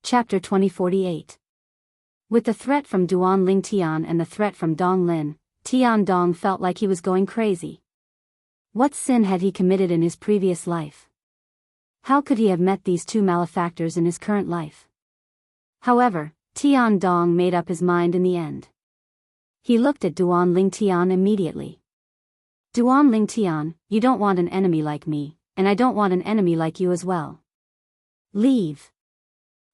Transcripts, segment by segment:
Chapter 2048. With the threat from Duan Lingtian and the threat from Dong Lin, Tian Dong felt like he was going crazy. What sin had he committed in his previous life? How could he have met these two malefactors in his current life? However, Tian Dong made up his mind in the end. He looked at Duan Lingtian immediately. Duan Lingtian, you don't want an enemy like me, and I don't want an enemy like you as well. Leave.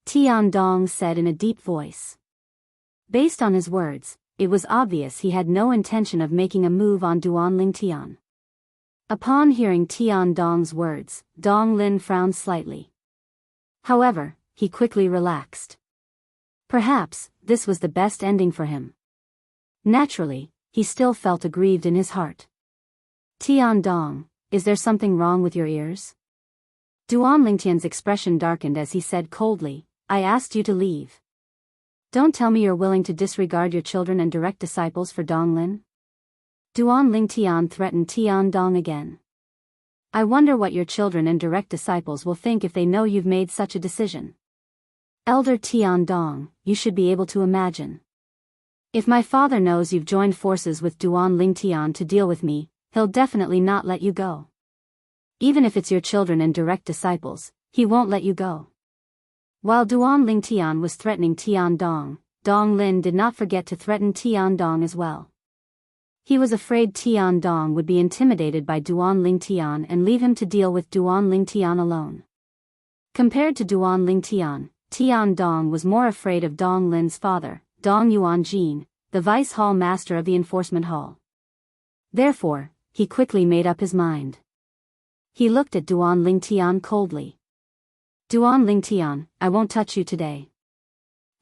Tian Dong said in a deep voice. Based on his words, it was obvious he had no intention of making a move on Duan Lingtian. Upon hearing Tian Dong's words, Dong Lin frowned slightly. However, he quickly relaxed. Perhaps, this was the best ending for him. Naturally, he still felt aggrieved in his heart. Tian Dong, is there something wrong with your ears? Duan Lingtian's expression darkened as he said coldly, I asked you to leave. Don't tell me you're willing to disregard your children and direct disciples for Dong Lin? Duan Lingtian threatened Tian Dong again. I wonder what your children and direct disciples will think if they know you've made such a decision. Elder Tian Dong, you should be able to imagine. If my father knows you've joined forces with Duan Lingtian to deal with me, he'll definitely not let you go. Even if it's your children and direct disciples, he won't let you go. While Duan Lingtian was threatening Tian Dong, Dong Lin did not forget to threaten Tian Dong as well. He was afraid Tian Dong would be intimidated by Duan Lingtian and leave him to deal with Duan Lingtian alone. Compared to Duan Lingtian, Tian Dong was more afraid of Dong Lin's father, Dong Yuanjin, the vice hall master of the enforcement hall. Therefore, he quickly made up his mind. He looked at Duan Lingtian coldly. Duan Lingtian, I won't touch you today.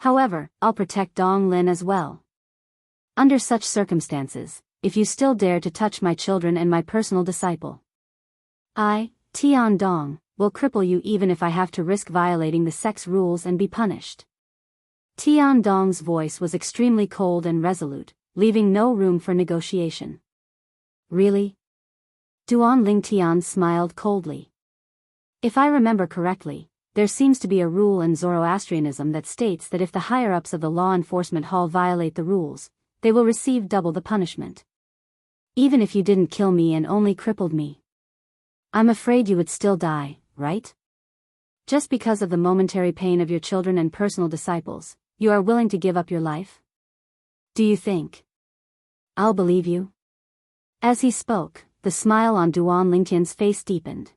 However, I'll protect Dong Lin as well. Under such circumstances, if you still dare to touch my children and my personal disciple, I, Tian Dong, will cripple you even if I have to risk violating the sex rules and be punished. Tian Dong's voice was extremely cold and resolute, leaving no room for negotiation. Really? Duan Lingtian smiled coldly. If I remember correctly, there seems to be a rule in Zoroastrianism that states that if the higher-ups of the law enforcement hall violate the rules, they will receive double the punishment. Even if you didn't kill me and only crippled me, I'm afraid you would still die, right? Just because of the momentary pain of your children and personal disciples, you are willing to give up your life? Do you think I'll believe you? As he spoke, the smile on Duan Lingtian's face deepened.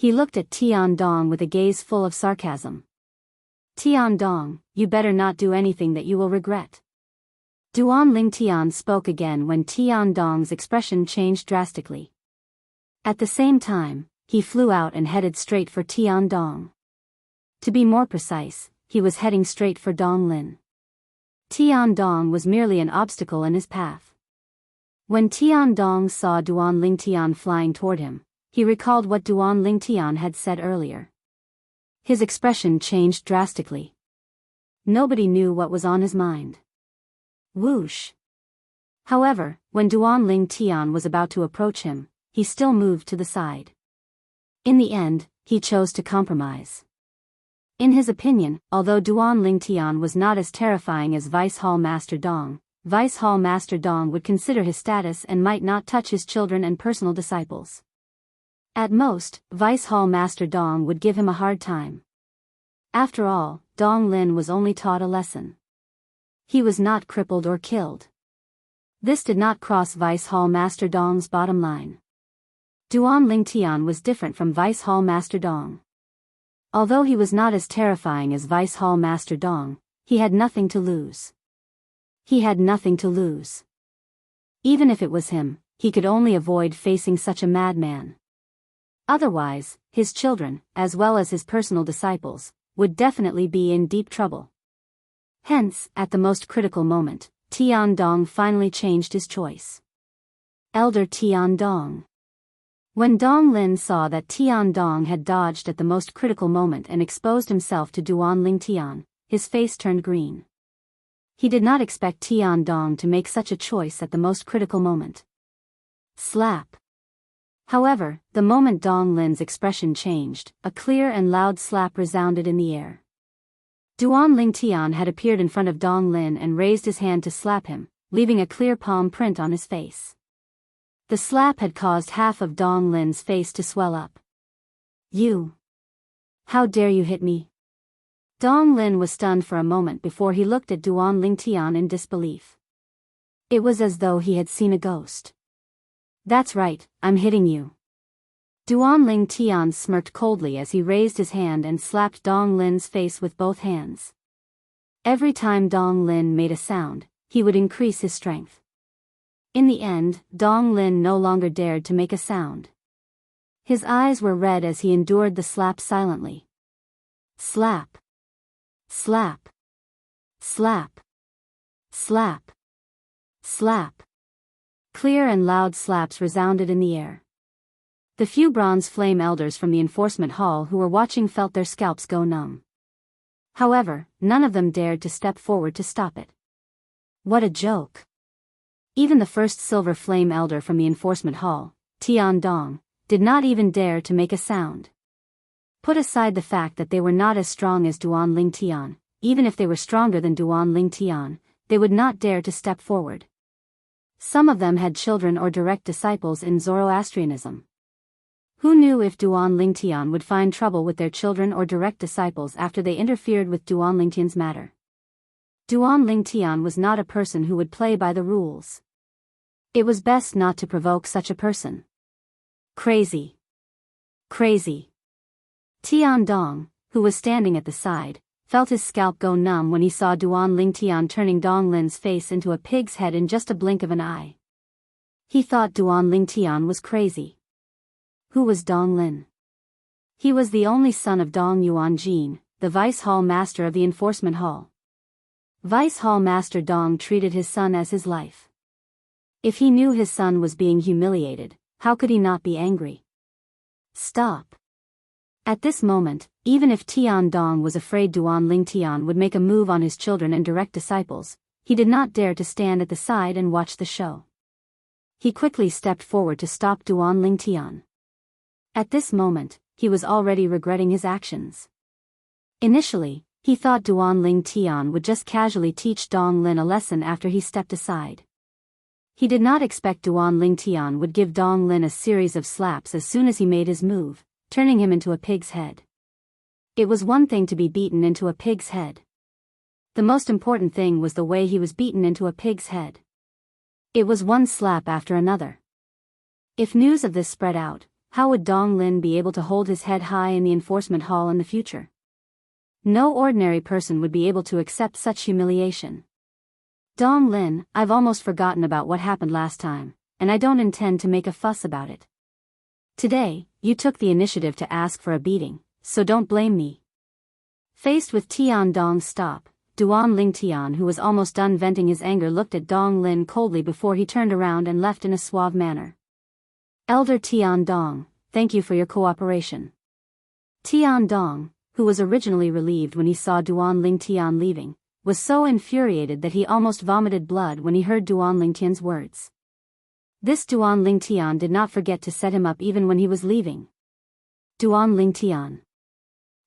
He looked at Tian Dong with a gaze full of sarcasm. Tian Dong, you better not do anything that you will regret. Duan Lingtian spoke again when Tian Dong's expression changed drastically. At the same time, he flew out and headed straight for Tian Dong. To be more precise, he was heading straight for Dong Lin. Tian Dong was merely an obstacle in his path. When Tian Dong saw Duan Lingtian flying toward him, he recalled what Duan Lingtian had said earlier. His expression changed drastically. Nobody knew what was on his mind. Whoosh. However, when Duan Lingtian was about to approach him, he still moved to the side. In the end, he chose to compromise. In his opinion, although Duan Lingtian was not as terrifying as Vice Hall Master Dong, Vice Hall Master Dong would consider his status and might not touch his children and personal disciples. At most, Vice Hall Master Dong would give him a hard time. After all, Dong Lin was only taught a lesson. He was not crippled or killed. This did not cross Vice Hall Master Dong's bottom line. Duan Lingtian was different from Vice Hall Master Dong. Although he was not as terrifying as Vice Hall Master Dong, he had nothing to lose. He had nothing to lose. Even if it was him, he could only avoid facing such a madman. Otherwise, his children, as well as his personal disciples, would definitely be in deep trouble. Hence, at the most critical moment, Tian Dong finally changed his choice. Elder Tian Dong. When Dong Lin saw that Tian Dong had dodged at the most critical moment and exposed himself to Duan Lingtian, his face turned green. He did not expect Tian Dong to make such a choice at the most critical moment. Slap. However, the moment Dong Lin's expression changed, a clear and loud slap resounded in the air. Duan Lingtian had appeared in front of Dong Lin and raised his hand to slap him, leaving a clear palm print on his face. The slap had caused half of Dong Lin's face to swell up. You! How dare you hit me? Dong Lin was stunned for a moment before he looked at Duan Lingtian in disbelief. It was as though he had seen a ghost. That's right, I'm hitting you. Duan Lingtian smirked coldly as he raised his hand and slapped Dong Lin's face with both hands. Every time Dong Lin made a sound, he would increase his strength. In the end, Dong Lin no longer dared to make a sound. His eyes were red as he endured the slap silently. Slap. Slap. Slap. Slap. Slap. Clear and loud slaps resounded in the air. The few bronze flame elders from the enforcement hall who were watching felt their scalps go numb. However, none of them dared to step forward to stop it. What a joke! Even the first silver flame elder from the enforcement hall, Tian Dong, did not even dare to make a sound. Put aside the fact that they were not as strong as Duan Lingtian, even if they were stronger than Duan Lingtian, they would not dare to step forward. Some of them had children or direct disciples in Zoroastrianism. Who knew if Duan Lingtian would find trouble with their children or direct disciples after they interfered with Duan Lingtian's matter? Duan Lingtian was not a person who would play by the rules. It was best not to provoke such a person. Crazy. Crazy. Tian Dong, who was standing at the side, felt his scalp go numb when he saw Duan Lingtian turning Dong Lin's face into a pig's head in just a blink of an eye. He thought Duan Lingtian was crazy. Who was Dong Lin? He was the only son of Dong Yuanjin, the vice hall master of the enforcement hall. Vice hall master Dong treated his son as his life. If he knew his son was being humiliated, how could he not be angry? Stop. At this moment, even if Tian Dong was afraid Duan Lingtian would make a move on his children and direct disciples, he did not dare to stand at the side and watch the show. He quickly stepped forward to stop Duan Lingtian. At this moment, he was already regretting his actions. Initially, he thought Duan Lingtian would just casually teach Dong Lin a lesson after he stepped aside. He did not expect Duan Lingtian would give Dong Lin a series of slaps as soon as he made his move, turning him into a pig's head. It was one thing to be beaten into a pig's head. The most important thing was the way he was beaten into a pig's head. It was one slap after another. If news of this spread out, how would Dong Lin be able to hold his head high in the enforcement hall in the future? No ordinary person would be able to accept such humiliation. Dong Lin, I've almost forgotten about what happened last time, and I don't intend to make a fuss about it. Today, you took the initiative to ask for a beating, so don't blame me. Faced with Tian Dong's stop, Duan Lingtian, who was almost done venting his anger, looked at Dong Lin coldly before he turned around and left in a suave manner. Elder Tian Dong, thank you for your cooperation. Tian Dong, who was originally relieved when he saw Duan Lingtian leaving, was so infuriated that he almost vomited blood when he heard Duan Lingtian's words. This Duan Lingtian did not forget to set him up even when he was leaving. Duan Lingtian.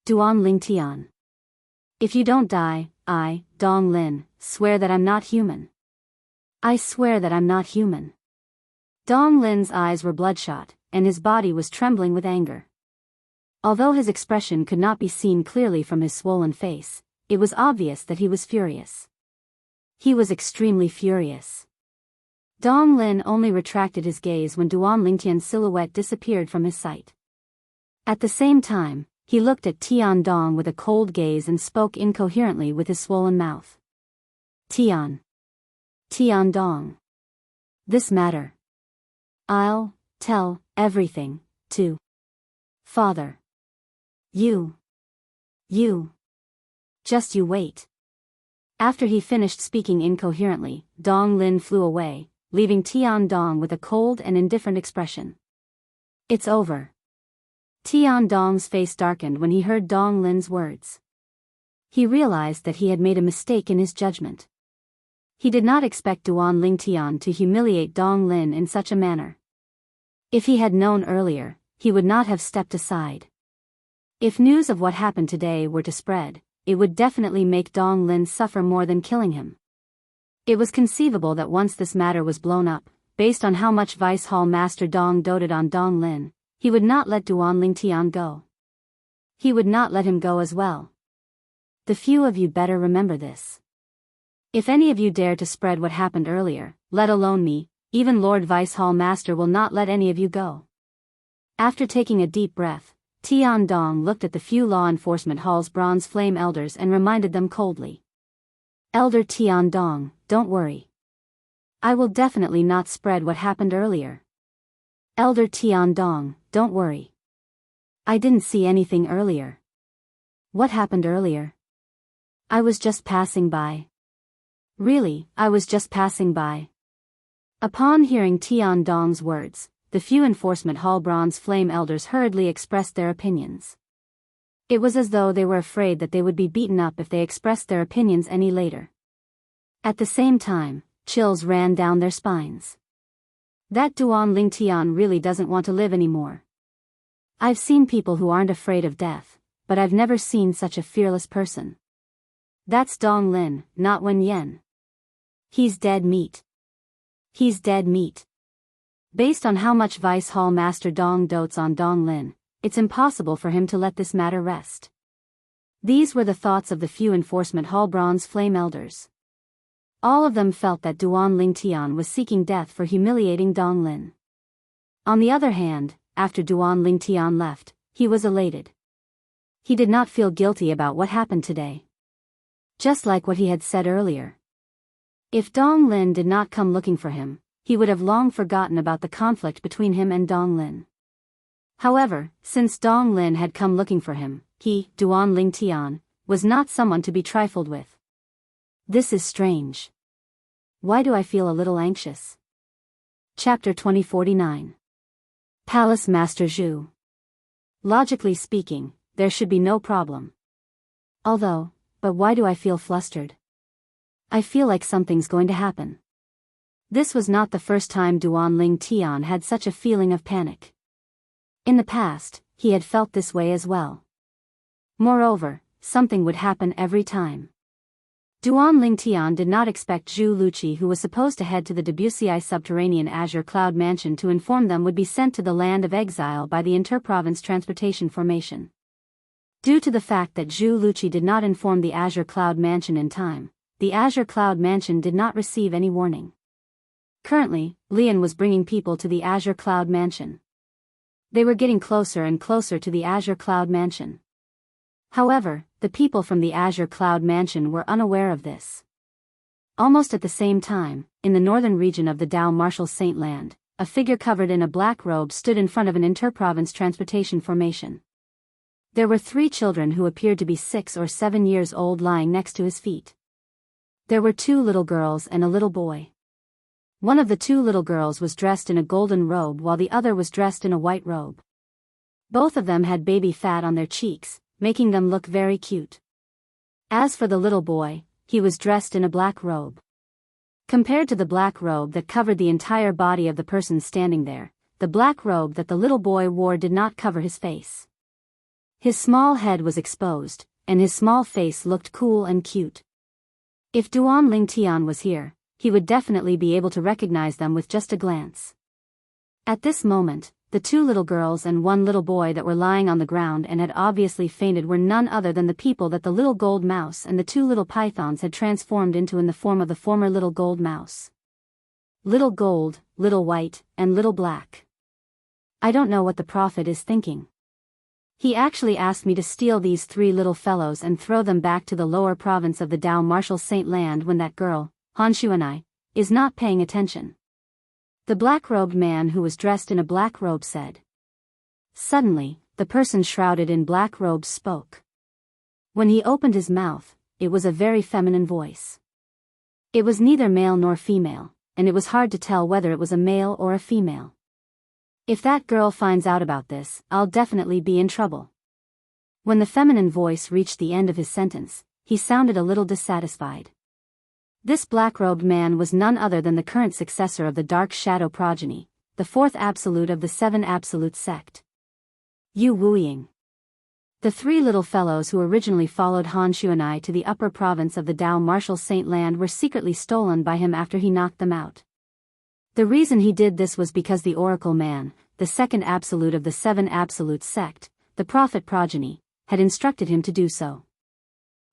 Duan Lingtian. If you don't die, I, Dong Lin, swear that I'm not human. I swear that I'm not human. Dong Lin's eyes were bloodshot, and his body was trembling with anger. Although his expression could not be seen clearly from his swollen face, it was obvious that he was furious. He was extremely furious. Dong Lin only retracted his gaze when Duan Lingtian's silhouette disappeared from his sight. At the same time, he looked at Tian Dong with a cold gaze and spoke incoherently with his swollen mouth. Tian Dong. This matter. I'll tell everything to Father. You. Just you wait. After he finished speaking incoherently, Dong Lin flew away, leaving Tian Dong with a cold and indifferent expression. It's over. Tian Dong's face darkened when he heard Dong Lin's words. He realized that he had made a mistake in his judgment. He did not expect Duan Lingtian to humiliate Dong Lin in such a manner. If he had known earlier, he would not have stepped aside. If news of what happened today were to spread, it would definitely make Dong Lin suffer more than killing him. It was conceivable that once this matter was blown up, based on how much Vice Hall Master Dong doted on Dong Lin, he would not let Duan Lingtian go. He would not let him go as well. The few of you better remember this. If any of you dare to spread what happened earlier, let alone me, even Lord Vice Hall Master will not let any of you go. After taking a deep breath, Tian Dong looked at the few law enforcement hall's bronze flame elders and reminded them coldly. Elder Tian Dong, don't worry. I will definitely not spread what happened earlier. Elder Tian Dong, don't worry. I didn't see anything earlier. What happened earlier? I was just passing by. Really, I was just passing by. Upon hearing Tian Dong's words, the few enforcement hall bronze flame elders hurriedly expressed their opinions. It was as though they were afraid that they would be beaten up if they expressed their opinions any later. At the same time, chills ran down their spines. That Duan Lingtian really doesn't want to live anymore. I've seen people who aren't afraid of death, but I've never seen such a fearless person. That's Dong Lin, not Wen Yen. He's dead meat. He's dead meat. Based on how much Vice Hall Master Dong dotes on Dong Lin, it's impossible for him to let this matter rest. These were the thoughts of the few enforcement hall bronze flame elders. All of them felt that Duan Lingtian was seeking death for humiliating Dong Lin. On the other hand, after Duan Lingtian left, he was elated. He did not feel guilty about what happened today. Just like what he had said earlier. If Dong Lin did not come looking for him, he would have long forgotten about the conflict between him and Dong Lin. However, since Dong Lin had come looking for him, he, Duan Lingtian, was not someone to be trifled with. This is strange. Why do I feel a little anxious? Chapter 2049. Palace Master Zhu. Logically speaking, there should be no problem. But why do I feel flustered? I feel like something's going to happen. This was not the first time Duan Lingtian had such a feeling of panic. In the past, he had felt this way as well. Moreover, something would happen every time. Duan Lingtian did not expect Zhu Luqi, who was supposed to head to the Debussy subterranean Azure Cloud Mansion to inform them, would be sent to the land of exile by the Interprovince Transportation Formation. Due to the fact that Zhu Luqi did not inform the Azure Cloud Mansion in time, the Azure Cloud Mansion did not receive any warning. Currently, Lian was bringing people to the Azure Cloud Mansion. They were getting closer and closer to the Azure Cloud Mansion. However, the people from the Azure Cloud Mansion were unaware of this. Almost at the same time, in the northern region of the Dao Marshal Saint Land, a figure covered in a black robe stood in front of an interprovince transportation formation. There were 3 children who appeared to be 6 or 7 years old lying next to his feet. There were 2 little girls and a little boy. One of the 2 little girls was dressed in a golden robe while the other was dressed in a white robe. Both of them had baby fat on their cheeks, making them look very cute. As for the little boy, he was dressed in a black robe. Compared to the black robe that covered the entire body of the person standing there, the black robe that the little boy wore did not cover his face. His small head was exposed, and his small face looked cool and cute. If Duan Lingtian was here, he would definitely be able to recognize them with just a glance. At this moment, the 2 little girls and 1 little boy that were lying on the ground and had obviously fainted were none other than the people that the little gold mouse and the 2 little pythons had transformed into in the form of the former little gold mouse. Little gold, little white, and little black. I don't know what the prophet is thinking. He actually asked me to steal these 3 little fellows and throw them back to the lower province of the Dao Marshal Saint Land when that girl, Hanshu and I, is not paying attention. The black-robed man who was dressed in a black robe said. Suddenly, the person shrouded in black robes spoke. When he opened his mouth, it was a very feminine voice. It was neither male nor female, and it was hard to tell whether it was a male or a female. If that girl finds out about this, I'll definitely be in trouble. When the feminine voice reached the end of his sentence, he sounded a little dissatisfied. This black-robed man was none other than the current successor of the Dark Shadow progeny, the 4th absolute of the 7 absolute sect. Yu Wuying. The three little fellows who originally followed Han Xuanai to the upper province of the Dao Martial Saint Land were secretly stolen by him after he knocked them out. The reason he did this was because the Oracle Man, the second absolute of the Seven Absolute sect, the Prophet progeny, had instructed him to do so.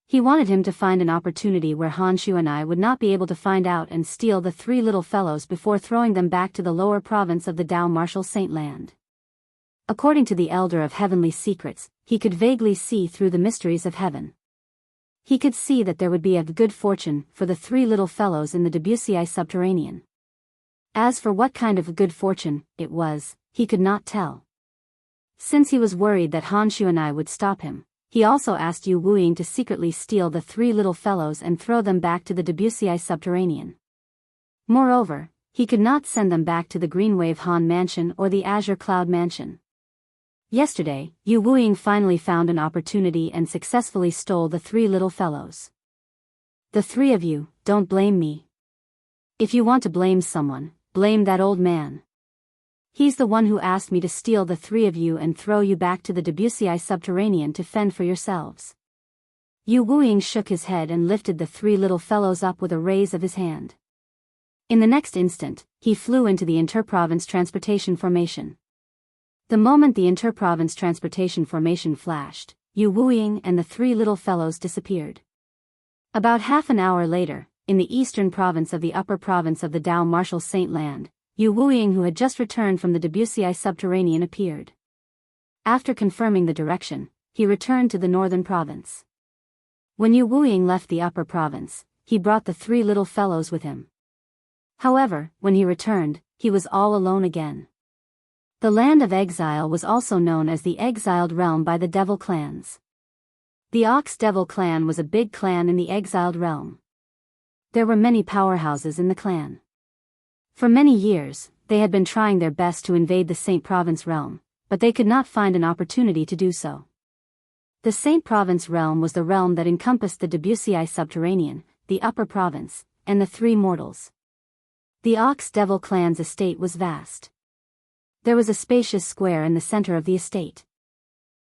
He wanted him to find an opportunity where Han Xuanai would not be able to find out and steal the three little fellows before throwing them back to the lower province of the Dao Martial Saint Land. According to the Elder of Heavenly Secrets, he could vaguely see through the mysteries of heaven. He could see that there would be a good fortune for the three little fellows in the Wuxia subterranean. As for what kind of good fortune it was, he could not tell. Since he was worried that Han Xuanai would stop him, he also asked Yu Wuying to secretly steal the three little fellows and throw them back to the Wuxia subterranean. Moreover, he could not send them back to the Greenwave Han Mansion or the Azure Cloud Mansion. Yesterday, Yu Wuying finally found an opportunity and successfully stole the three little fellows. The three of you, don't blame me. If you want to blame someone, blame that old man. He's the one who asked me to steal the three of you and throw you back to the Wuxia subterranean to fend for yourselves. Yu Wuying shook his head and lifted the three little fellows up with a raise of his hand. In the next instant, he flew into the Interprovince Transportation Formation. The moment the Interprovince Transportation Formation flashed, Yu Wuying and the three little fellows disappeared. About half an hour later, in the eastern province of the upper province of the Dao Martial Saint Land, Yu Wuying, who had just returned from the Wuxia subterranean, appeared. After confirming the direction, he returned to the northern province. When Yu Wuying left the upper province, he brought the three little fellows with him. However, when he returned, he was all alone again. The land of exile was also known as the Exiled Realm by the Devil clans. The Ox Devil clan was a big clan in the Exiled Realm. There were many powerhouses in the clan. For many years, they had been trying their best to invade the Saint Province realm, but they could not find an opportunity to do so. The Saint Province realm was the realm that encompassed the Wuxia subterranean, the upper province, and the three mortals. The Ox Devil clan's estate was vast. There was a spacious square in the center of the estate.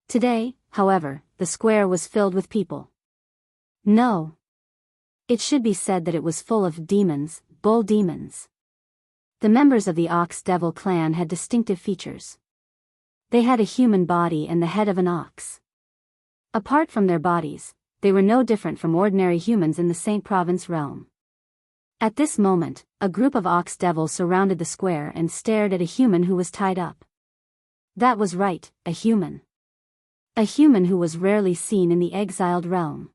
Today, however, the square was filled with people. No. It should be said that it was full of demons, bull demons. The members of the Ox Devil clan had distinctive features. They had a human body and the head of an ox. Apart from their bodies, they were no different from ordinary humans in the Saint Province realm. At this moment, a group of Ox Devils surrounded the square and stared at a human who was tied up. That was right, a human. A human who was rarely seen in the exiled realm.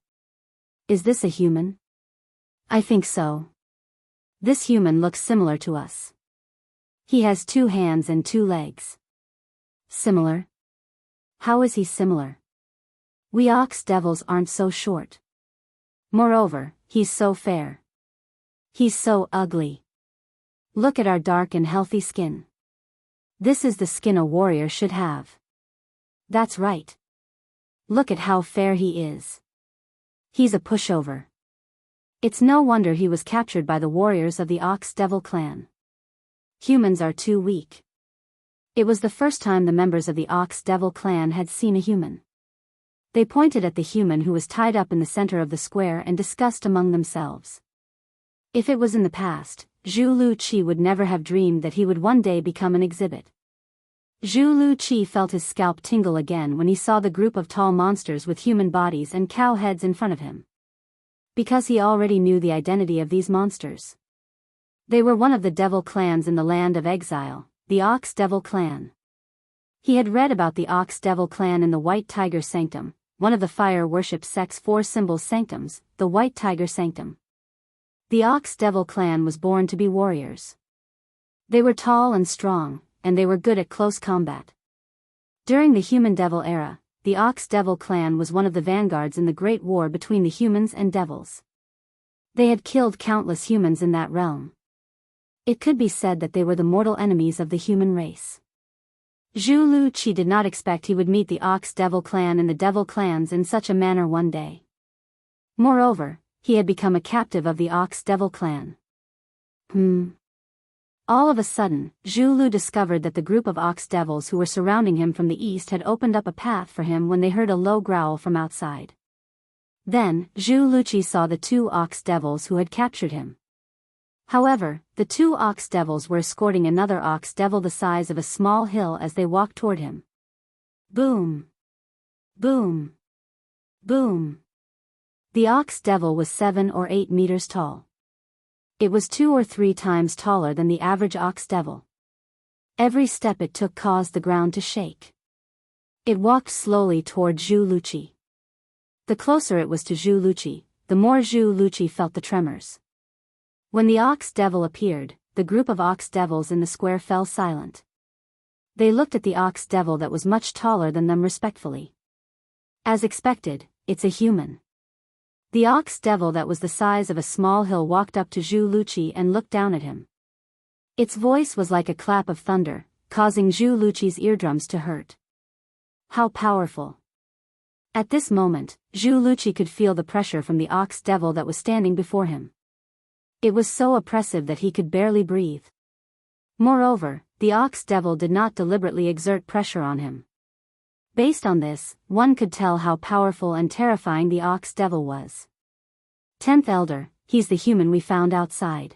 Is this a human? I think so. This human looks similar to us. He has 2 hands and 2 legs. Similar? How is he similar? We Ox Devils aren't so short. Moreover, he's so fair. He's so ugly. Look at our dark and healthy skin. This is the skin a warrior should have. That's right. Look at how fair he is. He's a pushover. It's no wonder he was captured by the warriors of the Ox Devil clan. Humans are too weak. It was the first time the members of the Ox Devil clan had seen a human. They pointed at the human who was tied up in the center of the square and discussed among themselves. If it was in the past, Zhu Luqi would never have dreamed that he would one day become an exhibit. Zhu Luqi felt his scalp tingle again when he saw the group of tall monsters with human bodies and cow heads in front of him. Because he already knew the identity of these monsters. They were one of the devil clans in the land of exile, the Ox Devil clan. He had read about the Ox Devil clan in the White Tiger Sanctum, one of the fire worship sect's 4 symbol sanctums, the White Tiger Sanctum. The Ox Devil clan was born to be warriors. They were tall and strong, and they were good at close combat. During the Human Devil era, the Ox Devil clan was one of the vanguards in the Great War between the humans and devils. They had killed countless humans in that realm. It could be said that they were the mortal enemies of the human race. Zhu Luqi did not expect he would meet the Ox Devil clan and the Devil clans in such a manner one day. Moreover, he had become a captive of the Ox Devil clan. All of a sudden, Zhu Lu discovered that the group of ox devils who were surrounding him from the east had opened up a path for him when they heard a low growl from outside. Then, Zhu Luqi saw the two ox devils who had captured him. However, the two ox devils were escorting another ox devil the size of a small hill as they walked toward him. Boom! Boom! Boom! The ox devil was 7 or 8 meters tall. It was 2 or 3 times taller than the average ox devil. Every step it took caused the ground to shake. It walked slowly toward Zhu Luqi. The closer it was to Zhu Luqi, the more Zhu Luqi felt the tremors. When the ox devil appeared, the group of ox devils in the square fell silent. They looked at the ox devil that was much taller than them respectfully. As expected, it's a human. The ox devil that was the size of a small hill walked up to Zhu Luqi and looked down at him. Its voice was like a clap of thunder, causing Zhu Luqi's eardrums to hurt. How powerful! At this moment, Zhu Luqi could feel the pressure from the ox devil that was standing before him. It was so oppressive that he could barely breathe. Moreover, the ox devil did not deliberately exert pressure on him. Based on this, one could tell how powerful and terrifying the ox devil was. 10th Elder, he's the human we found outside.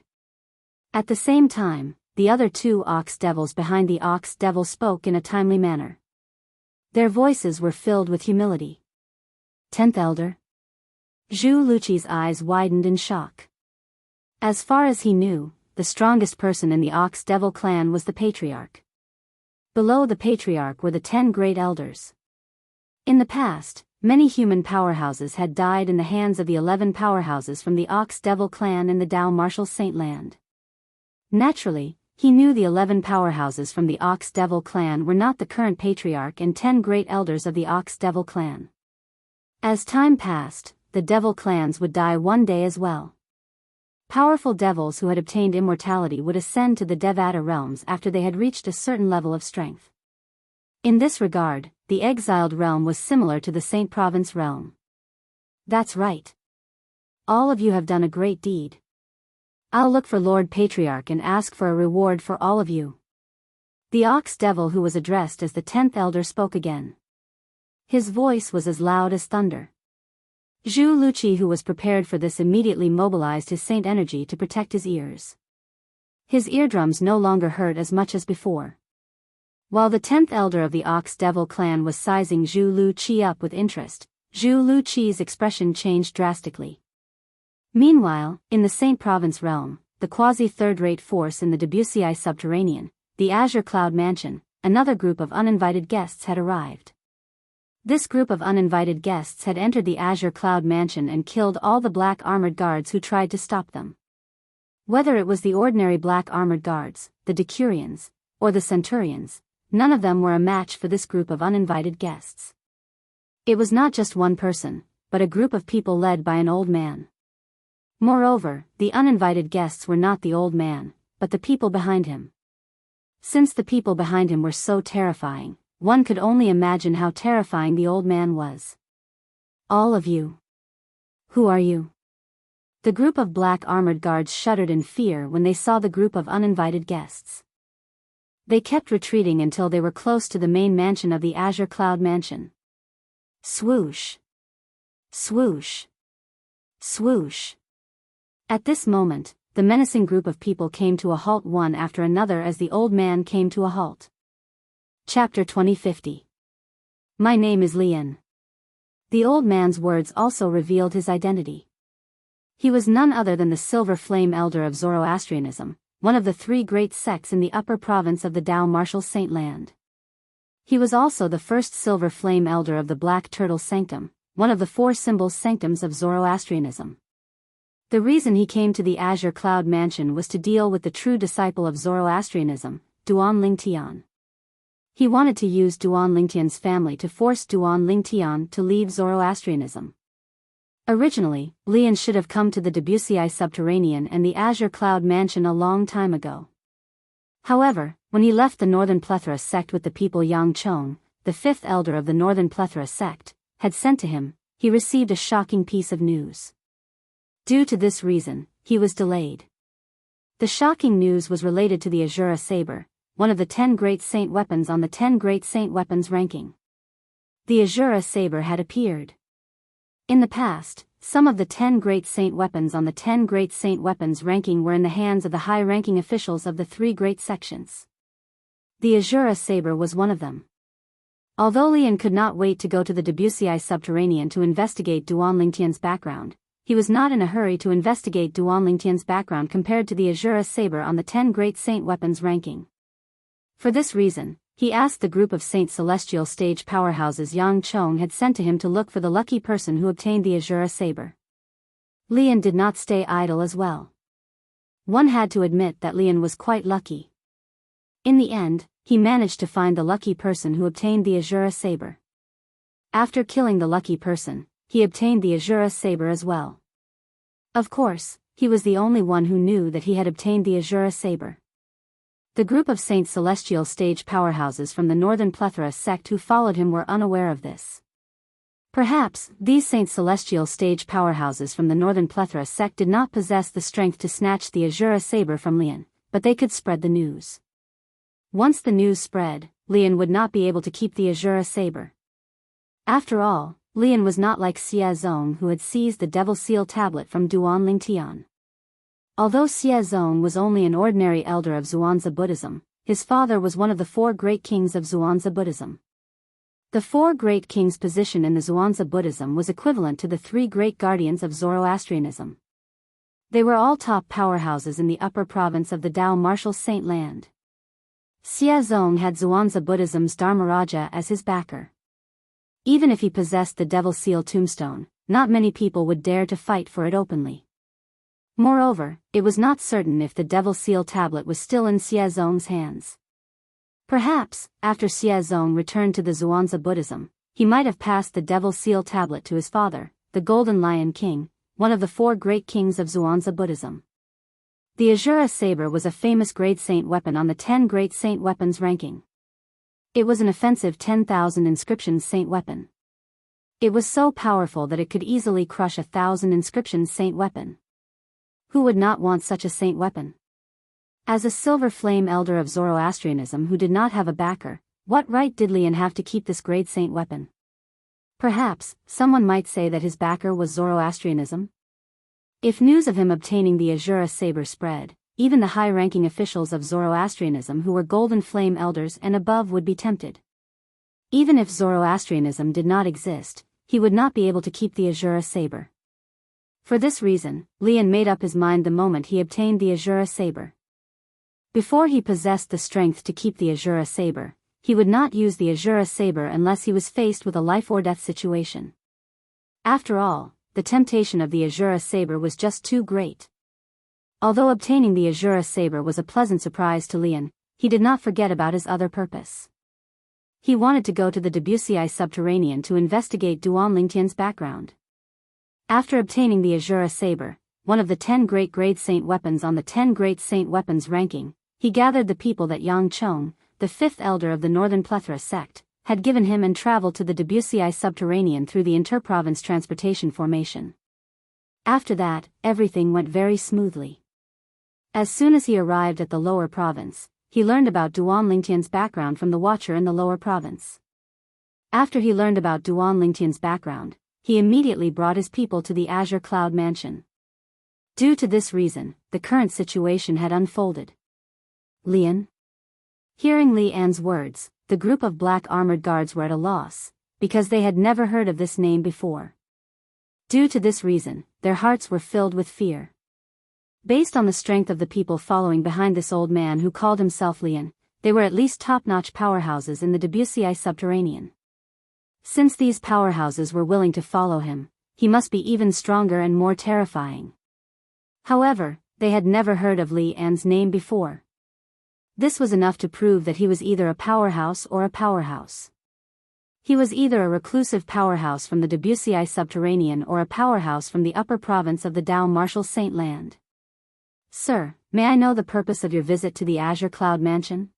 At the same time, the other two ox devils behind the ox devil spoke in a timely manner. Their voices were filled with humility. 10th Elder? Zhu Luqi's eyes widened in shock. As far as he knew, the strongest person in the ox devil clan was the patriarch. Below the patriarch were the 10 great elders. In the past, many human powerhouses had died in the hands of the 11 powerhouses from the ox devil clan in the Dao Martial Saint Land. Naturally, he knew the 11 powerhouses from the ox devil clan were not the current patriarch and 10 great elders of the ox devil clan. As time passed, the devil clans would die one day as well. Powerful devils who had obtained immortality would ascend to the Devata realms after they had reached a certain level of strength. In this regard, the exiled realm was similar to the Saint Province realm. That's right. All of you have done a great deed. I'll look for Lord Patriarch and ask for a reward for all of you. The ox devil who was addressed as the 10th elder spoke again. His voice was as loud as thunder. Zhu Luqi, who was prepared for this, immediately mobilized his saint energy to protect his ears. His eardrums no longer hurt as much as before. While the 10th elder of the ox devil clan was sizing Zhu Luqi up with interest, Zhu Luqi's expression changed drastically. Meanwhile, in the Saint Province realm, the quasi-third-rate force in the Debussy subterranean, the Azure Cloud Mansion, another group of uninvited guests had arrived. This group of uninvited guests had entered the Azure Cloud Mansion and killed all the black armored guards who tried to stop them. Whether it was the ordinary black armored guards, the Decurions, or the Centurions, none of them were a match for this group of uninvited guests. It was not just one person, but a group of people led by an old man. Moreover, the uninvited guests were not the old man, but the people behind him. Since the people behind him were so terrifying, one could only imagine how terrifying the old man was. All of you. Who are you? The group of black armored guards shuddered in fear when they saw the group of uninvited guests. They kept retreating until they were close to the main mansion of the Azure Cloud Mansion. Swoosh! Swoosh! Swoosh! At this moment, the menacing group of people came to a halt one after another as the old man came to a halt. Chapter 2050. My name is Lian. The old man's words also revealed his identity. He was none other than the Silver Flame Elder of Zoroastrianism, one of the 3 great sects in the upper province of the Dao Martial Saint Land. He was also the first Silver Flame Elder of the Black Turtle Sanctum, one of the 4 symbols sanctums of Zoroastrianism. The reason he came to the Azure Cloud Mansion was to deal with the true disciple of Zoroastrianism, Duan Lingtian. He wanted to use Duan Lingtian's family to force Duan Lingtian to leave Zoroastrianism. Originally, Lian should have come to the Debussy subterranean and the Azure Cloud Mansion a long time ago. However, when he left the Northern Plethora sect with the people Yang Chong, the 5th elder of the Northern Plethora sect, had sent to him, he received a shocking piece of news. Due to this reason, he was delayed. The shocking news was related to the Azura Saber, one of the 10 great saint weapons on the 10 great saint weapons ranking. The Azura Saber had appeared. In the past, some of the 10 great saint weapons on the 10 great saint weapons ranking were in the hands of the high-ranking officials of the 3 great sections. The Azura Saber was one of them. Although Lian could not wait to go to the Debussy subterranean to investigate Duan Lingtian's background, he was not in a hurry to investigate Duan Lingtian's background compared to the Azura Saber on the 10 great saint weapons ranking. For this reason, he asked the group of Saint Celestial stage powerhouses Yang Chong had sent to him to look for the lucky person who obtained the Azura Saber. Lian did not stay idle as well. One had to admit that Lian was quite lucky. In the end, he managed to find the lucky person who obtained the Azura Saber. After killing the lucky person, he obtained the Azura Saber as well. Of course, he was the only one who knew that he had obtained the Azura Saber. The group of Saint Celestial stage powerhouses from the Northern Plethora sect who followed him were unaware of this. Perhaps, these Saint Celestial stage powerhouses from the Northern Plethora sect did not possess the strength to snatch the Azura Saber from Lian, but they could spread the news. Once the news spread, Lian would not be able to keep the Azura Saber. After all, Lian was not like Xia Zong who had seized the Devil Seal tablet from Duan Lingtian. Although Xia Zong was only an ordinary elder of Xuanzi Buddhism, his father was one of the 4 great kings of Xuanzi Buddhism. The 4 great kings' position in the Xuanzi Buddhism was equivalent to the 3 great guardians of Zoroastrianism. They were all top powerhouses in the upper province of the Dao Martial Saint Land. Xia Zong had Xuanzi Buddhism's Dharmaraja as his backer. Even if he possessed the Devil Seal tombstone, not many people would dare to fight for it openly. Moreover, it was not certain if the Devil Seal tablet was still in Xia Zong's hands. Perhaps, after Xia Zong returned to the Xuanzi Buddhism, he might have passed the Devil Seal tablet to his father, the Golden Lion King, one of the 4 great kings of Xuanzi Buddhism. The Azura Saber was a famous Great Saint weapon on the 10 Great Saint weapons ranking. It was an offensive 10,000 inscriptions saint weapon. It was so powerful that it could easily crush 1,000 inscriptions saint weapon. Who would not want such a saint weapon? As a silver flame elder of Zoroastrianism who did not have a backer, what right did Lian have to keep this great saint weapon? Perhaps, someone might say that his backer was Zoroastrianism? If news of him obtaining the Azura Saber spread, even the high-ranking officials of Zoroastrianism who were golden flame elders and above would be tempted. Even if Zoroastrianism did not exist, he would not be able to keep the Azura Saber. For this reason, Lian made up his mind the moment he obtained the Azura Saber. Before he possessed the strength to keep the Azura Saber, he would not use the Azura Saber unless he was faced with a life-or-death situation. After all, the temptation of the Azura Saber was just too great. Although obtaining the Azura Saber was a pleasant surprise to Lian, he did not forget about his other purpose. He wanted to go to the Debussy subterranean to investigate Duan Lingtian's background. After obtaining the Azura Saber, one of the 10 great grade saint weapons on the 10 great saint weapons ranking, he gathered the people that Yang Chong, the 5th elder of the Northern Plethora sect, had given him and traveled to the Debussy subterranean through the inter-province transportation formation. After that, everything went very smoothly. As soon as he arrived at the lower province, he learned about Duan Lingtian's background from the watcher in the lower province. After he learned about Duan Lingtian's background, he immediately brought his people to the Azure Cloud Mansion. Due to this reason, the current situation had unfolded. Lian? Hearing Li An's words, the group of black armored guards were at a loss, because they had never heard of this name before. Due to this reason, their hearts were filled with fear. Based on the strength of the people following behind this old man who called himself Lian, they were at least top-notch powerhouses in the Debussy subterranean. Since these powerhouses were willing to follow him, he must be even stronger and more terrifying. However, they had never heard of Li An's name before. This was enough to prove that he was either a powerhouse or a powerhouse. He was either a reclusive powerhouse from the Debussy subterranean or a powerhouse from the upper province of the Dao Martial Saint Land. Sir, may I know the purpose of your visit to the Azure Cloud Mansion?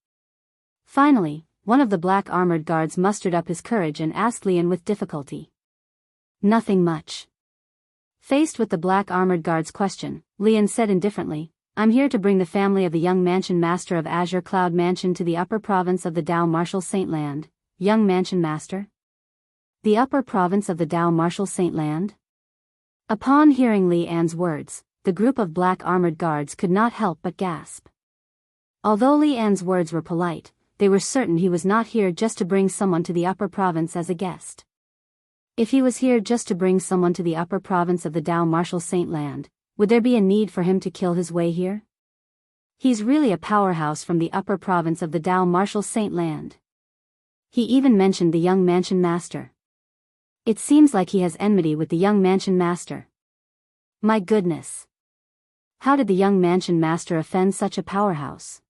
Finally, one of the black armored guards mustered up his courage and asked Lian with difficulty. Nothing much. Faced with the black armored guard's question, Lian said indifferently, I'm here to bring the family of the young mansion master of Azure Cloud Mansion to the upper province of the Dao Martial Saint Land. Young mansion master? The upper province of the Dao Martial Saint Land? Upon hearing Li An's words, the group of black armored guards could not help but gasp. Although Li An's words were polite, they were certain he was not here just to bring someone to the upper province as a guest. If he was here just to bring someone to the upper province of the Dao Martial Saint Land, would there be a need for him to kill his way here? He's really a powerhouse from the upper province of the Dao Martial Saint Land. He even mentioned the young mansion master. It seems like he has enmity with the young mansion master. My goodness. How did the young mansion master offend such a powerhouse?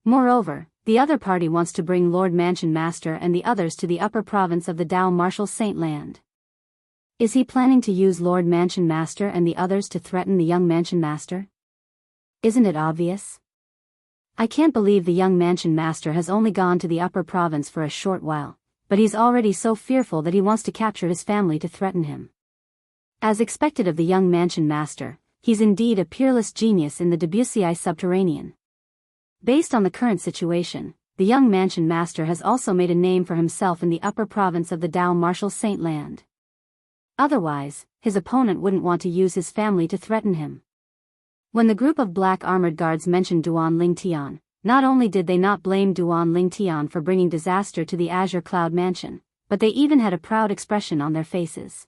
Moreover, the other party wants to bring Lord Mansion Master and the others to the upper province of the Dao Martial Saint Land. Is he planning to use Lord Mansion Master and the others to threaten the young Mansion Master? Isn't it obvious? I can't believe the young Mansion Master has only gone to the upper province for a short while, but he's already so fearful that he wants to capture his family to threaten him. As expected of the young Mansion Master, he's indeed a peerless genius in the Wuxia subterranean. Based on the current situation, the young mansion master has also made a name for himself in the upper province of the Dao Martial Saint Land. Otherwise, his opponent wouldn't want to use his family to threaten him. When the group of black armored guards mentioned Duan Lingtian, not only did they not blame Duan Lingtian for bringing disaster to the Azure Cloud Mansion, but they even had a proud expression on their faces.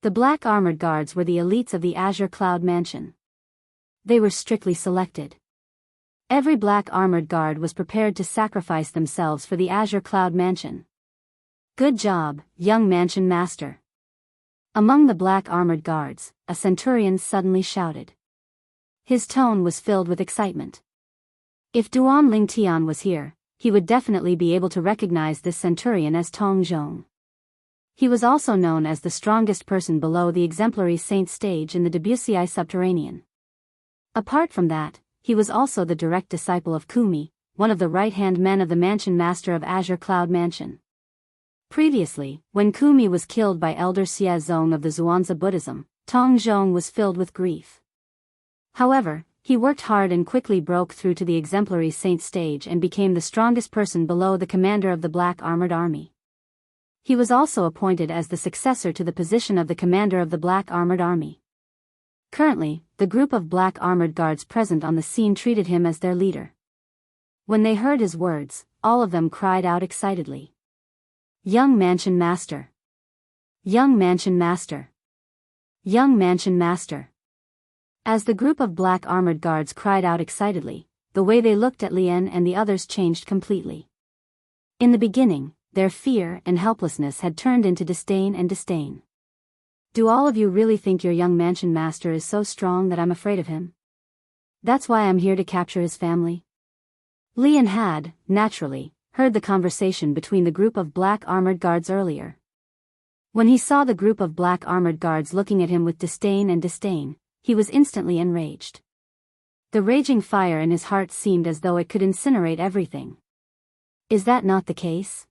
The black armored guards were the elites of the Azure Cloud Mansion. They were strictly selected. Every black armored guard was prepared to sacrifice themselves for the Azure Cloud Mansion. Good job, young mansion master. Among the black armored guards, a centurion suddenly shouted. His tone was filled with excitement. If Duan Lingtian was here, he would definitely be able to recognize this centurion as Tong Zhong. He was also known as the strongest person below the exemplary saint stage in the Wuxia subterranean. Apart from that, he was also the direct disciple of Kumi, one of the right-hand men of the mansion master of Azure Cloud Mansion. Previously, when Kumi was killed by Elder Xia Zong of the Zhuangzi Buddhism, Tong Zhong was filled with grief. However, he worked hard and quickly broke through to the exemplary saint stage and became the strongest person below the commander of the Black Armored Army. He was also appointed as the successor to the position of the commander of the Black Armored Army. Currently, the group of black armored guards present on the scene treated him as their leader. When they heard his words, all of them cried out excitedly. Young mansion master! Young mansion master! Young mansion master! As the group of black armored guards cried out excitedly, the way they looked at Lian and the others changed completely. In the beginning, their fear and helplessness had turned into disdain and disdain. Do all of you really think your young mansion master is so strong that I'm afraid of him? That's why I'm here to capture his family? Lian had, naturally, heard the conversation between the group of black armored guards earlier. When he saw the group of black armored guards looking at him with disdain, he was instantly enraged. The raging fire in his heart seemed as though it could incinerate everything. Is that not the case?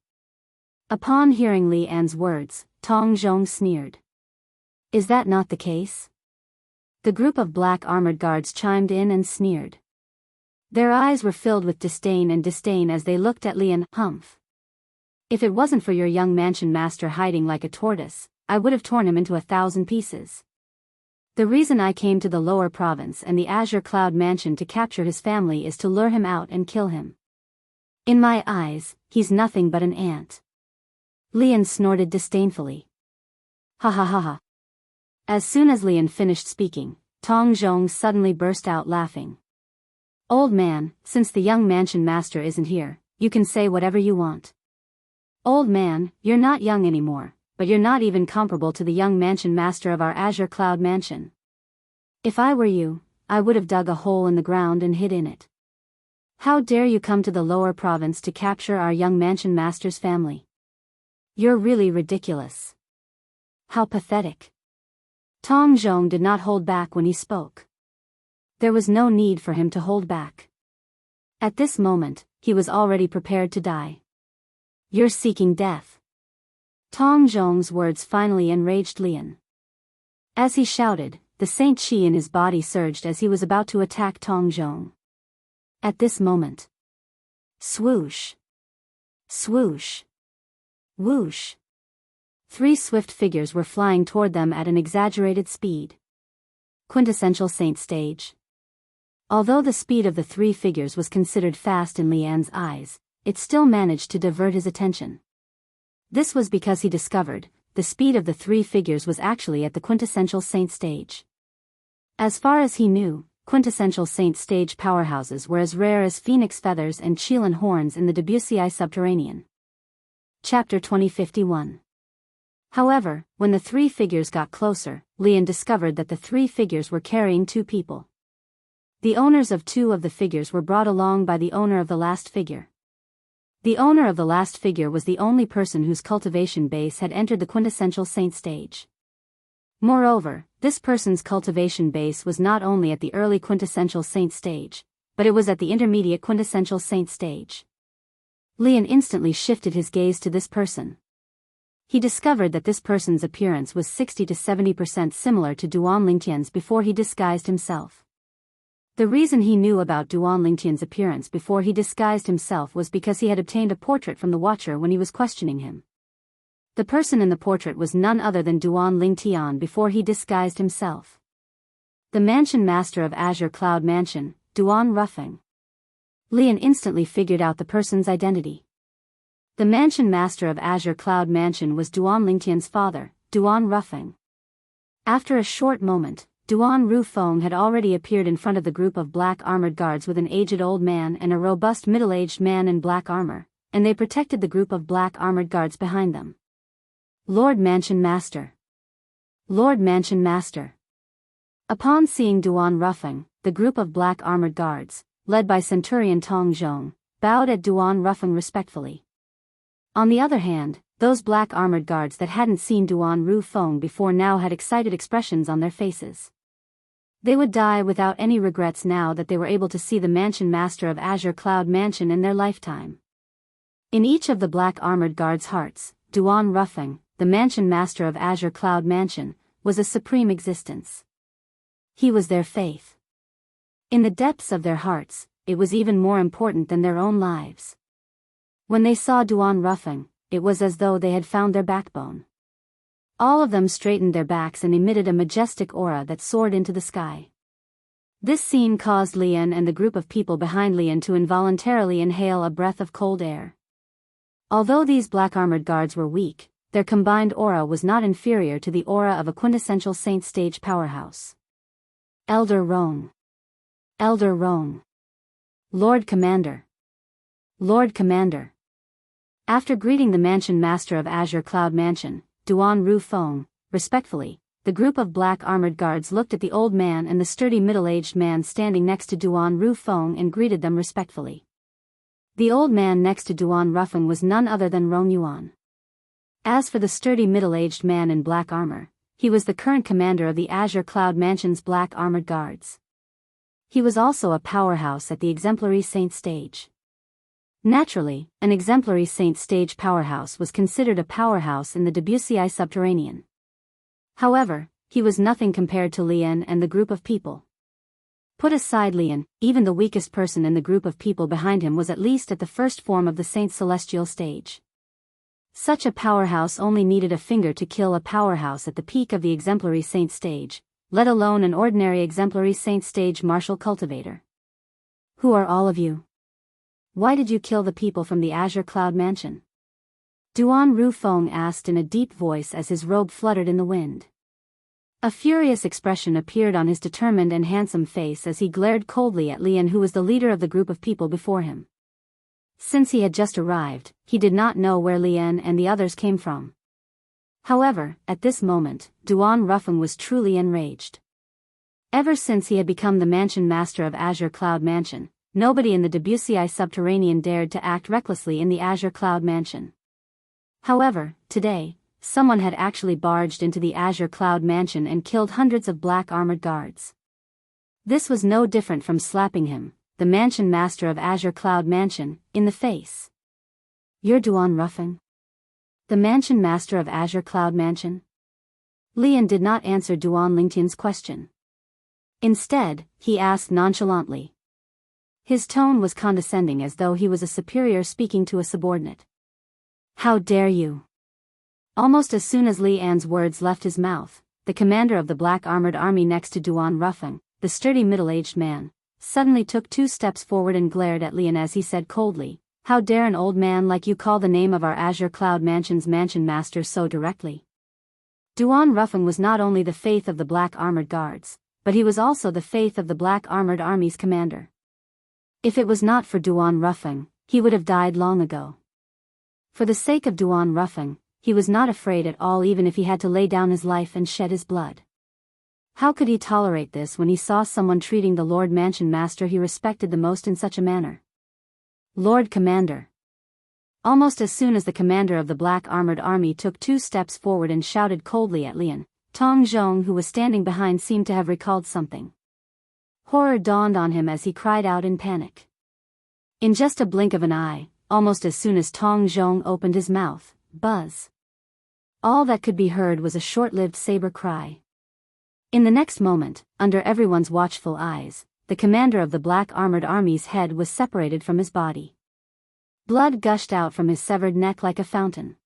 Upon hearing Li An's words, Tong Zhong sneered. Is that not the case? The group of black armored guards chimed in and sneered. Their eyes were filled with disdain as they looked at Lian. Humph. If it wasn't for your young mansion master hiding like a tortoise, I would have torn him into 1,000 pieces. The reason I came to the lower province and the Azure Cloud Mansion to capture his family is to lure him out and kill him. In my eyes, he's nothing but an ant. Lian snorted disdainfully. Ha ha ha ha. As soon as Lian finished speaking, Tong Zhong suddenly burst out laughing. Old man, since the young mansion master isn't here, you can say whatever you want. Old man, you're not young anymore, but you're not even comparable to the young mansion master of our Azure Cloud Mansion. If I were you, I would have dug a hole in the ground and hid in it. How dare you come to the lower province to capture our young mansion master's family? You're really ridiculous. How pathetic. Tong Zhong did not hold back when he spoke. There was no need for him to hold back. At this moment, he was already prepared to die. You're seeking death. Tong Zhong's words finally enraged Lian. As he shouted, the Saint Qi in his body surged as he was about to attack Tong Zhong. At this moment, swoosh, swoosh, whoosh. 3 swift figures were flying toward them at an exaggerated speed. Quintessential Saint stage. Although the speed of the 3 figures was considered fast in Lian's eyes, it still managed to divert his attention. This was because he discovered, the speed of the 3 figures was actually at the quintessential Saint stage. As far as he knew, quintessential Saint stage powerhouses were as rare as phoenix feathers and Qilin horns in the Debussyi subterranean. Chapter 2051. However, when the 3 figures got closer, Lian discovered that the 3 figures were carrying 2 people. The owners of 2 of the figures were brought along by the owner of the last figure. The owner of the last figure was the only person whose cultivation base had entered the quintessential Saint stage. Moreover, this person's cultivation base was not only at the early quintessential Saint stage, but it was at the intermediate quintessential Saint stage. Lian instantly shifted his gaze to this person. He discovered that this person's appearance was 60 to 70% similar to Duan Lingtian's before he disguised himself. The reason he knew about Duan Lingtian's appearance before he disguised himself was because he had obtained a portrait from the Watcher when he was questioning him. The person in the portrait was none other than Duan Lingtian before he disguised himself. The mansion master of Azure Cloud Mansion, Duan Ruffing. Lian instantly figured out the person's identity. The mansion master of Azure Cloud Mansion was Duan Lingtian's father, Duan Ruffing. After a short moment, Duan Rufeng had already appeared in front of the group of black armored guards with an aged old man and a robust middle-aged man in black armor, and they protected the group of black armored guards behind them. Lord Mansion Master. Lord Mansion Master. Upon seeing Duan Ruffeng, the group of black armored guards, led by Centurion Tong Zhong, bowed at Duan Ruffeng respectfully. On the other hand, those black armored guards that hadn't seen Duan Rufeng before now had excited expressions on their faces. They would die without any regrets now that they were able to see the mansion master of Azure Cloud Mansion in their lifetime. In each of the black armored guards' hearts, Duan Ruffeng, the mansion master of Azure Cloud Mansion, was a supreme existence. He was their faith. In the depths of their hearts, it was even more important than their own lives. When they saw Duan Ruffeng, it was as though they had found their backbone. All of them straightened their backs and emitted a majestic aura that soared into the sky. This scene caused Lian and the group of people behind Lian to involuntarily inhale a breath of cold air. Although these black armored guards were weak, their combined aura was not inferior to the aura of a quintessential Saint stage powerhouse. Elder Rong. Elder Rong. Lord Commander. Lord Commander. After greeting the mansion master of Azure Cloud Mansion, Duan Rufeng, respectfully, the group of black armored guards looked at the old man and the sturdy middle-aged man standing next to Duan Rufeng and greeted them respectfully. The old man next to Duan Ruffeng was none other than Rong Yuan. As for the sturdy middle-aged man in black armor, he was the current commander of the Azure Cloud Mansion's black armored guards. He was also a powerhouse at the exemplary Saint stage. Naturally, an exemplary Saint stage powerhouse was considered a powerhouse in the Debussyi subterranean. However, he was nothing compared to Lian and the group of people. Put aside Lian, even the weakest person in the group of people behind him was at least at the first form of the Saint celestial stage. Such a powerhouse only needed a finger to kill a powerhouse at the peak of the exemplary Saint stage, let alone an ordinary exemplary Saint stage martial cultivator. Who are all of you? Why did you kill the people from the Azure Cloud Mansion? Duan Rufeng asked in a deep voice as his robe fluttered in the wind. A furious expression appeared on his determined and handsome face as he glared coldly at Lian, who was the leader of the group of people before him. Since he had just arrived, he did not know where Lian and the others came from. However, at this moment, Duan Ruffeng was truly enraged. Ever since he had become the mansion master of Azure Cloud Mansion, nobody in the Debussyi subterranean dared to act recklessly in the Azure Cloud Mansion. However, today, someone had actually barged into the Azure Cloud Mansion and killed hundreds of black armored guards. This was no different from slapping him, the mansion master of Azure Cloud Mansion, in the face. You're Duan Ruffeng? The mansion master of Azure Cloud Mansion? Lian did not answer Duan Lingtian's question. Instead, he asked nonchalantly. His tone was condescending, as though he was a superior speaking to a subordinate. How dare you? Almost as soon as Li An's words left his mouth, the commander of the black armored army next to Duan Rufeng, the sturdy middle-aged man, suddenly took 2 steps forward and glared at Lian as he said coldly, "How dare an old man like you call the name of our Azure Cloud Mansion's mansion master so directly?" Duan Rufeng was not only the faith of the black armored guards, but he was also the faith of the black armored army's commander. If it was not for Duan Rufeng, he would have died long ago. For the sake of Duan Rufeng, he was not afraid at all, even if he had to lay down his life and shed his blood. How could he tolerate this when he saw someone treating the Lord Mansion Master he respected the most in such a manner? Lord Commander. Almost as soon as the commander of the black armored army took 2 steps forward and shouted coldly at Lian, Tong Zhong, who was standing behind, seemed to have recalled something. Horror dawned on him as he cried out in panic. In just a blink of an eye, almost as soon as Tong Zhong opened his mouth, buzz. All that could be heard was a short-lived saber cry. In the next moment, under everyone's watchful eyes, the commander of the black armored army's head was separated from his body. Blood gushed out from his severed neck like a fountain.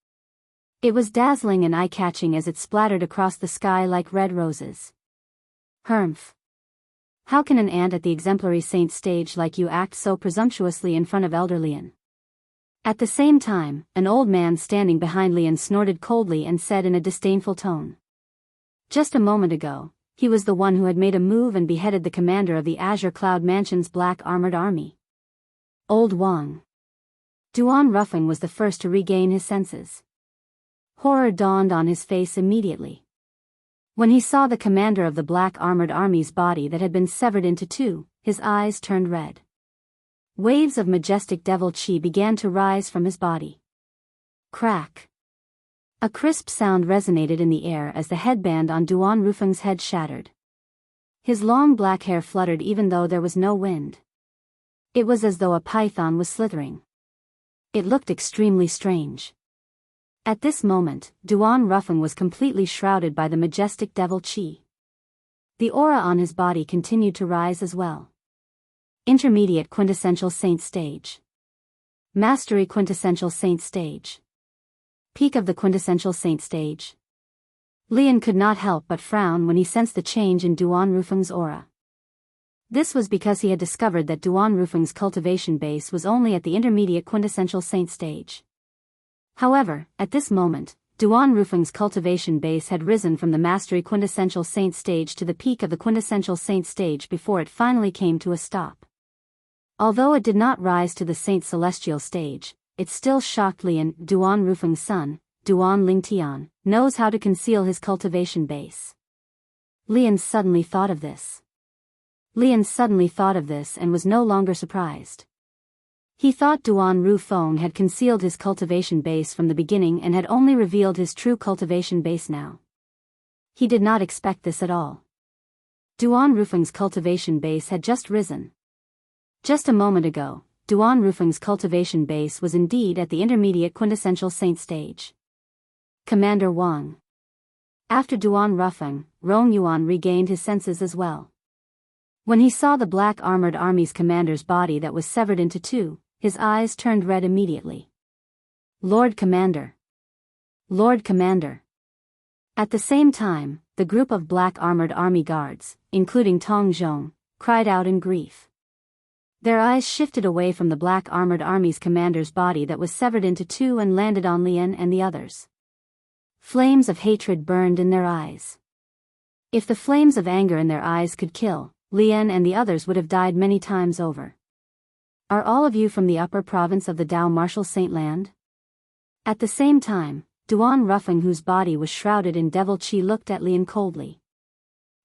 It was dazzling and eye-catching as it splattered across the sky like red roses. Humph. How can an ant at the exemplary saint stage like you act so presumptuously in front of elder Lian? At the same time, an old man standing behind Lian snorted coldly and said in a disdainful tone. Just a moment ago, he was the one who had made a move and beheaded the commander of the Azure Cloud Mansion's black armored army. Old Wang. Duan Rufeng was the first to regain his senses. Horror dawned on his face immediately. When he saw the commander of the black armored army's body that had been severed into 2, his eyes turned red. Waves of majestic devil chi began to rise from his body. Crack. A crisp sound resonated in the air as the headband on Duan Rufeng's head shattered. His long black hair fluttered even though there was no wind. It was as though a python was slithering. It looked extremely strange. At this moment, Duan Rufeng was completely shrouded by the majestic devil chi. The aura on his body continued to rise as well. Intermediate quintessential saint stage. Mastery quintessential saint stage. Peak of the quintessential saint stage. Lian could not help but frown when he sensed the change in Duan Rufeng's aura. This was because he had discovered that Duan Rufeng's cultivation base was only at the intermediate quintessential saint stage. However, at this moment, Duan Rufeng's cultivation base had risen from the mastery quintessential saint stage to the peak of the quintessential saint stage before it finally came to a stop. Although it did not rise to the saint celestial stage, it still shocked Lian. Duan Rufeng's son, Duan Lingtian, knows how to conceal his cultivation base. Lian suddenly thought of this. And was no longer surprised. He thought Duan Rufeng had concealed his cultivation base from the beginning and had only revealed his true cultivation base now. He did not expect this at all. Duan Rufeng's cultivation base had just risen. Just a moment ago, Duan Rufeng's cultivation base was indeed at the intermediate quintessential saint stage. Commander Wang. After Duan Rufeng, Rong Yuan regained his senses as well. When he saw the black armored army's commander's body that was severed into 2, his eyes turned red immediately. Lord Commander. Lord Commander. At the same time, the group of black armored army guards, including Tong Zhong, cried out in grief. Their eyes shifted away from the black armored army's commander's body that was severed into 2 and landed on Lian and the others. Flames of hatred burned in their eyes. If the flames of anger in their eyes could kill, Lian and the others would have died many times over. Are all of you from the upper province of the Dao Martial Saint Land? At the same time, Duan Rufeng, whose body was shrouded in devil chi, looked at Lian coldly.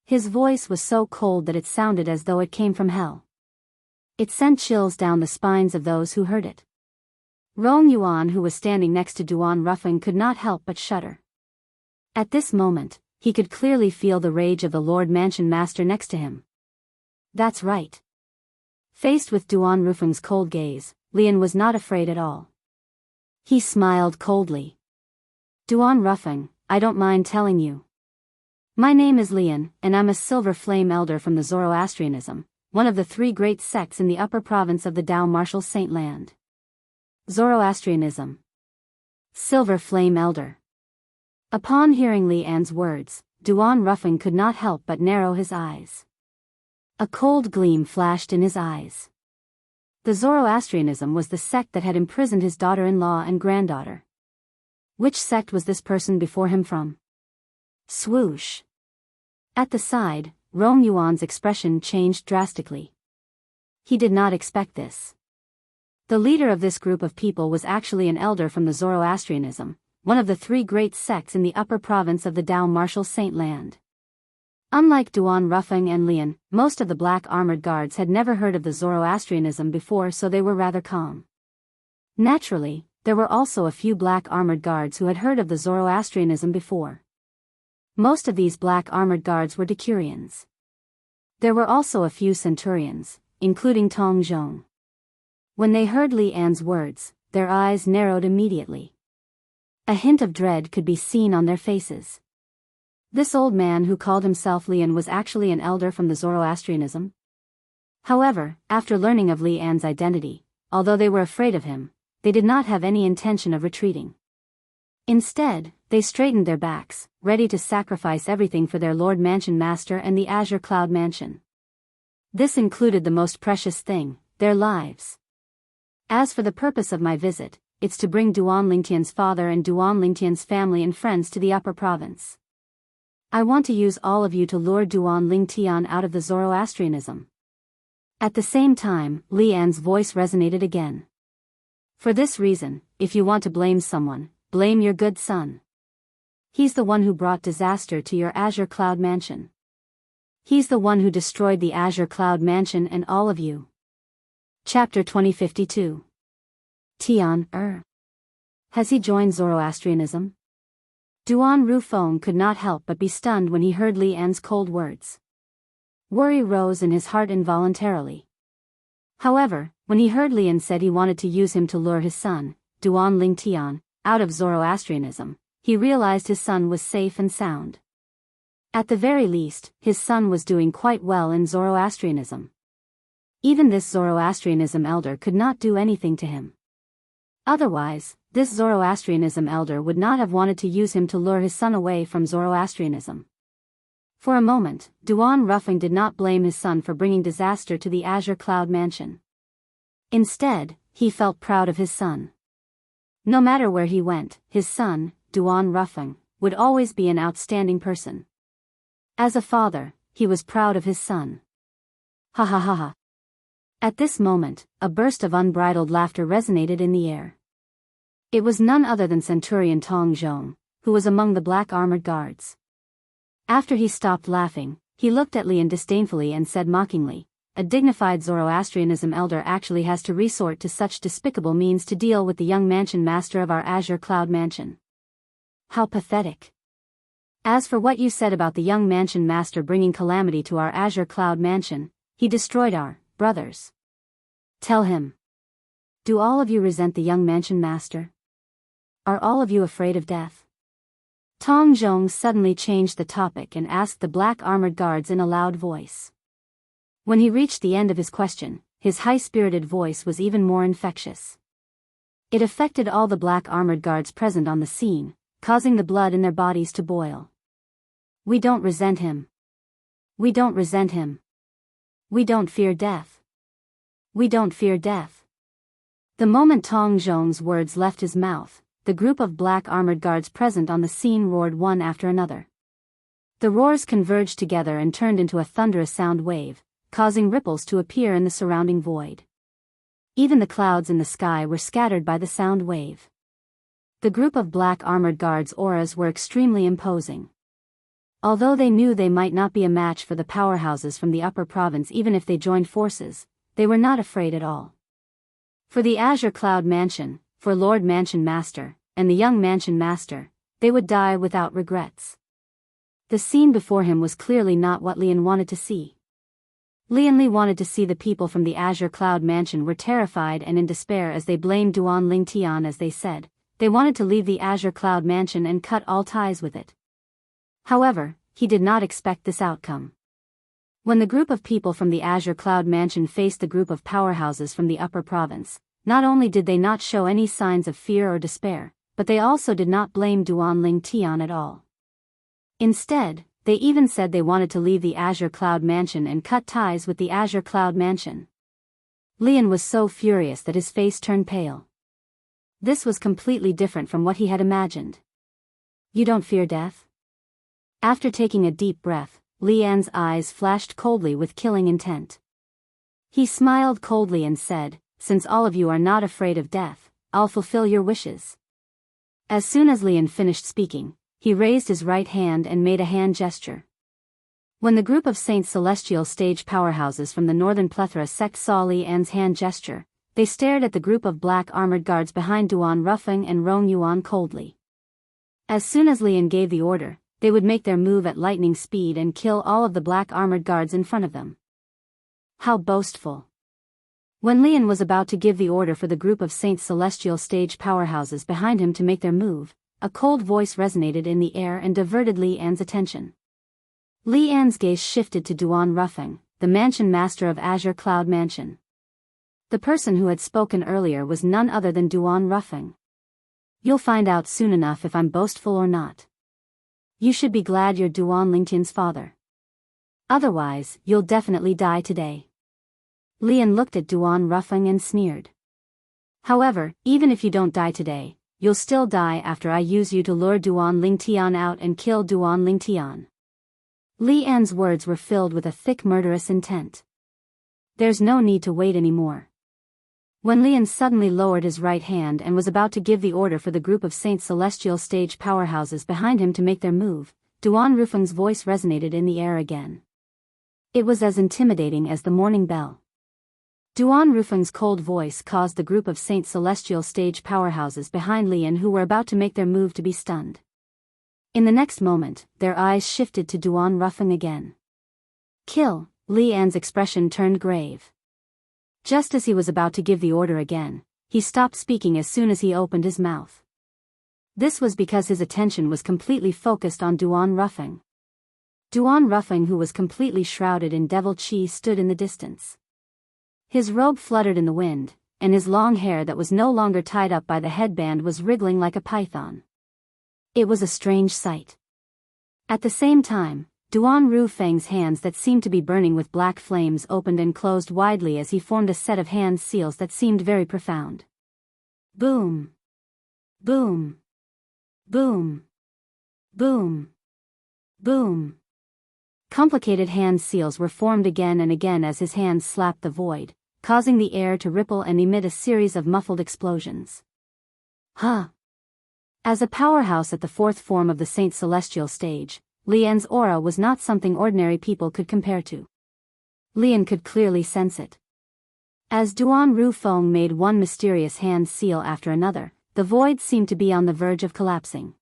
His voice was so cold that it sounded as though it came from hell. It sent chills down the spines of those who heard it. Rong Yuan, who was standing next to Duan Rufeng, could not help but shudder. At this moment, he could clearly feel the rage of the Lord Mansion Master next to him. That's right. Faced with Duan Rufeng's cold gaze, Lian was not afraid at all. He smiled coldly. Duan Rufeng, I don't mind telling you. My name is Lian, and I'm a Silver Flame Elder from the Zoroastrianism, one of the 3 great sects in the upper province of the Dao Martial Saint Land. Zoroastrianism. Silver Flame Elder. Upon hearing Li An's words, Duan Ruffing could not help but narrow his eyes. A cold gleam flashed in his eyes. The Zoroastrianism was the sect that had imprisoned his daughter-in-law and granddaughter. Which sect was this person before him from? Swoosh. At the side, Rong Yuan's expression changed drastically. He did not expect this. The leader of this group of people was actually an elder from the Zoroastrianism, one of the 3 great sects in the upper province of the Dao Martial Saint Land. Unlike Duan Ruffing and Lian, most of the black armored guards had never heard of the Zoroastrianism before, so they were rather calm. Naturally, there were also a few black armored guards who had heard of the Zoroastrianism before. Most of these black armored guards were decurions. There were also a few centurions, including Tong Zhong. When they heard Li An's words, their eyes narrowed immediately. A hint of dread could be seen on their faces. This old man who called himself Lian was actually an elder from the Zoroastrianism. However, after learning of Li An's identity, although they were afraid of him, they did not have any intention of retreating. Instead, they straightened their backs, ready to sacrifice everything for their Lord Mansion Master and the Azure Cloud Mansion. This included the most precious thing, their lives. As for the purpose of my visit, it's to bring Duan Lingtian's father and Duan Lingtian's family and friends to the upper province. I want to use all of you to lure Duan Lingtian out of the Zoroastrianism. At the same time, Li An's voice resonated again. For this reason, if you want to blame someone, blame your good son. He's the one who brought disaster to your Azure Cloud Mansion. He's the one who destroyed the Azure Cloud Mansion and all of you. Chapter 2052. Tian. Has he joined Zoroastrianism? Duan Rufeng could not help but be stunned when he heard Li An's cold words. Worry rose in his heart involuntarily. However, when he heard Li An said he wanted to use him to lure his son, Duan Lingtian, out of Zoroastrianism, he realized his son was safe and sound. At the very least, his son was doing quite well in Zoroastrianism. Even this Zoroastrianism elder could not do anything to him. Otherwise, this Zoroastrianism elder would not have wanted to use him to lure his son away from Zoroastrianism. For a moment, Duan Ruffing did not blame his son for bringing disaster to the Azure Cloud Mansion. Instead, he felt proud of his son. No matter where he went, his son, Duan Ruffing, would always be an outstanding person. As a father, he was proud of his son. Ha ha ha ha. At this moment, a burst of unbridled laughter resonated in the air. It was none other than Centurion Tong Zhong, who was among the black armored guards. After he stopped laughing, he looked at Lian disdainfully and said mockingly, "A dignified Zoroastrianism elder actually has to resort to such despicable means to deal with the young mansion master of our Azure Cloud Mansion. How pathetic. As for what you said about the young mansion master bringing calamity to our Azure Cloud Mansion, he destroyed our brothers. Tell him. Do all of you resent the young mansion master? Are all of you afraid of death?" Tong Zhong suddenly changed the topic and asked the black armored guards in a loud voice. When he reached the end of his question, his high-spirited voice was even more infectious. It affected all the black armored guards present on the scene, causing the blood in their bodies to boil. We don't resent him. We don't resent him. We don't fear death. We don't fear death. The moment Tong Zhong's words left his mouth, the group of black armored guards present on the scene roared one after another. The roars converged together and turned into a thunderous sound wave, causing ripples to appear in the surrounding void. Even the clouds in the sky were scattered by the sound wave. The group of black armored guards' auras were extremely imposing. Although they knew they might not be a match for the powerhouses from the upper province even if they joined forces, they were not afraid at all. For the Azure Cloud Mansion, for Lord Mansion Master, and the young Mansion Master, they would die without regrets. The scene before him was clearly not what Lian wanted to see. Lian wanted to see the people from the Azure Cloud Mansion were terrified and in despair as they blamed Duan Lingtian. As they said, they wanted to leave the Azure Cloud Mansion and cut all ties with it. However, he did not expect this outcome. When the group of people from the Azure Cloud Mansion faced the group of powerhouses from the upper province, not only did they not show any signs of fear or despair, but they also did not blame Duan Tian at all. Instead, they even said they wanted to leave the Azure Cloud Mansion and cut ties with the Azure Cloud Mansion. Lian was so furious that his face turned pale. This was completely different from what he had imagined. You don't fear death? After taking a deep breath, Lian's eyes flashed coldly with killing intent. He smiled coldly and said, "Since all of you are not afraid of death, I'll fulfill your wishes." As soon as Lian finished speaking, he raised his right hand and made a hand gesture. When the group of Saint Celestial stage powerhouses from the Northern Plethora sect saw Lian's hand gesture, they stared at the group of black armored guards behind Duan Rufeng and Rong Yuan coldly. As soon as Lian gave the order, they would make their move at lightning speed and kill all of the black armored guards in front of them. How boastful. When Lian was about to give the order for the group of Saint Celestial stage powerhouses behind him to make their move, a cold voice resonated in the air and diverted Lian's attention. Lian's gaze shifted to Duan Rufeng, the mansion master of Azure Cloud Mansion. The person who had spoken earlier was none other than Duan Rufeng. You'll find out soon enough if I'm boastful or not. You should be glad you're Duan Lingtian's father. Otherwise, you'll definitely die today. Lian looked at Duan Rufeng and sneered. However, even if you don't die today, you'll still die after I use you to lure Duan Lingtian out and kill Duan Lingtian. Lian's words were filled with a thick murderous intent. There's no need to wait anymore. When Lian suddenly lowered his right hand and was about to give the order for the group of Saint Celestial stage powerhouses behind him to make their move, Duan Rufeng's voice resonated in the air again. It was as intimidating as the morning bell. Duan Rufeng's cold voice caused the group of Saint Celestial stage powerhouses behind Lian who were about to make their move to be stunned. In the next moment, their eyes shifted to Duan Rufeng again. Kill. Lian's expression turned grave. Just as he was about to give the order again, he stopped speaking as soon as he opened his mouth. This was because his attention was completely focused on Duan Rufeng. Duan Rufeng, who was completely shrouded in devil chi, stood in the distance. His robe fluttered in the wind, and his long hair that was no longer tied up by the headband was wriggling like a python. It was a strange sight. At the same time, Duan Rufeng's hands that seemed to be burning with black flames opened and closed widely as he formed a set of hand seals that seemed very profound. Boom! Boom! Boom! Boom! Boom! Complicated hand seals were formed again and again as his hands slapped the void, causing the air to ripple and emit a series of muffled explosions. Huh! As a powerhouse at the fourth form of the Saint Celestial stage, Lian's aura was not something ordinary people could compare to. Lian could clearly sense it. As Duan Rufeng made one mysterious hand seal after another, the void seemed to be on the verge of collapsing.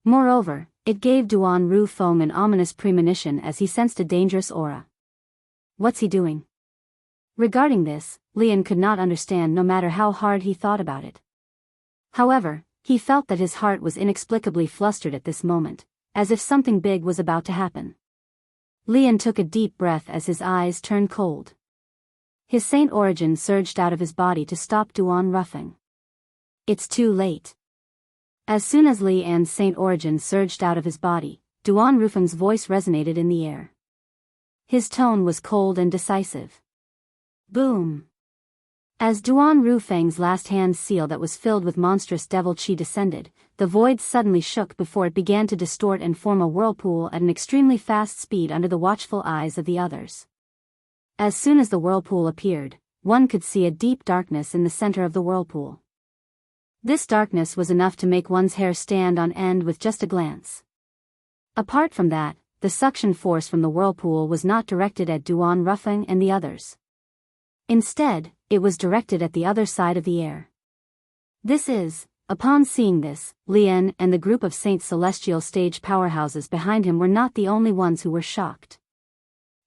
Moreover, it gave Duan Rufeng an ominous premonition as he sensed a dangerous aura. What's he doing? Regarding this, Lian could not understand no matter how hard he thought about it. However, he felt that his heart was inexplicably flustered at this moment, as if something big was about to happen. Lian took a deep breath as his eyes turned cold. His saint origin surged out of his body to stop Duan Rufeng. It's too late. As soon as Lian's saint origin surged out of his body, Duan Rufeng's voice resonated in the air. His tone was cold and decisive. Boom! As Duan Rufeng's last hand seal that was filled with monstrous devil chi descended, the void suddenly shook before it began to distort and form a whirlpool at an extremely fast speed under the watchful eyes of the others. As soon as the whirlpool appeared, one could see a deep darkness in the center of the whirlpool. This darkness was enough to make one's hair stand on end with just a glance. Apart from that, the suction force from the whirlpool was not directed at Duan Rufeng and the others. Instead, it was directed at the other side of the air. Upon seeing this, Lian and the group of Saint Celestial stage powerhouses behind him were not the only ones who were shocked.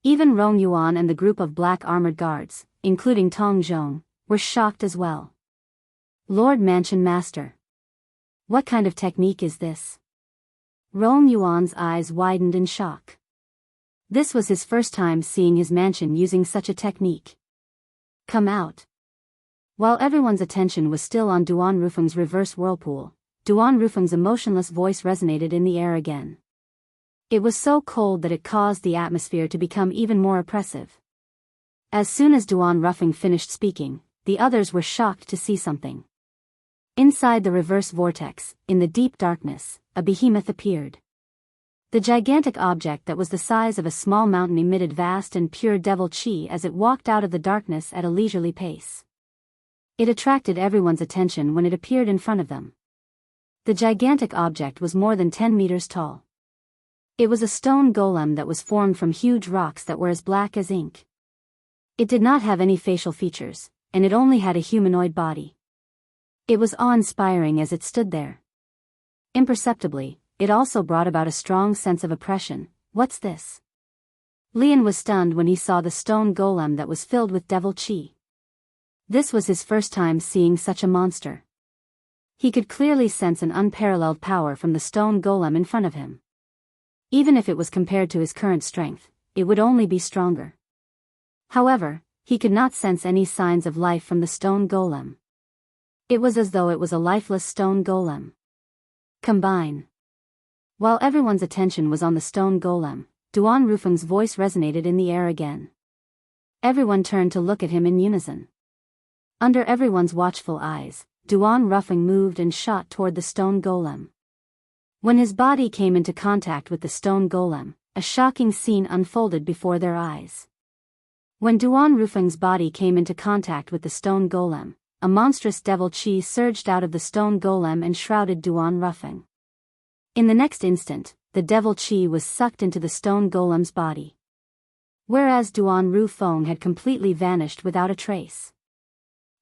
Even Rong Yuan and the group of black armored guards, including Tong Zhong, were shocked as well. Lord Mansion Master. What kind of technique is this? Rong Yuan's eyes widened in shock. This was his first time seeing his mansion using such a technique. Come out. While everyone's attention was still on Duan Rufeng's reverse whirlpool, Duan Rufeng's emotionless voice resonated in the air again. It was so cold that it caused the atmosphere to become even more oppressive. As soon as Duan Rufeng finished speaking, the others were shocked to see something. Inside the reverse vortex, in the deep darkness, a behemoth appeared. The gigantic object that was the size of a small mountain emitted vast and pure devil chi as it walked out of the darkness at a leisurely pace. It attracted everyone's attention when it appeared in front of them. The gigantic object was more than 10 meters tall. It was a stone golem that was formed from huge rocks that were as black as ink. It did not have any facial features, and it only had a humanoid body. It was awe-inspiring as it stood there. Imperceptibly, it also brought about a strong sense of oppression. What's this? Lian was stunned when he saw the stone golem that was filled with devil chi. This was his first time seeing such a monster. He could clearly sense an unparalleled power from the stone golem in front of him. Even if it was compared to his current strength, it would only be stronger. However, he could not sense any signs of life from the stone golem. It was as though it was a lifeless stone golem. Combine. While everyone's attention was on the stone golem, Duan Rufeng's voice resonated in the air again. Everyone turned to look at him in unison. Under everyone's watchful eyes, Duan Rufeng moved and shot toward the stone golem. When his body came into contact with the stone golem, a shocking scene unfolded before their eyes. When Duan Rufeng's body came into contact with the stone golem, a monstrous devil chi surged out of the stone golem and shrouded Duan Rufeng. In the next instant, the devil chi was sucked into the stone golem's body. Whereas Duan Rufeng had completely vanished without a trace.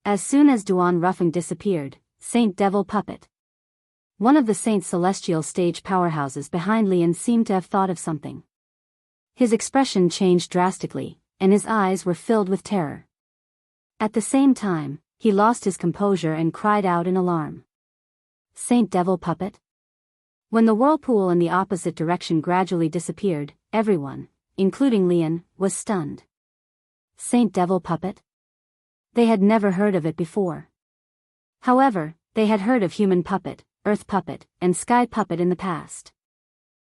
As soon as Duan Rufeng disappeared, Saint Devil Puppet, one of the Saint Celestial stage powerhouses behind Lian, seemed to have thought of something. His expression changed drastically, and his eyes were filled with terror. At the same time, he lost his composure and cried out in alarm. Saint Devil Puppet? When the whirlpool in the opposite direction gradually disappeared, everyone, including Lian, was stunned. Saint Devil Puppet? They had never heard of it before. However, they had heard of human puppet, earth puppet, and sky puppet in the past.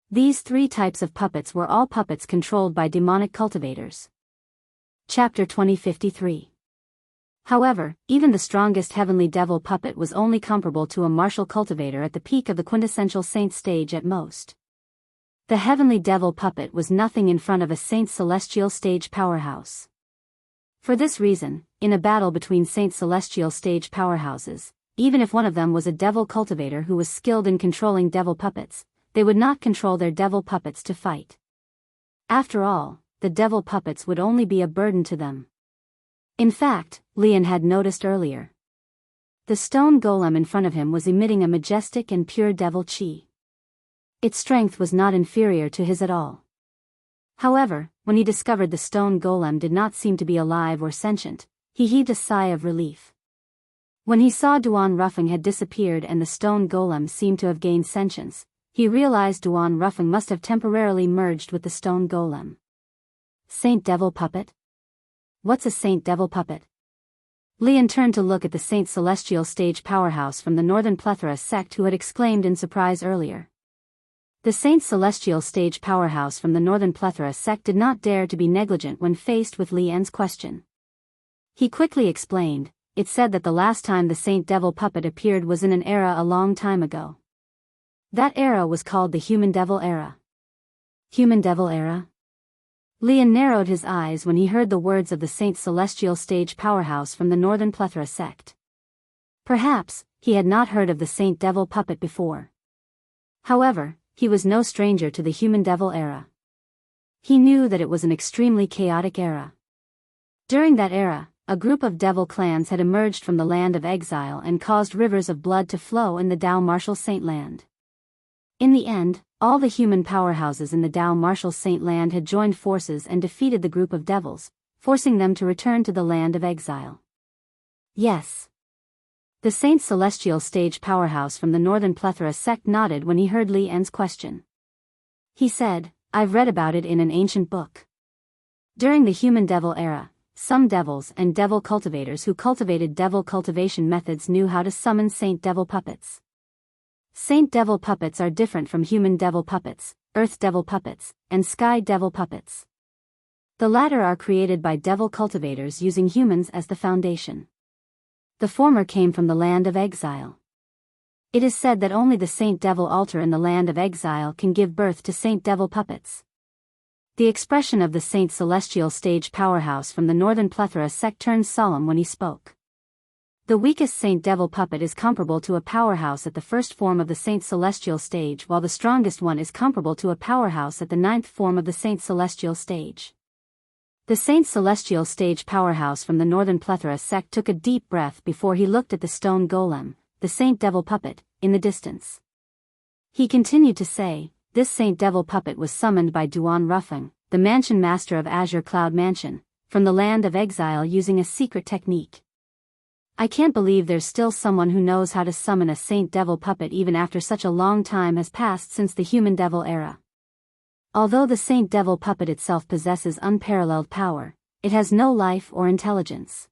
These three types of puppets were all puppets controlled by demonic cultivators. Chapter 2053. However, even the strongest heavenly devil puppet was only comparable to a martial cultivator at the peak of the quintessential saint stage at most. The heavenly devil puppet was nothing in front of a saint celestial stage powerhouse. For this reason, in a battle between saint celestial stage powerhouses, even if one of them was a devil cultivator who was skilled in controlling devil puppets, they would not control their devil puppets to fight. After all, the devil puppets would only be a burden to them. In fact, Lian had noticed earlier. The stone golem in front of him was emitting a majestic and pure devil chi. Its strength was not inferior to his at all. However, when he discovered the stone golem did not seem to be alive or sentient, he heaved a sigh of relief. When he saw Duan Rufeng had disappeared and the stone golem seemed to have gained sentience, he realized Duan Rufeng must have temporarily merged with the stone golem. Saint Devil Puppet? What's a Saint Devil Puppet? Lian turned to look at the Saint Celestial stage powerhouse from the Northern Plethora sect who had exclaimed in surprise earlier. The Saint Celestial stage powerhouse from the Northern Plethora sect did not dare to be negligent when faced with Lian's question. He quickly explained, it said that the last time the Saint Devil Puppet appeared was in an era a long time ago. That era was called the Human Devil Era. Human Devil Era? Lian narrowed his eyes when he heard the words of the Saint Celestial stage powerhouse from the Northern Plethora sect. Perhaps, he had not heard of the Saint Devil Puppet before. However, he was no stranger to the Human Devil Era. He knew that it was an extremely chaotic era. During that era, a group of devil clans had emerged from the land of exile and caused rivers of blood to flow in the Dao Martial Saint Land. In the end, all the human powerhouses in the Dao Martial Saint Land had joined forces and defeated the group of devils, forcing them to return to the land of exile. Yes. The Saint Celestial stage powerhouse from the Northern Plethora sect nodded when he heard Li En's question. He said, "I've read about it in an ancient book. During the human devil era, some devils and devil cultivators who cultivated devil cultivation methods knew how to summon saint devil puppets. Saint devil puppets are different from human devil puppets, earth devil puppets, and sky devil puppets. The latter are created by devil cultivators using humans as the foundation. The former came from the land of exile. It is said that only the Saint Devil altar in the land of exile can give birth to Saint Devil puppets." The expression of the Saint Celestial stage powerhouse from the northern plethora sect turned solemn when he spoke. The weakest Saint Devil puppet is comparable to a powerhouse at the first form of the Saint Celestial stage, while the strongest one is comparable to a powerhouse at the ninth form of the Saint Celestial stage. The Saint Celestial stage powerhouse from the northern plethora sect took a deep breath before he looked at the stone golem, the Saint Devil puppet, in the distance. He continued to say, "This Saint Devil puppet was summoned by Duan Ruffing, the mansion master of Azure Cloud Mansion, from the land of exile using a secret technique. I can't believe there's still someone who knows how to summon a Saint Devil puppet even after such a long time has passed since the human devil era. Although the Saint Devil puppet itself possesses unparalleled power, it has no life or intelligence.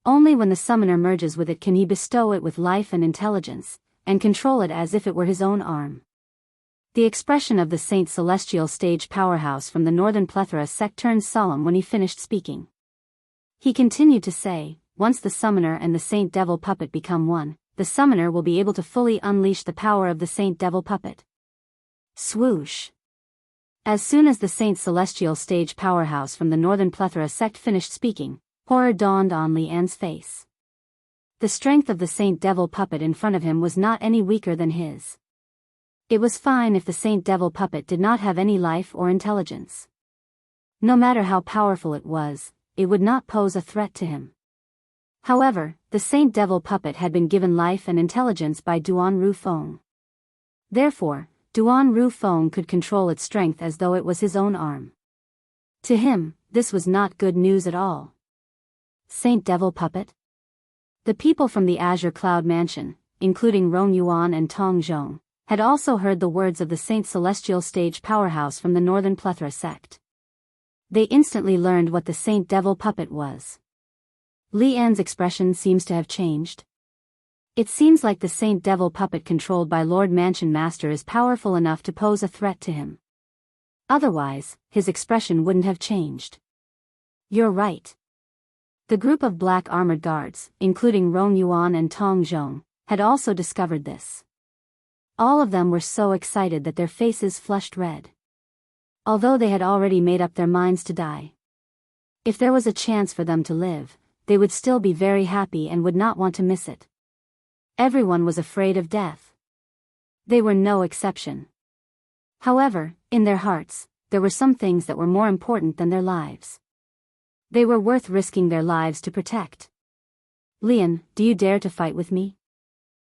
Only when the summoner merges with it can he bestow it with life and intelligence, and control it as if it were his own arm." The expression of the Saint Celestial stage powerhouse from the northern plethora sect turned solemn when he finished speaking. He continued to say, "Once the summoner and the Saint Devil puppet become one, the summoner will be able to fully unleash the power of the Saint Devil puppet." Swoosh! As soon as the Saint Celestial stage powerhouse from the northern plethora sect finished speaking, horror dawned on Lian's face. The strength of the Saint Devil puppet in front of him was not any weaker than his. It was fine if the Saint Devil puppet did not have any life or intelligence. No matter how powerful it was, it would not pose a threat to him. However, the Saint Devil puppet had been given life and intelligence by Duan Rufeng. Therefore, Duan Rufeng could control its strength as though it was his own arm. To him, this was not good news at all. Saint Devil puppet? The people from the Azure Cloud Mansion, including Rong Yuan and Tong Zhong, had also heard the words of the Saint Celestial stage powerhouse from the northern plethora sect. They instantly learned what the Saint Devil puppet was. Lian's expression seems to have changed. It seems like the Saint Devil puppet controlled by Lord Mansion Master is powerful enough to pose a threat to him. Otherwise, his expression wouldn't have changed. You're right. The group of black armored guards, including Rong Yuan and Tong Zhong, had also discovered this. All of them were so excited that their faces flushed red. Although they had already made up their minds to die. If there was a chance for them to live, they would still be very happy and would not want to miss it. Everyone was afraid of death. They were no exception. However, in their hearts, there were some things that were more important than their lives. They were worth risking their lives to protect. "Lian, do you dare to fight with me?"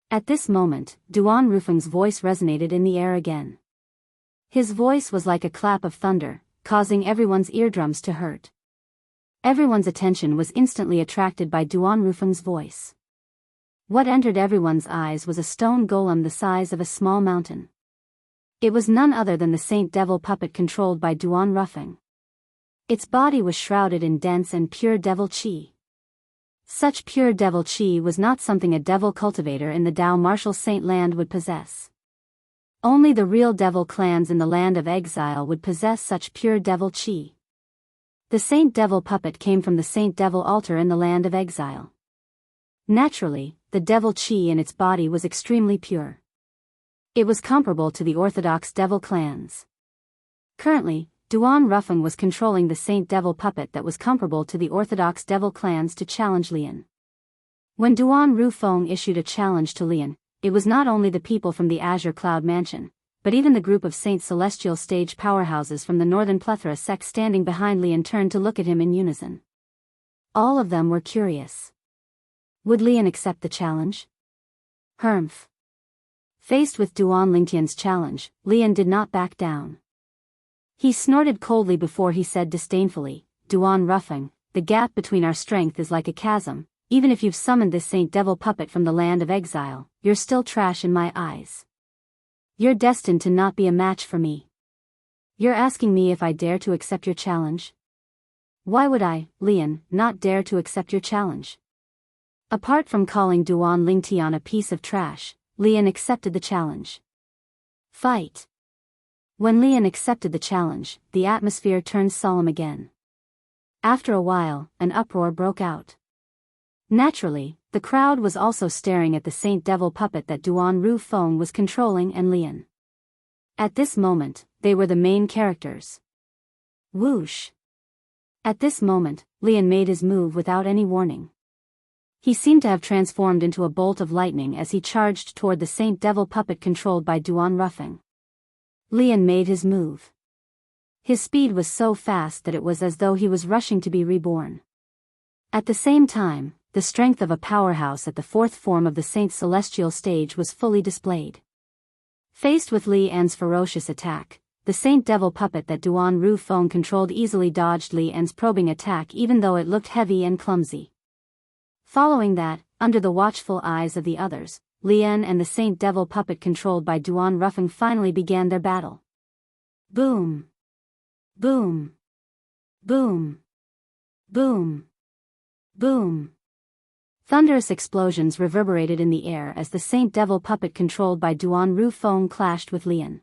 At this moment, Duan Rufeng's voice resonated in the air again. His voice was like a clap of thunder, causing everyone's eardrums to hurt. Everyone's attention was instantly attracted by Duan Rufeng's voice. What entered everyone's eyes was a stone golem the size of a small mountain. It was none other than the Saint Devil puppet controlled by Duan Rufeng. Its body was shrouded in dense and pure devil qi. Such pure devil qi was not something a devil cultivator in the Dao Martial Saint land would possess. Only the real devil clans in the land of exile would possess such pure devil qi. The Saint Devil puppet came from the Saint Devil altar in the land of exile. Naturally, the devil qi in its body was extremely pure. It was comparable to the orthodox devil clans. Currently, Duan Rufeng was controlling the Saint Devil puppet that was comparable to the orthodox devil clans to challenge Lian. When Duan Rufeng issued a challenge to Lian, it was not only the people from the Azure Cloud Mansion, but even the group of Saint Celestial stage powerhouses from the northern plethora sect standing behind Lian turned to look at him in unison. All of them were curious. Would Lian accept the challenge? Humph. Faced with Duan Lingtian's challenge, Lian did not back down. He snorted coldly before he said disdainfully, "Duan Rufeng, the gap between our strength is like a chasm. Even if you've summoned this Saint Devil puppet from the land of exile, you're still trash in my eyes. You're destined to not be a match for me." You're asking me if I dare to accept your challenge? Why would I, Lian, not dare to accept your challenge? Apart from calling Duan Lingtian a piece of trash, Lian accepted the challenge. Fight. When Lian accepted the challenge, the atmosphere turned solemn again. After a while, an uproar broke out. Naturally, the crowd was also staring at the Saint Devil puppet that Duan Ru Feng was controlling and Lian. At this moment, they were the main characters. Whoosh! At this moment, Lian made his move without any warning. He seemed to have transformed into a bolt of lightning as he charged toward the Saint Devil puppet controlled by Duan Rufeng. Lian made his move. His speed was so fast that it was as though he was rushing to be reborn. At the same time, the strength of a powerhouse at the fourth form of the Saint Celestial stage was fully displayed. Faced with Li An's ferocious attack, the Saint Devil puppet that Duan Ru Feng controlled easily dodged Li An's probing attack even though it looked heavy and clumsy. Following that, under the watchful eyes of the others, Li An and the Saint Devil puppet controlled by Duan Rufeng finally began their battle. Boom! Boom! Boom! Boom! Boom! Thunderous explosions reverberated in the air as the Saint Devil puppet controlled by Duan Ru Feng clashed with Lian.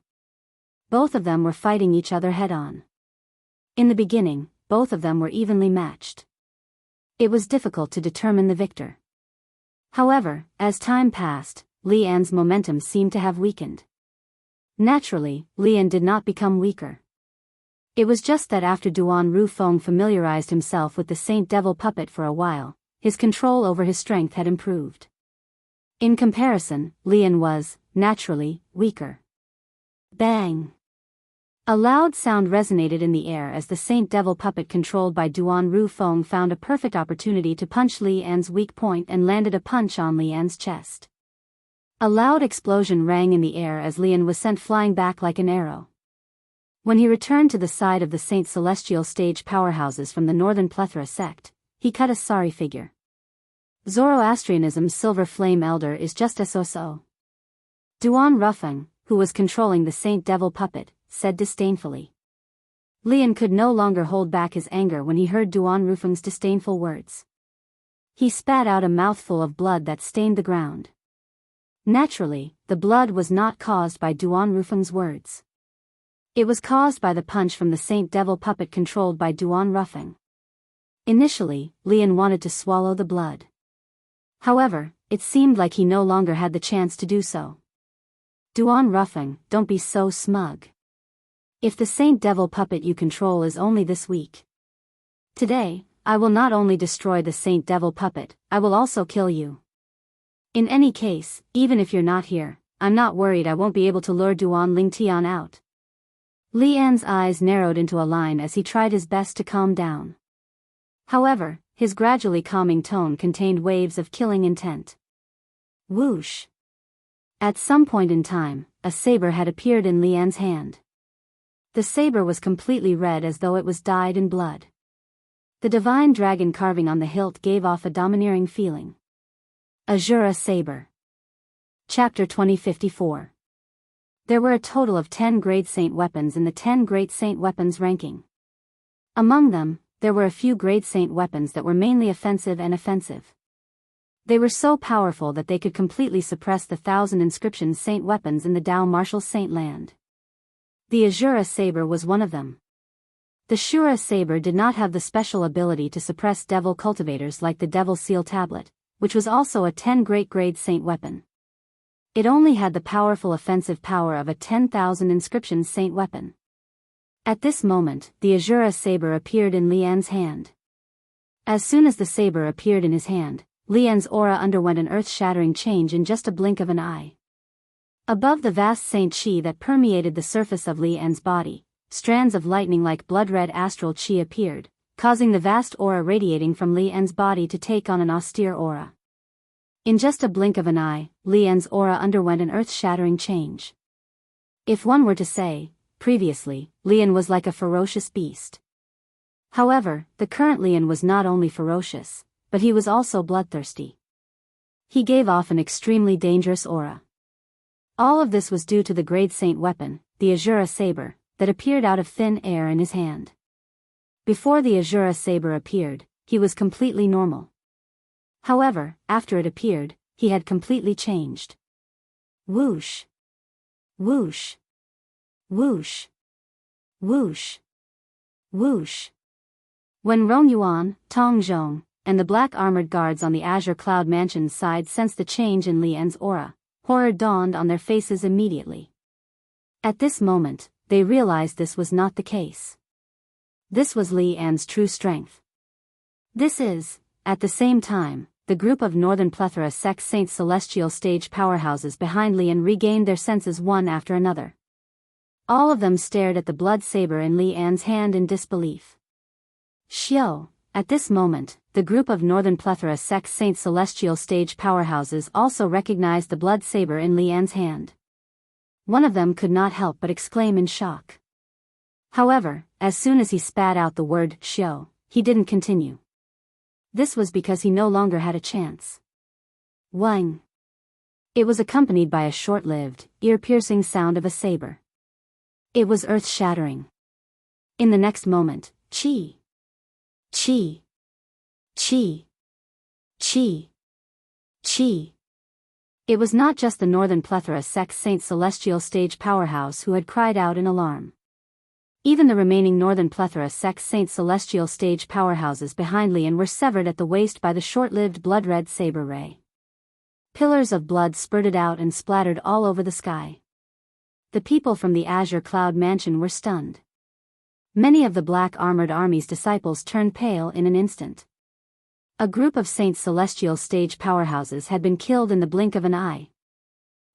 Both of them were fighting each other head-on. In the beginning, both of them were evenly matched. It was difficult to determine the victor. However, as time passed, Li An's momentum seemed to have weakened. Naturally, Lian did not become weaker. It was just that after Duan Ru Feng familiarized himself with the Saint Devil puppet for a while, his control over his strength had improved. In comparison, Lian was, naturally, weaker. Bang! A loud sound resonated in the air as the Saint Devil puppet controlled by Duan Ru Feng found a perfect opportunity to punch Li An's weak point and landed a punch on Li An's chest. A loud explosion rang in the air as Lian was sent flying back like an arrow. When he returned to the side of the Saint Celestial stage powerhouses from the Northern Plethora sect, he cut a sorry figure. Zoroastrianism's Silver Flame Elder is just so. Duan Rufeng, who was controlling the Saint Devil puppet, said disdainfully. Lian could no longer hold back his anger when he heard Duan Rufeng's disdainful words. He spat out a mouthful of blood that stained the ground. Naturally, the blood was not caused by Duan Rufeng's words. It was caused by the punch from the Saint Devil puppet controlled by Duan Rufeng. Initially, Lian wanted to swallow the blood. However, it seemed like he no longer had the chance to do so. Duan Rufeng, don't be so smug. If the Saint Devil puppet you control is only this weak. Today, I will not only destroy the Saint Devil puppet, I will also kill you. In any case, even if you're not here, I'm not worried I won't be able to lure Duan Lingtian out. Li An's eyes narrowed into a line as he tried his best to calm down. However, his gradually calming tone contained waves of killing intent. Whoosh! At some point in time, a saber had appeared in Li An's hand. The saber was completely red as though it was dyed in blood. The divine dragon carving on the hilt gave off a domineering feeling. Azura Saber. Chapter 2054. There were a total of 10 Great Saint weapons in the 10 Great Saint weapons ranking. Among them, there were a few Great Saint weapons that were mainly offensive and offensive. They were so powerful that they could completely suppress the 1,000 inscription saint weapons in the Dao Martial Saint land. The Azura Saber was one of them. The Shura Saber did not have the special ability to suppress devil cultivators like the Devil Seal Tablet, which was also a 10 Great Grade Saint weapon. It only had the powerful offensive power of a 10,000 inscription saint weapon. At this moment, the Azura Saber appeared in Li An's hand. As soon as the saber appeared in his hand, Li An's aura underwent an earth-shattering change in just a blink of an eye. Above the vast saint chi that permeated the surface of Li An's body, strands of lightning like blood-red astral chi appeared, causing the vast aura radiating from Li An's body to take on an austere aura. In just a blink of an eye, Li An's aura underwent an earth-shattering change. If one were to say, previously, Li An was like a ferocious beast. However, the current Li An was not only ferocious, but he was also bloodthirsty. He gave off an extremely dangerous aura. All of this was due to the Grade Saint weapon, the Azura Saber, that appeared out of thin air in his hand. Before the Azura saber appeared, he was completely normal. However, after it appeared, he had completely changed. Whoosh! Whoosh! Whoosh! Whoosh! Whoosh! When Rong Yuan, Tong Zhong, and the black armored guards on the Azure Cloud Mansion's side sensed the change in Li An's aura, horror dawned on their faces immediately. At this moment, they realized this was not the case. This was Li An's true strength. This is, at the same time, the group of Northern Plethora Sect Saint Celestial stage powerhouses behind Li An regained their senses one after another. All of them stared at the blood saber in Li An's hand in disbelief. Xiao, at this moment, the group of Northern Plethora Sect Saint Celestial stage powerhouses also recognized the blood saber in Li An's hand. One of them could not help but exclaim in shock. However, as soon as he spat out the word Xiao, he didn't continue. This was because he no longer had a chance. Wang. It was accompanied by a short-lived, ear-piercing sound of a saber. It was earth-shattering. In the next moment, Qi. Qi. Qi. Qi. Qi. It was not just the Northern Plethora Sect Saint Celestial stage powerhouse who had cried out in alarm. Even the remaining Northern Plethora Sect Saint Celestial stage powerhouses behind Li An were severed at the waist by the short-lived blood-red saber ray. Pillars of blood spurted out and splattered all over the sky. The people from the Azure Cloud Mansion were stunned. Many of the Black Armored Army's disciples turned pale in an instant. A group of Saint Celestial stage powerhouses had been killed in the blink of an eye.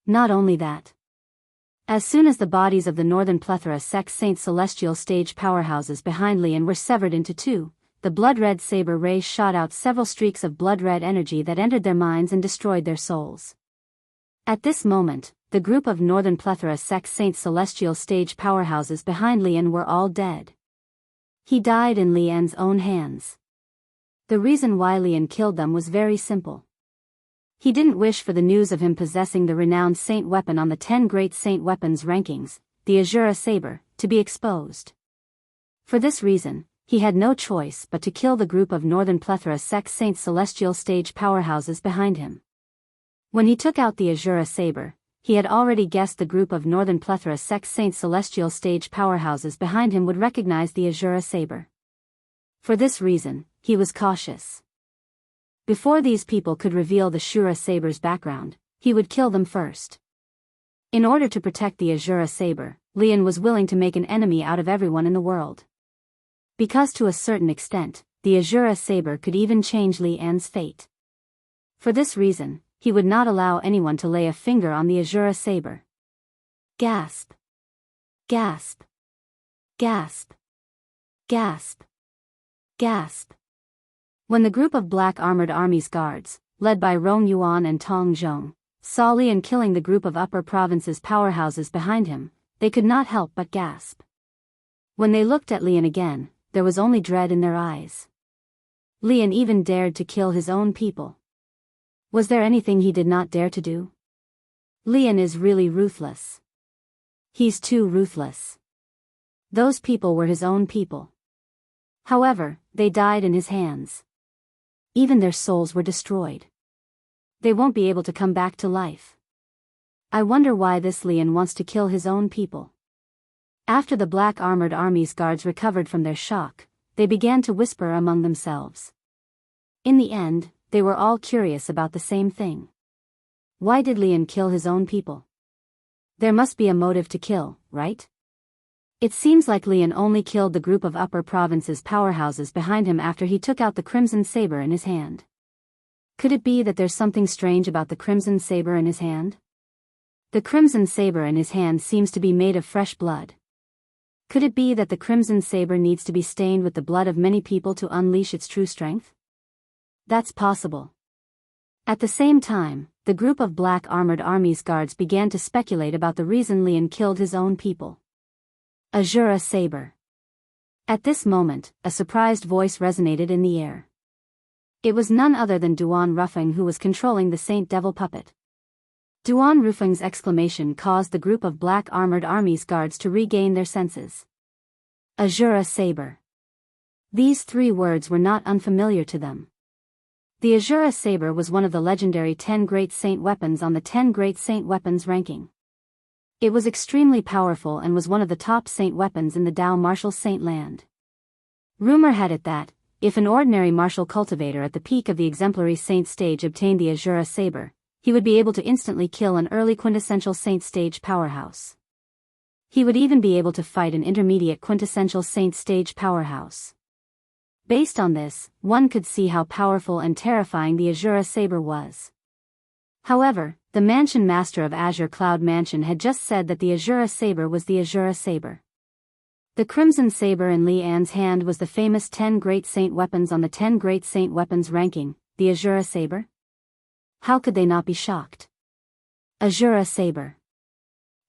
Not only that. As soon as the bodies of the Northern Plethora Sect Saint Celestial stage powerhouses behind Li An were severed into two, the blood-red saber rays shot out several streaks of blood-red energy that entered their minds and destroyed their souls. At this moment, the group of Northern Plethora Sect Saint Celestial stage powerhouses behind Li An were all dead. He died in Li An's own hands. The reason why Li An killed them was very simple. He didn't wish for the news of him possessing the renowned saint weapon on the 10 great saint weapons rankings, the Azura saber, to be exposed. For this reason, he had no choice but to kill the group of Northern Plethora Sect Saint Celestial stage powerhouses behind him. When he took out the Azura saber, he had already guessed the group of Northern Plethora Sect Saint Celestial stage powerhouses behind him would recognize the Azura saber. For this reason, he was cautious. Before these people could reveal the Shura saber's background, he would kill them first. In order to protect the Azura saber, Li An was willing to make an enemy out of everyone in the world. Because to a certain extent, the Azura saber could even change Li An's fate. For this reason, he would not allow anyone to lay a finger on the Azura saber. Gasp. Gasp. Gasp. Gasp. Gasp. When the group of Black Armored Army's guards, led by Rong Yuan and Tong Zhong, saw Li An killing the group of Upper Province's powerhouses behind him, they could not help but gasp. When they looked at Li An again, there was only dread in their eyes. Li An even dared to kill his own people. Was there anything he did not dare to do? Li An is really ruthless. He's too ruthless. Those people were his own people. However, they died in his hands. Even their souls were destroyed. They won't be able to come back to life. I wonder why this Li An wants to kill his own people. After the Black Armored Army's guards recovered from their shock, they began to whisper among themselves. In the end, they were all curious about the same thing. Why did Li An kill his own people? There must be a motive to kill, right? It seems like Li An only killed the group of Upper Province's powerhouses behind him after he took out the Crimson Saber in his hand. Could it be that there's something strange about the Crimson Saber in his hand? The Crimson Saber in his hand seems to be made of fresh blood. Could it be that the Crimson Saber needs to be stained with the blood of many people to unleash its true strength? That's possible. At the same time, the group of Black Armored Army's guards began to speculate about the reason Li An killed his own people. Azura saber. At this moment, a surprised voice resonated in the air. It was none other than Duan Ruffing who was controlling the Saint Devil puppet. Duan Rufeng's exclamation caused the group of black armored army's guards to regain their senses. Azura saber. These 3 words were not unfamiliar to them. The Azura saber was one of the legendary 10 Great Saint weapons on the 10 Great Saint weapons ranking. It was extremely powerful and was one of the top saint weapons in the Dao martial saint land. Rumor had it that, if an ordinary martial cultivator at the peak of the exemplary saint stage obtained the Azura saber, he would be able to instantly kill an early quintessential saint stage powerhouse. He would even be able to fight an intermediate quintessential saint stage powerhouse. Based on this, one could see how powerful and terrifying the Azura saber was. However, the mansion master of Azure Cloud Mansion had just said that the Azura saber was the Azura saber. The crimson saber in Li An's hand was the famous 10 Great Saint weapons on the 10 Great Saint weapons ranking, the Azura saber? How could they not be shocked? Azura saber.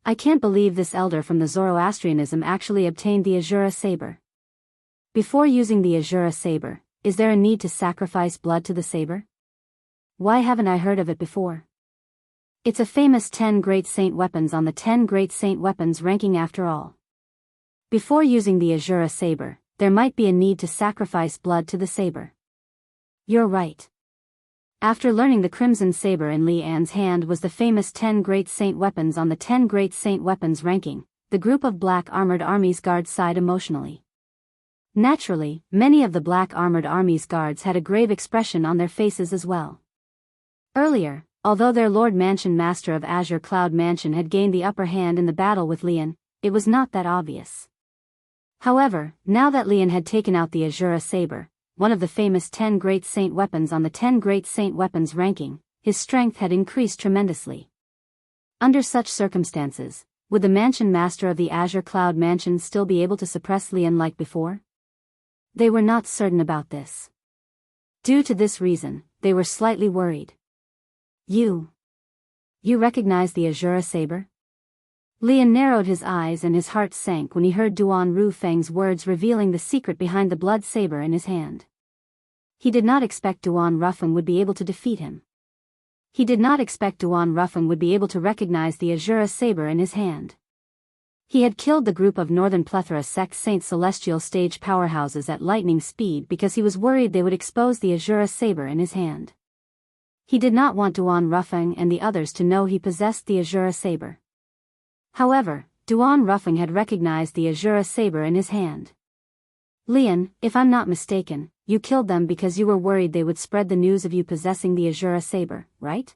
I can't believe this elder from the Zoroastrianism actually obtained the Azura saber. Before using the Azura saber, is there a need to sacrifice blood to the saber? Why haven't I heard of it before? It's a famous 10 Great Saint weapons on the 10 Great Saint weapons ranking after all. Before using the Azura saber, there might be a need to sacrifice blood to the saber. You're right. After learning the crimson saber in Li An's hand was the famous 10 Great Saint weapons on the 10 Great Saint weapons ranking, the group of black armored army's guards sighed emotionally. Naturally, many of the black armored army's guards had a grave expression on their faces as well. Earlier, although their Lord Mansion Master of Azure Cloud Mansion had gained the upper hand in the battle with Lian, it was not that obvious. However, now that Lian had taken out the Azura saber, one of the famous 10 Great Saint weapons on the 10 Great Saint weapons ranking, his strength had increased tremendously. Under such circumstances, would the Mansion Master of the Azure Cloud Mansion still be able to suppress Lian like before? They were not certain about this. Due to this reason, they were slightly worried. You recognize the Azura saber? Lian narrowed his eyes and his heart sank when he heard Duan Rufeng's words revealing the secret behind the blood saber in his hand. He did not expect Duan Rufeng would be able to defeat him. He did not expect Duan Rufeng would be able to recognize the Azura saber in his hand. He had killed the group of Northern Plethora sect Saint Celestial stage powerhouses at lightning speed because he was worried they would expose the Azura saber in his hand. He did not want Duan Rufeng and the others to know he possessed the Azura saber. However, Duan Rufeng had recognized the Azura saber in his hand. Lian, if I'm not mistaken, you killed them because you were worried they would spread the news of you possessing the Azura saber, right?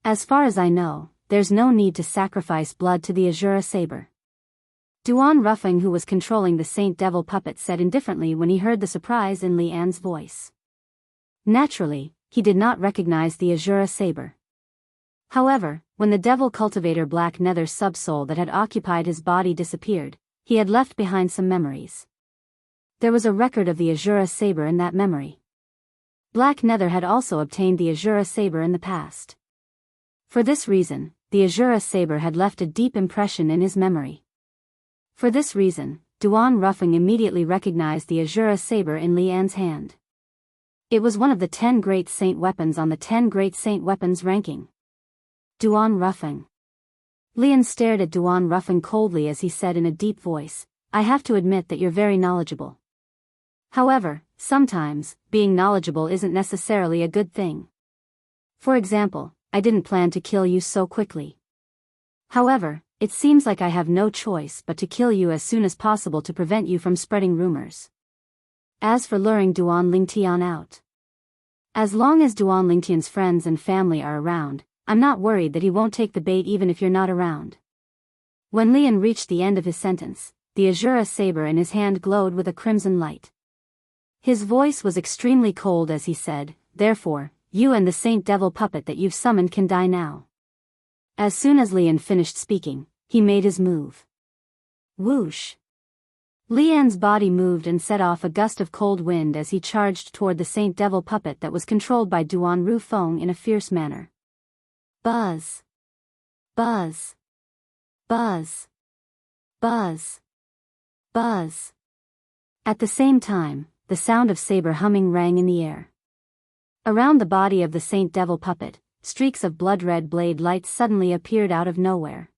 As far as I know, there's no need to sacrifice blood to the Azura saber. Duan Rufeng, who was controlling the Saint Devil puppet, said indifferently when he heard the surprise in Li An's voice. Naturally, he did not recognize the Azura saber. However, when the devil cultivator Black Nether subsoul that had occupied his body disappeared, he had left behind some memories. There was a record of the Azura saber in that memory. Black Nether had also obtained the Azura saber in the past. For this reason, the Azura saber had left a deep impression in his memory. For this reason, Duan Rufeng immediately recognized the Azura saber in Li An's hand. It was one of the 10 Great Saint weapons on the 10 Great Saint weapons ranking. Duan Rufeng. Lian stared at Duan Rufeng coldly as he said in a deep voice, I have to admit that you're very knowledgeable. However, sometimes, being knowledgeable isn't necessarily a good thing. For example, I didn't plan to kill you so quickly. However, it seems like I have no choice but to kill you as soon as possible to prevent you from spreading rumors. As for luring Duan Lingtian out, as long as Duan Lingtian's friends and family are around, I'm not worried that he won't take the bait even if you're not around. When Lian reached the end of his sentence, the Azura saber in his hand glowed with a crimson light. His voice was extremely cold as he said, therefore, you and the Saint Devil puppet that you've summoned can die now. As soon as Lian finished speaking, he made his move. Whoosh! Lian's body moved and set off a gust of cold wind as he charged toward the Saint Devil puppet that was controlled by Duan Rufeng in a fierce manner. Buzz! Buzz! Buzz! Buzz! Buzz! At the same time, the sound of saber humming rang in the air. Around the body of the Saint Devil puppet, streaks of blood-red blade lights suddenly appeared out of nowhere.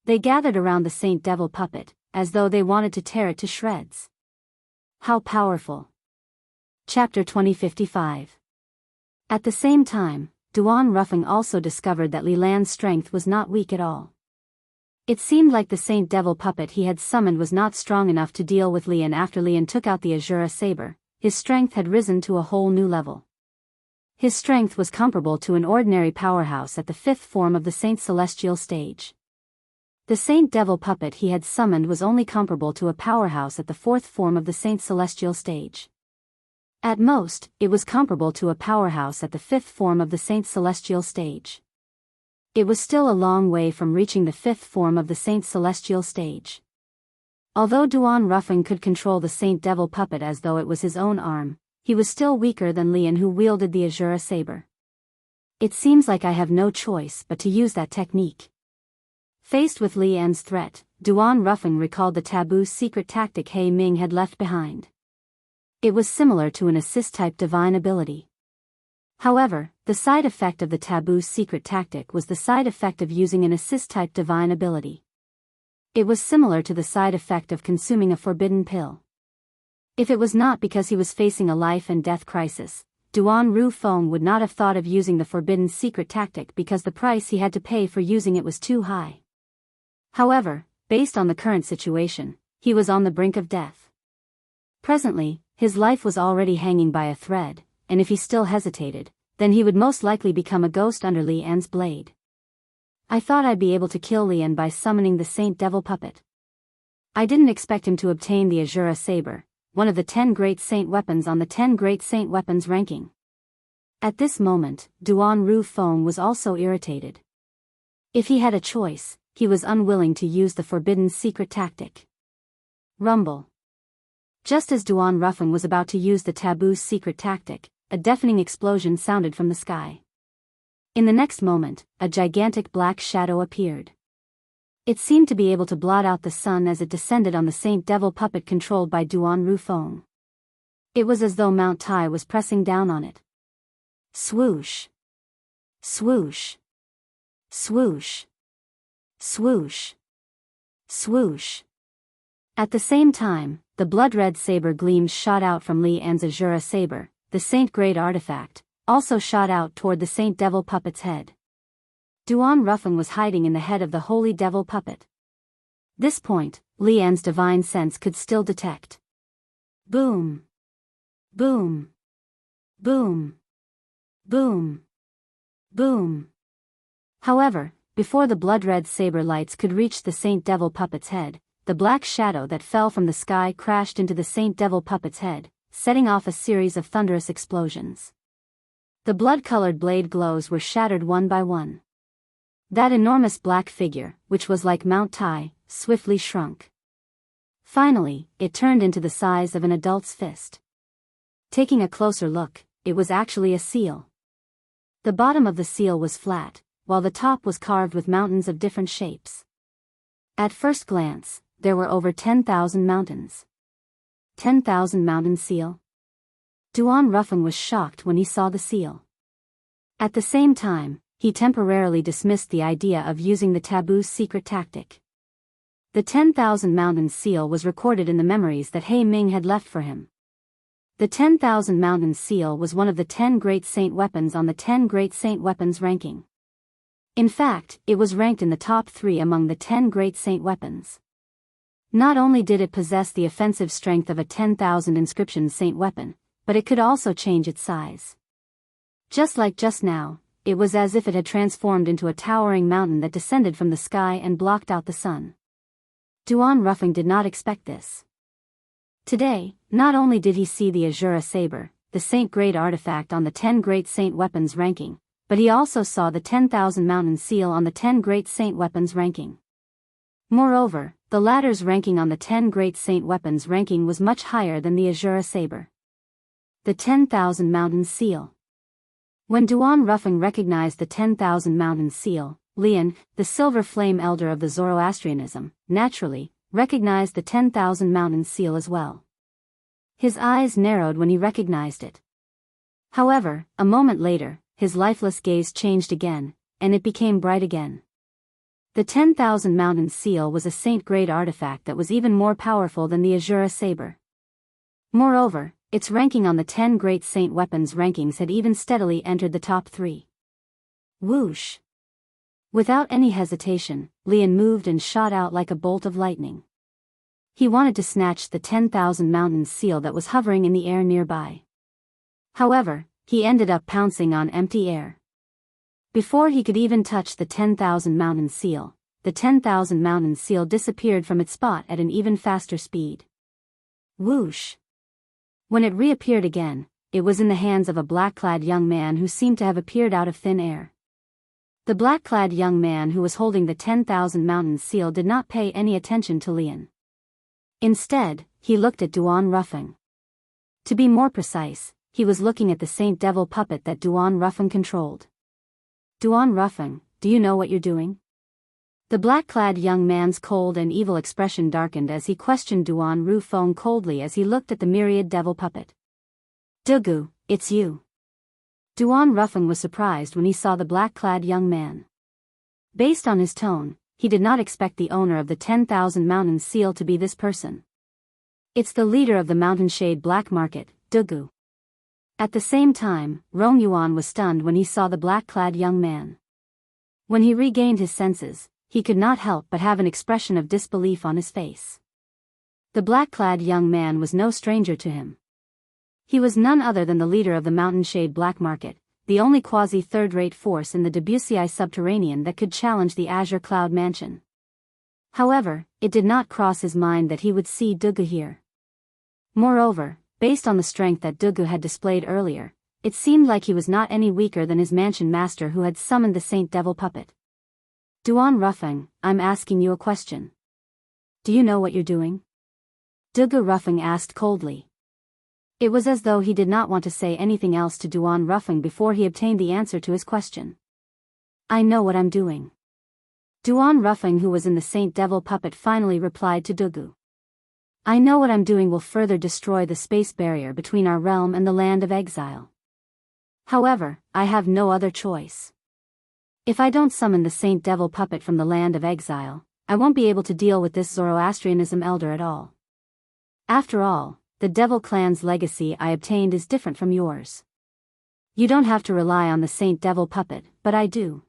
They gathered around the Saint Devil puppet, as though they wanted to tear it to shreds. How powerful! Chapter 2055. At the same time, Duan Rufeng also discovered that Li Lan's strength was not weak at all. It seemed like the Saint Devil puppet he had summoned was not strong enough to deal with Lian. After Lian took out the Azura saber, his strength had risen to a whole new level. His strength was comparable to an ordinary powerhouse at the fifth form of the Saint Celestial stage. The Saint Devil puppet he had summoned was only comparable to a powerhouse at the fourth form of the Saint Celestial stage. At most, it was comparable to a powerhouse at the fifth form of the Saint Celestial stage. It was still a long way from reaching the fifth form of the Saint Celestial stage. Although Duan Rufeng could control the Saint Devil puppet as though it was his own arm, he was still weaker than Lian, who wielded the Azura saber. It seems like I have no choice but to use that technique. Faced with Lian's threat, Duan Rufeng recalled the taboo secret tactic He Ming had left behind. It was similar to an assist-type divine ability. However, the side effect of the taboo secret tactic was the side effect of using an assist-type divine ability. It was similar to the side effect of consuming a forbidden pill. If it was not because he was facing a life-and-death crisis, Duan Rufeng would not have thought of using the forbidden secret tactic because the price he had to pay for using it was too high. However, based on the current situation, he was on the brink of death. Presently, his life was already hanging by a thread, and if he still hesitated, then he would most likely become a ghost under Lian's blade. I thought I'd be able to kill Lian by summoning the Saint Devil puppet. I didn't expect him to obtain the Azura saber, one of the 10 great saint weapons on the 10 great saint weapons ranking. At this moment, Duan Rufeng was also irritated. If he had a choice, he was unwilling to use the forbidden secret tactic. Rumble. Just as Duan Rufeng was about to use the taboo secret tactic, a deafening explosion sounded from the sky. In the next moment, a gigantic black shadow appeared. It seemed to be able to blot out the sun as it descended on the Saint Devil puppet controlled by Duan Rufeng. It was as though Mount Tai was pressing down on it. Swoosh. Swoosh. Swoosh. Swoosh. Swoosh. At the same time, the blood-red saber gleams shot out from Lian's Azura saber, the Saint Great artifact, also shot out toward the Saint Devil puppet's head. Duan Rufeng was hiding in the head of the Holy Devil puppet. This point, Lian's divine sense could still detect. Boom. Boom. Boom. Boom. Boom. However, before the blood-red saber lights could reach the Saint Devil puppet's head, the black shadow that fell from the sky crashed into the Saint Devil puppet's head, setting off a series of thunderous explosions. The blood-colored blade glows were shattered one by one. That enormous black figure, which was like Mount Tai, swiftly shrunk. Finally, it turned into the size of an adult's fist. Taking a closer look, it was actually a seal. The bottom of the seal was flat, while the top was carved with mountains of different shapes. At first glance, there were over 10,000 mountains. 10,000 mountain seal? Duan Rufeng was shocked when he saw the seal. At the same time, he temporarily dismissed the idea of using the taboo secret tactic. The 10,000 mountains seal was recorded in the memories that He Ming had left for him. The 10,000 mountains seal was one of the 10 great saint weapons on the 10 great saint weapons ranking. In fact, it was ranked in the top 3 among the 10 great saint weapons. Not only did it possess the offensive strength of a 10,000 inscription saint weapon, but it could also change its size. Just like just now, it was as if it had transformed into a towering mountain that descended from the sky and blocked out the sun. Duan Rufeng did not expect this. Today, not only did he see the Azura saber, the Saint Great artifact on the 10 great saint weapons ranking, but he also saw the 10,000 mountain seal on the 10 great saint weapons ranking. Moreover, the latter's ranking on the 10 great saint weapons ranking was much higher than the Azura saber. The 10,000 mountain seal. When Duan Rufeng recognized the 10,000 mountain seal, Lian, the silver flame elder of the Zoroastrianism, naturally, recognized the 10,000 mountain seal as well. His eyes narrowed when he recognized it. However, a moment later, his lifeless gaze changed again, and it became bright again. The 10,000 Mountain Seal was a saint-grade artifact that was even more powerful than the Azura Saber. Moreover, its ranking on the 10 Great Saint Weapons rankings had even steadily entered the top 3. Whoosh! Without any hesitation, Lian moved and shot out like a bolt of lightning. He wanted to snatch the 10,000 Mountain Seal that was hovering in the air nearby. However, he ended up pouncing on empty air. Before he could even touch the 10,000 Mountain Seal, the 10,000 Mountain Seal disappeared from its spot at an even faster speed. Whoosh! When it reappeared again, it was in the hands of a black-clad young man who seemed to have appeared out of thin air. The black-clad young man who was holding the 10,000 Mountain Seal did not pay any attention to Lian. Instead, he looked at Duan Ruffeng. To be more precise, he was looking at the Saint Devil puppet that Duan Ruffeng controlled. Duan Ruffeng, do you know what you're doing? The black-clad young man's cold and evil expression darkened as he questioned Duan Ruffeng coldly as he looked at the myriad devil puppet. Dugu, it's you. Duan Ruffeng was surprised when he saw the black-clad young man. Based on his tone, he did not expect the owner of the 10,000 Mountain Seal to be this person. It's the leader of the Mountain Shade Black Market, Dugu. At the same time, Rong Yuan was stunned when he saw the black-clad young man. When he regained his senses, he could not help but have an expression of disbelief on his face. The black-clad young man was no stranger to him. He was none other than the leader of the Mountain Shade Black Market, the only quasi-third-rate force in the Debussy subterranean that could challenge the Azure Cloud Mansion. However, it did not cross his mind that he would see Dugu here. Moreover, based on the strength that Dugu had displayed earlier, it seemed like he was not any weaker than his mansion master who had summoned the Saint Devil puppet. Duan Ruffeng, I'm asking you a question. Do you know what you're doing? Dugu Ruffeng asked coldly. It was as though he did not want to say anything else to Duan Ruffeng before he obtained the answer to his question. I know what I'm doing. Duan Ruffeng, who was in the Saint Devil puppet, finally replied to Dugu. I know what I'm doing will further destroy the space barrier between our realm and the land of exile. However, I have no other choice. If I don't summon the Saint Devil puppet from the land of exile, I won't be able to deal with this Zoroastrianism elder at all. After all, the Devil clan's legacy I obtained is different from yours. You don't have to rely on the Saint Devil puppet, but I do.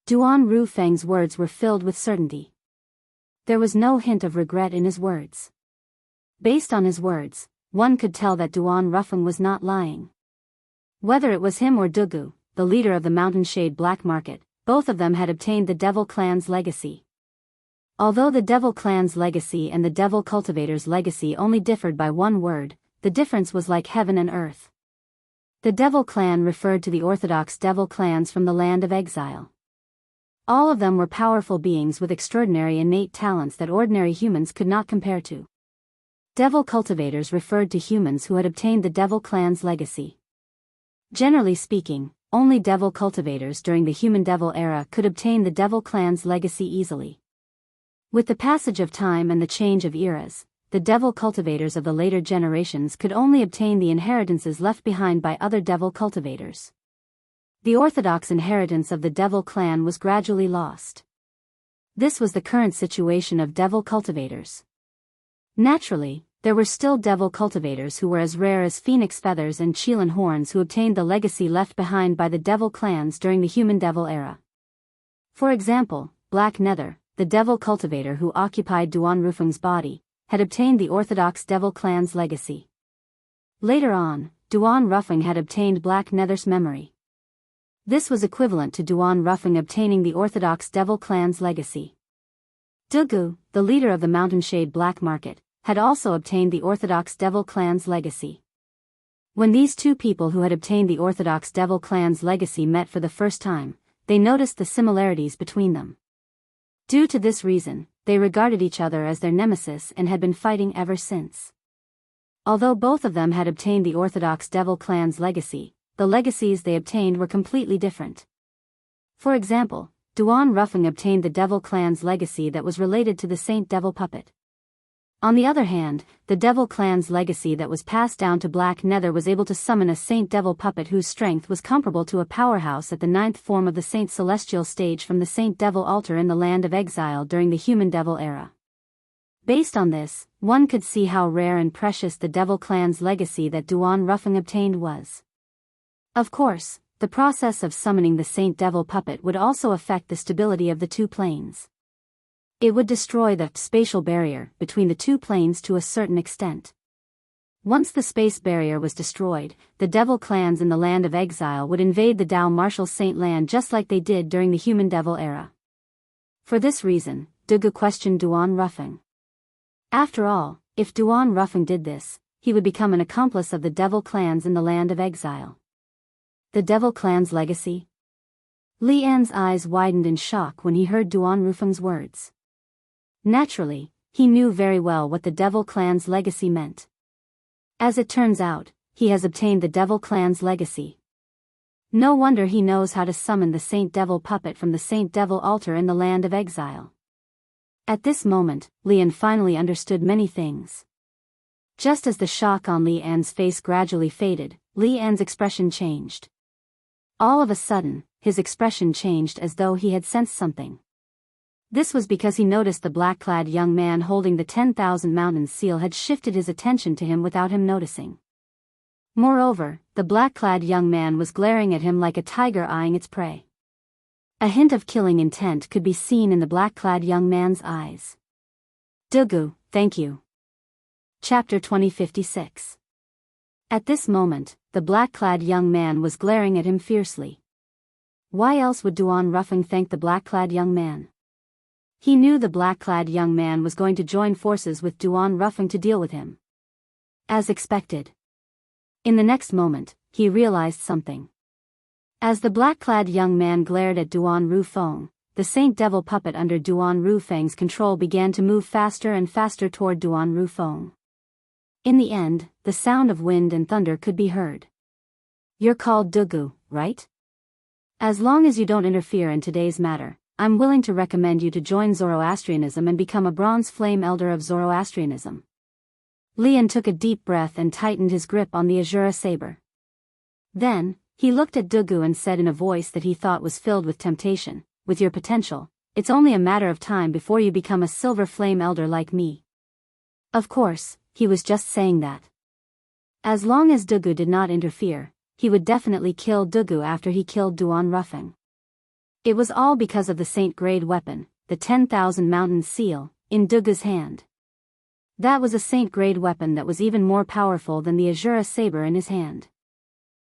Duan Ruffeng's words were filled with certainty. There was no hint of regret in his words. Based on his words, one could tell that Duan Ruffeng was not lying. Whether it was him or Dugu, the leader of the Mountain Shade Black Market, both of them had obtained the Devil clan's legacy. Although the Devil clan's legacy and the Devil cultivator's legacy only differed by one word, the difference was like heaven and earth. The Devil clan referred to the orthodox Devil clans from the land of exile. All of them were powerful beings with extraordinary innate talents that ordinary humans could not compare to. Devil cultivators referred to humans who had obtained the Devil clan's legacy. Generally speaking, only Devil cultivators during the Human Devil era could obtain the Devil clan's legacy easily. With the passage of time and the change of eras, the Devil cultivators of the later generations could only obtain the inheritances left behind by other Devil cultivators. The orthodox inheritance of the Devil clan was gradually lost. This was the current situation of Devil cultivators. Naturally, there were still Devil cultivators who were as rare as phoenix feathers and Qilin horns who obtained the legacy left behind by the Devil clans during the Human Devil era. For example, Black Nether, the Devil cultivator who occupied Duan Ruffeng's body, had obtained the orthodox Devil clan's legacy. Later on, Duan Ruffeng had obtained Black Nether's memory. This was equivalent to Duan Ruffeng obtaining the orthodox Devil clan's legacy. Dugu, the leader of the Mountain Shade Black Market, had also obtained the orthodox Devil clan's legacy. When these two people who had obtained the orthodox Devil clan's legacy met for the first time, they noticed the similarities between them. Due to this reason, they regarded each other as their nemesis and had been fighting ever since. Although both of them had obtained the orthodox Devil clan's legacy, the legacies they obtained were completely different. For example, Duan Ruffeng obtained the Devil clan's legacy that was related to the Saint Devil puppet. On the other hand, the Devil clan's legacy that was passed down to Black Nether was able to summon a Saint Devil puppet whose strength was comparable to a powerhouse at the 9th form of the Saint Celestial stage from the Saint Devil altar in the Land of Exile during the Human Devil era. Based on this, one could see how rare and precious the Devil clan's legacy that Duan Ruffing obtained was. Of course, the process of summoning the Saint Devil puppet would also affect the stability of the two planes. It would destroy the spatial barrier between the two planes to a certain extent. Once the space barrier was destroyed, the Devil clans in the Land of Exile would invade the Dao Martial Saint land just like they did during the Human Devil era. For this reason, Dugu questioned Duan Ruffing. After all, if Duan Ruffing did this, he would become an accomplice of the Devil clans in the Land of Exile. The Devil clan's legacy? Li An's eyes widened in shock when he heard Duan Ruffing's words. Naturally, he knew very well what the Devil clan's legacy meant. As it turns out, he has obtained the Devil clan's legacy. No wonder he knows how to summon the Saint Devil puppet from the Saint Devil altar in the Land of Exile. At this moment, Li An finally understood many things. Just as the shock on Li An's face gradually faded, Li An's expression changed. All of a sudden, his expression changed as though he had sensed something. This was because he noticed the black-clad young man holding the 10,000 Mountains seal had shifted his attention to him without him noticing. Moreover, the black-clad young man was glaring at him like a tiger eyeing its prey. A hint of killing intent could be seen in the black-clad young man's eyes. Dugu, thank you. Chapter 2056. At this moment, the black-clad young man was glaring at him fiercely. Why else would Duan Ruffing thank the black-clad young man? He knew the black-clad young man was going to join forces with Duan Ruffing to deal with him. As expected. In the next moment, he realized something. As the black-clad young man glared at Duan Rufeng, the Saint Devil puppet under Duan Rufeng's control began to move faster and faster toward Duan Rufeng. In the end, the sound of wind and thunder could be heard. You're called Dugu, right? As long as you don't interfere in today's matter, I'm willing to recommend you to join Zoroastrianism and become a bronze flame elder of Zoroastrianism. Li An took a deep breath and tightened his grip on the Azura saber. Then, he looked at Dugu and said in a voice that he thought was filled with temptation, with your potential, it's only a matter of time before you become a silver flame elder like me. Of course, he was just saying that. As long as Dugu did not interfere, he would definitely kill Dugu after he killed Duan Ruffing. It was all because of the saint-grade weapon, the 10,000 Mountain seal, in Dugu's hand. That was a saint-grade weapon that was even more powerful than the Azura saber in his hand.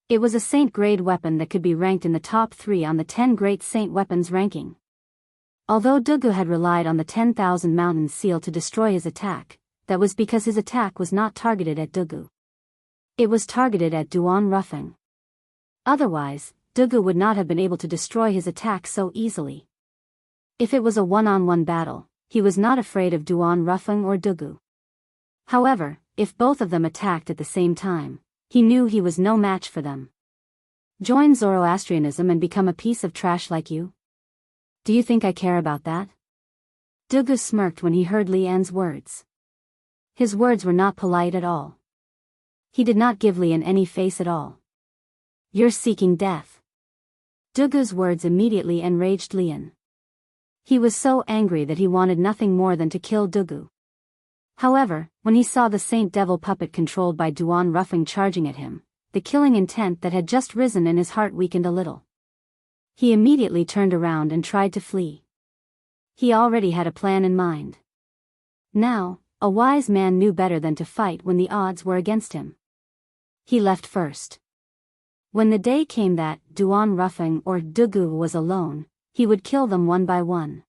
It was a saint-grade weapon that could be ranked in the top 3 on the 10 great saint weapons ranking. Although Dugu had relied on the 10,000 Mountain seal to destroy his attack, that was because his attack was not targeted at Dugu. It was targeted at Duan Ruffing. Otherwise, Dugu would not have been able to destroy his attack so easily. If it was a one-on-one battle, he was not afraid of Duan Ruffing or Dugu. However, if both of them attacked at the same time, he knew he was no match for them. Join Zoroastrianism and become a piece of trash like you? Do you think I care about that? Dugu smirked when he heard Li An's words. His words were not polite at all. He did not give Li An any face at all. You're seeking death. Dugu's words immediately enraged Li An. He was so angry that he wanted nothing more than to kill Dugu. However, when he saw the Saint Devil puppet controlled by Duan Ruffing charging at him, the killing intent that had just risen in his heart weakened a little. He immediately turned around and tried to flee. He already had a plan in mind. Now, a wise man knew better than to fight when the odds were against him. He left first. When the day came that Duan Ruffing or Dugu was alone, he would kill them one by one.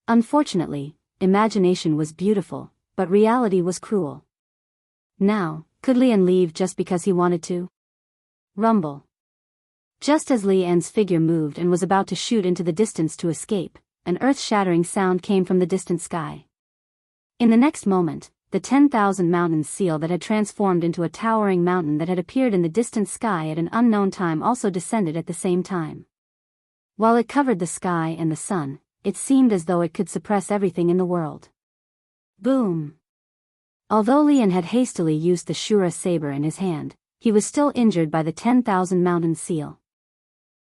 Unfortunately, imagination was beautiful, but reality was cruel. Now, could Li An leave just because he wanted to? Rumble. Just as Li An's figure moved and was about to shoot into the distance to escape, an earth-shattering sound came from the distant sky. In the next moment, the 10,000 Mountain seal that had transformed into a towering mountain that had appeared in the distant sky at an unknown time also descended at the same time. While it covered the sky and the sun, it seemed as though it could suppress everything in the world. Boom! Although Lian had hastily used the Shura saber in his hand, he was still injured by the 10,000 mountain seal.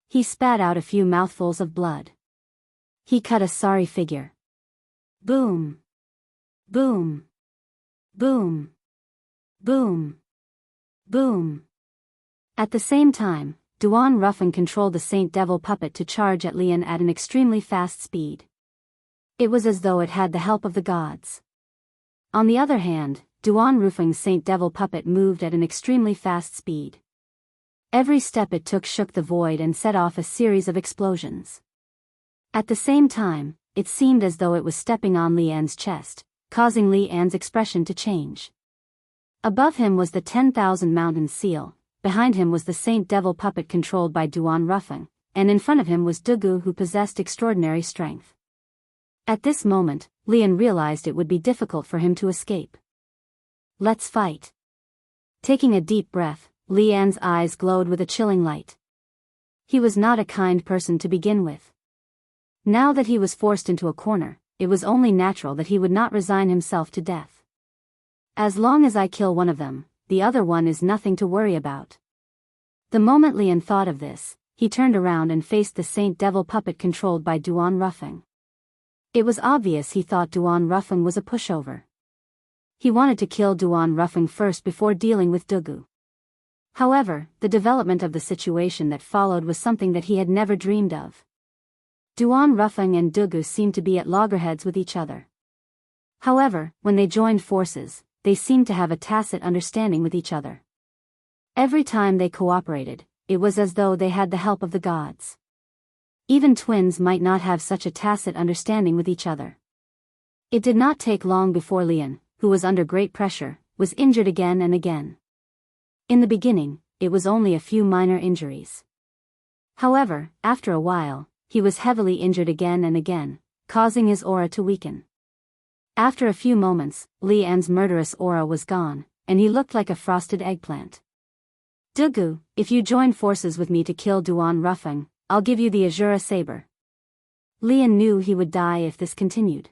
He spat out a few mouthfuls of blood. He cut a sorry figure. Boom. Boom. Boom. Boom. Boom. At the same time, Duan Ruffin controlled the Saint Devil puppet to charge at Lian at an extremely fast speed. It was as though it had the help of the gods. On the other hand, Duan Ruffin's Saint Devil puppet moved at an extremely fast speed. Every step it took shook the void and set off a series of explosions. At the same time, it seemed as though it was stepping on Lian's chest, causing Lian's expression to change. Above him was the 10,000 mountain seal, behind him was the Saint Devil puppet controlled by Duan Ruffin, and in front of him was Dugu, who possessed extraordinary strength. At this moment, Lian realized it would be difficult for him to escape. Let's fight. Taking a deep breath, Lian's eyes glowed with a chilling light. He was not a kind person to begin with. Now that he was forced into a corner, it was only natural that he would not resign himself to death. As long as I kill one of them, the other one is nothing to worry about. The moment Lian thought of this, he turned around and faced the Saint Devil puppet controlled by Duan Ruffin. It was obvious he thought Duan Ruffin was a pushover. He wanted to kill Duan Ruffin first before dealing with Dugu. However, the development of the situation that followed was something that he had never dreamed of. Duan Ruffin and Dugu seemed to be at loggerheads with each other. However, when they joined forces, they seemed to have a tacit understanding with each other. Every time they cooperated, it was as though they had the help of the gods. Even twins might not have such a tacit understanding with each other. It did not take long before Lian, who was under great pressure, was injured again and again. In the beginning, it was only a few minor injuries. However, after a while, he was heavily injured again and again, causing his aura to weaken. After a few moments, Lian's murderous aura was gone, and he looked like a frosted eggplant. Dugu, if you join forces with me to kill Duan Ruffin, I'll give you the Azura saber. Lian knew he would die if this continued.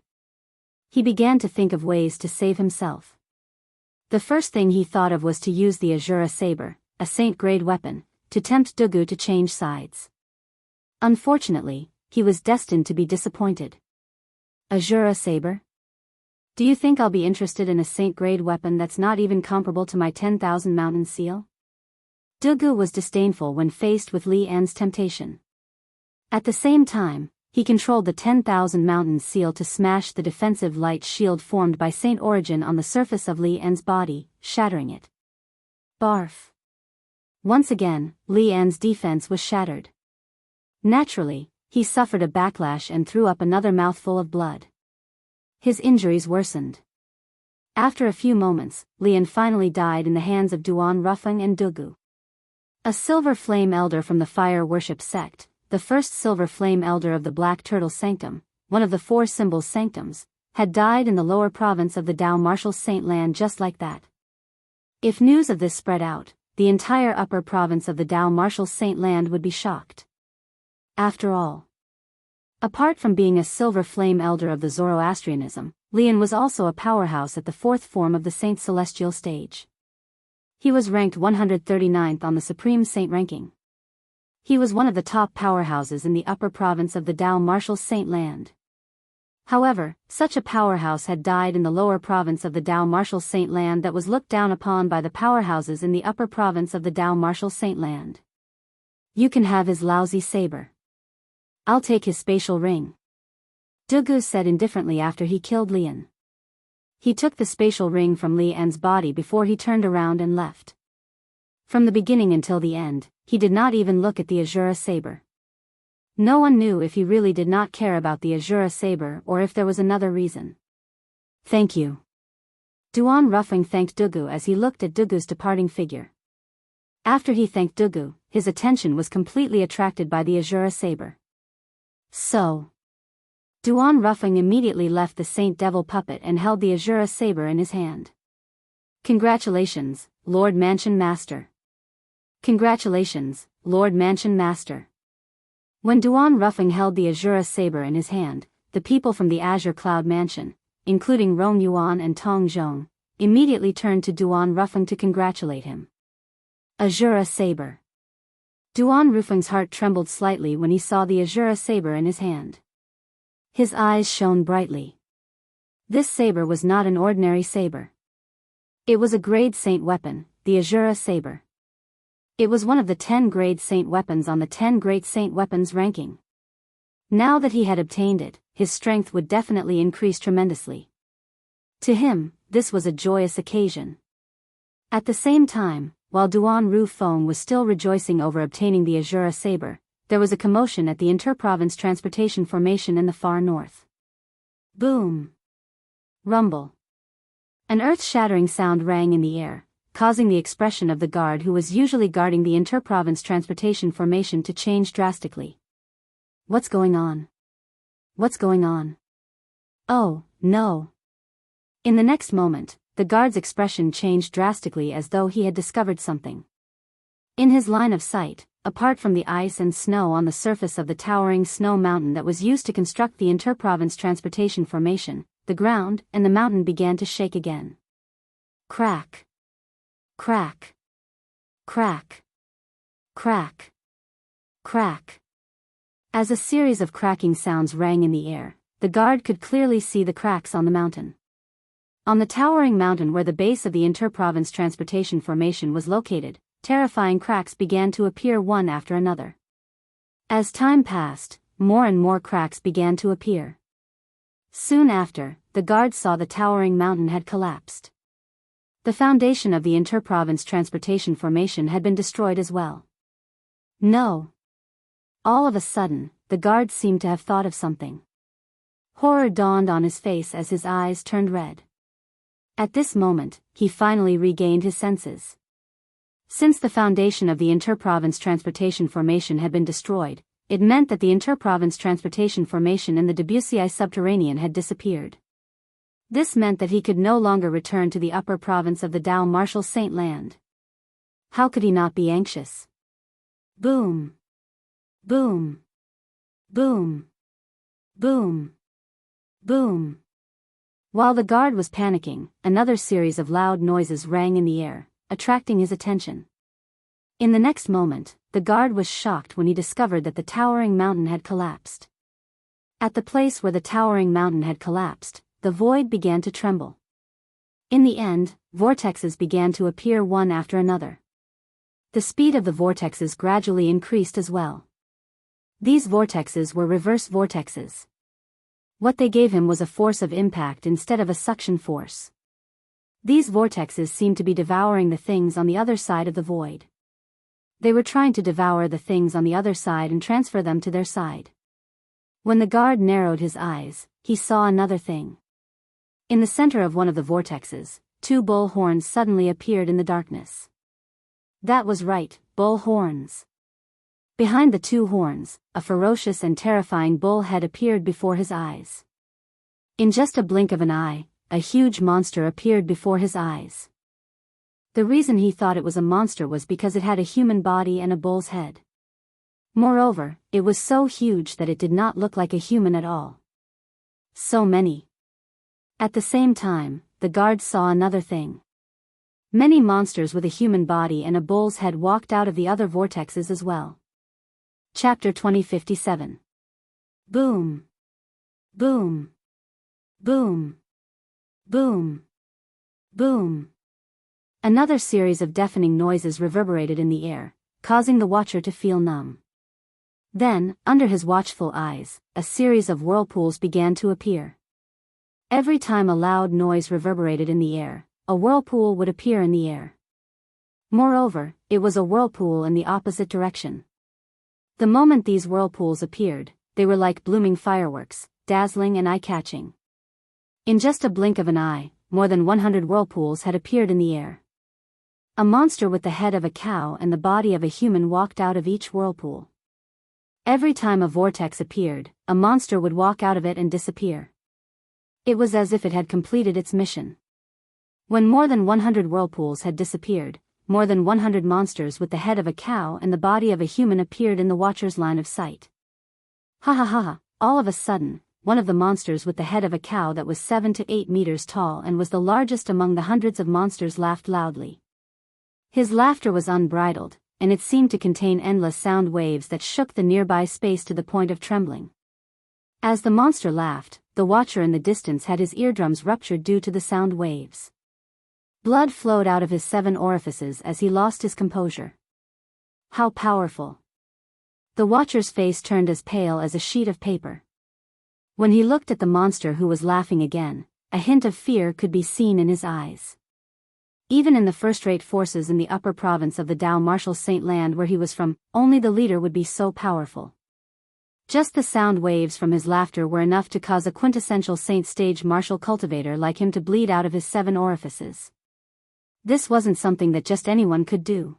He began to think of ways to save himself. The first thing he thought of was to use the Azura saber, a saint-grade weapon, to tempt Dugu to change sides. Unfortunately, he was destined to be disappointed. Azura saber? Do you think I'll be interested in a saint-grade weapon that's not even comparable to my 10,000 mountain seal? Dugu was disdainful when faced with Lian's temptation. At the same time, he controlled the 10,000 mountain seal to smash the defensive light shield formed by Saint Origin on the surface of Lian's body, shattering it. Barf. Once again, Lian's defense was shattered. Naturally, he suffered a backlash and threw up another mouthful of blood. His injuries worsened. After a few moments, Lian finally died in the hands of Duan Ruffin and Dugu. A silver flame elder from the fire worship sect, the first silver flame elder of the Black Turtle Sanctum, one of the 4 symbols sanctums, had died in the lower province of the Dao Martial Saint Land just like that. If news of this spread out, the entire upper province of the Dao Martial Saint Land would be shocked. After all, apart from being a silver flame elder of the Zoroastrianism, Lian was also a powerhouse at the 4th form of the Saint Celestial stage. He was ranked 139th on the Supreme Saint ranking. He was one of the top powerhouses in the upper province of the Dao Martial Saint Land. However, such a powerhouse had died in the lower province of the Dao Martial Saint Land that was looked down upon by the powerhouses in the upper province of the Dao Martial Saint Land. You can have his lousy saber. I'll take his spatial ring. Dugu said indifferently after he killed Lian. He took the spatial ring from Lian's body before he turned around and left. From the beginning until the end, he did not even look at the Azura saber. No one knew if he really did not care about the Azura saber or if there was another reason. Thank you. Duan Ruffin thanked Dugu as he looked at Dugu's departing figure. After he thanked Dugu, his attention was completely attracted by the Azura saber. So, Duan Ruffin immediately left the Saint Devil puppet and held the Azura saber in his hand. Congratulations, Lord Mansion Master. Congratulations, Lord Mansion Master. When Duan Ruffin held the Azura saber in his hand, the people from the Azure Cloud Mansion, including Rong Yuan and Tong Zhong, immediately turned to Duan Rufeng to congratulate him. Azura saber. Duan Rufeng's heart trembled slightly when he saw the Azura saber in his hand. His eyes shone brightly. This saber was not an ordinary saber. It was a grade saint weapon, the Azura saber. It was one of the 10 grade saint weapons on the 10 great saint weapons ranking. Now that he had obtained it, his strength would definitely increase tremendously. To him, this was a joyous occasion. At the same time, while Duan Rufeng was still rejoicing over obtaining the Azura saber, there was a commotion at the interprovince transportation formation in the far north. Boom! Rumble! An earth-shattering sound rang in the air, causing the expression of the guard who was usually guarding the interprovince transportation formation to change drastically. What's going on? What's going on? Oh, no! In the next moment, the guard's expression changed drastically as though he had discovered something. In his line of sight, apart from the ice and snow on the surface of the towering snow mountain that was used to construct the interprovince transportation formation, the ground and the mountain began to shake again. Crack! Crack! Crack! Crack! Crack! As a series of cracking sounds rang in the air, the guard could clearly see the cracks on the mountain. On the towering mountain where the base of the interprovince transportation formation was located, terrifying cracks began to appear one after another. As time passed, more and more cracks began to appear. Soon after, the guard saw the towering mountain had collapsed. The foundation of the interprovince transportation formation had been destroyed as well. No! All of a sudden, the guard seemed to have thought of something. Horror dawned on his face as his eyes turned red. At this moment, he finally regained his senses. Since the foundation of the interprovince transportation formation had been destroyed, it meant that the interprovince transportation formation in the Debussy subterranean had disappeared. This meant that he could no longer return to the upper province of the Dao Martial Saint Land. How could he not be anxious? Boom! Boom! Boom! Boom! Boom! While the guard was panicking, another series of loud noises rang in the air, attracting his attention. In the next moment, the guard was shocked when he discovered that the towering mountain had collapsed. At the place where the towering mountain had collapsed, the void began to tremble. In the end, vortexes began to appear one after another. The speed of the vortexes gradually increased as well. These vortexes were reverse vortexes. What they gave him was a force of impact instead of a suction force. These vortexes seemed to be devouring the things on the other side of the void. They were trying to devour the things on the other side and transfer them to their side. When the guard narrowed his eyes, he saw another thing. In the center of one of the vortexes, 2 bull horns suddenly appeared in the darkness. That was right, bull horns. Behind the 2 horns, a ferocious and terrifying bull head appeared before his eyes. In just a blink of an eye, a huge monster appeared before his eyes. The reason he thought it was a monster was because it had a human body and a bull's head. Moreover, it was so huge that it did not look like a human at all. So many. At the same time, the guards saw another thing. Many monsters with a human body and a bull's head walked out of the other vortexes as well. Chapter 2057. Boom! Boom! Boom! Boom! Boom! Another series of deafening noises reverberated in the air, causing the watcher to feel numb. Then, under his watchful eyes, a series of whirlpools began to appear. Every time a loud noise reverberated in the air, a whirlpool would appear in the air. Moreover, it was a whirlpool in the opposite direction. The moment these whirlpools appeared, they were like blooming fireworks, dazzling and eye-catching. In just a blink of an eye, more than 100 whirlpools had appeared in the air. A monster with the head of a cow and the body of a human walked out of each whirlpool. Every time a vortex appeared, a monster would walk out of it and disappear. It was as if it had completed its mission. When more than 100 whirlpools had disappeared, more than 100 monsters with the head of a cow and the body of a human appeared in the watcher's line of sight. Ha ha ha ha! All of a sudden, one of the monsters with the head of a cow that was 7 to 8 meters tall and was the largest among the hundreds of monsters, laughed loudly. His laughter was unbridled, and it seemed to contain endless sound waves that shook the nearby space to the point of trembling. As the monster laughed, the watcher in the distance had his eardrums ruptured due to the sound waves. Blood flowed out of his 7 orifices as he lost his composure. How powerful! The watcher's face turned as pale as a sheet of paper. When he looked at the monster who was laughing again, a hint of fear could be seen in his eyes. Even in the first-rate forces in the upper province of the Dao Martial Saint land where he was from, only the leader would be so powerful. Just the sound waves from his laughter were enough to cause a quintessential Saint stage martial cultivator like him to bleed out of his 7 orifices. This wasn't something that just anyone could do.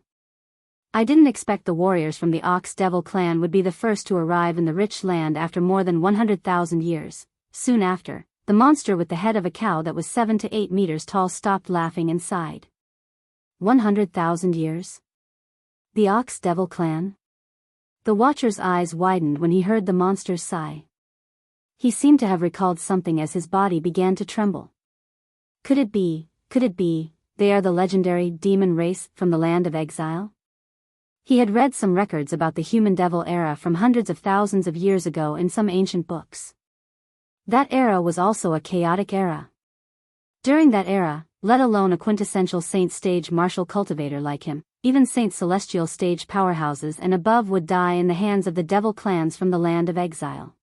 I didn't expect the warriors from the Ox Devil clan would be the first to arrive in the rich land after more than 100,000 years. Soon after, the monster with the head of a cow that was 7 to 8 meters tall stopped laughing and sighed. 100,000 years? The Ox Devil clan? The watcher's eyes widened when he heard the monster's sigh. He seemed to have recalled something as his body began to tremble. Could it be, they are the legendary demon race from the land of exile? He had read some records about the human devil era from hundreds of thousands of years ago in some ancient books. That era was also a chaotic era. During that era, let alone a quintessential Saint stage martial cultivator like him, even Saint celestial stage powerhouses and above would die in the hands of the devil clans from the land of exile.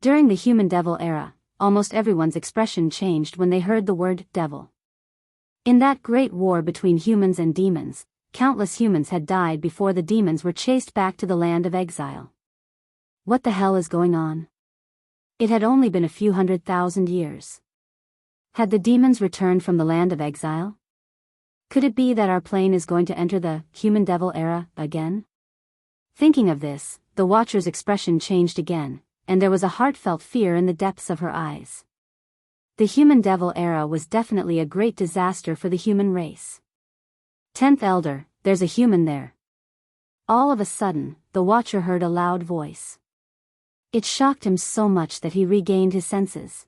During the human devil era, almost everyone's expression changed when they heard the word devil. In that great war between humans and demons, countless humans had died before the demons were chased back to the land of exile. What the hell is going on? It had only been a few 100,000 years. Had the demons returned from the land of exile? Could it be that our plane is going to enter the human devil era again? Thinking of this, the watcher's expression changed again, and there was a heartfelt fear in the depths of her eyes. The human devil era was definitely a great disaster for the human race. 10th Elder, there's a human there. All of a sudden, the watcher heard a loud voice. It shocked him so much that he regained his senses.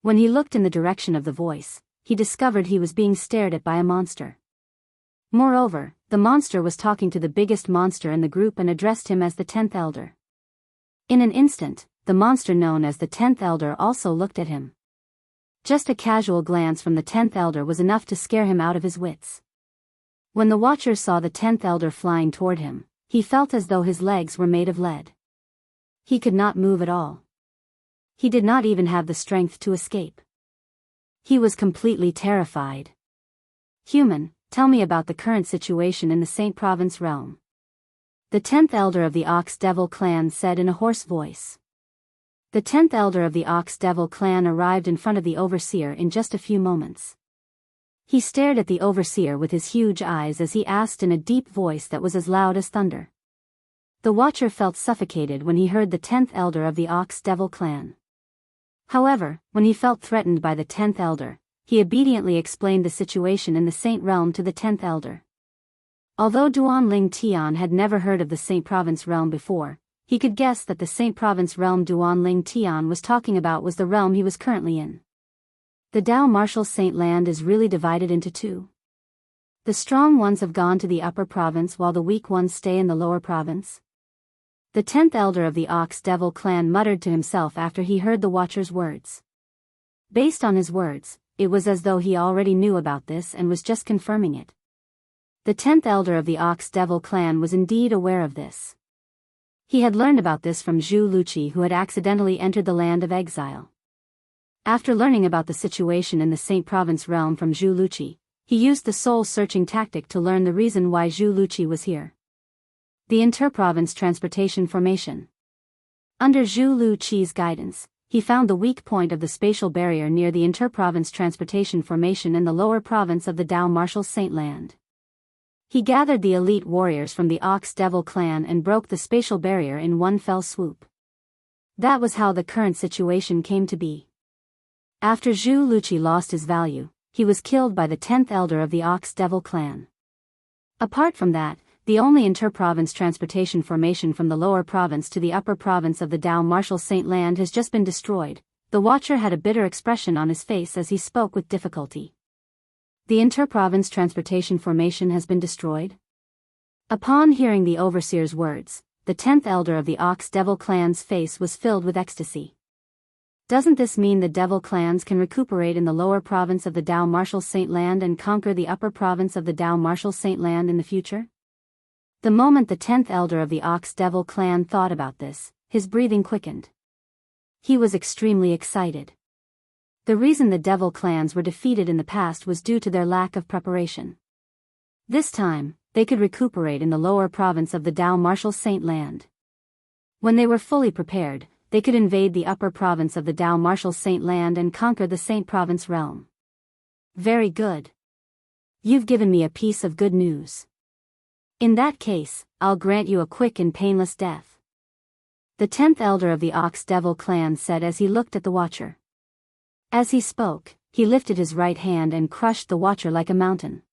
When he looked in the direction of the voice, he discovered he was being stared at by a monster. Moreover, the monster was talking to the biggest monster in the group and addressed him as the 10th Elder. In an instant, the monster known as the 10th Elder also looked at him. Just a casual glance from the 10th Elder was enough to scare him out of his wits. When the watcher saw the 10th Elder flying toward him, he felt as though his legs were made of lead. He could not move at all. He did not even have the strength to escape. He was completely terrified. Human, tell me about the current situation in the Saint Province realm. The 10th Elder of the Ox Devil clan said in a hoarse voice. The 10th Elder of the Ox Devil clan arrived in front of the Overseer in just a few moments. He stared at the Overseer with his huge eyes as he asked in a deep voice that was as loud as thunder. The watcher felt suffocated when he heard the 10th Elder of the Ox Devil clan. However, when he felt threatened by the 10th Elder, he obediently explained the situation in the Saint realm to the 10th Elder. Although Duanling Tian had never heard of the Saint Province realm before, he could guess that the Saint Province realm Duanling Tian was talking about was the realm he was currently in. The Dao Martial Saint land is really divided into two. The strong ones have gone to the upper province while the weak ones stay in the lower province. The 10th Elder of the Ox Devil clan muttered to himself after he heard the watcher's words. Based on his words, it was as though he already knew about this and was just confirming it. The 10th Elder of the Ox Devil clan was indeed aware of this. He had learned about this from Zhu Luqi, who had accidentally entered the land of exile. After learning about the situation in the Saint Province realm from Zhu Luqi, he used the soul-searching tactic to learn the reason why Zhu Luqi was here. The Interprovince Transportation Formation. Under Zhu Luqi's guidance, he found the weak point of the spatial barrier near the Interprovince Transportation Formation in the lower province of the Dao Martial Saint land. He gathered the elite warriors from the Ox Devil clan and broke the spatial barrier in one fell swoop. That was how the current situation came to be. After Zhu Luqi lost his value, he was killed by the 10th Elder of the Ox Devil clan. Apart from that, the only inter-province transportation formation from the lower province to the upper province of the Dao Martial Saint Land has just been destroyed. The watcher had a bitter expression on his face as he spoke with difficulty. The inter-province transportation formation has been destroyed? Upon hearing the overseer's words, the 10th elder of the Ox Devil clan's face was filled with ecstasy. Doesn't this mean the devil clans can recuperate in the lower province of the Dao Martial Saint Land and conquer the upper province of the Dao Martial Saint Land in the future? The moment the 10th elder of the Ox Devil clan thought about this, his breathing quickened. He was extremely excited. The reason the devil clans were defeated in the past was due to their lack of preparation. This time, they could recuperate in the lower province of the Dao Martial Saint Land. When they were fully prepared, they could invade the upper province of the Dao Martial Saint Land and conquer the Saint Province realm. Very good. You've given me a piece of good news. In that case, I'll grant you a quick and painless death. The 10th elder of the Ox Devil clan said as he looked at the watcher. As he spoke, he lifted his right hand and crushed the watcher like a mountain.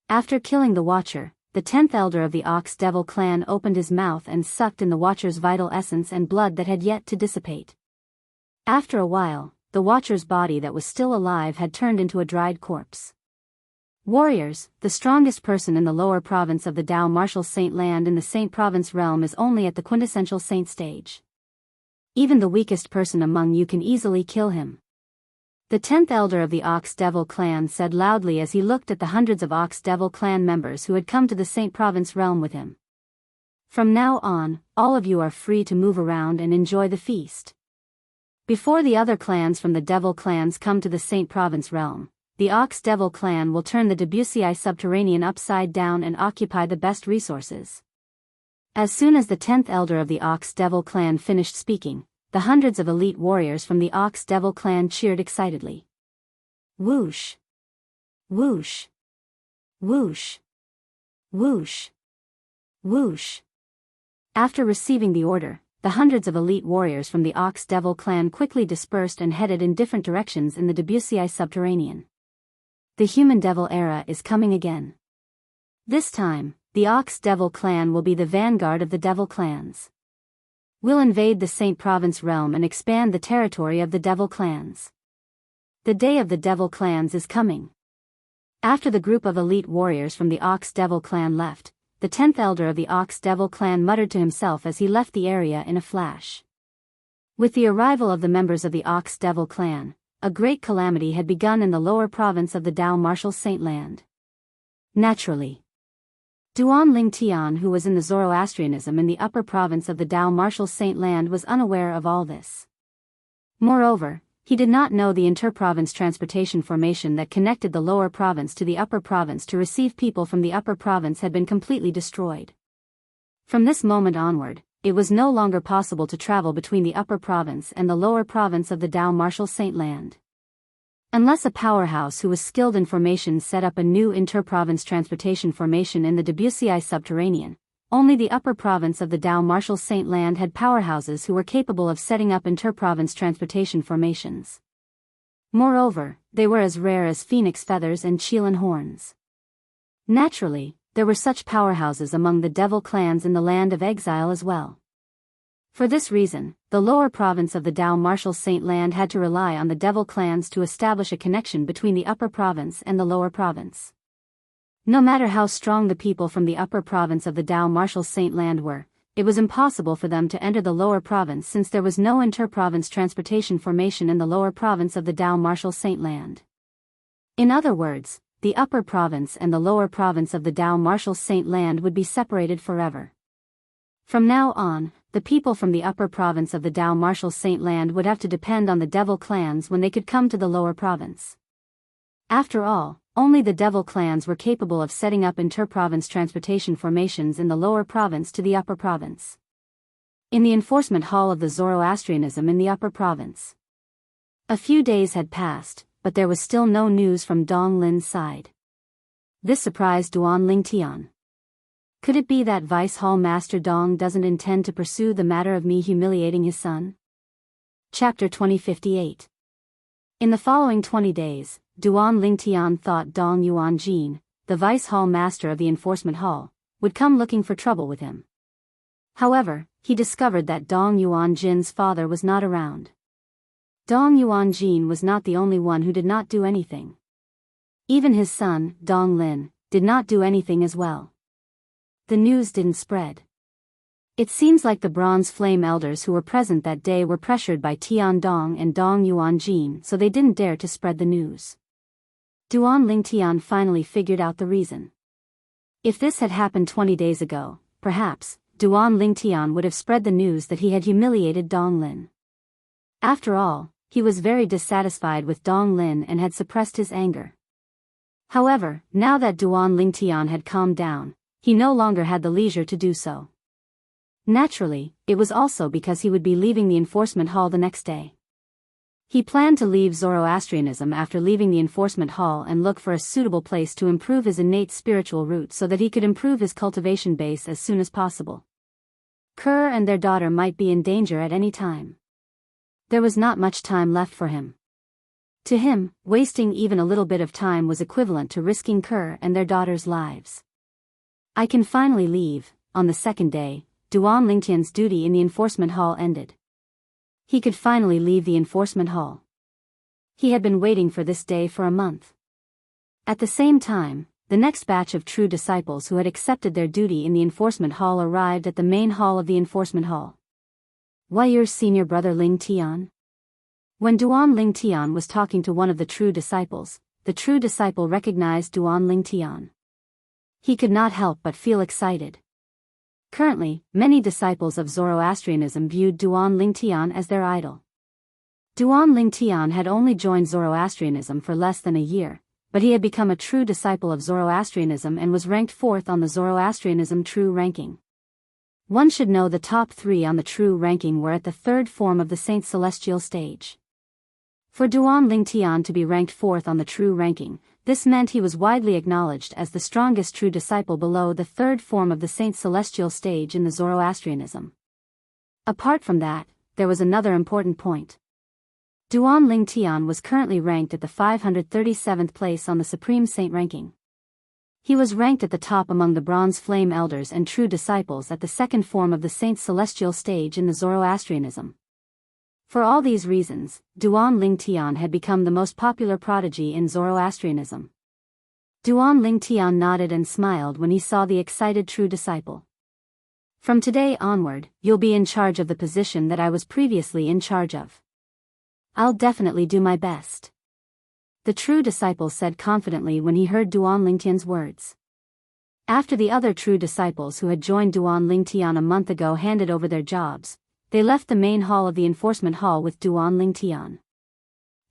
After killing the watcher, the 10th elder of the Ox Devil clan opened his mouth and sucked in the watcher's vital essence and blood that had yet to dissipate. After a while, the watcher's body that was still alive had turned into a dried corpse. Warriors, the strongest person in the lower province of the Dao Martial Saint Land in the Saint Province realm is only at the quintessential saint stage. Even the weakest person among you can easily kill him. The 10th elder of the Ox Devil clan said loudly as he looked at the hundreds of Ox Devil clan members who had come to the Saint Province realm with him. From now on, all of you are free to move around and enjoy the feast. Before the other clans from the Devil clans come to the Saint Province realm, the Ox Devil clan will turn the Wuxia subterranean upside down and occupy the best resources. As soon as the 10th elder of the Ox Devil clan finished speaking, the hundreds of elite warriors from the Ox Devil clan cheered excitedly. Whoosh! Whoosh! Whoosh! Whoosh! Whoosh! After receiving the order, the hundreds of elite warriors from the Ox Devil clan quickly dispersed and headed in different directions in the Wuxia subterranean. The human devil era is coming again. This time, the Ox Devil clan will be the vanguard of the devil clans. We'll invade the Saint Province realm and expand the territory of the devil clans. The day of the devil clans is coming. After the group of elite warriors from the Ox Devil clan left, the 10th elder of the Ox Devil clan muttered to himself as he left the area in a flash. With the arrival of the members of the Ox Devil clan, a great calamity had begun in the lower province of the Dao Martial Saint Land. Naturally, Duan Lingtian, who was in the Zoroastrianism in the upper province of the Dao Martial Saint Land, was unaware of all this. Moreover, he did not know the inter-province transportation formation that connected the lower province to the upper province to receive people from the upper province had been completely destroyed. From this moment onward, it was no longer possible to travel between the upper province and the lower province of the Dao Martial Saint Land. Unless a powerhouse who was skilled in formation set up a new inter-province transportation formation in the Wuxia subterranean, only the upper province of the Dao Martial Saint Land had powerhouses who were capable of setting up inter-province transportation formations. Moreover, they were as rare as phoenix feathers and Qilin horns. Naturally, there were such powerhouses among the devil clans in the land of exile as well. For this reason, the lower province of the Dao Martial Saint Land had to rely on the devil clans to establish a connection between the upper province and the lower province. No matter how strong the people from the upper province of the Dao Martial Saint Land were, it was impossible for them to enter the lower province since there was no inter-province transportation formation in the lower province of the Dao Martial Saint Land. In other words, the upper province and the lower province of the Dao Martial Saint Land would be separated forever. From now on, the people from the upper province of the Dao Martial Saint Land would have to depend on the devil clans when they could come to the lower province. After all, only the devil clans were capable of setting up inter-province transportation formations in the lower province to the upper province. In the enforcement hall of the Zoroastrianism in the upper province. A few days had passed, but there was still no news from Dong Lin's side. This surprised Duan Lingtian. Could it be that Vice Hall Master Dong doesn't intend to pursue the matter of me humiliating his son? Chapter 2058. In the following 20 days, Duan Lingtian thought Dong Yuanjin, the Vice Hall Master of the Enforcement Hall, would come looking for trouble with him. However, he discovered that Dong Yuanjin's father was not around. Dong Yuanjin was not the only one who did not do anything. Even his son, Dong Lin, did not do anything as well. The news didn't spread. It seems like the Bronze Flame elders who were present that day were pressured by Tian Dong and Dong Yuanjin, so they didn't dare to spread the news. Duan Lingtian finally figured out the reason. If this had happened 20 days ago, perhaps, Duan Lingtian would have spread the news that he had humiliated Dong Lin. After all, he was very dissatisfied with Dong Lin and had suppressed his anger. However, now that Duan Lingtian had calmed down, he no longer had the leisure to do so. Naturally, it was also because he would be leaving the enforcement hall the next day. He planned to leave Zoroastrianism after leaving the enforcement hall and look for a suitable place to improve his innate spiritual roots so that he could improve his cultivation base as soon as possible. Kerr and their daughter might be in danger at any time. There was not much time left for him. To him, wasting even a little bit of time was equivalent to risking Kerr and their daughter's lives. I can finally leave. On the second day, Duan Lingtian's duty in the enforcement hall ended. He could finally leave the enforcement hall. He had been waiting for this day for a month. At the same time, the next batch of true disciples who had accepted their duty in the enforcement hall arrived at the main hall of the enforcement hall. Wayer's senior brother Ling Tian. When Duan Ling Tian was talking to one of the true disciples, the true disciple recognized Duan Ling Tian. He could not help but feel excited. Currently, many disciples of Zoroastrianism viewed Duan Lingtian as their idol. Duan Lingtian had only joined Zoroastrianism for less than a year, but he had become a true disciple of Zoroastrianism and was ranked 4th on the Zoroastrianism True ranking. One should know the top 3 on the True ranking were at the 3rd form of the Saint Celestial stage. For Duan Lingtian to be ranked 4th on the True ranking, this meant he was widely acknowledged as the strongest true disciple below the 3rd form of the Saint Celestial stage in the Zoroastrianism. Apart from that, there was another important point. Duan Lingtian was currently ranked at the 537th place on the Supreme Saint ranking. He was ranked at the top among the Bronze Flame elders and true disciples at the 2nd form of the Saint Celestial stage in the Zoroastrianism. For all these reasons, Duan Lingtian had become the most popular prodigy in Zoroastrianism. Duan Lingtian nodded and smiled when he saw the excited true disciple. From today onward, you'll be in charge of the position that I was previously in charge of. I'll definitely do my best. The true disciple said confidently when he heard Duan Lingtian's words. After the other true disciples who had joined Duan Lingtian a month ago handed over their jobs, they left the main hall of the enforcement hall with Duan Lingtian.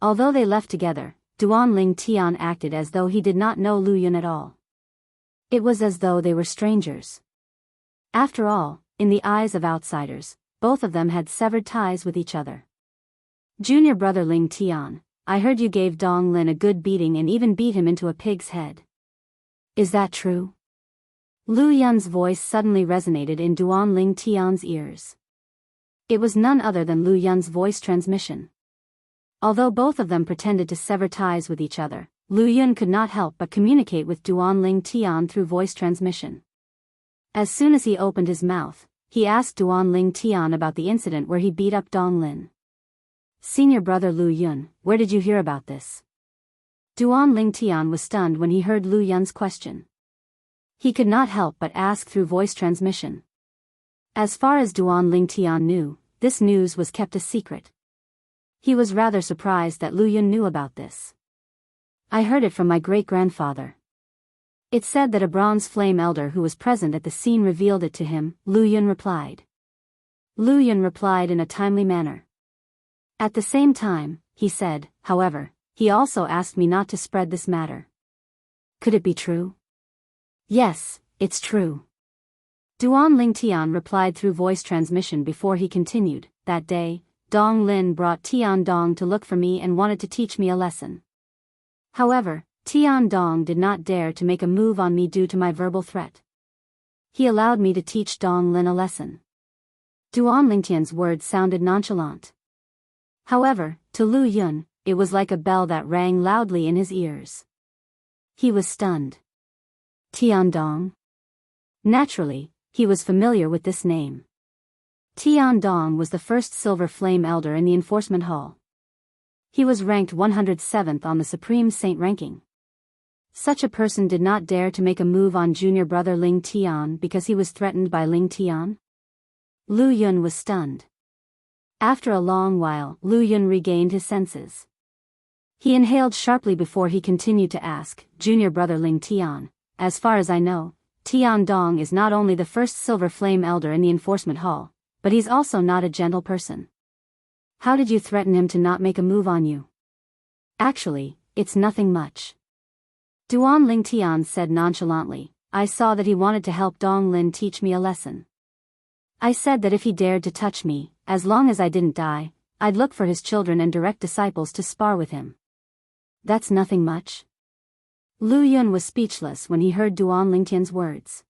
Although they left together, Duan Lingtian acted as though he did not know Lu Yun at all. It was as though they were strangers. After all, in the eyes of outsiders, both of them had severed ties with each other. Junior brother Lingtian, I heard you gave Dong Lin a good beating and even beat him into a pig's head. Is that true? Lu Yun's voice suddenly resonated in Duan Lingtian's ears. It was none other than Lu Yun's voice transmission. Although both of them pretended to sever ties with each other, Lu Yun could not help but communicate with Duan Lingtian through voice transmission. As soon as he opened his mouth, he asked Duan Lingtian about the incident where he beat up Dong Lin. Senior brother Lu Yun, where did you hear about this? Duan Lingtian was stunned when he heard Lu Yun's question. He could not help but ask through voice transmission. As far as Duan Lingtian knew, this news was kept a secret. He was rather surprised that Lu Yun knew about this. I heard it from my great-grandfather. It said that a bronze flame elder who was present at the scene revealed it to him, Lu Yun replied. Lu Yun replied in a timely manner. At the same time, he said, however, he also asked me not to spread this matter. Could it be true? Yes, it's true. Duan Lingtian replied through voice transmission before he continued. That day, Dong Lin brought Tian Dong to look for me and wanted to teach me a lesson. However, Tian Dong did not dare to make a move on me due to my verbal threat. He allowed me to teach Dong Lin a lesson. Duan Lingtian's words sounded nonchalant. However, to Lu Yun, it was like a bell that rang loudly in his ears. He was stunned. Tian Dong? Naturally, he was familiar with this name. Tian Dong was the first Silver Flame Elder in the Enforcement Hall. He was ranked 107th on the Supreme Saint ranking. Such a person did not dare to make a move on junior brother Ling Tian because he was threatened by Ling Tian. Lu Yun was stunned. After a long while, Lu Yun regained his senses. He inhaled sharply before he continued to ask, "Junior brother Ling Tian, as far as I know, Tian Dong is not only the first Silver Flame Elder in the Enforcement Hall, but he's also not a gentle person. How did you threaten him to not make a move on you?" "Actually, it's nothing much," Duan Ling Tian said nonchalantly. "I saw that he wanted to help Dong Lin teach me a lesson. I said that if he dared to touch me, as long as I didn't die, I'd look for his children and direct disciples to spar with him." "That's nothing much." Lu Yun was speechless when he heard Duan Ling Tian's words.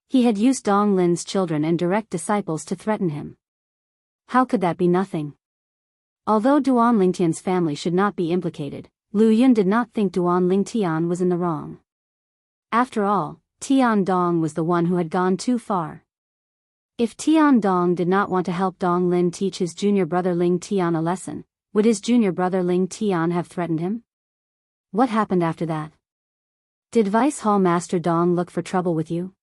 He had used Dong Lin's children and direct disciples to threaten him. How could that be nothing? Although Duan Ling Tian's family should not be implicated, Lu Yun did not think Duan Ling Tian was in the wrong. After all, Tian Dong was the one who had gone too far. If Tian Dong did not want to help Dong Lin teach his junior brother Ling Tian a lesson, would his junior brother Ling Tian have threatened him? What happened after that? Did Vice Hall Master Dong look for trouble with you?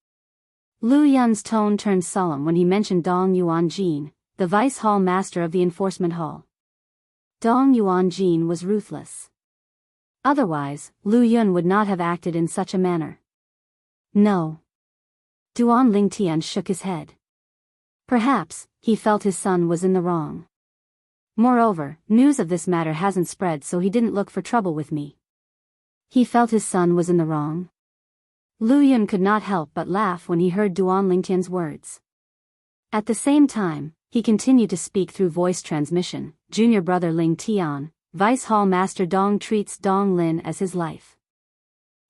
Lu Yun's tone turned solemn when he mentioned Dong Yuanjin, the Vice Hall Master of the Enforcement Hall. Dong Yuanjin was ruthless. Otherwise, Lu Yun would not have acted in such a manner. No. Duan Ling Tian shook his head. Perhaps, he felt his son was in the wrong. Moreover, news of this matter hasn't spread, so he didn't look for trouble with me. He felt his son was in the wrong? Lu Yun could not help but laugh when he heard Duan Ling Tian's words. At the same time, he continued to speak through voice transmission. "Junior brother Ling Tian, Vice Hall Master Dong treats Dong Lin as his life.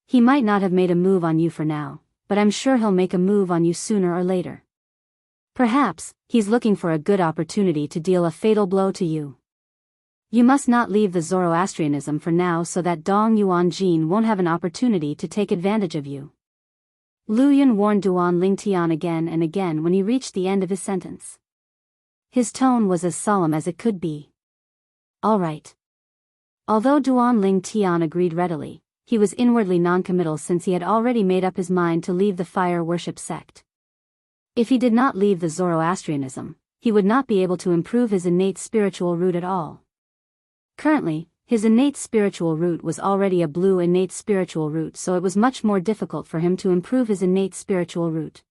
He might not have made a move on you for now, but I'm sure he'll make a move on you sooner or later. Perhaps, he's looking for a good opportunity to deal a fatal blow to you. You must not leave the Zoroastrianism for now so that Dong Yuanjin won't have an opportunity to take advantage of you." Lu Yun warned Duan Ling Tian again and again when he reached the end of his sentence. His tone was as solemn as it could be. All right. Although Duan Ling Tian agreed readily, he was inwardly noncommittal since he had already made up his mind to leave the fire worship sect. If he did not leave the Zoroastrianism, he would not be able to improve his innate spiritual root at all. Currently, his innate spiritual root was already a blue innate spiritual root, so it was much more difficult for him to improve his innate spiritual root.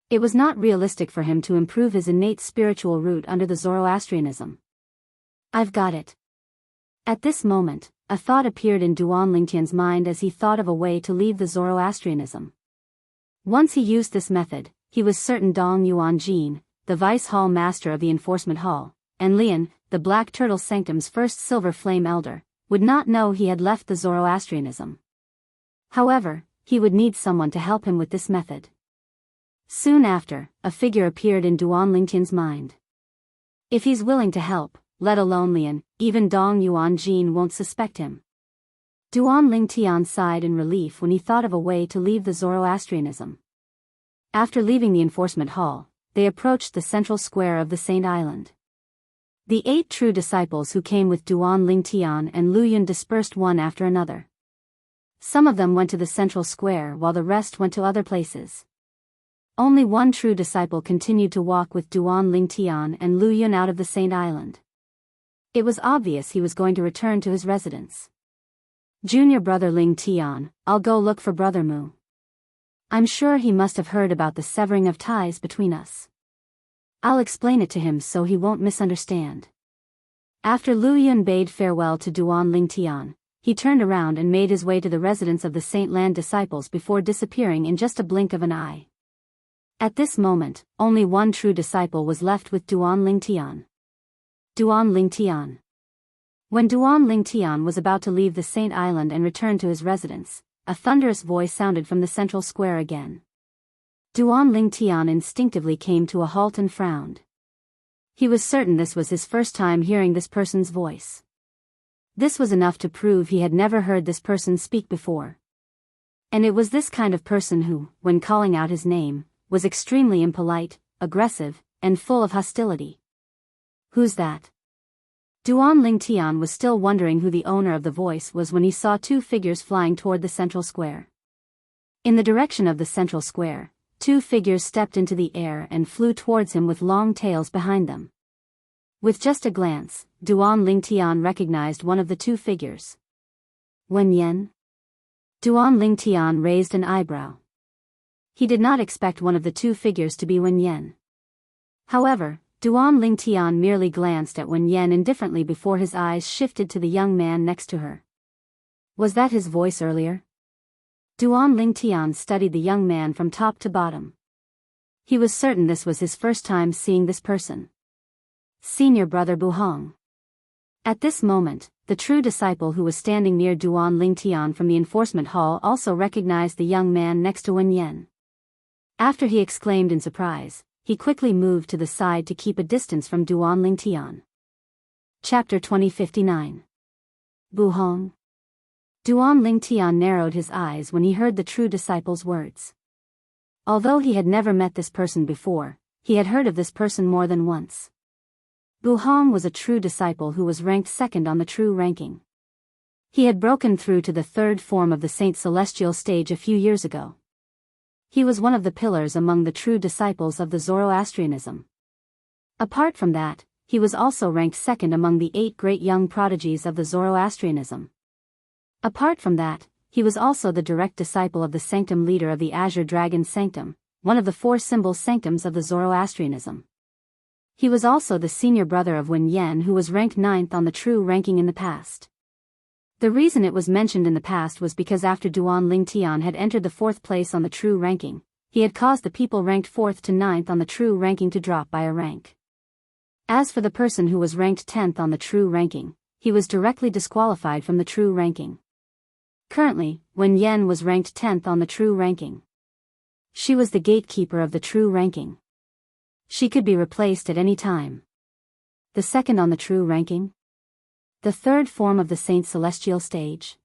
It was not realistic for him to improve his innate spiritual root under the Zoroastrianism. "I've got it." At this moment, a thought appeared in Duan Ling Tian's mind as he thought of a way to leave the Zoroastrianism. Once he used this method, he was certain Dong Yuanjin, the Vice Hall Master of the Enforcement Hall, and Lian, the Black Turtle Sanctum's first Silver Flame Elder, would not know he had left the Zoroastrianism. However, he would need someone to help him with this method. Soon after, a figure appeared in Duan Ling Tian's mind. If he's willing to help, let alone Lian, even Dong Yuanjin won't suspect him. Duan Ling Tian sighed in relief when he thought of a way to leave the Zoroastrianism. After leaving the Enforcement Hall, they approached the central square of the Saint Island. The 8 true disciples who came with Duan Ling Tian and Lu Yun dispersed one after another. Some of them went to the central square while the rest went to other places. Only one true disciple continued to walk with Duan Ling Tian and Lu Yun out of the Saint Island. It was obvious he was going to return to his residence. "Junior brother Ling Tian, I'll go look for brother Mu. I'm sure he must have heard about the severing of ties between us. I'll explain it to him so he won't misunderstand." After Lu Yun bade farewell to Duan Ling Tian, he turned around and made his way to the residence of the Saint Land disciples before disappearing in just a blink of an eye. At this moment, only one true disciple was left with Duan Ling Tian. Duan Ling Tian. When Duan Ling Tian was about to leave the Saint Island and return to his residence, a thunderous voice sounded from the central square again. Duan Ling Tian instinctively came to a halt and frowned. He was certain this was his first time hearing this person's voice. This was enough to prove he had never heard this person speak before. And it was this kind of person who, when calling out his name, was extremely impolite, aggressive, and full of hostility. Who's that? Duan Lingtian was still wondering who the owner of the voice was when he saw two figures flying toward the central square. In the direction of the central square, two figures stepped into the air and flew towards him with long tails behind them. With just a glance, Duan Lingtian recognized one of the two figures. Wen Yan? Duan Lingtian raised an eyebrow. He did not expect one of the two figures to be Wen Yan. However, Duan Lingtian merely glanced at Wen Yan indifferently before his eyes shifted to the young man next to her. Was that his voice earlier? Duan Lingtian studied the young man from top to bottom. He was certain this was his first time seeing this person. Senior brother Buhong. At this moment, the true disciple who was standing near Duan Lingtian from the enforcement hall also recognized the young man next to Wen Yan. After he exclaimed in surprise, he quickly moved to the side to keep a distance from Duan Lingtian. Chapter 2059. Buhong. Duan Lingtian narrowed his eyes when he heard the true disciple's words. Although he had never met this person before, he had heard of this person more than once. Buhong was a true disciple who was ranked second on the true ranking. He had broken through to the third form of the Saint Celestial stage a few years ago. He was one of the pillars among the true disciples of the Zoroastrianism. Apart from that, he was also ranked second among the 8 great young prodigies of the Zoroastrianism. Apart from that, he was also the direct disciple of the sanctum leader of the Azure Dragon Sanctum, one of the 4 symbol sanctums of the Zoroastrianism. He was also the senior brother of Wen Yan, who was ranked 9th on the true ranking in the past. The reason it was mentioned in the past was because after Duan Lingtian had entered the 4th place on the true ranking, he had caused the people ranked 4th to 9th on the true ranking to drop by a rank. As for the person who was ranked 10th on the true ranking, he was directly disqualified from the true ranking. Currently, Wen Yan was ranked 10th on the true ranking. She was the gatekeeper of the true ranking. She could be replaced at any time. The second on the true ranking? The third form of the Saint Celestial stage?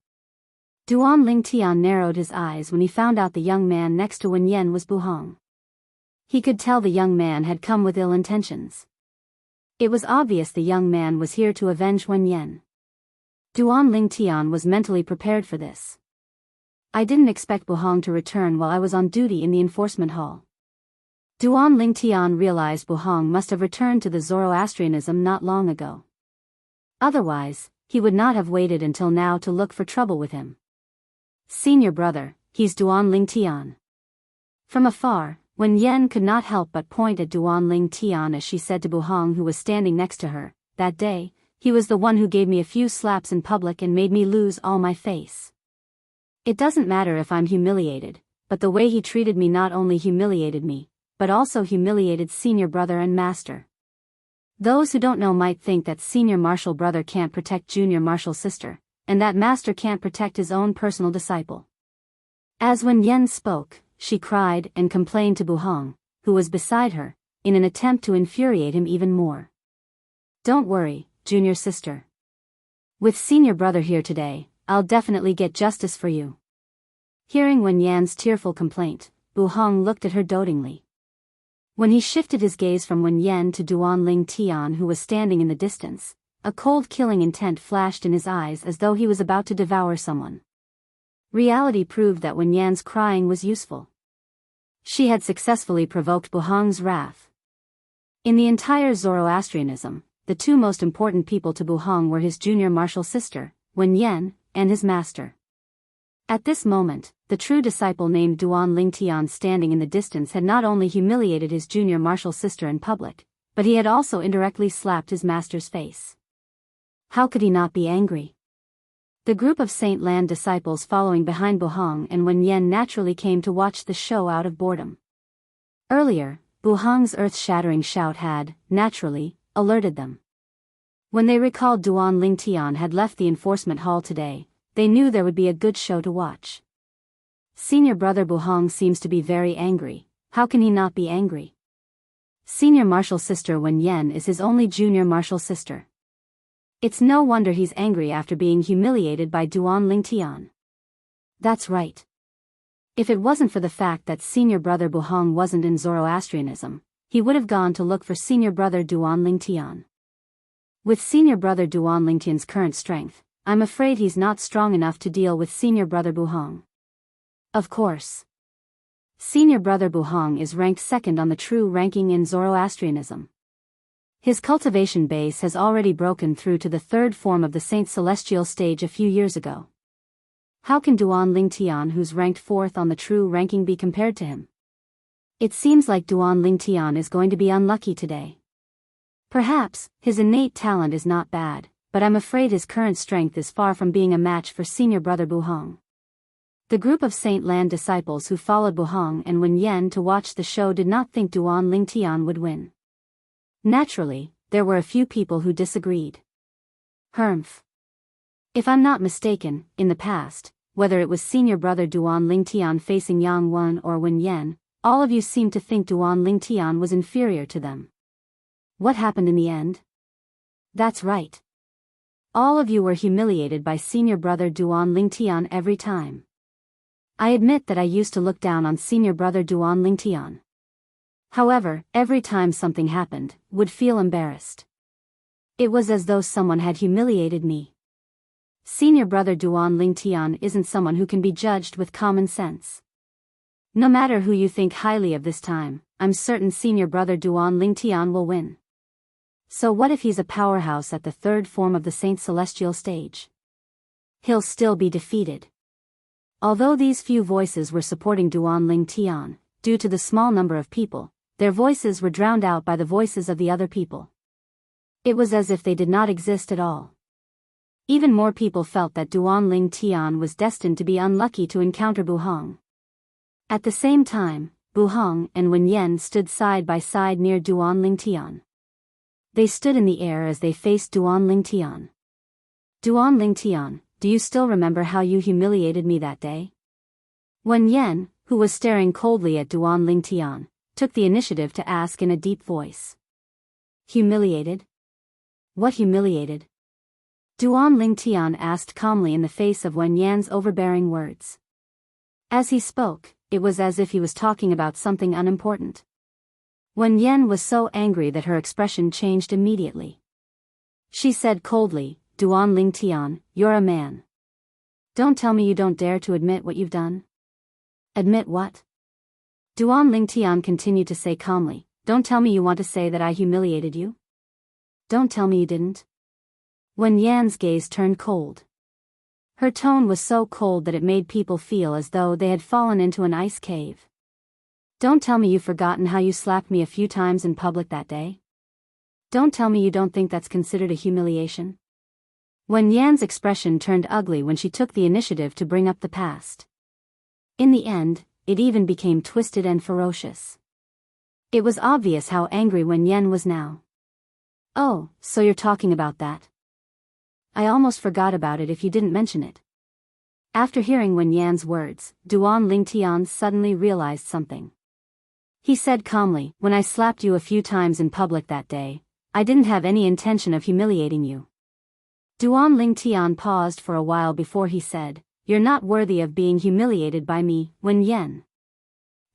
Duan Lingtian narrowed his eyes when he found out the young man next to Wen Yan was Buhong. He could tell the young man had come with ill intentions. It was obvious the young man was here to avenge Wen Yan. Duan Lingtian was mentally prepared for this. I didn't expect Buhong to return while I was on duty in the enforcement hall. Duan Lingtian realized Buhong must have returned to the Zoroastrianism not long ago. Otherwise, he would not have waited until now to look for trouble with him. Senior brother, he's Duan Lingtian. From afar, Wen Yan could not help but point at Duan Lingtian as she said to Buhong, who was standing next to her, that day, he was the one who gave me a few slaps in public and made me lose all my face. It doesn't matter if I'm humiliated, but the way he treated me not only humiliated me, but also humiliated senior brother and master. Those who don't know might think that senior martial brother can't protect junior martial sister, and that master can't protect his own personal disciple. As Wen Yan spoke, she cried and complained to Buhong, who was beside her, in an attempt to infuriate him even more. Don't worry, junior sister. With senior brother here today, I'll definitely get justice for you. Hearing Wen Yan's tearful complaint, Buhong looked at her dotingly. When he shifted his gaze from Wen Yan to Duan Lingtian, who was standing in the distance, a cold killing intent flashed in his eyes as though he was about to devour someone. Reality proved that Wen Yan's crying was useful. She had successfully provoked Buhong's wrath. In the entire Zoroastrianism, the 2 most important people to Buhong were his junior martial sister, Wen Yan, and his master. At this moment, the true disciple named Duan Lingtian standing in the distance had not only humiliated his junior martial sister in public, but he had also indirectly slapped his master's face. How could he not be angry? The group of Saint Land disciples following behind Buhong and Wen Yan naturally came to watch the show out of boredom. Earlier, Buhong's earth-shattering shout had, naturally, alerted them. When they recalled Duan Lingtian had left the enforcement hall today, they knew there would be a good show to watch. Senior brother Buhong seems to be very angry. How can he not be angry? Senior martial sister Wen Yan is his only junior martial sister. It's no wonder he's angry after being humiliated by Duan Lingtian. That's right. If it wasn't for the fact that senior brother Buhong wasn't in Zoroastrianism, he would have gone to look for senior brother Duan Lingtian. With senior brother Duan Lingtian's current strength, I'm afraid he's not strong enough to deal with senior brother Buhong. Of course. Senior brother Buhong is ranked second on the true ranking in Zoroastrianism. His cultivation base has already broken through to the third form of the Saint Celestial stage a few years ago. How can Duan Lingtian, who's ranked fourth on the true ranking, be compared to him? It seems like Duan Lingtian is going to be unlucky today. Perhaps, his innate talent is not bad, but I'm afraid his current strength is far from being a match for senior brother Buhong. The group of Saint Lan disciples who followed Buhong and Wen Yan to watch the show did not think Duan Lingtian would win. Naturally, there were a few people who disagreed. Humph. If I'm not mistaken, in the past, whether it was senior brother Duan Lingtian facing Yang Wen or Wen Yan, all of you seemed to think Duan Lingtian was inferior to them. What happened in the end? That's right. All of you were humiliated by senior brother Duan Lingtian every time. I admit that I used to look down on senior brother Duan Lingtian. However, every time something happened, would feel embarrassed. It was as though someone had humiliated me. Senior brother Duan Lingtian isn't someone who can be judged with common sense. No matter who you think highly of this time, I'm certain senior brother Duan Lingtian will win. So what if he's a powerhouse at the third form of the Saint Celestial stage? He'll still be defeated. Although these few voices were supporting Duan Lingtian, due to the small number of people, their voices were drowned out by the voices of the other people. It was as if they did not exist at all. Even more people felt that Duan Lingtian was destined to be unlucky to encounter Buhong. At the same time, Buhong and Wen Yan stood side by side near Duan Lingtian. They stood in the air as they faced Duan Lingtian. Duan Lingtian, do you still remember how you humiliated me that day? Wen Yan, who was staring coldly at Duan Lingtian, took the initiative to ask in a deep voice. Humiliated? What humiliated? Duan Lingtian asked calmly in the face of Wen Yan's overbearing words. As he spoke, it was as if he was talking about something unimportant. Wen Yan was so angry that her expression changed immediately. She said coldly, Duan Lingtian, you're a man. Don't tell me you don't dare to admit what you've done. Admit what? Duan Lingtian continued to say calmly, don't tell me you want to say that I humiliated you. Don't tell me you didn't. Wen Yan's gaze turned cold. Her tone was so cold that it made people feel as though they had fallen into an ice cave. Don't tell me you've forgotten how you slapped me a few times in public that day. Don't tell me you don't think that's considered a humiliation. Wen Yan's expression turned ugly when she took the initiative to bring up the past. In the end, it even became twisted and ferocious. It was obvious how angry Wen Yan was now. Oh, so you're talking about that? I almost forgot about it if you didn't mention it. After hearing Wen Yan's words, Duan Lingtian suddenly realized something. He said calmly, when I slapped you a few times in public that day, I didn't have any intention of humiliating you. Duan Lingtian paused for a while before he said, you're not worthy of being humiliated by me, Wen Yan.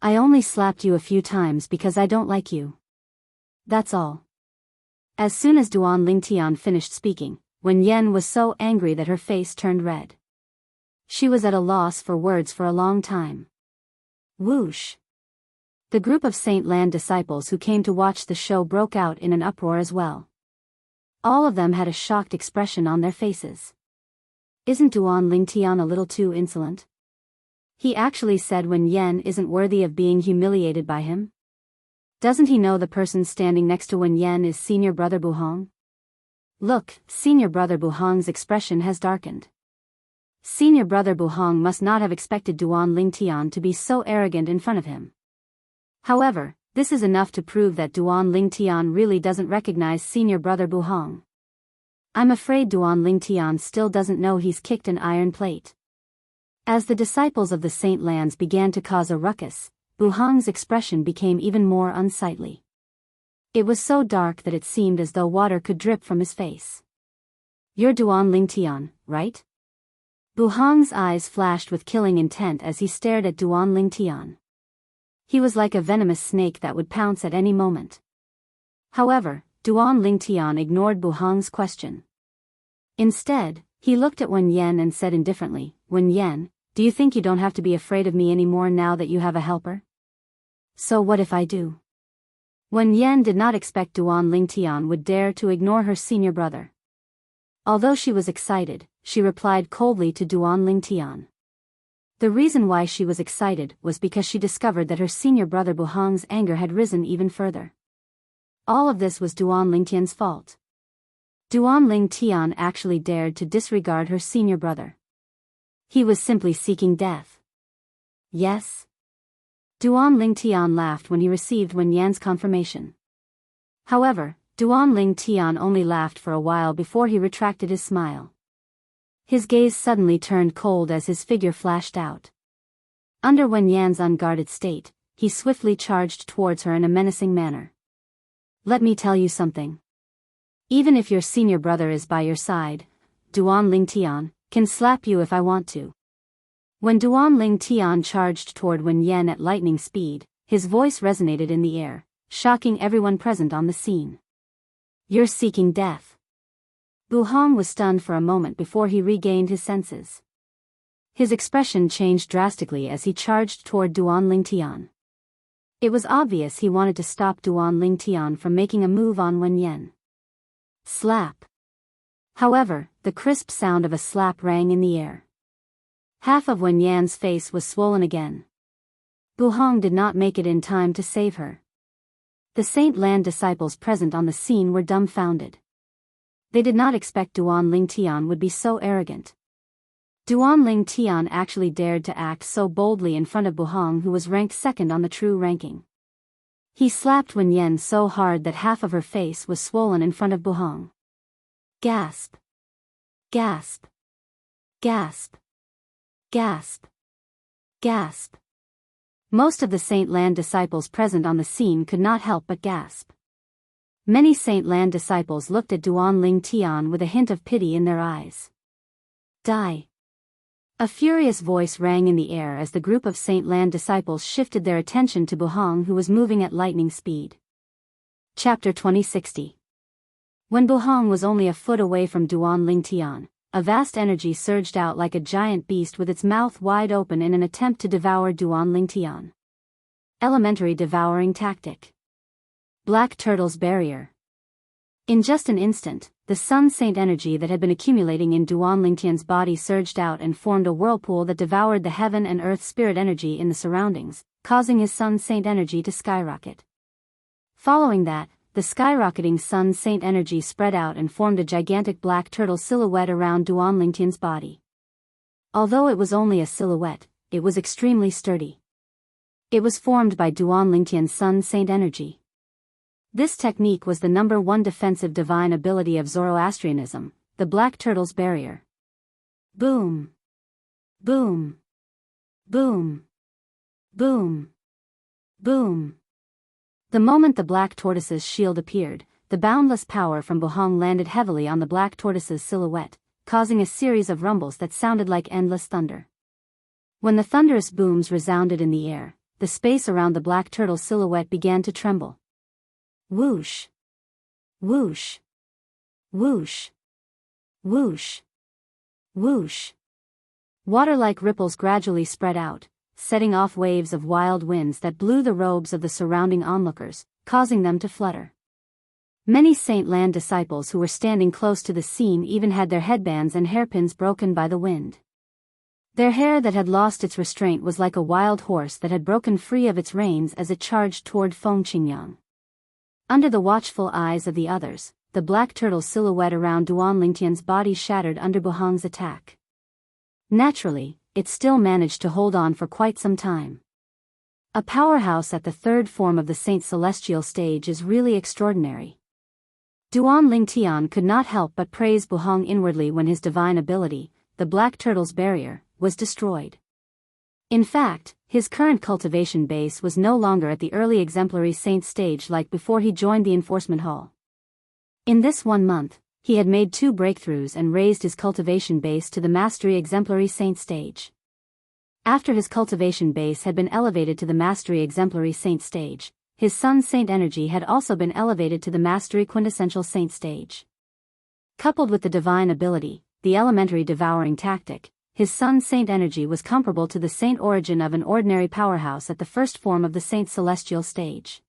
I only slapped you a few times because I don't like you. That's all. As soon as Duan Lingtian finished speaking, Wen Yan was so angry that her face turned red. She was at a loss for words for a long time. Whoosh! The group of Saint Lan disciples who came to watch the show broke out in an uproar as well. All of them had a shocked expression on their faces. Isn't Duan Lingtian a little too insolent? He actually said Wen Yan isn't worthy of being humiliated by him? Doesn't he know the person standing next to Wen Yan is senior brother Buhong? Look, senior brother Buhong's expression has darkened. Senior brother Buhong must not have expected Duan Lingtian to be so arrogant in front of him. However, this is enough to prove that Duan Lingtian really doesn't recognize senior brother Buhong. I'm afraid Duan Lingtian still doesn't know he's kicked an iron plate. As the disciples of the Saint Lans began to cause a ruckus, Buhong's expression became even more unsightly. It was so dark that it seemed as though water could drip from his face. You're Duan Lingtian, right? Buhong's eyes flashed with killing intent as he stared at Duan Lingtian. He was like a venomous snake that would pounce at any moment. However, Duan Lingtian ignored Buhong's question. Instead, he looked at Wen Yan and said indifferently, "Wen Yan, do you think you don't have to be afraid of me anymore now that you have a helper?" "So what if I do?" Wen Yan did not expect Duan Lingtian would dare to ignore her senior brother. Although she was excited, she replied coldly to Duan Lingtian. The reason why she was excited was because she discovered that her senior brother Buhong's anger had risen even further. All of this was Duan Lingtian's fault. Duan Lingtian actually dared to disregard her senior brother. He was simply seeking death. Yes? Duan Lingtian laughed when he received Wen Yan's confirmation. However, Duan Lingtian only laughed for a while before he retracted his smile. His gaze suddenly turned cold as his figure flashed out. Under Wen Yan's unguarded state, he swiftly charged towards her in a menacing manner. "Let me tell you something. Even if your senior brother is by your side, Duan Lingtian can slap you if I want to." When Duan Lingtian charged toward Wen Yan at lightning speed, his voice resonated in the air, shocking everyone present on the scene. "You're seeking death." Buhong was stunned for a moment before he regained his senses. His expression changed drastically as he charged toward Duan Lingtian. It was obvious he wanted to stop Duan Lingtian from making a move on Wen Yan. Slap. However, the crisp sound of a slap rang in the air. Half of Wen Yan's face was swollen again. Buhong did not make it in time to save her. The Saint Lan disciples present on the scene were dumbfounded. They did not expect Duan Lingtian would be so arrogant. Duan Lingtian actually dared to act so boldly in front of Buhong, who was ranked second on the true ranking. He slapped Wen Yan so hard that half of her face was swollen in front of Buhong. Gasp. Gasp. Gasp. Gasp. Gasp. Most of the Saint Lan disciples present on the scene could not help but gasp. Many Saint Lan disciples looked at Duan Lingtian with a hint of pity in their eyes. Die. A furious voice rang in the air as the group of Saint Lan disciples shifted their attention to Buhong, who was moving at lightning speed. Chapter 2060. When Buhong was only a foot away from Duan Lingtian, a vast energy surged out like a giant beast with its mouth wide open in an attempt to devour Duan Lingtian. Elementary devouring tactic. Black Turtle's barrier. In just an instant, the Sun Saint energy that had been accumulating in Duan Lingtian's body surged out and formed a whirlpool that devoured the heaven and earth spirit energy in the surroundings, causing his Sun Saint energy to skyrocket. Following that, the skyrocketing Sun Saint energy spread out and formed a gigantic black turtle silhouette around Duan Lingtian's body. Although it was only a silhouette, it was extremely sturdy. It was formed by Duan Lingtian's Sun Saint energy. This technique was the #1 defensive divine ability of Zoroastrianism, the Black Turtle's barrier. Boom. Boom. Boom. Boom. Boom. The moment the Black Tortoise's shield appeared, the boundless power from Buhong landed heavily on the Black Tortoise's silhouette, causing a series of rumbles that sounded like endless thunder. When the thunderous booms resounded in the air, the space around the Black Turtle's silhouette began to tremble. Whoosh. Whoosh. Whoosh. Whoosh. Whoosh. Water-like ripples gradually spread out, setting off waves of wild winds that blew the robes of the surrounding onlookers, causing them to flutter. Many Saint Lan disciples who were standing close to the scene even had their headbands and hairpins broken by the wind. Their hair that had lost its restraint was like a wild horse that had broken free of its reins as it charged toward Feng Qingyang. Under the watchful eyes of the others, the Black Turtle's silhouette around Duan Lingtian's body shattered under Buhong's attack. Naturally, it still managed to hold on for quite some time. A powerhouse at the third form of the Saint Celestial stage is really extraordinary. Duan Lingtian could not help but praise Buhong inwardly when his divine ability, the Black Turtle's barrier, was destroyed. In fact, his current cultivation base was no longer at the early exemplary saint stage like before he joined the enforcement hall. In this 1 month, He had made 2 breakthroughs and raised his cultivation base to the Mastery Exemplary Saint stage. After his cultivation base had been elevated to the Mastery Exemplary Saint stage, his Sun Saint energy had also been elevated to the Mastery Quintessential Saint stage. Coupled with the divine ability, the elementary devouring tactic, his Sun Saint energy was comparable to the Saint origin of an ordinary powerhouse at the first form of the Saint Celestial stage.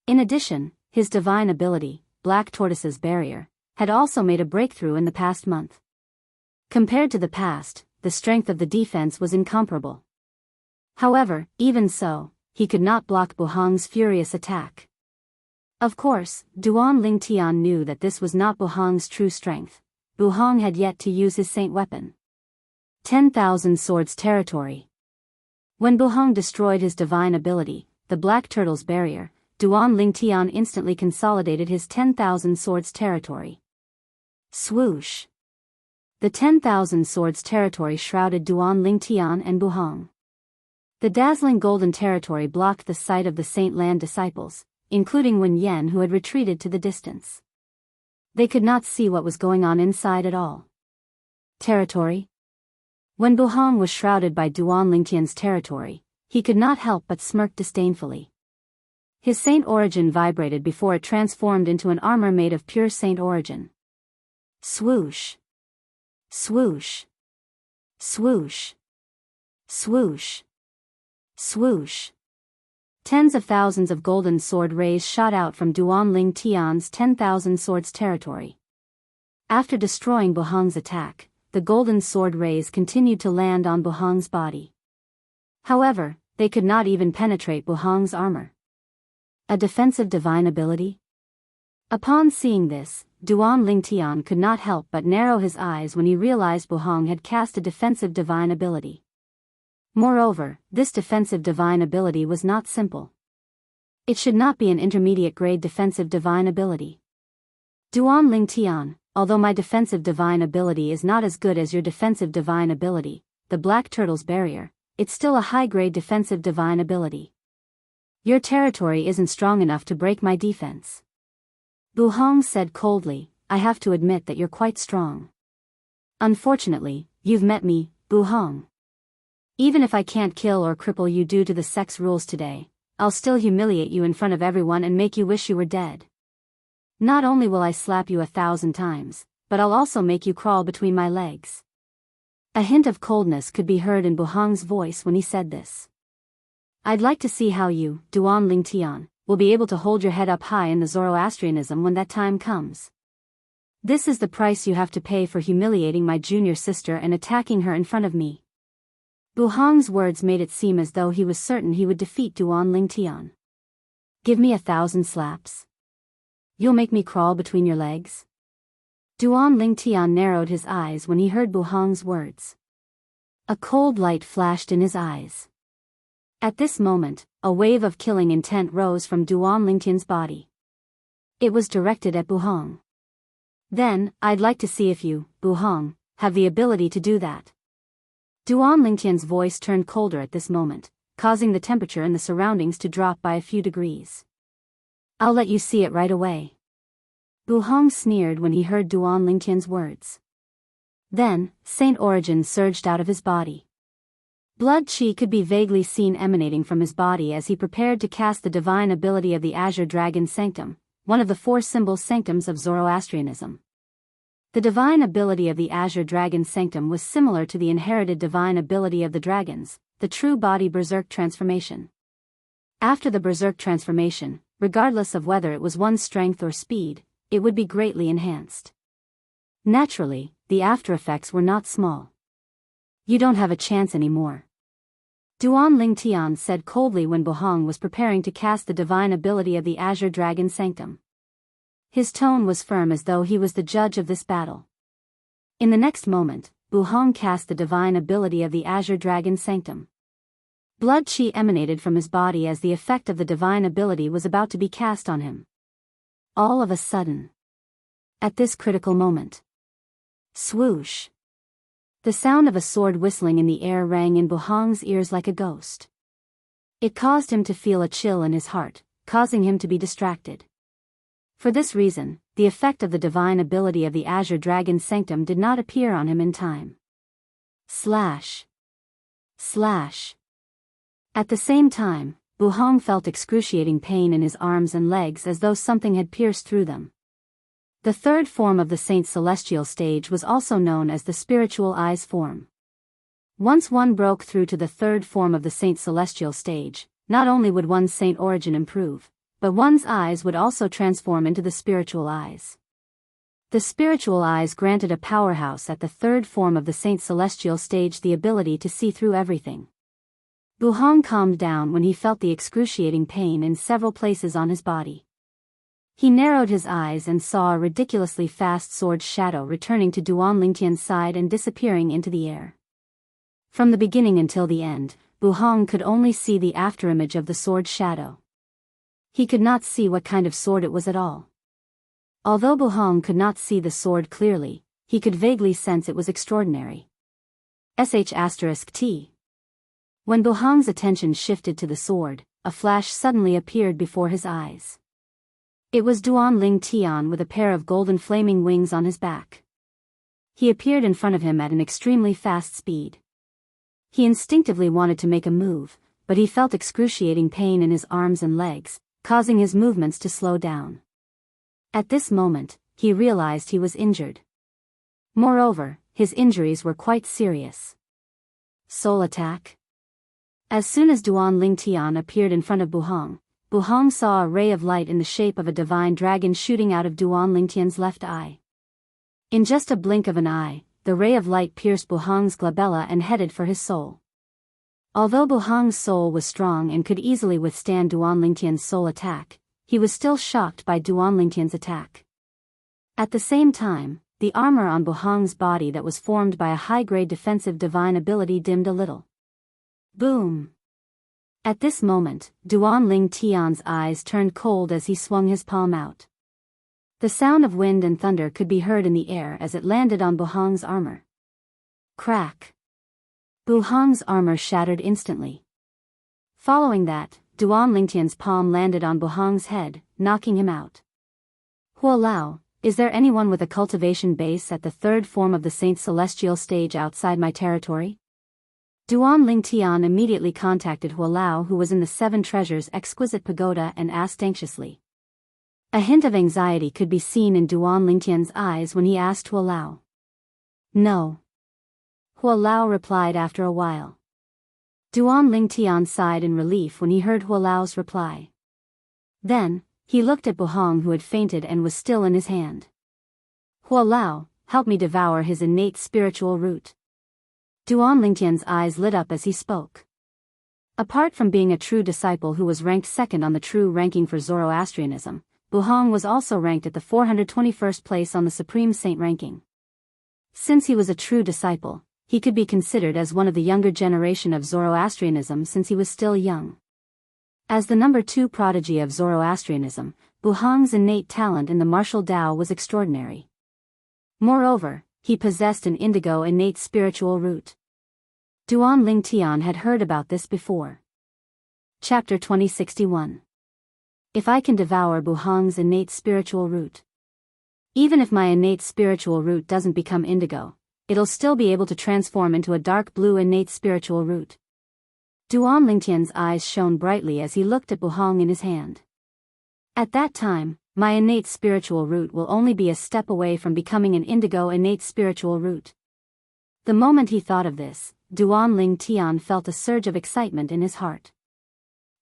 In addition, his divine ability, Black Tortoise's Barrier, had also made a breakthrough in the past month. Compared to the past, the strength of the defense was incomparable. However, even so, he could not block Buhong's furious attack. Of course, Duan Ling Tian knew that this was not Buhong's true strength. Buhong had yet to use his saint weapon. 10,000 Swords Territory. When Buhong destroyed his divine ability, the Black Turtle's Barrier, Duan Ling Tian instantly consolidated his 10,000 Swords Territory. Swoosh! The 10,000 Swords Territory shrouded Duan Ling Tian and Buhong. The dazzling golden territory blocked the sight of the Saint Land disciples, including Wen Yen, who had retreated to the distance. They could not see what was going on inside at all. Territory? When Buhong was shrouded by Duan Lingtian's territory, he could not help but smirk disdainfully. His saint origin vibrated before it transformed into an armor made of pure saint origin. Swoosh! Swoosh! Swoosh! Swoosh! Swoosh! Tens of thousands of golden sword rays shot out from Duan Ling Tian's 10,000 Swords Territory. After destroying Buhong's attack, the golden sword rays continued to land on Buhong's body. However, they could not even penetrate Buhong's armor. A defensive divine ability? Upon seeing this, Duan Ling Tian could not help but narrow his eyes when he realized Buhong had cast a defensive divine ability. Moreover, this defensive divine ability was not simple. It should not be an intermediate grade defensive divine ability. Duan Ling Tian, although my defensive divine ability is not as good as your defensive divine ability, the Black Turtle's Barrier, it's still a high-grade defensive divine ability. Your territory isn't strong enough to break my defense. Buhong said coldly, I have to admit that you're quite strong. Unfortunately, you've met me, Buhong. Even if I can't kill or cripple you due to the sex rules today, I'll still humiliate you in front of everyone and make you wish you were dead. Not only will I slap you 1,000 times, but I'll also make you crawl between my legs. A hint of coldness could be heard in Buhong's voice when he said this. I'd like to see how you, Duan Ling Tian, will be able to hold your head up high in the Zoroastrianism when that time comes. This is the price you have to pay for humiliating my junior sister and attacking her in front of me. Buhong's words made it seem as though he was certain he would defeat Duan Ling Tian. Give me 1,000 slaps. You'll make me crawl between your legs? Duan Ling Tian narrowed his eyes when he heard Buhong's words. A cold light flashed in his eyes. At this moment, a wave of killing intent rose from Duan Ling Tian's body. It was directed at Buhong. Then, I'd like to see if you, Buhong, have the ability to do that. Duan Ling Tian's voice turned colder at this moment, causing the temperature in the surroundings to drop by a few degrees. I'll let you see it right away. Buhong sneered when he heard Duan Ling Tian's words. Then, Saint Origin surged out of his body. Blood chi could be vaguely seen emanating from his body as he prepared to cast the divine ability of the Azure Dragon Sanctum, one of the 4 symbol sanctums of Zoroastrianism. The divine ability of the Azure Dragon Sanctum was similar to the inherited divine ability of the dragons, the true body Berserk transformation. After the Berserk transformation, regardless of whether it was one's strength or speed, it would be greatly enhanced. Naturally, the aftereffects were not small. You don't have a chance anymore. Duan Ling Tian said coldly when Buhong was preparing to cast the divine ability of the Azure Dragon Sanctum. His tone was firm as though he was the judge of this battle. In the next moment, Buhong cast the divine ability of the Azure Dragon Sanctum. Blood chi emanated from his body as the effect of the divine ability was about to be cast on him. All of a sudden. At this critical moment. Swoosh! The sound of a sword whistling in the air rang in Buhong's ears like a ghost. It caused him to feel a chill in his heart, causing him to be distracted. For this reason, the effect of the divine ability of the Azure Dragon's sanctum did not appear on him in time. Slash. Slash. At the same time, Buhong felt excruciating pain in his arms and legs as though something had pierced through them. The third form of the Saint's celestial stage was also known as the spiritual eyes form. Once one broke through to the third form of the Saint's celestial stage, not only would one's saint origin improve, but one's eyes would also transform into the spiritual eyes. The spiritual eyes granted a powerhouse at the third form of the Saint's celestial stage the ability to see through everything. Buhong calmed down when he felt the excruciating pain in several places on his body. He narrowed his eyes and saw a ridiculously fast sword shadow returning to Duan Lingtian's side and disappearing into the air. From the beginning until the end, Buhong could only see the afterimage of the sword shadow. He could not see what kind of sword it was at all. Although Buhong could not see the sword clearly, he could vaguely sense it was extraordinary. *T. When Buhong's attention shifted to the sword, a flash suddenly appeared before his eyes. It was Duan Ling Tian with a pair of golden flaming wings on his back. He appeared in front of him at an extremely fast speed. He instinctively wanted to make a move, but he felt excruciating pain in his arms and legs, causing his movements to slow down. At this moment, he realized he was injured. Moreover, his injuries were quite serious. Soul attack? As soon as Duan Ling Tian appeared in front of Buhong, Buhong saw a ray of light in the shape of a divine dragon shooting out of Duan Lingtian's left eye. In just a blink of an eye, the ray of light pierced Buhong's glabella and headed for his soul. Although Buhong's soul was strong and could easily withstand Duan Lingtian's soul attack, he was still shocked by Duan Lingtian's attack. At the same time, the armor on Buhong's body that was formed by a high-grade defensive divine ability dimmed a little. Boom! At this moment, Duan Ling Tian's eyes turned cold as he swung his palm out. The sound of wind and thunder could be heard in the air as it landed on Buhong's armor. Crack! Buhong's armor shattered instantly. Following that, Duan Lingtian's palm landed on Buhong's head, knocking him out. Huolao, is there anyone with a cultivation base at the third form of the Saint's celestial stage outside my territory? Duan Ling Tian immediately contacted Huolao, who was in the Seven Treasures Exquisite Pagoda, and asked anxiously. A hint of anxiety could be seen in Duan Lingtian's eyes when he asked Huolao. No. Huolao replied after a while. Duan Ling Tian sighed in relief when he heard Huolao's reply. Then, he looked at Buhong, who had fainted and was still in his hand. Huolao, help me devour his innate spiritual root. Duan Lingtian's eyes lit up as he spoke. Apart from being a true disciple who was ranked second on the true ranking for Zoroastrianism, Buhong was also ranked at the 421st place on the Supreme Saint ranking. Since he was a true disciple, he could be considered as one of the younger generation of Zoroastrianism since he was still young. As the number 2 prodigy of Zoroastrianism, Buhong's innate talent in the martial Tao was extraordinary. Moreover, he possessed an indigo innate spiritual root. Duan Ling Tian had heard about this before. Chapter 2061. If I can devour Buhong's innate spiritual root. Even if my innate spiritual root doesn't become indigo, it'll still be able to transform into a dark blue innate spiritual root. Duan Lingtian's eyes shone brightly as he looked at Buhong in his hand. At that time, my innate spiritual root will only be a step away from becoming an indigo innate spiritual root. The moment he thought of this, Duan Ling Tian felt a surge of excitement in his heart.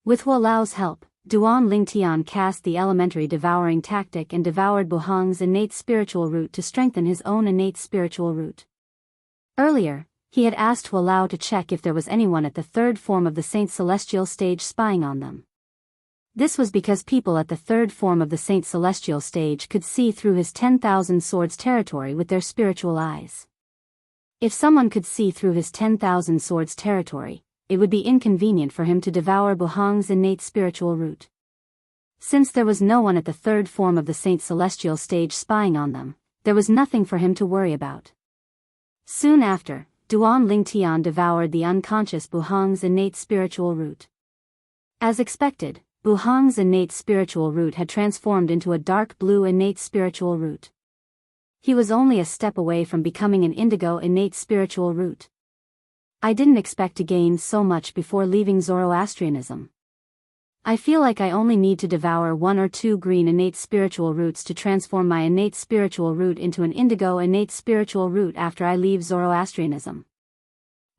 With Huolao's help, Duan Ling Tian cast the elementary devouring tactic and devoured Buhong's innate spiritual root to strengthen his own innate spiritual root. Earlier, he had asked Huolao to check if there was anyone at the third form of the Saint's celestial stage spying on them. This was because people at the third form of the Saint's celestial stage could see through his 10,000 swords territory with their spiritual eyes. If someone could see through his 10,000 swords territory, it would be inconvenient for him to devour Buhong's innate spiritual root. Since there was no one at the third form of the Saint's celestial stage spying on them, there was nothing for him to worry about. Soon after, Duan Ling Tian devoured the unconscious Buhong's innate spiritual root. As expected, Buhong's innate spiritual root had transformed into a dark blue innate spiritual root. He was only a step away from becoming an indigo innate spiritual root. I didn't expect to gain so much before leaving Zoroastrianism. I feel like I only need to devour 1 or 2 green innate spiritual roots to transform my innate spiritual root into an indigo innate spiritual root after I leave Zoroastrianism.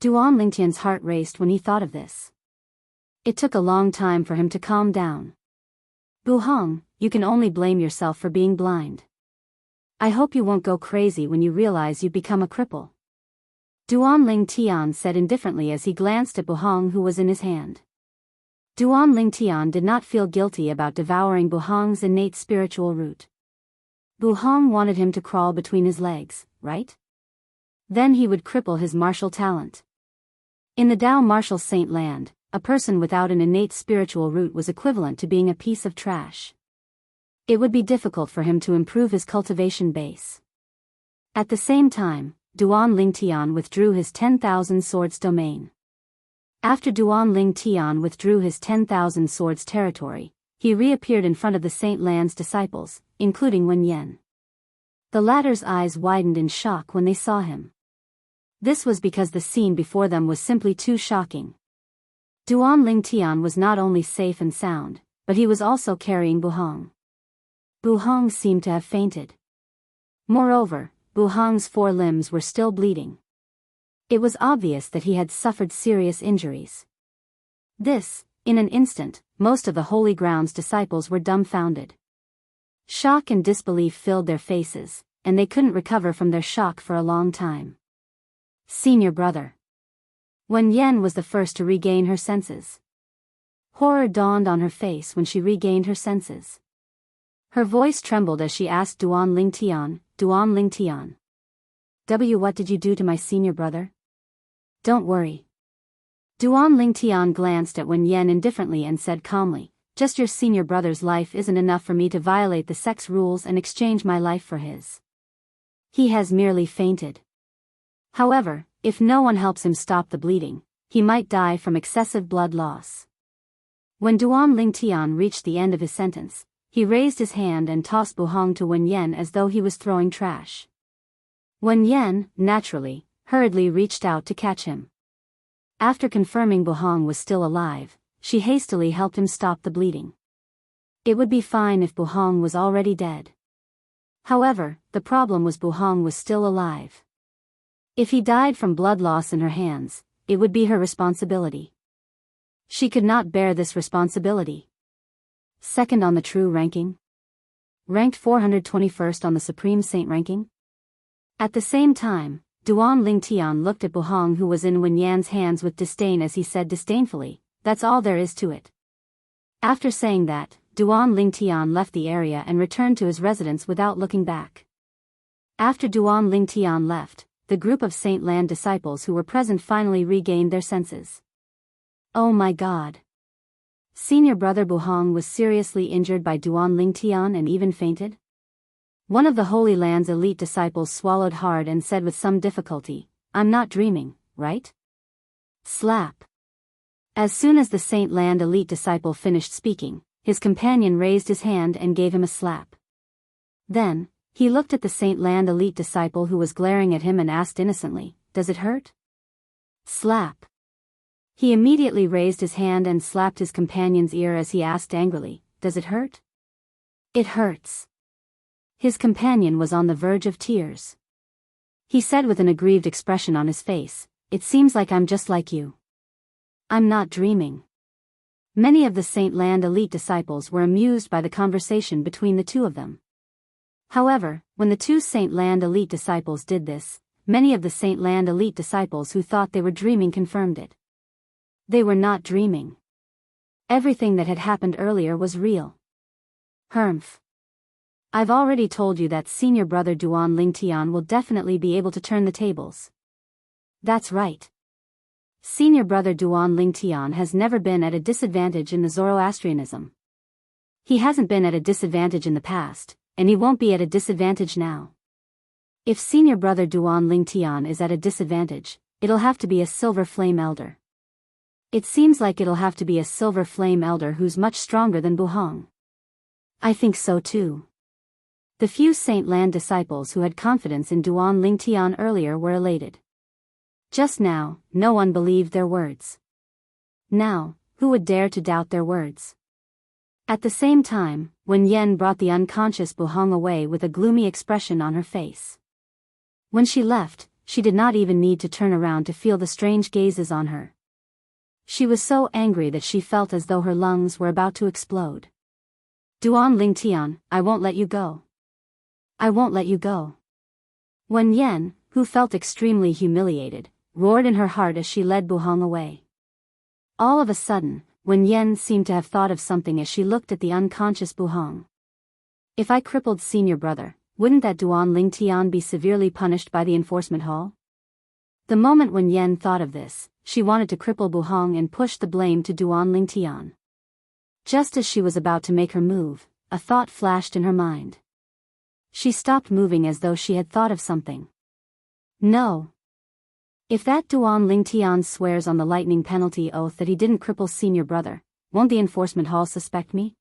Duan Lingtian's heart raced when he thought of this. It took a long time for him to calm down. Buhong, you can only blame yourself for being blind. I hope you won't go crazy when you realize you've become a cripple. Duan Lingtian said indifferently as he glanced at Buhong who was in his hand. Duan Lingtian did not feel guilty about devouring Buhong's innate spiritual root. Buhong wanted him to crawl between his legs, right? Then he would cripple his martial talent. In the Dao martial saint land, a person without an innate spiritual root was equivalent to being a piece of trash. It would be difficult for him to improve his cultivation base. At the same time, Duan Lingtian withdrew his 10,000 swords domain. After Duan Lingtian withdrew his 10,000 swords territory, he reappeared in front of the Saint Land's disciples, including Wen Yan. The latter's eyes widened in shock when they saw him. This was because the scene before them was simply too shocking. Duan Lingtian was not only safe and sound, but he was also carrying Buhong. Buhong seemed to have fainted. Moreover, Buhong's 4 limbs were still bleeding. It was obvious that he had suffered serious injuries. In an instant, most of the Holy Ground's disciples were dumbfounded. Shock and disbelief filled their faces, and they couldn't recover from their shock for a long time. Senior brother. Wen Yan was the first to regain her senses. Horror dawned on her face when she regained her senses. Her voice trembled as she asked Duan Lingtian, what did you do to my senior brother? Don't worry. Duan Lingtian glanced at Wen Yan indifferently and said calmly, just your senior brother's life isn't enough for me to violate the sex rules and exchange my life for his. He has merely fainted. However, if no one helps him stop the bleeding, he might die from excessive blood loss. When Duan Lingtian reached the end of his sentence, he raised his hand and tossed Buhong to Wen Yan as though he was throwing trash. Wen Yan, naturally, hurriedly reached out to catch him. After confirming Buhong was still alive, she hastily helped him stop the bleeding. It would be fine if Buhong was already dead. However, the problem was Buhong was still alive. If he died from blood loss in her hands, it would be her responsibility. She could not bear this responsibility. Second on the true ranking. Ranked 421st on the Supreme Saint ranking. At the same time, Duan Lingtian looked at Buhong who was in Wen Yan's hands with disdain as he said disdainfully, that's all there is to it. After saying that, Duan Lingtian left the area and returned to his residence without looking back. After Duan Lingtian left, the group of Saint Land disciples who were present finally regained their senses. Oh my God! Senior brother Buhong was seriously injured by Duan Lingtian and even fainted? One of the Holy Land's elite disciples swallowed hard and said with some difficulty, I'm not dreaming, right? Slap. As soon as the Saint Land elite disciple finished speaking, his companion raised his hand and gave him a slap. Then, he looked at the Saint Land elite disciple who was glaring at him and asked innocently, does it hurt? Slap. He immediately raised his hand and slapped his companion's ear as he asked angrily, does it hurt? It hurts. His companion was on the verge of tears. He said with an aggrieved expression on his face, it seems like I'm just like you. I'm not dreaming. Many of the Saint Land elite disciples were amused by the conversation between the two of them. However, when the 2 Saint Land elite disciples did this, many of the Saint Land elite disciples who thought they were dreaming confirmed it. They were not dreaming. Everything that had happened earlier was real. Humph. I've already told you that senior brother Duan Lingtian will definitely be able to turn the tables. That's right. Senior brother Duan Lingtian has never been at a disadvantage in the Zoroastrianism. He hasn't been at a disadvantage in the past, and he won't be at a disadvantage now. If senior brother Duan Lingtian is at a disadvantage, it'll have to be a silver flame elder. It seems like it'll have to be a silver flame elder who's much stronger than Buhong. I think so too. The few Saint Land disciples who had confidence in Duan Lingtian earlier were elated. Just now, no one believed their words. Now, who would dare to doubt their words? At the same time, Wen Yen brought the unconscious Buhong away with a gloomy expression on her face. When she left, she did not even need to turn around to feel the strange gazes on her. She was so angry that she felt as though her lungs were about to explode. Duan Lingtian, I won't let you go. I won't let you go. Wen Yen, who felt extremely humiliated, roared in her heart as she led Buhong away. All of a sudden, Wen Yen seemed to have thought of something as she looked at the unconscious Buhong. If I crippled senior brother, wouldn't that Duan Lingtian be severely punished by the enforcement hall? The moment Wen Yen thought of this, she wanted to cripple Buhong and push the blame to Duan Lingtian. Just as she was about to make her move, a thought flashed in her mind. She stopped moving as though she had thought of something. No. If that Duan Lingtian swears on the lightning penalty oath that he didn't cripple senior brother, won't the enforcement hall suspect me?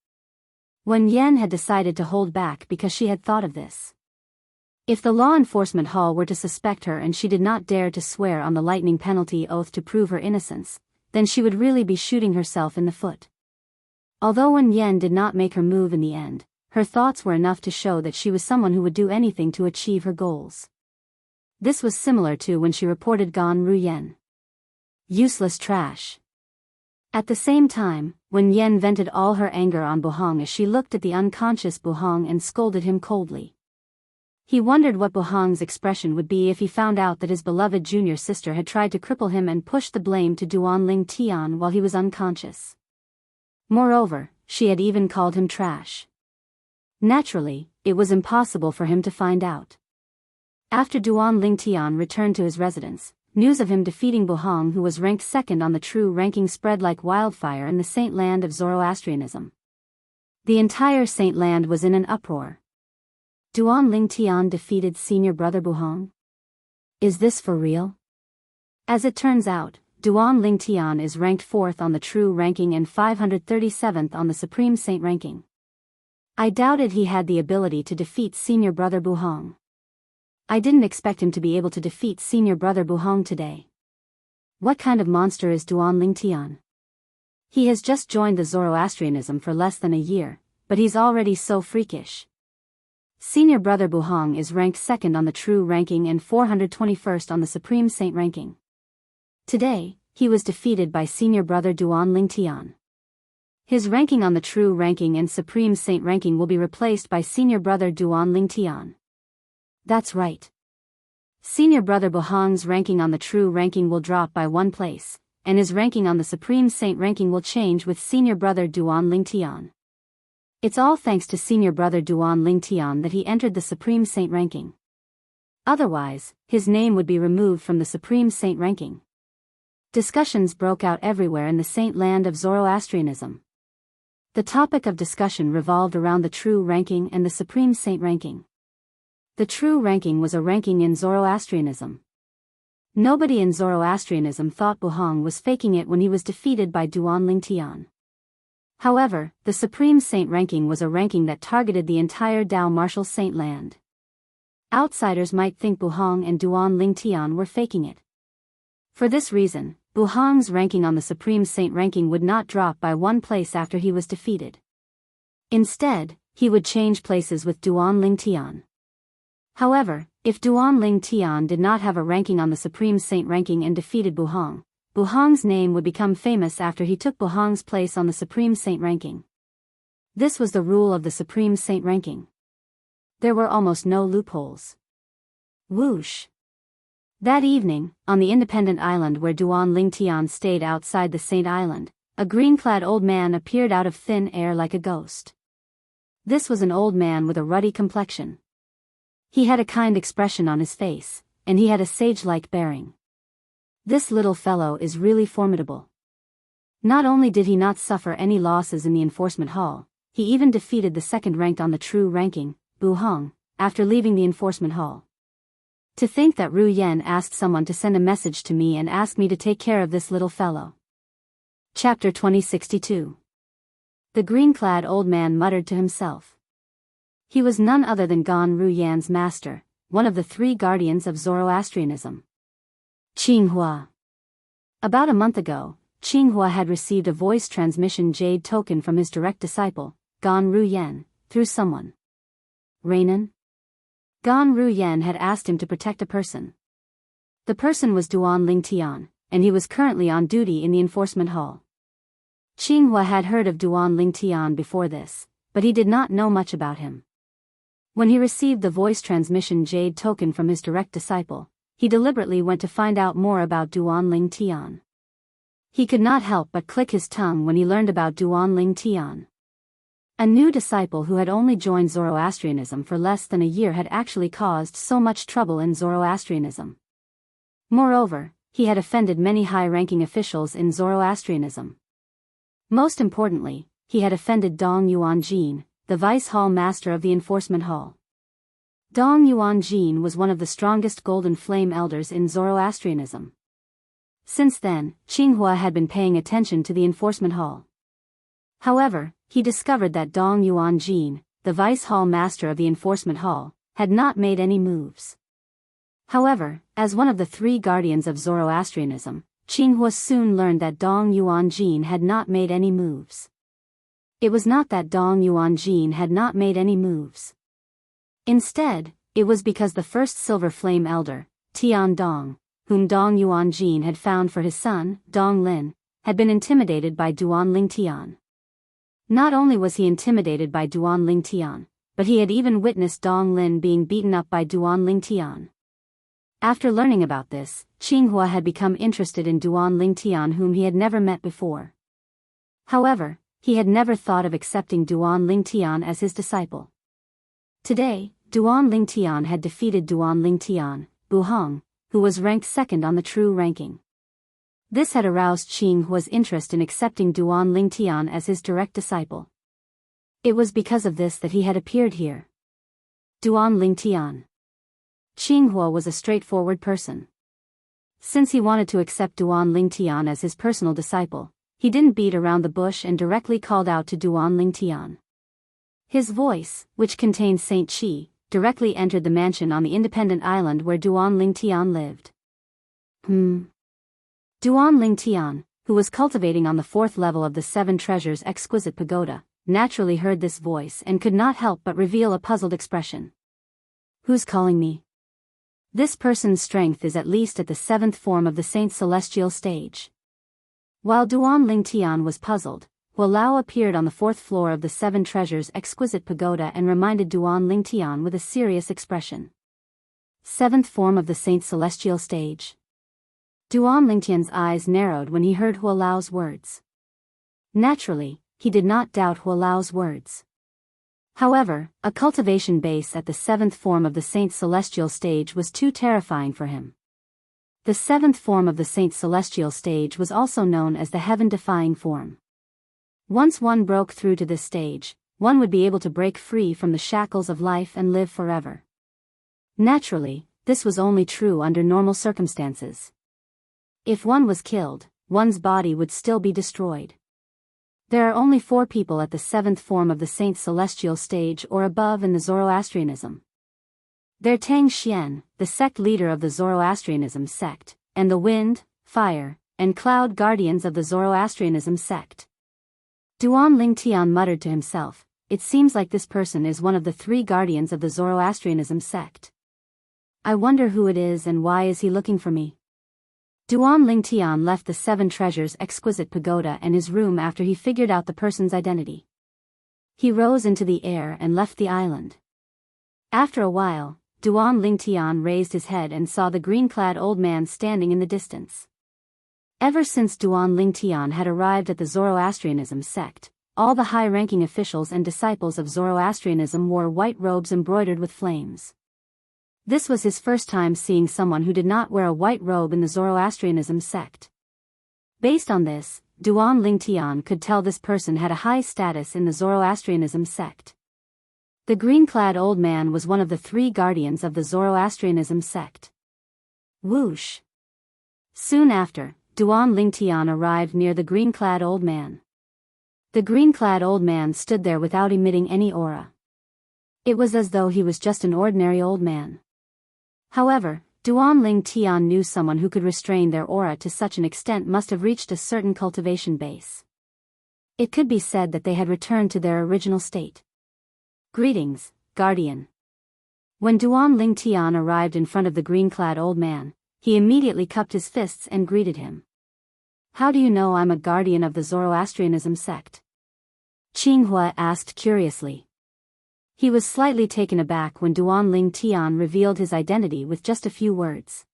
Wen Yen had decided to hold back because she had thought of this. If the law enforcement hall were to suspect her and she did not dare to swear on the lightning penalty oath to prove her innocence, then she would really be shooting herself in the foot. Although Wen Yen did not make her move in the end, her thoughts were enough to show that she was someone who would do anything to achieve her goals. This was similar to when she reported Gan Ruyen. Useless trash. At the same time, Wen Yen vented all her anger on Buhong as she looked at the unconscious Buhong and scolded him coldly. He wondered what Buhong's expression would be if he found out that his beloved junior sister had tried to cripple him and pushed the blame to Duan Lingtian while he was unconscious. Moreover, she had even called him trash. Naturally, it was impossible for him to find out. After Duan Lingtian returned to his residence, news of him defeating Buhong, who was ranked second on the true ranking, spread like wildfire in the Saint Land of Zoroastrianism. The entire Saint Land was in an uproar. Duan Lingtian defeated senior brother Buhong? Is this for real? As it turns out, Duan Lingtian is ranked 4th on the true ranking and 537th on the supreme saint ranking. I doubted he had the ability to defeat senior brother Buhong. I didn't expect him to be able to defeat senior brother Buhong today. What kind of monster is Duan Lingtian? He has just joined the Zoroastrianism for less than a year, but he's already so freakish. Senior brother Buhong is ranked 2nd on the true ranking and 421st on the supreme saint ranking. Today, he was defeated by senior brother Duan Lingtian. His ranking on the true ranking and supreme saint ranking will be replaced by senior brother Duan Lingtian. That's right. Senior brother Buhong's ranking on the true ranking will drop by 1 place, and his ranking on the supreme saint ranking will change with senior brother Duan Lingtian. It's all thanks to senior brother Duan Lingtian that he entered the supreme saint ranking. Otherwise, his name would be removed from the supreme saint ranking. Discussions broke out everywhere in the Saint Land of Zoroastrianism. The topic of discussion revolved around the true ranking and the supreme saint ranking. The true ranking was a ranking in Zoroastrianism. Nobody in Zoroastrianism thought Buhong was faking it when he was defeated by Duan Lingtian. However, the supreme saint ranking was a ranking that targeted the entire Dao martial Saint Land. Outsiders might think Buhong and Duan Lingtian were faking it. For this reason, Buhong's ranking on the supreme saint ranking would not drop by 1 place after he was defeated. Instead, he would change places with Duan Lingtian. However, if Duan Lingtian did not have a ranking on the supreme saint ranking and defeated Buhong, Buhong's name would become famous after he took Buhong's place on the supreme saint ranking. This was the rule of the supreme saint ranking. There were almost no loopholes. Whoosh! That evening, on the independent island where Duan Lingtian stayed outside the Saint Island, a green-clad old man appeared out of thin air like a ghost. This was an old man with a ruddy complexion. He had a kind expression on his face, and he had a sage-like bearing. This little fellow is really formidable. Not only did he not suffer any losses in the enforcement hall, he even defeated the second ranked on the true ranking, Buhong, after leaving the enforcement hall. To think that Ru Yen asked someone to send a message to me and ask me to take care of this little fellow. Chapter 2062. The green-clad old man muttered to himself. He was none other than Gan Ruyan's master, one of the three guardians of Zoroastrianism. Qinghua. About a month ago, Qinghua had received a voice transmission jade token from his direct disciple, Gan Ruyan, through someone. Rainan? Gan Ruyan had asked him to protect a person. The person was Duan Lingtian, and he was currently on duty in the enforcement hall. Qinghua had heard of Duan Lingtian before this, but he did not know much about him. When he received the voice transmission jade token from his direct disciple, he deliberately went to find out more about Duan Lingtian. He could not help but click his tongue when he learned about Duan Lingtian. A new disciple who had only joined Zoroastrianism for less than a year had actually caused so much trouble in Zoroastrianism. Moreover, he had offended many high-ranking officials in Zoroastrianism. Most importantly, he had offended Dong Yuanjin, the vice hall master of the enforcement hall. Dong Yuanjin was one of the strongest golden flame elders in Zoroastrianism. Since then, Qinghua had been paying attention to the enforcement hall. However, he discovered that Dong Yuanjin, the vice hall master of the enforcement hall, had not made any moves. However, as one of the three guardians of Zoroastrianism, Qinghua soon learned that Dong Yuanjin had not made any moves. It was not that Dong Yuanjin had not made any moves. Instead, it was because the first Silver Flame Elder, Tian Dong, whom Dong Yuanjin had found for his son, Dong Lin, had been intimidated by Duan Lingtian. Not only was he intimidated by Duan Lingtian, but he had even witnessed Dong Lin being beaten up by Duan Lingtian. After learning about this, Qinghua had become interested in Duan Lingtian, whom he had never met before. However, he had never thought of accepting Duan Lingtian as his disciple. Today, Duan Lingtian had defeated Duan Lingtian, Buhong, who was ranked second on the true ranking. This had aroused Qinghua's interest in accepting Duan Lingtian as his direct disciple. It was because of this that he had appeared here. Duan Lingtian. Qinghua was a straightforward person. Since he wanted to accept Duan Lingtian as his personal disciple, he didn't beat around the bush and directly called out to Duan Lingtian. His voice, which contained Saint Qi, directly entered the mansion on the independent island where Duan Lingtian lived. Duan Lingtian, who was cultivating on the 4th level of the Seven Treasures Exquisite Pagoda, naturally heard this voice and could not help but reveal a puzzled expression. Who's calling me? This person's strength is at least at the 7th form of the Saint Celestial stage. While Duan Lingtian was puzzled, Hualao appeared on the 4th floor of the Seven Treasures Exquisite Pagoda and reminded Duan Lingtian with a serious expression. 7th form of the Saint Celestial stage. Duan Lingtian's eyes narrowed when he heard Hualao's words. Naturally, he did not doubt Hualao's words. However, a cultivation base at the 7th form of the Saint Celestial stage was too terrifying for him. The 7th form of the Saint Celestial stage was also known as the heaven-defying form. Once one broke through to this stage, one would be able to break free from the shackles of life and live forever. Naturally, this was only true under normal circumstances. If one was killed, one's body would still be destroyed. There are only 4 people at the 7th form of the Saint Celestial stage or above in the Zoroastrianism. They're Tang Xian, the sect leader of the Zoroastrianism sect, and the Wind, Fire, and Cloud Guardians of the Zoroastrianism sect. Duan Lingtian muttered to himself, it seems like this person is one of the 3 guardians of the Zoroastrianism sect. I wonder who it is and why is he looking for me? Duan Lingtian left the Seven Treasures Exquisite Pagoda and his room after he figured out the person's identity. He rose into the air and left the island. After a while, Duan Lingtian raised his head and saw the green-clad old man standing in the distance. Ever since Duan Lingtian had arrived at the Zoroastrianism sect, all the high-ranking officials and disciples of Zoroastrianism wore white robes embroidered with flames. This was his first time seeing someone who did not wear a white robe in the Zoroastrianism sect. Based on this, Duan Lingtian could tell this person had a high status in the Zoroastrianism sect. The green-clad old man was one of the 3 guardians of the Zoroastrianism sect. Whoosh! Soon after, Duan Lingtian arrived near the green-clad old man. The green-clad old man stood there without emitting any aura. It was as though he was just an ordinary old man. However, Duan Lingtian knew someone who could restrain their aura to such an extent must have reached a certain cultivation base. It could be said that they had returned to their original state. Greetings, Guardian. When Duan Lingtian arrived in front of the green-clad old man, he immediately cupped his fists and greeted him. How do you know I'm a guardian of the Zoroastrianism sect? Qinghua asked curiously. He was slightly taken aback when Duan Lingtian revealed his identity with just a few words.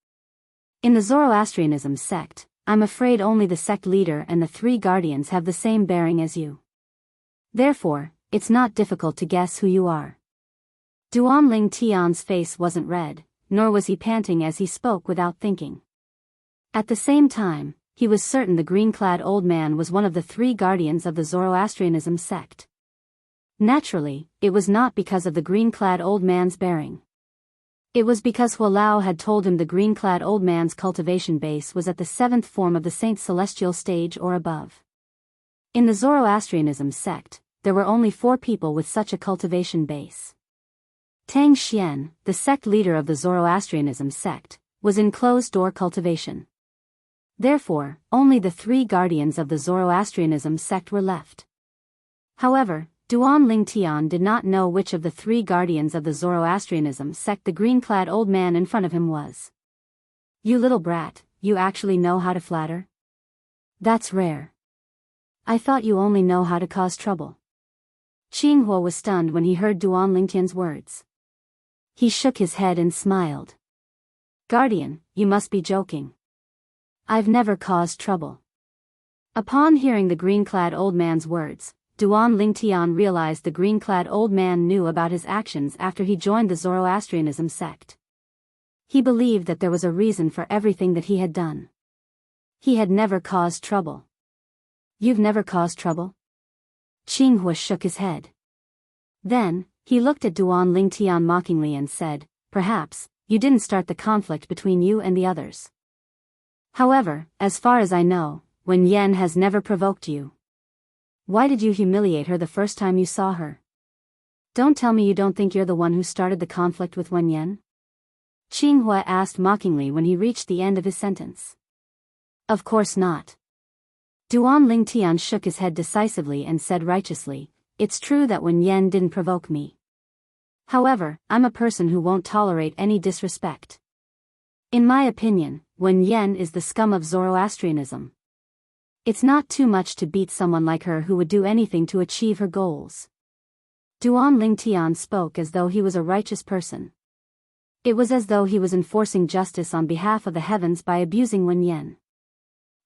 In the Zoroastrianism sect, I'm afraid only the sect leader and the 3 guardians have the same bearing as you. Therefore, it's not difficult to guess who you are. Duan Lingtian's face wasn't red, nor was he panting as he spoke without thinking. At the same time, he was certain the green-clad old man was one of the 3 guardians of the Zoroastrianism sect. Naturally, it was not because of the green-clad old man's bearing. It was because Hualao had told him the green-clad old man's cultivation base was at the 7th form of the Saint Celestial stage or above. In the Zoroastrianism sect, there were only 4 people with such a cultivation base. Tang Xian, the sect leader of the Zoroastrianism sect, was in closed-door cultivation. Therefore, only the 3 guardians of the Zoroastrianism sect were left. However, Duan Lingtian did not know which of the 3 guardians of the Zoroastrianism sect the green-clad old man in front of him was. You little brat, you actually know how to flatter? That's rare. I thought you only know how to cause trouble. Qinghua was stunned when he heard Duan Lingtian's words. He shook his head and smiled. Guardian, you must be joking. I've never caused trouble. Upon hearing the green-clad old man's words, Duan Lingtian realized the green-clad old man knew about his actions after he joined the Zoroastrianism sect. He believed that there was a reason for everything that he had done. He had never caused trouble. You've never caused trouble? Qinghua shook his head. Then, he looked at Duan Lingtian mockingly and said, perhaps, you didn't start the conflict between you and the others. However, as far as I know, Wen Yan has never provoked you. Why did you humiliate her the first time you saw her? Don't tell me you don't think you're the one who started the conflict with Wen Yan? Qinghua asked mockingly when he reached the end of his sentence. Of course not. Duan Lingtian shook his head decisively and said righteously, it's true that Wen Yan didn't provoke me. However, I'm a person who won't tolerate any disrespect. In my opinion, Wen Yan is the scum of Zoroastrianism. It's not too much to beat someone like her who would do anything to achieve her goals. Duan Lingtian spoke as though he was a righteous person. It was as though he was enforcing justice on behalf of the heavens by abusing Wen Yan.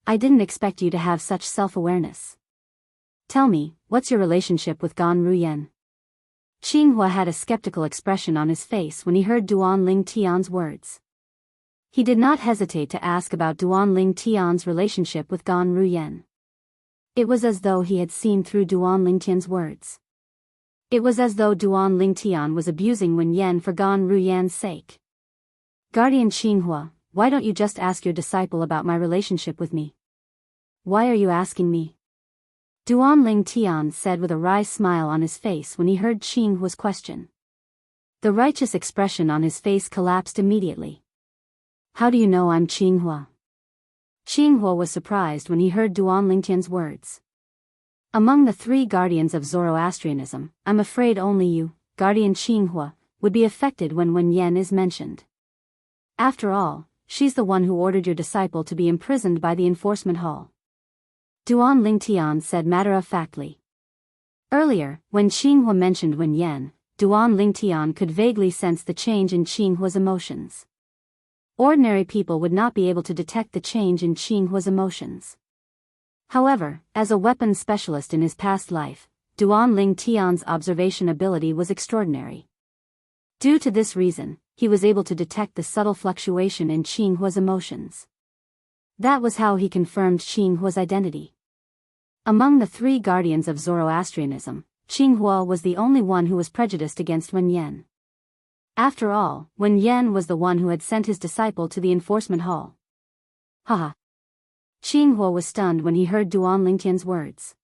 I didn't expect you to have such self-awareness. Tell me, what's your relationship with Gan Ruyen? Qinghua had a skeptical expression on his face when he heard Duan Lingtian's words. He did not hesitate to ask about Duan Lingtian's relationship with Gan Ruyen. It was as though he had seen through Duan Lingtian's words. It was as though Duan Lingtian was abusing Wen Yan for Gan Ruyen's sake. Guardian Qinghua, why don't you just ask your disciple about my relationship with me? Why are you asking me? Duan Lingtian said with a wry smile on his face when he heard Qinghua's question. The righteous expression on his face collapsed immediately. How do you know I'm Qinghua? Qinghua was surprised when he heard Duan Lingtian's words. Among the 3 guardians of Zoroastrianism, I'm afraid only you, Guardian Qinghua, would be affected when Wen Yan is mentioned. After all, she's the one who ordered your disciple to be imprisoned by the enforcement hall. Duan Lingtian said matter-of-factly. Earlier, when Qinghua mentioned Wen Yan, Duan Lingtian could vaguely sense the change in Qinghua's emotions. Ordinary people would not be able to detect the change in Qinghua's emotions. However, as a weapons specialist in his past life, Duan Lingtian's observation ability was extraordinary. Due to this reason, he was able to detect the subtle fluctuation in Qinghua's emotions. That was how he confirmed Qinghua's identity. Among the 3 guardians of Zoroastrianism, Qinghua was the only one who was prejudiced against Wen Yan. After all, Wen Yan was the one who had sent his disciple to the enforcement hall. Haha. Xinghua was stunned when he heard Duan Lingtian's words.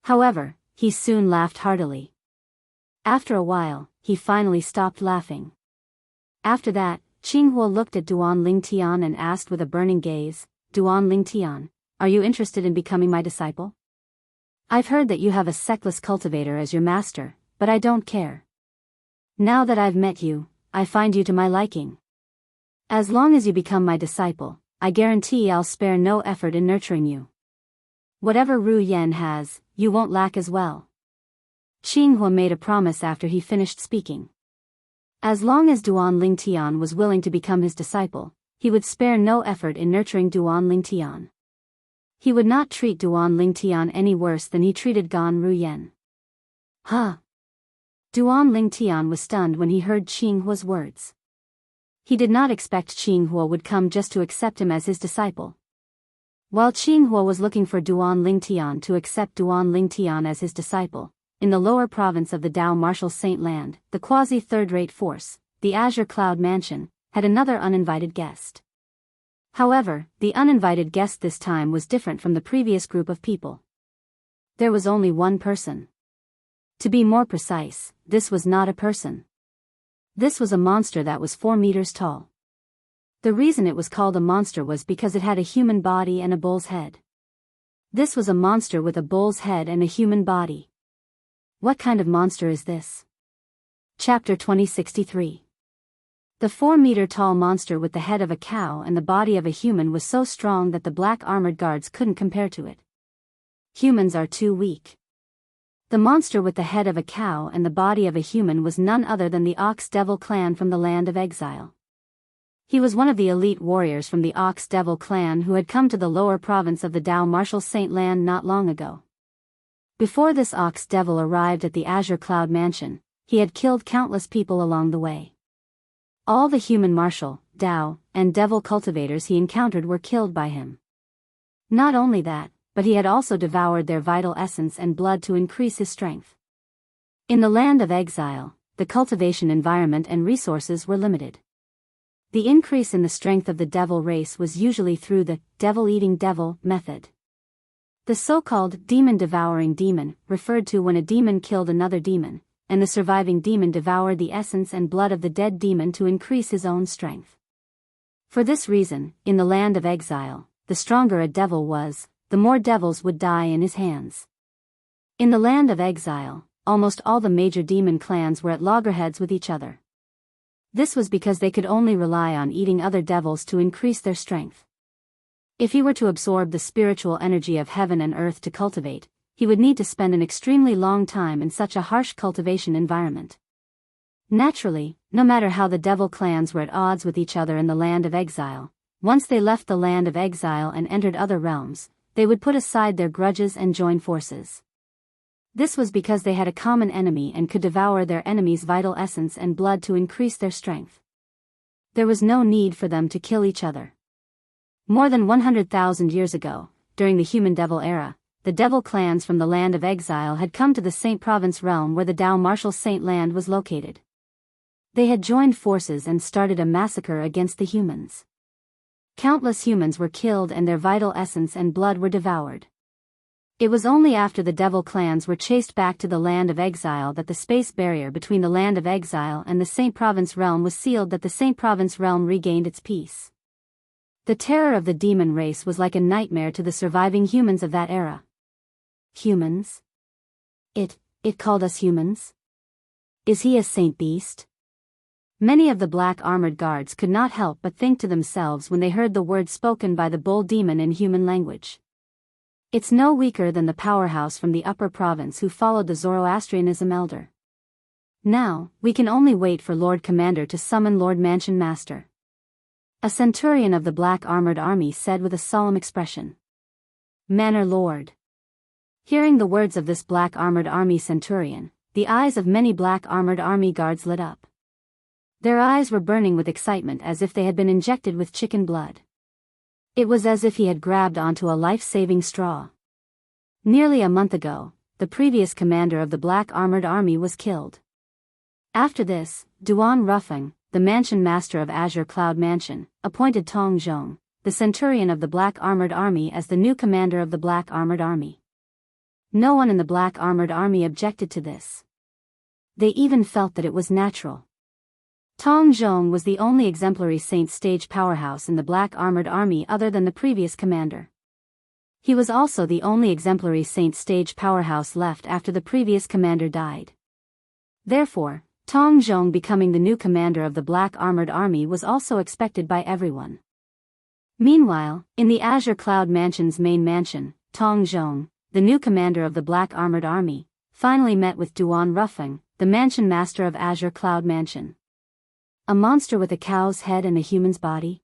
However, he soon laughed heartily. After a while, he finally stopped laughing. After that, Xinghua looked at Duan Lingtian and asked with a burning gaze, "Duan Lingtian, are you interested in becoming my disciple? I've heard that you have a sectless cultivator as your master, but I don't care. Now that I've met you, I find you to my liking. As long as you become my disciple, I guarantee I'll spare no effort in nurturing you. Whatever Ru Yen has, you won't lack as well." Xinghua made a promise after he finished speaking. As long as Duan Lingtian was willing to become his disciple, he would spare no effort in nurturing Duan Lingtian. He would not treat Duan Lingtian any worse than he treated Gan Ru Yen. Huh! Duan Lingtian was stunned when he heard Xinghua's words. He did not expect Xinghua would come just to accept him as his disciple. While Xinghua was looking for Duan Lingtian to accept Duan Lingtian as his disciple, in the lower province of the Dao Martial Saint Land, the quasi-third-rate force, the Azure Cloud Mansion, had another uninvited guest. However, the uninvited guest this time was different from the previous group of people. There was only one person. To be more precise, this was not a person. This was a monster that was 4 meters tall. The reason it was called a monster was because it had a human body and a bull's head. This was a monster with a bull's head and a human body. What kind of monster is this? Chapter 2063. The 4-meter-tall monster with the head of a cow and the body of a human was so strong that the black armored guards couldn't compare to it. Humans are too weak. The monster with the head of a cow and the body of a human was none other than the Ox Devil clan from the Land of Exile. He was one of the elite warriors from the Ox Devil clan who had come to the lower province of the Dao Martial Saint Land not long ago. Before this Ox Devil arrived at the Azure Cloud Mansion, he had killed countless people along the way. All the human martial, Dao, and devil cultivators he encountered were killed by him. Not only that, but he had also devoured their vital essence and blood to increase his strength. In the Land of Exile, the cultivation environment and resources were limited. The increase in the strength of the devil race was usually through the devil-eating devil method. The so-called demon-devouring demon referred to when a demon killed another demon, and the surviving demon devoured the essence and blood of the dead demon to increase his own strength. For this reason, in the Land of Exile, the stronger a devil was, the more devils would die in his hands. In the Land of Exile, almost all the major demon clans were at loggerheads with each other. This was because they could only rely on eating other devils to increase their strength. If he were to absorb the spiritual energy of heaven and earth to cultivate, he would need to spend an extremely long time in such a harsh cultivation environment. Naturally, no matter how the devil clans were at odds with each other in the Land of Exile, once they left the Land of Exile and entered other realms, they would put aside their grudges and join forces. This was because they had a common enemy and could devour their enemy's vital essence and blood to increase their strength. There was no need for them to kill each other. More than 100,000 years ago, during the Human Devil era, the devil clans from the Land of Exile had come to the Saint Province realm where the Dao Martial Saint Land was located. They had joined forces and started a massacre against the humans. Countless humans were killed and their vital essence and blood were devoured. It was only after the devil clans were chased back to the Land of Exile that the space barrier between the Land of Exile and the Saint Province realm was sealed, that the Saint Province realm regained its peace. The terror of the demon race was like a nightmare to the surviving humans of that era. Humans? It called us humans? Is he a saint beast? Many of the black armored guards could not help but think to themselves when they heard the words spoken by the bull demon in human language. It's no weaker than the powerhouse from the upper province who followed the Zoroastrianism elder. Now, we can only wait for Lord Commander to summon Lord Mansion Master. A centurion of the black armored army said with a solemn expression. Manor Lord. Hearing the words of this black armored army centurion, the eyes of many black armored army guards lit up. Their eyes were burning with excitement as if they had been injected with chicken blood. It was as if he had grabbed onto a life-saving straw. Nearly a month ago, the previous commander of the black armored army was killed. After this, Duan Rufeng, the mansion master of Azure Cloud Mansion, appointed Tong Zhong, the centurion of the Black Armored Army, as the new commander of the Black Armored Army. No one in the Black Armored Army objected to this. They even felt that it was natural. Tong Zhong was the only exemplary Saint stage powerhouse in the Black Armored Army other than the previous commander. He was also the only exemplary Saint stage powerhouse left after the previous commander died. Therefore, Tong Zhong becoming the new commander of the Black Armored Army was also expected by everyone. Meanwhile, in the Azure Cloud Mansion's main mansion, Tong Zhong, the new commander of the Black Armored Army, finally met with Duan Rufeng, the mansion master of Azure Cloud Mansion. A monster with a cow's head and a human's body?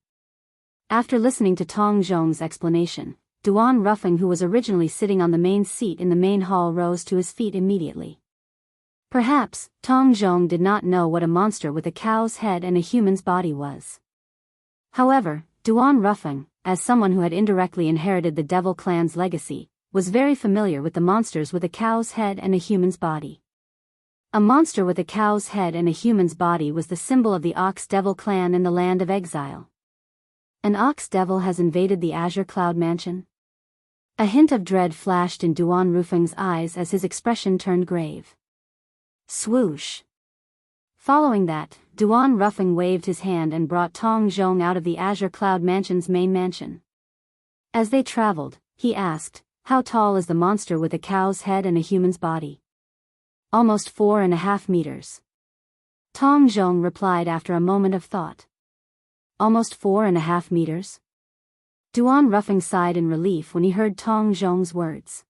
After listening to Tong Zhong's explanation, Duan Rufeng, who was originally sitting on the main seat in the main hall, rose to his feet immediately. Perhaps, Tong Zhong did not know what a monster with a cow's head and a human's body was. However, Duan Rufeng, as someone who had indirectly inherited the Devil clan's legacy, was very familiar with the monsters with a cow's head and a human's body. A monster with a cow's head and a human's body was the symbol of the Ox Devil clan in the land of exile. An Ox Devil has invaded the Azure Cloud Mansion? A hint of dread flashed in Duan Rufeng's eyes as his expression turned grave. Swoosh! Following that, Duan Rufeng waved his hand and brought Tong Zhong out of the Azure Cloud Mansion's main mansion. As they traveled, he asked, "How tall is the monster with a cow's head and a human's body?" "Almost 4.5 meters. Tong Zhong replied after a moment of thought. "Almost 4.5 meters?" Duan Rufeng sighed in relief when he heard Tong Zhong's words.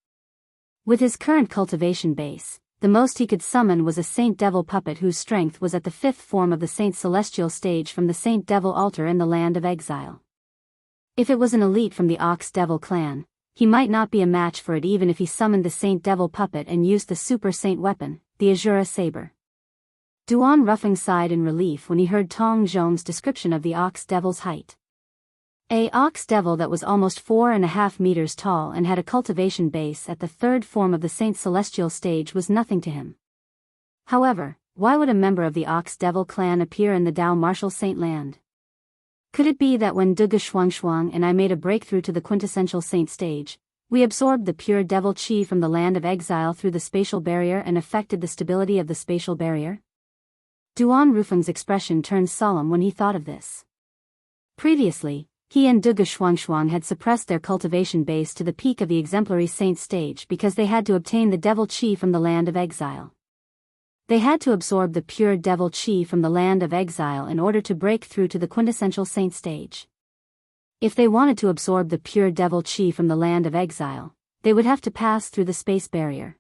With his current cultivation base, the most he could summon was a Saint Devil puppet whose strength was at the 5th form of the Saint Celestial stage from the Saint Devil altar in the land of exile. If it was an elite from the Ox Devil clan, he might not be a match for it even if he summoned the Saint Devil puppet and used the Super Saint weapon, the Azura Saber. Duan Rufeng sighed in relief when he heard Tong Zhong's description of the Ox Devil's height. A Ox Devil that was almost 4.5 meters tall and had a cultivation base at the 3rd form of the Saint Celestial stage was nothing to him. However, why would a member of the Ox Devil clan appear in the Dao Martial Saint land? Could it be that when Duga Shuangshuang and I made a breakthrough to the quintessential Saint stage, we absorbed the pure Devil Chi from the land of exile through the spatial barrier and affected the stability of the spatial barrier? Duan Rufeng's expression turned solemn when he thought of this. Previously, he and Duga Shuangshuang had suppressed their cultivation base to the peak of the exemplary Saint stage because they had to obtain the Devil Chi from the land of exile. They had to absorb the pure Devil Chi from the land of exile in order to break through to the quintessential Saint stage. If they wanted to absorb the pure Devil Chi from the land of exile, they would have to pass through the space barrier.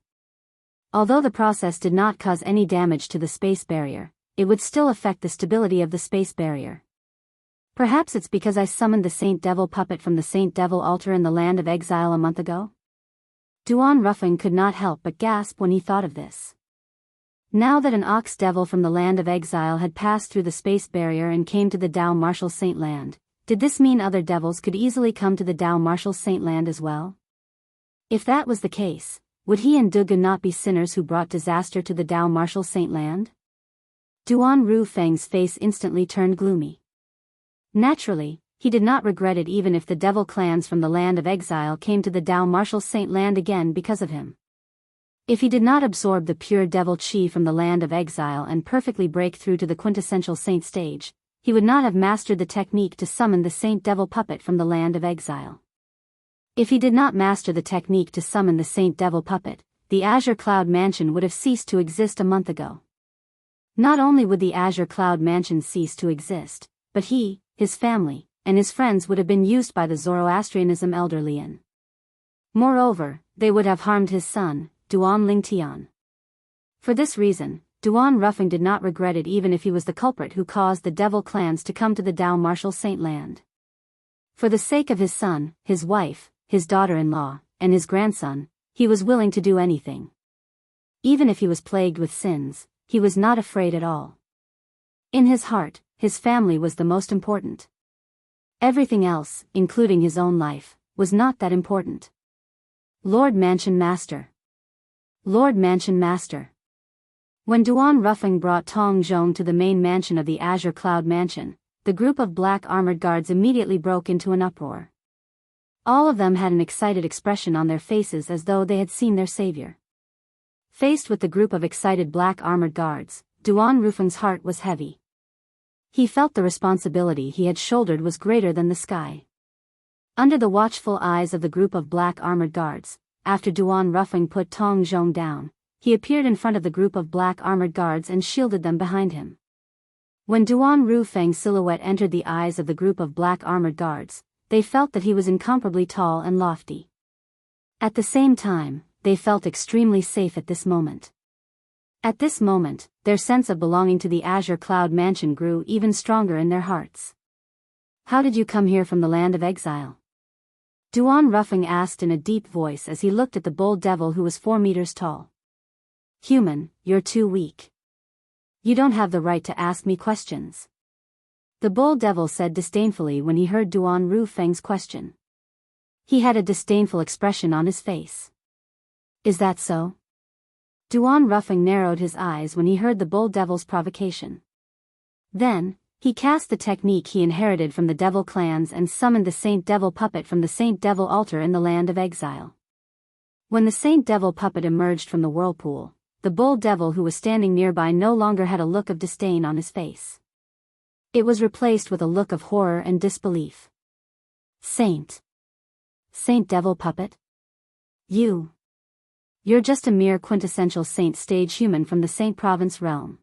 Although the process did not cause any damage to the space barrier, it would still affect the stability of the space barrier. Perhaps it's because I summoned the Saint Devil puppet from the Saint Devil altar in the land of exile a month ago? Duan Rufeng could not help but gasp when he thought of this. Now that an Ox Devil from the land of exile had passed through the space barrier and came to the Dao Martial Saint land, did this mean other devils could easily come to the Dao Martial Saint land as well? If that was the case, would he and Duga not be sinners who brought disaster to the Dao Martial Saint land? Duan Rufeng's face instantly turned gloomy. Naturally, he did not regret it even if the devil clans from the land of exile came to the Dao Martial Saint land again because of him. If he did not absorb the pure Devil Chi from the land of exile and perfectly break through to the quintessential Saint stage, he would not have mastered the technique to summon the Saint Devil puppet from the land of exile. If he did not master the technique to summon the Saint Devil puppet, the Azure Cloud Mansion would have ceased to exist a month ago. Not only would the Azure Cloud Mansion cease to exist, but he, his family, and his friends would have been used by the Zoroastrianism elder Lian. Moreover, they would have harmed his son, Duan Lingtian. For this reason, Duan Rufeng did not regret it even if he was the culprit who caused the devil clans to come to the Dao Martial Saint land. For the sake of his son, his wife, his daughter-in-law, and his grandson, he was willing to do anything. Even if he was plagued with sins, he was not afraid at all. In his heart, his family was the most important. Everything else, including his own life, was not that important. Lord Mansion Master. Lord Mansion Master. When Duan Rufeng brought Tong Zhong to the main mansion of the Azure Cloud Mansion, the group of black armored guards immediately broke into an uproar. All of them had an excited expression on their faces as though they had seen their savior. Faced with the group of excited black armored guards, Duan Rufeng's heart was heavy. He felt the responsibility he had shouldered was greater than the sky. Under the watchful eyes of the group of black armored guards, after Duan Rufeng put Tong Zhong down, he appeared in front of the group of black armored guards and shielded them behind him. When Duan Rufeng's silhouette entered the eyes of the group of black armored guards, they felt that he was incomparably tall and lofty. At the same time, they felt extremely safe at this moment. At this moment, their sense of belonging to the Azure Cloud Mansion grew even stronger in their hearts. "How did you come here from the land of exile?" Duan Rufeng asked in a deep voice as he looked at the bull devil who was 4 meters tall. "Human, you're too weak. You don't have the right to ask me questions," the bull devil said disdainfully when he heard Duan Rufeng's question. He had a disdainful expression on his face. "Is that so?" Duan Rufeng narrowed his eyes when he heard the bull devil's provocation. Then, he cast the technique he inherited from the devil clans and summoned the Saint Devil puppet from the Saint Devil altar in the land of exile. When the Saint Devil puppet emerged from the whirlpool, the bull devil who was standing nearby no longer had a look of disdain on his face. It was replaced with a look of horror and disbelief. Saint Devil puppet? You're just a mere quintessential Saint stage human from the Saint Province realm.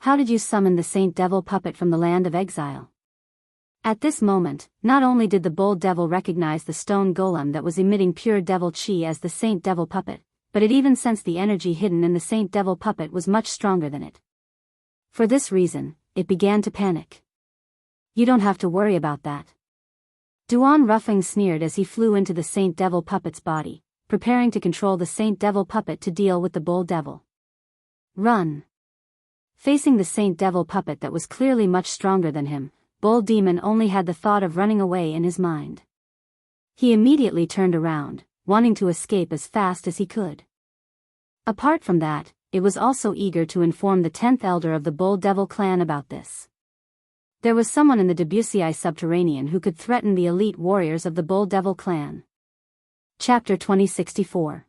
How did you summon the Saint Devil puppet from the land of exile?" At this moment, not only did the bull devil recognize the stone golem that was emitting pure devil chi as the Saint Devil puppet, but it even sensed the energy hidden in the Saint Devil puppet was much stronger than it. For this reason, it began to panic. "You don't have to worry about that." Duan Rufeng sneered as he flew into the Saint Devil puppet's body, preparing to control the Saint Devil puppet to deal with the bull devil. "Run!" Facing the Saint Devil puppet that was clearly much stronger than him, Bull Demon only had the thought of running away in his mind. He immediately turned around, wanting to escape as fast as he could. Apart from that, it was also eager to inform the 10th elder of the Bull Devil clan about this. There was someone in the Debussy subterranean who could threaten the elite warriors of the Bull Devil clan. Chapter 2064.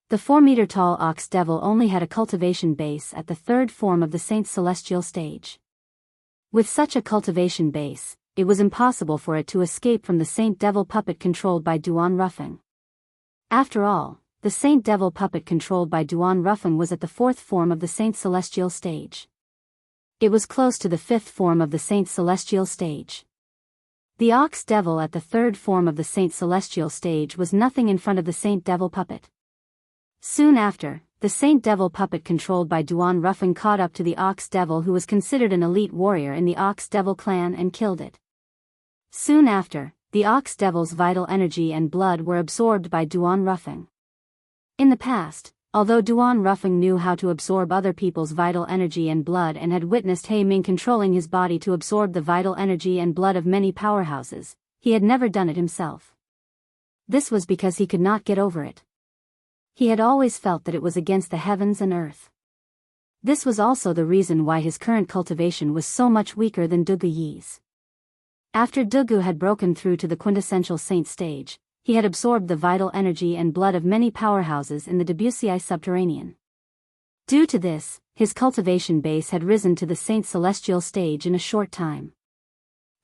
The 4-meter-tall Ox Devil only had a cultivation base at the 3rd form of the Saint Celestial stage. With such a cultivation base, it was impossible for it to escape from the Saint Devil puppet controlled by Duan Rufeng. After all, the Saint Devil puppet controlled by Duan Rufeng was at the 4th form of the Saint Celestial stage. It was close to the 5th form of the Saint Celestial stage. The Ox Devil at the 3rd form of the Saint Celestial stage was nothing in front of the Saint Devil puppet. Soon after, the Saint Devil puppet controlled by Duan Rufeng caught up to the Ox Devil who was considered an elite warrior in the Ox Devil clan and killed it. Soon after, the Ox Devil's vital energy and blood were absorbed by Duan Rufeng. In the past, although Duan Rufeng knew how to absorb other people's vital energy and blood and had witnessed He Ming controlling his body to absorb the vital energy and blood of many powerhouses, he had never done it himself. This was because he could not get over it. He had always felt that it was against the heavens and earth. This was also the reason why his current cultivation was so much weaker than Dugu Yi's. After Dugu had broken through to the quintessential saint stage, he had absorbed the vital energy and blood of many powerhouses in the Debussy subterranean. Due to this, his cultivation base had risen to the Saint Celestial stage in a short time.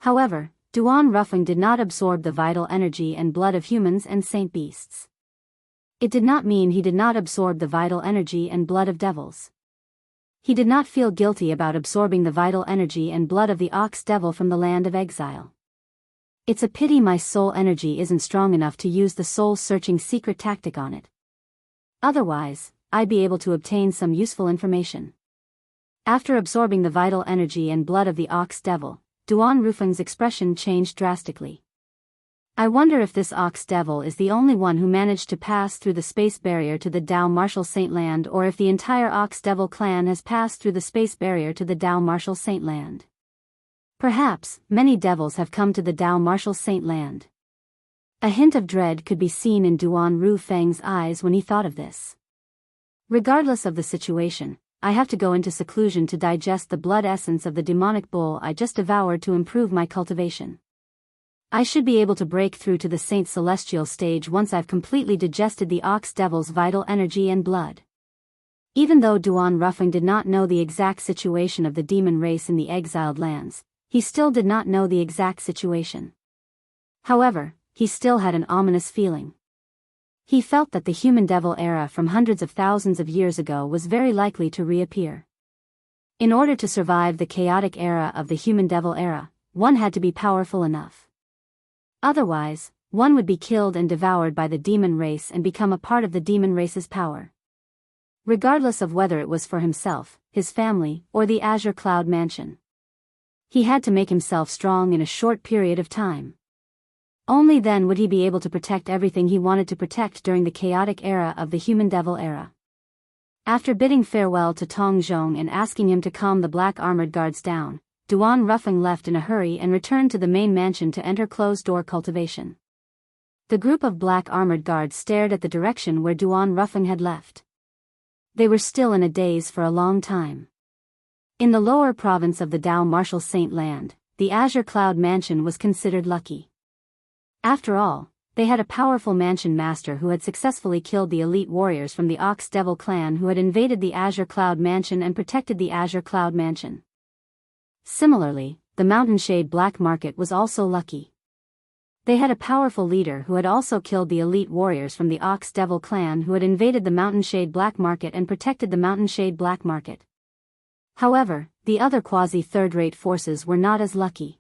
However, Duan Rufeng did not absorb the vital energy and blood of humans and saint beasts. It did not mean he did not absorb the vital energy and blood of devils. He did not feel guilty about absorbing the vital energy and blood of the Ox Devil from the land of exile. It's a pity my soul energy isn't strong enough to use the soul-searching secret tactic on it. Otherwise, I'd be able to obtain some useful information. After absorbing the vital energy and blood of the Ox Devil, Duan Rufeng's expression changed drastically. I wonder if this Ox Devil is the only one who managed to pass through the space barrier to the Dao Martial Saint Land, or if the entire Ox Devil clan has passed through the space barrier to the Dao Martial Saint Land. Perhaps, many devils have come to the Dao Martial Saint Land. A hint of dread could be seen in Duan Rufeng's eyes when he thought of this. Regardless of the situation, I have to go into seclusion to digest the blood essence of the demonic bull I just devoured to improve my cultivation. I should be able to break through to the Saint Celestial stage once I've completely digested the ox devil's vital energy and blood. Even though Duan Ruffing did not know the exact situation of the demon race in the exiled lands, he still did not know the exact situation. However, he still had an ominous feeling. He felt that the human devil era from hundreds of thousands of years ago was very likely to reappear. In order to survive the chaotic era of the human devil era, one had to be powerful enough. Otherwise, one would be killed and devoured by the demon race and become a part of the demon race's power. Regardless of whether it was for himself, his family, or the Azure Cloud Mansion. He had to make himself strong in a short period of time. Only then would he be able to protect everything he wanted to protect during the chaotic era of the human devil era. After bidding farewell to Tong Zhong and asking him to calm the black armored guards down, Duan Ruffing left in a hurry and returned to the main mansion to enter closed-door cultivation. The group of black armored guards stared at the direction where Duan Ruffing had left. They were still in a daze for a long time. In the lower province of the Dao Martial Saint Land, the Azure Cloud Mansion was considered lucky. After all, they had a powerful mansion master who had successfully killed the elite warriors from the Ox Devil clan who had invaded the Azure Cloud Mansion and protected the Azure Cloud Mansion. Similarly, the Mountainshade Black Market was also lucky. They had a powerful leader who had also killed the elite warriors from the Ox Devil clan who had invaded the Mountainshade Black Market and protected the Mountainshade Black Market. However, the other quasi-third-rate forces were not as lucky.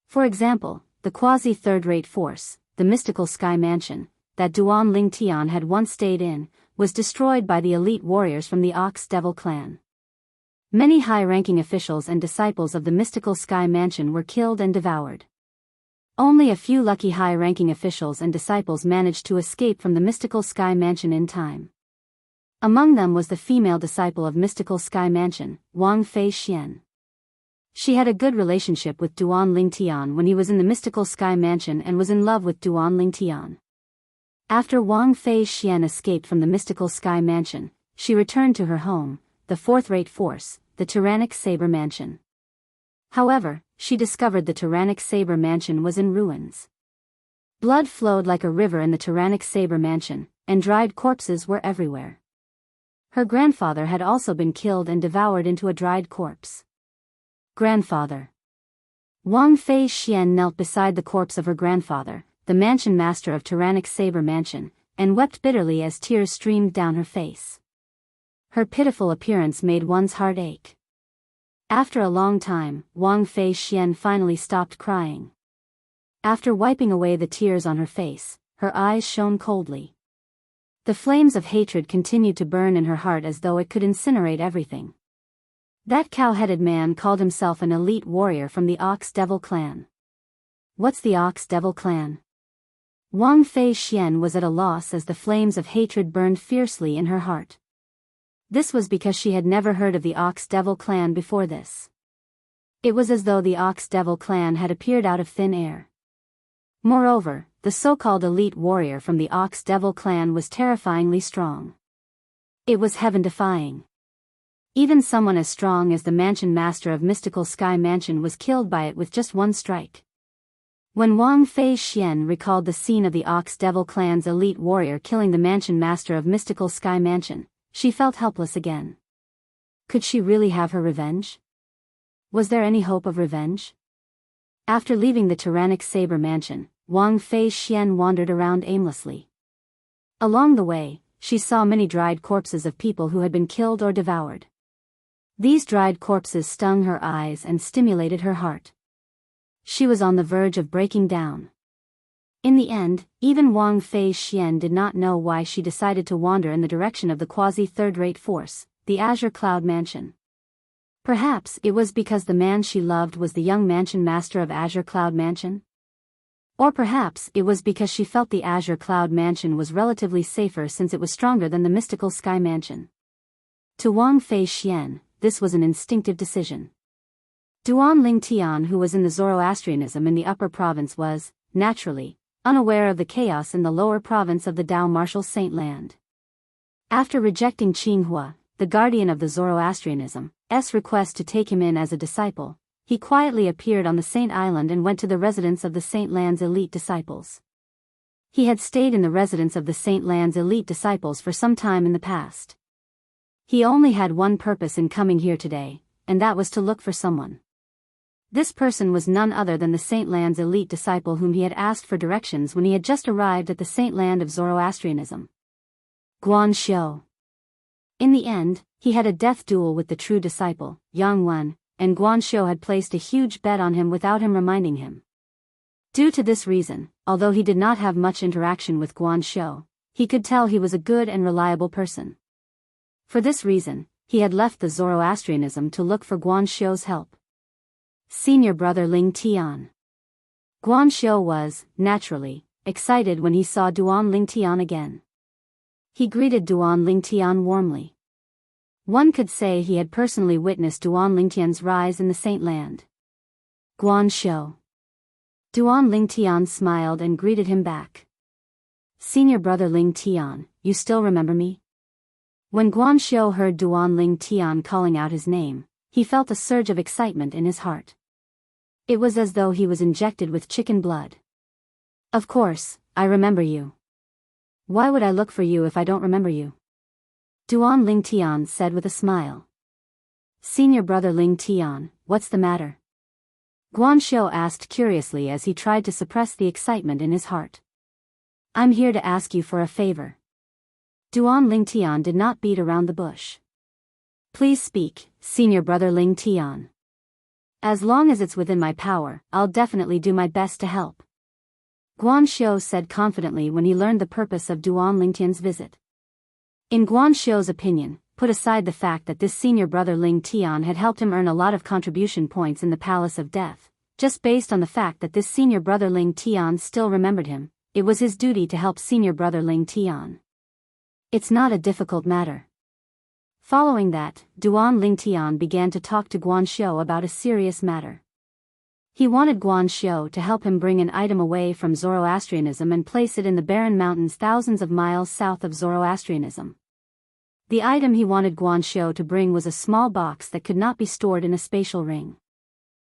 For example, the quasi-third-rate force, the mystical Sky Mansion, that Duan Lingtian had once stayed in, was destroyed by the elite warriors from the Ox Devil clan. Many high-ranking officials and disciples of the mystical Sky Mansion were killed and devoured. Only a few lucky high-ranking officials and disciples managed to escape from the mystical Sky Mansion in time. Among them was the female disciple of mystical Sky Mansion, Wang Fei Xian. She had a good relationship with Duan Lingtian when he was in the mystical Sky Mansion and was in love with Duan Lingtian. After Wang Fei Xian escaped from the mystical Sky Mansion, she returned to her home, the fourth-rate force, the Tyrannic Saber Mansion. However, she discovered the Tyrannic Saber Mansion was in ruins. Blood flowed like a river in the Tyrannic Saber Mansion, and dried corpses were everywhere. Her grandfather had also been killed and devoured into a dried corpse. Grandfather. Wang Fei Xian knelt beside the corpse of her grandfather, the mansion master of Tyrannic Saber Mansion, and wept bitterly as tears streamed down her face. Her pitiful appearance made one's heart ache. After a long time, Wang Fei Xian finally stopped crying. After wiping away the tears on her face, her eyes shone coldly. The flames of hatred continued to burn in her heart as though it could incinerate everything. That cow-headed man called himself an elite warrior from the Ox Devil clan. What's the Ox Devil clan? Wang Fei Xian was at a loss as the flames of hatred burned fiercely in her heart. This was because she had never heard of the Ox Devil clan before this. It was as though the Ox Devil clan had appeared out of thin air. Moreover, the so-called elite warrior from the Ox Devil clan was terrifyingly strong. It was heaven-defying. Even someone as strong as the mansion master of Mystical Sky Mansion was killed by it with just one strike. When Wang Fei Xian recalled the scene of the Ox Devil clan's elite warrior killing the mansion master of Mystical Sky Mansion, she felt helpless again. Could she really have her revenge? Was there any hope of revenge? After leaving the Tyrannic Saber Mansion, Wang Fei Xian wandered around aimlessly. Along the way, she saw many dried corpses of people who had been killed or devoured. These dried corpses stung her eyes and stimulated her heart. She was on the verge of breaking down. In the end, even Wang Fei Xian did not know why she decided to wander in the direction of the quasi-third-rate force, the Azure Cloud Mansion. Perhaps it was because the man she loved was the young mansion master of Azure Cloud Mansion? Or perhaps it was because she felt the Azure Cloud Mansion was relatively safer since it was stronger than the mystical Sky Mansion. To Wang Fei Xian, this was an instinctive decision. Duan Lingtian, who was in the Zoroastrianism in the upper province, was, naturally, unaware of the chaos in the lower province of the Dao Martial Saint Land. After rejecting Qinghua, the guardian of the Zoroastrianism's request to take him in as a disciple, he quietly appeared on the Saint Island and went to the residence of the Saint Land's elite disciples. He had stayed in the residence of the Saint Land's elite disciples for some time in the past. He only had one purpose in coming here today, and that was to look for someone. This person was none other than the Saint Land's elite disciple whom he had asked for directions when he had just arrived at the Saint Land of Zoroastrianism. Guan Shou. In the end, he had a death duel with the true disciple, Yang Wen, and Guan Shou had placed a huge bet on him without him reminding him. Due to this reason, although he did not have much interaction with Guan Shou, he could tell he was a good and reliable person. For this reason, he had left the Zoroastrianism to look for Guan Shou's help. Senior brother Ling Tian. Guan Shou was, naturally, excited when he saw Duan Ling Tian again. He greeted Duan Ling Tian warmly. One could say he had personally witnessed Duan Ling Tian's rise in the Saint Land. Guan Shou. Duan Ling Tian smiled and greeted him back. Senior brother Ling Tian, you still remember me? When Guan Shou heard Duan Ling Tian calling out his name, he felt a surge of excitement in his heart. It was as though he was injected with chicken blood. Of course, I remember you. Why would I look for you if I don't remember you? Duan Ling Tian said with a smile. Senior brother Ling Tian, what's the matter? Guan Shou asked curiously as he tried to suppress the excitement in his heart. I'm here to ask you for a favor. Duan Ling Tian did not beat around the bush. Please speak, senior brother Ling Tian. As long as it's within my power, I'll definitely do my best to help. Guan Shou said confidently when he learned the purpose of Duan Ling Tian's visit. In Guan Shou's opinion, put aside the fact that this senior brother Ling Tian had helped him earn a lot of contribution points in the Palace of Death, just based on the fact that this senior brother Ling Tian still remembered him, it was his duty to help senior brother Ling Tian. It's not a difficult matter. Following that, Duan Ling Tian began to talk to Guan Shou about a serious matter. He wanted Guan Shou to help him bring an item away from Zoroastrianism and place it in the barren mountains thousands of miles south of Zoroastrianism. The item he wanted Guan Shou to bring was a small box that could not be stored in a spatial ring.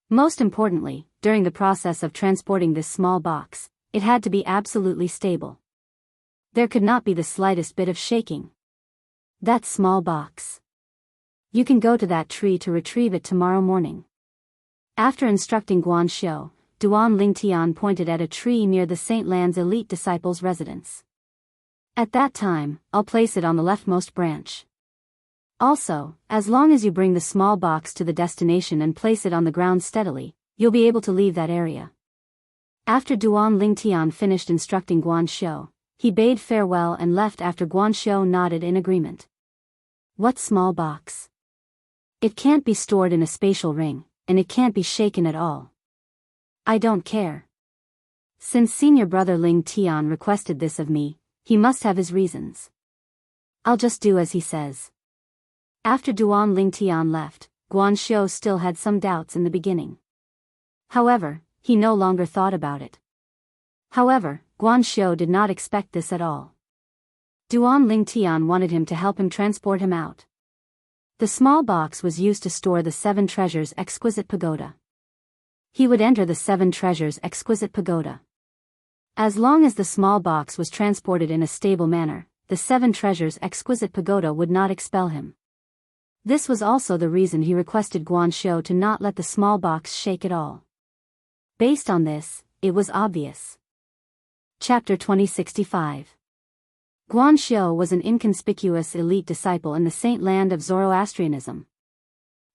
Most importantly, during the process of transporting this small box, it had to be absolutely stable. There could not be the slightest bit of shaking. That small box. You can go to that tree to retrieve it tomorrow morning. After instructing Guan Shou, Duan Ling Tian pointed at a tree near the Saint Land's elite disciples' residence. At that time, I'll place it on the leftmost branch. Also, as long as you bring the small box to the destination and place it on the ground steadily, you'll be able to leave that area. After Duan Ling Tian finished instructing Guan Shou, he bade farewell and left after Guan Shou nodded in agreement. What small box? It can't be stored in a spatial ring, and it can't be shaken at all. I don't care. Since senior brother Ling Tian requested this of me, he must have his reasons. I'll just do as he says. After Duan Ling Tian left, Guan Shou still had some doubts in the beginning. However, he no longer thought about it. However, Guan Shou did not expect this at all. Duan Ling Tian wanted him to help him transport him out. The small box was used to store the 7 treasures exquisite pagoda. He would enter the 7 treasures exquisite pagoda. As long as the small box was transported in a stable manner, the 7 treasures exquisite pagoda would not expel him. This was also the reason he requested Guan Shou to not let the small box shake at all. Based on this, it was obvious. Chapter 2065. Guan Shou was an inconspicuous elite disciple in the Saint Land of Zoroastrianism.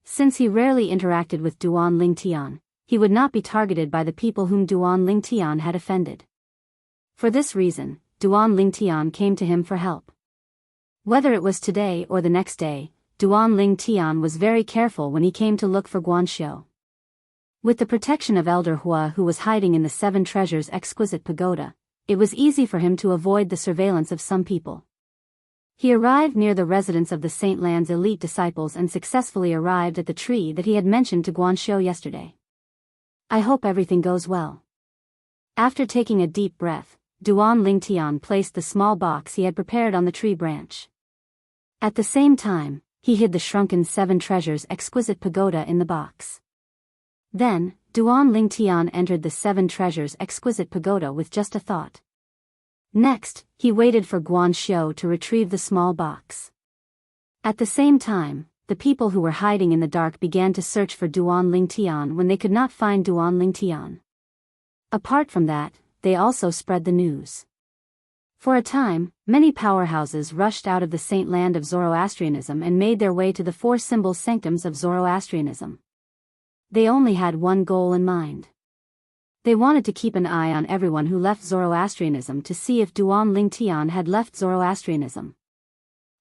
Since he rarely interacted with Duan Ling Tian, he would not be targeted by the people whom Duan Ling Tian had offended. For this reason, Duan Ling Tian came to him for help. Whether it was today or the next day, Duan Ling Tian was very careful when he came to look for Guan Shou. With the protection of Elder Hua who was hiding in the 7 treasures exquisite pagoda, it was easy for him to avoid the surveillance of some people. He arrived near the residence of the Saint Land's elite disciples and successfully arrived at the tree that he had mentioned to Guan Shou yesterday. I hope everything goes well. After taking a deep breath, Duan Ling Tian placed the small box he had prepared on the tree branch. At the same time, he hid the shrunken 7 treasures exquisite pagoda in the box. Then, Duan Lingtian entered the 7 treasures exquisite pagoda with just a thought. Next, he waited for Guan Xiu to retrieve the small box. At the same time, the people who were hiding in the dark began to search for Duan Lingtian when they could not find Duan Lingtian. Apart from that, they also spread the news. For a time, many powerhouses rushed out of the saint land of Zoroastrianism and made their way to the 4 symbol sanctums of Zoroastrianism. They only had one goal in mind. They wanted to keep an eye on everyone who left Zoroastrianism to see if Duan Lingtian had left Zoroastrianism.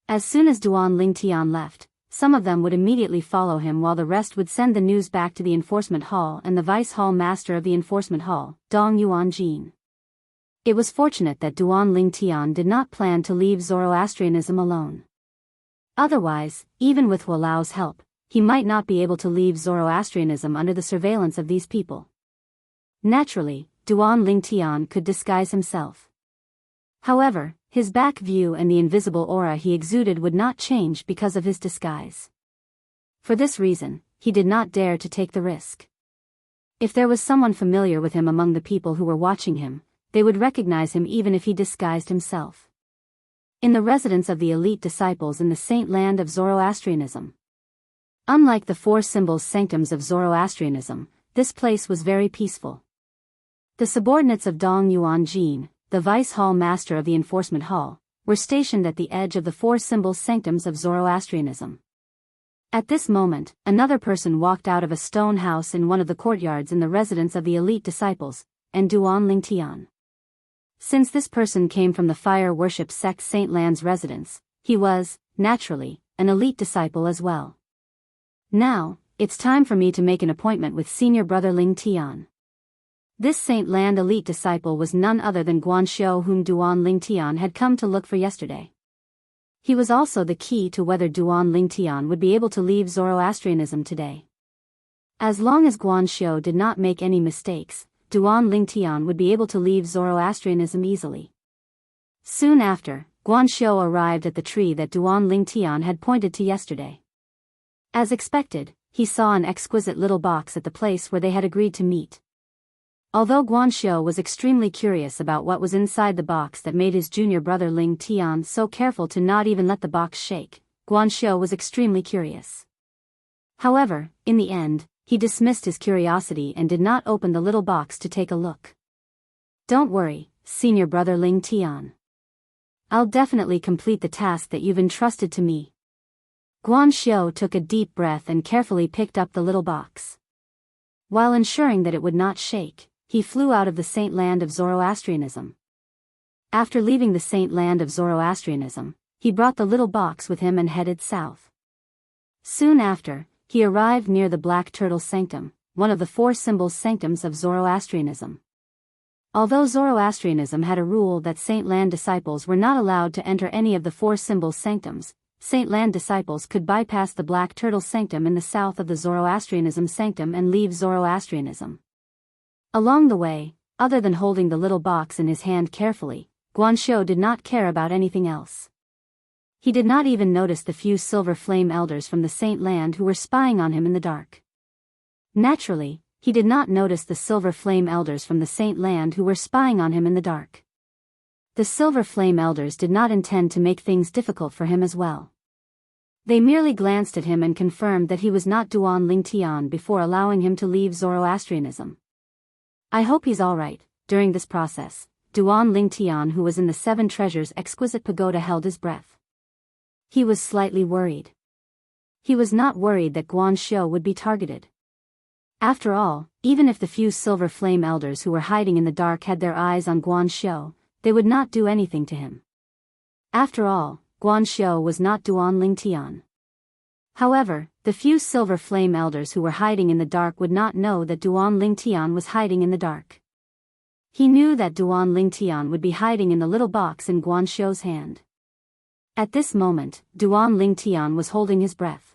As soon as Duan Lingtian left, some of them would immediately follow him while the rest would send the news back to the enforcement hall and the vice hall master of the enforcement hall, Dong Yuanjin. It was fortunate that Duan Lingtian did not plan to leave Zoroastrianism alone. Otherwise, even with Hualao's help, he might not be able to leave Zoroastrianism under the surveillance of these people. Naturally, Duan Lingtian could disguise himself. However, his back view and the invisible aura he exuded would not change because of his disguise. For this reason, he did not dare to take the risk. If there was someone familiar with him among the people who were watching him, they would recognize him even if he disguised himself. In the residence of the elite disciples in the saint land of Zoroastrianism. Unlike the 4 symbols sanctums of Zoroastrianism, this place was very peaceful. The subordinates of Dong Yuanjin, the vice hall master of the enforcement hall, were stationed at the edge of the 4 symbol sanctums of Zoroastrianism. At this moment, another person walked out of a stone house in one of the courtyards in the residence of the elite disciples, and Duan Lingtian. Since this person came from the fire worship sect Saint Land's residence, he was, naturally, an elite disciple as well. Now, it's time for me to make an appointment with senior brother Lingtian. This Saint Land elite disciple was none other than Guan Xiu, whom Duan Lingtian had come to look for yesterday. He was also the key to whether Duan Lingtian would be able to leave Zoroastrianism today. As long as Guan Xiu did not make any mistakes, Duan Lingtian would be able to leave Zoroastrianism easily. Soon after, Guan Xiu arrived at the tree that Duan Lingtian had pointed to yesterday. As expected, he saw an exquisite little box at the place where they had agreed to meet. Although Guan Xiu was extremely curious about what was inside the box that made his junior brother Ling Tian so careful to not even let the box shake, Guan Xiu was extremely curious. However, in the end, he dismissed his curiosity and did not open the little box to take a look. Don't worry, senior brother Ling Tian. I'll definitely complete the task that you've entrusted to me. Guan Xiu took a deep breath and carefully picked up the little box. While ensuring that it would not shake, he flew out of the saint land of Zoroastrianism. After leaving the saint land of Zoroastrianism, he brought the little box with him and headed south. Soon after, he arrived near the Black Turtle Sanctum, one of the 4 symbols sanctums of Zoroastrianism. Although Zoroastrianism had a rule that Saint Land disciples were not allowed to enter any of the 4 symbols sanctums, Saint Land disciples could bypass the Black Turtle Sanctum in the south of the Zoroastrianism sanctum and leave Zoroastrianism. Along the way, other than holding the little box in his hand carefully, Guan Xiu did not care about anything else. He did not even notice the few silver flame elders from the Saint Land who were spying on him in the dark. Naturally, he did not notice the silver flame elders from the Saint Land who were spying on him in the dark. The silver flame elders did not intend to make things difficult for him as well. They merely glanced at him and confirmed that he was not Duan Lingtian before allowing him to leave Zoroastrianism. I hope he's alright. During this process, Duan Lingtian, who was in the 7 treasures exquisite pagoda, held his breath. He was slightly worried. He was not worried that Guan Xiu would be targeted. After all, even if the few silver flame elders who were hiding in the dark had their eyes on Guan Xiu, they would not do anything to him. After all, Guan Xiu was not Duan Lingtian. However, the few silver flame elders who were hiding in the dark would not know that Duan Lingtian was hiding in the dark. He knew that Duan Lingtian would be hiding in the little box in Guan Xiu's hand. At this moment, Duan Lingtian was holding his breath.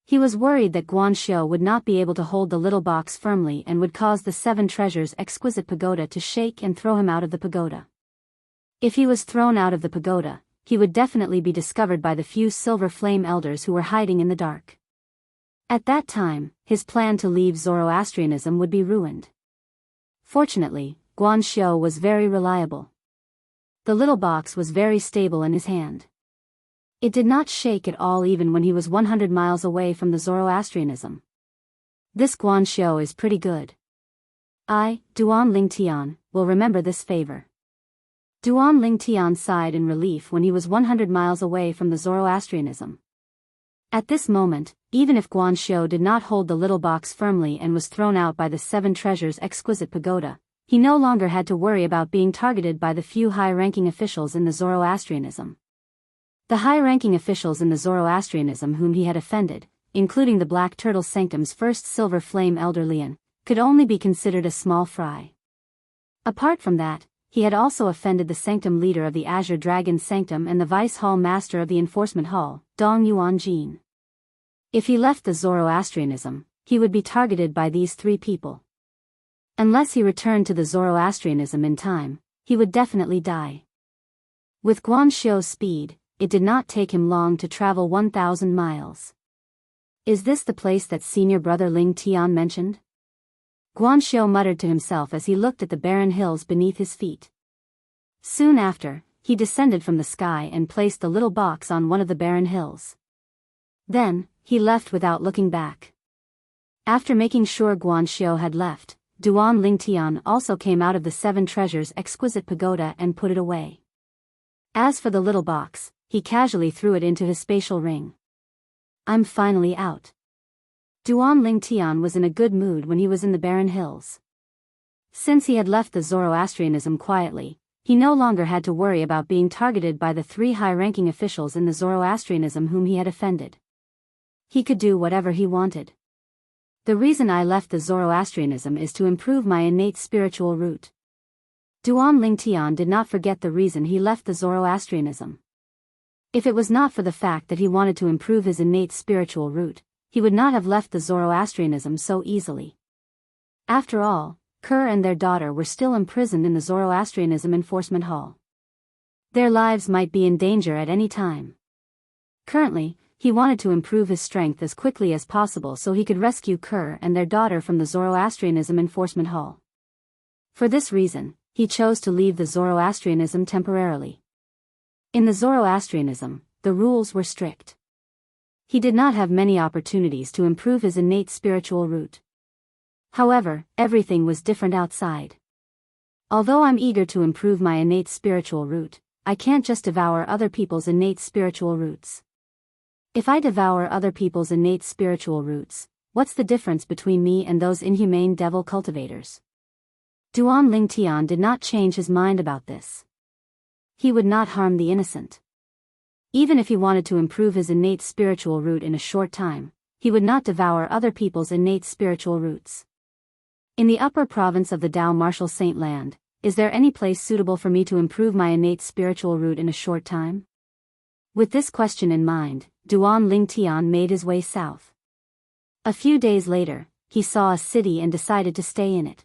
He was worried that Guan Xiu would not be able to hold the little box firmly and would cause the 7 treasures exquisite pagoda to shake and throw him out of the pagoda. If he was thrown out of the pagoda, he would definitely be discovered by the few Silver Flame elders who were hiding in the dark. At that time, his plan to leave Zoroastrianism would be ruined. Fortunately, Guan Xiu was very reliable. The little box was very stable in his hand. It did not shake at all even when he was 100 miles away from the Zoroastrianism. This Guan Xiu is pretty good. I, Duan Lingtian, will remember this favor. Duan Lingtian sighed in relief when he was 100 miles away from the Zoroastrianism. At this moment, even if Guan Xiu did not hold the little box firmly and was thrown out by the Seven Treasures' exquisite pagoda, he no longer had to worry about being targeted by the few high-ranking officials in the Zoroastrianism. The high-ranking officials in the Zoroastrianism whom he had offended, including the Black Turtle Sanctum's first Silver Flame Elder Lian, could only be considered a small fry. Apart from that, he had also offended the Sanctum leader of the Azure Dragon Sanctum and the Vice Hall Master of the Enforcement Hall, Dong Yuanjin. If he left the Zoroastrianism, he would be targeted by these three people. Unless he returned to the Zoroastrianism in time, he would definitely die. With Guan Xiu's speed, it did not take him long to travel 1,000 miles. Is this the place that senior brother Ling Tian mentioned? Guan Xiu muttered to himself as he looked at the barren hills beneath his feet. Soon after, he descended from the sky and placed the little box on one of the barren hills. Then, he left without looking back. After making sure Guan Xiu had left, Duan Lingtian also came out of the Seven Treasures' exquisite pagoda and put it away. As for the little box, he casually threw it into his spatial ring. I'm finally out. Duan Lingtian was in a good mood when he was in the barren hills. Since he had left the Zoroastrianism quietly, he no longer had to worry about being targeted by the three high-ranking officials in the Zoroastrianism whom he had offended. He could do whatever he wanted. The reason I left the Zoroastrianism is to improve my innate spiritual root. Duan Lingtian did not forget the reason he left the Zoroastrianism. If it was not for the fact that he wanted to improve his innate spiritual root, he would not have left the Zoroastrianism so easily. After all, Kerr and their daughter were still imprisoned in the Zoroastrianism enforcement hall. Their lives might be in danger at any time. Currently, he wanted to improve his strength as quickly as possible so he could rescue Kerr and their daughter from the Zoroastrianism enforcement hall. For this reason, he chose to leave the Zoroastrianism temporarily. In the Zoroastrianism, the rules were strict. He did not have many opportunities to improve his innate spiritual root. However, everything was different outside. Although I'm eager to improve my innate spiritual root, I can't just devour other people's innate spiritual roots. If I devour other people's innate spiritual roots, what's the difference between me and those inhumane devil cultivators? Duan Lingtian did not change his mind about this. He would not harm the innocent. Even if he wanted to improve his innate spiritual root in a short time, he would not devour other people's innate spiritual roots. In the upper province of the Dao Martial Saint Land, is there any place suitable for me to improve my innate spiritual root in a short time? With this question in mind, Duan Lingtian made his way south. A few days later, he saw a city and decided to stay in it.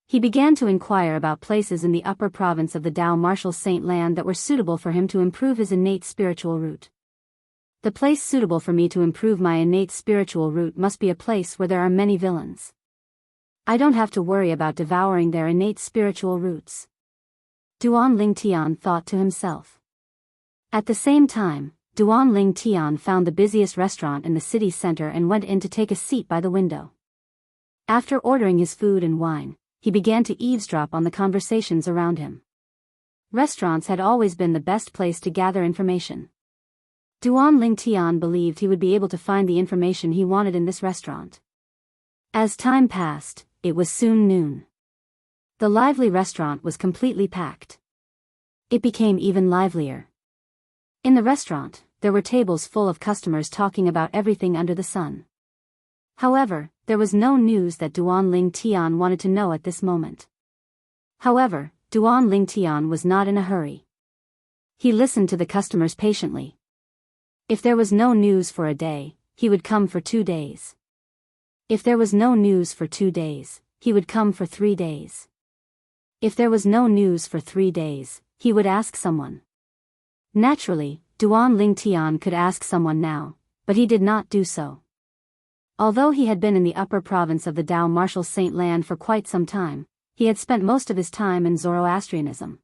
He began to inquire about places in the upper province of the Dao Martial Saint Land that were suitable for him to improve his innate spiritual root. The place suitable for me to improve my innate spiritual root must be a place where there are many villains. I don't have to worry about devouring their innate spiritual roots. Duan Lingtian thought to himself. At the same time, Duan Lingtian found the busiest restaurant in the city center and went in to take a seat by the window. After ordering his food and wine, he began to eavesdrop on the conversations around him. Restaurants had always been the best place to gather information. Duan Lingtian believed he would be able to find the information he wanted in this restaurant. As time passed, it was soon noon. The lively restaurant was completely packed. It became even livelier. In the restaurant, there were tables full of customers talking about everything under the sun. However, there was no news that Duan Lingtian wanted to know at this moment. However, Duan Lingtian was not in a hurry. He listened to the customers patiently. If there was no news for a day, he would come for 2 days. If there was no news for 2 days, he would come for 3 days. If there was no news for 3 days, he would ask someone. Naturally, Duan Lingtian could ask someone now, but he did not do so. Although he had been in the upper province of the Dao Martial Saint Land for quite some time, he had spent most of his time in Zoroastrianism.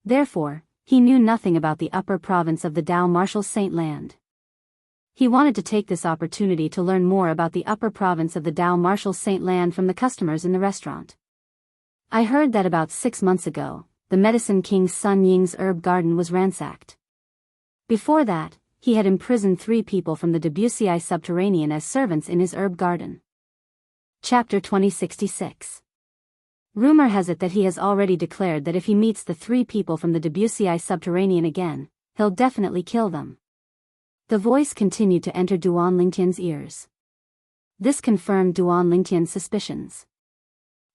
Therefore, he knew nothing about the upper province of the Dao Martial Saint Land. He wanted to take this opportunity to learn more about the upper province of the Dao Martial Saint Land from the customers in the restaurant. I heard that about 6 months ago, the Medicine King's Sun Ying's herb garden was ransacked. Before that, he had imprisoned 3 people from the Debussy subterranean as servants in his herb garden. Chapter 2066. Rumor has it that he has already declared that if he meets the 3 people from the Debussy subterranean again, he'll definitely kill them. The voice continued to enter Duan Lingtian's ears. This confirmed Duan Lingtian's suspicions.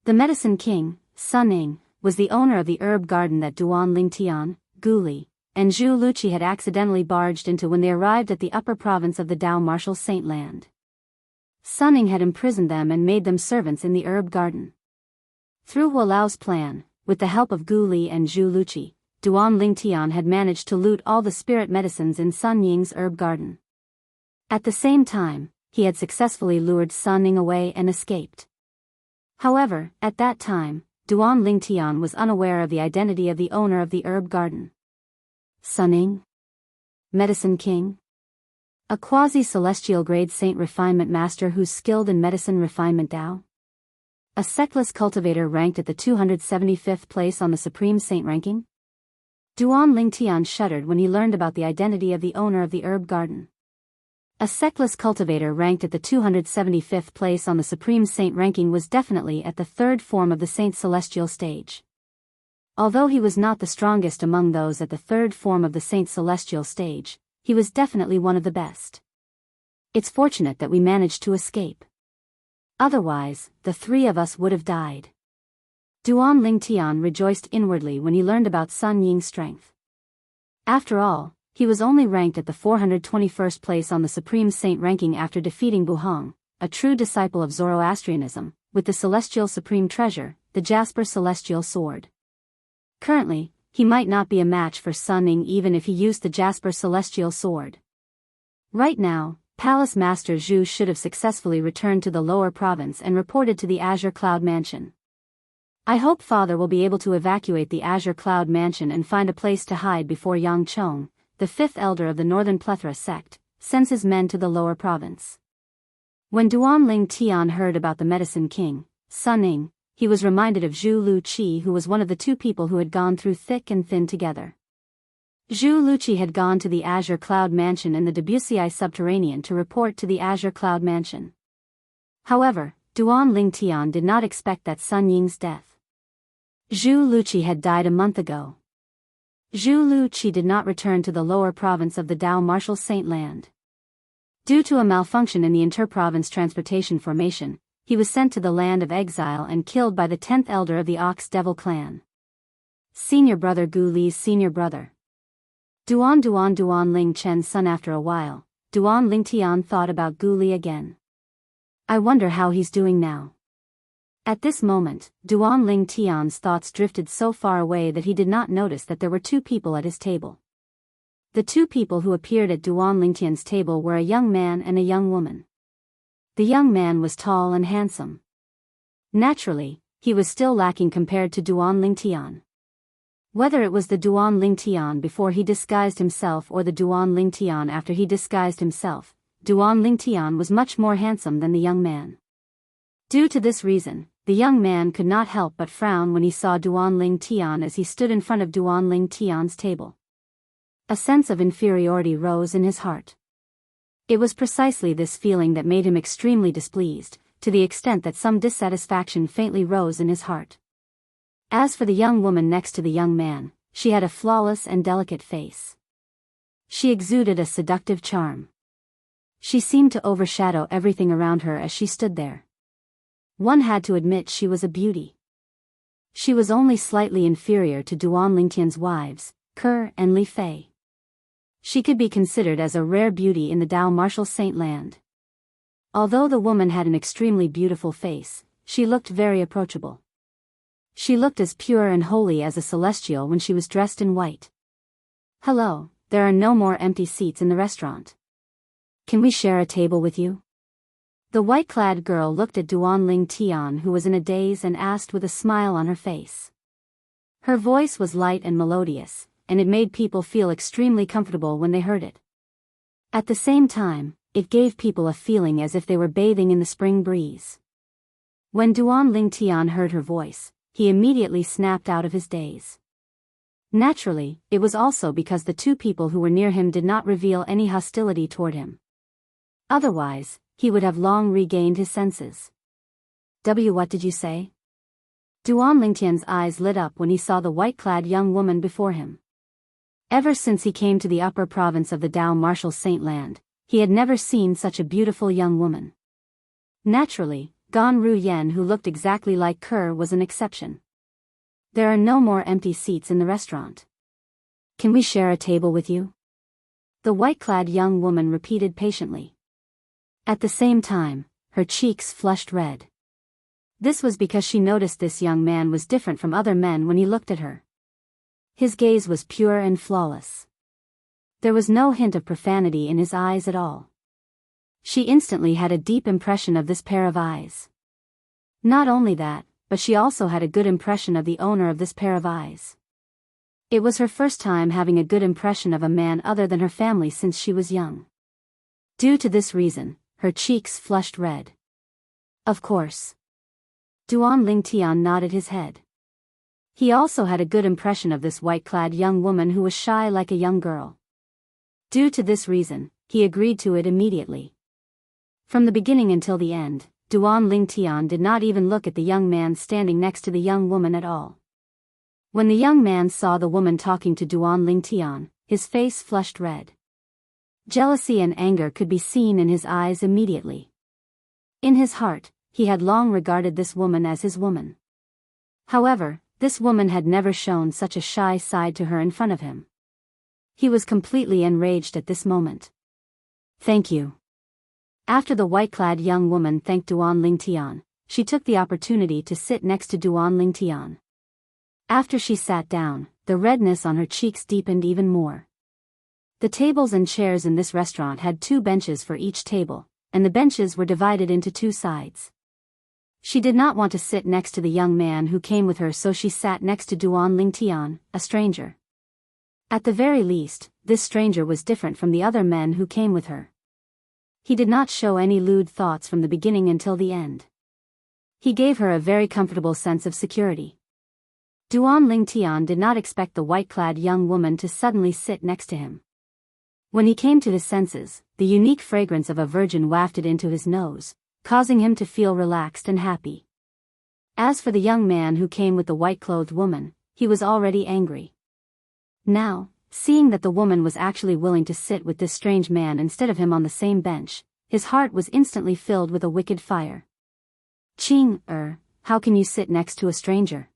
The Medicine King, Sun Ying, was the owner of the herb garden that Duan Lingtian, Gu Li, and Zhu Luqi had accidentally barged into when they arrived at the upper province of the Dao Martial Saint Land. Sun Ying had imprisoned them and made them servants in the herb garden. Through Wu Lao's plan, with the help of Gu Li and Zhu Luqi, Duan Lingtian had managed to loot all the spirit medicines in Sun Ying's herb garden. At the same time, he had successfully lured Sun Ying away and escaped. However, at that time, Duan Lingtian was unaware of the identity of the owner of the herb garden. Sun Ying? Medicine King? A quasi-celestial grade saint refinement master who's skilled in medicine refinement Dao? A sectless cultivator ranked at the 275th place on the Supreme Saint ranking? Duan Lingtian shuddered when he learned about the identity of the owner of the herb garden. A sectless cultivator ranked at the 275th place on the Supreme Saint ranking was definitely at the 3rd form of the Saint Celestial stage. Although he was not the strongest among those at the 3rd form of the Saint Celestial stage, he was definitely one of the best. It's fortunate that we managed to escape. Otherwise, the 3 of us would have died. Duan Lingtian rejoiced inwardly when he learned about Sun Ying's strength. After all, he was only ranked at the 421st place on the Supreme Saint ranking after defeating Buhong, a true disciple of Zoroastrianism, with the Celestial Supreme Treasure, the Jasper Celestial Sword. Currently, he might not be a match for Sun Ying even if he used the Jasper Celestial Sword. Right now, Palace Master Zhu should have successfully returned to the lower province and reported to the Azure Cloud Mansion. I hope Father will be able to evacuate the Azure Cloud Mansion and find a place to hide before Yang Chong, the 5th elder of the Northern Plethora sect, sends his men to the lower province. When Duan Lingtian heard about the Medicine King, Sun Ying, he was reminded of Zhu Luqi, who was one of the 2 people who had gone through thick and thin together. Zhu Luqi had gone to the Azure Cloud Mansion in the Debussy subterranean to report to the Azure Cloud Mansion. However, Duan Lingtian did not expect that Sun Ying's death. Zhu Luqi had died a month ago. Zhu Luqi did not return to the lower province of the Dao Martial Saint Land. Due to a malfunction in the inter-province transportation formation, he was sent to the land of exile and killed by the 10th elder of the Ox Devil clan. Senior brother Gu Li's senior brother. Duan Ling Chen's son. After a while, Duan Lingtian thought about Gu Li again. I wonder how he's doing now. At this moment, Duan Lingtian's thoughts drifted so far away that he did not notice that there were 2 people at his table. The 2 people who appeared at Duan Lingtian's table were a young man and a young woman. The young man was tall and handsome. Naturally, he was still lacking compared to Duan Lingtian. Whether it was the Duan Lingtian before he disguised himself or the Duan Lingtian after he disguised himself, Duan Lingtian was much more handsome than the young man. Due to this reason, the young man could not help but frown when he saw Duan Lingtian as he stood in front of Duan Lingtian's table. A sense of inferiority rose in his heart. It was precisely this feeling that made him extremely displeased, to the extent that some dissatisfaction faintly rose in his heart. As for the young woman next to the young man, she had a flawless and delicate face. She exuded a seductive charm. She seemed to overshadow everything around her as she stood there. One had to admit she was a beauty. She was only slightly inferior to Duan Lingtian's wives, Ke and Li Fei. She could be considered as a rare beauty in the Dao Martial Saint Land. Although the woman had an extremely beautiful face, she looked very approachable. She looked as pure and holy as a celestial when she was dressed in white. Hello, there are no more empty seats in the restaurant. Can we share a table with you? The white-clad girl looked at Duan Tian, who was in a daze, and asked with a smile on her face. Her voice was light and melodious, and it made people feel extremely comfortable when they heard it. At the same time, it gave people a feeling as if they were bathing in the spring breeze. When Duan Tian heard her voice, he immediately snapped out of his daze. Naturally, it was also because the two people who were near him did not reveal any hostility toward him. Otherwise, he would have long regained his senses. What did you say? Duan Lingtian's eyes lit up when he saw the white-clad young woman before him. Ever since he came to the upper province of the Dao Martial Saint Land, he had never seen such a beautiful young woman. Naturally, Gan Ru Yen, who looked exactly like Kerr, was an exception. There are no more empty seats in the restaurant. Can we share a table with you? The white-clad young woman repeated patiently. At the same time, her cheeks flushed red. This was because she noticed this young man was different from other men when he looked at her. His gaze was pure and flawless. There was no hint of profanity in his eyes at all. She instantly had a deep impression of this pair of eyes. Not only that, but she also had a good impression of the owner of this pair of eyes. It was her first time having a good impression of a man other than her family since she was young. Due to this reason, her cheeks flushed red. Of course. Duan Tian nodded his head. He also had a good impression of this white-clad young woman who was shy like a young girl. Due to this reason, he agreed to it immediately. From the beginning until the end, Duan Tian did not even look at the young man standing next to the young woman at all. When the young man saw the woman talking to Duan Tian, his face flushed red. Jealousy and anger could be seen in his eyes immediately. In his heart, he had long regarded this woman as his woman. However, this woman had never shown such a shy side to her in front of him. He was completely enraged at this moment. Thank you. After the white-clad young woman thanked Duan Tian, she took the opportunity to sit next to Duan Tian. After she sat down, the redness on her cheeks deepened even more. The tables and chairs in this restaurant had 2 benches for each table, and the benches were divided into 2 sides. She did not want to sit next to the young man who came with her, so she sat next to Duan Tian, a stranger. At the very least, this stranger was different from the other men who came with her. He did not show any lewd thoughts from the beginning until the end. He gave her a very comfortable sense of security. Duan Tian did not expect the white-clad young woman to suddenly sit next to him. When he came to his senses, the unique fragrance of a virgin wafted into his nose, causing him to feel relaxed and happy. As for the young man who came with the white-clothed woman, he was already angry. Now, seeing that the woman was actually willing to sit with this strange man instead of him on the same bench, his heart was instantly filled with a wicked fire. How can you sit next to a stranger?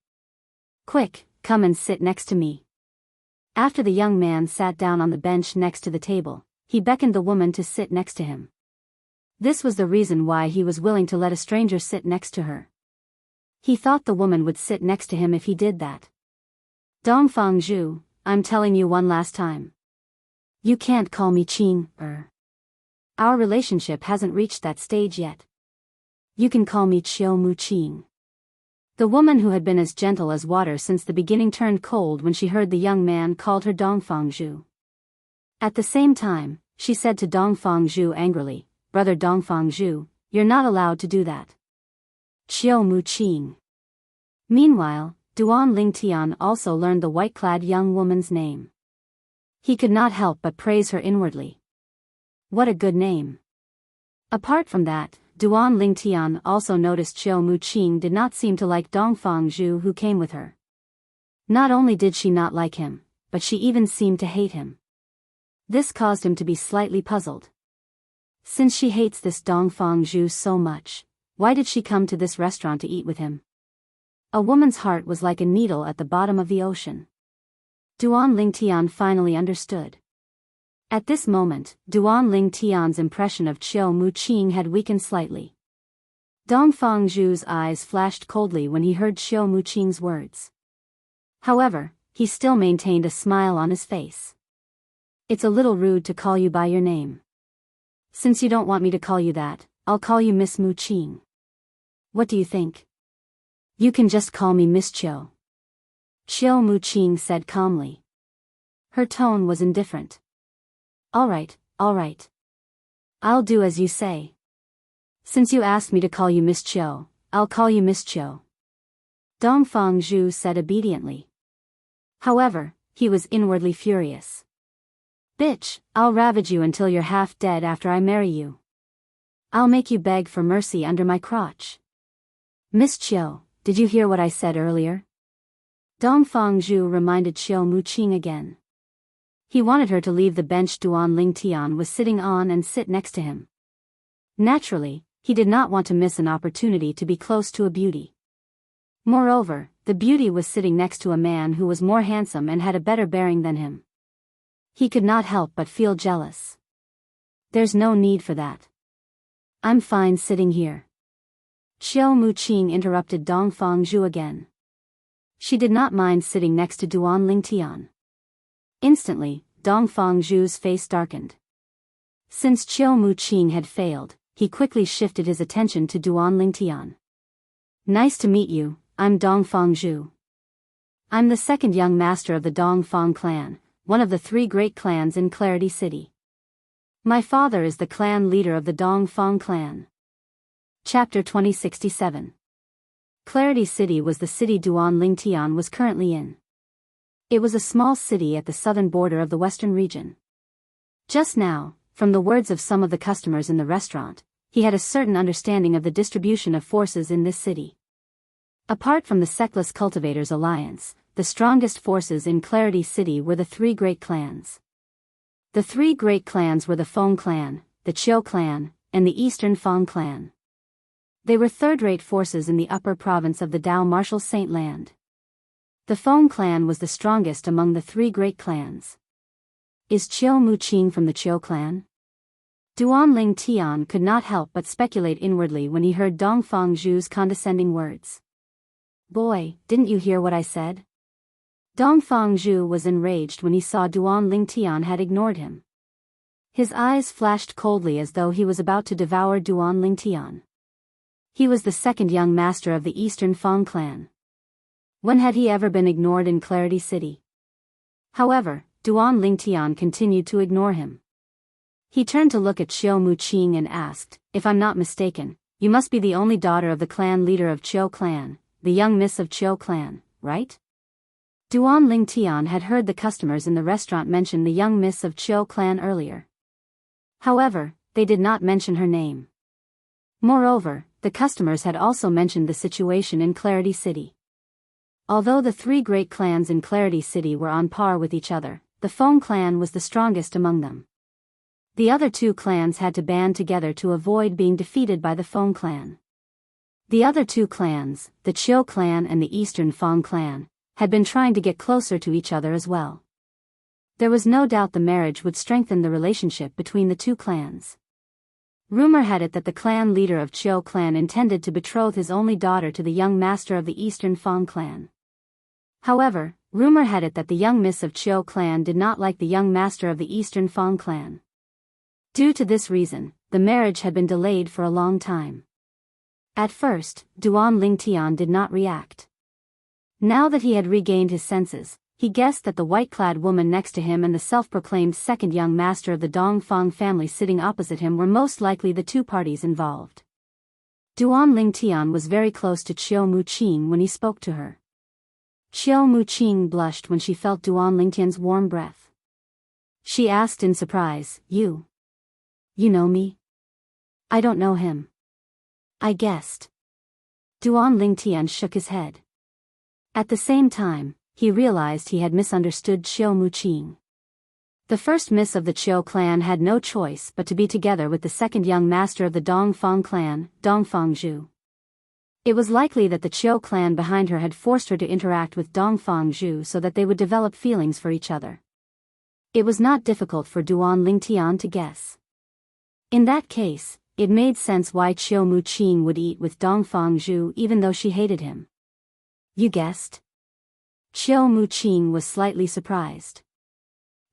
Quick, come and sit next to me. After the young man sat down on the bench next to the table, he beckoned the woman to sit next to him. This was the reason why he was willing to let a stranger sit next to her. He thought the woman would sit next to him if he did that. Dongfang Zhu, I'm telling you one last time. You can't call me Qing. Our relationship hasn't reached that stage yet. You can call me Qiu Mu Qing. The woman, who had been as gentle as water since the beginning, turned cold when she heard the young man called her Dongfang Zhu. At the same time, she said to Dongfang Zhu angrily, Brother Dongfang Zhu, you're not allowed to do that. Qiu Mu Qing. Meanwhile, Duan Tian also learned the white-clad young woman's name. He could not help but praise her inwardly. What a good name. Apart from that, Duan Tian also noticed Qiu Mu Qing did not seem to like Dongfang Zhu, who came with her. Not only did she not like him, but she even seemed to hate him. This caused him to be slightly puzzled. Since she hates this Dongfang Zhu so much, why did she come to this restaurant to eat with him? A woman's heart was like a needle at the bottom of the ocean. Duan Tian finally understood. At this moment, Duan Tian's impression of Qiu Mu Qing had weakened slightly. Dongfang Zhu's eyes flashed coldly when he heard Qiu Mu Qing's words. However, he still maintained a smile on his face. It's a little rude to call you by your name. Since you don't want me to call you that, I'll call you Miss Mu Qing. What do you think? You can just call me Miss Chiu. Chiu Mu Qing said calmly. Her tone was indifferent. All right. I'll do as you say. Since you asked me to call you Miss Chiu, I'll call you Miss Chiu. Dongfang Zhu said obediently. However, he was inwardly furious. Bitch, I'll ravage you until you're half dead after I marry you. I'll make you beg for mercy under my crotch. Miss Chiu, did you hear what I said earlier? Dongfang Zhu reminded Chiu Mu Qing again. He wanted her to leave the bench Duan Ling Tian was sitting on and sit next to him. Naturally, he did not want to miss an opportunity to be close to a beauty. Moreover, the beauty was sitting next to a man who was more handsome and had a better bearing than him. He could not help but feel jealous. There's no need for that. I'm fine sitting here. Chiu Mu Qing interrupted Dongfang Zhu again. She did not mind sitting next to Duan Ling Tian. Instantly, Dongfang Zhu's face darkened. Since Chiu Mu Qing had failed, he quickly shifted his attention to Duan Ling Tian. Nice to meet you, I'm Dongfang Zhu. I'm the second young master of the Dongfang clan, one of the 3 great clans in Clarity City. My father is the clan leader of the Dongfang clan. Chapter 2067. Clarity City was the city Duan Ling Tian was currently in. It was a small city at the southern border of the western region. Just now, from the words of some of the customers in the restaurant, he had a certain understanding of the distribution of forces in this city. Apart from the Sectless Cultivators Alliance, the strongest forces in Clarity City were the 3 great clans. The 3 great clans were the Feng clan, the Qiu clan, and the Eastern Fang clan. They were third-rate forces in the upper province of the Dao Martial Saint Land. The Feng clan was the strongest among the 3 great clans. Is Chiu Mu Qing from the Qiu clan? Duan Ling Tian could not help but speculate inwardly when he heard Dongfang Zhu's condescending words. Boy, didn't you hear what I said? Dongfang Zhu was enraged when he saw Duan Ling Tian had ignored him. His eyes flashed coldly as though he was about to devour Duan Ling Tian. He was the second young master of the Eastern Fang clan. When had he ever been ignored in Clarity City? However, Duan Ling Tian continued to ignore him. He turned to look at Chiu Mu Qing and asked, if I'm not mistaken, you must be the only daughter of the clan leader of Qiu clan, the young miss of Qiu clan, right? Duan Ling Tian had heard the customers in the restaurant mention the young miss of Qiu clan earlier. However, they did not mention her name. Moreover, the customers had also mentioned the situation in Clarity City. Although the 3 great clans in Clarity City were on par with each other, the Feng clan was the strongest among them. The other 2 clans had to band together to avoid being defeated by the Feng clan. The other 2 clans, the Qiu clan and the Eastern Fang clan, had been trying to get closer to each other as well. There was no doubt the marriage would strengthen the relationship between the 2 clans. Rumor had it that the clan leader of Qiu clan intended to betroth his only daughter to the young master of the Eastern Fang clan. However, rumor had it that the young miss of Qiu clan did not like the young master of the Eastern Fang clan. Due to this reason, the marriage had been delayed for a long time. At first, Duan Ling Tian did not react. Now that he had regained his senses, he guessed that the white-clad woman next to him and the self-proclaimed second young master of the Dongfang family sitting opposite him were most likely the 2 parties involved. Duan Ling Tian was very close to Chiu Mu Qing when he spoke to her. Chiu Mu Qing blushed when she felt Duan Ling Tian's warm breath. She asked in surprise, You know me? I don't know him. I guessed. Duan Ling Tian shook his head. At the same time, he realized he had misunderstood Chiu Mu Qing. The first miss of the Qiu clan had no choice but to be together with the second young master of the Dongfang clan, Dongfang Zhu. It was likely that the Qiu clan behind her had forced her to interact with Dongfang Zhu so that they would develop feelings for each other. It was not difficult for Duan Ling Tian to guess. In that case, it made sense why Chiu Mu Qing would eat with Dongfang Zhu even though she hated him. You guessed? Chiu Mu Qing was slightly surprised.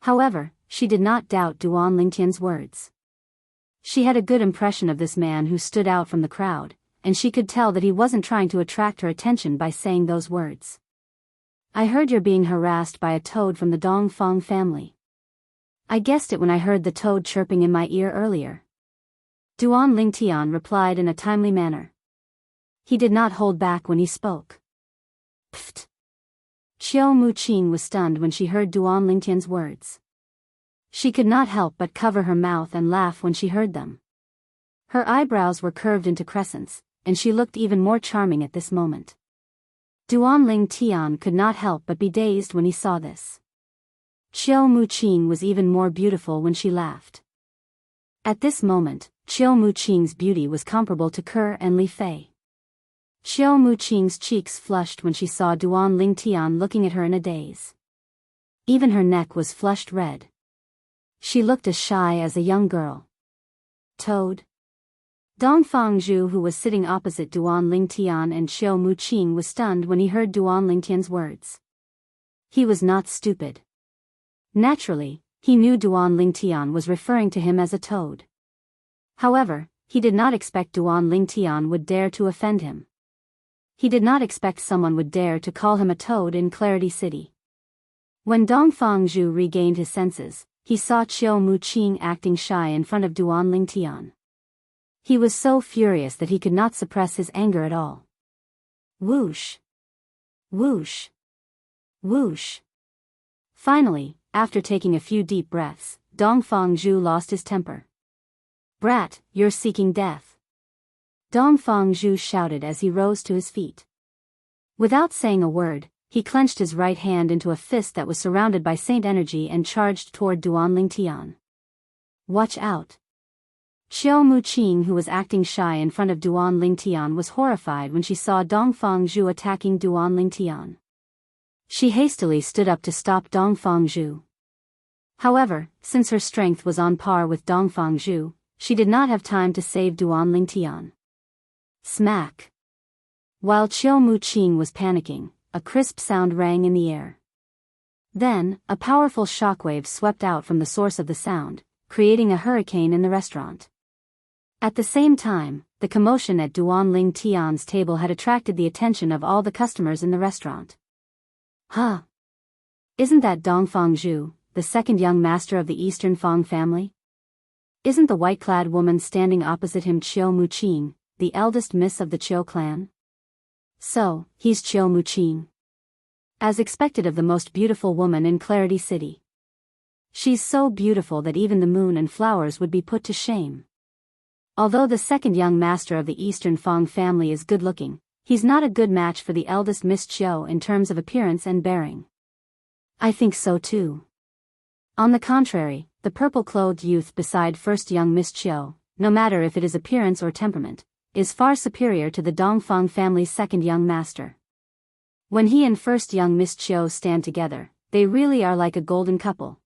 However, she did not doubt Duan Lingtian's words. She had a good impression of this man who stood out from the crowd, and she could tell that he wasn't trying to attract her attention by saying those words. I heard you're being harassed by a toad from the Dongfang family. I guessed it when I heard the toad chirping in my ear earlier. Duan Lingtian replied in a timely manner. He did not hold back when he spoke. Pfft. Qiu Muqing was stunned when she heard Duan Lingtian's words. She could not help but cover her mouth and laugh when she heard them. Her eyebrows were curved into crescents, and she looked even more charming at this moment. Duan Lingtian could not help but be dazed when he saw this. Qiu Muqing was even more beautiful when she laughed. At this moment, Qiu Muqing's beauty was comparable to Ke and Li Fei. Qiu Muqing's cheeks flushed when she saw Duan Lingtian looking at her in a daze. Even her neck was flushed red. She looked as shy as a young girl. Toad. Dongfang Zhu, who was sitting opposite Duan Lingtian and Qiu Muqing, was stunned when he heard Duan Lingtian's words. He was not stupid. Naturally, he knew Duan Lingtian was referring to him as a toad. However, he did not expect Duan Lingtian would dare to offend him. He did not expect someone would dare to call him a toad in Clarity City. When Dongfang Zhu regained his senses, he saw Qiu Muqing acting shy in front of Duan Lingtian. He was so furious that he could not suppress his anger at all. Whoosh! Whoosh! Whoosh! Finally, after taking a few deep breaths, Dongfang Zhu lost his temper. Brat, you're seeking death. Dongfang Zhu shouted as he rose to his feet. Without saying a word, he clenched his right hand into a fist that was surrounded by saint energy and charged toward Duan Lingtian. Watch out! Qiu Muqing, who was acting shy in front of Duan Lingtian, was horrified when she saw Dongfang Zhu attacking Duan Lingtian. She hastily stood up to stop Dongfang Zhu. However, since her strength was on par with Dongfang Zhu, she did not have time to save Duan Lingtian. Smack! While Qiu Muqing was panicking, a crisp sound rang in the air. Then, a powerful shockwave swept out from the source of the sound, creating a hurricane in the restaurant. At the same time, the commotion at Duan Lingtian's table had attracted the attention of all the customers in the restaurant. Huh! Isn't that Dongfang Zhu, the second young master of the Eastern Fang family? Isn't the white-clad woman standing opposite him Qiu Muqing, the eldest miss of the Qiu clan? So, he's Qiu Muqing. As expected of the most beautiful woman in Clarity City. She's so beautiful that even the moon and flowers would be put to shame. Although the second young master of the Eastern Fang family is good-looking, he's not a good match for the eldest Miss Qiu in terms of appearance and bearing. I think so too. On the contrary, the purple-clothed youth beside first young Miss Qiu, no matter if it is appearance or temperament, is far superior to the Dongfang family's second young master. When he and first young Miss Qiu stand together, they really are like a golden couple.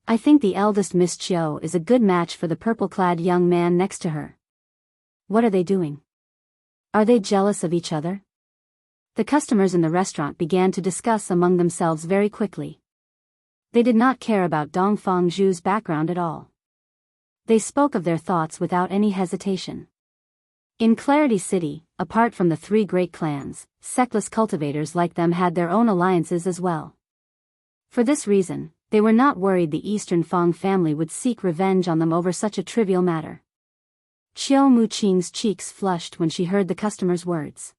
I think the eldest Miss Qiu is a good match for the purple-clad young man next to her. What are they doing? Are they jealous of each other? The customers in the restaurant began to discuss among themselves very quickly. They did not care about Dongfang Zhu's background at all. They spoke of their thoughts without any hesitation. In Clarity City, apart from the three great clans, sectless cultivators like them had their own alliances as well. For this reason, they were not worried the Eastern Fang family would seek revenge on them over such a trivial matter. Qiu Muqing's cheeks flushed when she heard the customer's words.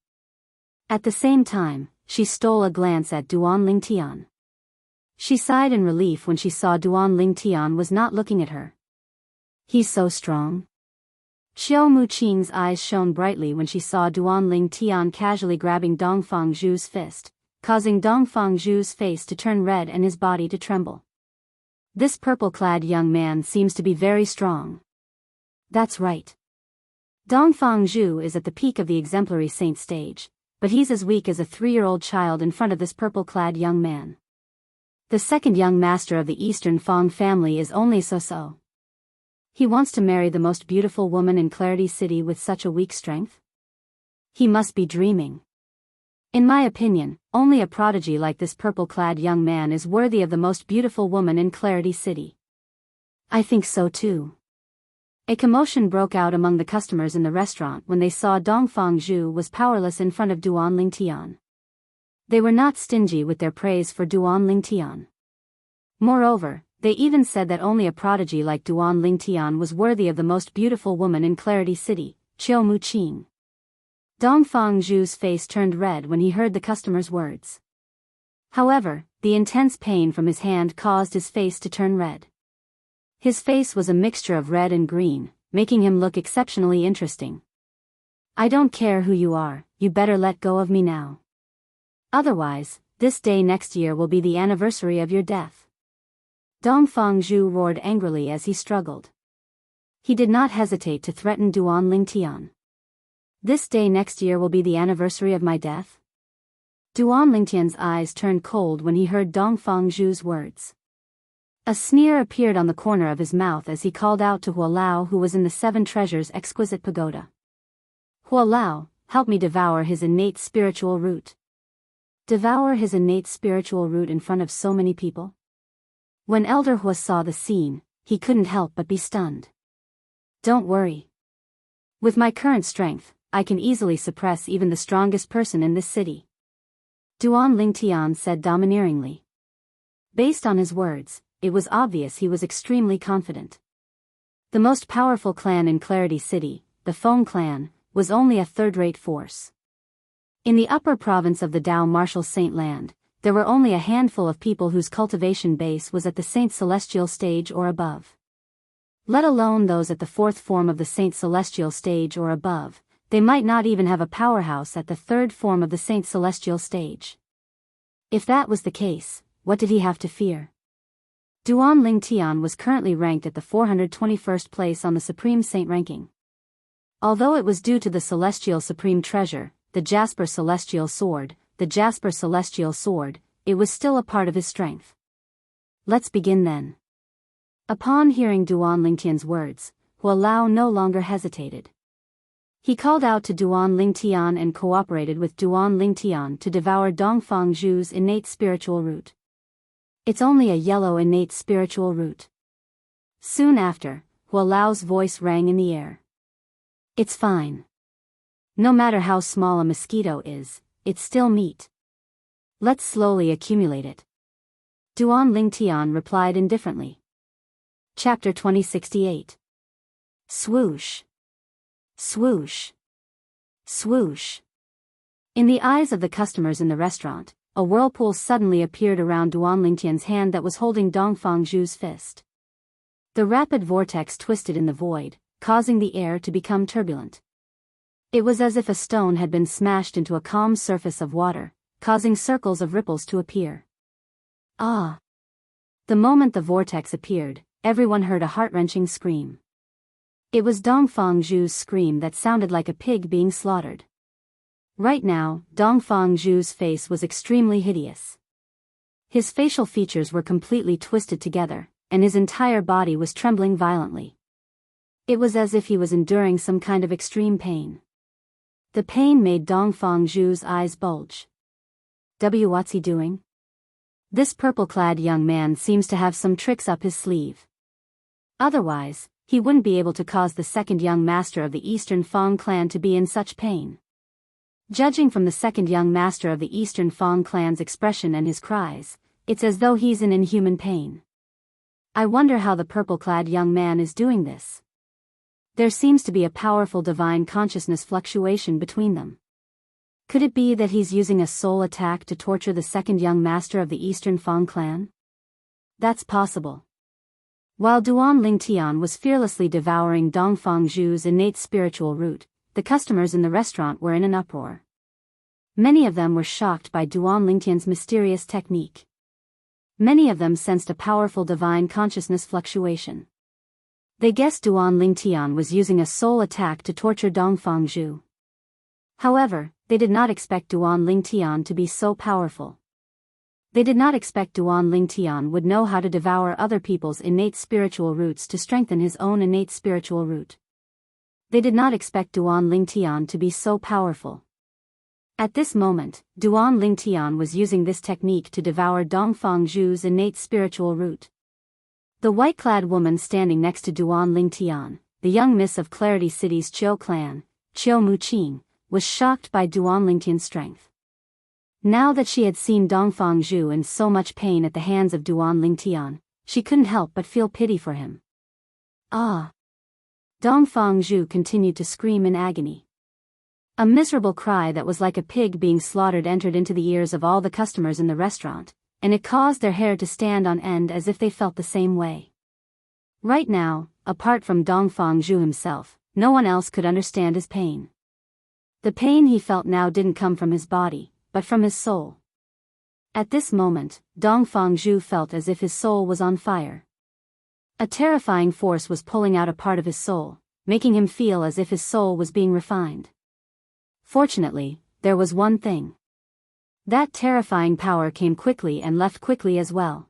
At the same time, she stole a glance at Duan Lingtian. She sighed in relief when she saw Duan Lingtian was not looking at her. He's so strong. Qiu Muqing's eyes shone brightly when she saw Duan Lingtian casually grabbing Dongfang Zhu's fist, causing Dongfang Zhu's face to turn red and his body to tremble. This purple-clad young man seems to be very strong. That's right. Dongfang Zhu is at the peak of the exemplary saint stage, but he's as weak as a 3-year-old child in front of this purple-clad young man. The second young master of the Eastern Fang family is only so-so. He wants to marry the most beautiful woman in Clarity City with such a weak strength? He must be dreaming. In my opinion, only a prodigy like this purple-clad young man is worthy of the most beautiful woman in Clarity City. I think so too. A commotion broke out among the customers in the restaurant when they saw Dongfang Zhu was powerless in front of Duan Lingtian. They were not stingy with their praise for Duan Lingtian. Moreover, they even said that only a prodigy like Duan Lingtian was worthy of the most beautiful woman in Clarity City, Qiu Muqing. Dongfang Zhu's face turned red when he heard the customer's words. However, the intense pain from his hand caused his face to turn red. His face was a mixture of red and green, making him look exceptionally interesting. I don't care who you are, you better let go of me now. Otherwise, this day next year will be the anniversary of your death. Dongfang Zhu roared angrily as he struggled. He did not hesitate to threaten Duan Lingtian. This day next year will be the anniversary of my death? Duan Lingtian's eyes turned cold when he heard Dongfang Zhu's words. A sneer appeared on the corner of his mouth as he called out to Huolao, who was in the Seven Treasures exquisite pagoda. Huolao, help me devour his innate spiritual root. Devour his innate spiritual root in front of so many people? When Elder Hua saw the scene, he couldn't help but be stunned. Don't worry. With my current strength, I can easily suppress even the strongest person in this city. Duan Lingtian said domineeringly. Based on his words, it was obvious he was extremely confident. The most powerful clan in Clarity City, the Feng clan, was only a third-rate force. In the upper province of the Dao Martial Saint Land, there were only a handful of people whose cultivation base was at the Saint Celestial stage or above. Let alone those at the fourth form of the Saint Celestial stage or above, they might not even have a powerhouse at the third form of the Saint Celestial stage. If that was the case, what did he have to fear? Duan Lingtian was currently ranked at the 421st place on the Supreme Saint ranking. Although it was due to the Celestial Supreme Treasure, the Jasper Celestial Sword, it was still a part of his strength. Let's begin then. Upon hearing Duan Lingtian's words, Huolao no longer hesitated. He called out to Duan Lingtian and cooperated with Duan Lingtian to devour Dongfang Zhu's innate spiritual root. It's only a yellow innate spiritual root. Soon after, Huolao's voice rang in the air. It's fine. No matter how small a mosquito is, it's still meat. Let's slowly accumulate it. Duan Lingtian replied indifferently. Chapter 2068. Swoosh. Swoosh. Swoosh. In the eyes of the customers in the restaurant, a whirlpool suddenly appeared around Duan Lingtian's hand that was holding Dongfang Zhu's fist. The rapid vortex twisted in the void, causing the air to become turbulent. It was as if a stone had been smashed into a calm surface of water, causing circles of ripples to appear. Ah! The moment the vortex appeared, everyone heard a heart-wrenching scream. It was Dongfang Zhu's scream that sounded like a pig being slaughtered. Right now, Dongfang Zhu's face was extremely hideous. His facial features were completely twisted together, and his entire body was trembling violently. It was as if he was enduring some kind of extreme pain. The pain made Dongfang Zhu's eyes bulge. What's he doing? This purple-clad young man seems to have some tricks up his sleeve. Otherwise, he wouldn't be able to cause the second young master of the Eastern Fang clan to be in such pain. Judging from the second young master of the Eastern Fang clan's expression and his cries, it's as though he's in inhuman pain. I wonder how the purple-clad young man is doing this. There seems to be a powerful divine consciousness fluctuation between them. Could it be that he's using a soul attack to torture the second young master of the Eastern Fang clan? That's possible. While Duan Lingtian was fearlessly devouring Dongfang Zhu's innate spiritual root, the customers in the restaurant were in an uproar. Many of them were shocked by Duan Lingtian's mysterious technique. Many of them sensed a powerful divine consciousness fluctuation. They guessed Duan Lingtian was using a soul attack to torture Dongfang Zhu. However, they did not expect Duan Lingtian to be so powerful. They did not expect Duan Lingtian would know how to devour other people's innate spiritual roots to strengthen his own innate spiritual root. They did not expect Duan Lingtian to be so powerful. At this moment, Duan Lingtian was using this technique to devour Dongfang Zhu's innate spiritual root. The white-clad woman standing next to Duan Lingtian, the young miss of Clarity City's Qiu clan, Qiu Muqing, was shocked by Duan Lingtian's strength. Now that she had seen Dongfang Zhu in so much pain at the hands of Duan Lingtian, she couldn't help but feel pity for him. Ah! Dongfang Zhu continued to scream in agony. A miserable cry that was like a pig being slaughtered entered into the ears of all the customers in the restaurant, and it caused their hair to stand on end as if they felt the same way. Right now, apart from Dongfang Zhu himself, no one else could understand his pain. The pain he felt now didn't come from his body, but from his soul. At this moment, Dongfang Zhu felt as if his soul was on fire. A terrifying force was pulling out a part of his soul, making him feel as if his soul was being refined. Fortunately, there was one thing. That terrifying power came quickly and left quickly as well.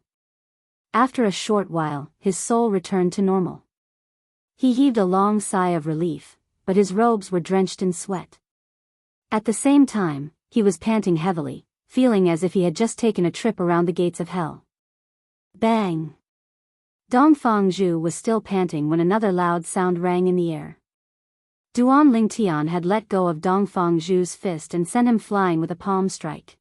After a short while, his soul returned to normal. He heaved a long sigh of relief, but his robes were drenched in sweat. At the same time, he was panting heavily, feeling as if he had just taken a trip around the gates of hell. Bang! Dongfang Zhu was still panting when another loud sound rang in the air. Duan Lingtian had let go of Dongfang Zhu's fist and sent him flying with a palm strike.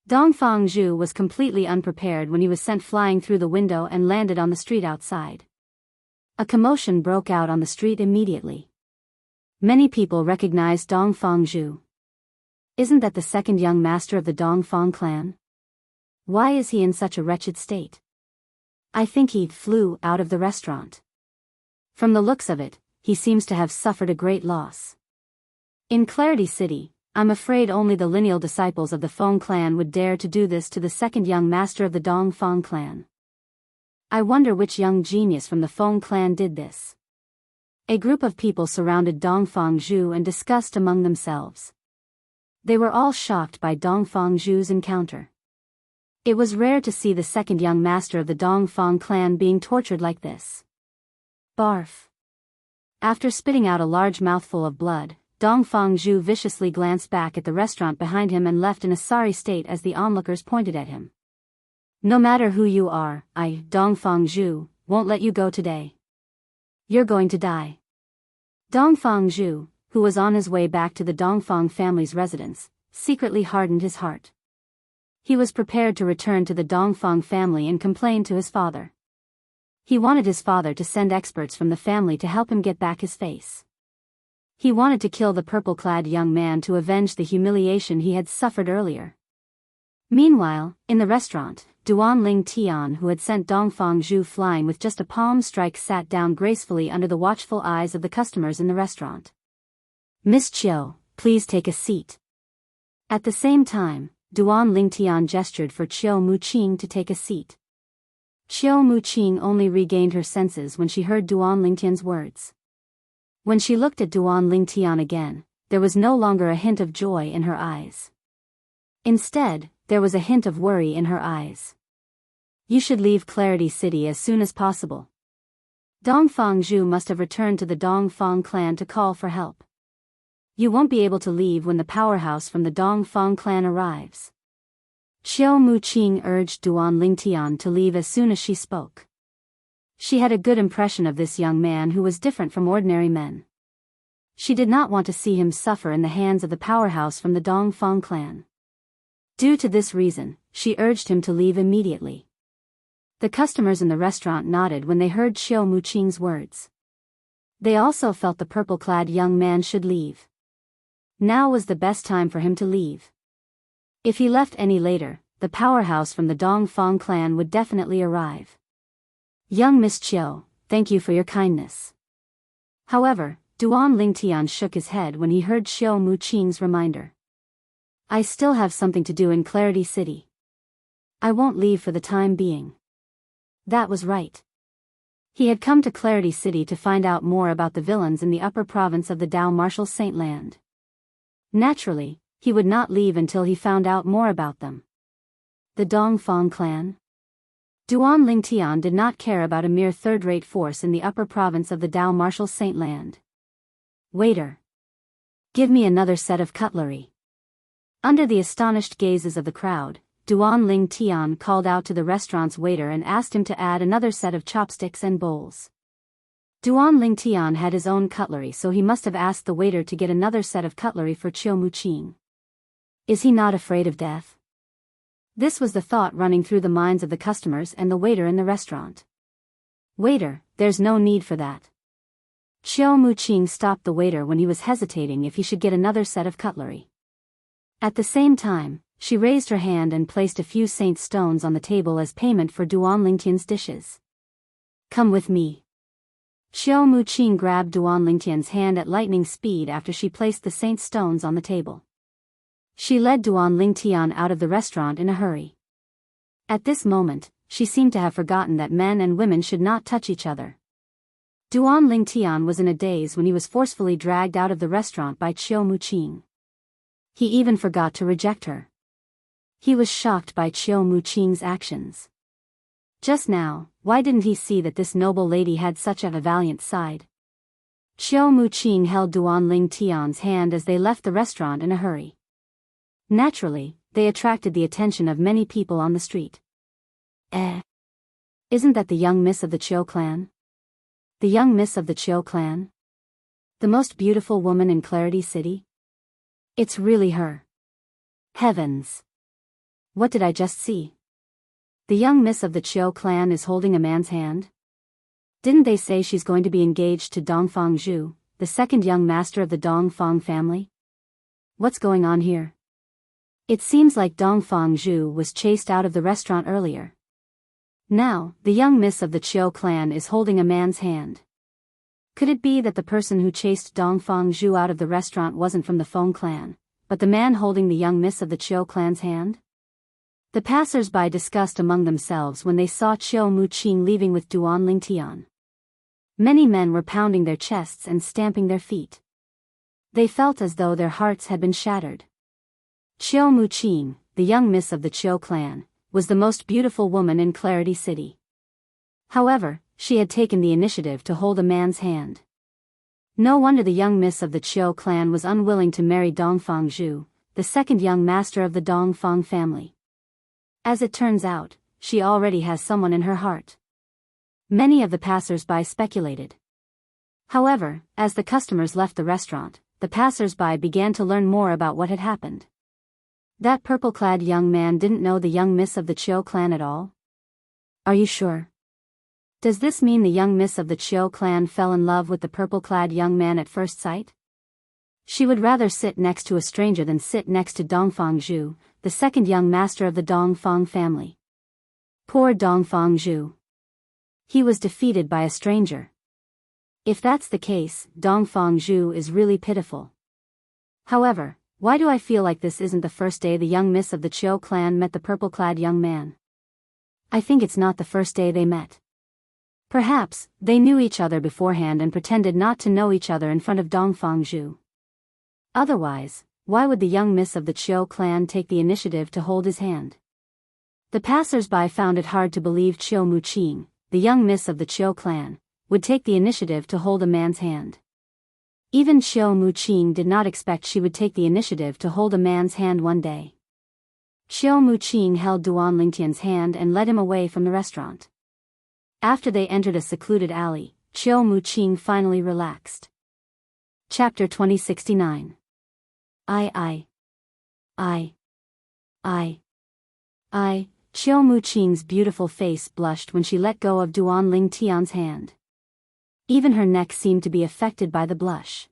Dongfang Zhu was completely unprepared when he was sent flying through the window and landed on the street outside. A commotion broke out on the street immediately. Many people recognized Dongfang Zhu. Isn't that the second young master of the Dongfang clan? Why is he in such a wretched state? I think he flew out of the restaurant. From the looks of it, he seems to have suffered a great loss. In Clarity City, I'm afraid only the lineal disciples of the Feng clan would dare to do this to the second young master of the Dongfang clan. I wonder which young genius from the Feng clan did this. A group of people surrounded Dongfang Zhu and discussed among themselves. They were all shocked by Dongfang Zhu's encounter. It was rare to see the second young master of the Dongfang clan being tortured like this. Barf. After spitting out a large mouthful of blood, Dongfang Zhu viciously glanced back at the restaurant behind him and left in a sorry state as the onlookers pointed at him. No matter who you are, I, Dongfang Zhu, won't let you go today. You're going to die. Dongfang Zhu, who was on his way back to the Dongfang family's residence, secretly hardened his heart. He was prepared to return to the Dongfang family and complain to his father. He wanted his father to send experts from the family to help him get back his face. He wanted to kill the purple-clad young man to avenge the humiliation he had suffered earlier. Meanwhile, in the restaurant, Duan Lingtian, who had sent Dongfang Zhu flying with just a palm strike, sat down gracefully under the watchful eyes of the customers in the restaurant. Miss Qiu, please take a seat. At the same time, Duan Lingtian gestured for Qiu Muqing to take a seat. Qiu Muqing only regained her senses when she heard Duan Lingtian's words. When she looked at Duan Lingtian again, there was no longer a hint of joy in her eyes. Instead, there was a hint of worry in her eyes. You should leave Clarity City as soon as possible. Dongfang Zhu must have returned to the Dongfang clan to call for help. You won't be able to leave when the powerhouse from the Dongfang clan arrives. Qiu Muqing urged Duan Lingtian to leave as soon as she spoke. She had a good impression of this young man who was different from ordinary men. She did not want to see him suffer in the hands of the powerhouse from the Dongfang clan. Due to this reason, she urged him to leave immediately. The customers in the restaurant nodded when they heard Qiu Muqing's words. They also felt the purple-clad young man should leave. Now was the best time for him to leave. If he left any later, the powerhouse from the Dongfang clan would definitely arrive. Young Miss Qiu, thank you for your kindness. However, Duan Lingtian shook his head when he heard Qiu Muqing's reminder. I still have something to do in Clarity City. I won't leave for the time being. That was right. He had come to Clarity City to find out more about the villains in the upper province of the Dao Martial Saint Land. Naturally, he would not leave until he found out more about them. The Dongfang clan? Duan Lingtian did not care about a mere third-rate force in the upper province of the Dao Martial Saint Land. Waiter. Give me another set of cutlery. Under the astonished gazes of the crowd, Duan Ling Tian called out to the restaurant's waiter and asked him to add another set of chopsticks and bowls. Duan Ling Tian had his own cutlery, so he must have asked the waiter to get another set of cutlery for Qiu Muqing. Is he not afraid of death? This was the thought running through the minds of the customers and the waiter in the restaurant. Waiter, there's no need for that. Qiu Muqing stopped the waiter when he was hesitating if he should get another set of cutlery. At the same time, she raised her hand and placed a few saint stones on the table as payment for Duan Lingtian's dishes. Come with me. Qiu Muqing grabbed Duan Lingtian's hand at lightning speed after she placed the saint stones on the table. She led Duan Lingtian out of the restaurant in a hurry. At this moment, she seemed to have forgotten that men and women should not touch each other. Duan Lingtian was in a daze when he was forcefully dragged out of the restaurant by Qiu Muqing. He even forgot to reject her. He was shocked by Qiu Muqing's actions. Just now, why didn't he see that this noble lady had such a valiant side? Qiu Muqing held Duan Lingtian's hand as they left the restaurant in a hurry. Naturally, they attracted the attention of many people on the street. Isn't that the young miss of the Qiu clan? The young miss of the Qiu clan? The most beautiful woman in Clarity City? It's really her. Heavens! What did I just see? The young miss of the Qiu clan is holding a man's hand? Didn't they say she's going to be engaged to Dongfang Zhu, the second young master of the Dongfang family? What's going on here? It seems like Dongfang Zhu was chased out of the restaurant earlier. Now, the young miss of the Qiu clan is holding a man's hand. Could it be that the person who chased Dongfang Zhu out of the restaurant wasn't from the Feng clan, but the man holding the young miss of the Qiu clan's hand? The passers-by discussed among themselves when they saw Qiu Muqing leaving with Duan Lingtian. Many men were pounding their chests and stamping their feet. They felt as though their hearts had been shattered. Qiu Muqing, the young miss of the Qiu clan, was the most beautiful woman in Clarity City. However, she had taken the initiative to hold a man's hand. No wonder the young miss of the Qiu clan was unwilling to marry Dongfang Zhu, the second young master of the Dongfang family. As it turns out, she already has someone in her heart. Many of the passers-by speculated. However, as the customers left the restaurant, the passers-by began to learn more about what had happened. That purple-clad young man didn't know the young miss of the Qiu clan at all? Are you sure? Does this mean the young miss of the Qiu clan fell in love with the purple-clad young man at first sight? She would rather sit next to a stranger than sit next to Dongfang Zhu, the second young master of the Dongfang family. Poor Dongfang Zhu. He was defeated by a stranger. If that's the case, Dongfang Zhu is really pitiful. However, why do I feel like this isn't the first day the young miss of the Qiu clan met the purple-clad young man? I think it's not the first day they met. Perhaps, they knew each other beforehand and pretended not to know each other in front of Dongfang Zhu. Otherwise, why would the young miss of the Qiu clan take the initiative to hold his hand? The passers-by found it hard to believe Qiu Muqing, the young miss of the Qiu clan, would take the initiative to hold a man's hand. Even Qiu Muqing did not expect she would take the initiative to hold a man's hand one day. Qiu Muqing held Duan Lingtian's hand and led him away from the restaurant. After they entered a secluded alley, Qiu Muqing finally relaxed. Chapter 2069. Qiu Muqing's beautiful face blushed when she let go of Duan Lingtian's hand. Even her neck seemed to be affected by the blush.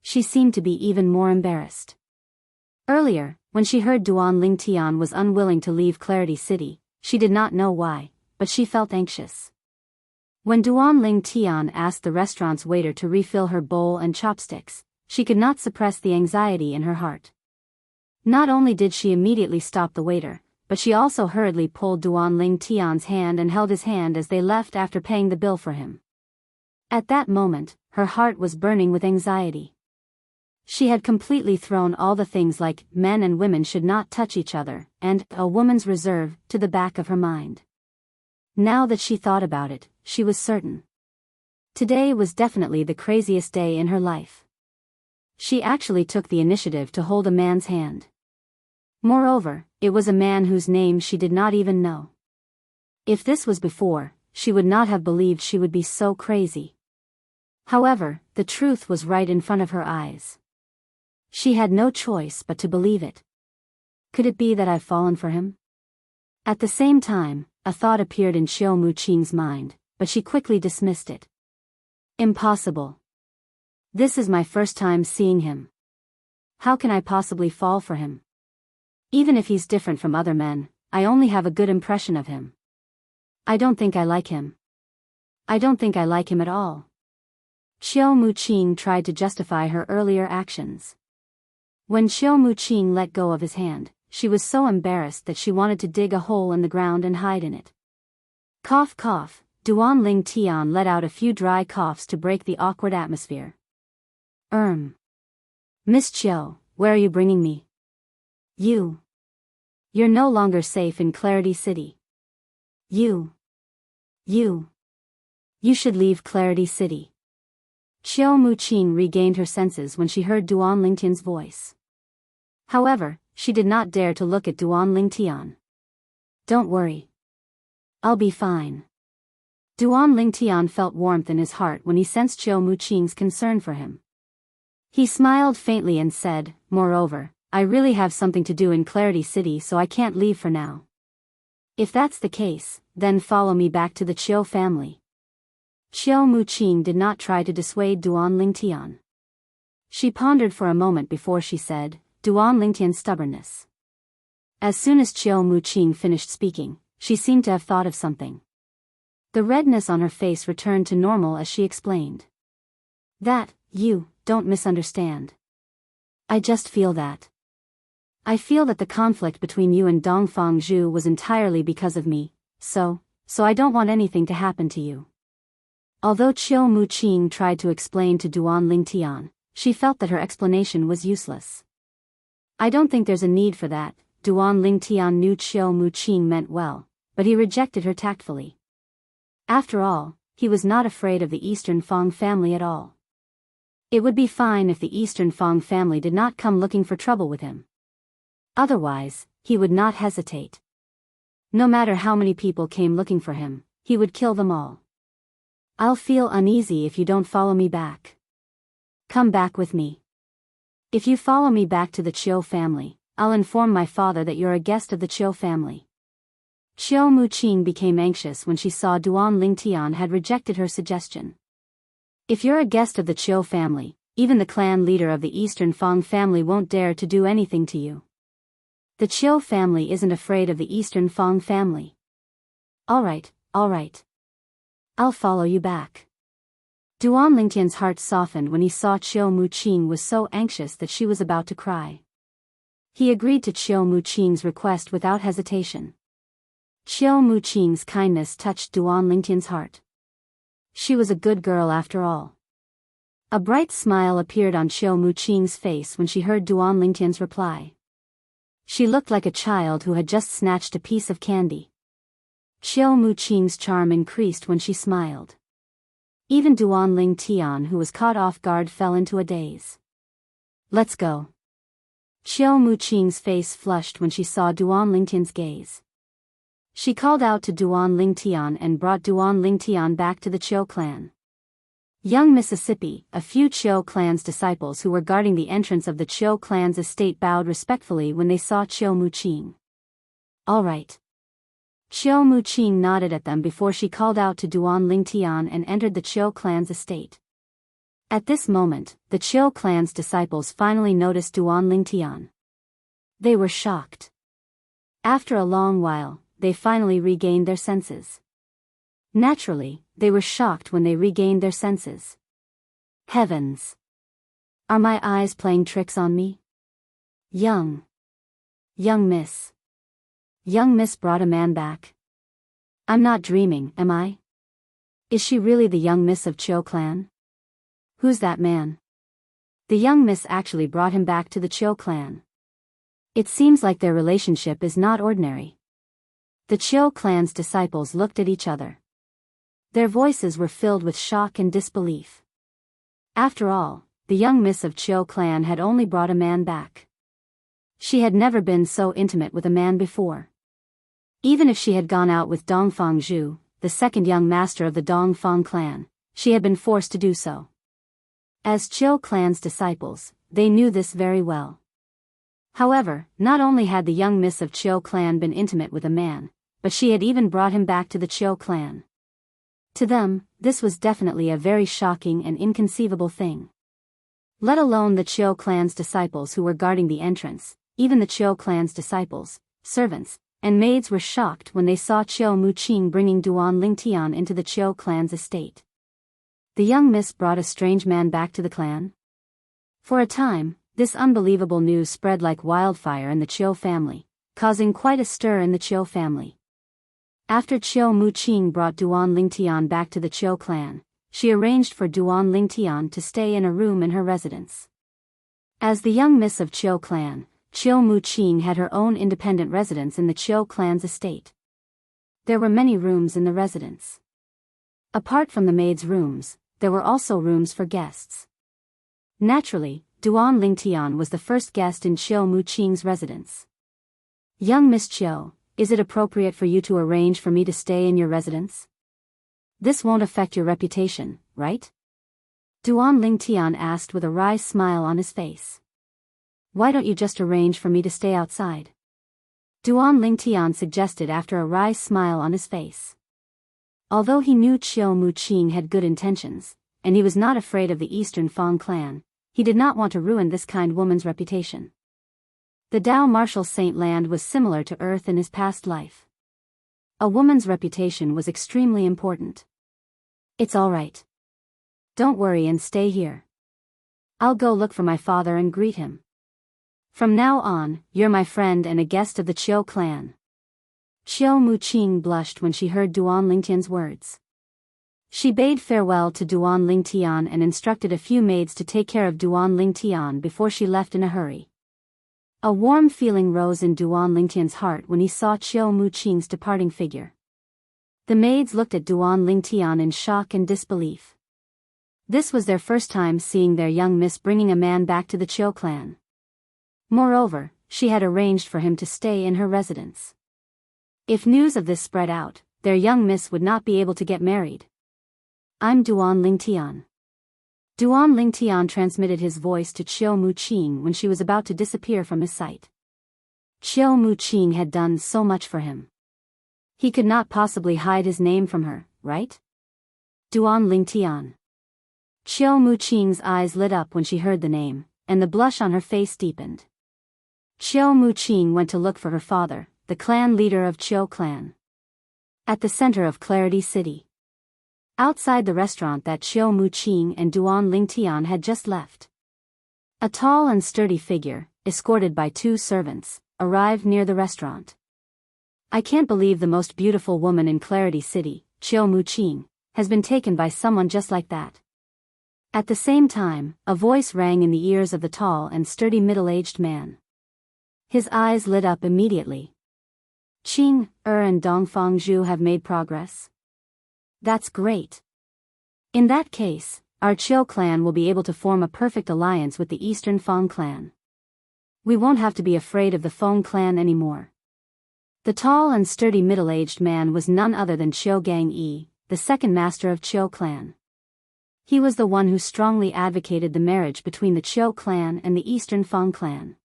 She seemed to be even more embarrassed. Earlier, when she heard Duan Lingtian was unwilling to leave Clarity City, she did not know why, but she felt anxious. When Duan Lingtian asked the restaurant's waiter to refill her bowl and chopsticks, she could not suppress the anxiety in her heart. Not only did she immediately stop the waiter, but she also hurriedly pulled Duan Lingtian's hand and held his hand as they left after paying the bill for him. At that moment, her heart was burning with anxiety. She had completely thrown all the things like men and women should not touch each other and a woman's reserve to the back of her mind. Now that she thought about it, she was certain. Today was definitely the craziest day in her life. She actually took the initiative to hold a man's hand. Moreover, it was a man whose name she did not even know. If this was before, she would not have believed she would be so crazy. However, the truth was right in front of her eyes. She had no choice but to believe it. Could it be that I've fallen for him? At the same time, a thought appeared in Xiao Muqing's mind, but she quickly dismissed it. Impossible. This is my first time seeing him. How can I possibly fall for him? Even if he's different from other men, I only have a good impression of him. I don't think I like him. I don't think I like him at all. Xiao Muqing tried to justify her earlier actions. When Xiao Muqing let go of his hand, she was so embarrassed that she wanted to dig a hole in the ground and hide in it. Cough cough, Duan Ling Tian let out a few dry coughs to break the awkward atmosphere. Miss Qiu, where are you bringing me? You're no longer safe in Clarity City. You should leave Clarity City. Xiao Muqing regained her senses when she heard Duan Lingtian's voice. However, she did not dare to look at Duan Lingtian. Don't worry. I'll be fine. Duan Lingtian felt warmth in his heart when he sensed Xiao Muqing's concern for him. He smiled faintly and said, moreover, I really have something to do in Clarity City, so I can't leave for now. If that's the case, then follow me back to the Qiu family. Xiao Muqing did not try to dissuade Duan Lingtian. She pondered for a moment before she said, Duan Lingtian's stubbornness. As soon as Xiao Muqing finished speaking, she seemed to have thought of something. The redness on her face returned to normal as she explained. You don't misunderstand. I just feel that. I feel that the conflict between you and Dongfang Zhu was entirely because of me, so I don't want anything to happen to you. Although Xiao Muqing tried to explain to Duan Lingtian, she felt that her explanation was useless. I don't think there's a need for that. Duan Lingtian knew Xiao Muqing meant well, but he rejected her tactfully. After all, he was not afraid of the Eastern Fang family at all. It would be fine if the Eastern Fang family did not come looking for trouble with him. Otherwise, he would not hesitate. No matter how many people came looking for him, he would kill them all. I'll feel uneasy if you don't follow me back. Come back with me. If you follow me back to the Qiu family, I'll inform my father that you're a guest of the Qiu family. Xiao Muqing became anxious when she saw Duan Lingtian had rejected her suggestion. If you're a guest of the Qiu family, even the clan leader of the Eastern Fang family won't dare to do anything to you. The Qiu family isn't afraid of the Eastern Fang family. All right. I'll follow you back. Duan Lingtian's heart softened when he saw Xiao Muqing was so anxious that she was about to cry. He agreed to Xiao Muqing's request without hesitation. Xiao Muqing's kindness touched Duan Lingtian's heart. She was a good girl after all. A bright smile appeared on Xiao Muqing's face when she heard Duan Lingtian's reply. She looked like a child who had just snatched a piece of candy. Xiao Muqing's charm increased when she smiled. Even Duan Lingtian, who was caught off guard, fell into a daze. Let's go. Xiao Muqing's face flushed when she saw Duan Lingtian's gaze. She called out to Duan Lingtian and brought Duan Lingtian back to the Qiu clan. Young Mississippi, a few Qiu clan's disciples who were guarding the entrance of the Qiu clan's estate bowed respectfully when they saw Xiao Muqing. All right. Xiao Muqing nodded at them before she called out to Duan Lingtian and entered the Qiu clan's estate. At this moment, the Qiu clan's disciples finally noticed Duan Lingtian. They were shocked. After a long while, they finally regained their senses. Naturally, they were shocked when they regained their senses. Heavens! Are my eyes playing tricks on me? Young Miss. Young Miss brought a man back. I'm not dreaming, am I? Is she really the young Miss of Qiu clan? Who's that man? The young Miss actually brought him back to the Qiu clan. It seems like their relationship is not ordinary. The Qiu clan's disciples looked at each other. Their voices were filled with shock and disbelief. After all, the young Miss of Qiu clan had only brought a man back. She had never been so intimate with a man before. Even if she had gone out with Dongfang Zhu, the second young master of the Dongfang clan, she had been forced to do so. As Chiu clan's disciples, they knew this very well. However, not only had the young miss of Chiu clan been intimate with a man, but she had even brought him back to the Chiu clan. To them, this was definitely a very shocking and inconceivable thing. Let alone the Chiu clan's disciples who were guarding the entrance, even the Chiu clan's disciples, servants, and maids were shocked when they saw Chiu Muqing bringing Duan Lingtian into the Chiu clan's estate. The young miss brought a strange man back to the clan? For a time, this unbelievable news spread like wildfire in the Chiu family, causing quite a stir in the Chiu family. After Chiu Muqing brought Duan Lingtian back to the Chiu clan, she arranged for Duan Lingtian to stay in a room in her residence. As the young miss of Chiu clan, Chiu Muqing had her own independent residence in the Chiu clan's estate. There were many rooms in the residence. Apart from the maids' rooms, there were also rooms for guests. Naturally, Duan Lingtian was the first guest in Chiu Muqing's residence. "Young Miss Chiu, is it appropriate for you to arrange for me to stay in your residence? This won't affect your reputation, right?" Duan Lingtian asked with a wry smile on his face. "Why don't you just arrange for me to stay outside?" Duan Lingtian suggested after a wry smile on his face. Although he knew Chiu Muqing had good intentions, and he was not afraid of the Eastern Fang clan, he did not want to ruin this kind woman's reputation. The Dao martial saint land was similar to Earth in his past life. A woman's reputation was extremely important. "It's all right. Don't worry and stay here. I'll go look for my father and greet him. From now on, you're my friend and a guest of the Chiu clan." Chiu Muqing blushed when she heard Duan Lingtian's words. She bade farewell to Duan Lingtian and instructed a few maids to take care of Duan Lingtian before she left in a hurry. A warm feeling rose in Duan Lingtian's heart when he saw Chiu Muqing's departing figure. The maids looked at Duan Lingtian in shock and disbelief. This was their first time seeing their young miss bringing a man back to the Chiu clan. Moreover, she had arranged for him to stay in her residence. If news of this spread out, their young miss would not be able to get married. "I'm Duan Lingtian." Duan Lingtian transmitted his voice to Chiu Muqing when she was about to disappear from his sight. Chiu Muqing had done so much for him. He could not possibly hide his name from her, right? Duan Lingtian. Chiu Muqing's eyes lit up when she heard the name, and the blush on her face deepened. Chiu Muqing went to look for her father, the clan leader of Chiu clan. At the center of Clarity City. Outside the restaurant that Chiu Muqing and Duan Lingtian had just left. A tall and sturdy figure, escorted by two servants, arrived near the restaurant. "I can't believe the most beautiful woman in Clarity City, Chiu Muqing, has been taken by someone just like that." At the same time, a voice rang in the ears of the tall and sturdy middle-aged man. His eyes lit up immediately. "Qing, and Dongfang Zhu have made progress? That's great. In that case, our Chiu clan will be able to form a perfect alliance with the Eastern Fang clan. We won't have to be afraid of the Feng clan anymore." The tall and sturdy middle-aged man was none other than Chiu Gangyi, the second master of Chiu clan. He was the one who strongly advocated the marriage between the Chiu clan and the Eastern Fang clan.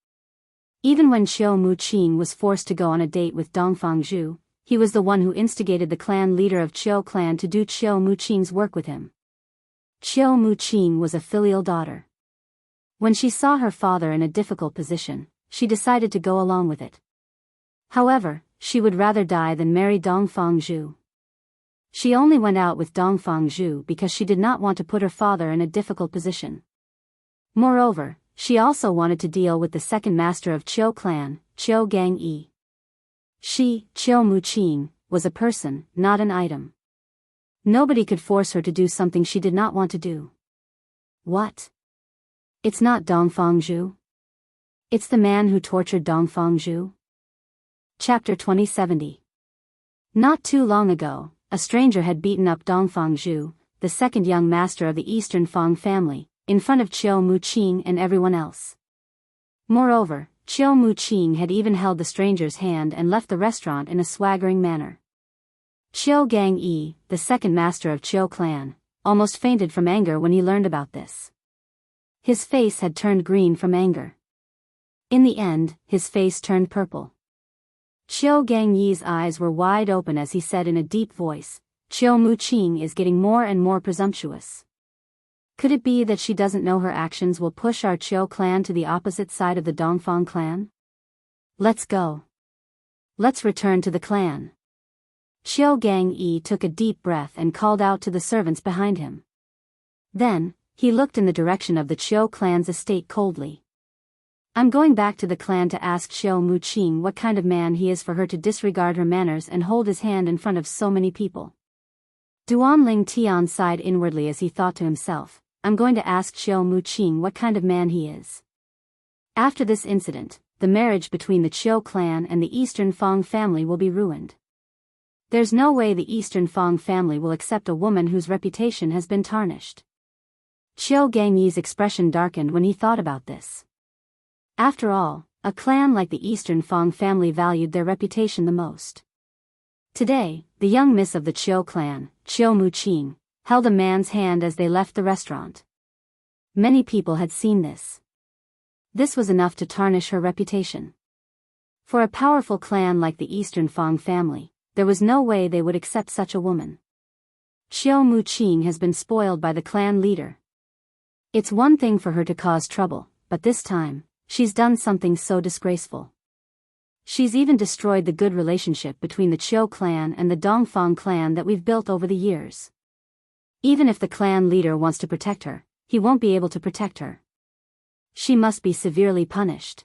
Even when Chiu Muqing was forced to go on a date with Dongfang Zhu, he was the one who instigated the clan leader of Chiu clan to do Chiu Muqing's work with him. Chiu Muqing was a filial daughter. When she saw her father in a difficult position, she decided to go along with it. However, she would rather die than marry Dongfang Zhu. She only went out with Dongfang Zhu because she did not want to put her father in a difficult position. Moreover, she also wanted to deal with the second master of Chiu clan, Chiu Gangyi. She, Chiu Muqing, was a person, not an item. Nobody could force her to do something she did not want to do. What? It's not Dongfang Zhu? It's the man who tortured Dongfang Zhu? Chapter 2070. Not too long ago, a stranger had beaten up Dongfang Zhu, the second young master of the Eastern Fang family, in front of Chiu Muqing and everyone else. Moreover, Chiu Mu-ching had even held the stranger's hand and left the restaurant in a swaggering manner. Chiu Gang-yi, the second master of Chiu clan, almost fainted from anger when he learned about this. His face had turned green from anger. In the end, his face turned purple. Chiu Gang-yi's eyes were wide open as he said in a deep voice, "Chiu Mu-ching is getting more and more presumptuous. Could it be that she doesn't know her actions will push our Chiu clan to the opposite side of the Dongfang clan? Let's go. Let's return to the clan." Chiu Gang-yi took a deep breath and called out to the servants behind him. Then, he looked in the direction of the Chiu clan's estate coldly. "I'm going back to the clan to ask Chiu Mu-ching what kind of man he is for her to disregard her manners and hold his hand in front of so many people." Duan Tian sighed inwardly as he thought to himself, "I'm going to ask Chiu Mu-ching what kind of man he is." After this incident, the marriage between the Chiu clan and the Eastern Fang family will be ruined. There's no way the Eastern Fang family will accept a woman whose reputation has been tarnished. Chiu Gang-yi's expression darkened when he thought about this. After all, a clan like the Eastern Fang family valued their reputation the most. Today, the young miss of the Chiu clan, Chiu Mu-ching, held a man's hand as they left the restaurant. Many people had seen this. This was enough to tarnish her reputation. For a powerful clan like the Eastern Fang family, there was no way they would accept such a woman. Chiu Mu-ching has been spoiled by the clan leader. It's one thing for her to cause trouble, but this time, she's done something so disgraceful. She's even destroyed the good relationship between the Chiu clan and the Dongfang clan that we've built over the years. Even if the clan leader wants to protect her, he won't be able to protect her. She must be severely punished.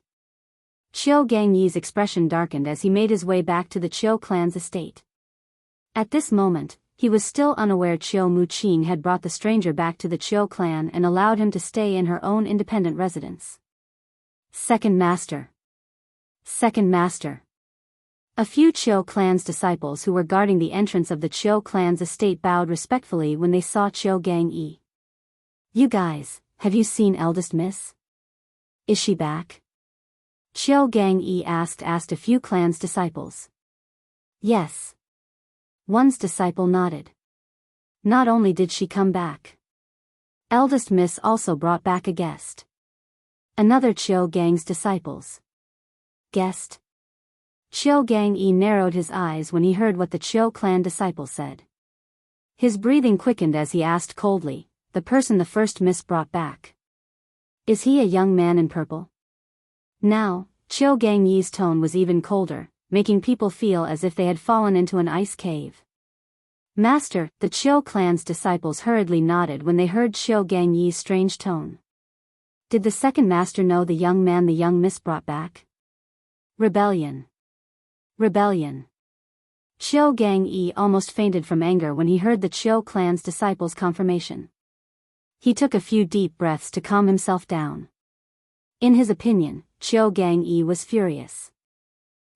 Chiu Gang-yi's expression darkened as he made his way back to the Chiu clan's estate. At this moment, he was still unaware Chiu Mu-ching had brought the stranger back to the Chiu clan and allowed him to stay in her own independent residence. Second Master. Second Master. A few Chiu clan's disciples who were guarding the entrance of the Chiu clan's estate bowed respectfully when they saw Chiu Gang-yi. "You guys, have you seen eldest miss? Is she back?" Chiu Gang-yi asked a few clan's disciples. "Yes." One's disciple nodded. Not only did she come back, eldest miss also brought back a guest. Another Chiu Gang's disciples. Guest? Chiu Gang-yi narrowed his eyes when he heard what the Chiu clan disciple said. His breathing quickened as he asked coldly, "The person the first miss brought back. Is he a young man in purple?" Now, Chiu Gang-yi's tone was even colder, making people feel as if they had fallen into an ice cave. "Master," the Chiu clan's disciples hurriedly nodded when they heard Chiu Gang-yi's strange tone. Did the second master know the young man the young miss brought back? Rebellion. Rebellion. Chiu Gang-yi almost fainted from anger when he heard the Chiu clan's disciples' confirmation. He took a few deep breaths to calm himself down. In his opinion, Chiu Gang-yi was furious.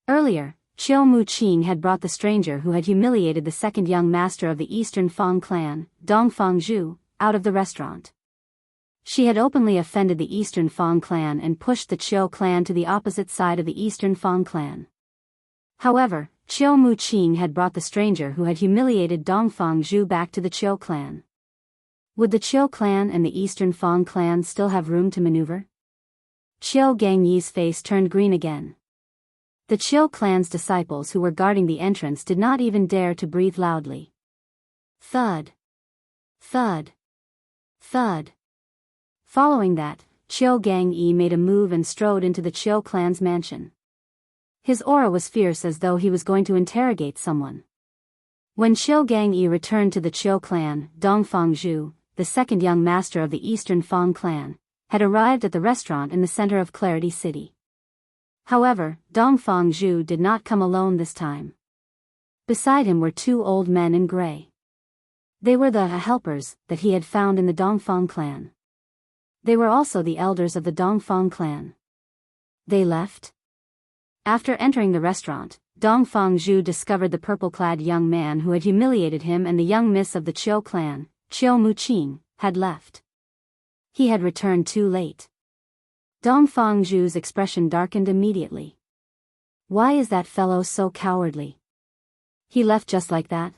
Earlier, Chiu Mu-ching had brought the stranger who had humiliated the second young master of the Eastern Fang clan, Dongfang Zhu, out of the restaurant. She had openly offended the Eastern Fang clan and pushed the Chiu clan to the opposite side of the Eastern Fang clan. However, Chiu Mu-ching had brought the stranger who had humiliated Dongfang Zhu back to the Chiu clan. Would the Chiu clan and the Eastern Fang clan still have room to maneuver? Chiu Gang-yi's face turned green again. The Chiu clan's disciples who were guarding the entrance did not even dare to breathe loudly. Thud. Thud. Thud. Following that, Chiu Gang-yi made a move and strode into the Chiu clan's mansion. His aura was fierce as though he was going to interrogate someone. When Chiu Gang-yi returned to the Chiu clan, Dongfang Zhu, the second young master of the Eastern Fang clan, had arrived at the restaurant in the center of Clarity City. However, Dongfang Zhu did not come alone this time. Beside him were two old men in gray. They were the helpers that he had found in the Dongfang clan. They were also the elders of the Dongfang clan. They left? After entering the restaurant, Dongfang Zhu discovered the purple-clad young man who had humiliated him and the young miss of the Chiu clan, Chiu Mu-ching, had left. He had returned too late. Dong Fangzhu's expression darkened immediately. Why is that fellow so cowardly? He left just like that?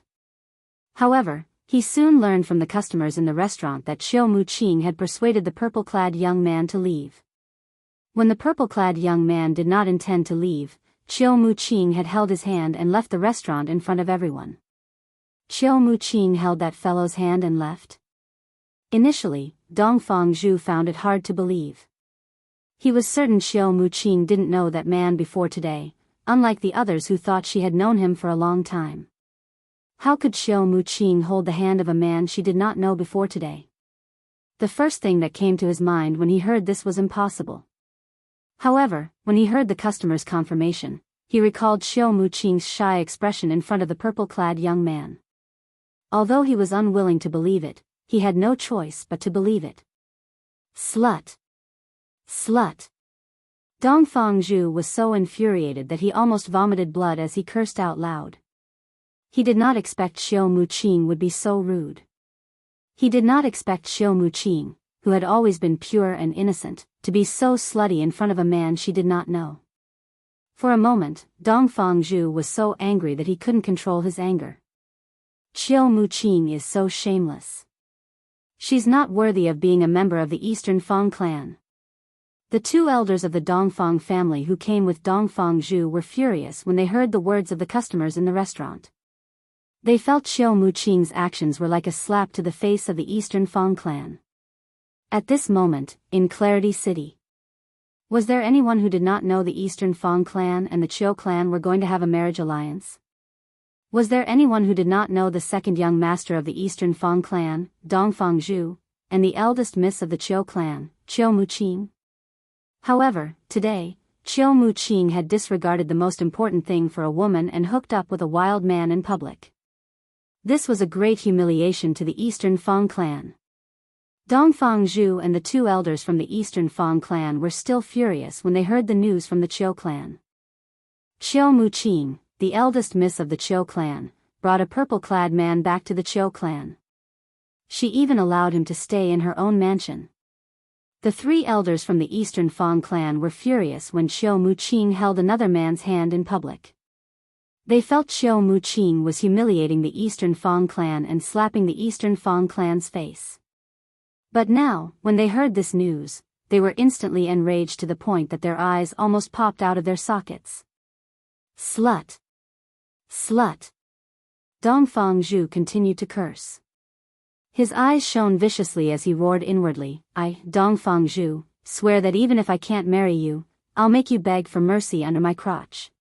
However, he soon learned from the customers in the restaurant that Xiao Muqing had persuaded the purple-clad young man to leave. When the purple-clad young man did not intend to leave, Xiao Muqing had held his hand and left the restaurant in front of everyone. Xiao Muqing held that fellow's hand and left? Initially, Dong Fangzhu found it hard to believe. He was certain Xiao Muqing didn't know that man before today, unlike the others who thought she had known him for a long time. How could Xiao Muqing hold the hand of a man she did not know before today? The first thing that came to his mind when he heard this was impossible. However, when he heard the customer's confirmation, he recalled Xiao Muqing's shy expression in front of the purple-clad young man. Although he was unwilling to believe it, he had no choice but to believe it. Slut! Slut! Dong Fangzhu was so infuriated that he almost vomited blood as he cursed out loud. He did not expect Xiao Muqing would be so rude. He did not expect Xiao Muqing, who had always been pure and innocent, to be so slutty in front of a man she did not know. For a moment, Dong Fangzhu was so angry that he couldn't control his anger. Xiao Muqing is so shameless. She's not worthy of being a member of the Eastern Fang clan. The two elders of the Dongfang family who came with Dong Fangzhu were furious when they heard the words of the customers in the restaurant. They felt Xiao Muqing's actions were like a slap to the face of the Eastern Fang clan. At this moment, in Clarity City, was there anyone who did not know the Eastern Fang clan and the Qiu clan were going to have a marriage alliance? Was there anyone who did not know the second young master of the Eastern Fang clan, Dong Fangzhu, and the eldest miss of the Qiu clan, Xiao Muqing? However, today, Xiao Muqing had disregarded the most important thing for a woman and hooked up with a wild man in public. This was a great humiliation to the Eastern Fang clan. Dong Fangzhu and the two elders from the Eastern Fang clan were still furious when they heard the news from the Qiu clan. Xiao Muqing, the eldest miss of the Qiu clan, brought a purple-clad man back to the Qiu clan. She even allowed him to stay in her own mansion. The three elders from the Eastern Fang clan were furious when Xiao Muqing held another man's hand in public. They felt Xiao Muqing was humiliating the Eastern Fang clan and slapping the Eastern Fang clan's face. But now, when they heard this news, they were instantly enraged to the point that their eyes almost popped out of their sockets. Slut! Slut! Dong Fangzhu continued to curse. His eyes shone viciously as he roared inwardly, I, Dong Fangzhu, swear that even if I can't marry you, I'll make you beg for mercy under my crotch.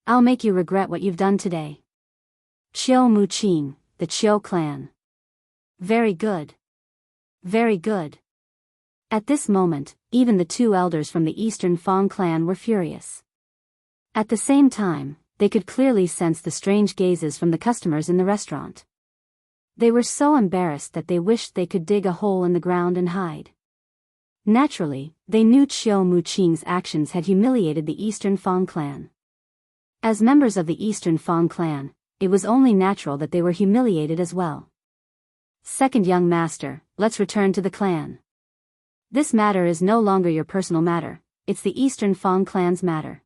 I'll make you regret what you've done today. Qiu Muqing, the Qiu clan. Very good. Very good. At this moment, even the two elders from the Eastern Fang clan were furious. At the same time, they could clearly sense the strange gazes from the customers in the restaurant. They were so embarrassed that they wished they could dig a hole in the ground and hide. Naturally, they knew Xiao Muqing's actions had humiliated the Eastern Fang clan. As members of the Eastern Fang clan, it was only natural that they were humiliated as well. Second young master, let's return to the clan. This matter is no longer your personal matter, it's the Eastern Fang clan's matter.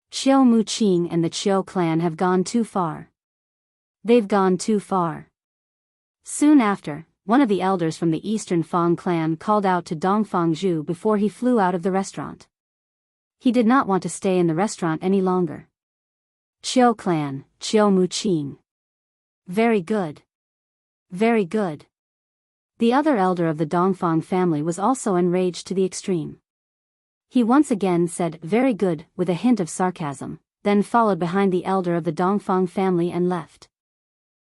Xiao Muqing and the Qiu clan have gone too far. They've gone too far. Soon after, one of the elders from the Eastern Fang clan called out to Dong Fangzhu before he flew out of the restaurant. He did not want to stay in the restaurant any longer. Qiu clan, Qiu Muqing. Very good. Very good. The other elder of the Dongfang family was also enraged to the extreme. He once again said, very good, with a hint of sarcasm, then followed behind the elder of the Dongfang family and left.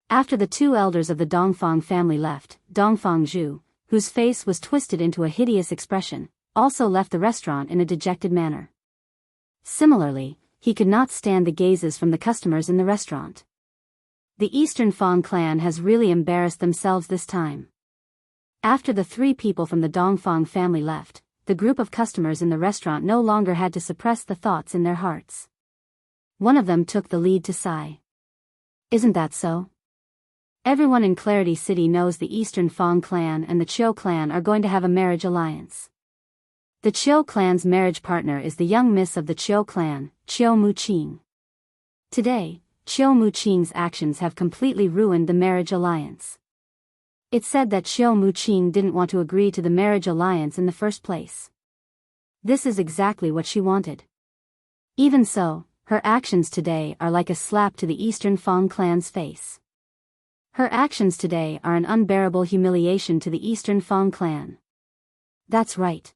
After the two elders of the Dongfang family left, Dong Fangzhu, whose face was twisted into a hideous expression, also left the restaurant in a dejected manner. Similarly, he could not stand the gazes from the customers in the restaurant. The Eastern Fang clan has really embarrassed themselves this time. After the three people from the Dongfang family left, the group of customers in the restaurant no longer had to suppress the thoughts in their hearts. One of them took the lead to sigh. Isn't that so? Everyone in Clarity City knows the Eastern Fang clan and the Qiu clan are going to have a marriage alliance. The Chiu clan's marriage partner is the young miss of the Chiu clan, Chiu Muqing. Today, Chiu Muqing's actions have completely ruined the marriage alliance. It's said that Chiu Muqing didn't want to agree to the marriage alliance in the first place. This is exactly what she wanted. Even so, her actions today are like a slap to the Eastern Fang clan's face. Her actions today are an unbearable humiliation to the Eastern Fang clan. That's right.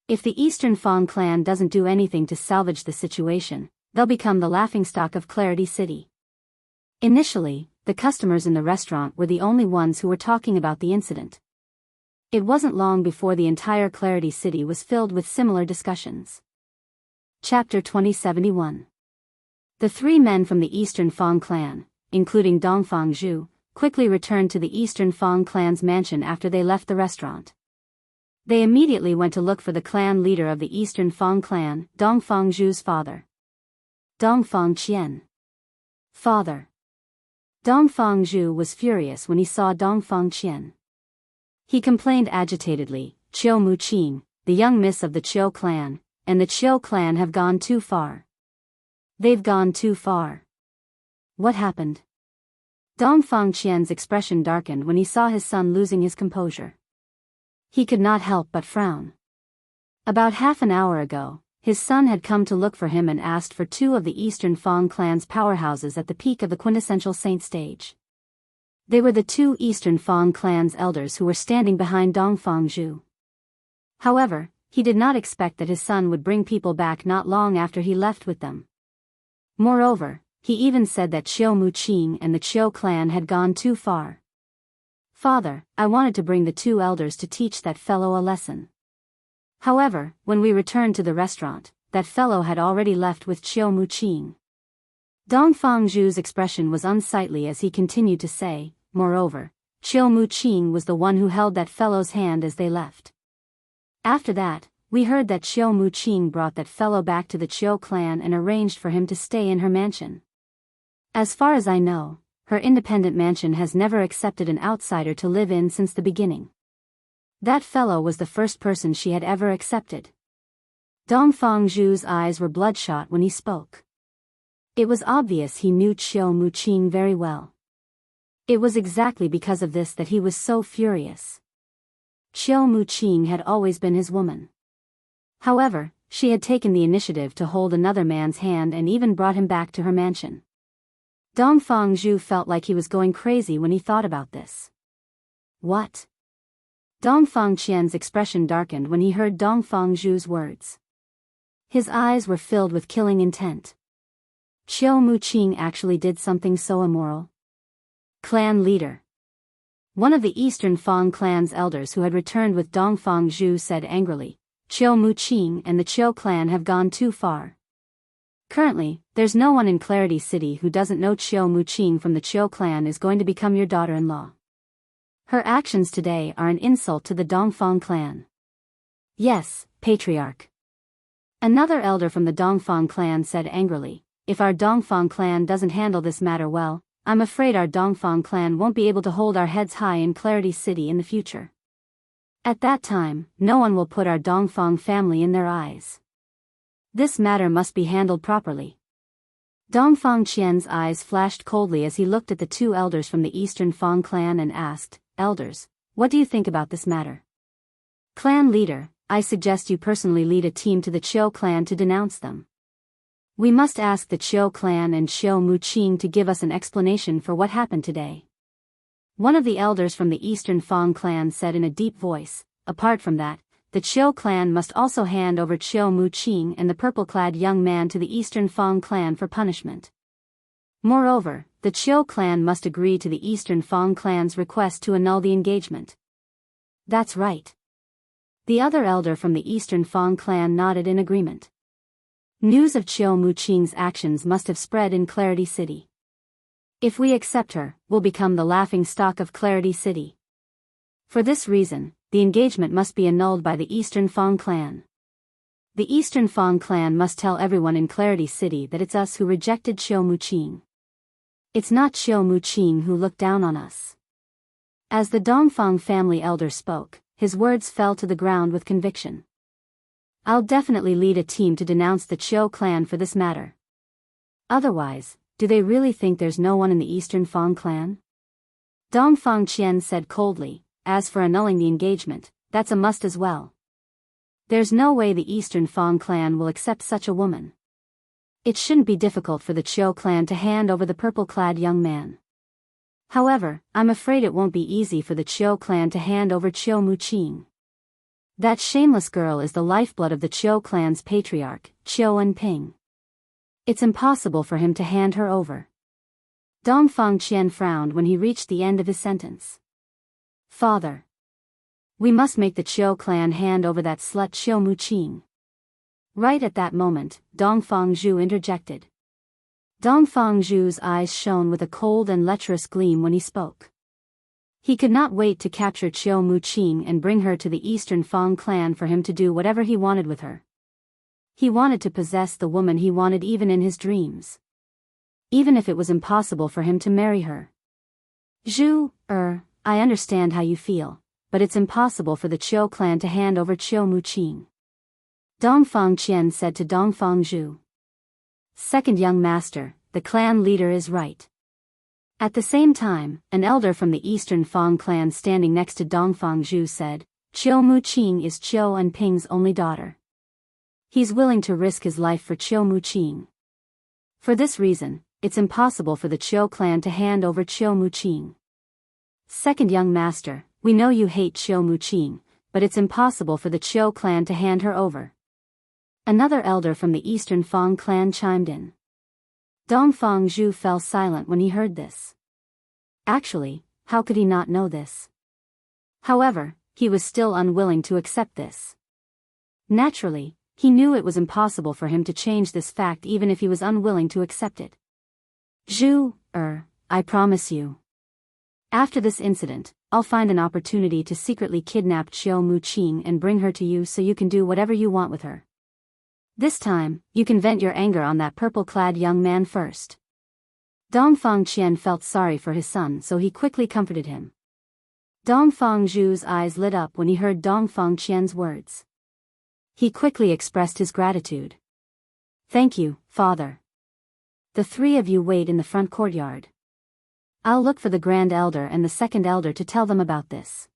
If the Eastern Fang clan doesn't do anything to salvage the situation, they'll become the laughingstock of Clarity City. Initially, the customers in the restaurant were the only ones who were talking about the incident. It wasn't long before the entire Clarity City was filled with similar discussions. Chapter 2071. The three men from the Eastern Fang clan, including Dongfang Zhu, quickly returned to the Eastern Fang clan's mansion after they left the restaurant. They immediately went to look for the clan leader of the Eastern Fang clan, Dongfang Zhu's father. Dongfang Qian. Father. Dongfang Zhu was furious when he saw Dongfang Qian. He complained agitatedly, Chiu Muqing, the young miss of the Chiu clan, and the Chiu clan have gone too far. They've gone too far. What happened? Dongfang Qian's expression darkened when he saw his son losing his composure. He could not help but frown. About half an hour ago, his son had come to look for him and asked for two of the Eastern Fang clan's powerhouses at the peak of the quintessential saint stage. They were the two Eastern Fang clan's elders who were standing behind Dongfang Zhu. However, he did not expect that his son would bring people back not long after he left with them. Moreover, he even said that Chiu Muqing and the Chiu clan had gone too far. Father, I wanted to bring the two elders to teach that fellow a lesson. However, when we returned to the restaurant, that fellow had already left with Chiu Muqing. Dongfang Zhu's expression was unsightly as he continued to say, moreover, Chiu Muqing was the one who held that fellow's hand as they left. After that, we heard that Chiu Muqing brought that fellow back to the Chiu clan and arranged for him to stay in her mansion. As far as I know, her independent mansion has never accepted an outsider to live in since the beginning. That fellow was the first person she had ever accepted. Dongfang Zhu's eyes were bloodshot when he spoke. It was obvious he knew Chiu Muqing very well. It was exactly because of this that he was so furious. Chiu Muqing had always been his woman. However, she had taken the initiative to hold another man's hand and even brought him back to her mansion. Dongfang Zhu felt like he was going crazy when he thought about this. What? Dongfang Qian's expression darkened when he heard Dongfang Zhu's words. His eyes were filled with killing intent. Chiu Muqing actually did something so immoral? Clan leader. One of the Eastern Fang clan's elders who had returned with Dongfang Zhu said angrily, Chiu Muqing and the Chiu clan have gone too far. Currently, there's no one in Clarity City who doesn't know Chiu Muqing from the Chiu clan is going to become your daughter-in-law. Her actions today are an insult to the Dongfang clan. Yes, patriarch. Another elder from the Dongfang clan said angrily, if our Dongfang clan doesn't handle this matter well, I'm afraid our Dongfang clan won't be able to hold our heads high in Clarity City in the future. At that time, no one will put our Dongfang family in their eyes. This matter must be handled properly. Dongfang Qian's eyes flashed coldly as he looked at the two elders from the Eastern Fang clan and asked, Elders, what do you think about this matter? Clan leader, I suggest you personally lead a team to the Chiu clan to denounce them. We must ask the Chiu clan and Chiu Muqing to give us an explanation for what happened today. One of the elders from the Eastern Fang clan said in a deep voice, apart from that, the Chiu clan must also hand over Chiu Muqing and the purple-clad young man to the Eastern Fang clan for punishment. Moreover, the Chiu clan must agree to the Eastern Fang clan's request to annul the engagement. That's right. The other elder from the Eastern Fang clan nodded in agreement. News of Chiu Muqing's actions must have spread in Clarity City. If we accept her, we'll become the laughing stock of Clarity City. For this reason, the engagement must be annulled by the Eastern Fang clan. The Eastern Fang clan must tell everyone in Clarity City that it's us who rejected Chiu Muqing. It's not Chiu Muqing who looked down on us. As the Dongfang family elder spoke, his words fell to the ground with conviction. I'll definitely lead a team to denounce the Qiu clan for this matter. Otherwise, do they really think there's no one in the Eastern Fang clan? Dong Fangqian said coldly, as for annulling the engagement, that's a must as well. There's no way the Eastern Fang clan will accept such a woman. It shouldn't be difficult for the Qiu clan to hand over the purple-clad young man. However, I'm afraid it won't be easy for the Qiu clan to hand over Qiu Muqing. That shameless girl is the lifeblood of the Qiu clan's patriarch, Qiu Enping. It's impossible for him to hand her over. Dong Fangqian frowned when he reached the end of his sentence. Father. We must make the Qiu clan hand over that slut Qiu Muqing. Right at that moment, Dong Fangzhu interjected. Dong Fangzhu's eyes shone with a cold and lecherous gleam when he spoke. He could not wait to capture Qiu Muqing and bring her to the Eastern Fang clan for him to do whatever he wanted with her. He wanted to possess the woman he wanted even in his dreams. Even if it was impossible for him to marry her. I understand how you feel, but it's impossible for the Qiu clan to hand over Qiu Muqing. Dong Fangqian said to Dong Fangzhu. Second young master, the clan leader is right. At the same time, an elder from the Eastern Fang clan standing next to Dong Fangzhu said, Qiu Muqing is Qiu Enping's only daughter. He's willing to risk his life for Qiu Muqing. For this reason, it's impossible for the Qiu clan to hand over Qiu Muqing. Second young master, we know you hate Qiu Muqing, but it's impossible for the Qiu clan to hand her over. Another elder from the Eastern Fang clan chimed in. Dong Fangzhu fell silent when he heard this. Actually, how could he not know this? However, he was still unwilling to accept this. Naturally, he knew it was impossible for him to change this fact even if he was unwilling to accept it. I promise you. After this incident, I'll find an opportunity to secretly kidnap Qiu Muqing and bring her to you so you can do whatever you want with her. This time, you can vent your anger on that purple-clad young man first. Dong Fangqian felt sorry for his son, so he quickly comforted him. Dong Fangzhu's eyes lit up when he heard Dong Fangqian's words. He quickly expressed his gratitude. Thank you, father. The three of you wait in the front courtyard. I'll look for the Grand Elder and the Second Elder to tell them about this.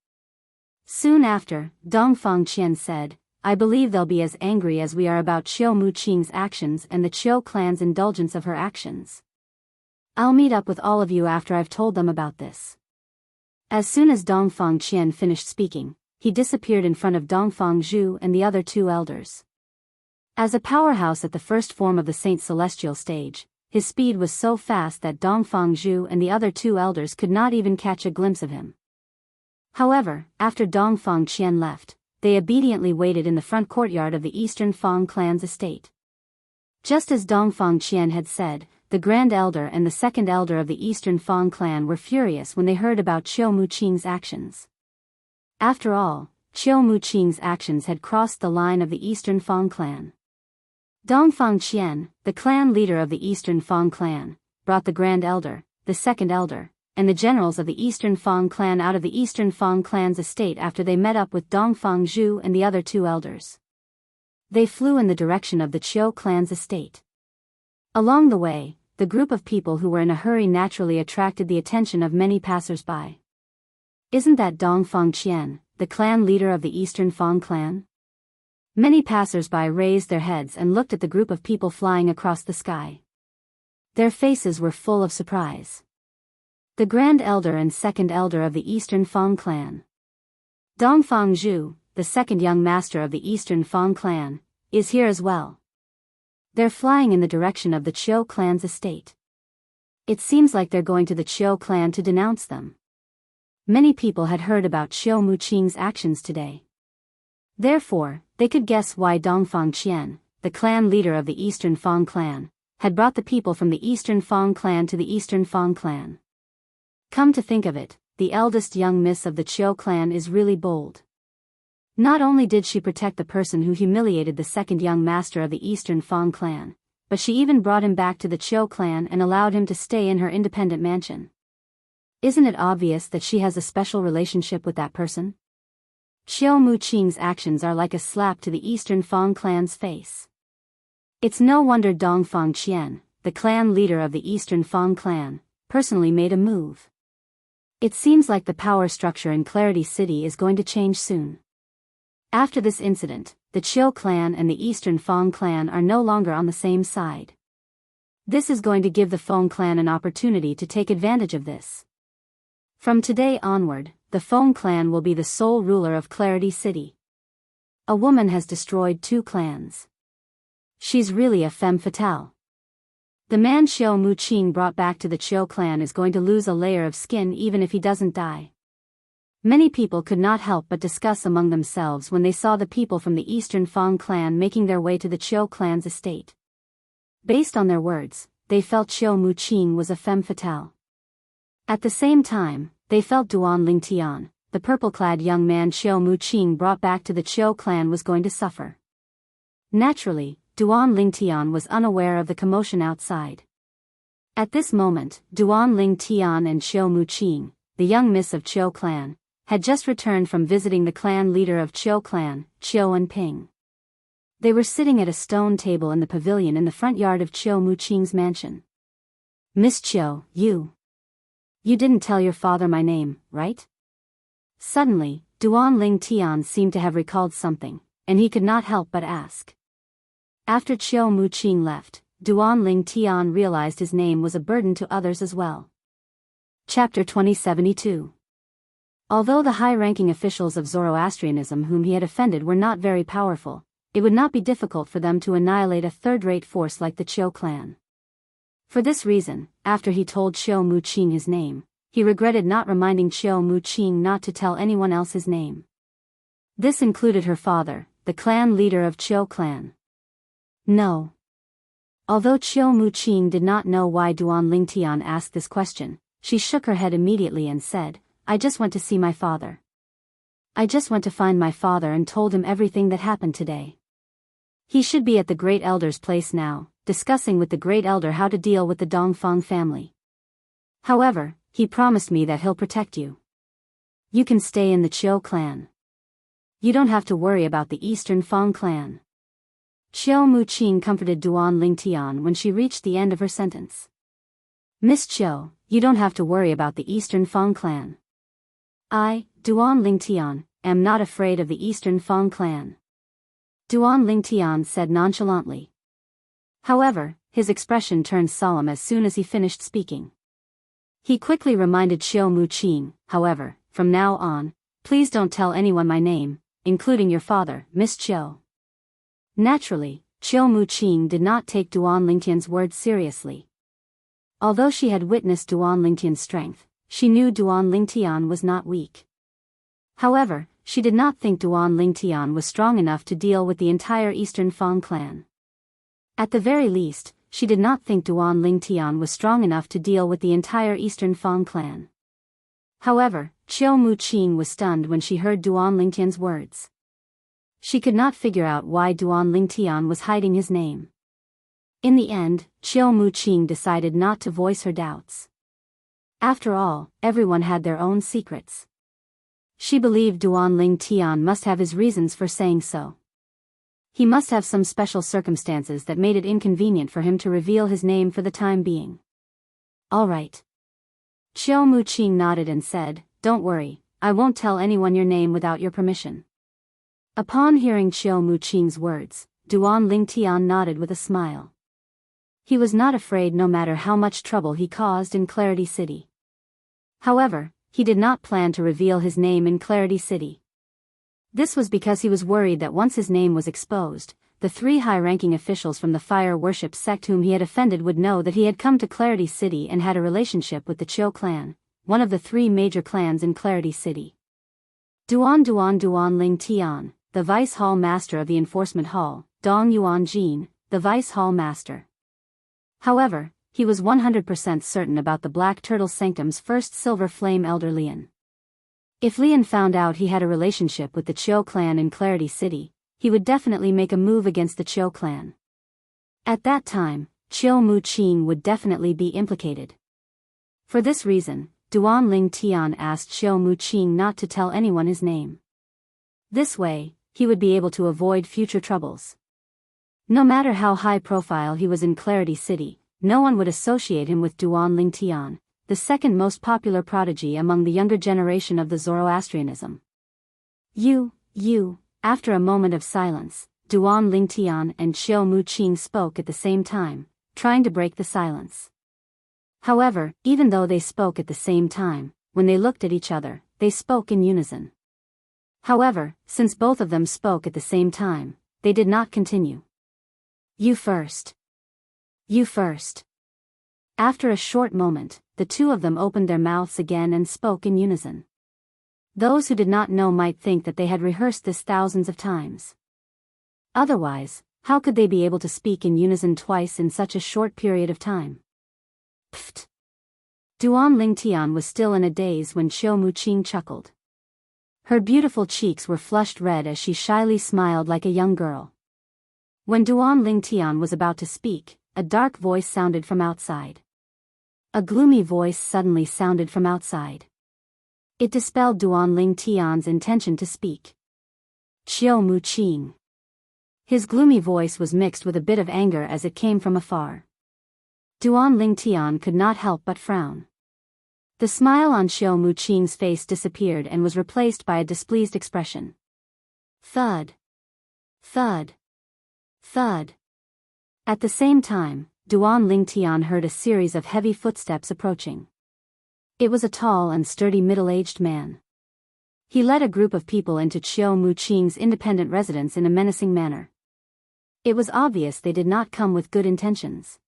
Soon after, Dong Fangqian said, I believe they'll be as angry as we are about Qiu Muqing's actions and the Qiu clan's indulgence of her actions. I'll meet up with all of you after I've told them about this. As soon as Dong Fangqian finished speaking, he disappeared in front of Dong Fangzhu and the other two elders. As a powerhouse at the first form of the Saint Celestial stage, his speed was so fast that Dong Fangzhu and the other two elders could not even catch a glimpse of him. However, after Dong Fangqian left, they obediently waited in the front courtyard of the Eastern Fang clan's estate. Just as Dong Fangqian had said, the Grand Elder and the Second Elder of the Eastern Fang clan were furious when they heard about Qiu Muqing's actions. After all, Qiu Muqing's actions had crossed the line of the Eastern Fang clan. Dong Fangqian, the clan leader of the Eastern Fang clan, brought the Grand Elder, the Second Elder, and the generals of the Eastern Fang clan out of the Eastern Fang clan's estate after they met up with Dong Fangzhu and the other two elders. They flew in the direction of the Qiu clan's estate. Along the way, the group of people who were in a hurry naturally attracted the attention of many passers-by. Isn't that Dong Fangqian, the clan leader of the Eastern Fang clan? Many passers-by raised their heads and looked at the group of people flying across the sky. Their faces were full of surprise. The Grand Elder and Second Elder of the Eastern Fang clan. Dong Fangzhu, the second young master of the Eastern Fang clan, is here as well. They're flying in the direction of the Qiu clan's estate. It seems like they're going to the Qiu clan to denounce them. Many people had heard about Qiu Muqing's actions today. Therefore, they could guess why Dong Fangqian, the clan leader of the Eastern Fang clan, had brought the people from the Eastern Fang clan to the Eastern Fang clan. Come to think of it, the eldest young miss of the Qiu clan is really bold. Not only did she protect the person who humiliated the second young master of the Eastern Fang clan, but she even brought him back to the Qiu clan and allowed him to stay in her independent mansion. Isn't it obvious that she has a special relationship with that person? Xiao Muqing's actions are like a slap to the Eastern Fang clan's face. It's no wonder Dong Fangqian, the clan leader of the Eastern Fang clan, personally made a move. It seems like the power structure in Clarity City is going to change soon. After this incident, the Qiu clan and the Eastern Fang clan are no longer on the same side. This is going to give the Feng clan an opportunity to take advantage of this. From today onward, the Feng clan will be the sole ruler of Clarity City. A woman has destroyed 2 clans. She's really a femme fatale. The man Xiao Muqing brought back to the Qiu clan is going to lose a layer of skin even if he doesn't die. Many people could not help but discuss among themselves when they saw the people from the Eastern Fang clan making their way to the Qiu clan's estate. Based on their words, they felt Xiao Muqing was a femme fatale. At the same time, they felt Duan Lingtian, the purple-clad young man Xiao Muqing brought back to the Qiu clan, was going to suffer. Naturally, Duan Lingtian was unaware of the commotion outside. At this moment, Duan Lingtian and Xiao Muqing, the young miss of Qiu clan, had just returned from visiting the clan leader of Qiu clan, Qiu and Ping. They were sitting at a stone table in the pavilion in the front yard of Xiao Muqing's mansion. Miss Qiu, you didn't tell your father my name, right? Suddenly, Duan Lingtian seemed to have recalled something, and he could not help but ask. After Xiao Muqing left, Duan Lingtian realized his name was a burden to others as well. Chapter 2072. Although the high-ranking officials of Zoroastrianism whom he had offended were not very powerful, it would not be difficult for them to annihilate a third-rate force like the Qiu clan. For this reason, after he told Xiao Muqing his name, he regretted not reminding Xiao Muqing not to tell anyone else his name. This included her father, the clan leader of Qiu clan. No. Although Xiao Muqing did not know why Duan Lingtian asked this question, she shook her head immediately and said, I just went to see my father. I just went to find my father and told him everything that happened today. He should be at the Great Elder's place now, discussing with the Great Elder how to deal with the Dongfang family. However, he promised me that he'll protect you. You can stay in the Qiu clan. You don't have to worry about the Eastern Fang clan. Xiao Muqing comforted Duan Lingtian when she reached the end of her sentence. Miss Qiu, you don't have to worry about the Eastern Fang clan. I, Duan Lingtian, am not afraid of the Eastern Fang clan. Duan Lingtian said nonchalantly. However, his expression turned solemn as soon as he finished speaking. He quickly reminded Xiao Muqing, however, from now on, please don't tell anyone my name, including your father, Miss Qiu. Naturally, Xiao Muqing did not take Duan Lingtian's words seriously. Although she had witnessed Duan Lingtian's strength, she knew Duan Lingtian was not weak. However, she did not think Duan Lingtian was strong enough to deal with the entire Eastern Fang clan. At the very least, she did not think Duan Lingtian was strong enough to deal with the entire Eastern Fang clan. However, Xiao Muqing was stunned when she heard Duan Lingtian's words. She could not figure out why Duan Lingtian was hiding his name. In the end, Xiao Muqing decided not to voice her doubts. After all, everyone had their own secrets. She believed Duan Lingtian must have his reasons for saying so. He must have some special circumstances that made it inconvenient for him to reveal his name for the time being. All right. Xiao Muqing nodded and said, don't worry, I won't tell anyone your name without your permission. Upon hearing Xiao Muqing's words, Duan Lingtian nodded with a smile. He was not afraid no matter how much trouble he caused in Clarity City. However, he did not plan to reveal his name in Clarity City. This was because he was worried that once his name was exposed, the 3 high-ranking officials from the fire worship sect whom he had offended would know that he had come to Clarity City and had a relationship with the Qiu clan, one of the 3 major clans in Clarity City. Duan Lingtian, the Vice Hall Master of the Enforcement Hall, Dong Yuanjin, the Vice Hall Master. However, he was 100% certain about the Black Turtle Sanctum's first Silver Flame Elder Lian. If Lian found out he had a relationship with the Qiu clan in Clarity City, he would definitely make a move against the Qiu clan. At that time, Xiao Muqing would definitely be implicated. For this reason, Duan Lingtian asked Xiao Muqing not to tell anyone his name. This way, he would be able to avoid future troubles. No matter how high profile he was in Clarity City, no one would associate him with Duan Lingtian, the second most popular prodigy among the younger generation of the Zoroastrianism. After a moment of silence, Duan Lingtian and Xiao Muqing spoke at the same time, trying to break the silence. However, even though they spoke at the same time, when they looked at each other, they spoke in unison. However, since both of them spoke at the same time, they did not continue. You first. You first. After a short moment, the two of them opened their mouths again and spoke in unison. Those who did not know might think that they had rehearsed this thousands of times. Otherwise, how could they be able to speak in unison twice in such a short period of time? Pfft. Duan Lingtian was still in a daze when Xiao Muqing chuckled. Her beautiful cheeks were flushed red as she shyly smiled like a young girl. When Duan Lingtian was about to speak, a dark voice sounded from outside. A gloomy voice suddenly sounded from outside. It dispelled Duan Lingtian's intention to speak. Xiao Muqing. His gloomy voice was mixed with a bit of anger as it came from afar. Duan Lingtian could not help but frown. The smile on Xiao Muqing's face disappeared and was replaced by a displeased expression. Thud. Thud. Thud. At the same time, Duan Lingtian heard a series of heavy footsteps approaching. It was a tall and sturdy middle-aged man. He led a group of people into Xiao Muqing's independent residence in a menacing manner. It was obvious they did not come with good intentions.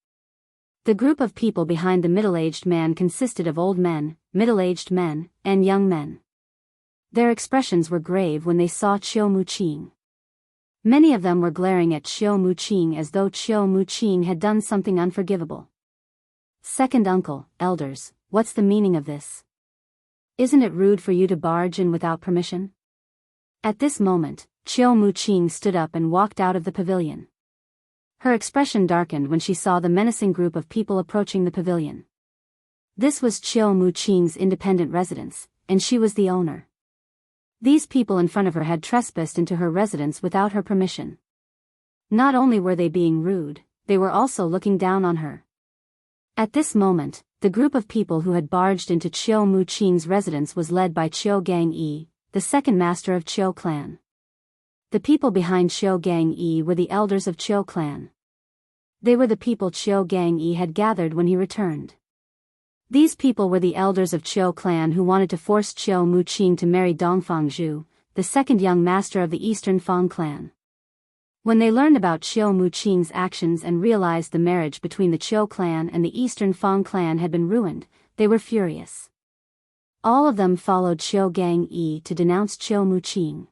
The group of people behind the middle-aged man consisted of old men, middle-aged men, and young men. Their expressions were grave when they saw Xiao Muqing. Many of them were glaring at Xiao Muqing as though Xiao Muqing had done something unforgivable. Second uncle, elders, what's the meaning of this? Isn't it rude for you to barge in without permission? At this moment, Xiao Muqing stood up and walked out of the pavilion. Her expression darkened when she saw the menacing group of people approaching the pavilion. This was Xiao Muqing's independent residence, and she was the owner. These people in front of her had trespassed into her residence without her permission. Not only were they being rude, they were also looking down on her. At this moment, the group of people who had barged into Xiao Muqing's residence was led by Qiu Gangyi, the second master of Qiu clan. The people behind Qiu Gangyi were the elders of Qiu clan. They were the people Qiu Gangyi had gathered when he returned. These people were the elders of Qiu clan who wanted to force Xiao Muqing to marry Dongfang Zhu, the second young master of the Eastern Fang clan. When they learned about Xiao Muqing's actions and realized the marriage between the Qiu clan and the Eastern Fang clan had been ruined, they were furious. All of them followed Qiu Gangyi to denounce Xiao Muqing.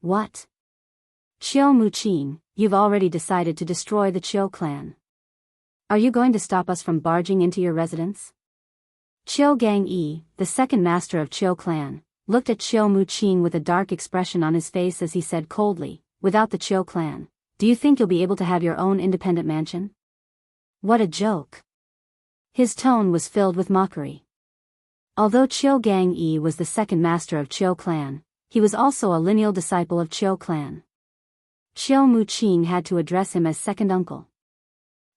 What? Xiao Muqing, you've already decided to destroy the Qiu clan. Are you going to stop us from barging into your residence? Qiu Gangyi, the second master of Qiu clan, looked at Xiao Muqing with a dark expression on his face as he said coldly, without the Qiu clan, do you think you'll be able to have your own independent mansion? What a joke. His tone was filled with mockery. Although Qiu Gangyi was the second master of Qiu clan, he was also a lineal disciple of Qiu clan. Xiao Muqing had to address him as second uncle.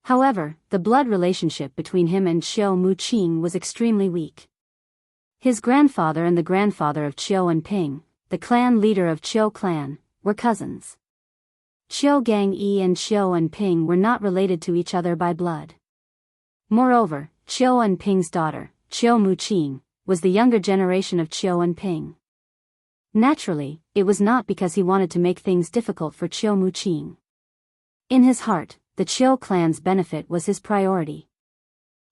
However, the blood relationship between him and Xiao Muqing was extremely weak. His grandfather and the grandfather of Qiu and Ping, the clan leader of Qiu clan, were cousins. Qiu Gangyi and Qiu and Ping were not related to each other by blood. Moreover, Qiu and Ping's daughter, Qiu Muqing, was the younger generation of Qiu and Ping. Naturally, it was not because he wanted to make things difficult for Qiu Muqing. In his heart, the Qiu clan's benefit was his priority.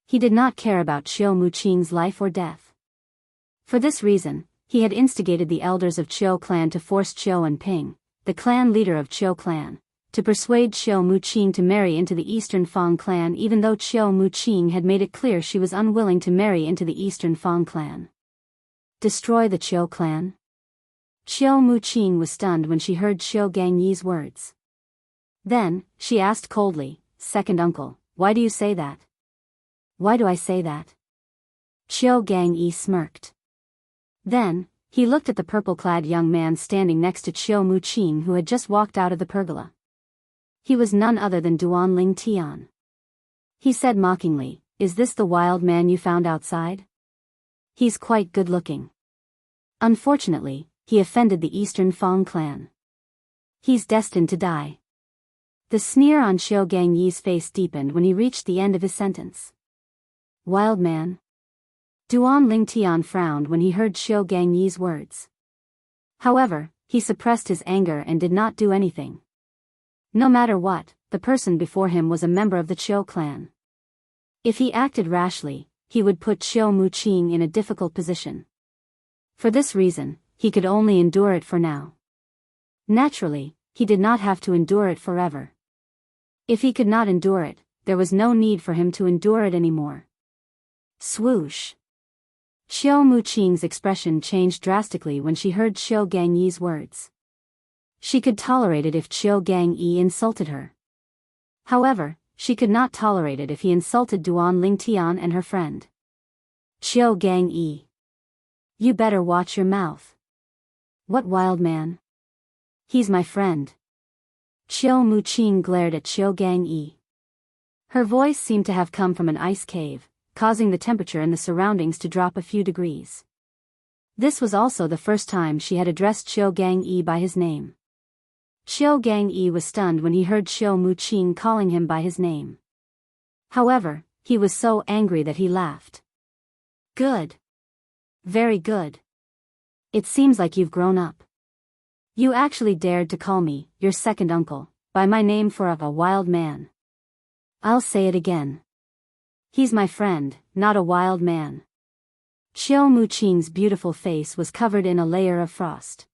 He did not care about Qiu Muqing's life or death. For this reason, he had instigated the elders of Qiu clan to force Qiu and Ping, the clan leader of Qiu clan, to persuade Xiao Muqing to marry into the Eastern Fang clan even though Xiao Muqing had made it clear she was unwilling to marry into the Eastern Fang clan. Destroy the Qiu clan? Xiao Muqing was stunned when she heard Qiu Gangyi's words. Then, she asked coldly, second uncle, why do you say that? Why do I say that? Qiu Gangyi smirked. Then, He looked at the purple-clad young man standing next to Chiu Mu-ching, who had just walked out of the pergola. He was none other than Duan Tian. He said mockingly, "Is this the wild man you found outside? He's quite good-looking. Unfortunately, he offended the Eastern Fang clan. He's destined to die." The sneer on Xiao Gangyi's face deepened when he reached the end of his sentence. Wild man? Duan Tian frowned when he heard Xiao Gangyi's words. However, he suppressed his anger and did not do anything. No matter what, the person before him was a member of the Qiu clan. If he acted rashly, he would put Qiu Mu-ching in a difficult position. For this reason, he could only endure it for now. Naturally, he did not have to endure it forever. If he could not endure it, there was no need for him to endure it anymore. Swoosh! Xiu Mu-ching's expression changed drastically when she heard Xiao Gangyi's words. She could tolerate it if Xiao Gangyi insulted her. However, she could not tolerate it if he insulted Duan Tian and her friend. Xiao Gangyi. You better watch your mouth. What wild man? He's my friend. Xiu Mu-ching glared at Xiao Gangyi. Her voice seemed to have come from an ice cave, causing the temperature in the surroundings to drop a few degrees. This was also the first time she had addressed Xiao Gangyi by his name. Xiao Gangyi was stunned when he heard Xiu Mu-ching calling him by his name. However, he was so angry that he laughed. Good. Very good. It seems like you've grown up. You actually dared to call me, your second uncle, by my name for a wild man. I'll say it again. He's my friend, not a wild man. Xiu Mu-ching's beautiful face was covered in a layer of frost.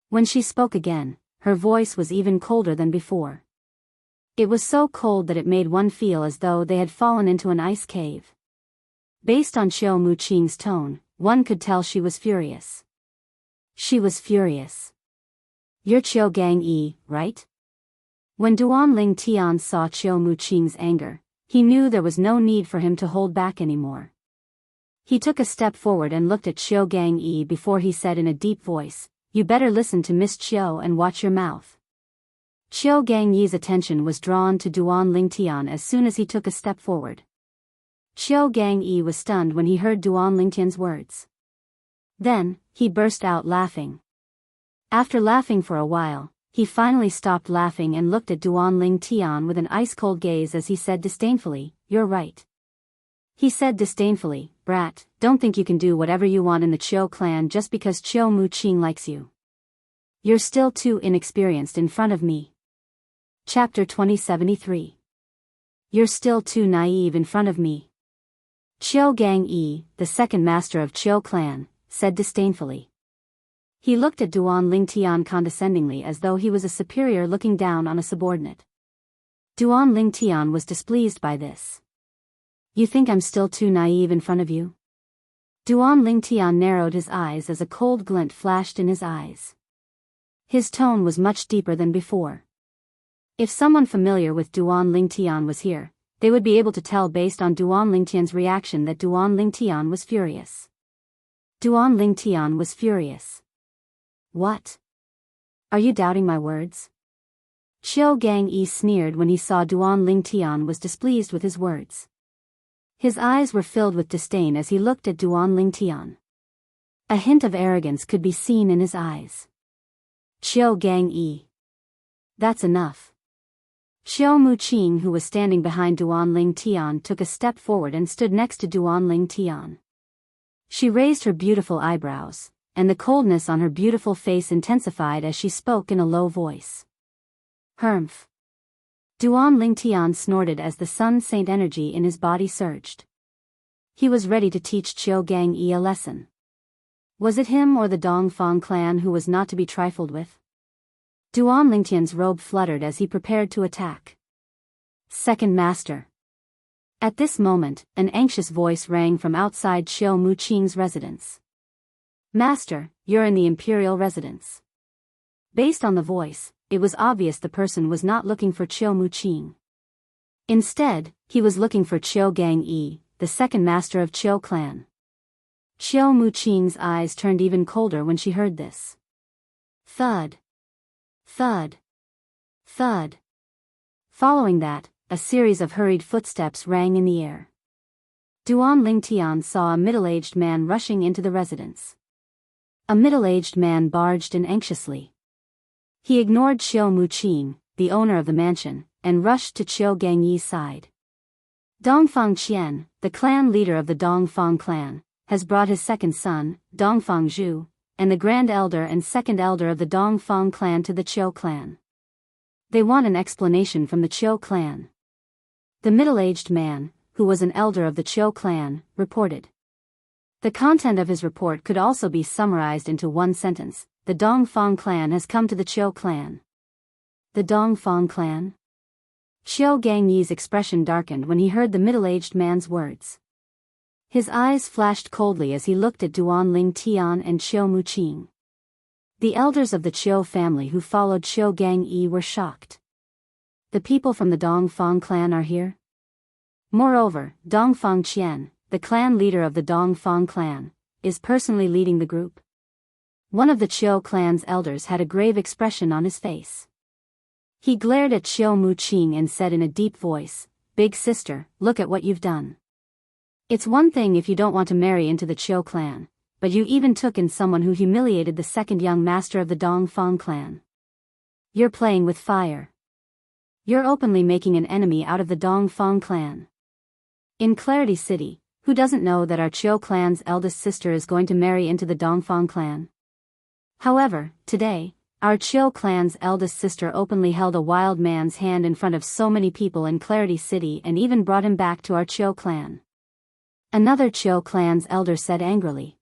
When she spoke again, her voice was even colder than before. It was so cold that it made one feel as though they had fallen into an ice cave. Based on Xiu Mu-ching's tone, one could tell she was furious. She was furious. You're Xiao Gangyi, right? When Duan Tian saw Xiu Mu-ching's anger, he knew there was no need for him to hold back anymore. He took a step forward and looked at Xiao Gangyi before he said in a deep voice, "You better listen to Miss Qiu and watch your mouth." Xiao Gangyi's attention was drawn to Duan Tian as soon as he took a step forward. Xiao Gangyi was stunned when he heard Duan Tian's words. Then, he burst out laughing. After laughing for a while, he finally stopped laughing and looked at Duan Tian with an ice-cold gaze as he said disdainfully, "You're right." He said disdainfully, "Brat, don't think you can do whatever you want in the Qiu clan just because Xiu Mu-ching likes you. You're still too inexperienced in front of me." Chapter 2073. You're still too naive in front of me. Xiao Gangyi, the second master of Qiu clan, said disdainfully. He looked at Duan Tian condescendingly as though he was a superior looking down on a subordinate. Duan Tian was displeased by this. You think I'm still too naive in front of you? Duan Tian narrowed his eyes as a cold glint flashed in his eyes. His tone was much deeper than before. If someone familiar with Duan Tian was here, they would be able to tell based on Duan Tian's reaction that Duan Tian was furious. Duan Tian was furious. What? Are you doubting my words? Xiao Gangyi sneered when he saw Duan Tian was displeased with his words. His eyes were filled with disdain as he looked at Duan Tian. A hint of arrogance could be seen in his eyes. Xiao Gangyi. That's enough. Xiu Mu-ching, who was standing behind Duan Tian, took a step forward and stood next to Duan Tian. She raised her beautiful eyebrows, and the coldness on her beautiful face intensified as she spoke in a low voice. Humph. Duan Tian snorted as the sun saint energy in his body surged. He was ready to teach Xiao Gangyi a lesson. Was it him or the Dongfang clan who was not to be trifled with? Duan Tian's robe fluttered as he prepared to attack. Second Master. At this moment, an anxious voice rang from outside Xiu Mu-ching's residence. Master, you're in the imperial residence. Based on the voice, it was obvious the person was not looking for Xiu Mu-ching. Instead, he was looking for Xiao Gangyi, the second master of Qiu clan. Xiao Muqing's eyes turned even colder when she heard this. Thud. Thud. Thud. Following that, a series of hurried footsteps rang in the air. Duan Lingtian saw a middle-aged man rushing into the residence. A middle-aged man barged in anxiously. He ignored Xiao Muqing, the owner of the mansion, and rushed to Qiu Gangyi's side. Dongfang Qian, the clan leader of the Dongfang clan, has brought his second son, Dongfang Zhu, and the grand elder and second elder of the Dongfang clan to the Qiu clan. They want an explanation from the Qiu clan. The middle-aged man, who was an elder of the Qiu clan, reported. The content of his report could also be summarized into one sentence: the Dongfang clan has come to the Qiu clan. The Dongfang clan? Qiu Gangyi's expression darkened when he heard the middle-aged man's words. His eyes flashed coldly as he looked at Duan Lingtian and Qiu Muqing. The elders of the Qiu family who followed Qiu Gangyi were shocked. The people from the Dongfang clan are here? Moreover, Dongfang Qian, the clan leader of the Dongfang clan, is personally leading the group. One of the Qiu clan's elders had a grave expression on his face. He glared at Qiu Muqing and said in a deep voice, "Big sister, look at what you've done. It's one thing if you don't want to marry into the Qiu clan, but you even took in someone who humiliated the second young master of the Dongfang clan. You're playing with fire. You're openly making an enemy out of the Dongfang clan. In Clarity City, who doesn't know that our Qiu clan's eldest sister is going to marry into the Dongfang clan? However, today, our Qiu clan's eldest sister openly held a wild man's hand in front of so many people in Clarity City and even brought him back to our Qiu clan." Another Qiu clan's elder said angrily.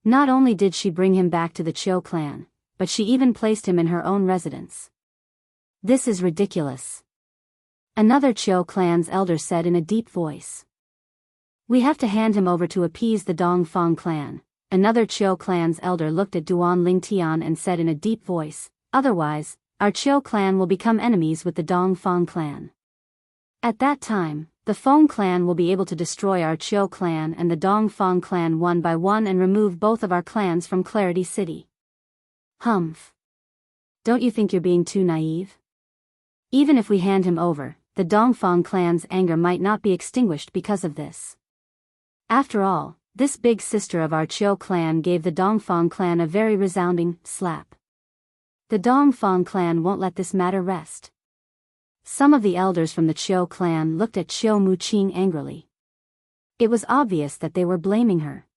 Not only did she bring him back to the Qiu clan, but she even placed him in her own residence. This is ridiculous. Another Qiu clan's elder said in a deep voice. We have to hand him over to appease the Dongfang clan. Another Qiu clan's elder looked at Duan Lingtian and said in a deep voice, otherwise, our Qiu clan will become enemies with the Dongfang clan. At that time, the Feng clan will be able to destroy our Qiu clan and the Dongfang clan one by one and remove both of our clans from Clarity City. Humph. Don't you think you're being too naive? Even if we hand him over, the Dongfang clan's anger might not be extinguished because of this. After all, this big sister of our Qiu clan gave the Dongfang clan a very resounding slap. The Dongfang clan won't let this matter rest. Some of the elders from the Qiu clan looked at Qiu Muqing angrily. It was obvious that they were blaming her.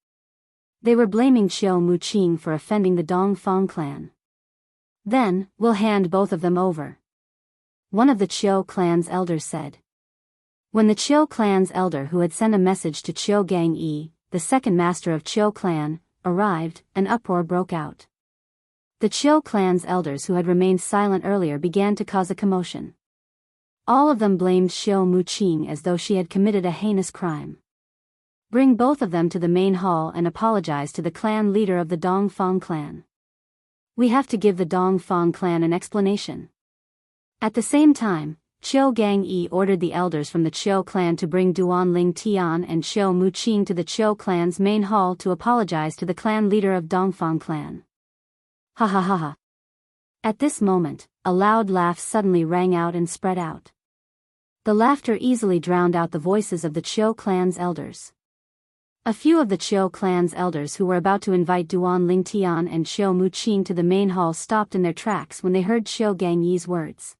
They were blaming Qiu Muqing for offending the Dongfang clan. Then, we'll hand both of them over. One of the Qiu clan's elders said. When the Qiu clan's elder who had sent a message to Qiu Gangyi, the second master of Qiu clan, arrived, an uproar broke out. The Qiu clan's elders who had remained silent earlier began to cause a commotion. All of them blamed Qiu Muqing as though she had committed a heinous crime. Bring both of them to the main hall and apologize to the clan leader of the Dongfang clan. We have to give the Dongfang clan an explanation. At the same time, Qiu Gangyi ordered the elders from the Qiu clan to bring Duan Lingtian and Qiu Muqing to the Qiu clan's main hall to apologize to the clan leader of Dongfang clan. Ha ha ha ha. At this moment, a loud laugh suddenly rang out and spread out. The laughter easily drowned out the voices of the Qiu clan's elders. A few of the Qiu clan's elders who were about to invite Duan Lingtian and Qiu Muqing to the main hall stopped in their tracks when they heard Qiu Gangyi's words.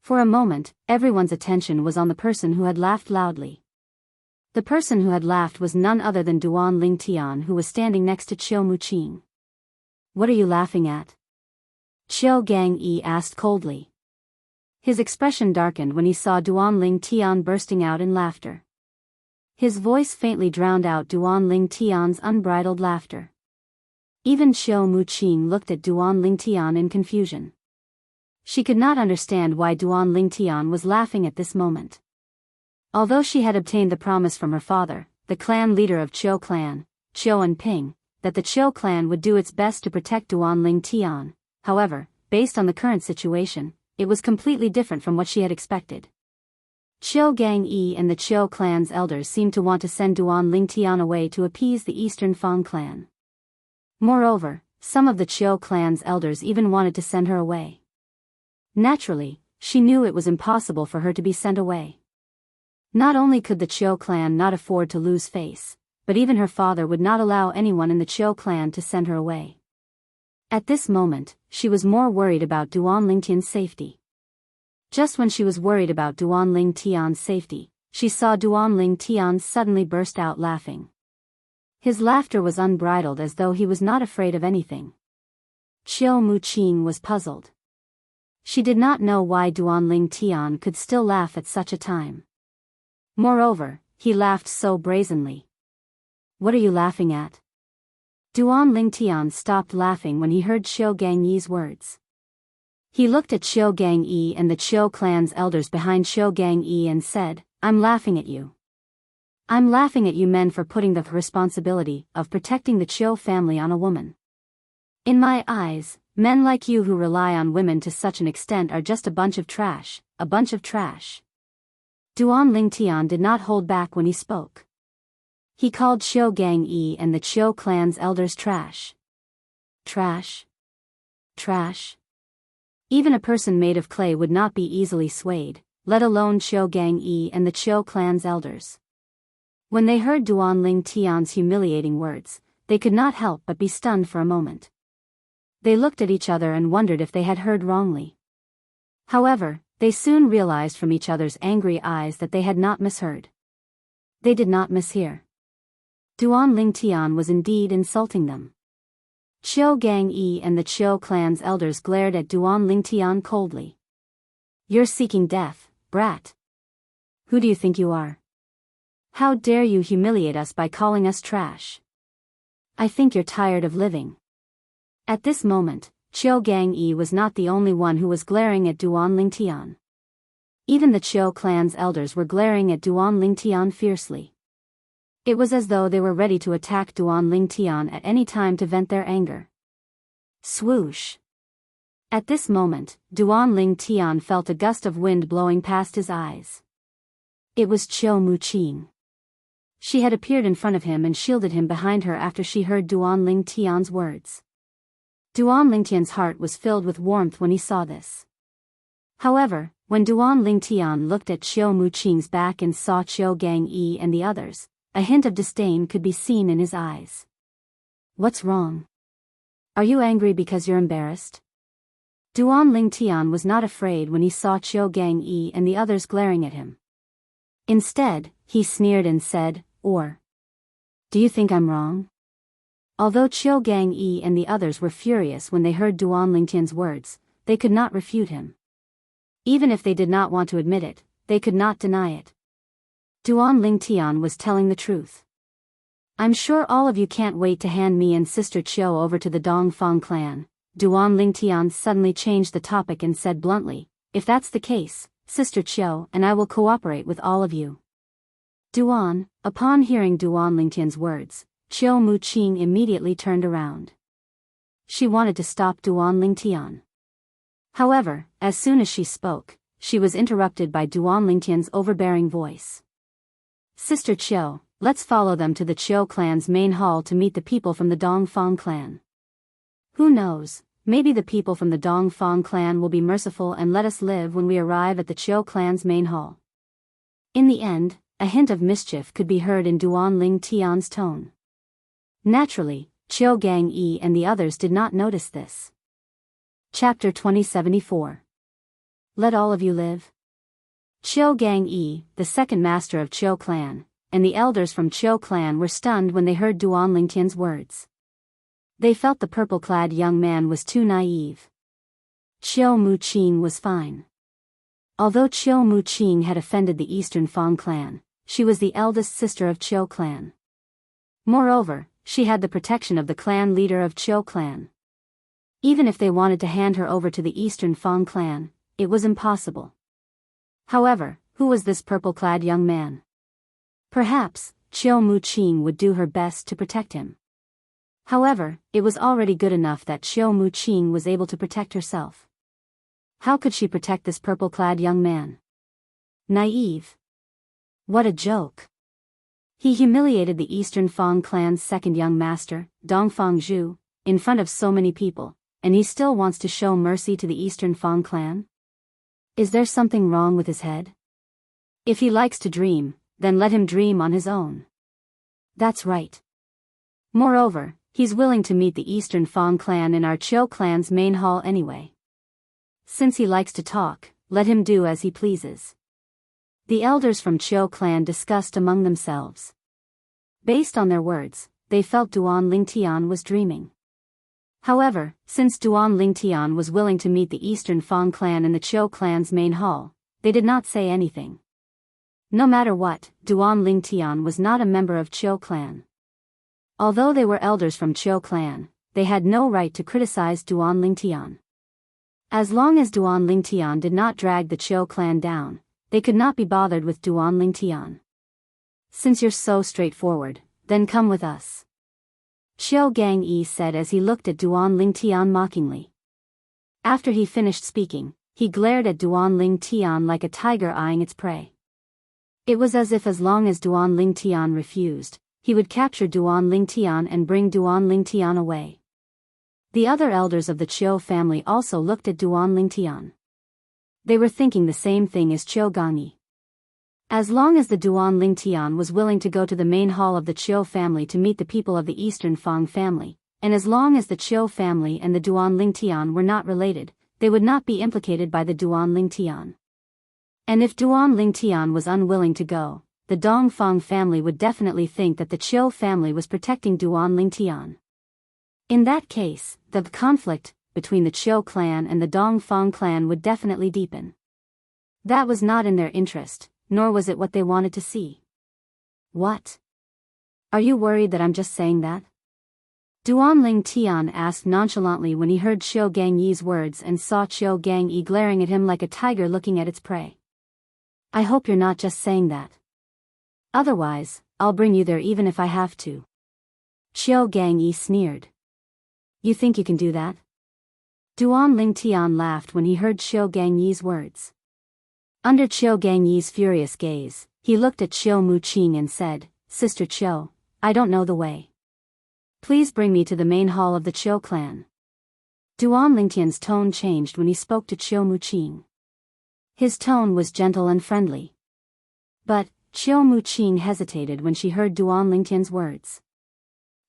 For a moment, everyone's attention was on the person who had laughed loudly. The person who had laughed was none other than Duan Lingtian, who was standing next to Qiu Muqing. What are you laughing at? Qiu Gangyi asked coldly. His expression darkened when he saw Duan Lingtian bursting out in laughter. His voice faintly drowned out Duan Lingtian's unbridled laughter. Even Qiu Muqing looked at Duan Lingtian in confusion. She could not understand why Duan Lingtian was laughing at this moment. Although she had obtained the promise from her father, the clan leader of Qiu clan, Qiu Enping, that the Qiu clan would do its best to protect Duan Lingtian, however, based on the current situation, it was completely different from what she had expected. Qiu Gangyi and the Qiu clan's elders seemed to want to send Duan Lingtian away to appease the Eastern Fang clan. Moreover, some of the Qiu clan's elders even wanted to send her away. Naturally, she knew it was impossible for her to be sent away. Not only could the Qiu clan not afford to lose face, but even her father would not allow anyone in the Qiu clan to send her away. At this moment, she was more worried about Duan Lingtian's safety. Just when she was worried about Duan Lingtian's safety, she saw Duan Lingtian suddenly burst out laughing. His laughter was unbridled as though he was not afraid of anything. Qiu Muqing was puzzled. She did not know why Duan Lingtian could still laugh at such a time. Moreover, he laughed so brazenly. "What are you laughing at?" Duan Lingtian stopped laughing when he heard Qiu Gangyi's words. He looked at Qiu Gangyi and the Qiu clan's elders behind Qiu Gangyi and said, "I'm laughing at you. I'm laughing at you men for putting the responsibility of protecting the Qiu family on a woman. In my eyes, men like you who rely on women to such an extent are just a bunch of trash, a bunch of trash." Duan Lingtian did not hold back when he spoke. He called Qiu Gangyi and the Qiu clan's elders trash. Trash? Trash? Even a person made of clay would not be easily swayed, let alone Qiu Gangyi and the Qiu clan's elders. When they heard Duan Lingtian's humiliating words, they could not help but be stunned for a moment. They looked at each other and wondered if they had heard wrongly. However, they soon realized from each other's angry eyes that they had not misheard. They did not mishear. Duan Lingtian was indeed insulting them. Qiu Gangyi and the Qiu clan's elders glared at Duan Lingtian coldly. "You're seeking death, brat. Who do you think you are? How dare you humiliate us by calling us trash? I think you're tired of living." At this moment, Qiu Gangyi was not the only one who was glaring at Duan Lingtian. Even the Qiu clan's elders were glaring at Duan Lingtian fiercely. It was as though they were ready to attack Duan Lingtian at any time to vent their anger. Swoosh! At this moment, Duan Lingtian felt a gust of wind blowing past his eyes. It was Qiu Muqing. She had appeared in front of him and shielded him behind her after she heard Duan Lingtian's words. Duan Lingtian's heart was filled with warmth when he saw this. However, when Duan Lingtian looked at Qiu Muqing's back and saw Qiu Gangyi and the others, a hint of disdain could be seen in his eyes. "What's wrong? Are you angry because you're embarrassed?" Duan Lingtian was not afraid when he saw Qiu Gangyi and the others glaring at him. Instead, he sneered and said, "Or, do you think I'm wrong?" Although Qiu Gangyi and the others were furious when they heard Duan Lingtian's words, they could not refute him. Even if they did not want to admit it, they could not deny it. Duan Lingtian was telling the truth. "I'm sure all of you can't wait to hand me and Sister Qiu over to the Dongfang clan." Duan Lingtian suddenly changed the topic and said bluntly, "If that's the case, Sister Qiu and I will cooperate with all of you." Upon hearing Duan Lingtian's words, Qiu Muqing immediately turned around. She wanted to stop Duan Lingtian. However, as soon as she spoke, she was interrupted by Duan Lingtian's overbearing voice. "Sister Qiu, let's follow them to the Qiu clan's main hall to meet the people from the Dongfang clan. Who knows, maybe the people from the Dongfang clan will be merciful and let us live when we arrive at the Qiu clan's main hall." In the end, a hint of mischief could be heard in Duan Lingtian's tone. Naturally, Qiu Gangyi and the others did not notice this. Chapter 2074. Let all of you live. Qiu Gangyi, the second master of Qiu clan, and the elders from Qiu clan were stunned when they heard Duan Lingtian's words. They felt the purple-clad young man was too naive. Qiu Muqing was fine. Although Qiu Muqing had offended the Eastern Fang clan, she was the eldest sister of Qiu clan. Moreover, she had the protection of the clan leader of Qiu clan. Even if they wanted to hand her over to the Eastern Fang clan, it was impossible. However, who was this purple-clad young man? Perhaps, Qiu Muqing would do her best to protect him. However, it was already good enough that Qiu Muqing was able to protect herself. How could she protect this purple-clad young man? Naive. What a joke. He humiliated the Eastern Fang clan's second young master, Dongfang Zhu, in front of so many people, and he still wants to show mercy to the Eastern Fang clan? Is there something wrong with his head? If he likes to dream, then let him dream on his own. That's right. Moreover, he's willing to meet the Eastern Fang clan in our Chiu clan's main hall anyway. Since he likes to talk, let him do as he pleases. The elders from Chiu clan discussed among themselves. Based on their words, they felt Duan Lingtian was dreaming. However, since Duan Lingtian was willing to meet the Eastern Fang clan in the Chiu clan's main hall, they did not say anything. No matter what, Duan Lingtian was not a member of Chiu clan. Although they were elders from Chiu clan, they had no right to criticize Duan Lingtian. As long as Duan Lingtian did not drag the Chiu clan down, they could not be bothered with Duan Lingtian. Since you're so straightforward, then come with us. Chiu Gang-yi said as he looked at Duan Lingtian mockingly. After he finished speaking, he glared at Duan Lingtian like a tiger eyeing its prey. It was as if as long as Duan Lingtian refused, he would capture Duan Lingtian and bring Duan Lingtian away. The other elders of the Chiu family also looked at Duan Lingtian. They were thinking the same thing as Chiu Gang-yi. As long as the Duan Lingtian was willing to go to the main hall of the Chiu family to meet the people of the Eastern Fang family, and as long as the Chiu family and the Duan Lingtian were not related, they would not be implicated by the Duan Lingtian. And if Duan Lingtian was unwilling to go, the Dongfang family would definitely think that the Chiu family was protecting Duan Lingtian. In that case, the conflict between the Chiu clan and the Dongfang clan would definitely deepen. That was not in their interest, nor was it what they wanted to see. What? Are you worried that I'm just saying that? Duan Lingtian asked nonchalantly when he heard Chiu Gang-yi's words and saw Chiu Gang-yi glaring at him like a tiger looking at its prey. I hope you're not just saying that. Otherwise, I'll bring you there even if I have to. Chiu Gang-yi sneered. You think you can do that? Duan Lingtian laughed when he heard Chiu Gang-yi's words. Under Chiu Gang-yi's furious gaze, he looked at Chiu Mu-ching and said, Sister Chiu, I don't know the way. Please bring me to the main hall of the Chiu clan. Duan Lingtian's tone changed when he spoke to Chiu Mu-ching. His tone was gentle and friendly. But Chiu Mu-ching hesitated when she heard Duan Lingtian's words.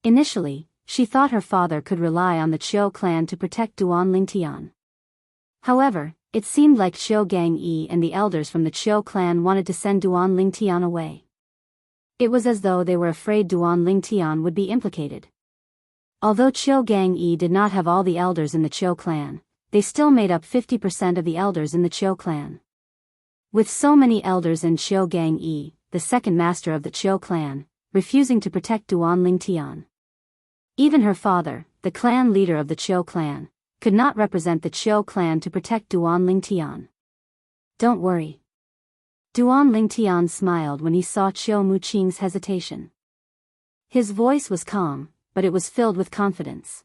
Initially, she thought her father could rely on the Chiu clan to protect Duan Lingtian. However, it seemed like Chiu Gang-yi and the elders from the Chiu clan wanted to send Duan Lingtian away. It was as though they were afraid Duan Lingtian would be implicated. Although Chiu Gang-yi did not have all the elders in the Chiu clan, they still made up 50% of the elders in the Chiu clan. With so many elders and Chiu Gang-yi, the second master of the Chiu clan, refusing to protect Duan Lingtian. Even her father, the clan leader of the Chiu clan, could not represent the Chiu clan to protect Duan Lingtian. Don't worry. Duan Lingtian smiled when he saw Chiu Mu-ching's hesitation. His voice was calm, but it was filled with confidence.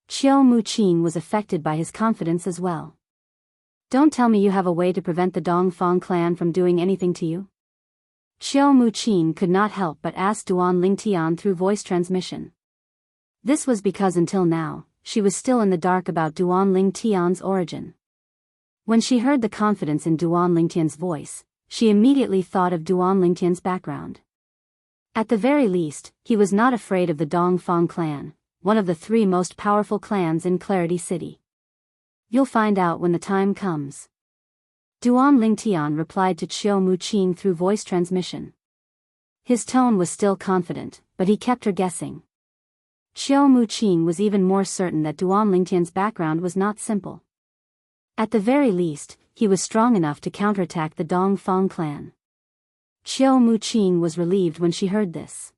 Chiu Mu-ching was affected by his confidence as well. Don't tell me you have a way to prevent the Dongfang clan from doing anything to you? Chiu Mu-ching could not help but ask Duan Lingtian through voice transmission. This was because until now, she was still in the dark about Duan Lingtian's origin. When she heard the confidence in Duan Lingtian's voice, she immediately thought of Duan Lingtian's background. At the very least, he was not afraid of the Dongfang clan, one of the 3 most powerful clans in Clarity City. You'll find out when the time comes. Duan Lingtian replied to Chiu Mu-ching through voice transmission. His tone was still confident, but he kept her guessing. Chiu Mu-ching was even more certain that Duan Lingtian's background was not simple. At the very least, he was strong enough to counterattack the Dongfang clan. Chiu Mu-ching was relieved when she heard this.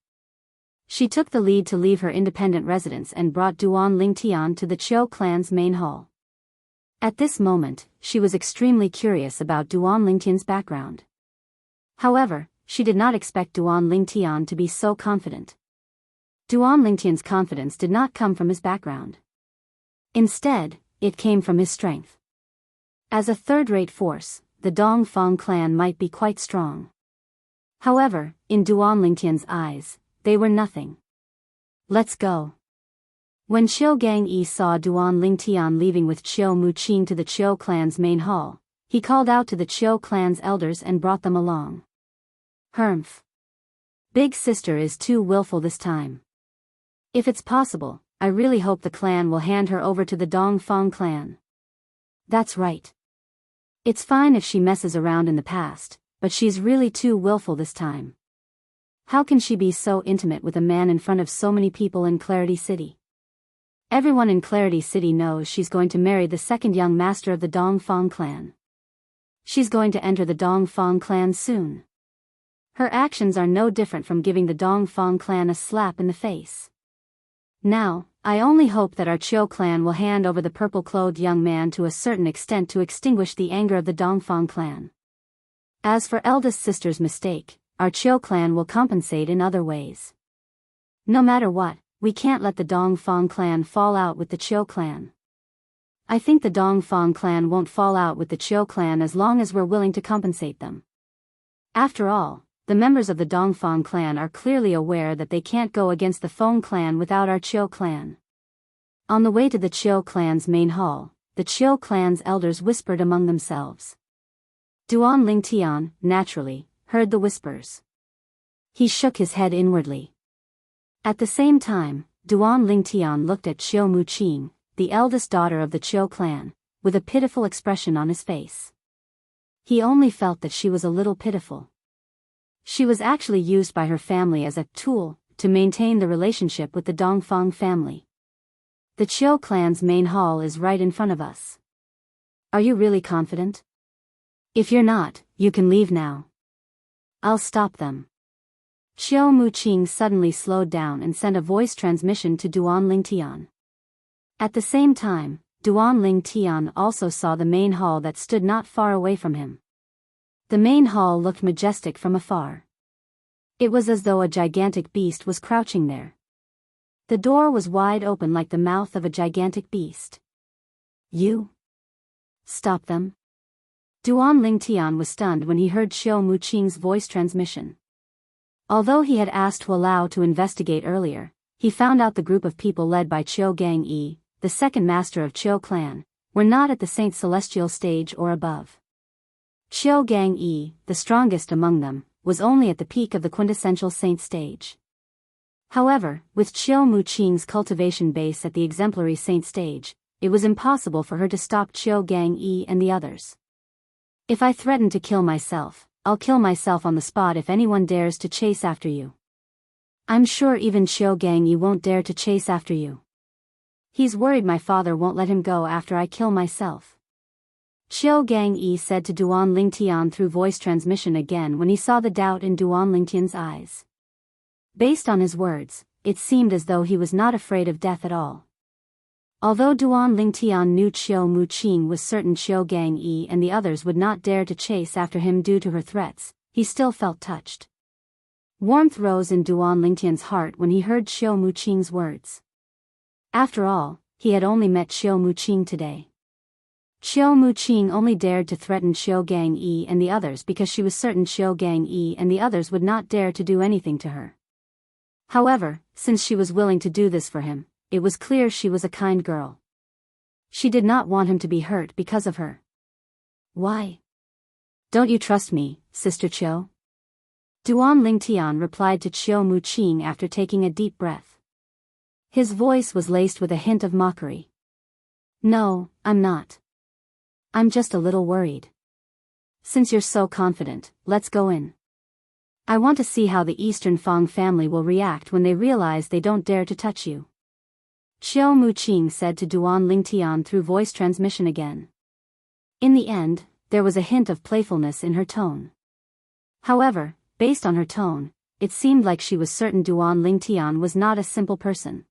She took the lead to leave her independent residence and brought Duan Lingtian to the Chiu clan's main hall. At this moment, she was extremely curious about Duan Lingtian's background. However, she did not expect Duan Lingtian to be so confident. Duan Lingtian's confidence did not come from his background. Instead, it came from his strength. As a third-rate force, the Dongfang clan might be quite strong. However, in Duan Lingtian's eyes, they were nothing. Let's go. When Qiu Gangyi saw Duan Lingtian leaving with Qiu Muqing to the Qiu clan's main hall, he called out to the Qiu clan's elders and brought them along. Humph. Big sister is too willful this time. If it's possible, I really hope the clan will hand her over to the Dongfang clan. That's right. It's fine if she messes around in the past, but she's really too willful this time. How can she be so intimate with a man in front of so many people in Clarity City? Everyone in Clarity City knows she's going to marry the second young master of the Dongfang clan. She's going to enter the Dongfang clan soon. Her actions are no different from giving the Dongfang clan a slap in the face. Now, I only hope that our Qiu clan will hand over the purple-clothed young man to a certain extent to extinguish the anger of the Dongfang clan. As for eldest sister's mistake, our Qiu clan will compensate in other ways. No matter what, we can't let the Dongfang clan fall out with the Qiu clan. I think the Dongfang clan won't fall out with the Qiu clan as long as we're willing to compensate them. After all, the members of the Dongfang clan are clearly aware that they can't go against the Feng clan without our Qiu clan. On the way to the Qiu clan's main hall, the Qiu clan's elders whispered among themselves. Duan Lingtian, naturally, heard the whispers. He shook his head inwardly. At the same time, Duan Lingtian looked at Qiu Muqing, the eldest daughter of the Qiu clan, with a pitiful expression on his face. He only felt that she was a little pitiful. She was actually used by her family as a tool to maintain the relationship with the Dongfang family. The Qiu clan's main hall is right in front of us. Are you really confident? If you're not, you can leave now. I'll stop them. Qiu Muqing suddenly slowed down and sent a voice transmission to Duan Lingtian. At the same time, Duan Lingtian also saw the main hall that stood not far away from him. The main hall looked majestic from afar. It was as though a gigantic beast was crouching there. The door was wide open like the mouth of a gigantic beast. You? Stop them? Duan Lingtian was stunned when he heard Qiu Muqing's voice transmission. Although he had asked Hu Lao to investigate earlier, he found out the group of people led by Qiu Gangyi, the second master of Qiu clan, were not at the Saint Celestial stage or above. Qiu Gangyi, the strongest among them, was only at the peak of the quintessential saint stage. However, with Qiu Muqing's cultivation base at the exemplary saint stage, it was impossible for her to stop Qiu Gangyi and the others. If I threaten to kill myself, I'll kill myself on the spot if anyone dares to chase after you. I'm sure even Qiu Gangyi won't dare to chase after you. He's worried my father won't let him go after I kill myself. Qiu Gangyi said to Duan Lingtian through voice transmission again when he saw the doubt in Duan Lingtian's eyes. Based on his words, it seemed as though he was not afraid of death at all. Although Duan Lingtian knew Qiu Muqing was certain Qiu Gangyi and the others would not dare to chase after him due to her threats, he still felt touched. Warmth rose in Duan Lingtian's heart when he heard Qiu Muqing's words. After all, he had only met Qiu Muqing today. Qiu Muqing only dared to threaten Qiu Gangyi and the others because she was certain Qiu Gangyi and the others would not dare to do anything to her. However, since she was willing to do this for him, it was clear she was a kind girl. She did not want him to be hurt because of her. Why? Don't you trust me, Sister Qiu? Duan Lingtian replied to Qiu Muqing after taking a deep breath. His voice was laced with a hint of mockery. No, I'm not. I'm just a little worried. Since you're so confident, let's go in. I want to see how the Eastern Fang family will react when they realize they don't dare to touch you. Qiu Muqing said to Duan Lingtian through voice transmission again. In the end, there was a hint of playfulness in her tone. However, based on her tone, it seemed like she was certain Duan Lingtian was not a simple person.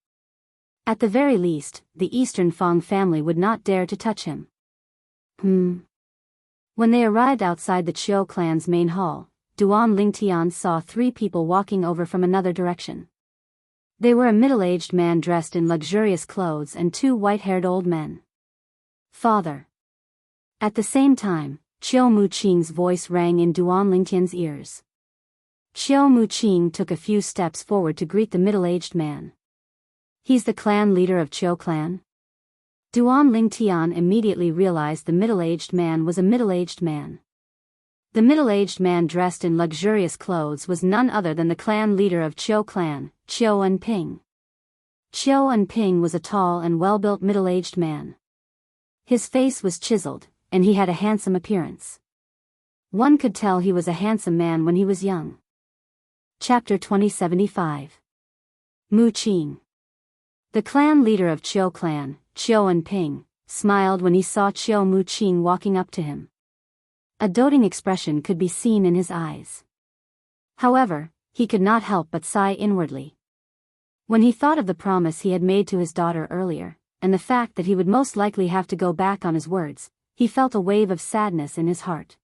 At the very least, the Eastern Fang family would not dare to touch him. When they arrived outside the Qiu clan's main hall, Duan Lingtian saw 3 people walking over from another direction. They were a middle-aged man dressed in luxurious clothes and 2 white-haired old men. Father. At the same time, Qiu Muqing's voice rang in Duan Lingtian's ears. Qiu Muqing took a few steps forward to greet the middle-aged man. He's the clan leader of Qiu clan? Duan Lingtian immediately realized the middle-aged man was a middle-aged man. The middle-aged man dressed in luxurious clothes was none other than the clan leader of Qiu clan, Qiu Enping. Qiu Enping was a tall and well-built middle-aged man. His face was chiseled, and he had a handsome appearance. One could tell he was a handsome man when he was young. Chapter 2075. Mu Qing. The clan leader of Qiu clan, Qiu Enping, smiled when he saw Qiu Muqing walking up to him. A doting expression could be seen in his eyes. However, he could not help but sigh inwardly. When he thought of the promise he had made to his daughter earlier, and the fact that he would most likely have to go back on his words, he felt a wave of sadness in his heart.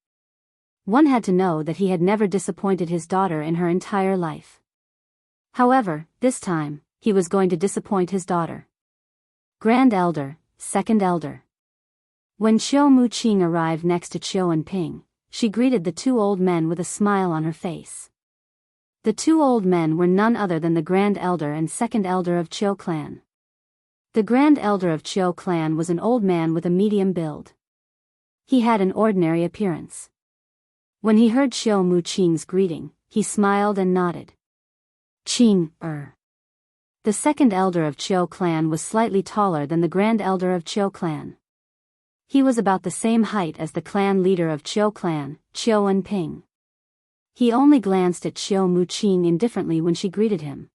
One had to know that he had never disappointed his daughter in her entire life. However, this time, he was going to disappoint his daughter. Grand Elder, Second Elder. When Qiu Muqing arrived next to Qiu Enping, she greeted the two old men with a smile on her face. The two old men were none other than the Grand Elder and Second Elder of Qiu clan. The Grand Elder of Qiu clan was an old man with a medium build. He had an ordinary appearance. When he heard Qiu Muqing's greeting, he smiled and nodded. Qing. The Second Elder of Qiu clan was slightly taller than the Grand Elder of Qiu clan. He was about the same height as the clan leader of Qiu clan, Qiu Enping. He only glanced at Qiu Muqing indifferently when she greeted him.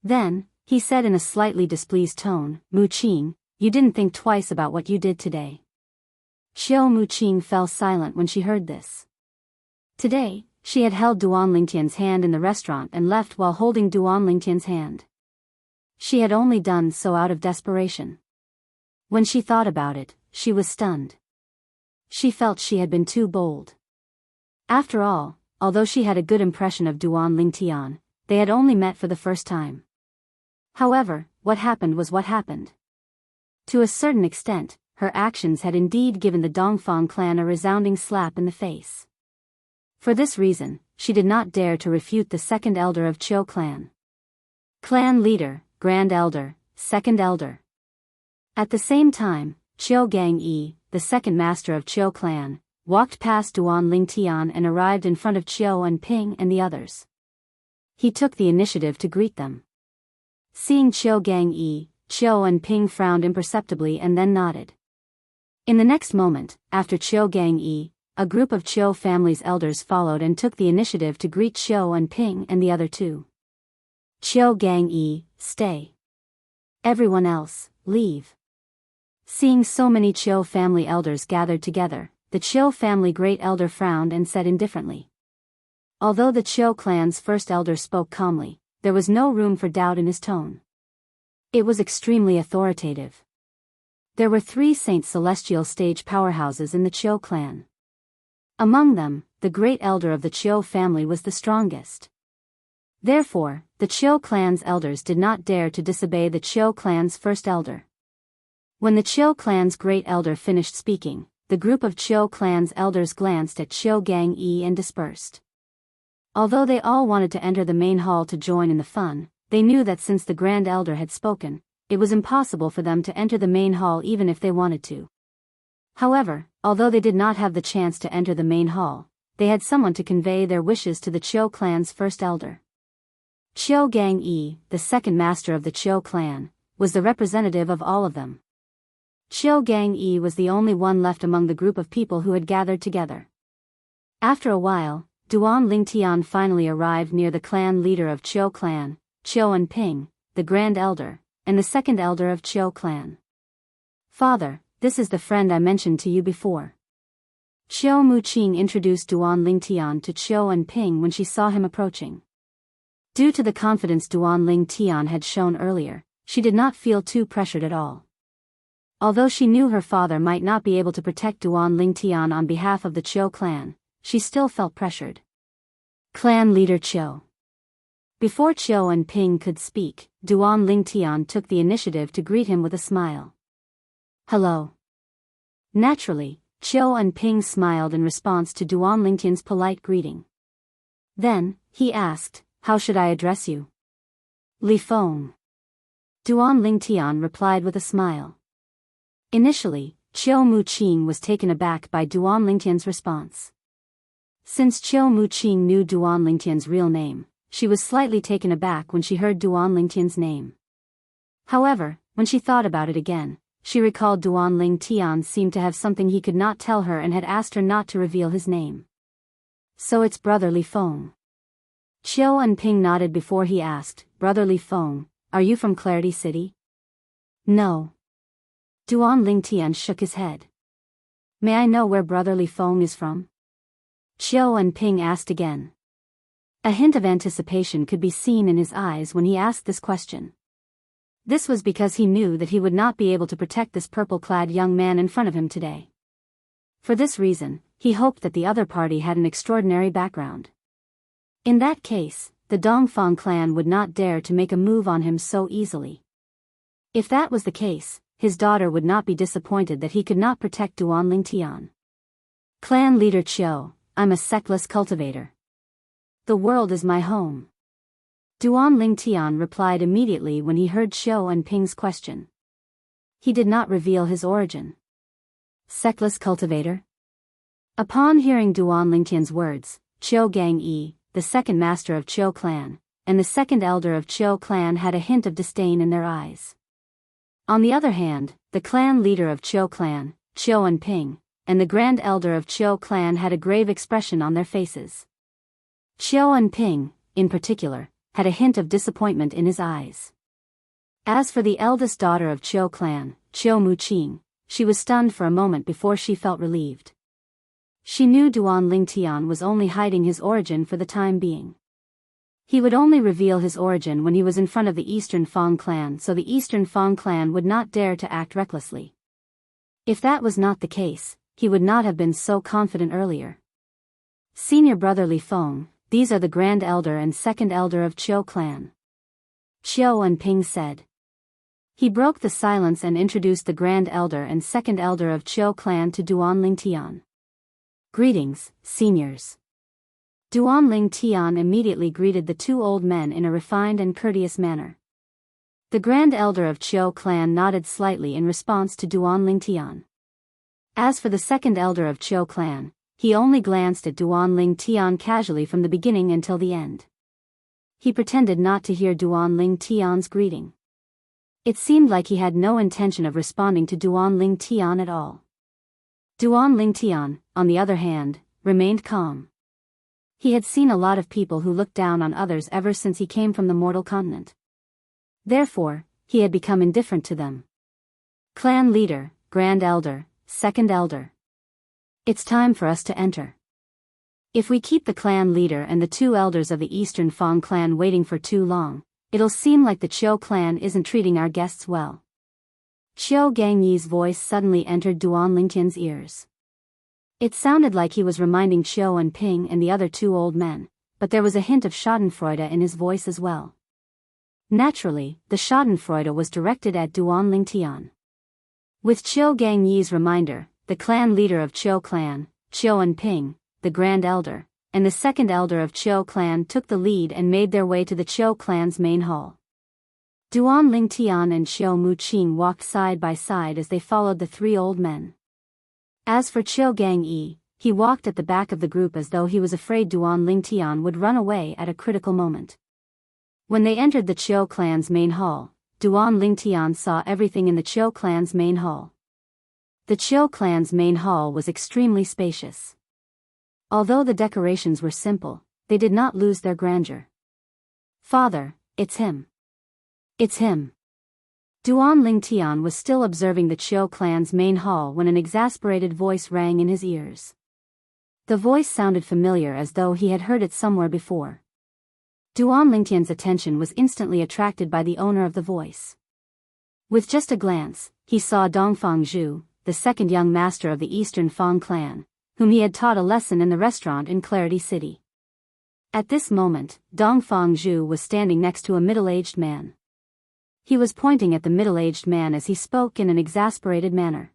Then, he said in a slightly displeased tone, Muqing, you didn't think twice about what you did today. Qiu Muqing fell silent when she heard this. Today, she had held Duan Lingtian's hand in the restaurant and left while holding Duan Lingtian's hand. She had only done so out of desperation. When she thought about it, she was stunned. She felt she had been too bold. After all, although she had a good impression of Duan Lingtian, they had only met for the first time. However, what happened was what happened. To a certain extent, her actions had indeed given the Dongfang clan a resounding slap in the face. For this reason, she did not dare to refute the Second Elder of Qiu clan. Clan leader, Grand Elder, Second Elder. At the same time, Qiu Gangyi, the second master of Qiu clan, walked past Duan Lingtian and arrived in front of Qiu Enping and the others. He took the initiative to greet them. Seeing Qiu Gangyi, Qiu Enping frowned imperceptibly and then nodded. In the next moment, after Qiu Gangyi, a group of Qiu family's elders followed and took the initiative to greet Qiu Enping and the other two. Qiu Gangyi, stay. Everyone else, leave. Seeing so many Qiu family elders gathered together, the Qiu family great elder frowned and said indifferently. Although the Qiu clan's first elder spoke calmly, there was no room for doubt in his tone. It was extremely authoritative. There were 3 Saint Celestial stage powerhouses in the Qiu clan. Among them, the great elder of the Qiu family was the strongest. Therefore, the Qiu clan's elders did not dare to disobey the Qiu clan's first elder. When the Qiu clan's great elder finished speaking, the group of Qiu clan's elders glanced at Qiu Gangyi and dispersed. Although they all wanted to enter the main hall to join in the fun, they knew that since the Grand Elder had spoken, it was impossible for them to enter the main hall even if they wanted to. However, although they did not have the chance to enter the main hall, they had someone to convey their wishes to the Qiu clan's first elder. Qiu Gangyi, the second master of the Qiu clan, was the representative of all of them. Qiu Gangyi was the only one left among the group of people who had gathered together. After a while, Duan Lingtian finally arrived near the clan leader of Qiu clan, Qiu Enping, the Grand Elder, and the second elder of Qiu clan. Father, this is the friend I mentioned to you before. Qiu Muqing introduced Duan Lingtian to Qiu Enping when she saw him approaching. Due to the confidence Duan Lingtian had shown earlier, she did not feel too pressured at all. Although she knew her father might not be able to protect Duan Lingtian on behalf of the Qiu clan, she still felt pressured. Clan leader Qiu. Before Qiu Enping could speak, Duan Lingtian took the initiative to greet him with a smile. Hello. Naturally, Qiu and Ping smiled in response to Duan Lingtian's polite greeting. Then, he asked, "How should I address you?" "Li Feng." Duan Lingtian replied with a smile. Initially, Qiu Muqing was taken aback by Duan Lingtian's response. Since Qiu Muqing knew Duan Lingtian's real name, she was slightly taken aback when she heard Duan Lingtian's name. However, when she thought about it again, she recalled Duan Lingtian seemed to have something he could not tell her and had asked her not to reveal his name. "So it's Brother Li Feng." Qiu and Ping nodded before he asked, "Brother Li Feng, are you from Clarity City?" "No." Duan Lingtian shook his head. "May I know where Brother Li Feng is from?" Qiu and Ping asked again. A hint of anticipation could be seen in his eyes when he asked this question. This was because he knew that he would not be able to protect this purple-clad young man in front of him today. For this reason, he hoped that the other party had an extraordinary background. In that case, the Dongfang clan would not dare to make a move on him so easily. If that was the case, his daughter would not be disappointed that he could not protect Duan Lingtian. "Clan leader Qiu, I'm a sectless cultivator. The world is my home." Duan Lingtian replied immediately when he heard Qiu and Ping's question. He did not reveal his origin. Sectless cultivator? Upon hearing Duan Lingtian's words, Qiu Gangyi, the second master of Qiu clan, and the second elder of Qiu clan had a hint of disdain in their eyes. On the other hand, the clan leader of Qiu clan, Qiu and Ping, and the grand elder of Qiu clan had a grave expression on their faces. Qiu and Ping, in particular, had a hint of disappointment in his eyes. As for the eldest daughter of Qiu clan, Qiu Muqing, she was stunned for a moment before she felt relieved. She knew Duan Lingtian was only hiding his origin for the time being. He would only reveal his origin when he was in front of the Eastern Fang clan, so the Eastern Fang clan would not dare to act recklessly. If that was not the case, he would not have been so confident earlier. "Senior brother Li Feng, these are the grand elder and second elder of Qiu clan," Qiu and Ping said. He broke the silence and introduced the grand elder and second elder of Qiu clan to Duan Lingtian. "Greetings, seniors." Duan Lingtian immediately greeted the two old men in a refined and courteous manner. The grand elder of Qiu clan nodded slightly in response to Duan Lingtian. As for the second elder of Qiu clan, he only glanced at Duan Lingtian casually from the beginning until the end. He pretended not to hear Duan Lingtian's greeting. It seemed like he had no intention of responding to Duan Lingtian at all. Duan Lingtian, on the other hand, remained calm. He had seen a lot of people who looked down on others ever since he came from the mortal continent. Therefore, he had become indifferent to them. "Clan leader, grand elder, second elder. It's time for us to enter. If we keep the clan leader and the two elders of the Eastern Fang clan waiting for too long, it'll seem like the Qiu clan isn't treating our guests well." Qiu Gangyi's voice suddenly entered Duan Lingtian's ears. It sounded like he was reminding Qiu and Ping and the other two old men, but there was a hint of schadenfreude in his voice as well. Naturally, the schadenfreude was directed at Duan Lingtian. With Qiu Gangyi's reminder, the clan leader of Qiu clan, Qiu and Ping, the grand elder, and the second elder of Qiu clan took the lead and made their way to the Qiu clan's main hall. Duan Lingtian and Qiu Muqing walked side by side as they followed the three old men. As for Qiu Gangyi, he walked at the back of the group as though he was afraid Duan Lingtian would run away at a critical moment. When they entered the Qiu clan's main hall, Duan Lingtian saw everything in the Qiu clan's main hall. The Qiu clan's main hall was extremely spacious. Although the decorations were simple, they did not lose their grandeur. "Father, it's him. It's him." Duan Lingtian was still observing the Qiu clan's main hall when an exasperated voice rang in his ears. The voice sounded familiar as though he had heard it somewhere before. Duan Lingtian's attention was instantly attracted by the owner of the voice. With just a glance, he saw Dongfang Zhu, the second young master of the Eastern Fang clan, whom he had taught a lesson in the restaurant in Clarity City. At this moment, Dongfang Zhu was standing next to a middle-aged man. He was pointing at the middle-aged man as he spoke in an exasperated manner.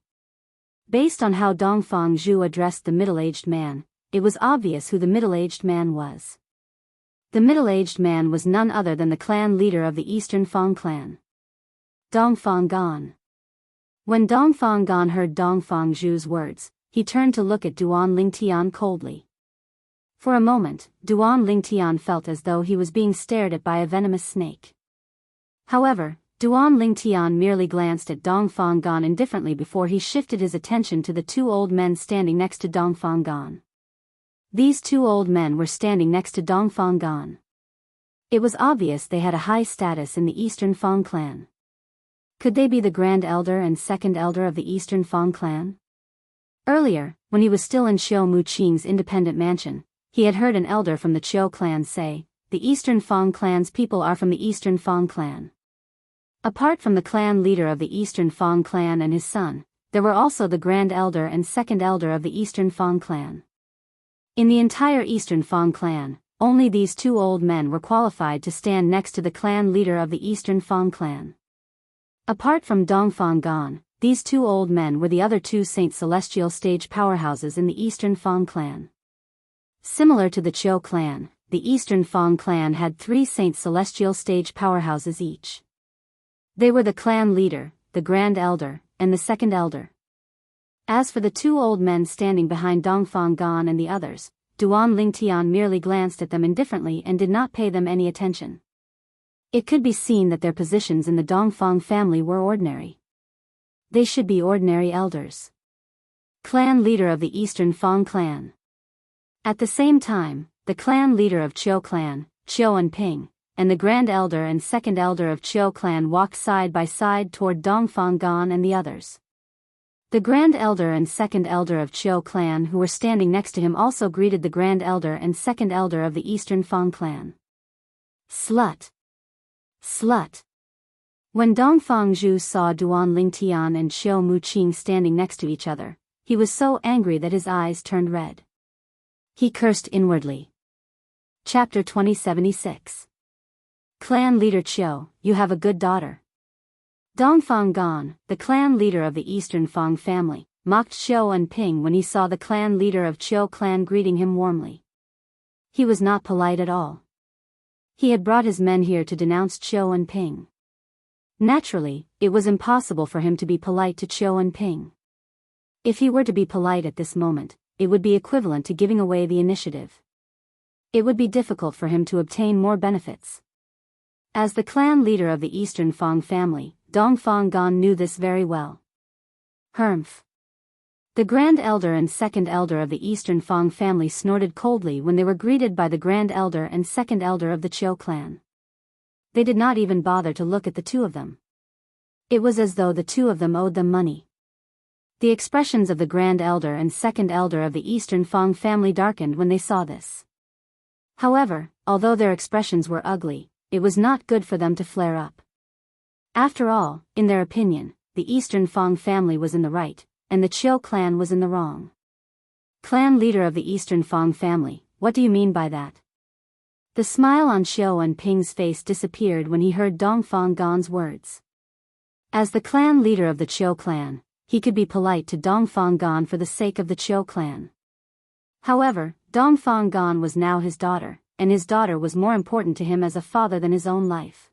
Based on how Dongfang Zhu addressed the middle-aged man, it was obvious who the middle-aged man was. The middle-aged man was none other than the clan leader of the Eastern Fang clan, Dongfang Gan. When Dongfang Gan heard Dongfang Zhu's words, he turned to look at Duan Lingtian coldly. For a moment, Duan Lingtian felt as though he was being stared at by a venomous snake. However, Duan Lingtian merely glanced at Dongfang Gan indifferently before he shifted his attention to the two old men standing next to Dongfang Gan. These two old men were standing next to Dongfang Gan. It was obvious they had a high status in the Eastern Fang clan. Could they be the Grand Elder and Second Elder of the Eastern Fang clan? Earlier, when he was still in Xiao Muqing's independent mansion, he had heard an elder from the Qiu clan say, "The Eastern Fang clan's people are from the Eastern Fang clan." Apart from the clan leader of the Eastern Fang clan and his son, there were also the Grand Elder and Second Elder of the Eastern Fang clan. In the entire Eastern Fang clan, only these two old men were qualified to stand next to the clan leader of the Eastern Fang clan. Apart from Dongfang Gan, these two old men were the other two Saint Celestial stage powerhouses in the Eastern Fang clan. Similar to the Qiu clan, the Eastern Fang clan had 3 Saint Celestial stage powerhouses each. They were the clan leader, the Grand Elder, and the Second Elder. As for the two old men standing behind Dongfang Gan and the others, Duan Lingtian merely glanced at them indifferently and did not pay them any attention. It could be seen that their positions in the Dongfang family were ordinary. They should be ordinary elders. Clan leader of the Eastern Fang clan. At the same time, the clan leader of Qiu clan, Qiu and Ping, and the Grand Elder and Second Elder of Qiu clan walked side by side toward Dongfang Gan and the others. The Grand Elder and Second Elder of Qiu clan who were standing next to him also greeted the Grand Elder and Second Elder of the Eastern Fang clan. Slut! Slut! When Dongfang Zhu saw Duan Lingtian and Xiao Muqing standing next to each other, he was so angry that his eyes turned red. He cursed inwardly. Chapter 2076. Clan Leader Qiu, you have a good daughter. Dongfang Gan, the clan leader of the Eastern Fang family, mocked Xiu and Ping when he saw the clan leader of Qiu clan greeting him warmly. He was not polite at all. He had brought his men here to denounce Qiu and Ping. Naturally, it was impossible for him to be polite to Qiu and Ping. If he were to be polite at this moment, it would be equivalent to giving away the initiative. It would be difficult for him to obtain more benefits. As the clan leader of the Eastern Fang family, Dongfang Gan knew this very well. Humph. The Grand Elder and Second Elder of the Eastern Fang family snorted coldly when they were greeted by the Grand Elder and Second Elder of the Qiu clan. They did not even bother to look at the two of them. It was as though the two of them owed them money. The expressions of the Grand Elder and Second Elder of the Eastern Fang family darkened when they saw this. However, although their expressions were ugly, it was not good for them to flare up. After all, in their opinion, the Eastern Fang family was in the right, and the Qiu clan was in the wrong. Clan leader of the Eastern Fang family, what do you mean by that? The smile on Xiu and Ping's face disappeared when he heard Dongfang Gan's words. As the clan leader of the Qiu clan, he could be polite to Dongfang Gan for the sake of the Qiu clan. However, Dongfang Gan was now his daughter, and his daughter was more important to him as a father than his own life.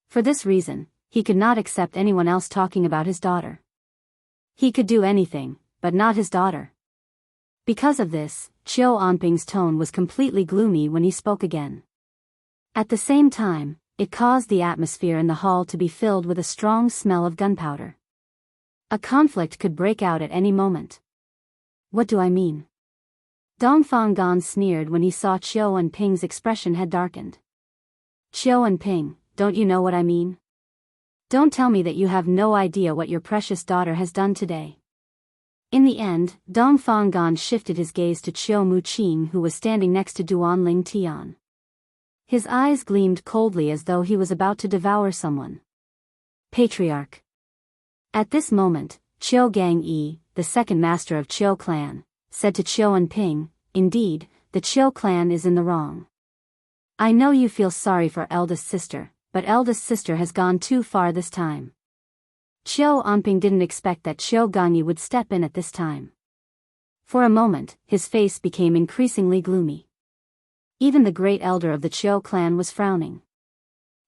For this reason, he could not accept anyone else talking about his daughter. He could do anything, but not his daughter. Because of this, Qiu Anping's tone was completely gloomy when he spoke again. At the same time, it caused the atmosphere in the hall to be filled with a strong smell of gunpowder. A conflict could break out at any moment. What do I mean? Dongfang Gan sneered when he saw Qiu and Ping's expression had darkened. Qiu and Ping, don't you know what I mean? Don't tell me that you have no idea what your precious daughter has done today. In the end, Dongfang Gan shifted his gaze to Qiu Muqing who was standing next to Duan Lingtian. His eyes gleamed coldly as though he was about to devour someone. Patriarch. At this moment, Qiu Gangyi, the second master of Qiu clan, said to Qiu and Ping, indeed, the Qiu clan is in the wrong. I know you feel sorry for eldest sister, but eldest sister has gone too far this time. Qiu Anping didn't expect that Qiu Gangyi would step in at this time. For a moment, his face became increasingly gloomy. Even the great elder of the Qiu clan was frowning.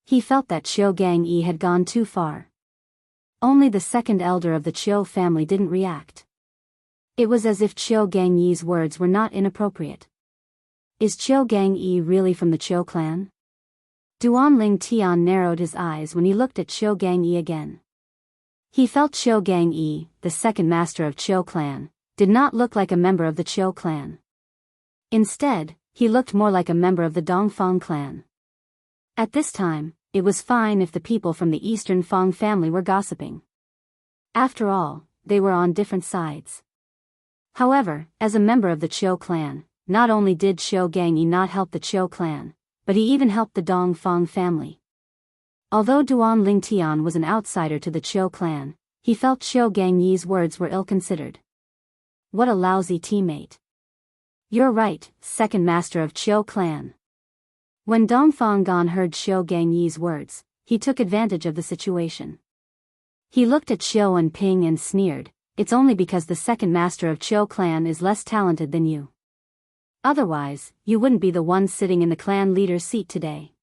He felt that Qiu Gangyi had gone too far. Only the second elder of the Qiu family didn't react. It was as if Qiu Gangyi's words were not inappropriate. Is Qiu Gangyi really from the Qiu clan? Duanling Tian narrowed his eyes when he looked at Qiu Gangyi again. He felt Qiu Gangyi, the second master of Qiu clan, did not look like a member of the Qiu clan. Instead, he looked more like a member of the Dongfang clan. At this time, it was fine if the people from the Eastern Fang family were gossiping. After all, they were on different sides. However, as a member of the Qiu clan, not only did Qiu Gangyi not help the Qiu clan, but he even helped the Dongfang family. Although Duanling Tian was an outsider to the Qiu clan, he felt Qiu Gangyi's words were ill-considered. What a lousy teammate. You're right, second master of Qiu clan. When Dongfang Gan heard Qiu Gangyi's words, he took advantage of the situation. He looked at Qiu Anping and sneered, "It's only because the second master of Qiu clan is less talented than you. Otherwise, you wouldn't be the one sitting in the clan leader's seat today."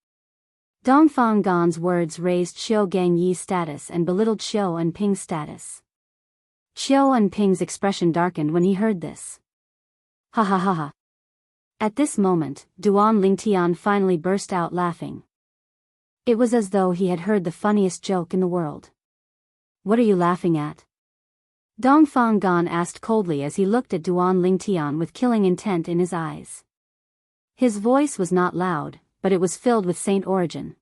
Dongfang Gan's words raised Qiu Gangyi's status and belittled Qiu Anping's status. Qiu Anping's expression darkened when he heard this. Ha ha ha ha. At this moment, Duanling Tian finally burst out laughing. It was as though he had heard the funniest joke in the world. What are you laughing at? Dongfang Gan asked coldly as he looked at Duanling Tian with killing intent in his eyes. His voice was not loud, but it was filled with saint origin.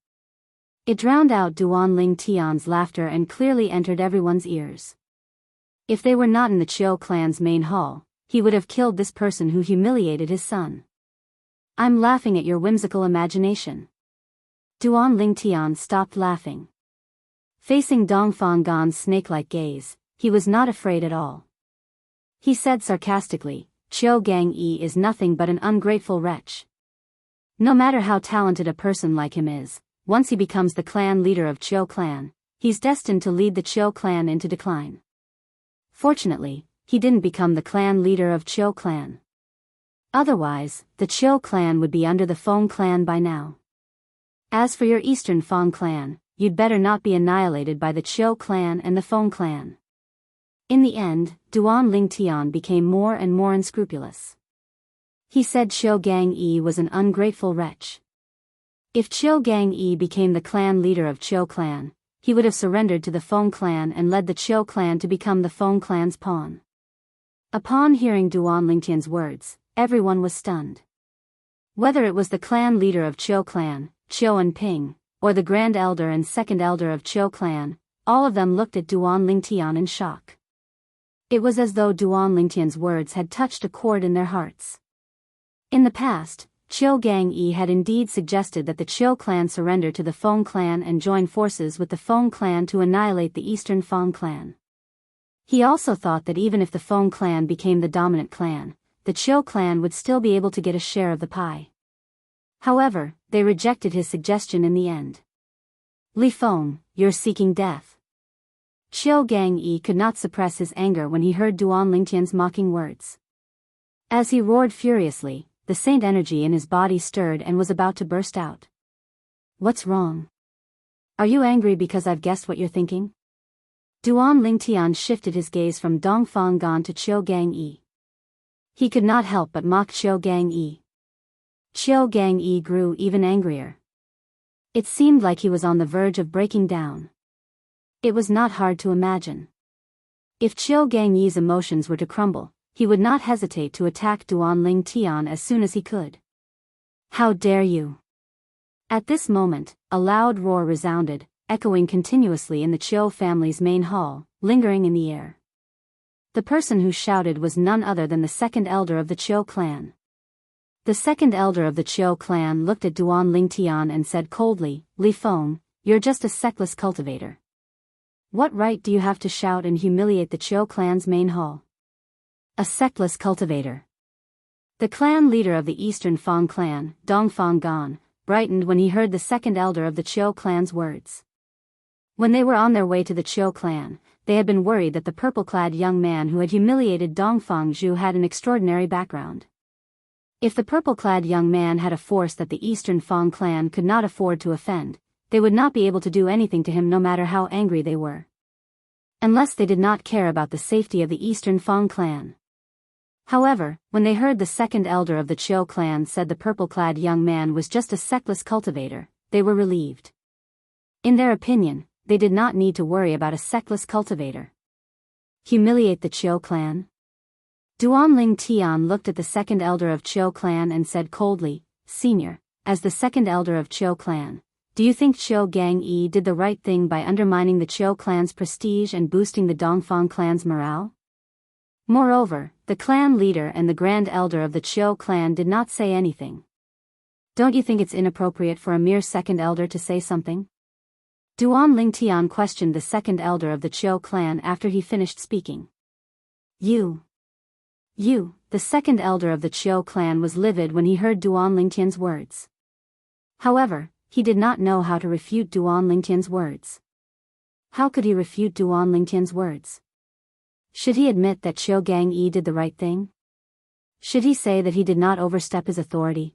It drowned out Duanling Tian's laughter and clearly entered everyone's ears. If they were not in the Qiu clan's main hall, he would have killed this person who humiliated his son. I'm laughing at your whimsical imagination. Duanling Tian stopped laughing. Facing Dongfang Gan's snake-like gaze, he was not afraid at all. He said sarcastically, "Qiu Gangyi is nothing but an ungrateful wretch. No matter how talented a person like him is, once he becomes the clan leader of Qiu clan, he's destined to lead the Qiu clan into decline." Fortunately, he didn't become the clan leader of Qiu clan. Otherwise, the Qiu clan would be under the Feng clan by now. As for your Eastern Feng clan, you'd better not be annihilated by the Qiu clan and the Feng clan. In the end, Duanling Tian became more and more unscrupulous. He said Qiu Gangyi was an ungrateful wretch. If Qiu Gangyi became the clan leader of Qiu clan, he would have surrendered to the Feng clan and led the Qiu clan to become the Feng clan's pawn. Upon hearing Duanling Tian's words, everyone was stunned. Whether it was the clan leader of Qiu clan, Qiu Anping, or the grand elder and second elder of Qiu clan, all of them looked at Duanling Tian in shock. It was as though Duanling Tian's words had touched a chord in their hearts. In the past, Qiu Gangyi had indeed suggested that the Qiu clan surrender to the Feng clan and join forces with the Feng clan to annihilate the Eastern Feng clan. He also thought that even if the Feng clan became the dominant clan, the Qiu clan would still be able to get a share of the pie. However, they rejected his suggestion in the end. "Li Feng, you're seeking death." Qiu Gangyi could not suppress his anger when he heard Duanling Tian's mocking words. As he roared furiously, the saint energy in his body stirred and was about to burst out. "What's wrong? Are you angry because I've guessed what you're thinking?" Duanling Tian shifted his gaze from Dongfang Gan to Qiu Gangyi. He could not help but mock Qiu Gangyi. Qiu Gangyi grew even angrier. It seemed like he was on the verge of breaking down. It was not hard to imagine. If Qiu Gangyi's emotions were to crumble, he would not hesitate to attack Duanling Tian as soon as he could. "How dare you!" At this moment, a loud roar resounded, echoing continuously in the Qiu family's main hall, lingering in the air. The person who shouted was none other than the second elder of the Qiu clan. The second elder of the Qiu clan looked at Duanling Tian and said coldly, "Li Feng, you're just a seckless cultivator. What right do you have to shout and humiliate the Qiu clan's main hall?" A seckless cultivator. The clan leader of the Eastern Fang clan, Dongfang Gan, brightened when he heard the second elder of the Qiu clan's words. When they were on their way to the Chiu clan, they had been worried that the purple-clad young man who had humiliated Dongfang Zhu had an extraordinary background. If the purple-clad young man had a force that the Eastern Fang clan could not afford to offend, they would not be able to do anything to him no matter how angry they were. Unless they did not care about the safety of the Eastern Fang clan. However, when they heard the second elder of the Chiu clan said the purple-clad young man was just a sexless cultivator, they were relieved. In their opinion, they did not need to worry about a sexless cultivator. Humiliate the Chiu clan? Duanling Tian looked at the second elder of Chiu clan and said coldly, Senior, as the second elder of Chiu clan, do you think Chiu Gang-yi did the right thing by undermining the Chiu clan's prestige and boosting the Dongfang clan's morale? Moreover, the clan leader and the grand elder of the Chiu clan did not say anything. Don't you think it's inappropriate for a mere second elder to say something? Duanling Tian questioned the second elder of the Chiu clan after he finished speaking. You, the second elder of the Chiu clan was livid when he heard Duanling Tian's words. However, he did not know how to refute Duanling Tian's words. How could he refute Duanling Tian's words? Should he admit that Chiu Gang-yi did the right thing? Should he say that he did not overstep his authority?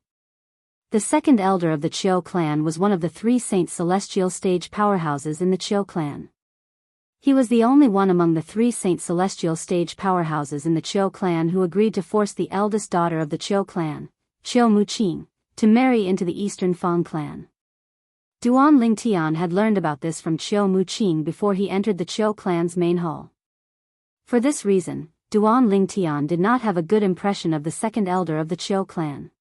The second elder of the Chiu clan was one of the 3 Saint Celestial stage powerhouses in the Chiu clan. He was the only one among the 3 Saint Celestial stage powerhouses in the Chiu clan who agreed to force the eldest daughter of the Chiu clan, Chiu Muqing, to marry into the Eastern Fang clan. Duanling Tian had learned about this from Chiu Muqing before he entered the Chiu clan's main hall. For this reason, Duanling Tian did not have a good impression of the second elder of the Chiu clan.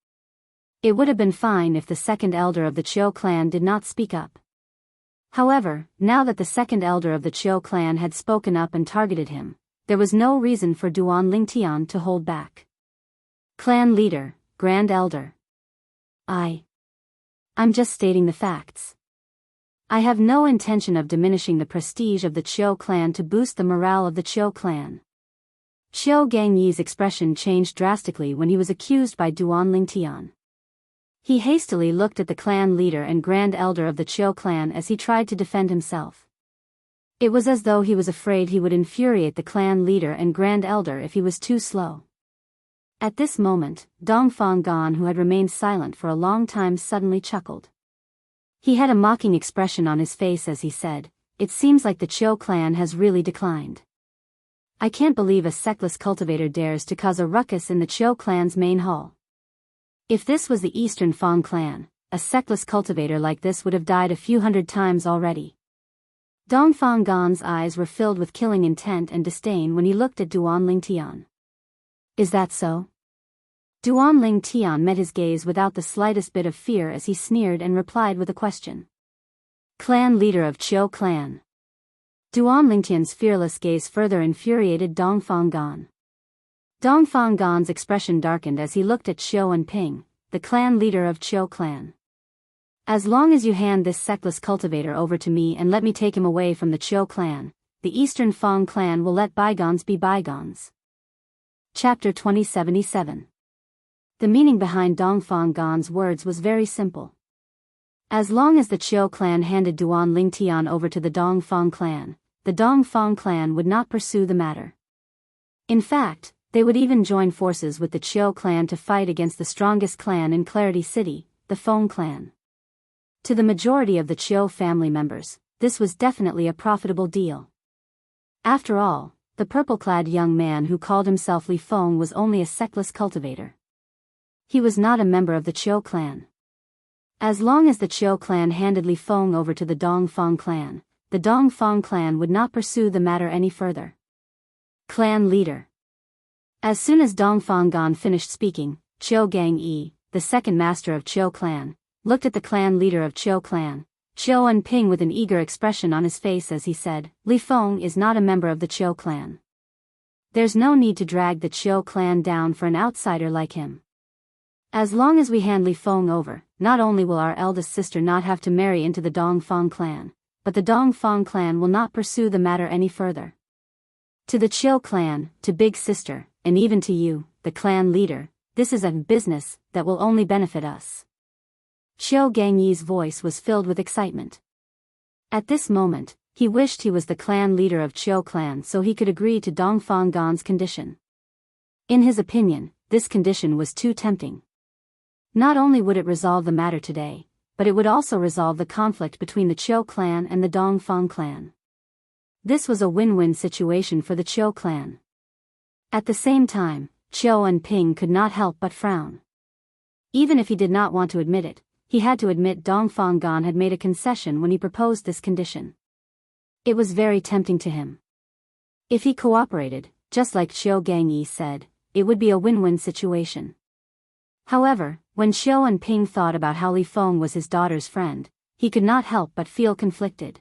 It would have been fine if the second elder of the Chiu clan did not speak up. However, now that the second elder of the Chiu clan had spoken up and targeted him, there was no reason for Duanling Tian to hold back. Clan leader, grand elder. I'm just stating the facts. I have no intention of diminishing the prestige of the Chiu clan to boost the morale of the Chiu clan. Chiu Gang-yi's expression changed drastically when he was accused by Duanling Tian. He hastily looked at the clan leader and grand elder of the Chiu clan as he tried to defend himself. It was as though he was afraid he would infuriate the clan leader and grand elder if he was too slow. At this moment, Dongfang Gan, who had remained silent for a long time, suddenly chuckled. He had a mocking expression on his face as he said, "It seems like the Chiu clan has really declined. I can't believe a sexless cultivator dares to cause a ruckus in the Chiu clan's main hall. If this was the Eastern Fang clan, a sexless cultivator like this would have died a few hundred times already." Dongfang Gan's eyes were filled with killing intent and disdain when he looked at Duanling Tian. Is that so? Duanling Tian met his gaze without the slightest bit of fear as he sneered and replied with a question. Clan leader of Chiu clan. Duanling Tian's fearless gaze further infuriated Dongfang Gan. Dongfang Gan's expression darkened as he looked at Chiu and Ping, the clan leader of Chiu clan. As long as you hand this sexless cultivator over to me and let me take him away from the Chiu clan, the Eastern Fang clan will let bygones be bygones. Chapter 2077. The meaning behind Dongfang Gan's words was very simple. As long as the Chiu clan handed Duanling Tian over to the Dongfang clan, the Dongfang clan would not pursue the matter. In fact, they would even join forces with the Chiu clan to fight against the strongest clan in Clarity City, the Feng clan. To the majority of the Chiu family members, this was definitely a profitable deal. After all, the purple-clad young man who called himself Li Feng was only a sexless cultivator. He was not a member of the Chiu clan. As long as the Chiu clan handed Li Feng over to the Dongfang clan, the Dongfang clan would not pursue the matter any further. Clan leader. As soon as Dongfang Gan finished speaking, Chiu Gang-yi, the second master of Chiu clan, looked at the clan leader of Chiu clan, Chiu and Ping, with an eager expression on his face as he said, Li Feng is not a member of the Chiu clan. There's no need to drag the Chiu clan down for an outsider like him. As long as we hand Li Feng over, not only will our eldest sister not have to marry into the Dongfang clan, but the Dongfang clan will not pursue the matter any further. To the Chiu clan, to big sister, and even to you, the clan leader, this is a business that will only benefit us. Chiu Gang-yi's voice was filled with excitement. At this moment, He wished he was the clan leader of Chiu clan so he could agree to Dongfang Gan's condition. In his opinion, this condition was too tempting. Not only would it resolve the matter today, but it would also resolve the conflict between the Chiu clan and the Dongfang clan. This was a win-win situation for the Chiu clan. At the same time, Chiu and Ping could not help but frown. Even if he did not want to admit it, he had to admit Dongfang Gan had made a concession when he proposed this condition. It was very tempting to him. If he cooperated, just like Chiu Gangyi said, it would be a win-win situation. However, when Chiu and Ping thought about how Li Feng was his daughter's friend, he could not help but feel conflicted.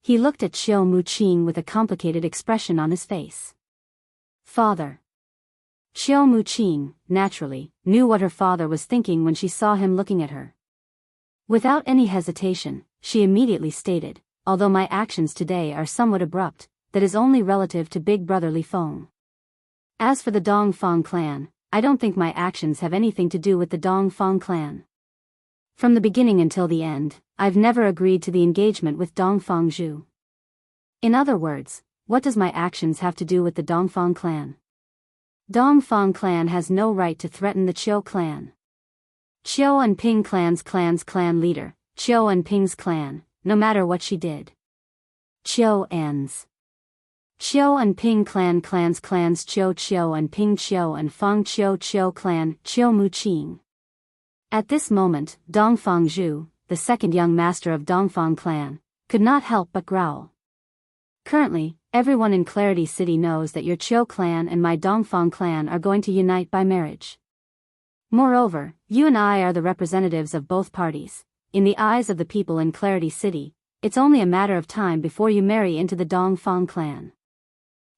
He looked at Chiu Muqing with a complicated expression on his face. Father. Chiu Muqing, naturally, knew what her father was thinking when she saw him looking at her. Without any hesitation, she immediately stated, although my actions today are somewhat abrupt, that is only relative to big brother Li Feng. As for the Dongfang clan, I don't think my actions have anything to do with the Dongfang clan. From the beginning until the end, I've never agreed to the engagement with Dongfang Zhu. In other words, what does my actions have to do with the Dongfang clan? Dongfang clan has no right to threaten the Chiu clan. Chiu and Ping clan's clan leader, Chiu and Ping's clan, no matter what she did. Chiu ends. Chiu and Ping clans Chiu and Ping Chiu and Fang Chiu clan, Chiu Muqing. At this moment, Dongfang Zhu, the second young master of Dongfang clan, could not help but growl. Currently, everyone in Clarity City knows that your Chiu clan and my Dongfang clan are going to unite by marriage. Moreover, you and I are the representatives of both parties. In the eyes of the people in Clarity City, it's only a matter of time before you marry into the Dongfang clan.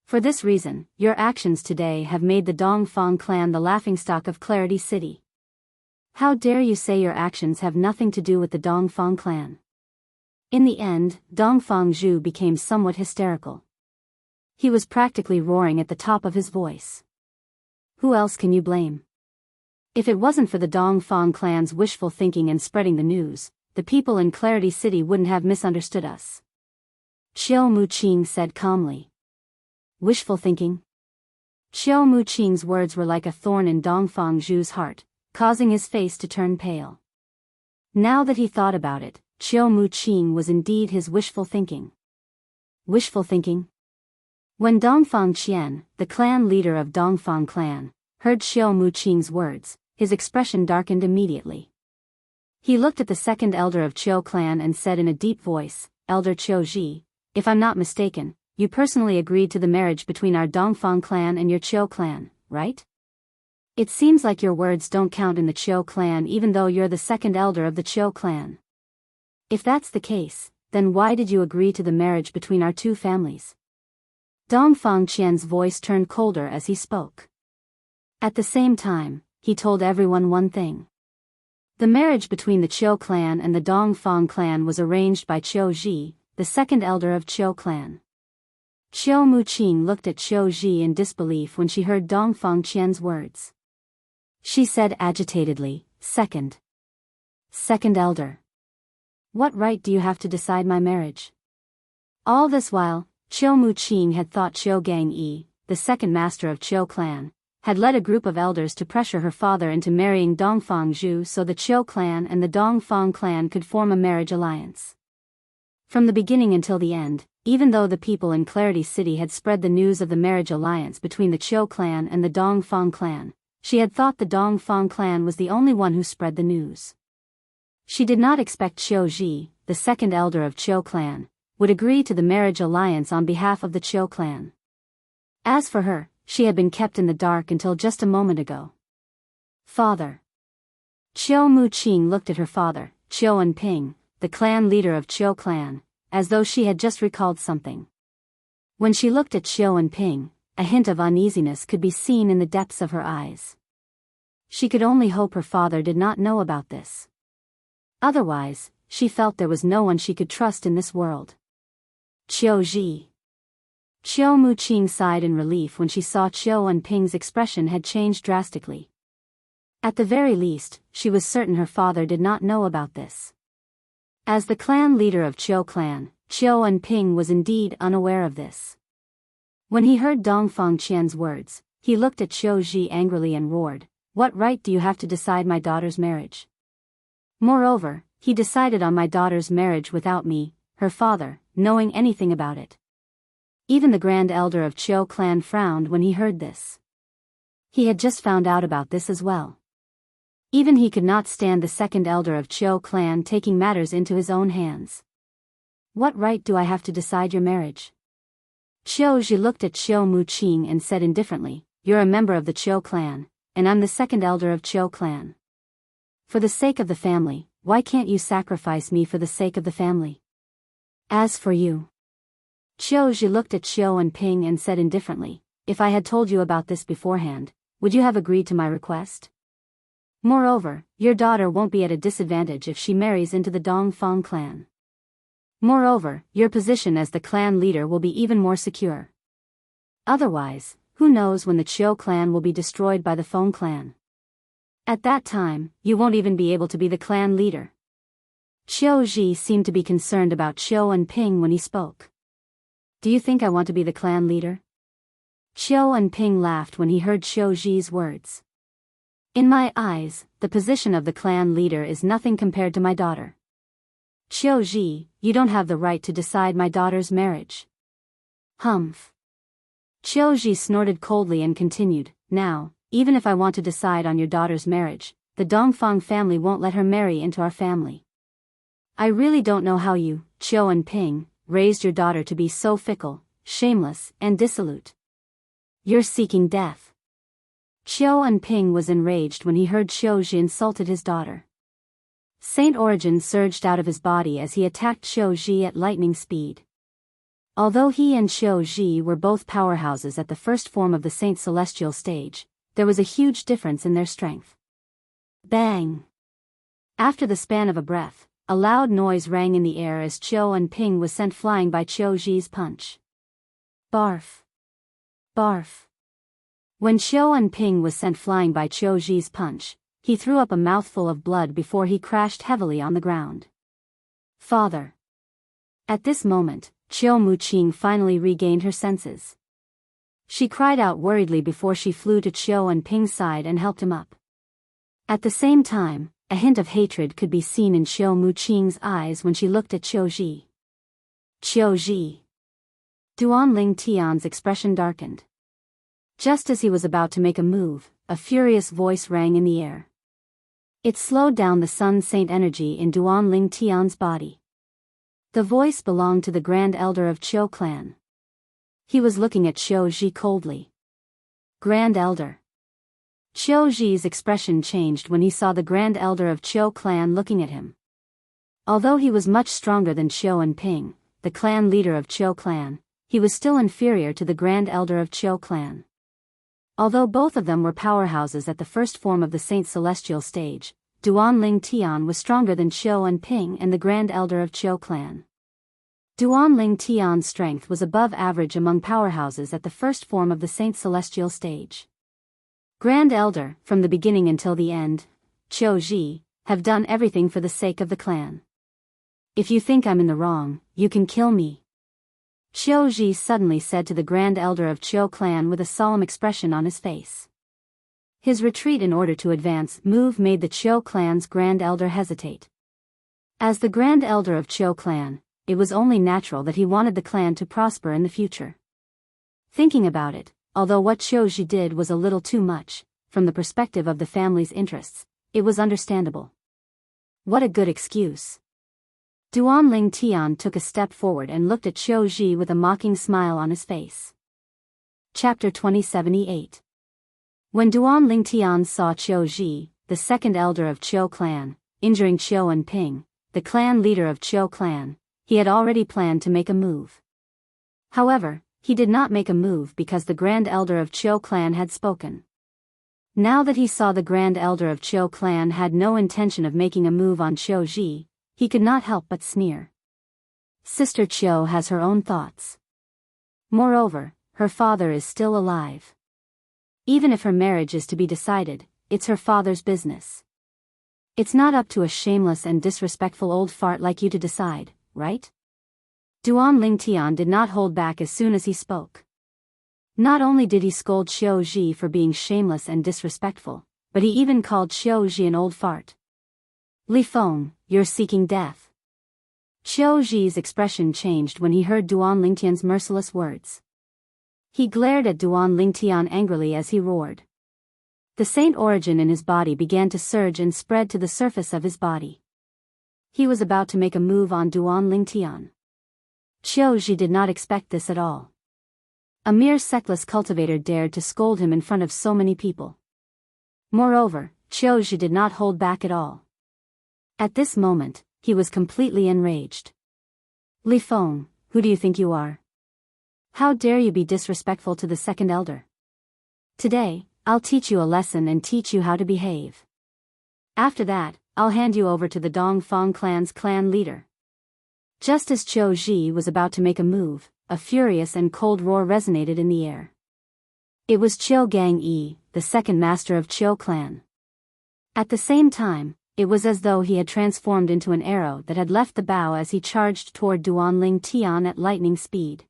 For this reason, your actions today have made the Dongfang clan the laughingstock of Clarity City. How dare you say your actions have nothing to do with the Dongfang clan? In the end, Dongfang Zhu became somewhat hysterical. He was practically roaring at the top of his voice. Who else can you blame? If it wasn't for the Dongfang clan's wishful thinking and spreading the news, the people in Clarity City wouldn't have misunderstood us. Chiu Muqing said calmly. Wishful thinking? Chiu Muqing's words were like a thorn in Dongfang Zhu's heart, causing his face to turn pale. Now that he thought about it, Chiu Muqing was indeed his wishful thinking. Wishful thinking? When Dongfang Qian, the clan leader of Dongfang clan, heard Chiu Muqing's words, his expression darkened immediately. He looked at the second elder of Chiu clan and said in a deep voice, Elder Chiu Ji, if I'm not mistaken, you personally agreed to the marriage between our Dongfang clan and your Chiu clan, right? It seems like your words don't count in the Chiu clan even though you're the second elder of the Chiu clan. If that's the case, then why did you agree to the marriage between our two families? Dongfang Qian's voice turned colder as he spoke. At the same time, he told everyone one thing. The marriage between the Chiu clan and the Dongfang clan was arranged by Chiu Ji, the second elder of Chiu clan. Chiu Muqing looked at Chiu Ji in disbelief when she heard Dongfang Qian's words. She said agitatedly, Second elder. What right do you have to decide my marriage? All this while, Chiu Muqing had thought Chiu Gangyi, the second master of Chiu clan, had led a group of elders to pressure her father into marrying Dongfang Zhu so the Chiu clan and the Dongfang clan could form a marriage alliance. From the beginning until the end, even though the people in Clarity City had spread the news of the marriage alliance between the Chiu clan and the Dongfang clan, she had thought the Dongfang clan was the only one who spread the news. She did not expect Chiu Ji, the second elder of Chiu clan, would agree to the marriage alliance on behalf of the Chiu clan. As for her, she had been kept in the dark until just a moment ago. Father. Chiu Muqing looked at her father, Chiu and Ping, the clan leader of Chiu clan, as though she had just recalled something. When she looked at Chiu and Ping, a hint of uneasiness could be seen in the depths of her eyes. She could only hope her father did not know about this. Otherwise, she felt there was no one she could trust in this world. Chiu Ji. Chiu Muqing sighed in relief when she saw Chiu and Ping's expression had changed drastically. At the very least, she was certain her father did not know about this. As the clan leader of Chiu clan, Qiu and Ping was indeed unaware of this. When he heard Dongfang Qian's words, he looked at Qiu Ji angrily and roared, "What right do you have to decide my daughter's marriage? Moreover, he decided on my daughter's marriage without me, her father, knowing anything about it." Even the Grand Elder of Qiu clan frowned when he heard this. He had just found out about this as well. Even he could not stand the second elder of Qiu clan taking matters into his own hands. "What right do I have to decide your marriage?" Qiu Ji looked at Qiu Muqing and said indifferently, "You're a member of the Qiu clan, and I'm the second elder of Qiu clan. For the sake of the family, why can't you sacrifice me for the sake of the family? As for you..." Qiu Ji looked at Qiu and Ping and said indifferently, "If I had told you about this beforehand, would you have agreed to my request? Moreover, your daughter won't be at a disadvantage if she marries into the Dongfang clan. Moreover, your position as the clan leader will be even more secure. Otherwise, who knows when the Qiu clan will be destroyed by the Feng clan? At that time, you won't even be able to be the clan leader." Qiu Ji seemed to be concerned about Qiu and Ping when he spoke. "Do you think I want to be the clan leader?" Qiu and Ping laughed when he heard Qiu Ji's words. "In my eyes, the position of the clan leader is nothing compared to my daughter. Qiu Ji, you don't have the right to decide my daughter's marriage." "Humph." Qiu Ji snorted coldly and continued, "Now, even if I want to decide on your daughter's marriage, the Dongfang family won't let her marry into our family. I really don't know how you, Qiu and Ping, raised your daughter to be so fickle, shameless, and dissolute. You're seeking death." Qiu and Ping was enraged when he heard Qiu Ji insulted his daughter. Saint Origin surged out of his body as he attacked Qiu Ji at lightning speed. Although he and Qiu Ji were both powerhouses at the first form of the Saint Celestial stage, there was a huge difference in their strength. Bang! After the span of a breath, a loud noise rang in the air as Qiu and Ping was sent flying by Qiu Ji's punch. Barf! Barf! When Qiu and Ping was sent flying by Qiu Ji's punch, he threw up a mouthful of blood before he crashed heavily on the ground. "Father!" At this moment, Qiu Muqing finally regained her senses. She cried out worriedly before she flew to Qiu and Ping's side and helped him up. At the same time, a hint of hatred could be seen in Qiu Muqing's eyes when she looked at Qiu Ji. "Qiu Ji!" Duanling Tian's expression darkened. Just as he was about to make a move, a furious voice rang in the air. It slowed down the Sun Saint energy in Duanling Tian's body. The voice belonged to the Grand Elder of Qiu clan. He was looking at Qiu Ji coldly. "Grand Elder." Qiu Ji's expression changed when he saw the Grand Elder of Qiu clan looking at him. Although he was much stronger than Qiu and Ping, the clan leader of Qiu clan, he was still inferior to the Grand Elder of Qiu clan. Although both of them were powerhouses at the first form of the Saint Celestial stage, Duanling Tian was stronger than Qiu and Ping and the Grand Elder of Qiu clan. Duanling Tian's strength was above average among powerhouses at the first form of the Saint Celestial stage. "Grand Elder, from the beginning until the end, Qiu Ji, have done everything for the sake of the clan. If you think I'm in the wrong, you can kill me." Qiu Ji suddenly said to the Grand Elder of Qiu clan with a solemn expression on his face. His retreat in order to advance move made the Qiu clan's Grand Elder hesitate. As the Grand Elder of Qiu clan, it was only natural that he wanted the clan to prosper in the future. Thinking about it, although what Qiu Ji did was a little too much, from the perspective of the family's interests, it was understandable. What a good excuse. Duanling Tian took a step forward and looked at Qiu Ji with a mocking smile on his face. Chapter 2078. When Duanling Tian saw Qiu Ji, the second elder of Qiu clan, injuring Qiu and Ping, the clan leader of Qiu clan, he had already planned to make a move. However, he did not make a move because the Grand Elder of Qiu clan had spoken. Now that he saw the Grand Elder of Qiu clan had no intention of making a move on Qiu Ji, he could not help but sneer. Sister Qiu has her own thoughts. Moreover, her father is still alive. Even if her marriage is to be decided, it's her father's business. It's not up to a shameless and disrespectful old fart like you to decide, right? Duan Lingtian did not hold back as soon as he spoke. Not only did he scold Xiao Ji for being shameless and disrespectful, but he even called Xiao Ji an old fart. Li Feng, you're seeking death. Xiao Ji's expression changed when he heard Duan Lingtian's merciless words. He glared at Duan Lingtian angrily as he roared. The saint origin in his body began to surge and spread to the surface of his body. He was about to make a move on Duan Lingtian. Xiao Ji did not expect this at all. A mere sexless cultivator dared to scold him in front of so many people. Moreover, Xiao Ji did not hold back at all. At this moment, he was completely enraged. Li Feng, who do you think you are? How dare you be disrespectful to the second elder? Today, I'll teach you a lesson and teach you how to behave. After that, I'll hand you over to the Dongfang clan's clan leader. Just as Qiu Ji was about to make a move, a furious and cold roar resonated in the air. It was Qiu Gangyi, the second master of Qiu clan. At the same time, it was as though he had transformed into an arrow that had left the bow as he charged toward Duan Lingtian at lightning speed.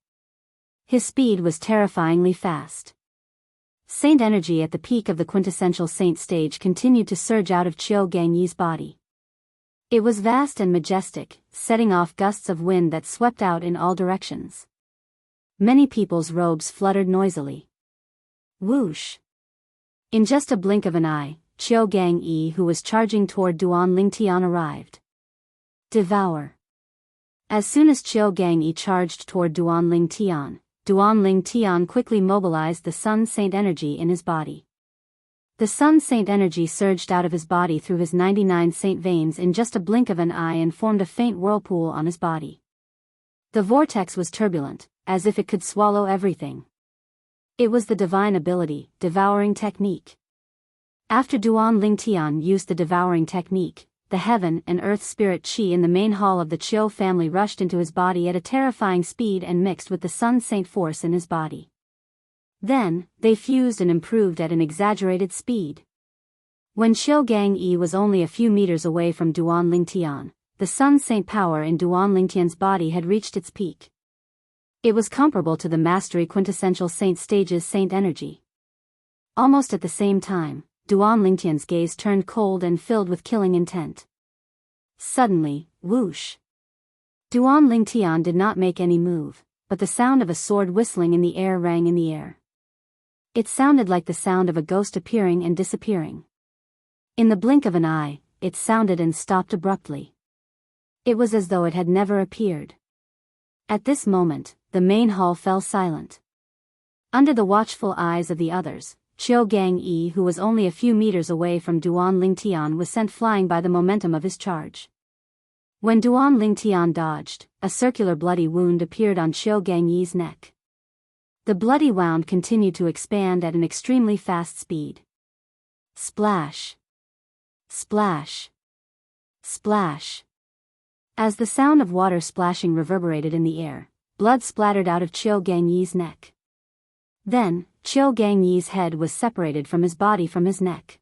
His speed was terrifyingly fast. Saint energy at the peak of the quintessential saint stage continued to surge out of Qiu Gangyi's body. It was vast and majestic, setting off gusts of wind that swept out in all directions. Many people's robes fluttered noisily. Whoosh! In just a blink of an eye, Qiu Gangyi, who was charging toward Duan Lingtian, arrived. Devour! As soon as Qiu Gangyi charged toward Duan Lingtian quickly mobilized the Sun Saint energy in his body. The Sun Saint energy surged out of his body through his 99 saint veins in just a blink of an eye and formed a faint whirlpool on his body. The vortex was turbulent, as if it could swallow everything. It was the divine ability, devouring technique. After Duan Lingtian used the devouring technique, the heaven and earth spirit qi in the main hall of the Qiu family rushed into his body at a terrifying speed and mixed with the Sun Saint force in his body. Then, they fused and improved at an exaggerated speed. When Qiu Gangyi was only a few meters away from Duan Lingtian, the Sun Saint power in Duan Lingtian's body had reached its peak. It was comparable to the Mastery Quintessential Saint Stage's Saint energy. Almost at the same time, Duan Lingtian's gaze turned cold and filled with killing intent. Suddenly, whoosh! Duan Lingtian did not make any move, but the sound of a sword whistling in the air rang in the air. It sounded like the sound of a ghost appearing and disappearing. In the blink of an eye, it sounded and stopped abruptly. It was as though it had never appeared. At this moment, the main hall fell silent. Under the watchful eyes of the others, Qiu Gangyi, who was only a few meters away from Duan Lingtian, was sent flying by the momentum of his charge. When Duan Lingtian dodged, a circular bloody wound appeared on Qiu Gangyi's neck. The bloody wound continued to expand at an extremely fast speed. Splash! Splash! Splash! As the sound of water splashing reverberated in the air, blood splattered out of Qiu Gangyi's neck. Then, Qiu Gangyi's head was separated from his body from his neck.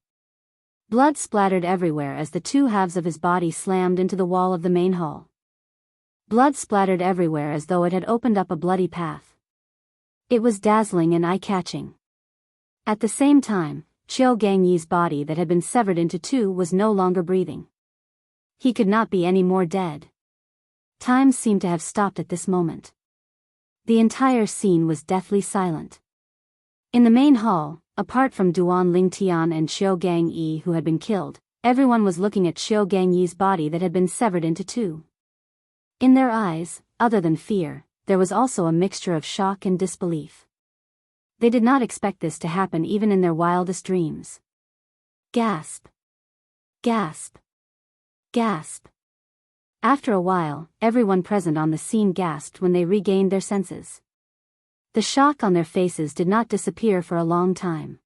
Blood splattered everywhere as the two halves of his body slammed into the wall of the main hall. Blood splattered everywhere as though it had opened up a bloody path. It was dazzling and eye-catching. At the same time, Qiu Gangyi's body that had been severed into two was no longer breathing. He could not be any more dead. Time seemed to have stopped at this moment. The entire scene was deathly silent. In the main hall, apart from Duan Lingtian and Qiu Gangyi who had been killed, everyone was looking at Qiu Gangyi's body that had been severed into two. In their eyes, other than fear, there was also a mixture of shock and disbelief. They did not expect this to happen even in their wildest dreams. Gasp! Gasp! Gasp! After a while, everyone present on the scene gasped when they regained their senses. The shock on their faces did not disappear for a long time.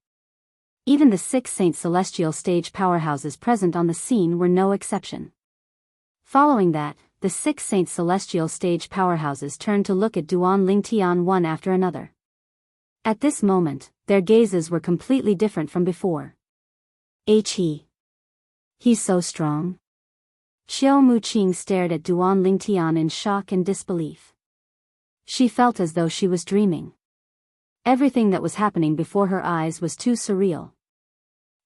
Even the 6 Saint Celestial stage powerhouses present on the scene were no exception. Following that, the 6 Saint Celestial stage powerhouses turned to look at Duan Lingtian one after another. At this moment, their gazes were completely different from before. He's so strong. Xiao Muqing stared at Duan Lingtian in shock and disbelief. She felt as though she was dreaming. Everything that was happening before her eyes was too surreal.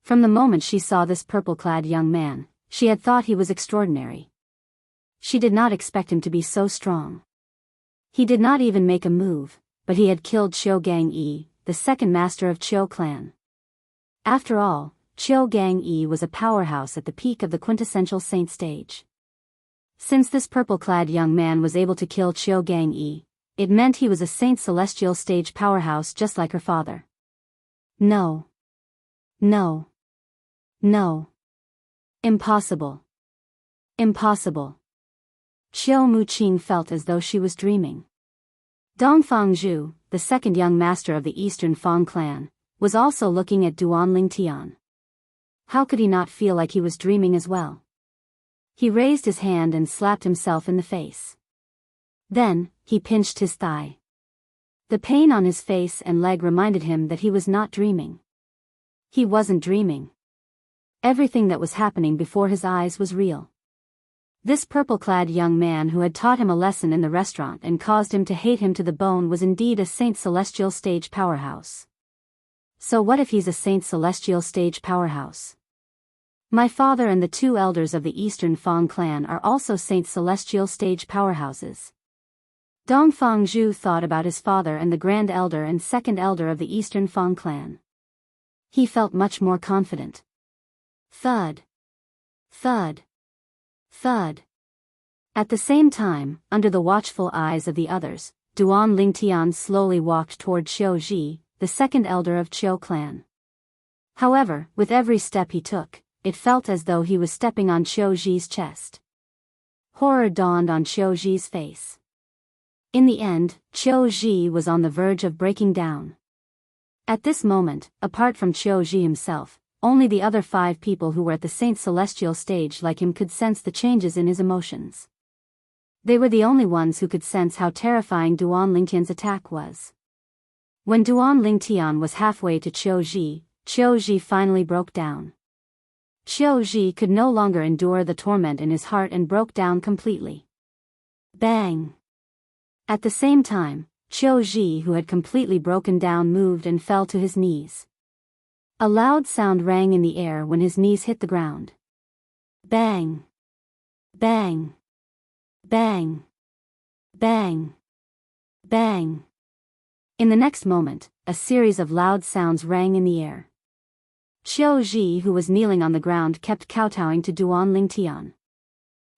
From the moment she saw this purple-clad young man, she had thought he was extraordinary. She did not expect him to be so strong. He did not even make a move, but he had killed Qiu Gangyi, the second master of Qiu clan. After all, Qiu Gangyi was a powerhouse at the peak of the quintessential saint stage. Since this purple-clad young man was able to kill Qiu Gangyi, it meant he was a saint celestial stage powerhouse just like her father. No. No. No. Impossible. Impossible. Qiu Muqing felt as though she was dreaming. Dongfang Zhu, the second young master of the Eastern Fang clan, was also looking at Duan Lingtian. How could he not feel like he was dreaming as well? He raised his hand and slapped himself in the face. Then, he pinched his thigh. The pain on his face and leg reminded him that he was not dreaming. He wasn't dreaming. Everything that was happening before his eyes was real. This purple-clad young man who had taught him a lesson in the restaurant and caused him to hate him to the bone was indeed a Saint Celestial stage powerhouse. So what if he's a Saint Celestial stage powerhouse? My father and the two elders of the Eastern Fang clan are also Saint Celestial stage powerhouses. Dongfang Zhu thought about his father and the Grand Elder and Second Elder of the Eastern Fang clan. He felt much more confident. Thud. Thud. Thud. At the same time, under the watchful eyes of the others, Duan Lingtian slowly walked toward Qiu Ji, the second elder of Qiu clan. However, with every step he took, it felt as though he was stepping on Qiu Ji's chest. Horror dawned on Qiu Ji's face. In the end, Qiu Ji was on the verge of breaking down. At this moment, apart from Qiu Ji himself, only the other 5 people who were at the Saint Celestial stage like him could sense the changes in his emotions. They were the only ones who could sense how terrifying Duan Lingtian's attack was. When Duan Lingtian was halfway to Qiu Ji finally broke down. Qiu Ji could no longer endure the torment in his heart and broke down completely. Bang! At the same time, Qiu Ji, who had completely broken down, moved and fell to his knees. A loud sound rang in the air when his knees hit the ground. Bang! Bang! Bang! Bang! Bang! In the next moment, a series of loud sounds rang in the air. Qiu Ji, who was kneeling on the ground, kept kowtowing to Duan Lingtian.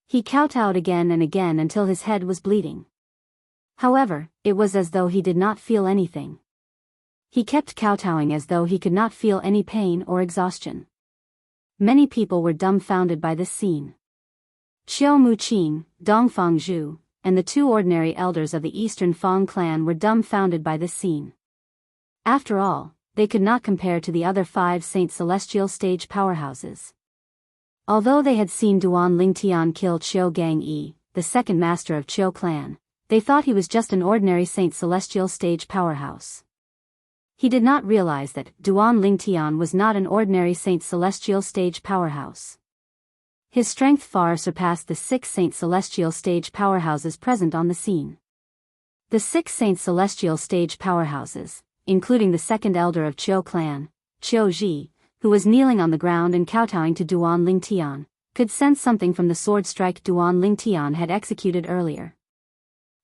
He kowtowed again and again until his head was bleeding. However, it was as though he did not feel anything. He kept kowtowing as though he could not feel any pain or exhaustion. Many people were dumbfounded by this scene. Qiu Muqing, Dongfang Zhu, and the 2 ordinary elders of the Eastern Fang clan were dumbfounded by this scene. After all, they could not compare to the other 5 Saint Celestial stage powerhouses. Although they had seen Duan Lingtian kill Qiu Gangyi, the second master of Qiu clan, they thought he was just an ordinary Saint Celestial stage powerhouse. He did not realize that Duan Lingtian was not an ordinary Saint Celestial stage powerhouse. His strength far surpassed the 6 Saint Celestial stage powerhouses present on the scene. The 6 Saint Celestial stage powerhouses, including the second elder of Qiu clan, Qiu Ji, who was kneeling on the ground and kowtowing to Duan Lingtian, could sense something from the sword strike Duan Lingtian had executed earlier.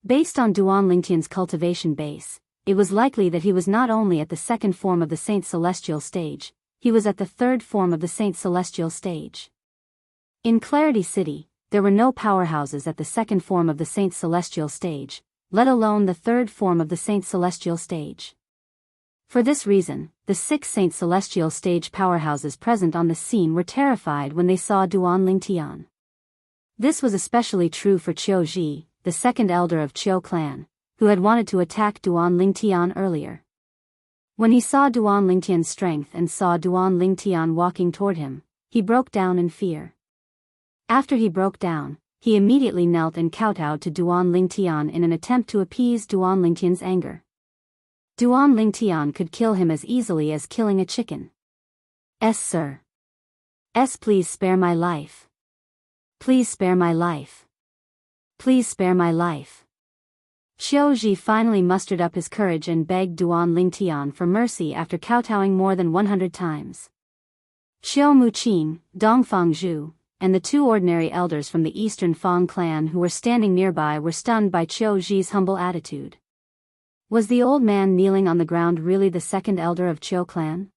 Based on Duan Lingtian's cultivation base, it was likely that he was not only at the second form of the Saint Celestial stage, he was at the third form of the Saint Celestial stage. In Clarity City, there were no powerhouses at the second form of the Saint Celestial stage, let alone the third form of the Saint Celestial stage. For this reason, the 6 Saint Celestial stage powerhouses present on the scene were terrified when they saw Duan Lingtian. This was especially true for Qiu Ji, the second elder of Qiu clan, who had wanted to attack Duan Lingtian earlier. When he saw Duan Lingtian's strength and saw Duan Lingtian walking toward him, he broke down in fear. After he broke down, he immediately knelt and kowtowed to Duan Lingtian in an attempt to appease Duan Lingtian's anger. Duan Lingtian could kill him as easily as killing a chicken. Sir. Please spare my life. Please spare my life. Please spare my life. Qiu Ji finally mustered up his courage and begged Duan Lingtian for mercy after kowtowing more than 100 times. Qiu Muqing, Dong Fangzhu, and the two ordinary elders from the Eastern Fang clan who were standing nearby were stunned by Qiu Ji's humble attitude. Was the old man kneeling on the ground really the second elder of Qiu clan?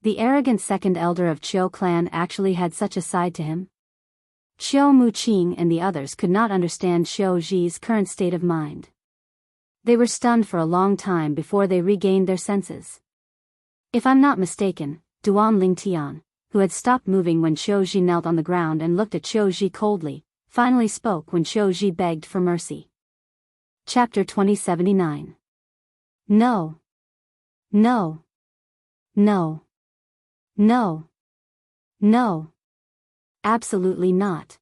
The arrogant second elder of Qiu clan actually had such a side to him? Qiu Muqing and the others could not understand Qiu Ji's current state of mind. They were stunned for a long time before they regained their senses. If I'm not mistaken, Duan Lingtian, who had stopped moving when Qiu Ji knelt on the ground and looked at Qiu Ji coldly, finally spoke when Qiu Ji begged for mercy. Chapter 2079. No. No. No. No. No. Absolutely not.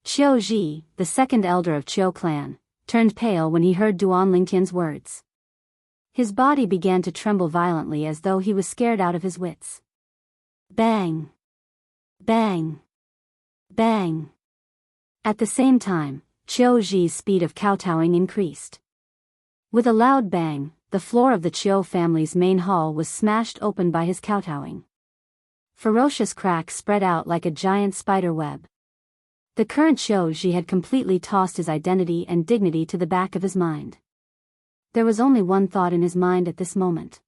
Qiu Ji, the second elder of Qiu clan, turned pale when he heard Duan Lingtian's words. His body began to tremble violently as though he was scared out of his wits. Bang! Bang! Bang! At the same time, Qiu Ji's speed of kowtowing increased. With a loud bang, the floor of the Qiu family's main hall was smashed open by his kowtowing. Ferocious cracks spread out like a giant spider web. The current Qiu Ji had completely tossed his identity and dignity to the back of his mind. There was only one thought in his mind at this moment.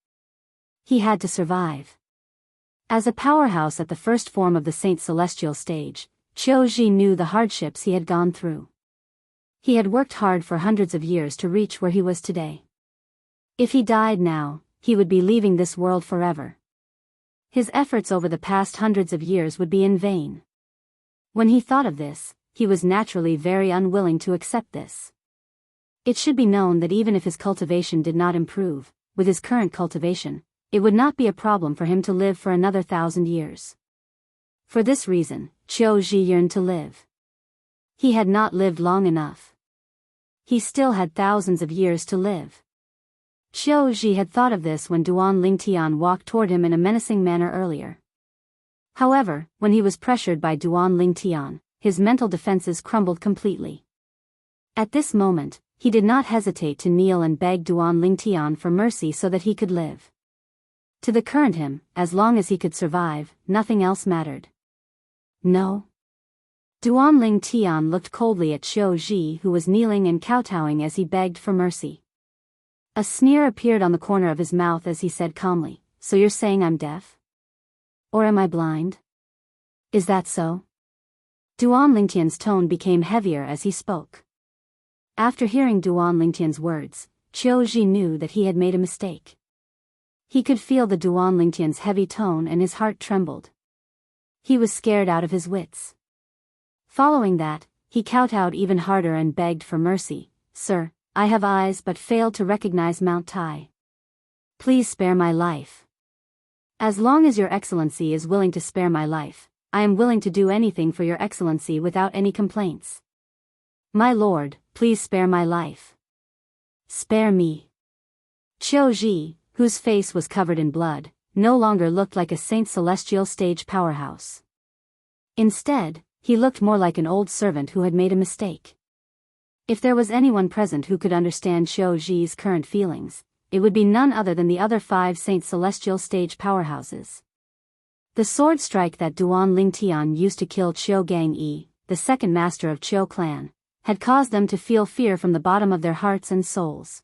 He had to survive. As a powerhouse at the first form of the Saint Celestial stage, Qiu Ji knew the hardships he had gone through. He had worked hard for hundreds of years to reach where he was today. If he died now, he would be leaving this world forever. His efforts over the past hundreds of years would be in vain. When he thought of this, he was naturally very unwilling to accept this. It should be known that even if his cultivation did not improve, with his current cultivation, it would not be a problem for him to live for another 1,000 years. For this reason, Qiu Ji yearned to live. He had not lived long enough. He still had thousands of years to live. Qiu Ji had thought of this when Duan Lingtian walked toward him in a menacing manner earlier. However, when he was pressured by Duan Lingtian, his mental defenses crumbled completely. At this moment, he did not hesitate to kneel and beg Duan Lingtian for mercy so that he could live. To the current him, as long as he could survive, nothing else mattered. No. Duan Lingtian looked coldly at Qiu Ji who was kneeling and kowtowing as he begged for mercy. A sneer appeared on the corner of his mouth as he said calmly, "So you're saying I'm deaf? Or am I blind? Is that so?" Duan Lingtian's tone became heavier as he spoke. After hearing Duan Lingtian's words, Qiu Ji knew that he had made a mistake. He could feel the Duan Lingtian's heavy tone and his heart trembled. He was scared out of his wits. Following that, he kowtowed even harder and begged for mercy. "Sir, I have eyes but failed to recognize Mount Tai. Please spare my life. As long as your excellency is willing to spare my life, I am willing to do anything for your excellency without any complaints. My lord, please spare my life. Spare me." Qiu Ji, whose face was covered in blood, no longer looked like a Saint Celestial stage powerhouse. Instead, he looked more like an old servant who had made a mistake. If there was anyone present who could understand Qiu Ji's current feelings, it would be none other than the other 5 Saint Celestial stage powerhouses. The sword strike that Duan Lingtian used to kill Qiu Gangyi, the second master of Qiu clan, had caused them to feel fear from the bottom of their hearts and souls.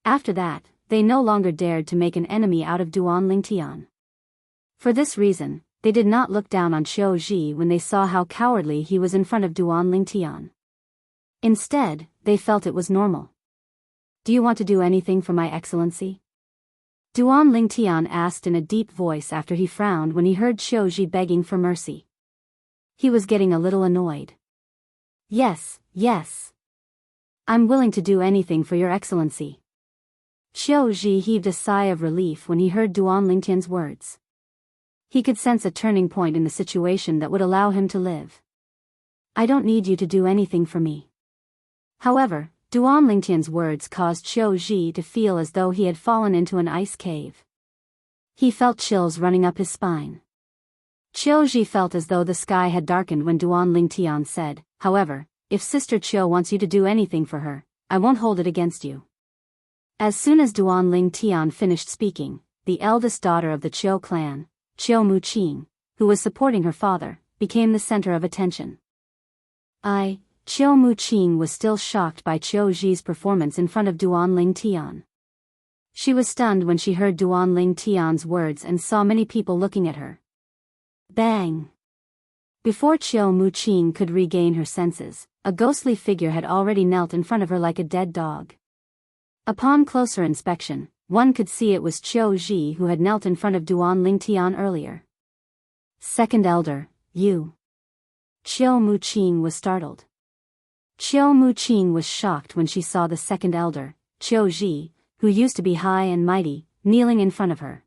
After that, they no longer dared to make an enemy out of Duan Lingtian. For this reason, they did not look down on Qiu Ji when they saw how cowardly he was in front of Duan Lingtian. Instead, they felt it was normal. "Do you want to do anything for my excellency?" Duan Lingtian asked in a deep voice after he frowned when he heard Qiu Ji begging for mercy. He was getting a little annoyed. Yes. I'm willing to do anything for your excellency." Qiu Ji heaved a sigh of relief when he heard Duan Lingtian's words. He could sense a turning point in the situation that would allow him to live. "I don't need you to do anything for me." However, Duan Lingtian's words caused Qiu Ji to feel as though he had fallen into an ice cave. He felt chills running up his spine. Qiu Ji felt as though the sky had darkened when Duan Lingtian said, "However, if Sister Qiu wants you to do anything for her, I won't hold it against you. As soon as Duan Ling Tian finished speaking, the eldest daughter of the Qiu clan, Qiu Muqing, who was supporting her father, became the center of attention. Qiu Muqing was still shocked by Qiu Zhi's performance in front of Duan Ling Tian. She was stunned when she heard Duan Ling Tian's words and saw many people looking at her. Bang! Before Qiu Muqing could regain her senses, a ghostly figure had already knelt in front of her like a dead dog. Upon closer inspection, one could see it was Qiu Zhi who had knelt in front of Duan Ling Tian earlier. Second elder, you. Qiu Muqing was startled. Qiu Muqing was shocked when she saw the second elder, Qiu Zhi, who used to be high and mighty, kneeling in front of her.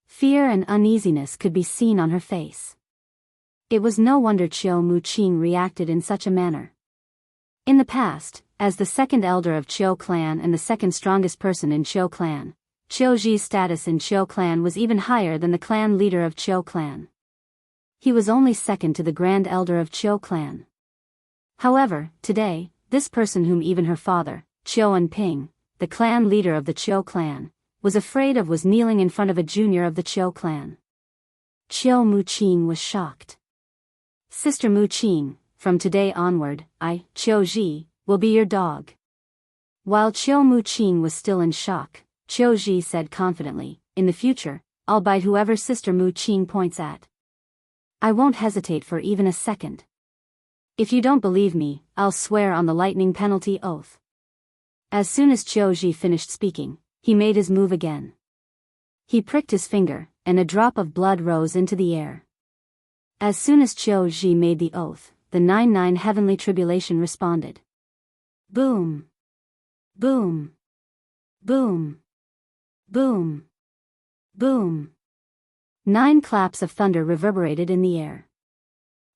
Fear and uneasiness could be seen on her face. It was no wonder Qiu Muqing reacted in such a manner. In the past, as the second elder of Qiu clan and the second strongest person in Qiu clan, Qiu Zhi's status in Qiu clan was even higher than the clan leader of Qiu clan. He was only second to the grand elder of Qiu clan. However, today, this person whom even her father, Qiu Enping, the clan leader of the Qiu clan, was afraid of was kneeling in front of a junior of the Qiu clan. Qiu Muqing was shocked. Sister Muqing, from today onward, I, Qiu Zhi, will be your dog. While Qiu Muqing was still in shock, Qiu Zhi said confidently, in the future, I'll bite whoever Sister Muqing points at. I won't hesitate for even a second. If you don't believe me, I'll swear on the lightning penalty oath. As soon as Qiu Zhi finished speaking, he made his move again. He pricked his finger, and a drop of blood rose into the air. As soon as Qiu Zhi made the oath, the 99 heavenly tribulation responded. Boom! Boom! Boom! Boom! Boom! 9 claps of thunder reverberated in the air.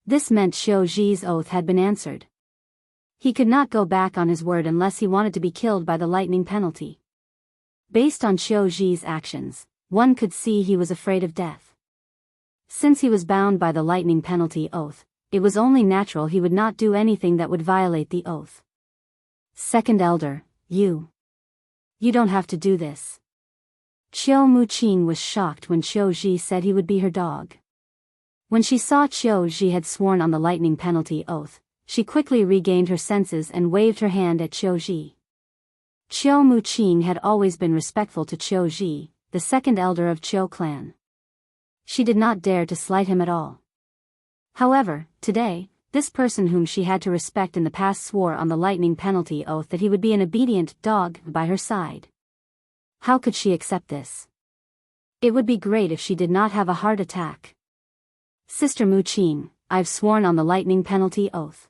This meant Qiu Zhi's oath had been answered. He could not go back on his word unless he wanted to be killed by the lightning penalty. Based on Qiu Zhi's actions, one could see he was afraid of death. Since he was bound by the lightning penalty oath, it was only natural he would not do anything that would violate the oath. Second elder, you don't have to do this. Qiu Muqing was shocked when Qiu Zhi said he would be her dog. When she saw Qiu Zhi had sworn on the lightning penalty oath, she quickly regained her senses and waved her hand at Qiu Zhi. Qiu Muqing had always been respectful to Qiu Zhi, the second elder of Qiu clan. She did not dare to slight him at all. However, today, this person whom she had to respect in the past swore on the lightning penalty oath that he would be an obedient dog by her side. How could she accept this? It would be great if she did not have a heart attack. Sister Muqing, I've sworn on the lightning penalty oath.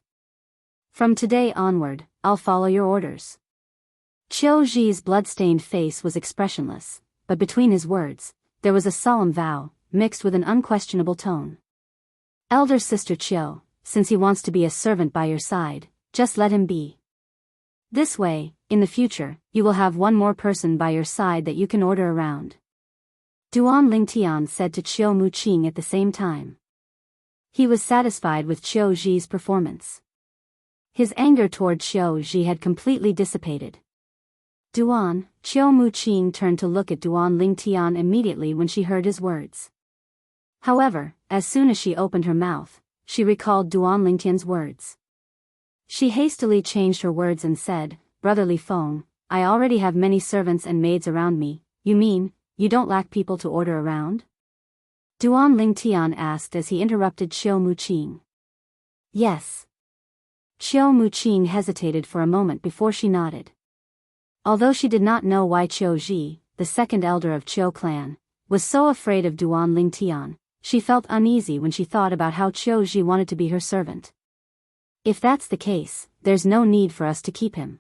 From today onward, I'll follow your orders. Qiu Zhi's blood-stained face was expressionless, but between his words, there was a solemn vow, mixed with an unquestionable tone. Elder Sister Qiu, since he wants to be a servant by your side, just let him be. This way, in the future, you will have one more person by your side that you can order around. Duan Lingtian said to Qiu Muqing at the same time. He was satisfied with Qiu Zhi's performance. His anger toward Qiu Zhi had completely dissipated. Qiu Muqing turned to look at Duan Lingtian immediately when she heard his words. However, as soon as she opened her mouth, she recalled Duan Lingtian's words. She hastily changed her words and said, Brotherly Feng, I already have many servants and maids around me. You mean, you don't lack people to order around? Duan Lingtian asked as he interrupted Qiu Muqing. Yes. Qiu Muqing hesitated for a moment before she nodded. Although she did not know why Qiu Zhi, the second elder of Qiu clan, was so afraid of Duan Lingtian, she felt uneasy when she thought about how Qiu Zhi wanted to be her servant. If that's the case, there's no need for us to keep him.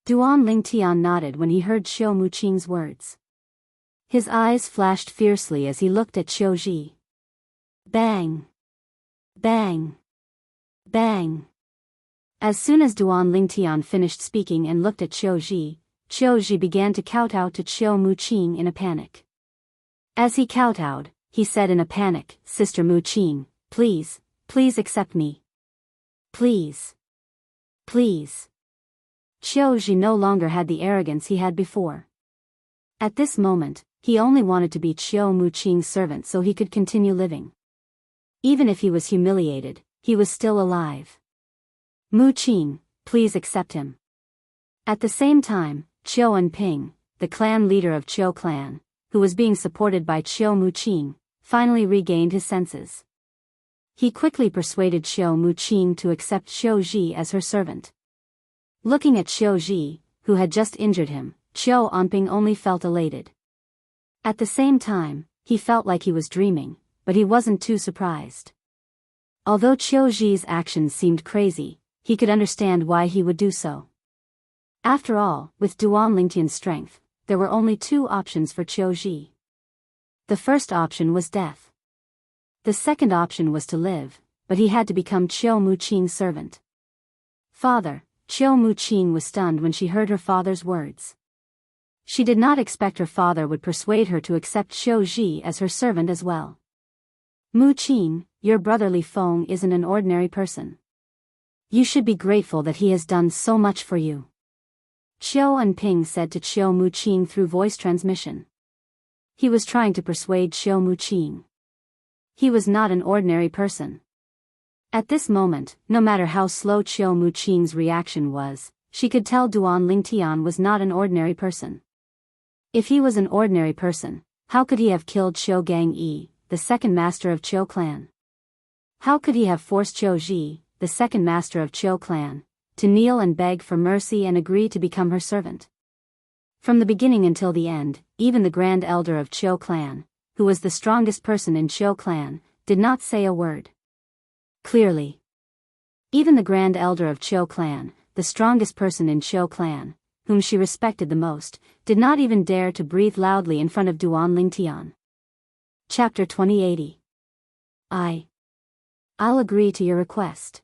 Duan Lingtian nodded when he heard Qiu Muqing's words. His eyes flashed fiercely as he looked at Qiu Zhi. Bang! Bang! Bang! As soon as Duan Lingtian finished speaking and looked at Qiu Zhi began to kowtow to Qiu Muqing in a panic. As he kowtowed, he said in a panic, Sister Muqing, please accept me. Please. Please. Qiu Ji no longer had the arrogance he had before. At this moment, he only wanted to be Qiu Muqing's servant so he could continue living. Even if he was humiliated, he was still alive. Muqing, please accept him. At the same time, Qiu Enping, the clan leader of Qiu clan, who was being supported by Qiu Muqing, finally regained his senses. He quickly persuaded Qiu Muqing to accept Qiu Ji as her servant. Looking at Qiu Ji, who had just injured him, Qiu Enping only felt elated. At the same time, he felt like he was dreaming, but he wasn't too surprised. Although Qiu Ji's actions seemed crazy, he could understand why he would do so. After all, with Duan Lingtian's strength, there were only two options for Qiu Ji. The first option was death. The second option was to live, but he had to become Qiu Muqing's servant. Father, Qiu Muqing was stunned when she heard her father's words. She did not expect her father would persuade her to accept Qiu Ji as her servant as well. Muqing, your brother Li Feng isn't an ordinary person. You should be grateful that he has done so much for you. Qiu Enping said to Qiu Muqing through voice transmission. He was trying to persuade Qiu Muqing. He was not an ordinary person. At this moment, no matter how slow Qiu Muqing's reaction was, she could tell Duan Lingtian was not an ordinary person. If he was an ordinary person, how could he have killed Qiu Gangyi, the second master of Qiu clan? How could he have forced Qiu Ji, the second master of Qiu clan, to kneel and beg for mercy and agree to become her servant? From the beginning until the end, even the grand elder of Qiu clan, who was the strongest person in Qiu clan, did not say a word. Clearly. Even the grand elder of Qiu clan, the strongest person in Qiu clan, whom she respected the most, did not even dare to breathe loudly in front of Duan Lingtian. Chapter 2080. I'll agree to your request.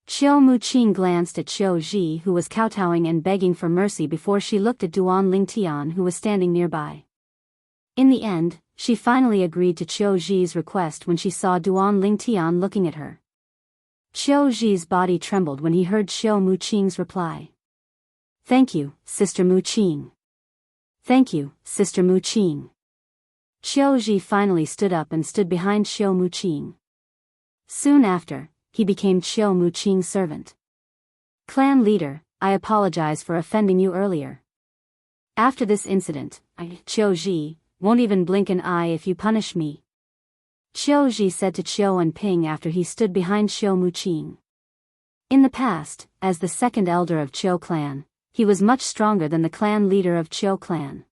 Qiu Muqing glanced at Qiu Ji, who was kowtowing and begging for mercy before she looked at Duan Lingtian, who was standing nearby. In the end, she finally agreed to Qiu Ji's request when she saw Duan Lingtian looking at her. Qiu Ji's body trembled when he heard Qiu Muqing's reply. Thank you, Sister Muqing. Thank you, Sister Muqing. Qiu Ji finally stood up and stood behind Qiu Muqing. Soon after, he became Qiu Muqing's servant. Clan leader, I apologize for offending you earlier. After this incident, Qiu Ji, won't even blink an eye if you punish me. Qiu Ji said to Qiu Enping after he stood behind Qiu Muqing. In the past, as the second elder of Qiu clan, he was much stronger than the clan leader of Qiu clan.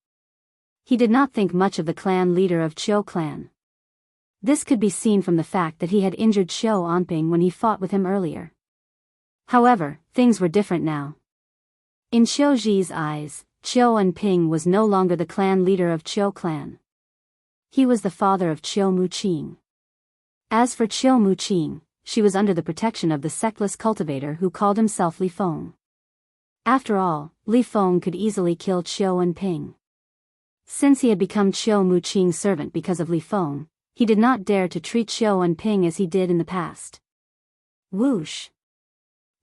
He did not think much of the clan leader of Qiu clan. This could be seen from the fact that he had injured Qiu Enping when he fought with him earlier. However, things were different now. In Qiu Ji's eyes, Qiu Enping was no longer the clan leader of Qiu clan. He was the father of Qiu Muqing. As for Qiu Muqing, she was under the protection of the sectless cultivator who called himself Li Feng. After all, Li Feng could easily kill Qiu Enping. Since he had become Qiu Muqing's servant because of Li Feng, he did not dare to treat Qiu Enping as he did in the past. Whoosh!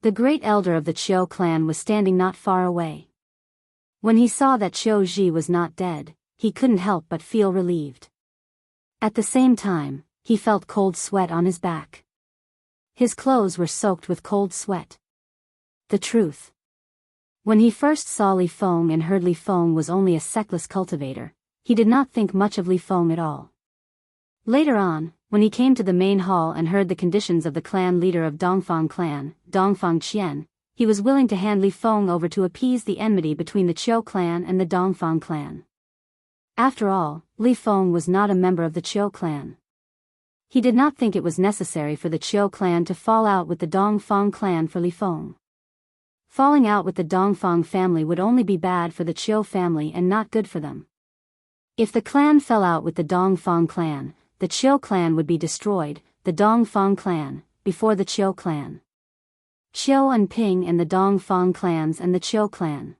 The great elder of the Qiu clan was standing not far away. When he saw that Qiu Ji was not dead, he couldn't help but feel relieved. At the same time, he felt cold sweat on his back. His clothes were soaked with cold sweat. The truth. When he first saw Li Feng and heard Li Feng was only a sectless cultivator, he did not think much of Li Feng at all. Later on, when he came to the main hall and heard the conditions of the clan leader of Dongfang clan, Dongfang Qian, he was willing to hand Li Feng over to appease the enmity between the Qiu clan and the Dongfang clan. After all, Li Feng was not a member of the Qiu clan. He did not think it was necessary for the Qiu clan to fall out with the Dongfang clan for Li Feng. Falling out with the Dongfang family would only be bad for the Qiu family and not good for them. If the clan fell out with the Dongfang clan, the Qiu clan would be destroyed, the Dongfang clan, before the Qiu clan. Qiu Enping and the Dongfang clans and the Qiu clan.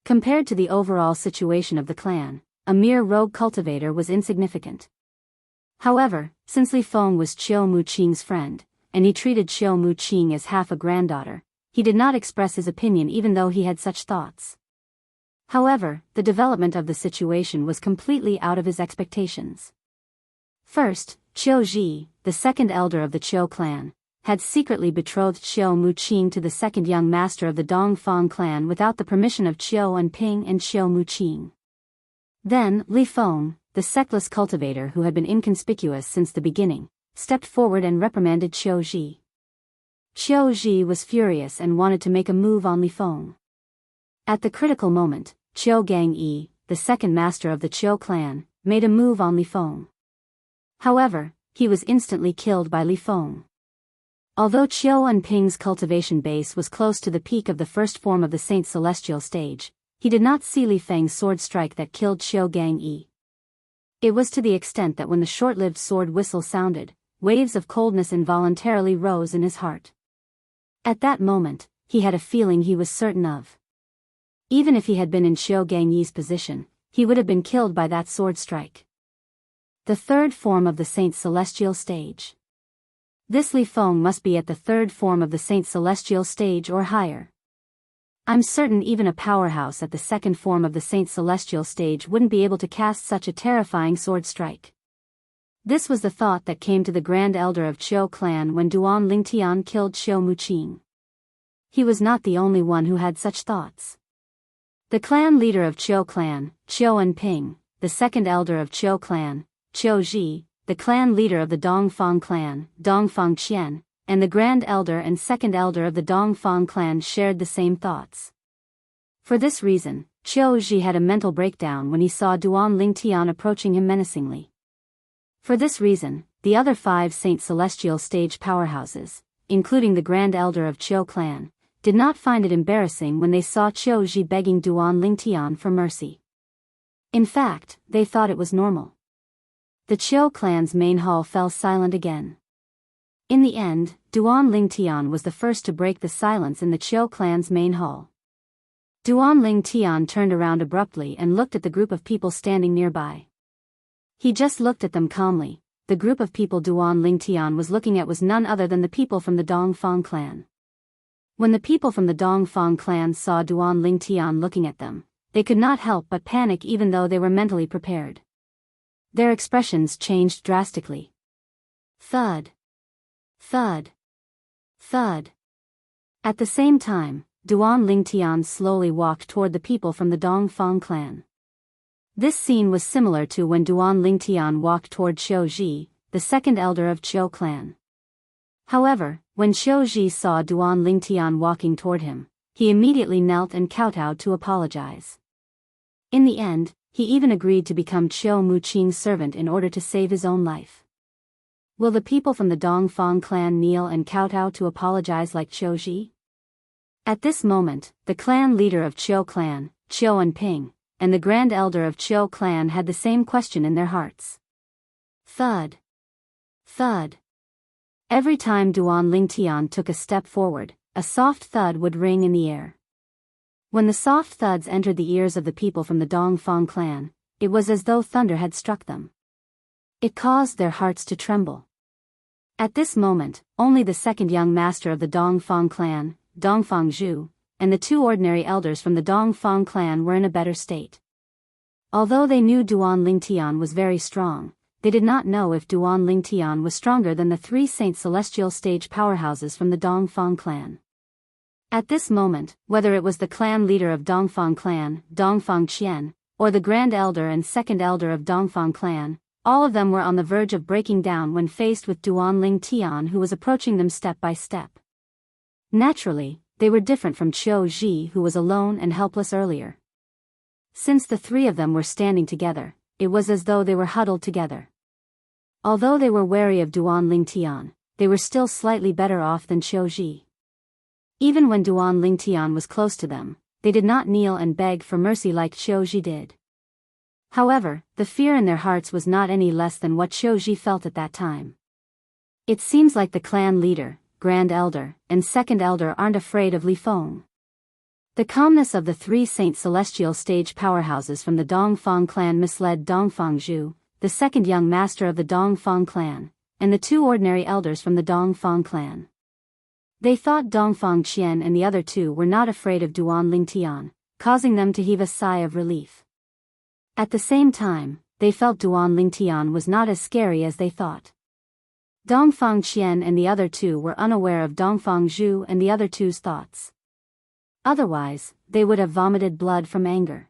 Compared to the overall situation of the clan, a mere rogue cultivator was insignificant. However, since Li Feng was Qiu Muqing's friend, and he treated Qiu Muqing as half a granddaughter, he did not express his opinion even though he had such thoughts. However, the development of the situation was completely out of his expectations. First, Qiu Ji, the second elder of the Qiu clan, had secretly betrothed Qiu Muqing to the second young master of the Dongfang clan without the permission of Qiu Anping and Qiu Muqing. Then, Li Feng, the sectless cultivator who had been inconspicuous since the beginning, stepped forward and reprimanded Qiu Ji. Qiu Ji was furious and wanted to make a move on Li Feng. At the critical moment, Qiu Gangyi, the second master of the Qiu clan, made a move on Li Feng. However, he was instantly killed by Li Feng. Although Qiu Anping's cultivation base was close to the peak of the first form of the Saint Celestial stage, he did not see Li Feng's sword strike that killed Qiu Gangyi. It was to the extent that when the short-lived sword whistle sounded, waves of coldness involuntarily rose in his heart. At that moment, he had a feeling he was certain of. Even if he had been in Qiu Gangyi's position, he would have been killed by that sword strike. The third form of the Saint Celestial stage. This Li Feng must be at the third form of the Saint Celestial stage or higher. I'm certain even a powerhouse at the second form of the Saint Celestial stage wouldn't be able to cast such a terrifying sword strike. This was the thought that came to the Grand Elder of Qiu clan when Duan Lingtian killed Qiu Muqing. He was not the only one who had such thoughts. The clan leader of Qiu clan, Qiu Anping, the second elder of Qiu clan, Qiu Ji, the clan leader of the Dongfang clan, Dongfang Qian, and the grand elder and second elder of the Dongfang clan shared the same thoughts. For this reason, Qiu Ji had a mental breakdown when he saw Duan Lingtian approaching him menacingly. For this reason, the other 5 Saint Celestial stage powerhouses, including the grand elder of Qiu clan, did not find it embarrassing when they saw Qiu Ji begging Duan Lingtian for mercy. In fact, they thought it was normal. The Qiu clan's main hall fell silent again. In the end, Duan Lingtian was the first to break the silence in the Qiu clan's main hall. Duan Lingtian turned around abruptly and looked at the group of people standing nearby. He just looked at them calmly. The group of people Duan Lingtian was looking at was none other than the people from the Dongfang clan. When the people from the Dongfang clan saw Duan Lingtian looking at them, they could not help but panic even though they were mentally prepared. Their expressions changed drastically. Thud. Thud. Thud. At the same time, Duan Lingtian slowly walked toward the people from the Dongfang clan. This scene was similar to when Duan Lingtian walked toward Qiu Ji, the second elder of Qiu clan. However, when Qiu Ji saw Duan Lingtian walking toward him, he immediately knelt and kowtowed to apologize. In the end, he even agreed to become Qiu Muqing's servant in order to save his own life. Will the people from the Dongfang clan kneel and kowtow to apologize like Qiu Ji? At this moment, the clan leader of Qiu clan, Qiu Anping, and the grand elder of Qiu clan had the same question in their hearts. Thud. Thud. Every time Duan Lingtian took a step forward, a soft thud would ring in the air. When the soft thuds entered the ears of the people from the Dongfang clan, it was as though thunder had struck them. It caused their hearts to tremble. At this moment, only the second young master of the Dongfang clan, Dongfang Zhu, and the 2 ordinary elders from the Dongfang clan were in a better state. Although they knew Duan Lingtian was very strong, they did not know if Duan Lingtian was stronger than the 3 Saint Celestial stage powerhouses from the Dongfang clan. At this moment, whether it was the clan leader of Dongfang clan, Dongfang Qian, or the grand elder and second elder of Dongfang clan, all of them were on the verge of breaking down when faced with Duan Lingtian, who was approaching them step by step. Naturally, they were different from Qiu Ji, who was alone and helpless earlier. Since the 3 of them were standing together, it was as though they were huddled together. Although they were wary of Duan Lingtian, they were still slightly better off than Qiu Ji. Even when Duan Lingtian was close to them, they did not kneel and beg for mercy like Qiu Ji did. However, the fear in their hearts was not any less than what Qiu Ji felt at that time. It seems like the clan leader, grand elder, and second elder aren't afraid of Li Feng. The calmness of the 3 Saint Celestial stage powerhouses from the Dongfang clan misled Dongfang Zhu, the second young master of the Dongfang clan, and the 2 ordinary elders from the Dongfang clan. They thought Dongfang Qian and the other two were not afraid of Duan Lingtian, causing them to heave a sigh of relief. At the same time, they felt Duan Lingtian was not as scary as they thought. Dongfang Qian and the other two were unaware of Dongfang Zhu and the other two's thoughts. Otherwise, they would have vomited blood from anger.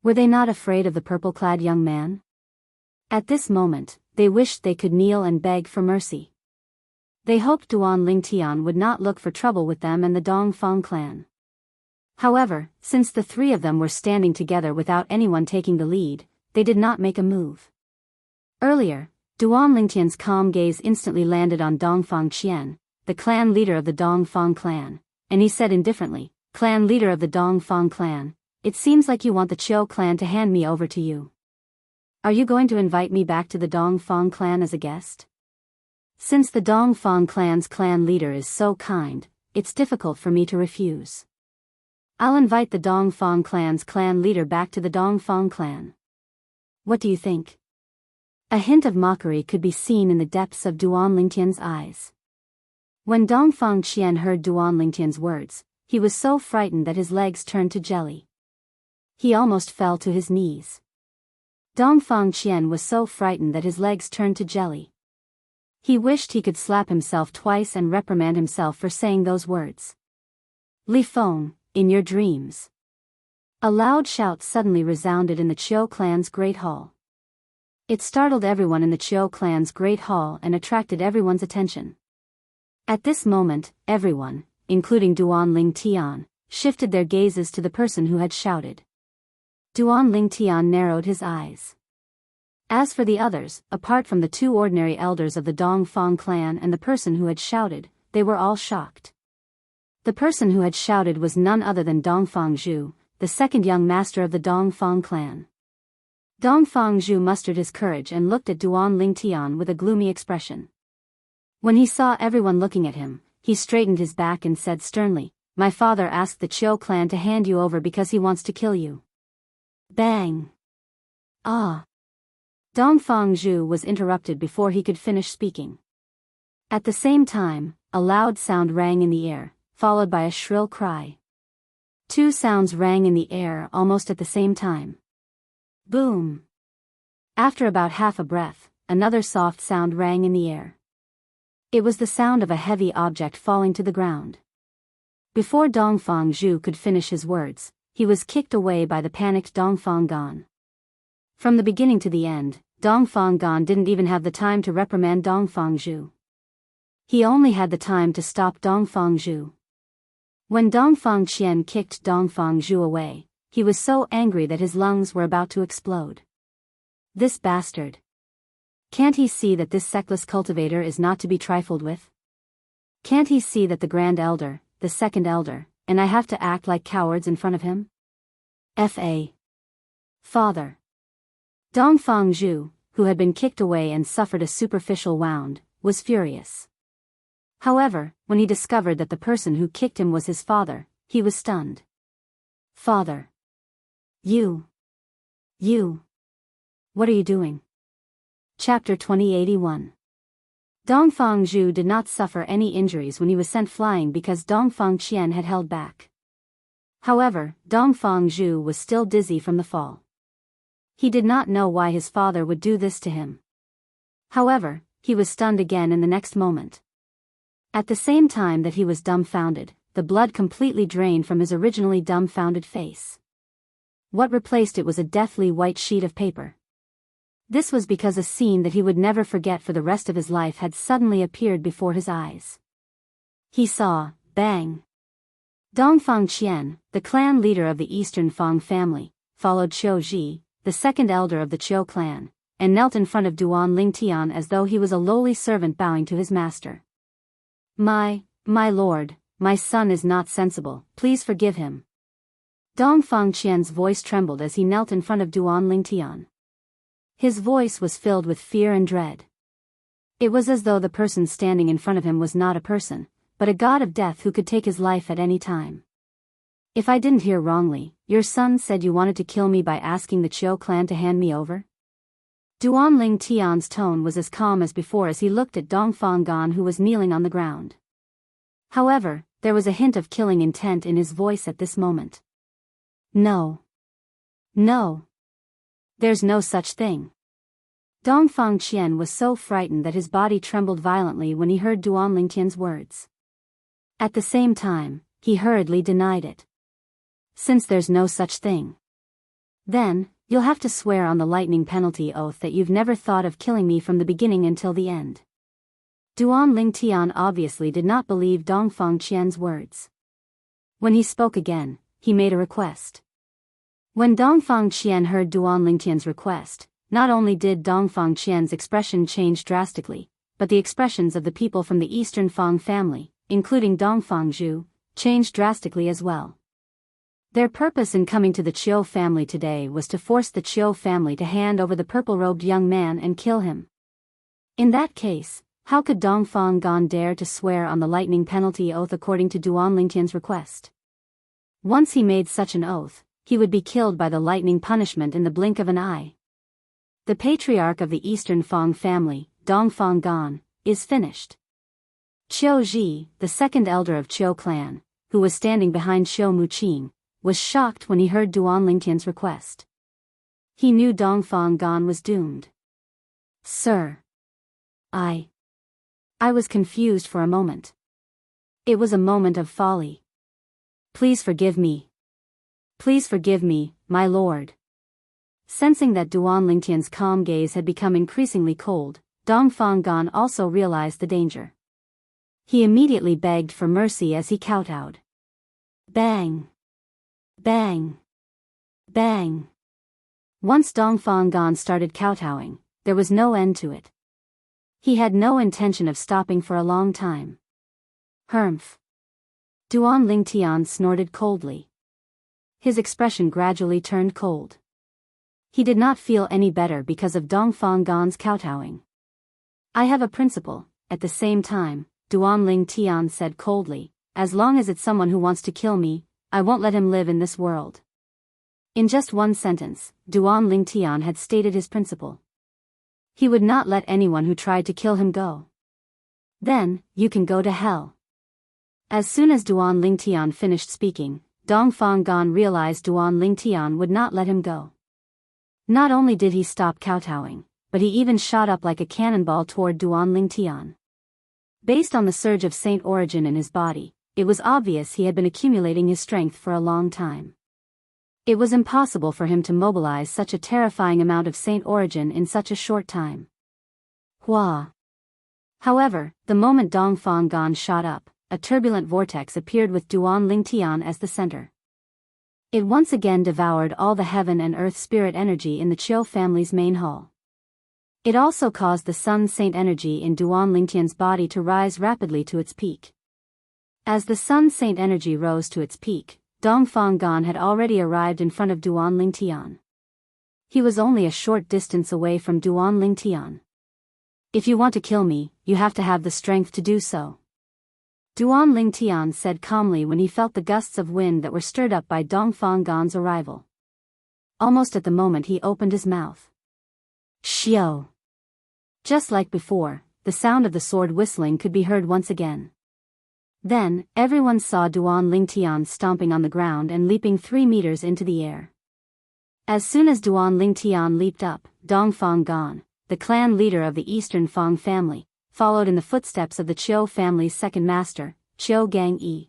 Were they not afraid of the purple-clad young man? At this moment, they wished they could kneel and beg for mercy. They hoped Duan Lingtian would not look for trouble with them and the Dongfang clan. However, since the three of them were standing together without anyone taking the lead, they did not make a move. Earlier, Duan Lingtian's calm gaze instantly landed on Dongfang Qian, the clan leader of the Dongfang clan, and he said indifferently, "Clan leader of the Dongfang clan, it seems like you want the Qiu clan to hand me over to you. Are you going to invite me back to the Dongfang clan as a guest? Since the Dongfang clan's clan leader is so kind, it's difficult for me to refuse. I'll invite the Dongfang clan's clan leader back to the Dongfang clan. What do you think?" A hint of mockery could be seen in the depths of Duan Lingtian's eyes. When Dongfang Qian heard Duan Lingtian's words, he was so frightened that his legs turned to jelly. He almost fell to his knees. Dongfang Qian was so frightened that his legs turned to jelly. He wished he could slap himself twice and reprimand himself for saying those words. "Li Feng, in your dreams." A loud shout suddenly resounded in the Qiu clan's great hall. It startled everyone in the Qiu clan's great hall and attracted everyone's attention. At this moment, everyone, including Duan Lingtian, shifted their gazes to the person who had shouted. Duan Lingtian narrowed his eyes. As for the others, apart from the two ordinary elders of the Dongfang clan and the person who had shouted, they were all shocked. The person who had shouted was none other than Dongfang Zhu, the second young master of the Dongfang clan. Dongfang Zhu mustered his courage and looked at Duan Lingtian with a gloomy expression. When he saw everyone looking at him, he straightened his back and said sternly, "My father asked the Qiu clan to hand you over because he wants to kill you." Bang! Ah! Dongfang Zhu was interrupted before he could finish speaking. At the same time, a loud sound rang in the air, followed by a shrill cry. Two sounds rang in the air almost at the same time. Boom! After about half a breath, another soft sound rang in the air. It was the sound of a heavy object falling to the ground. Before Dongfang Zhu could finish his words, he was kicked away by the panicked Dongfang Gan. From the beginning to the end, Dongfang Gan didn't even have the time to reprimand Dongfang Zhu. He only had the time to stop Dongfang Zhu. When Dongfang Qian kicked Dongfang Zhu away, he was so angry that his lungs were about to explode. This bastard! Can't he see that this sectless cultivator is not to be trifled with? Can't he see that the Grand Elder, the Second Elder, and I have to act like cowards in front of him? F.A. Father. Dongfang Zhu, who had been kicked away and suffered a superficial wound, was furious. However, when he discovered that the person who kicked him was his father, he was stunned. Father. You. What are you doing? Chapter 2081. Dongfang Zhu did not suffer any injuries when he was sent flying because Dongfang Qian had held back. However, Dongfang Zhu was still dizzy from the fall. He did not know why his father would do this to him. However, he was stunned again in the next moment. At the same time that he was dumbfounded, the blood completely drained from his originally dumbfounded face. What replaced it was a deathly white sheet of paper. This was because a scene that he would never forget for the rest of his life had suddenly appeared before his eyes. He saw, bang! Dongfang Qian, the clan leader of the Eastern Fang family, followed Qiu Ji, the second elder of the Qiu clan, and knelt in front of Duan Lingtian as though he was a lowly servant bowing to his master. My lord, my son is not sensible, please forgive him. Dongfang Qian's voice trembled as he knelt in front of Duan Lingtian. His voice was filled with fear and dread. It was as though the person standing in front of him was not a person, but a god of death who could take his life at any time. If I didn't hear wrongly, your son said you wanted to kill me by asking the Qiu clan to hand me over? Duan Lingtian's tone was as calm as before as he looked at Dongfang Gan who was kneeling on the ground. However, there was a hint of killing intent in his voice at this moment. No. No. There's no such thing. Dongfang Qian was so frightened that his body trembled violently when he heard Duan Lingtian's words. At the same time, he hurriedly denied it. Since there's no such thing, then, you'll have to swear on the lightning penalty oath that you've never thought of killing me from the beginning until the end. Duan Lingtian obviously did not believe Dongfang Qian's words. When he spoke again, he made a request. When Dongfang Qian heard Duan Lingtian's request, not only did Dongfang Qian's expression change drastically, but the expressions of the people from the Eastern Fang family, including Dongfang Zhu, changed drastically as well. Their purpose in coming to the Qiu family today was to force the Qiu family to hand over the purple-robed young man and kill him. In that case, how could Dongfang Gan dare to swear on the lightning penalty oath according to Duan Lingtian's request? Once he made such an oath, he would be killed by the lightning punishment in the blink of an eye. The patriarch of the Eastern Fang family, Dongfang Gan, is finished. Qiu Ji, the second elder of Qiu clan, who was standing behind Qiu Muqing, was shocked when he heard Duan Lingtian's request. He knew Dongfang Gan was doomed. Sir. I was confused for a moment. It was a moment of folly. Please forgive me. Please forgive me, my lord. Sensing that Duan Lingtian's calm gaze had become increasingly cold, Dongfang Gan also realized the danger. He immediately begged for mercy as he kowtowed. Bang! Bang! Bang! Once Dongfang Gan started kowtowing, there was no end to it. He had no intention of stopping for a long time. Humph! Duan Lingtian snorted coldly. His expression gradually turned cold. He did not feel any better because of Dongfang Gan's kowtowing. I have a principle, at the same time, Duan Lingtian said coldly, as long as it's someone who wants to kill me, I won't let him live in this world. In just one sentence, Duan Lingtian had stated his principle. He would not let anyone who tried to kill him go. Then, you can go to hell. As soon as Duan Lingtian finished speaking, Dongfang Gan realized Duan Lingtian would not let him go. Not only did he stop kowtowing, but he even shot up like a cannonball toward Duan Lingtian. Based on the surge of saint origin in his body, it was obvious he had been accumulating his strength for a long time. It was impossible for him to mobilize such a terrifying amount of saint origin in such a short time. Hua! However, the moment Dongfang Gan shot up, a turbulent vortex appeared with Duan Lingtian as the center. It once again devoured all the heaven and earth spirit energy in the Qiu family's main hall. It also caused the sun saint energy in Duan Lingtian's body to rise rapidly to its peak. As the sun saint energy rose to its peak, Dongfang Gan had already arrived in front of Duan Lingtian. He was only a short distance away from Duan Lingtian. If you want to kill me, you have to have the strength to do so. Duan Lingtian said calmly when he felt the gusts of wind that were stirred up by Dongfang Gan's arrival. Almost at the moment he opened his mouth. Xiao! Just like before, the sound of the sword whistling could be heard once again. Then, everyone saw Duan Lingtian stomping on the ground and leaping 3 meters into the air. As soon as Duan Lingtian leaped up, Dongfang Gan, the clan leader of the Eastern Fang family, followed in the footsteps of the Qiu family's second master, Qiu Gangyi.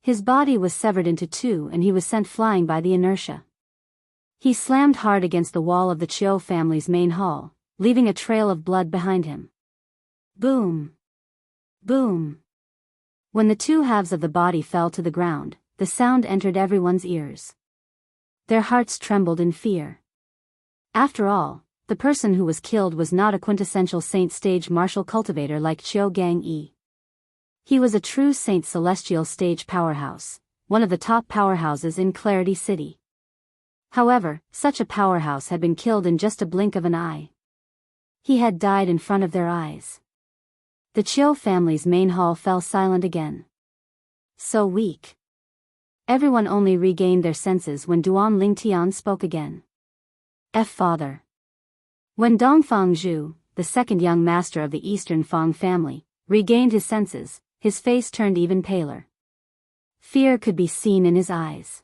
His body was severed into 2 and he was sent flying by the inertia. He slammed hard against the wall of the Qiu family's main hall, leaving a trail of blood behind him. Boom! Boom! When the 2 halves of the body fell to the ground, the sound entered everyone's ears. Their hearts trembled in fear. After all, the person who was killed was not a quintessential saint stage martial cultivator like Qiu Gangyi. He was a true saint celestial stage powerhouse, one of the top powerhouses in Clarity City. However, such a powerhouse had been killed in just a blink of an eye. He had died in front of their eyes. The Qiu family's main hall fell silent again. So weak. Everyone only regained their senses when Duan Lingtian spoke again. Father. When Dongfang Zhu, the second young master of the Eastern Fang family, regained his senses, his face turned even paler. Fear could be seen in his eyes.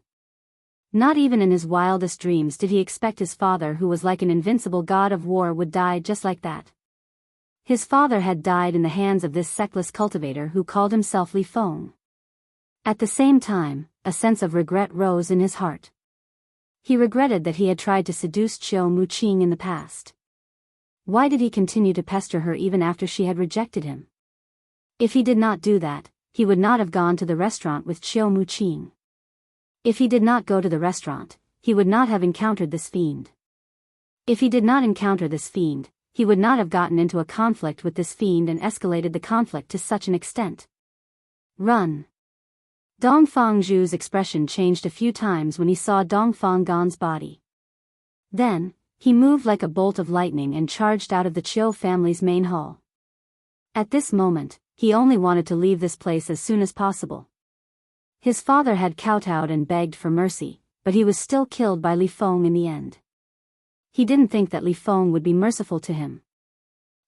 Not even in his wildest dreams did he expect his father, who was like an invincible god of war, would die just like that. His father had died in the hands of this sectless cultivator who called himself Li Feng. At the same time, a sense of regret rose in his heart. He regretted that he had tried to seduce Qiu Muqing in the past. Why did he continue to pester her even after she had rejected him? If he did not do that, he would not have gone to the restaurant with Qiu Muqing. If he did not go to the restaurant, he would not have encountered this fiend. If he did not encounter this fiend, he would not have gotten into a conflict with this fiend and escalated the conflict to such an extent. Run. Dongfang Zhu's expression changed a few times when he saw Dongfang Gan's body. Then, he moved like a bolt of lightning and charged out of the Qiu family's main hall. At this moment, he only wanted to leave this place as soon as possible. His father had kowtowed and begged for mercy, but he was still killed by Li Feng in the end. He didn't think that Li Feng would be merciful to him.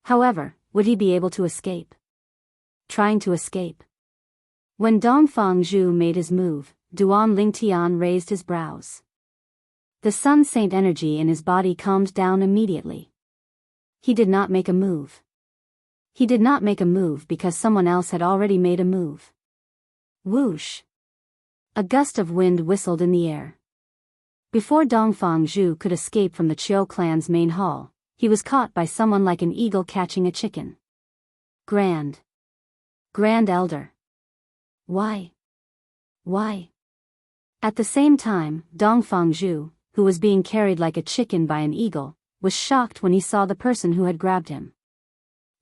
However, would he be able to escape? Trying to escape. When Dongfang Zhu made his move, Duan Lingtian raised his brows. The Sun Saint energy in his body calmed down immediately. He did not make a move. He did not make a move because someone else had already made a move. Whoosh! A gust of wind whistled in the air. Before Dongfang Zhu could escape from the Qiu clan's main hall, he was caught by someone like an eagle catching a chicken. Grand Elder. Why? At the same time, Dongfang Zhu, who was being carried like a chicken by an eagle, was shocked when he saw the person who had grabbed him.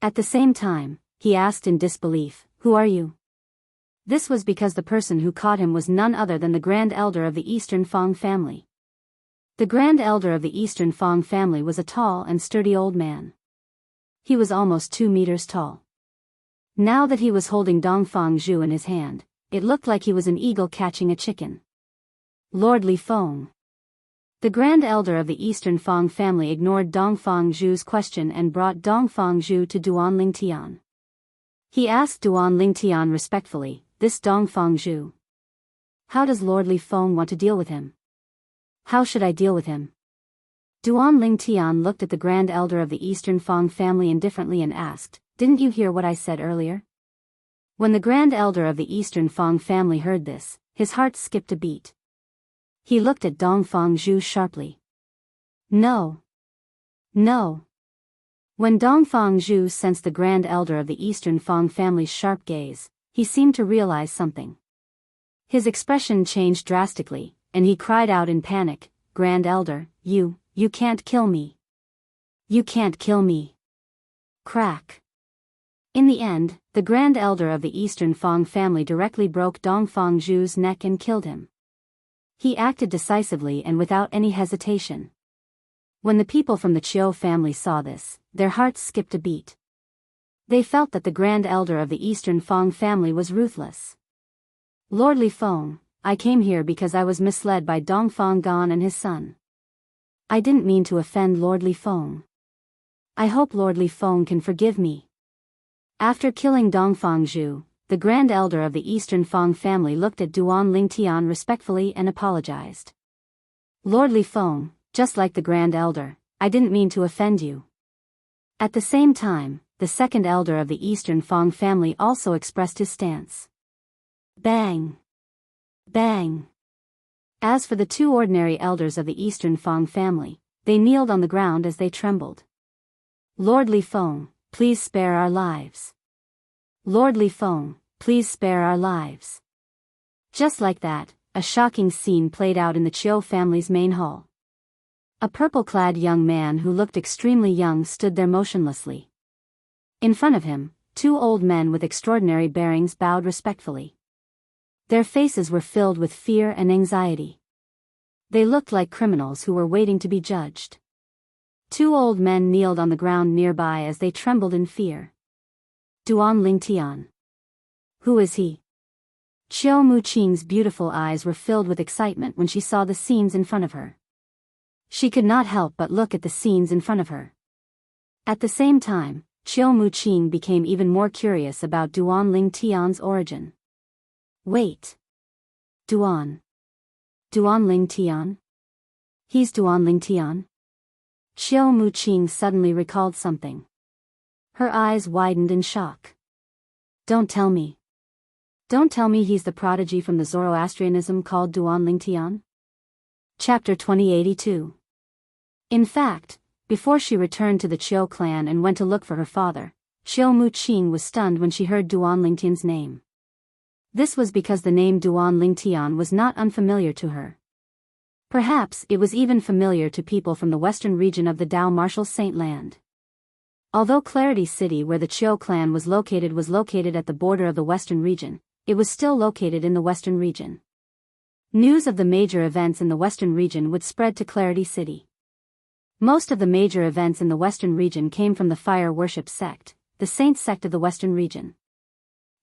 At the same time, he asked in disbelief, "Who are you?" This was because the person who caught him was none other than the Grand Elder of the Eastern Fang family. The Grand Elder of the Eastern Fang family was a tall and sturdy old man. He was almost 2 meters tall. Now that he was holding Dongfang Zhu in his hand, it looked like he was an eagle catching a chicken. Lord Li Feng. The Grand Elder of the Eastern Fang family ignored Dongfang Zhu's question and brought Dongfang Zhu to Duan Lingtian. He asked Duan Lingtian respectfully, "This Dongfang Zhu. How does Lord Li Feng want to deal with him? How should I deal with him?" Duan Lingtian looked at the Grand Elder of the Eastern Fang family indifferently and asked, "Didn't you hear what I said earlier?" When the Grand Elder of the Eastern Fang family heard this, his heart skipped a beat. He looked at Dongfang Zhu sharply. No. When Dongfang Zhu sensed the Grand Elder of the Eastern Fang family's sharp gaze, he seemed to realize something. His expression changed drastically, and he cried out in panic, "Grand Elder, you can't kill me. You can't kill me." Crack. In the end, the Grand Elder of the Eastern Fang family directly broke Dongfang Zhu's neck and killed him. He acted decisively and without any hesitation. When the people from the Qiu family saw this, their hearts skipped a beat. They felt that the Grand Elder of the Eastern Fang family was ruthless. "Lord Li Feng, I came here because I was misled by Dongfang Gan and his son. I didn't mean to offend Lord Li Feng. I hope Lord Li Feng can forgive me." After killing Dongfang Zhu, the Grand Elder of the Eastern Fang family looked at Duan Lingtian respectfully and apologized. "Lord Li Feng, just like the Grand Elder, I didn't mean to offend you." At the same time, the second Elder of the Eastern Fang family also expressed his stance. Bang! Bang! As for the 2 ordinary elders of the Eastern Fang family, they kneeled on the ground as they trembled. "Lord Li Feng, please spare our lives. Lord Li Feng, please spare our lives." Just like that, a shocking scene played out in the Qiu family's main hall. A purple-clad young man who looked extremely young stood there motionlessly. In front of him, 2 old men with extraordinary bearings bowed respectfully. Their faces were filled with fear and anxiety. They looked like criminals who were waiting to be judged. 2 old men kneeled on the ground nearby as they trembled in fear. Duan Lingtian. Who is he? Qiu Muqing's beautiful eyes were filled with excitement when she saw the scenes in front of her. She could not help but look at the scenes in front of her. At the same time, Chiu Muqing became even more curious about Duan Ling Tian's origin. Wait. Duan Ling Tian? He's Duan Ling Tian? Chiu Muqing suddenly recalled something. Her eyes widened in shock. Don't tell me he's the prodigy from the Zoroastrianism called Duan Ling Tian? Chapter 2082. In fact, before she returned to the Chiu clan and went to look for her father, Chiu Muqing was stunned when she heard Duan Ling Tian's name. This was because the name Duan Ling Tian was not unfamiliar to her. Perhaps it was even familiar to people from the western region of the Dao Martial Saint Land. Although Clarity City, where the Chiu clan was located at the border of the western region, it was still located in the western region. News of the major events in the western region would spread to Clarity City. Most of the major events in the western region came from the fire worship sect, the saint sect of the western region.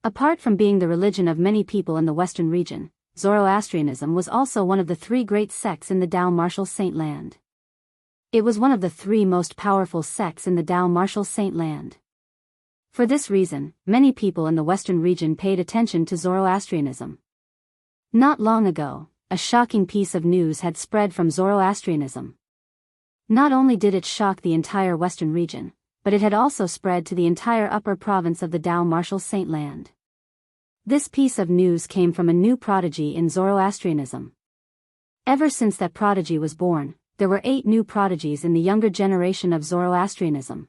Apart from being the religion of many people in the western region, Zoroastrianism was also one of the three great sects in the Dao Martial Saint Land. It was one of the three most powerful sects in the Dao Martial Saint Land. For this reason, many people in the western region paid attention to Zoroastrianism. Not long ago, a shocking piece of news had spread from Zoroastrianism. Not only did it shock the entire western region, but it had also spread to the entire upper province of the Dao Martial Saint Land. This piece of news came from a new prodigy in Zoroastrianism. Ever since that prodigy was born, there were 8 new prodigies in the younger generation of Zoroastrianism.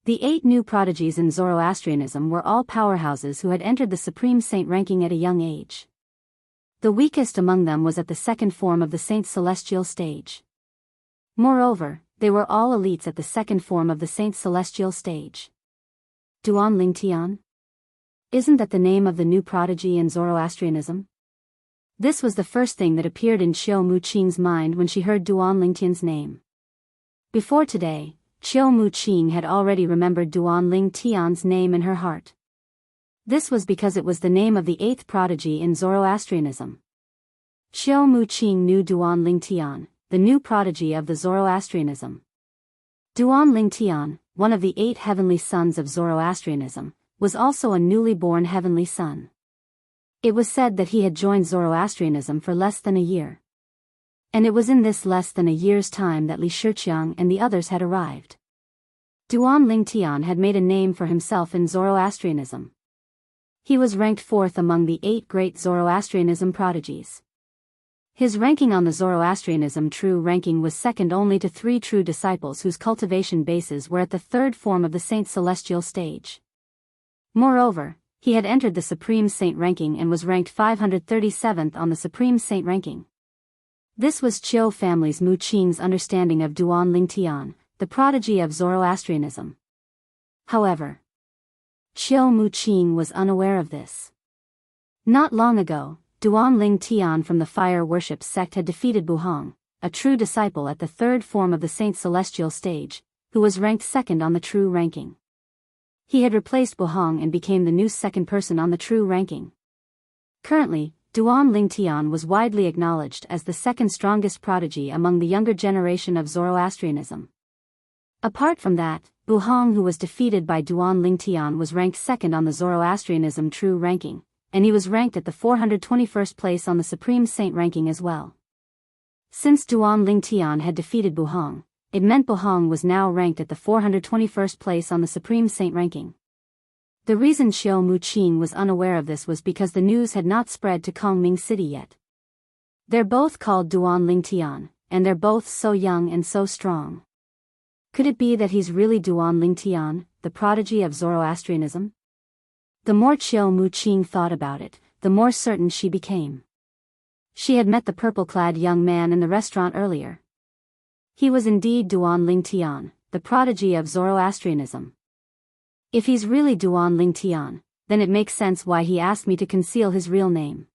The 8 new prodigies in Zoroastrianism were all powerhouses who had entered the Supreme Saint ranking at a young age. The weakest among them was at the second form of the Saint Celestial stage. Moreover, they were all elites at the second form of the Saint Celestial stage. Duan Ling Tian? Isn't that the name of the new prodigy in Zoroastrianism? This was the first thing that appeared in Chiu Muqing's mind when she heard Duan Ling Tian's name. Before today, Chiu Muqing had already remembered Duan Ling Tian's name in her heart. This was because it was the name of the 8th prodigy in Zoroastrianism. Chiu Muqing knew Duan Ling Tian, the new prodigy of the Zoroastrianism. Duan Ling Tian, one of the 8 heavenly sons of Zoroastrianism, was also a newly born heavenly son. It was said that he had joined Zoroastrianism for less than a year. And it was in this less than a year's time that Li Shiqiang and the others had arrived. Duan Ling Tian had made a name for himself in Zoroastrianism. He was ranked 4th among the 8 great Zoroastrianism prodigies. His ranking on the Zoroastrianism true ranking was second only to 3 true disciples whose cultivation bases were at the 3rd form of the Saint Celestial stage. Moreover, he had entered the Supreme Saint ranking and was ranked 537th on the Supreme Saint ranking. This was Chiu family's Muqing's understanding of Duan Ling Tian, the prodigy of Zoroastrianism. However, Chiu Muqing was unaware of this. Not long ago, Duan Ling Tian from the fire worship sect had defeated Buhong, a true disciple at the 3rd form of the Saint Celestial stage, who was ranked 2nd on the true ranking. He had replaced Buhong and became the new 2nd person on the true ranking. Currently, Duan Ling Tian was widely acknowledged as the 2nd strongest prodigy among the younger generation of Zoroastrianism. Apart from that, Buhong, who was defeated by Duan Ling Tian, was ranked 2nd on the Zoroastrianism true ranking, and he was ranked at the 421st place on the Supreme Saint ranking as well. Since Duan Ling Tian had defeated Buhong, it meant Buhong was now ranked at the 421st place on the Supreme Saint ranking. The reason Chiu Muqing was unaware of this was because the news had not spread to Kongming City yet. They're both called Duan Ling Tian, and they're both so young and so strong. Could it be that he's really Duan Ling Tian, the prodigy of Zoroastrianism? The more Chiu Muqing thought about it, the more certain she became. She had met the purple-clad young man in the restaurant earlier. He was indeed Duan Ling Tian, the prodigy of Zoroastrianism. If he's really Duan Ling Tian, then it makes sense why he asked me to conceal his real name.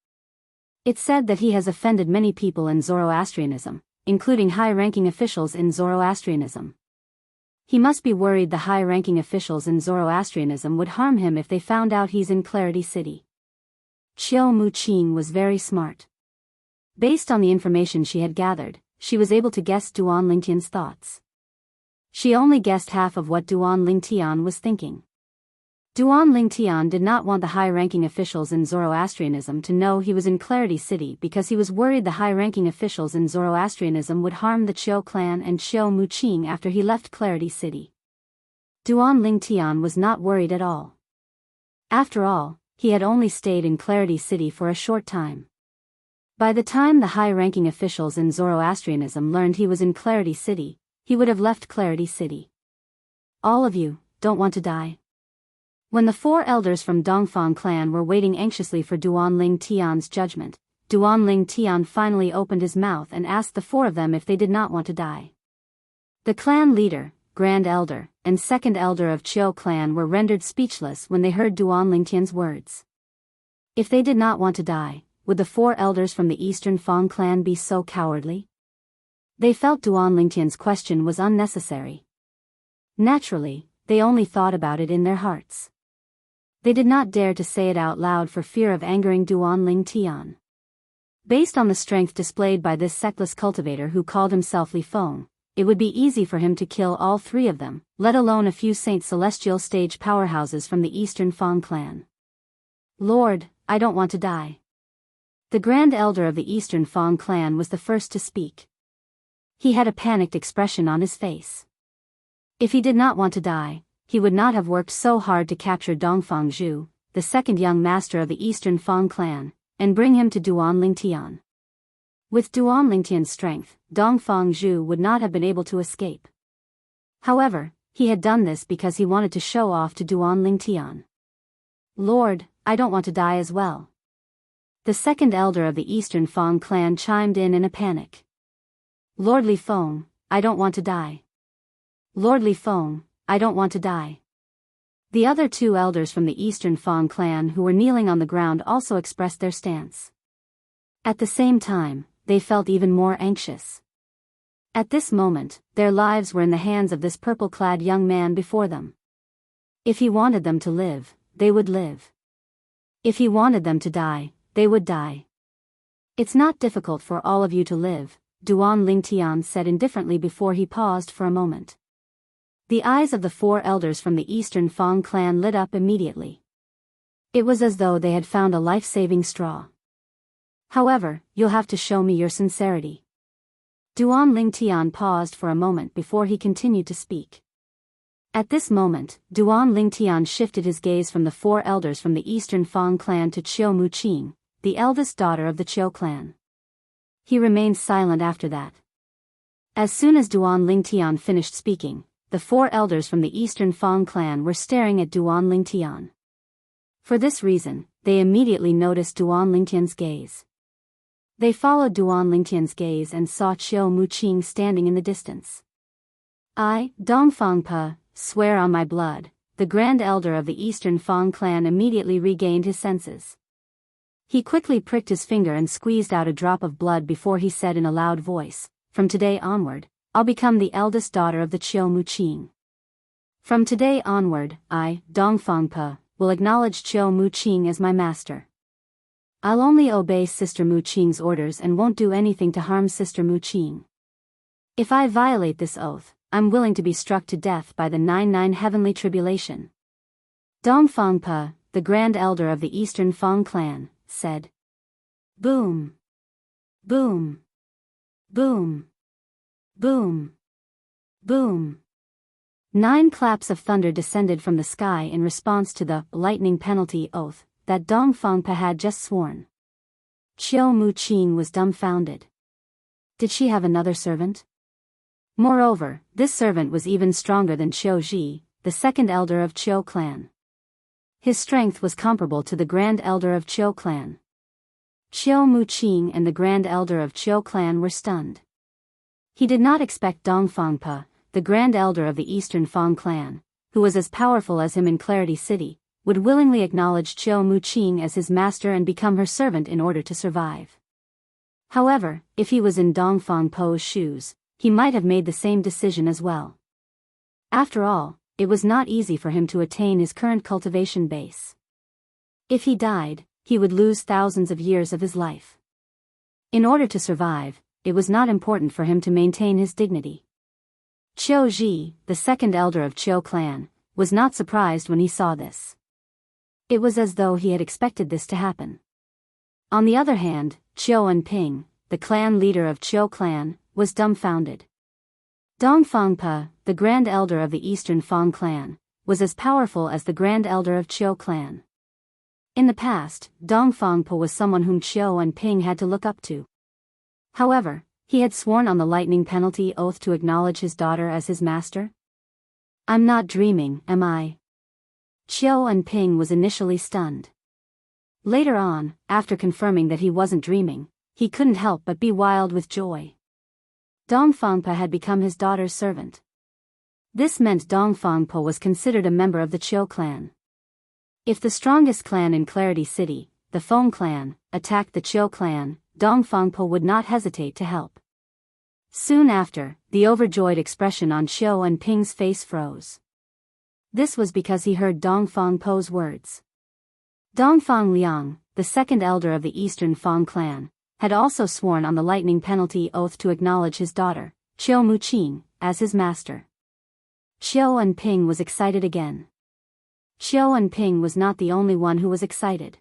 It's said that he has offended many people in Zoroastrianism, including high-ranking officials in Zoroastrianism. He must be worried the high-ranking officials in Zoroastrianism would harm him if they found out he's in Clarity City. Chiu Muqing was very smart. Based on the information she had gathered, she was able to guess Duan Ling Tian's thoughts. She only guessed half of what Duan Lingtian was thinking. Duan Lingtian did not want the high-ranking officials in Zoroastrianism to know he was in Clarity City because he was worried the high-ranking officials in Zoroastrianism would harm the Qiu clan and Qiu Muqing after he left Clarity City. Duan Lingtian was not worried at all. After all, he had only stayed in Clarity City for a short time. By the time the high-ranking officials in Zoroastrianism learned he was in Clarity City, he would have left Clarity City. All of you don't want to die? When the 4 elders from Dongfang clan were waiting anxiously for Duan Lingtian's judgment, Duan Lingtian finally opened his mouth and asked the 4 of them if they did not want to die. The clan leader, Grand Elder, and Second Elder of Qiu clan were rendered speechless when they heard Duan Lingtian's words. If they did not want to die, would the 4 elders from the Eastern Fang clan be so cowardly? They felt Duan Lingtian's question was unnecessary. Naturally, they only thought about it in their hearts. They did not dare to say it out loud for fear of angering Duan Lingtian. Based on the strength displayed by this sectless cultivator who called himself Li Feng, it would be easy for him to kill all 3 of them, let alone a few Saint Celestial stage powerhouses from the Eastern Fang clan. Lord, I don't want to die. The Grand Elder of the Eastern Fang clan was the first to speak. He had a panicked expression on his face. If he did not want to die, he would not have worked so hard to capture Dongfang Zhu, the second young master of the Eastern Fang clan, and bring him to Duan Lingtian. With Duan Lingtian's strength, Dongfang Zhu would not have been able to escape. However, he had done this because he wanted to show off to Duan Lingtian. Lord, I don't want to die as well. The second elder of the Eastern Fang clan chimed in a panic. Lord Li Feng, I don't want to die. Lord Li Feng, I don't want to die. The other 2 elders from the Eastern Fang clan who were kneeling on the ground also expressed their stance. At the same time, they felt even more anxious. At this moment, their lives were in the hands of this purple-clad young man before them. If he wanted them to live, they would live. If he wanted them to die, they would die. It's not difficult for all of you to live, Duan Lingtian said indifferently before he paused for a moment. The eyes of the 4 elders from the Eastern Fang clan lit up immediately. It was as though they had found a life-saving straw. However, you'll have to show me your sincerity. Duan Lingtian paused for a moment before he continued to speak. At this moment, Duan Lingtian shifted his gaze from the 4 elders from the Eastern Fang clan to Qiu Muqing, the eldest daughter of the Qiu clan. He remained silent after that. As soon as Duan Lingtian finished speaking, the 4 elders from the Eastern Fang clan were staring at Duan Lingtian. For this reason, they immediately noticed Duan Lingtian's gaze. They followed Duan Lingtian's gaze and saw Qiu Muqing standing in the distance. I, Dongfang Pa, swear on my blood, the Grand Elder of the Eastern Fang clan immediately regained his senses. He quickly pricked his finger and squeezed out a drop of blood before he said in a loud voice, "From today onward, I'll become the eldest daughter of the Qiu Muqing. From today onward, I, Dongfang Pa, will acknowledge Qiu Muqing as my master. I'll only obey Sister Muqing's orders and won't do anything to harm Sister Muqing. If I violate this oath, I'm willing to be struck to death by the 99 heavenly tribulation." Dongfang Pa, the Grand Elder of the Eastern Fang clan, said. Boom. Boom. Boom. Boom. Boom. 9 claps of thunder descended from the sky in response to the lightning penalty oath that Dongfang Pa had just sworn. Qiu Muqing was dumbfounded. Did she have another servant? Moreover, this servant was even stronger than Qiu Ji, the second elder of Qiu clan. His strength was comparable to the Grand Elder of Qiu clan. Qiu Muqing and the Grand Elder of Qiu clan were stunned. He did not expect Dongfang Pa, the Grand Elder of the Eastern Fang clan, who was as powerful as him in Clarity City, would willingly acknowledge Qiu Muqing as his master and become her servant in order to survive. However, if he was in Dongfang Pa's shoes, he might have made the same decision as well. After all, it was not easy for him to attain his current cultivation base. If he died, he would lose thousands of years of his life. In order to survive, it was not important for him to maintain his dignity. Qiu Ji, the second elder of Qiu clan, was not surprised when he saw this. It was as though he had expected this to happen. On the other hand, Qiu Enping, the clan leader of Qiu clan, was dumbfounded. Dongfangpa, the grand elder of the Eastern Fang clan, was as powerful as the grand elder of Qiu clan. In the past, Dongfangpa was someone whom Qiu Enping had to look up to. However, he had sworn on the lightning penalty oath to acknowledge his daughter as his master. I'm not dreaming, am I? Qiu Enping was initially stunned. Later on, after confirming that he wasn't dreaming, he couldn't help but be wild with joy. Dongfangpa had become his daughter's servant. This meant Dongfangpa was considered a member of the Qiu clan. If the strongest clan in Clarity City, the Feng clan, attacked the Qiu clan, Dongfangpa would not hesitate to help. Soon after, the overjoyed expression on Qiu Enping's face froze. This was because he heard Dongfangpa's words. Dongfang Liang, the second elder of the Eastern Fang clan, had also sworn on the lightning penalty oath to acknowledge his daughter, Qiu Muqing, as his master. Qiu Enping was excited again. Qiu Enping was not the only one who was excited.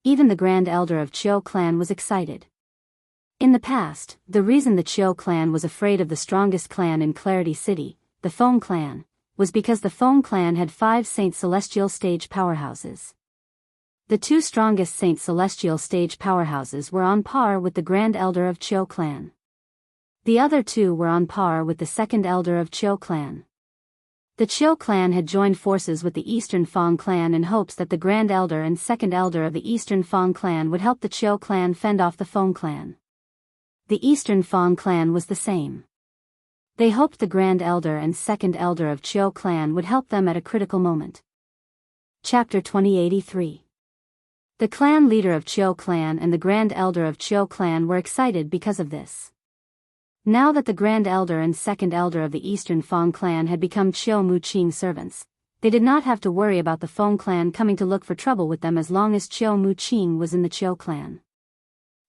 Even the grand elder of Qiu clan was excited. In the past, the reason the Qiu clan was afraid of the strongest clan in Clarity City, the Feng clan, was because the Feng clan had 5 Saint Celestial stage powerhouses. The 2 strongest Saint Celestial stage powerhouses were on par with the grand elder of Qiu clan. The other 2 were on par with the second elder of Qiu clan. The Qiu clan had joined forces with the Eastern Fang clan in hopes that the Grand Elder and Second Elder of the Eastern Fang clan would help the Qiu clan fend off the Feng clan. The Eastern Fang clan was the same. They hoped the Grand Elder and Second Elder of Qiu clan would help them at a critical moment. Chapter 2083. The clan leader of Qiu clan and the Grand Elder of Qiu clan were excited because of this. Now that the Grand Elder and Second Elder of the Eastern Fang clan had become Qiu Muqing's servants, they did not have to worry about the Feng clan coming to look for trouble with them as long as Qiu Muqing was in the Qiu clan.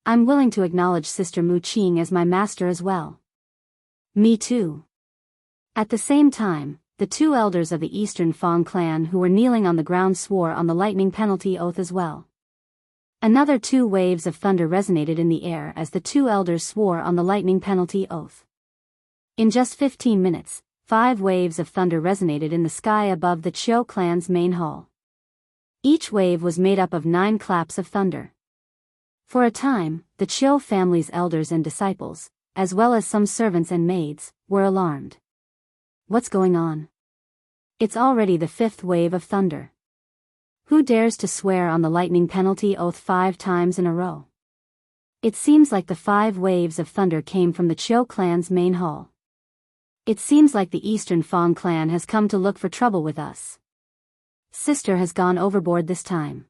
I'm willing to acknowledge Sister Muqing as my master as well. Me too. At the same time, the 2 elders of the Eastern Fang clan who were kneeling on the ground swore on the lightning penalty oath as well. Another 2 waves of thunder resonated in the air as the 2 elders swore on the lightning penalty oath. In just 15 minutes, 5 waves of thunder resonated in the sky above the Qiu clan's main hall. Each wave was made up of 9 claps of thunder. For a time, the Qiu family's elders and disciples, as well as some servants and maids, were alarmed. What's going on? It's already the 5th wave of thunder. Who dares to swear on the lightning penalty oath 5 times in a row? It seems like the 5 waves of thunder came from the Qiu clan's main hall. It seems like the Eastern Fang clan has come to look for trouble with us. Sister has gone overboard this time.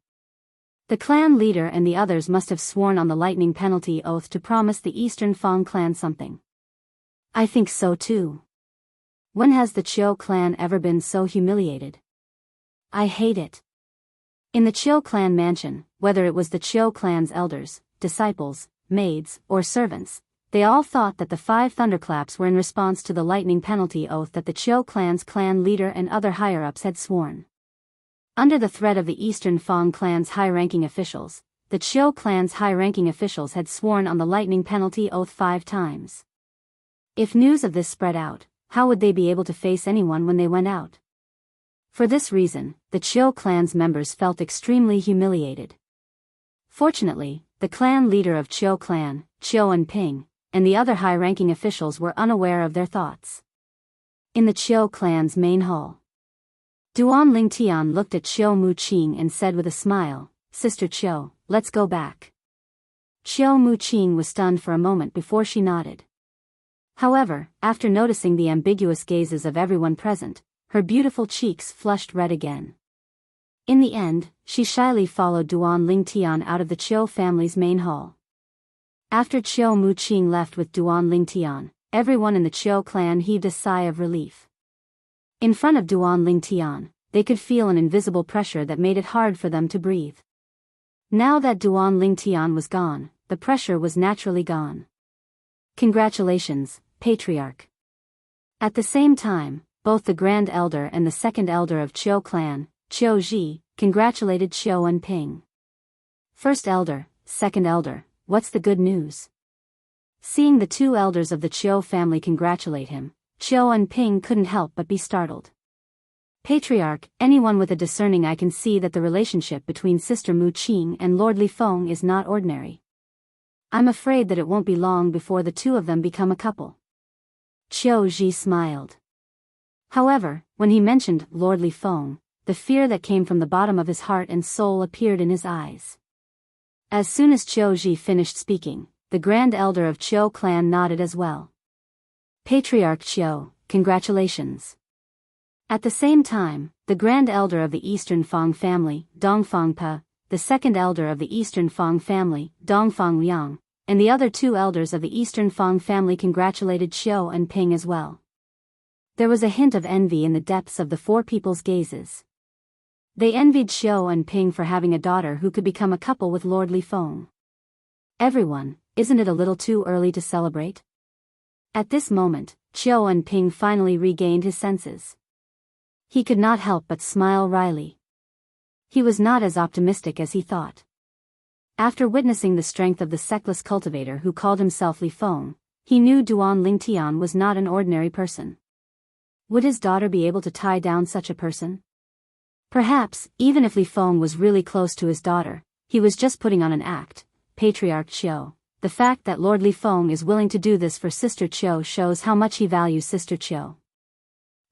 The clan leader and the others must have sworn on the lightning penalty oath to promise the Eastern Fang clan something. I think so too. When has the Qiu clan ever been so humiliated? I hate it. In the Qiu clan mansion, whether it was the Qiu clan's elders, disciples, maids, or servants, they all thought that the 5 thunderclaps were in response to the lightning penalty oath that the Qiu clan's clan leader and other higher-ups had sworn. Under the threat of the Eastern Fang clan's high-ranking officials, the Qiu clan's high-ranking officials had sworn on the lightning penalty oath 5 times. If news of this spread out, how would they be able to face anyone when they went out? For this reason, the Qiu clan's members felt extremely humiliated. Fortunately, the clan leader of Qiu clan, Qiu Enping, and the other high-ranking officials were unaware of their thoughts. In the Qiu clan's main hall, Duan Lingtian looked at Qiu Muqing and said with a smile, Sister Qiu, let's go back. Qiu Muqing was stunned for a moment before she nodded. However, after noticing the ambiguous gazes of everyone present, her beautiful cheeks flushed red again. In the end, she shyly followed Duan Lingtian out of the Qiu family's main hall. After Qiu Muqing left with Duan Lingtian, everyone in the Qiu clan heaved a sigh of relief. In front of Duan Lingtian, they could feel an invisible pressure that made it hard for them to breathe. Now that Duan Lingtian was gone, the pressure was naturally gone. Congratulations, Patriarch. At the same time, both the Grand Elder and the Second Elder of Qiu clan, Qiu Ji, congratulated Qiu and Ping. First Elder, Second Elder, what's the good news? Seeing the two elders of the Qiu family congratulate him, Qiu and Ping couldn't help but be startled. Patriarch, anyone with a discerning eye can see that the relationship between Sister Mu Qing and Lord Li Feng is not ordinary. I'm afraid that it won't be long before the two of them become a couple. Qiu Ji smiled. However, when he mentioned Lord Li Feng, the fear that came from the bottom of his heart and soul appeared in his eyes. As soon as Qiu Ji finished speaking, the Grand Elder of Qiu clan nodded as well. Patriarch Qiu, congratulations. At the same time, the Grand Elder of the Eastern Fang family, Dongfang Pe, the Second Elder of the Eastern Fang family, Dongfang Liang, and the other two elders of the Eastern Fang family congratulated Qiu and Ping as well. There was a hint of envy in the depths of the four people's gazes. They envied Qiu and Ping for having a daughter who could become a couple with Lord Li Feng. Everyone, isn't it a little too early to celebrate? At this moment, Qiu and Ping finally regained his senses. He could not help but smile wryly. He was not as optimistic as he thought. After witnessing the strength of the sectless cultivator who called himself Li Feng, he knew Duan Lingtian was not an ordinary person. Would his daughter be able to tie down such a person? Perhaps, even if Li Feng was really close to his daughter, he was just putting on an act. Patriarch Qiu, the fact that Lord Li Feng is willing to do this for Sister Qiu shows how much he values Sister Qiu.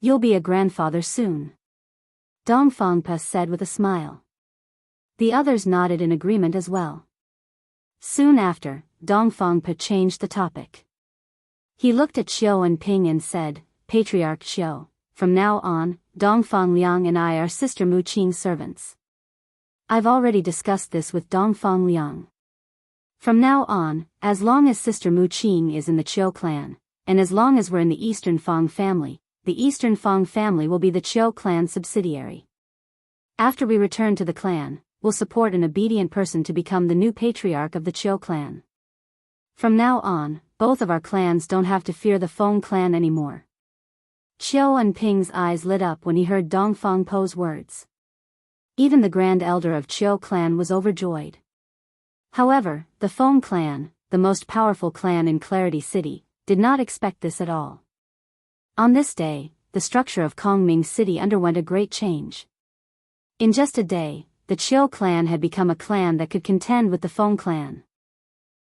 You'll be a grandfather soon. Dongfang Pe said with a smile. The others nodded in agreement as well. Soon after, Dongfang Pe changed the topic. He looked at Qiu and Ping and said, Patriarch Qiu, from now on, Dongfang Liang and I are Sister Mu Qing's servants. I've already discussed this with Dongfang Liang. From now on, as long as Sister Mu Qing is in the Qiu clan, and as long as we're in the Eastern Fang family, the Eastern Fang family will be the Qiu clan subsidiary. After we return to the clan, we'll support an obedient person to become the new patriarch of the Qiu clan. From now on, both of our clans don't have to fear the Feng clan anymore. Qiu and Ping's eyes lit up when he heard Dongfang Po's words. Even the Grand Elder of Qiu clan was overjoyed. However, the Feng clan, the most powerful clan in Clarity City, did not expect this at all. On this day, the structure of Kongming City underwent a great change. In just a day, the Qiu clan had become a clan that could contend with the Feng clan.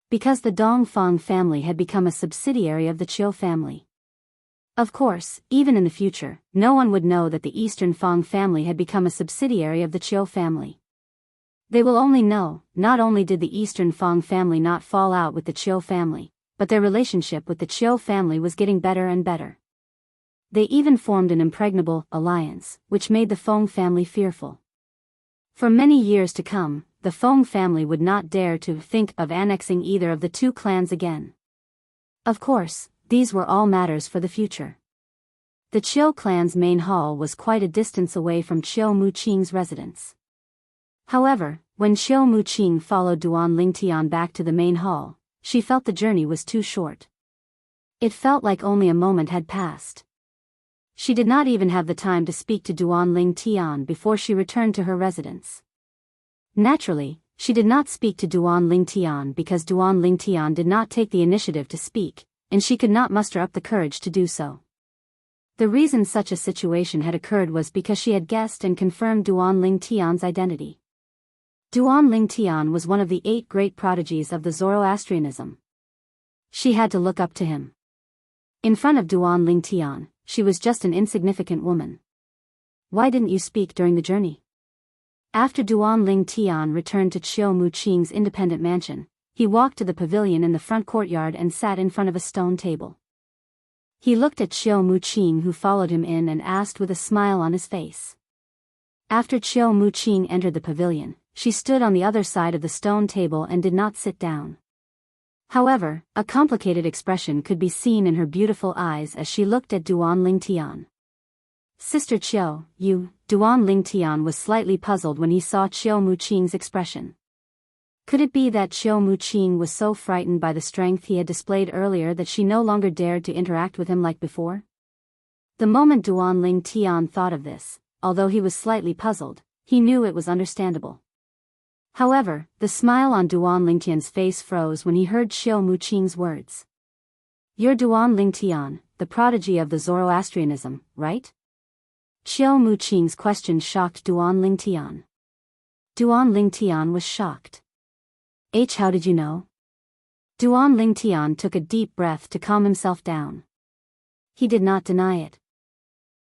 Because the Dongfang family had become a subsidiary of the Qiu family. Of course, even in the future, no one would know that the Eastern Fang family had become a subsidiary of the Qiu family. They will only know, not only did the Eastern Fang family not fall out with the Qiu family, but their relationship with the Qiu family was getting better and better. They even formed an impregnable alliance, which made the Feng family fearful. For many years to come, the Feng family would not dare to think of annexing either of the two clans again. Of course, these were all matters for the future. The Qiu clan's main hall was quite a distance away from Qiu Mu Qing's residence. However, when Qiu Mu Qing followed Duan Lingtian back to the main hall, she felt the journey was too short. It felt like only a moment had passed. She did not even have the time to speak to Duan Lingtian before she returned to her residence. Naturally, she did not speak to Duan Lingtian because Duan Lingtian did not take the initiative to speak, and she could not muster up the courage to do so. The reason such a situation had occurred was because she had guessed and confirmed Duan Lingtian's identity. Duan Lingtian was one of the 8 great prodigies of the Zoroastrianism. She had to look up to him. In front of Duan Lingtian, she was just an insignificant woman. Why didn't you speak during the journey? After Duan Lingtian returned to Qiu Mu Qing's independent mansion, he walked to the pavilion in the front courtyard and sat in front of a stone table. He looked at Qiu Mu Qing, who followed him in, and asked with a smile on his face. After Qiu Mu Qing entered the pavilion, she stood on the other side of the stone table and did not sit down. However, a complicated expression could be seen in her beautiful eyes as she looked at Duan Lingtian. Sister Qiu, Duan Lingtian was slightly puzzled when he saw Qiu Mu Qing's expression. Could it be that Qiu Mu Qing was so frightened by the strength he had displayed earlier that she no longer dared to interact with him like before? The moment Duan Ling Tian thought of this, although he was slightly puzzled, he knew it was understandable. However, the smile on Duan Lingtian's face froze when he heard Xiao Muqing's words. "You're Duan Lingtian, the prodigy of the Zoroastrianism, right?" Xiao Muqing's question shocked Duan Lingtian. Duan Lingtian was shocked. How did you know?" Duan Lingtian took a deep breath to calm himself down. He did not deny it.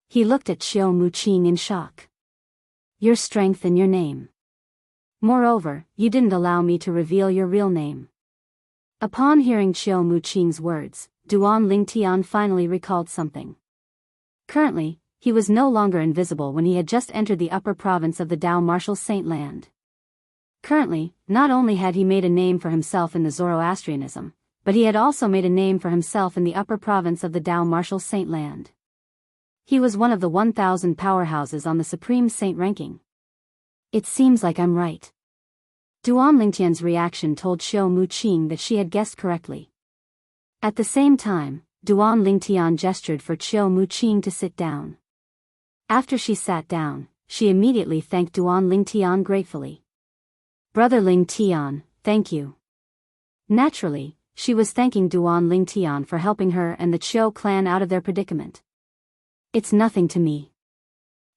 He looked at Xiao Muqing in shock. "Your strength and your name. Moreover, you didn't allow me to reveal your real name." Upon hearing Xiao Muqing's words, Duan Lingtian finally recalled something. Currently, he was no longer invisible when he had just entered the upper province of the Dao Martial Saint Land. Currently, not only had he made a name for himself in the Zoroastrianism, but he had also made a name for himself in the upper province of the Dao Martial Saint Land. He was one of the 1,000 powerhouses on the Supreme Saint ranking. "It seems like I'm right." Duan Lingtian's reaction told Xiao Muqing that she had guessed correctly. At the same time, Duan Lingtian gestured for Xiao Muqing to sit down. After she sat down, she immediately thanked Duan Lingtian gratefully. "Brother Lingtian, thank you." Naturally, she was thanking Duan Lingtian for helping her and the Qiu clan out of their predicament. "It's nothing to me.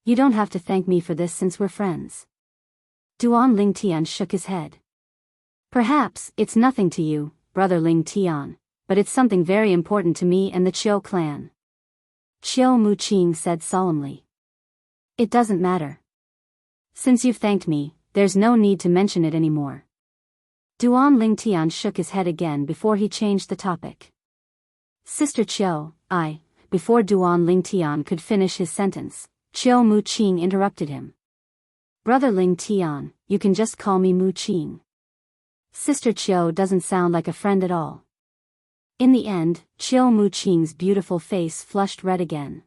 You don't have to thank me for this since we're friends." Duan Lingtian shook his head. "Perhaps it's nothing to you, Brother Lingtian, but it's something very important to me and the Qiu clan." Xiao Muqing said solemnly. "It doesn't matter. Since you've thanked me, there's no need to mention it anymore." Duan Lingtian shook his head again before he changed the topic. "Sister Qiu, Before Duan Lingtian could finish his sentence, Xiao Muqing interrupted him. "Brother Lingtian, you can just call me Muqing. Sister Qiu doesn't sound like a friend at all." In the end, Xiao Muqing's beautiful face flushed red again.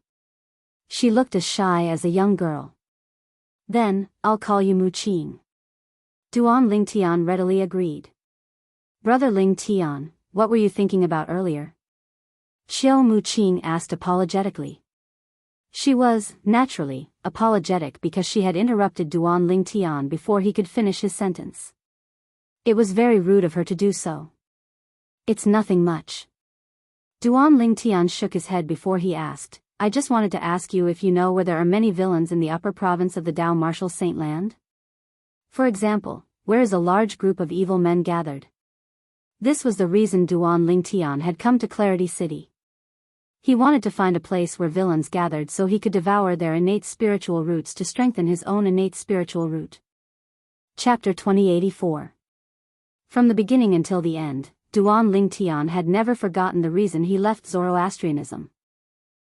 She looked as shy as a young girl. "Then, I'll call you Muqing." Duan Lingtian readily agreed. "Brother Lingtian, what were you thinking about earlier?" Xiao Muqing asked apologetically. She was, naturally, apologetic because she had interrupted Duan Lingtian before he could finish his sentence. It was very rude of her to do so. "It's nothing much." Duan Lingtian shook his head before he asked, "I just wanted to ask you if you know where there are many villains in the upper province of the Dao Martial Saint Land? For example, where is a large group of evil men gathered?" This was the reason Duan Lingtian had come to Clarity City. He wanted to find a place where villains gathered so he could devour their innate spiritual roots to strengthen his own innate spiritual root. Chapter 2084. From the beginning until the end, Duan Lingtian had never forgotten the reason he left Zoroastrianism.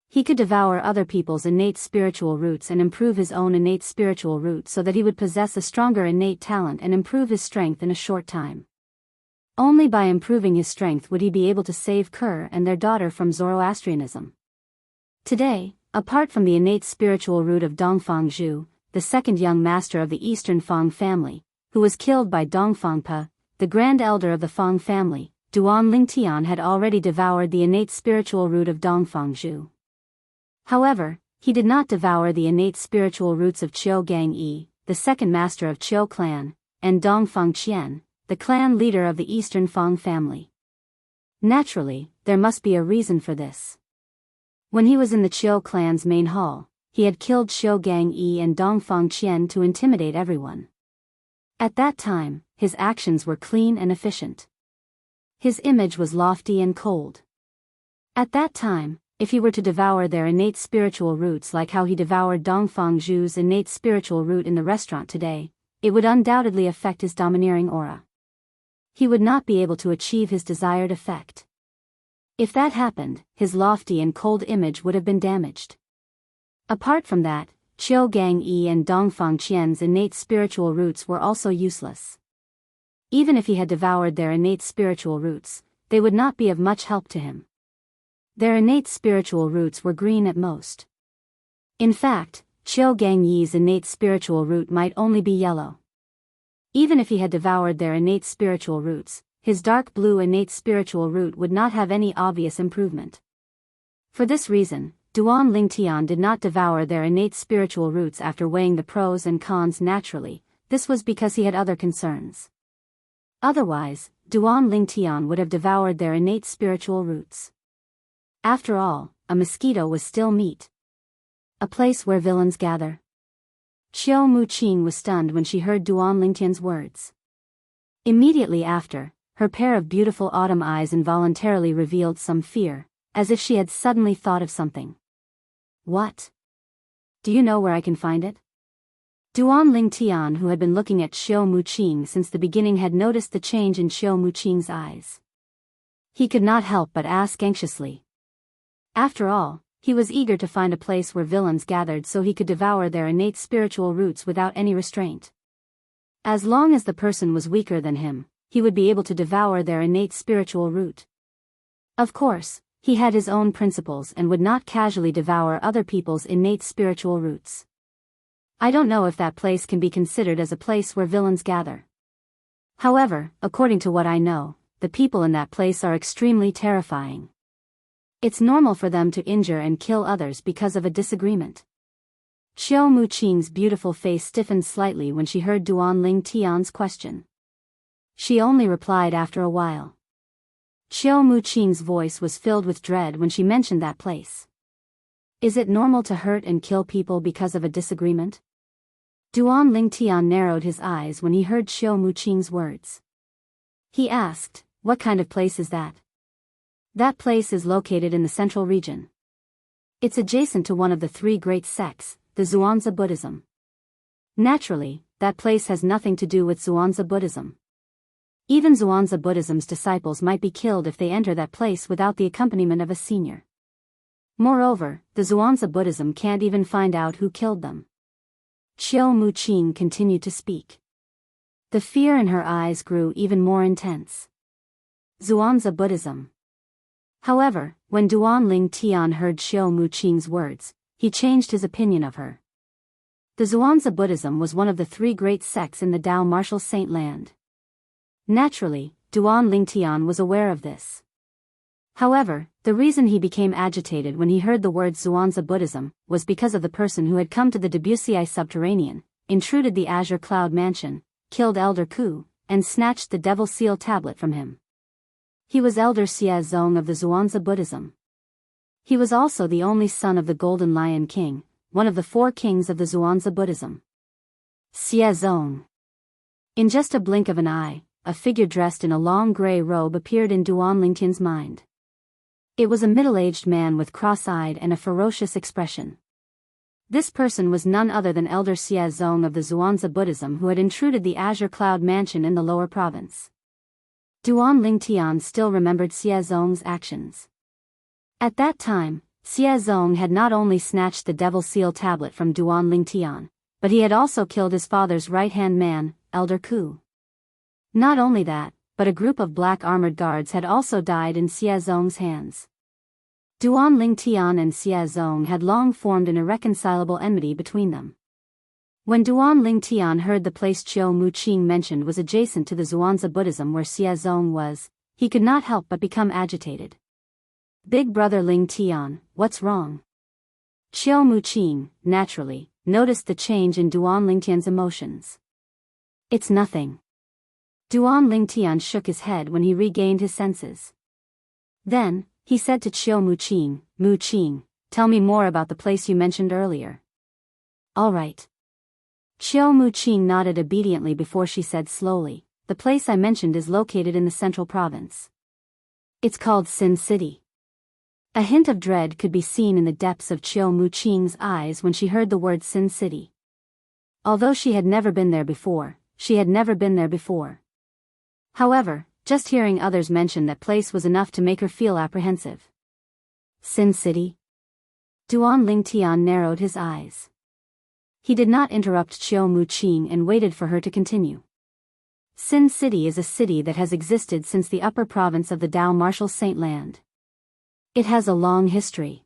He could devour other people's innate spiritual roots and improve his own innate spiritual root so that he would possess a stronger innate talent and improve his strength in a short time. Only by improving his strength would he be able to save Kerr and their daughter from Zoroastrianism. Today, apart from the innate spiritual root of Dongfang Zhu, the second young master of the Eastern Fang family, who was killed by Dongfang Pa, the grand elder of the Fang family, Duan Lingtian had already devoured the innate spiritual root of Dongfang Zhu. However, he did not devour the innate spiritual roots of Qiu Gangyi, the second master of Qiu clan, and Dongfang Qian, the clan leader of the Eastern Fang family. Naturally, there must be a reason for this. When he was in the Qiu clan's main hall, he had killed Qiu Gangyi and Dongfang Qian to intimidate everyone. At that time, his actions were clean and efficient. His image was lofty and cold. At that time, if he were to devour their innate spiritual roots like how he devoured Dongfang Zhu's innate spiritual root in the restaurant today, it would undoubtedly affect his domineering aura. He would not be able to achieve his desired effect. If that happened, his lofty and cold image would have been damaged. Apart from that, Qiu Gangyi and Dongfang Qian's innate spiritual roots were also useless. Even if he had devoured their innate spiritual roots, they would not be of much help to him. Their innate spiritual roots were green at most. In fact, Qiu Gangyi's innate spiritual root might only be yellow. Even if he had devoured their innate spiritual roots, his dark blue innate spiritual root would not have any obvious improvement. For this reason, Duan Lingtian did not devour their innate spiritual roots after weighing the pros and cons naturally. This was because he had other concerns. Otherwise, Duan Lingtian would have devoured their innate spiritual roots. After all, a mosquito was still meat. A place where villains gather. Xiao Muqing was stunned when she heard Duan Lingtian's words. Immediately after, her pair of beautiful autumn eyes involuntarily revealed some fear, as if she had suddenly thought of something. What? Do you know where I can find it? Duan Lingtian, who had been looking at Xiao Muqing since the beginning, had noticed the change in Xiao Muqing's eyes. He could not help but ask anxiously. After all, he was eager to find a place where villains gathered so he could devour their innate spiritual roots without any restraint. As long as the person was weaker than him, he would be able to devour their innate spiritual root. Of course, he had his own principles and would not casually devour other people's innate spiritual roots. I don't know if that place can be considered as a place where villains gather. However, according to what I know, the people in that place are extremely terrifying. It's normal for them to injure and kill others because of a disagreement. Xiao Muqing's beautiful face stiffened slightly when she heard Duan Lingtian's question. She only replied after a while. Xiao Muqing's voice was filled with dread when she mentioned that place. Is it normal to hurt and kill people because of a disagreement? Duan Lingtian narrowed his eyes when he heard Xiao Muqing's words. He asked, "What kind of place is that?" That place is located in the central region. It's adjacent to one of the three great sects, the Xuanzi Buddhism. Naturally, that place has nothing to do with Xuanzi Buddhism. Even Xuanzi Buddhism's disciples might be killed if they enter that place without the accompaniment of a senior. Moreover, the Xuanzi Buddhism can't even find out who killed them. Xiao Muqing continued to speak. The fear in her eyes grew even more intense. Xuanzi Buddhism. However, when Duan Lingtian heard Xiao Muqing's words, he changed his opinion of her. The Xuanzi Buddhism was one of the three great sects in the Dao Martial Saint Land. Naturally, Duan Lingtian was aware of this. However, the reason he became agitated when he heard the words Xuanzi Buddhism was because of the person who had come to the Debussy subterranean, intruded the Azure Cloud Mansion, killed Elder Ku, and snatched the Devil Seal tablet from him. He was Elder Xie Zong of the Xuanzi Buddhism. He was also the only son of the Golden Lion King, one of the four kings of the Xuanzi Buddhism. Xie Zong. In just a blink of an eye, a figure dressed in a long gray robe appeared in Duan Lingtian's mind. It was a middle-aged man with cross-eyed and a ferocious expression. This person was none other than Elder Xie Zong of the Xuanzi Buddhism, who had intruded the Azure Cloud Mansion in the lower province. Duan Lingtian still remembered Xie Zong's actions. At that time, Xie Zong had not only snatched the Devil Seal tablet from Duan Lingtian, but he had also killed his father's right-hand man, Elder Ku. Not only that, but a group of black armored guards had also died in Xie Zong's hands. Duan Lingtian and Xie Zong had long formed an irreconcilable enmity between them. When Duan Lingtian heard the place Xiao Muqing mentioned was adjacent to the Xuanzi Buddhism where Xie Zong was, he could not help but become agitated. Big brother Lingtian, what's wrong? Xiao Muqing, naturally, noticed the change in Duan Lingtian's emotions. It's nothing. Duan Lingtian shook his head when he regained his senses. Then, he said to Xiao Muqing, "Muqing, tell me more about the place you mentioned earlier." "All right." Xiao Muqing nodded obediently before she said slowly, "The place I mentioned is located in the central province. It's called Sin City." A hint of dread could be seen in the depths of Xiao Muqing's eyes when she heard the word Sin City. Although she had never been there before, However, just hearing others mention that place was enough to make her feel apprehensive. Sin City? Duan Lingtian narrowed his eyes. He did not interrupt Xiao Muqing and waited for her to continue. Sin City is a city that has existed since the upper province of the Dao Martial Saint Land. It has a long history.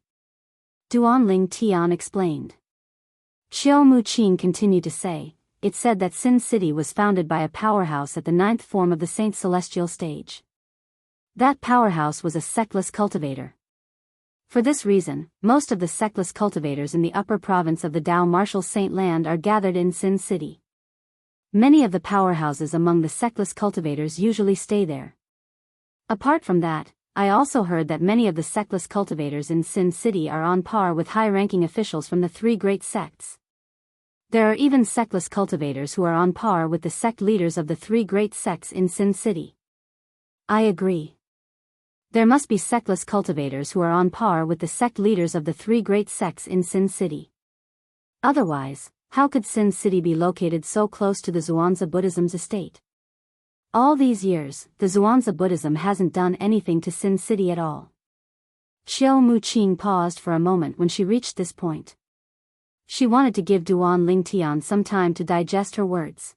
Duan Lingtian explained. Xiao Muqing continued to say, "It said that Sin City was founded by a powerhouse at the 9th form of the Saint Celestial stage. That powerhouse was a sectless cultivator. For this reason, most of the sectless cultivators in the upper province of the Dao Martial Saint Land are gathered in Sin City. Many of the powerhouses among the sectless cultivators usually stay there. Apart from that, I also heard that many of the sectless cultivators in Sin City are on par with high-ranking officials from the three great sects. There are even sectless cultivators who are on par with the sect leaders of the three great sects in Sin City. I agree. There must be sectless cultivators who are on par with the sect leaders of the three great sects in Sin City. Otherwise, how could Sin City be located so close to the Zhuangzi Buddhism's estate? All these years, the Zhuangzi Buddhism hasn't done anything to Sin City at all. Xiao Muqing paused for a moment when she reached this point. She wanted to give Duan Lingtian some time to digest her words.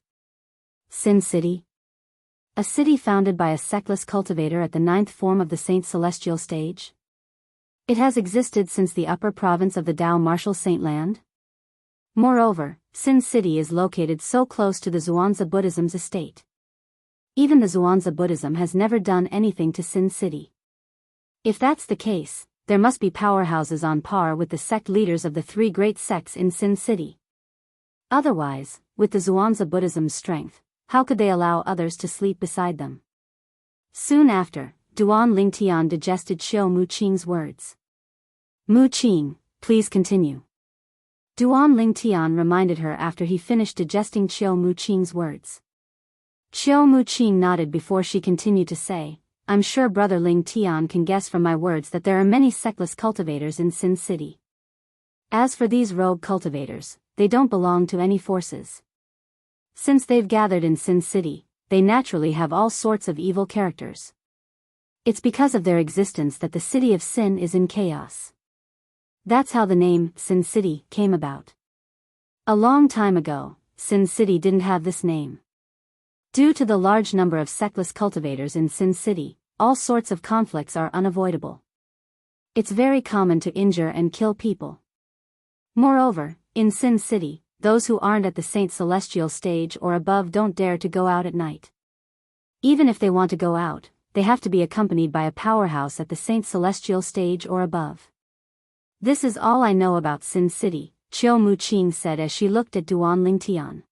Sin City? A city founded by a sectless cultivator at the 9th form of the Saint Celestial stage? It has existed since the upper province of the Dao Martial Saint Land. Moreover, Sin City is located so close to the Zhuangzi Buddhism's estate. Even the Zhuangzi Buddhism has never done anything to Sin City. If that's the case, there must be powerhouses on par with the sect leaders of the three great sects in Sin City. Otherwise, with the Zhuangzi Buddhism's strength, how could they allow others to sleep beside them? Soon after, Duan Lingtian digested Xiao Muqing's words. Muqing, please continue. Duan Lingtian reminded her after he finished digesting Xiao Muqing's words. Xiao Muqing nodded before she continued to say, I'm sure Brother Lingtian can guess from my words that there are many sectless cultivators in Sin City. As for these rogue cultivators, they don't belong to any forces. Since they've gathered in Sin City, they naturally have all sorts of evil characters. It's because of their existence that the city of Sin is in chaos. That's how the name, Sin City, came about. A long time ago, Sin City didn't have this name. Due to the large number of sectless cultivators in Sin City, all sorts of conflicts are unavoidable. It's very common to injure and kill people. Moreover, in Sin City, those who aren't at the Saint Celestial stage or above don't dare to go out at night. Even if they want to go out, they have to be accompanied by a powerhouse at the Saint Celestial stage or above. This is all I know about Sin City, Qiu Muqing said as she looked at Duan Lingtian.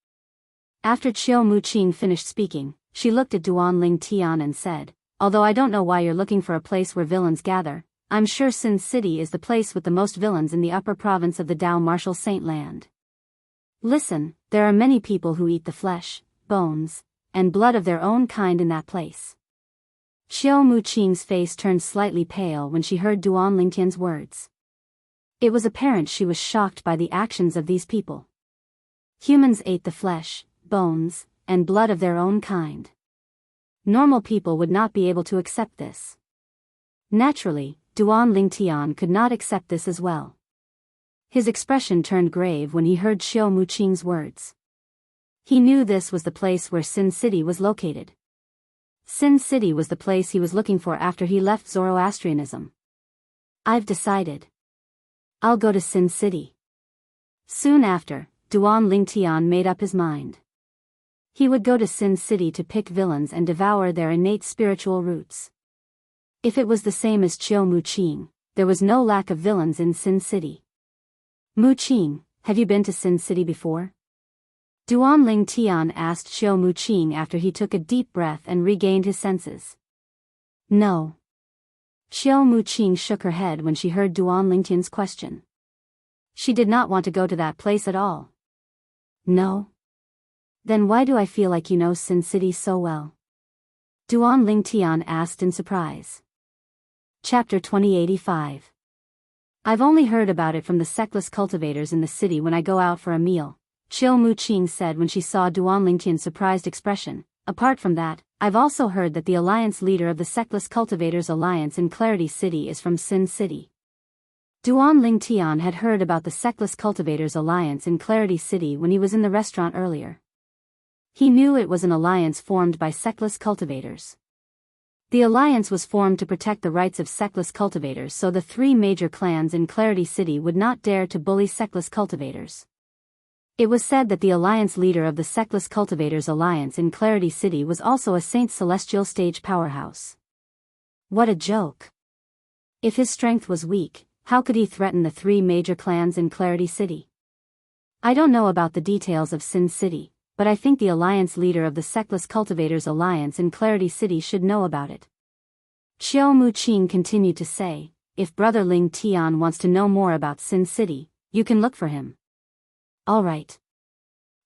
After Qiu Muqing finished speaking, she looked at Duan Lingtian and said, although I don't know why you're looking for a place where villains gather, I'm sure Sin City is the place with the most villains in the upper province of the Dao Martial Saint Land. Listen, there are many people who eat the flesh, bones, and blood of their own kind in that place. Xiao Muqing's face turned slightly pale when she heard Duan Lingtian's words. It was apparent she was shocked by the actions of these people. Humans ate the flesh, bones, and blood of their own kind. Normal people would not be able to accept this. Naturally, Duan Lingtian could not accept this as well. His expression turned grave when he heard Xiao Muqing's words. He knew this was the place where Sin City was located. Sin City was the place he was looking for after he left Zoroastrianism. I've decided. I'll go to Sin City. Soon after, Duan Lingtian made up his mind. He would go to Sin City to pick villains and devour their innate spiritual roots. If it was the same as Qiu Muqing, there was no lack of villains in Sin City. Muqing, have you been to Sin City before? Duan Lingtian asked Xiao Muqing after he took a deep breath and regained his senses. No. Xiao Muqing shook her head when she heard Duan Lingtian's question. She did not want to go to that place at all. No? Then why do I feel like you know Sin City so well? Duan Lingtian asked in surprise. Chapter 2085. I've only heard about it from the sectless cultivators in the city when I go out for a meal, Xiao Muqing said when she saw Duan Lingtian's surprised expression. Apart from that, I've also heard that the alliance leader of the sectless cultivators alliance in Clarity City is from Sin City. Duan Lingtian had heard about the sectless cultivators alliance in Clarity City when he was in the restaurant earlier. He knew it was an alliance formed by sectless cultivators. The alliance was formed to protect the rights of sectless cultivators so the three major clans in Clarity City would not dare to bully sectless cultivators. It was said that the alliance leader of the sectless cultivators alliance in Clarity City was also a Saint Celestial stage powerhouse. What a joke. If his strength was weak, how could he threaten the three major clans in Clarity City? I don't know about the details of Sin City, but I think the alliance leader of the Sectless Cultivators Alliance in Clarity City should know about it. Xiao Muqing continued to say, if Brother Ling Tian wants to know more about Sin City, you can look for him. All right.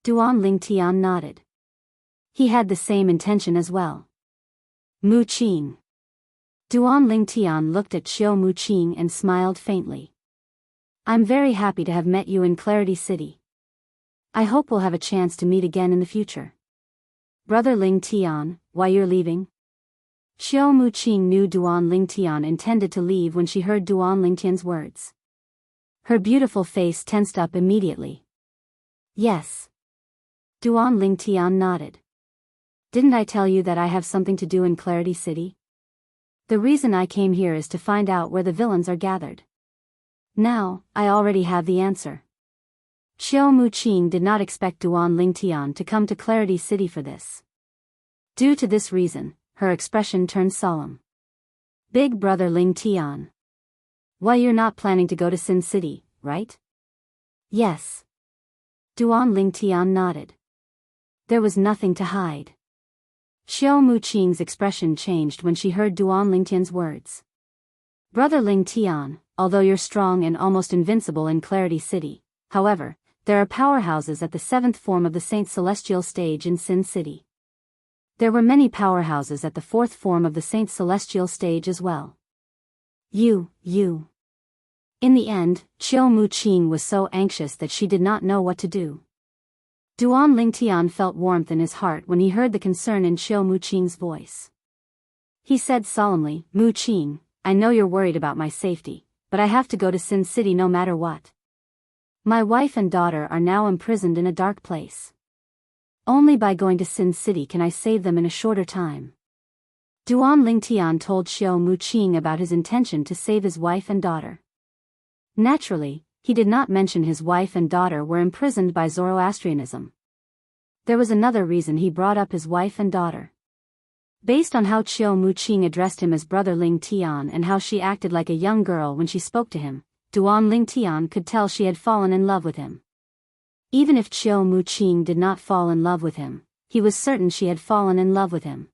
Duan Ling Tian nodded. He had the same intention as well. Muqing. Duan Ling Tian looked at Xiao Muqing and smiled faintly. I'm very happy to have met you in Clarity City. I hope we'll have a chance to meet again in the future. Brother Ling Tian, why you're leaving? Xiao Muqing knew Duan Ling Tian intended to leave when she heard Duan Ling Tian's words. Her beautiful face tensed up immediately. Yes. Duan Ling Tian nodded. Didn't I tell you that I have something to do in Clarity City? The reason I came here is to find out where the villains are gathered. Now, I already have the answer. Xiao Muqing did not expect Duan Ling Tian to come to Clarity City for this. Due to this reason, her expression turned solemn. Big Brother Ling Tian. Why, you're not planning to go to Sin City, right? Yes. Duan Ling Tian nodded. There was nothing to hide. Xiao Muqing's expression changed when she heard Duan Ling Tian's words. Brother Ling Tian, although you're strong and almost invincible in Clarity City, however, there are powerhouses at the 7th form of the Saint Celestial stage in Sin City. There were many powerhouses at the 4th form of the Saint Celestial stage as well. You. In the end, Xiao Muqing was so anxious that she did not know what to do. Duan Ling Tian felt warmth in his heart when he heard the concern in Xiao Muqing's voice. He said solemnly, Muqing, I know you're worried about my safety, but I have to go to Sin City no matter what. My wife and daughter are now imprisoned in a dark place. Only by going to Sin City can I save them in a shorter time. Duan Ling Tian told Xiao Muqing about his intention to save his wife and daughter. Naturally, he did not mention his wife and daughter were imprisoned by Zoroastrianism. There was another reason he brought up his wife and daughter. Based on how Xiao Muqing addressed him as Brother Ling Tian and how she acted like a young girl when she spoke to him, Duan Ling Tian could tell she had fallen in love with him. Even if Xiao Muqing did not fall in love with him, he was certain she had fallen in love with him.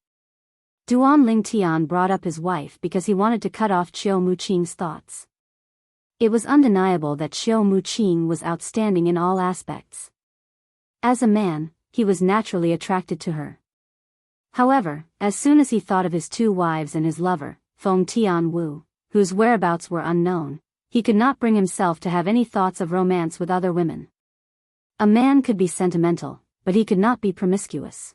Duan Ling Tian brought up his wife because he wanted to cut off Xiao Muqing's thoughts. It was undeniable that Xiao Muqing was outstanding in all aspects. As a man, he was naturally attracted to her. However, as soon as he thought of his 2 wives and his lover, Feng Tianwu, whose whereabouts were unknown, he could not bring himself to have any thoughts of romance with other women. A man could be sentimental, but he could not be promiscuous.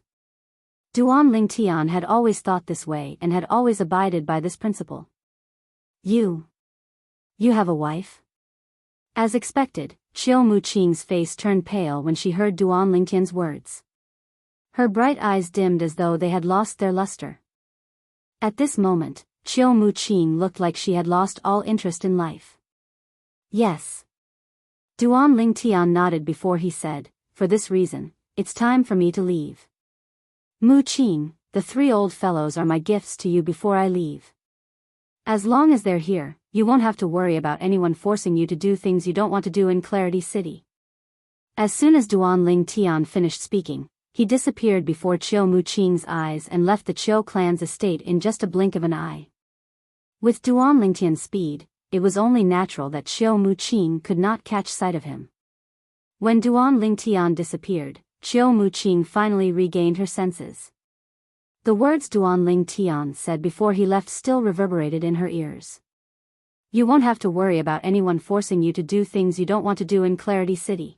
Duan Ling Tian had always thought this way and had always abided by this principle. You have a wife? As expected, Xiao Muqing's face turned pale when she heard Duan Ling Tian's words. Her bright eyes dimmed as though they had lost their luster. At this moment, Xiao Muqing looked like she had lost all interest in life. Yes. Duan Ling Tian nodded before he said, for this reason, it's time for me to leave. Muqing, the 3 old fellows are my gifts to you before I leave. As long as they're here, you won't have to worry about anyone forcing you to do things you don't want to do in Clarity City. As soon as Duan Ling Tian finished speaking, he disappeared before Xiao Muqing's eyes and left the Qiu clan's estate in just a blink of an eye. With Duan Ling Tian's speed, it was only natural that Xiao Muqing could not catch sight of him. When Duan Ling Tian disappeared, Xiao Muqing finally regained her senses. The words Duan Ling Tian said before he left still reverberated in her ears. You won't have to worry about anyone forcing you to do things you don't want to do in Clarity City.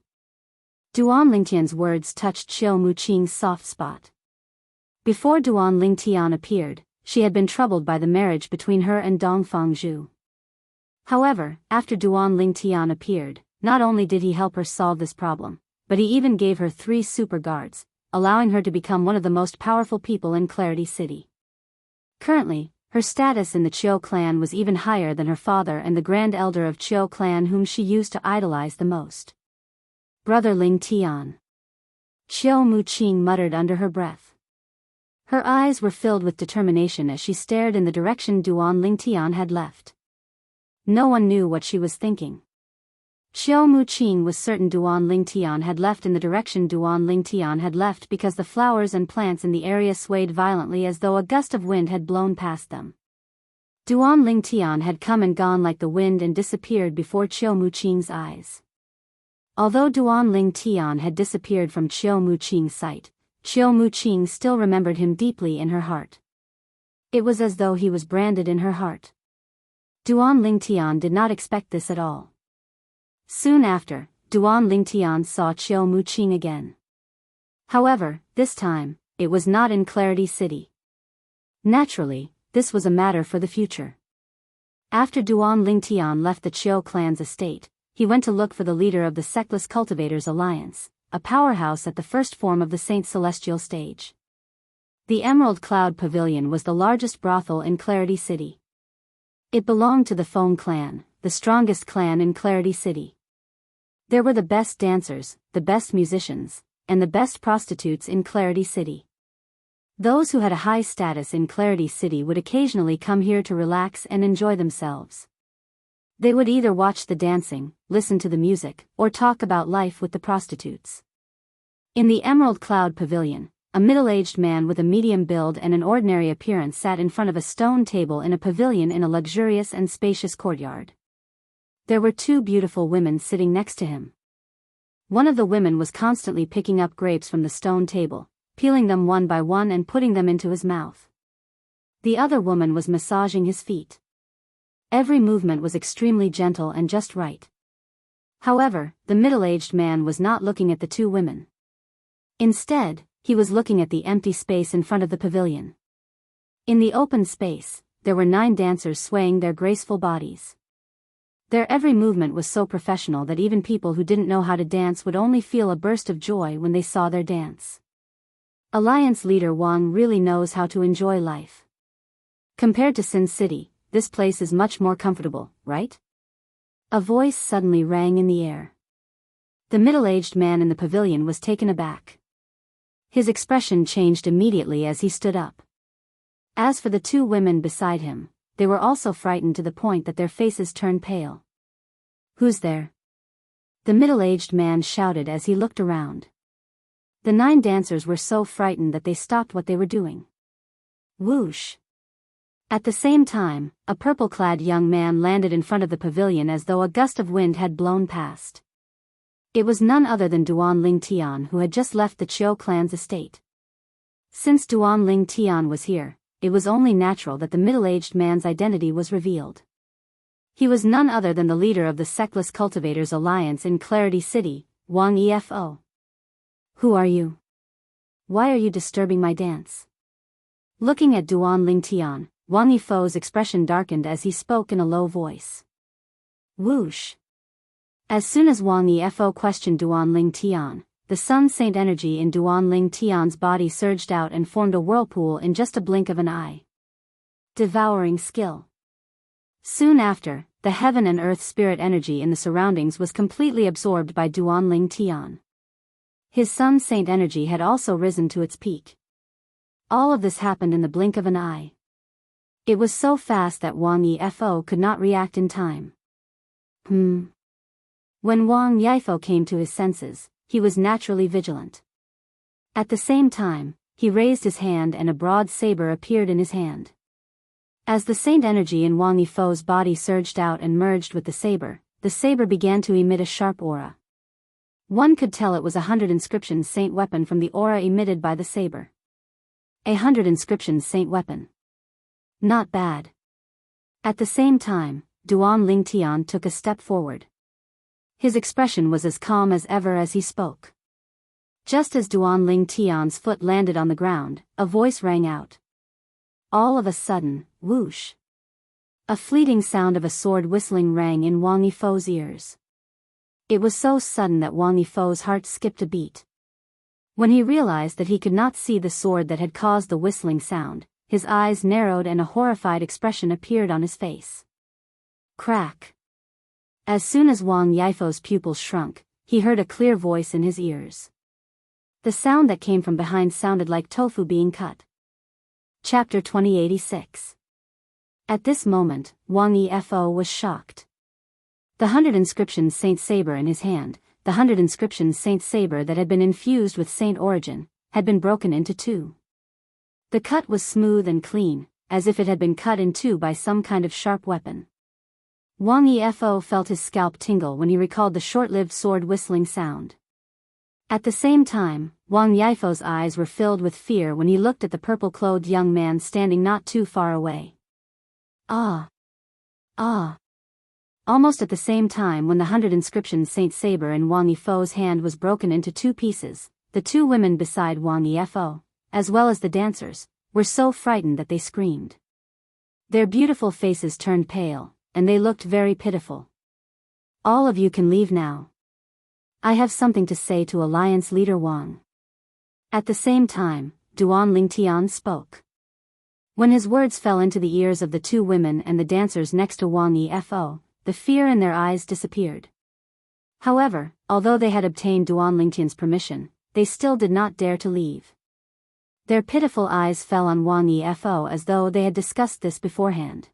Duan Ling Tian's words touched Xiao Muqing's soft spot. Before Duan Ling Tian appeared, she had been troubled by the marriage between her and Dong Fangzhu. However, after Duan Ling Tian appeared, not only did he help her solve this problem, but he even gave her 3 super guards, allowing her to become one of the most powerful people in Clarity City. Currently, her status in the Qiu clan was even higher than her father and the Grand Elder of Qiu clan whom she used to idolize the most. Brother Ling Tian. Xiao Muqing muttered under her breath. Her eyes were filled with determination as she stared in the direction Duan Ling Tian had left. No one knew what she was thinking. Xiao Muqing was certain Duan Lingtian had left in the direction Duan Lingtian had left because the flowers and plants in the area swayed violently as though a gust of wind had blown past them. Duan Lingtian had come and gone like the wind and disappeared before Xiao Muqing's eyes. Although Duan Lingtian had disappeared from Xiao Muqing's sight, Xiao Muqing still remembered him deeply in her heart. It was as though he was branded in her heart. Duan Lingtian did not expect this at all. Soon after, Duan Lingtian saw Xiao Muqing again. However, this time, it was not in Clarity City. Naturally, this was a matter for the future. After Duan Lingtian left the Qiu clan's estate, he went to look for the leader of the Sectless Cultivators Alliance, a powerhouse at the first form of the Saint Celestial stage. The Emerald Cloud Pavilion was the largest brothel in Clarity City. It belonged to the Feng clan, the strongest clan in Clarity City. There were the best dancers, the best musicians, and the best prostitutes in Clarity City. Those who had a high status in Clarity City would occasionally come here to relax and enjoy themselves. They would either watch the dancing, listen to the music, or talk about life with the prostitutes. In the Emerald Cloud Pavilion, a middle-aged man with a medium build and an ordinary appearance sat in front of a stone table in a pavilion in a luxurious and spacious courtyard. There were two beautiful women sitting next to him. One of the women was constantly picking up grapes from the stone table, peeling them one by one and putting them into his mouth. The other woman was massaging his feet. Every movement was extremely gentle and just right. However, the middle-aged man was not looking at the two women. Instead, he was looking at the empty space in front of the pavilion. In the open space, there were 9 dancers swaying their graceful bodies. Their every movement was so professional that even people who didn't know how to dance would only feel a burst of joy when they saw their dance. Alliance leader Wang really knows how to enjoy life. Compared to Sin City, this place is much more comfortable, right? A voice suddenly rang in the air. The middle-aged man in the pavilion was taken aback. His expression changed immediately as he stood up. As for the two women beside him, they were also frightened to the point that their faces turned pale. "Who's there?" the middle-aged man shouted as he looked around. The 9 dancers were so frightened that they stopped what they were doing. Whoosh! At the same time, a purple-clad young man landed in front of the pavilion as though a gust of wind had blown past. It was none other than Duan Lingtian, who had just left the Qiu clan's estate. Since Duan Lingtian was here, it was only natural that the middle-aged man's identity was revealed. He was none other than the leader of the Sectless Cultivators Alliance in Clarity City, Wang Yifo. "Who are you? Why are you disturbing my dance?" Looking at Duan Lingtian, Wang Yifo's expression darkened as he spoke in a low voice. Whoosh! As soon as Wang Yifo questioned Duan Lingtian, the Sun Saint energy in Duan Lingtian's body surged out and formed a whirlpool in just a blink of an eye. Devouring skill. Soon after, the heaven and earth spirit energy in the surroundings was completely absorbed by Duan Lingtian. His Sun Saint energy had also risen to its peak. All of this happened in the blink of an eye. It was so fast that Wang Yifo could not react in time. When Wang Yifo came to his senses, he was naturally vigilant. At the same time, he raised his hand and a broad saber appeared in his hand. As the saint energy in Wang Yifo's body surged out and merged with the saber began to emit a sharp aura. One could tell it was 100 inscriptions saint weapon from the aura emitted by the saber. 100 inscriptions saint weapon. Not bad. At the same time, Duan Lingtian took a step forward. His expression was as calm as ever as he spoke. Just as Duan Lingtian's foot landed on the ground, a voice rang out. All of a sudden, whoosh! A fleeting sound of a sword whistling rang in Wang Yifo's ears. It was so sudden that Wang Yifo's heart skipped a beat. When he realized that he could not see the sword that had caused the whistling sound, his eyes narrowed and a horrified expression appeared on his face. Crack! As soon as Wang Yifo's pupils shrunk, he heard a clear voice in his ears. The sound that came from behind sounded like tofu being cut. Chapter 2086. At this moment, Wang Yifo was shocked. The 100 inscriptions Saint Saber in his hand, the 100 inscriptions Saint Saber that had been infused with Saint Origin, had been broken into two. The cut was smooth and clean, as if it had been cut in two by some kind of sharp weapon. Wang Yifo felt his scalp tingle when he recalled the short-lived sword whistling sound. At the same time, Wang Yifo's eyes were filled with fear when he looked at the purple-clothed young man standing not too far away. Ah! Ah! Almost at the same time when the 100 inscriptions Saint Saber in Wang Yifo's hand was broken into two pieces, the two women beside Wang Yifo, as well as the dancers, were so frightened that they screamed. Their beautiful faces turned pale, and they looked very pitiful. All of you can leave now. I have something to say to Alliance Leader Wang. At the same time, Duan Lingtian spoke. When his words fell into the ears of the two women and the dancers next to Wang Yifo, the fear in their eyes disappeared. However, although they had obtained Duan Lingtian's permission, they still did not dare to leave. Their pitiful eyes fell on Wang Yifo as though they had discussed this beforehand.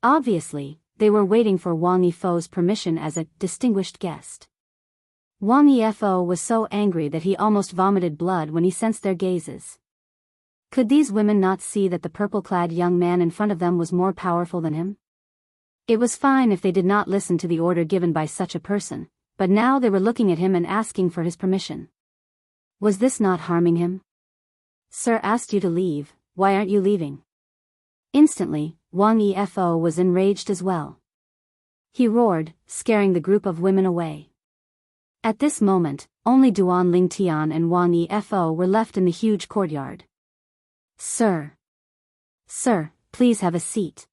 Obviously, they were waiting for Wang Yifo's permission as a distinguished guest. Wang Yifo was so angry that he almost vomited blood when he sensed their gazes. Could these women not see that the purple-clad young man in front of them was more powerful than him? It was fine if they did not listen to the order given by such a person, but now they were looking at him and asking for his permission. Was this not harming him? Sir asked you to leave, why aren't you leaving? Instantly, Wang Yifo was enraged as well. He roared, scaring the group of women away. At this moment, only Duan Lingtian and Wang Yifo were left in the huge courtyard. Sir! Sir, please have a seat.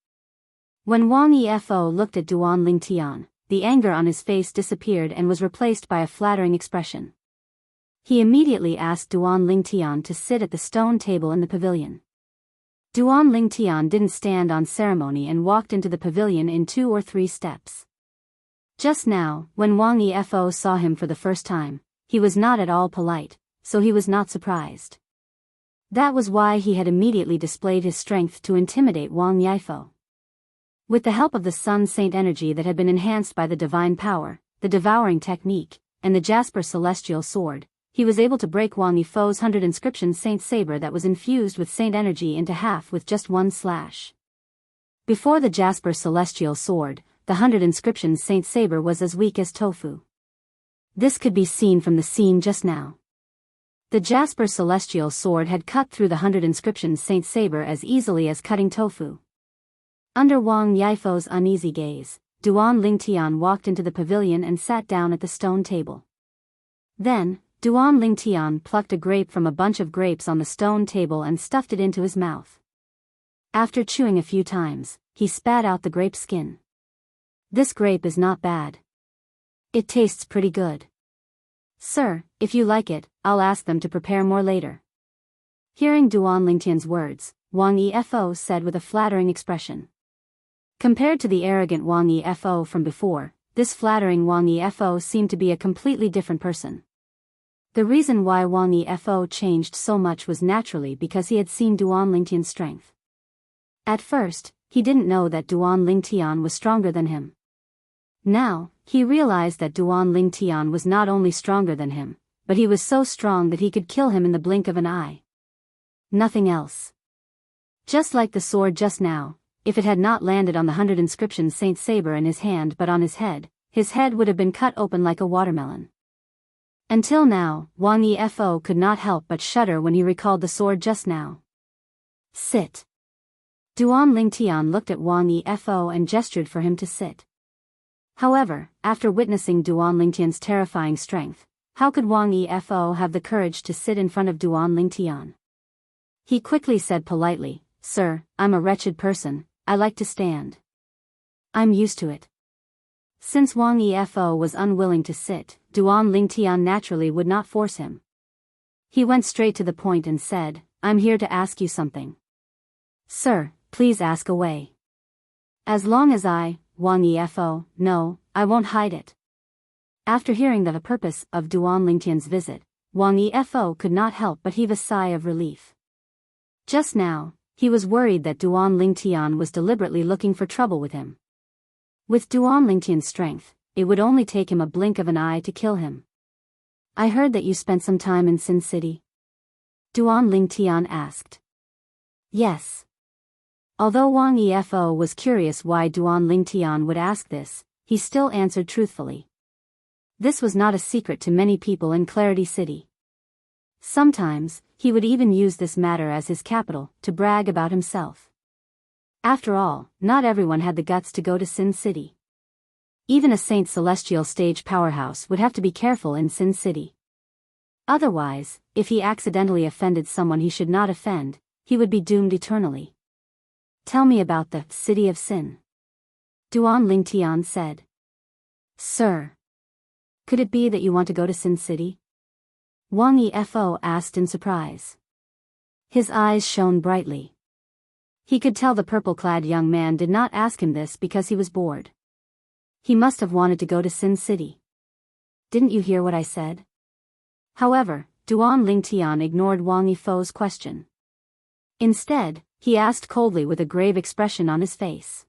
When Wang Yifo looked at Duan Lingtian, the anger on his face disappeared and was replaced by a flattering expression. He immediately asked Duan Lingtian to sit at the stone table in the pavilion. Duan Lingtian didn't stand on ceremony and walked into the pavilion in 2 or 3 steps. Just now, when Wang Yifo saw him for the first time, he was not at all polite, so he was not surprised. That was why he had immediately displayed his strength to intimidate Wang Yifo. With the help of the Sun Saint energy that had been enhanced by the divine power, the devouring technique, and the Jasper celestial sword, he was able to break Wang Yifo's 100 inscription Saint Saber that was infused with Saint energy into half with just one slash. Before the Jasper celestial sword, the 100 inscription Saint Saber was as weak as tofu. This could be seen from the scene just now. The Jasper celestial sword had cut through the 100 inscription Saint Saber as easily as cutting tofu. Under Wang Yifo's uneasy gaze, Duan Lingtian walked into the pavilion and sat down at the stone table. Then, Duan Lingtian plucked a grape from a bunch of grapes on the stone table and stuffed it into his mouth. After chewing a few times, he spat out the grape skin. This grape is not bad. It tastes pretty good. Sir, if you like it, I'll ask them to prepare more later. Hearing Duan Lingtian's words, Wang Yifo said with a flattering expression. Compared to the arrogant Wang Yifo from before, this flattering Wang Yifo seemed to be a completely different person. The reason why Wang Yifo changed so much was naturally because he had seen Duan Lingtian's strength. At first, he didn't know that Duan Lingtian was stronger than him. Now, he realized that Duan Lingtian was not only stronger than him, but he was so strong that he could kill him in the blink of an eye. Nothing else. Just like the sword just now, if it had not landed on the 100 inscription Saint Saber in his hand but on his head would have been cut open like a watermelon. Until now, Wang Yifo could not help but shudder when he recalled the sword just now. Sit. Duan Lingtian looked at Wang Yifo and gestured for him to sit. However, after witnessing Duan Lingtian's terrifying strength, how could Wang Yifo have the courage to sit in front of Duan Lingtian? He quickly said politely, Sir, I'm a wretched person, I like to stand. I'm used to it. Since Wang Yifo was unwilling to sit, Duan Lingtian naturally would not force him. He went straight to the point and said, I'm here to ask you something. Sir, please ask away. As long as Wang Yifo, no, I won't hide it. After hearing the purpose of Duan Lingtian's visit, Wang Yifo could not help but heave a sigh of relief. Just now, He was worried that Duan Lingtian was deliberately looking for trouble with him. With Duan Lingtian's strength, it would only take him a blink of an eye to kill him. I heard that you spent some time in Sin City. Duan Lingtian asked. Yes. Although Wang Yifo was curious why Duan Lingtian would ask this, he still answered truthfully. This was not a secret to many people in Clarity City. Sometimes, he would even use this matter as his capital to brag about himself. After all, not everyone had the guts to go to Sin City. Even a Saint Celestial stage powerhouse would have to be careful in Sin City. Otherwise, if he accidentally offended someone he should not offend, he would be doomed eternally. Tell me about the City of Sin. Duan Lingtian said. Sir. Could it be that you want to go to Sin City? Wang Yifo asked in surprise. His eyes shone brightly. He could tell the purple-clad young man did not ask him this because he was bored. He must have wanted to go to Sin City. Didn't you hear what I said? However, Duan Lingtian ignored Wang Yifo's question. Instead, he asked coldly with a grave expression on his face.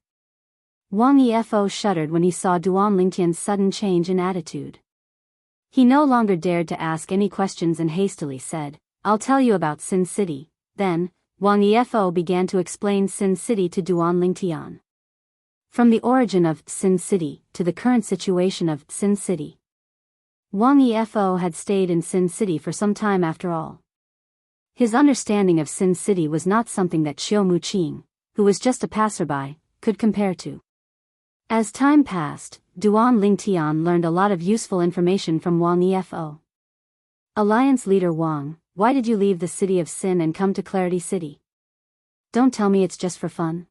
Wang Yifo shuddered when he saw Duan Lingtian's sudden change in attitude. He no longer dared to ask any questions and hastily said, I'll tell you about Sin City. Then, Wang Yifo began to explain Sin City to Duan Lingtian. From the origin of Sin City to the current situation of Sin City. Wang Yifo had stayed in Sin City for some time after all. His understanding of Sin City was not something that Xiao Muqing, who was just a passerby, could compare to. As time passed, Duan Lingtian learned a lot of useful information from Wang Yifo. Alliance leader Wang, why did you leave the City of Sin and come to Clarity City? Don't tell me it's just for fun.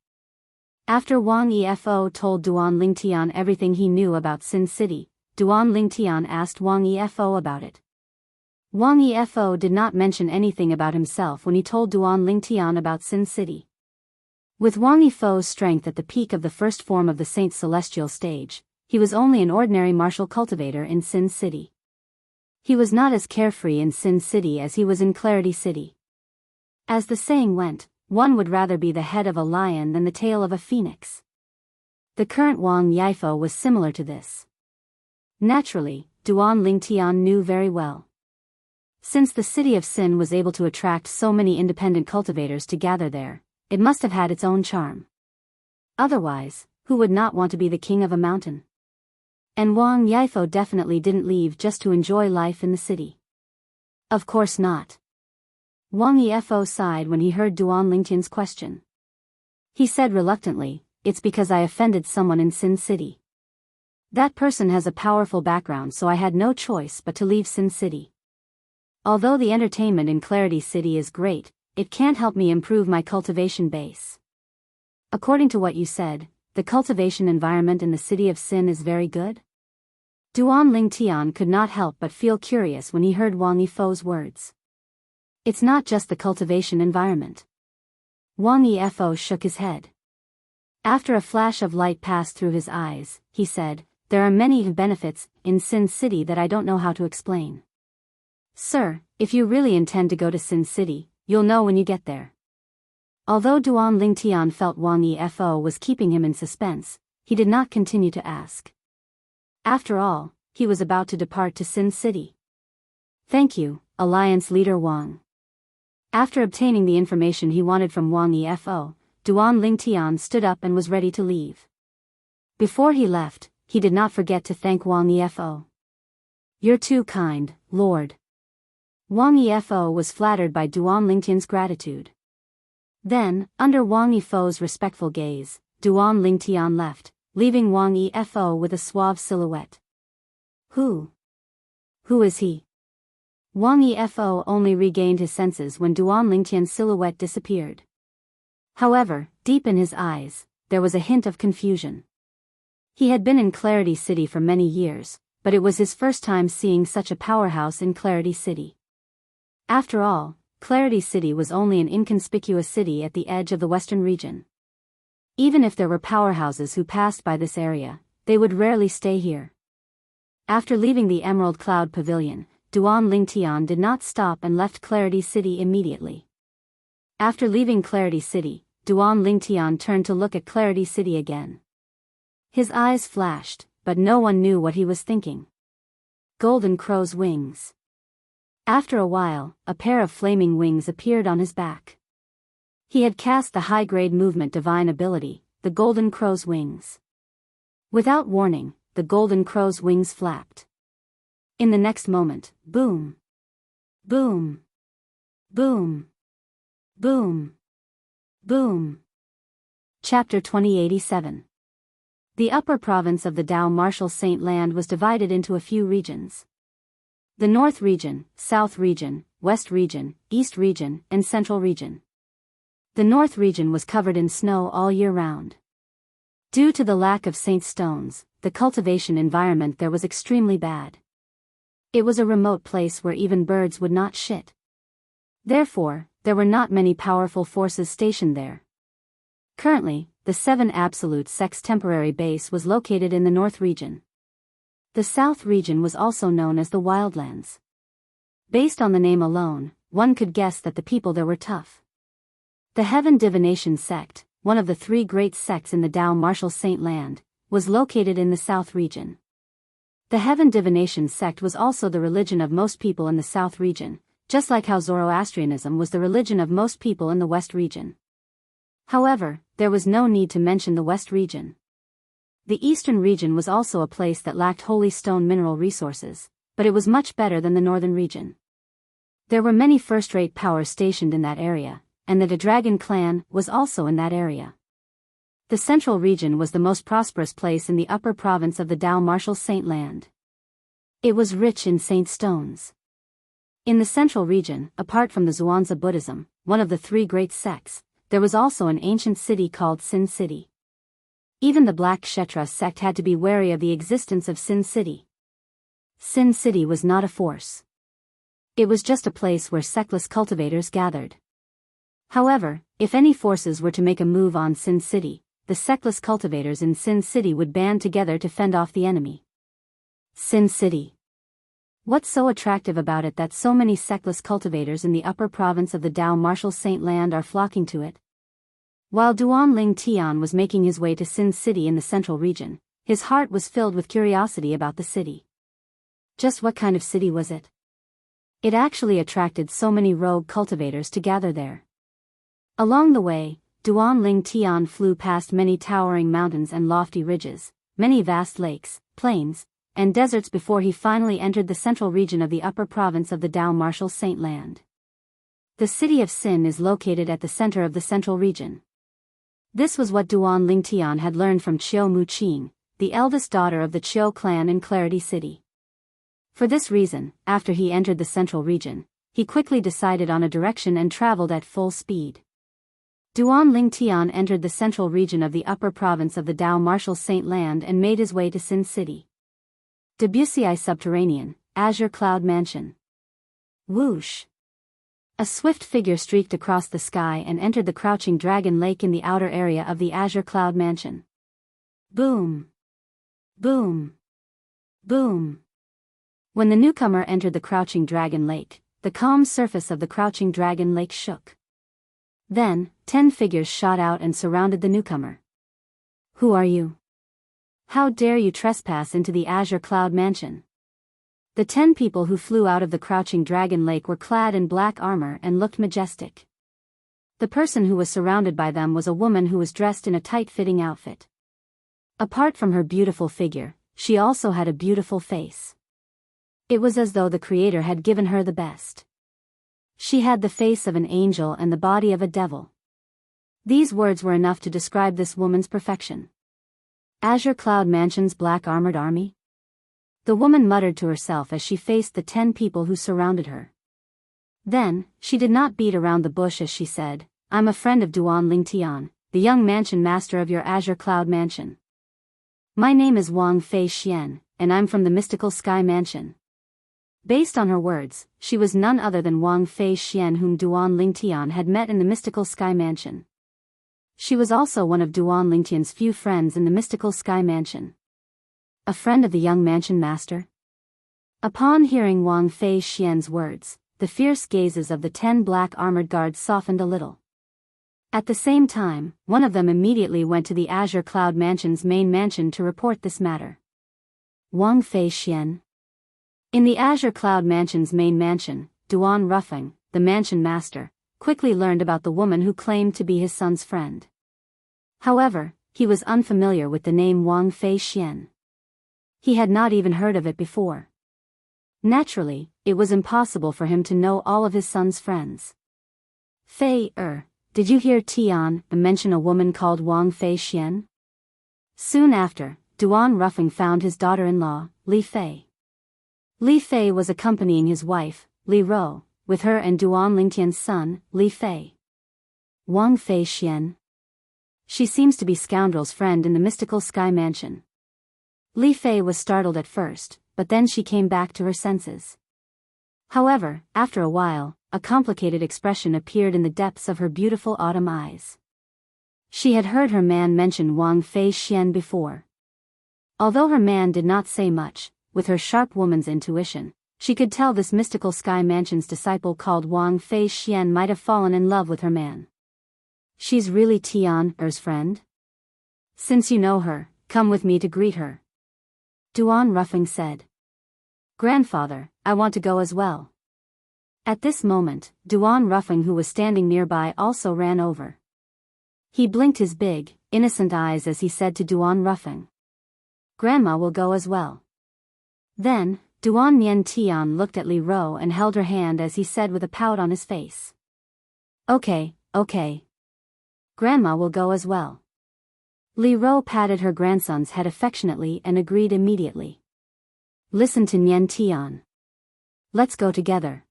After Wang Yifo told Duan Lingtian everything he knew about Sin City, Duan Lingtian asked Wang Yifo about it. Wang Yifo did not mention anything about himself when he told Duan Lingtian about Sin City. With Wang Yifo's strength at the peak of the first form of the Saint Celestial stage, he was only an ordinary martial cultivator in Sin City. He was not as carefree in Sin City as he was in Clarity City. As the saying went, one would rather be the head of a lion than the tail of a phoenix. The current Wang Yifo was similar to this. Naturally, Duan Lingtian knew very well. Since the City of Sin was able to attract so many independent cultivators to gather there, it must have had its own charm. Otherwise, who would not want to be the king of a mountain? And Wang Yifo definitely didn't leave just to enjoy life in the city. Of course not. Wang Yifo sighed when he heard Duan Lingtian's question. He said reluctantly, it's because I offended someone in Sin City. That person has a powerful background, so I had no choice but to leave Sin City. Although the entertainment in Clarity City is great, it can't help me improve my cultivation base. According to what you said, the cultivation environment in the City of Sin is very good? Duan Lingtian could not help but feel curious when he heard Wang Yifo's words. It's not just the cultivation environment. Wang Yifo shook his head. After a flash of light passed through his eyes, he said, there are many benefits in Sin City that I don't know how to explain. Sir, if you really intend to go to Sin City, you'll know when you get there. Although Duan Lingtian felt Wang Yifo was keeping him in suspense, he did not continue to ask. After all, he was about to depart to Sin City. Thank you, Alliance Leader Wang. After obtaining the information he wanted from Wang Yifo, Duan Lingtian stood up and was ready to leave. Before he left, he did not forget to thank Wang Yifo. You're too kind, Lord. Wang Yifo was flattered by Duan Lingtian's gratitude. Then, under Wang Yifo's respectful gaze, Duan Lingtian left, leaving Wang Yifo with a suave silhouette. Who is he? Wang Yifo only regained his senses when Duan Lingtian's silhouette disappeared. However, deep in his eyes, there was a hint of confusion. He had been in Clarity City for many years, but it was his first time seeing such a powerhouse in Clarity City. After all, Clarity City was only an inconspicuous city at the edge of the western region. Even if there were powerhouses who passed by this area, they would rarely stay here. After leaving the Emerald Cloud Pavilion, Duan Lingtian did not stop and left Clarity City immediately. After leaving Clarity City, Duan Lingtian turned to look at Clarity City again. His eyes flashed, but no one knew what he was thinking. Golden Crow's wings. After a while, a pair of flaming wings appeared on his back. He had cast the high-grade movement divine ability, the Golden Crow's wings. Without warning, the Golden Crow's wings flapped. In the next moment, boom! Boom! Boom! Boom! Boom! Chapter 2087. The upper province of the Dao Martial Saint Land was divided into a few regions. The North Region, South Region, West Region, East Region, and Central Region. The North Region was covered in snow all year round. Due to the lack of saint stones, the cultivation environment there was extremely bad. It was a remote place where even birds would not shit. Therefore, there were not many powerful forces stationed there. Currently, the 7 Absolute Sect's temporary base was located in the North Region. The South Region was also known as the Wildlands. Based on the name alone, one could guess that the people there were tough. The Heaven Divination Sect, one of the 3 great sects in the Dao Martial Saint Land, was located in the South Region. The Heaven Divination Sect was also the religion of most people in the South Region, just like how Zoroastrianism was the religion of most people in the West Region. However, there was no need to mention the West Region. The Eastern Region was also a place that lacked holy stone mineral resources, but it was much better than the Northern Region. There were many first-rate powers stationed in that area, and the Dragon clan was also in that area. The Central Region was the most prosperous place in the upper province of the Dao Martial Saint Land. It was rich in saint stones. In the Central Region, apart from the Zhuangzi Buddhism, one of the 3 great sects, there was also an ancient city called Sin City. Even the Black Kshetra sect had to be wary of the existence of Sin City. Sin City was not a force. It was just a place where sectless cultivators gathered. However, if any forces were to make a move on Sin City, the sectless cultivators in Sin City would band together to fend off the enemy. Sin City. What's so attractive about it that so many sectless cultivators in the upper province of the Dao Martial Saint Land are flocking to it? While Duan Ling Tian was making his way to Sin City in the Central Region, his heart was filled with curiosity about the city. Just what kind of city was it? It actually attracted so many rogue cultivators to gather there. Along the way, Duan Ling Tian flew past many towering mountains and lofty ridges, many vast lakes, plains, and deserts before he finally entered the Central Region of the upper province of the Dao Martial Saint Land. The city of Sin is located at the center of the Central Region. This was what Duan Lingtian had learned from Chiu Muqing, the eldest daughter of the Chiu clan in Clarity City. For this reason, after he entered the Central Region, he quickly decided on a direction and traveled at full speed. Duan Lingtian entered the Central Region of the upper province of the Dao Martial Saint Land and made his way to Sin City. Debussy Subterranean, Azure Cloud Mansion. Whoosh! A swift figure streaked across the sky and entered the Crouching Dragon Lake in the outer area of the Azure Cloud Mansion. Boom! Boom! Boom! When the newcomer entered the Crouching Dragon Lake, the calm surface of the Crouching Dragon Lake shook. Then, 10 figures shot out and surrounded the newcomer. Who are you? How dare you trespass into the Azure Cloud Mansion? The 10 people who flew out of the Crouching Dragon Lake were clad in black armor and looked majestic. The person who was surrounded by them was a woman who was dressed in a tight-fitting outfit. Apart from her beautiful figure, she also had a beautiful face. It was as though the Creator had given her the best. She had the face of an angel and the body of a devil. These words were enough to describe this woman's perfection. Azure Cloud Mansion's black armored army? The woman muttered to herself as she faced the 10 people who surrounded her. Then, she did not beat around the bush as she said, I'm a friend of Duan Lingtian, the young mansion master of your Azure Cloud Mansion. My name is Wang Fei Xian, and I'm from the Mystical Sky Mansion. Based on her words, she was none other than Wang Fei Xian whom Duan Lingtian had met in the Mystical Sky Mansion. She was also one of Duan Lingtian's few friends in the Mystical Sky Mansion. A friend of the young mansion master? Upon hearing Wang Fei Xian's words, the fierce gazes of the 10 black armored guards softened a little. At the same time, one of them immediately went to the Azure Cloud Mansion's main mansion to report this matter. Wang Fei Xian. In the Azure Cloud Mansion's main mansion, Duan Ruffing, the mansion master, quickly learned about the woman who claimed to be his son's friend. However, he was unfamiliar with the name Wang Fei Xian. He had not even heard of it before. Naturally, it was impossible for him to know all of his son's friends. Fei, did you hear Tian mention a woman called Wang Fei Xian? Soon after, Duan Ruffing found his daughter-in-law, Li Fei. Li Fei was accompanying his wife, Li Ro, with her and Duan Lingtian's son, Li Fei. Wang Fei Xian. She seems to be Scoundrel's friend in the mystical sky mansion. Li Fei was startled at first, but then she came back to her senses. However, after a while, a complicated expression appeared in the depths of her beautiful autumn eyes. She had heard her man mention Wang Fei Xian before. Although her man did not say much, with her sharp woman's intuition, she could tell this mystical sky mansion's disciple called Wang Fei Xian might have fallen in love with her man. She's really Tian's friend? Since you know her, come with me to greet her. Duan Ruffing said. Grandfather, I want to go as well. At this moment, Duan Ruffing, who was standing nearby, also ran over. He blinked his big, innocent eyes as he said to Duan Ruffing. Grandma will go as well. Then, Duan Nian Tian looked at Li Ro and held her hand as he said with a pout on his face. Okay. Grandma will go as well. Li Ro patted her grandson's head affectionately and agreed immediately. Listen to Nian Tian. Let's go together.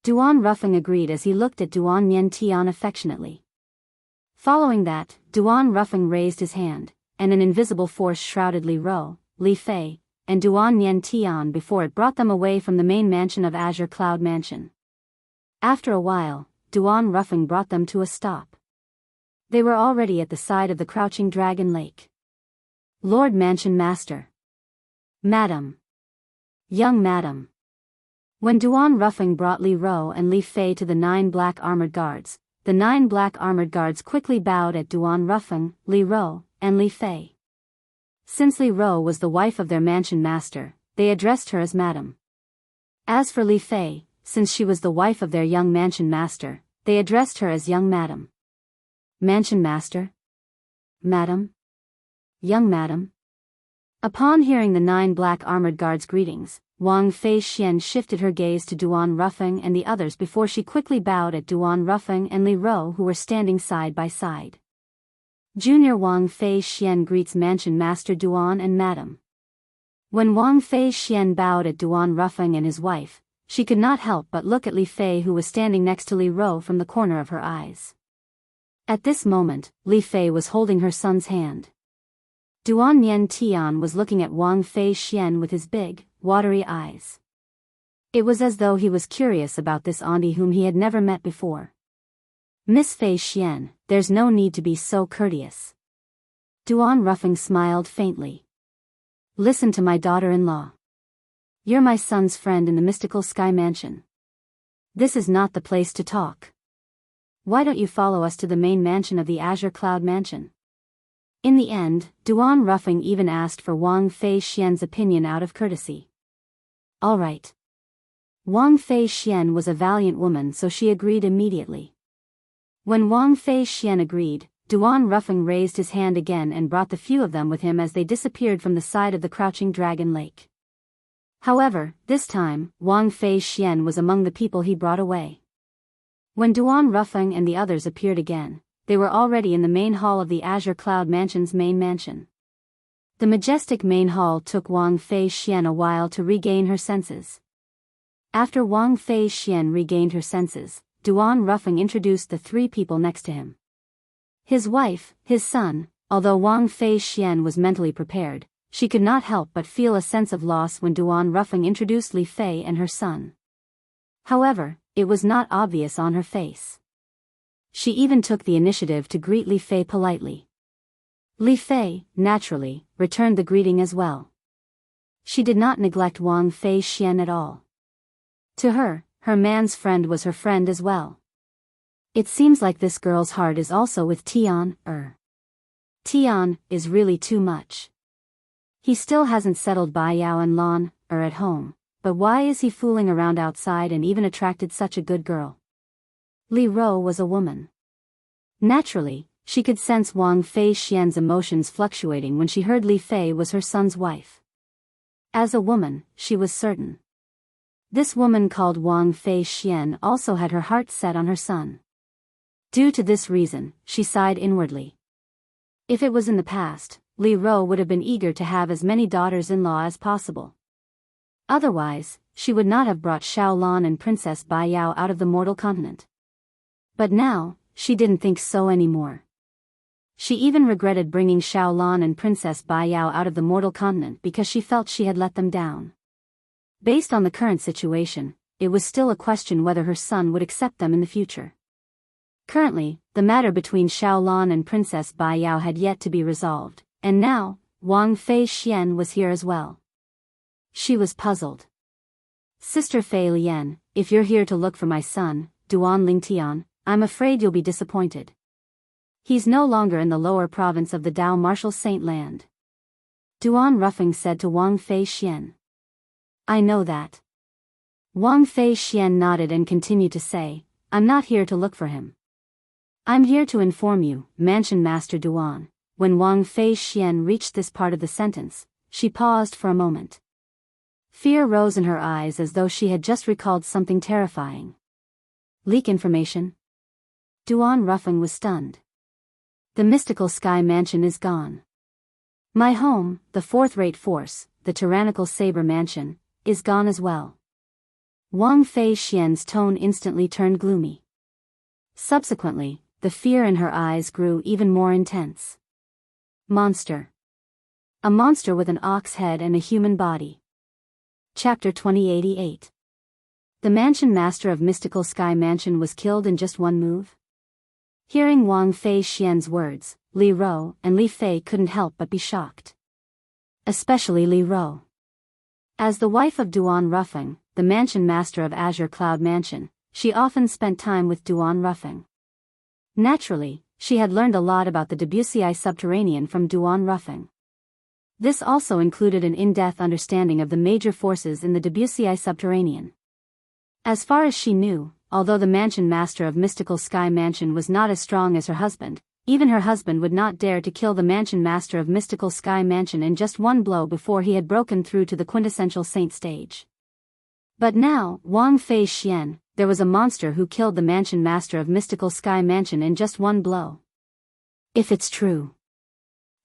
Duan Ruffing agreed as he looked at Duan Nian Tian affectionately. Following that, Duan Ruffing raised his hand, and an invisible force shrouded Li Ro, Li Fei, and Duan Nian Tian before it brought them away from the main mansion of Azure Cloud Mansion. After a while, Duan Ruffing brought them to a stop. They were already at the side of the Crouching Dragon Lake. Lord Mansion Master. Madam. Young Madam. When Duan Ruffing brought Li Ro and Li Fei to the 9 black armored guards, the 9 black armored guards quickly bowed at Duan Ruffing, Li Ro, and Li Fei. Since Li Ro was the wife of their mansion master, they addressed her as Madam. As for Li Fei, since she was the wife of their young mansion master, they addressed her as Young Madam. Mansion Master? Madam? Young Madam? Upon hearing the 9 black armored guards' greetings, Wang Fei Xian shifted her gaze to Duan Ruffing and the others before she quickly bowed at Duan Ruffing and Li Ro, who were standing side by side. Junior Wang Fei Xian greets Mansion Master Duan and Madam. When Wang Fei Xian bowed at Duan Ruffing and his wife, she could not help but look at Li Fei, who was standing next to Li Ro, from the corner of her eyes. At this moment, Li Fei was holding her son's hand. Duan Nian Tian was looking at Wang Fei Xian with his big, watery eyes. It was as though he was curious about this auntie whom he had never met before. Miss Fei Xian, there's no need to be so courteous. Duan Ruffing smiled faintly. Listen to my daughter-in-law. You're my son's friend in the mystical sky mansion. This is not the place to talk. Why don't you follow us to the main mansion of the Azure Cloud Mansion? In the end, Duan Ruffing even asked for Wang Fei Xian's opinion out of courtesy. All right. Wang Fei Xian was a valiant woman, so she agreed immediately. When Wang Fei Xian agreed, Duan Ruffing raised his hand again and brought the few of them with him as they disappeared from the side of the Crouching Dragon Lake. However, this time, Wang Fei Xian was among the people he brought away. When Duan Ruffing and the others appeared again, they were already in the main hall of the Azure Cloud Mansion's main mansion. The majestic main hall took Wang Fei Xian a while to regain her senses. After Wang Fei Xian regained her senses, Duan Ruffing introduced the 3 people next to him. His wife, his son. Although Wang Fei Xian was mentally prepared, she could not help but feel a sense of loss when Duan Ruffing introduced Li Fei and her son. However, it was not obvious on her face. She even took the initiative to greet Li Fei politely. Li Fei, naturally, returned the greeting as well. She did not neglect Wang Fei Xian at all. To her, her man's friend was her friend as well. It seems like this girl's heart is also with Tian. Tian is really too much. He still hasn't settled Bai Yao and Lan at home, but why is he fooling around outside and even attracted such a good girl? Li Ro was a woman. Naturally, she could sense Wang Fei Xian's emotions fluctuating when she heard Li Fei was her son's wife. As a woman, she was certain. This woman called Wang Fei Xian also had her heart set on her son. Due to this reason, she sighed inwardly. If it was in the past, Li Ro would have been eager to have as many daughters-in-law as possible. Otherwise, she would not have brought Xiao Lan and Princess Bai Yao out of the mortal continent. But now, she didn't think so anymore. She even regretted bringing Xiao Lan and Princess Bai Yao out of the mortal continent because she felt she had let them down. Based on the current situation, it was still a question whether her son would accept them in the future. Currently, the matter between Xiao Lan and Princess Bai Yao had yet to be resolved, and now, Wang Fei Xian was here as well. She was puzzled. Sister Fei Lian, if you're here to look for my son, Duan Lingtian, I'm afraid you'll be disappointed. He's no longer in the lower province of the Dao Martial Saint Land. Duan Ruffing said to Wang Fei Xian. I know that. Wang Fei Xian nodded and continued to say, I'm not here to look for him. I'm here to inform you, Mansion Master Duan. When Wang Fei Xian reached this part of the sentence, she paused for a moment. Fear rose in her eyes as though she had just recalled something terrifying. Leak information? Duan Ruffing was stunned. The mystical sky mansion is gone. My home, the fourth-rate force, the tyrannical saber mansion, is gone as well. Wang Fei Xian's tone instantly turned gloomy. Subsequently, the fear in her eyes grew even more intense. Monster. A monster with an ox head and a human body. Chapter 2088. The mansion master of Mystical Sky Mansion was killed in just one move? Hearing Wang Fei Xian's words, Li Ro and Li Fei couldn't help but be shocked. Especially Li Ro. As the wife of Duan Ruffing, the mansion master of Azure Cloud Mansion, she often spent time with Duan Ruffing. Naturally, she had learned a lot about the Debussy subterranean from Duan Ruffing. This also included an in-depth understanding of the major forces in the Debussy subterranean. As far as she knew, although the mansion master of Mystical Sky Mansion was not as strong as her husband, even her husband would not dare to kill the mansion master of Mystical Sky Mansion in just one blow before he had broken through to the quintessential saint stage. But now, Wang Fei Xian, there was a monster who killed the mansion master of Mystical Sky Mansion in just one blow. If it's true.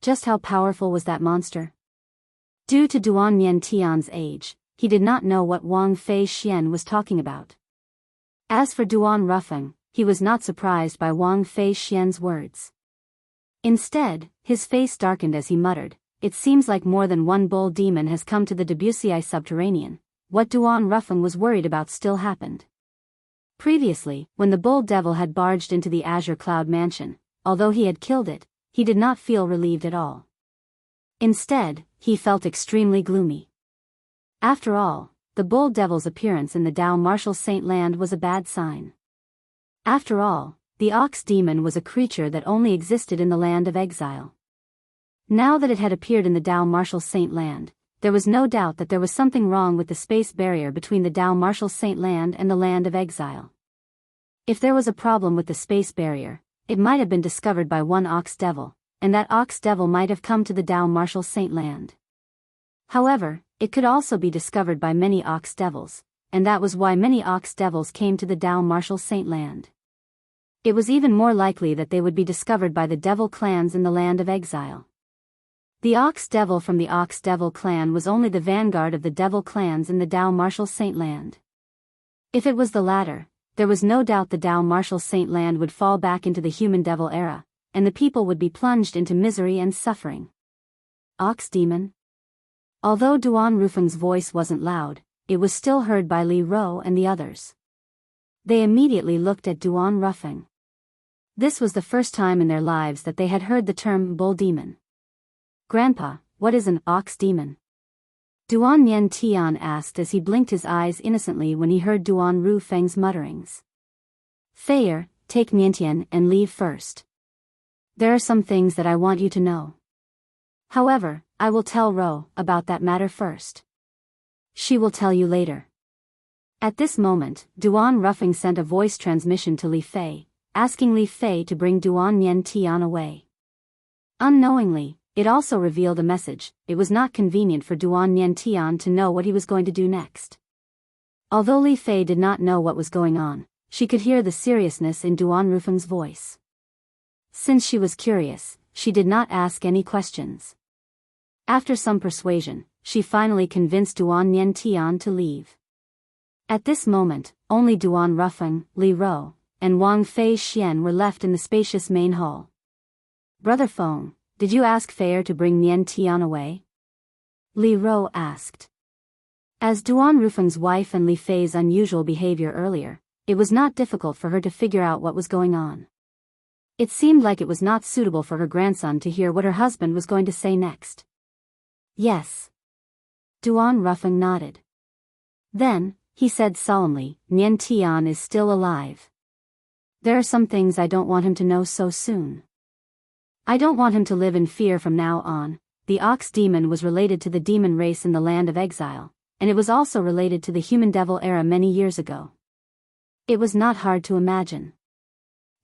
Just how powerful was that monster? Due to Duan Mian Tian's age, he did not know what Wang Fei Xian was talking about. As for Duan Ruffing, he was not surprised by Wang Fei Xian's words. Instead, his face darkened as he muttered, it seems like more than one bull demon has come to the Debussy subterranean. What Duan Ruffing was worried about still happened. Previously, when the bull devil had barged into the Azure Cloud Mansion, although he had killed it, he did not feel relieved at all. Instead, he felt extremely gloomy. After all, the bull devil's appearance in the Dao Martial Saint Land was a bad sign. After all, the ox demon was a creature that only existed in the land of exile. Now that it had appeared in the Dao Martial Saint Land, there was no doubt that there was something wrong with the space barrier between the Dao Martial Saint Land and the land of exile. If there was a problem with the space barrier, it might have been discovered by one ox devil, and that ox devil might have come to the Dao Martial Saint Land. However, it could also be discovered by many ox devils, and that was why many ox devils came to the Dao Martial Saint Land. It was even more likely that they would be discovered by the devil clans in the land of exile. The ox devil from the ox devil clan was only the vanguard of the devil clans in the Dao Martial Saint Land. If it was the latter, there was no doubt the Dao Martial Saint Land would fall back into the human devil era, and the people would be plunged into misery and suffering. Ox demon? Although Duan Ruffing's voice wasn't loud, it was still heard by Li Ro and the others. They immediately looked at Duan Ruffing. This was the first time in their lives that they had heard the term bull demon. Grandpa, what is an ox demon? Duan Mian Tian asked as he blinked his eyes innocently when he heard Duan Ru Feng's mutterings. Feier, take Niantian and leave first. There are some things that I want you to know. However, I will tell Ro about that matter first. She will tell you later. At this moment, Duan Ruffing sent a voice transmission to Li Fei, asking Li Fei to bring Duan Niantian away. Unknowingly, it also revealed a message. It was not convenient for Duan Niantian to know what he was going to do next. Although Li Fei did not know what was going on, she could hear the seriousness in Duan Rufeng's voice. Since she was curious, she did not ask any questions. After some persuasion, she finally convinced Duan Niantian to leave. At this moment, only Duan Rufeng, Li Ro, and Wang Fei Xian were left in the spacious main hall. Brother Feng, did you ask Feier to bring Niantian away? Li Ro asked. As Duan Rufeng's wife and Li Fei's unusual behavior earlier, it was not difficult for her to figure out what was going on. It seemed like it was not suitable for her grandson to hear what her husband was going to say next. Yes. Duan Rufeng nodded. Then, he said solemnly, Niantian is still alive. There are some things I don't want him to know so soon. I don't want him to live in fear from now on. The ox demon was related to the demon race in the land of exile, and it was also related to the human devil era many years ago. It was not hard to imagine.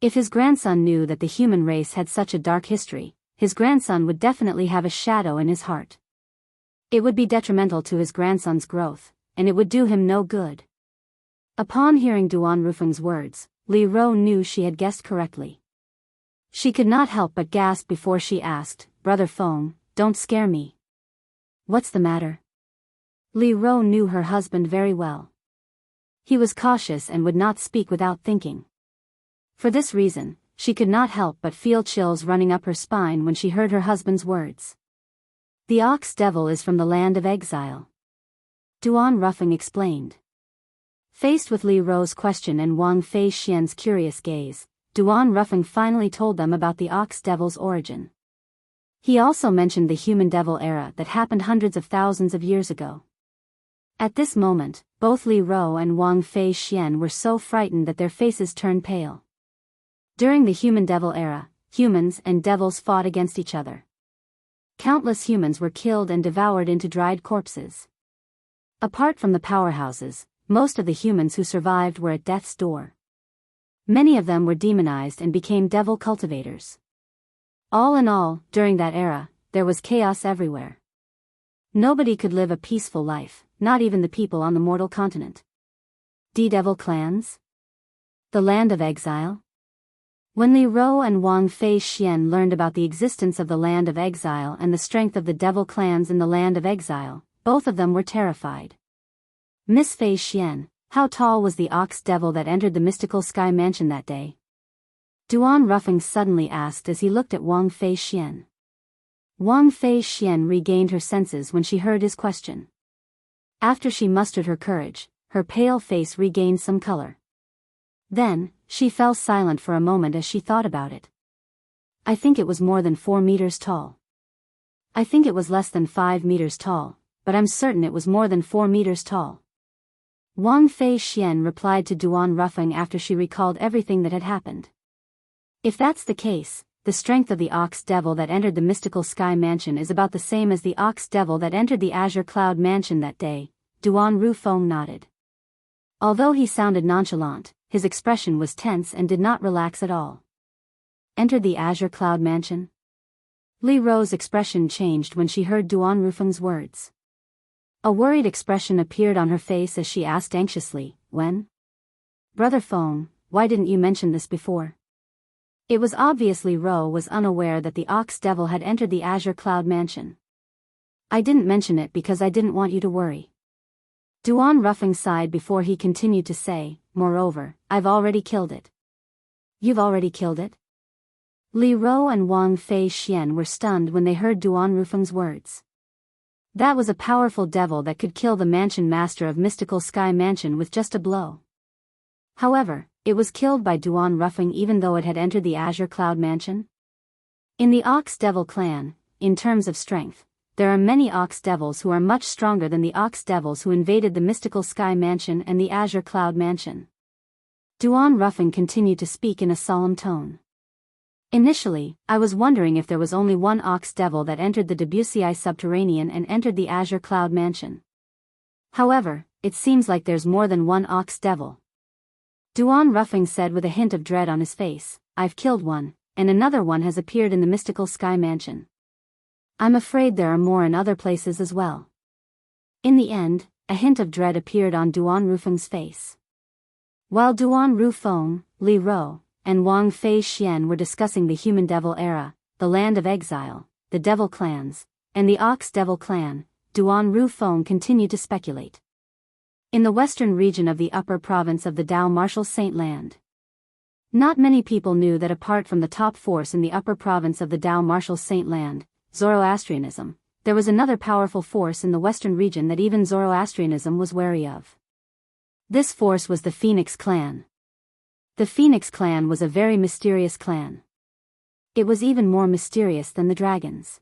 If his grandson knew that the human race had such a dark history, his grandson would definitely have a shadow in his heart. It would be detrimental to his grandson's growth, and it would do him no good. Upon hearing Duan Rufeng's words, Li Ro knew she had guessed correctly. She could not help but gasp before she asked, Brother Feng, don't scare me. What's the matter? Li Ro knew her husband very well. He was cautious and would not speak without thinking. For this reason, she could not help but feel chills running up her spine when she heard her husband's words. The ox devil is from the land of exile. Duan Rufeng explained. Faced with Li Ro's question and Wang Fei Xian's curious gaze, Duan Rufeng finally told them about the ox devil's origin. He also mentioned the human devil era that happened hundreds of thousands of years ago. At this moment, both Li Ro and Wang Fei Xian were so frightened that their faces turned pale. During the human devil era, humans and devils fought against each other. Countless humans were killed and devoured into dried corpses. Apart from the powerhouses, most of the humans who survived were at death's door. Many of them were demonized and became devil cultivators. All in all, during that era, there was chaos everywhere. Nobody could live a peaceful life, not even the people on the mortal continent. D-Devil clans? The land of exile? When Li Ro and Wang Fei Xian learned about the existence of the land of exile and the strength of the devil clans in the land of exile, both of them were terrified. Miss Fei Xian, how tall was the ox devil that entered the mystical sky mansion that day? Duan Rufeng suddenly asked as he looked at Wang Fei Xian. Wang Fei Xian regained her senses when she heard his question. After she mustered her courage, her pale face regained some color. Then, she fell silent for a moment as she thought about it. I think it was more than 4 meters tall. I think it was less than 5 meters tall, but I'm certain it was more than 4 meters tall. Wang Fei Xian replied to Duan Rufeng after she recalled everything that had happened. If that's the case, the strength of the ox devil that entered the mystical sky mansion is about the same as the ox devil that entered the azure cloud mansion that day. Duan Rufeng nodded. Although he sounded nonchalant, his expression was tense and did not relax at all. Entered the azure cloud mansion? Li Ro's expression changed when she heard Duan Rufeng's words. A worried expression appeared on her face as she asked anxiously, when? Brother Feng, why didn't you mention this before? It was obvious Li Ro was unaware that the ox devil had entered the azure cloud mansion. I didn't mention it because I didn't want you to worry. Duan Rufeng sighed before he continued to say, moreover, I've already killed it. You've already killed it? Li Ro and Wang Fei Xian were stunned when they heard Duan Rufeng's words. That was a powerful devil that could kill the mansion master of Mystical Sky Mansion with just a blow. However, it was killed by Duan Rufeng even though it had entered the Azure Cloud Mansion. In the Ox Devil clan, in terms of strength, there are many Ox Devils who are much stronger than the Ox Devils who invaded the Mystical Sky Mansion and the Azure Cloud Mansion. Duan Ruffin continued to speak in a solemn tone. Initially, I was wondering if there was only one ox devil that entered the Debussy subterranean and entered the Azure Cloud Mansion. However, it seems like there's more than one ox devil. Duan Ruffin said with a hint of dread on his face, I've killed one, and another one has appeared in the mystical Sky Mansion. I'm afraid there are more in other places as well. In the end, a hint of dread appeared on Duan Rufeng's face. While Duan Rufeng, Li Ro, and Wang Fei Xian were discussing the human devil era, the land of exile, the devil clans, and the ox devil clan, Duan Rufeng continued to speculate. In the western region of the upper province of the Dao Martial Saint Land. Not many people knew that apart from the top force in the upper province of the Dao Martial Saint Land, Zoroastrianism, there was another powerful force in the western region that even Zoroastrianism was wary of. This force was the Phoenix clan. The Phoenix clan was a very mysterious clan. It was even more mysterious than the dragons.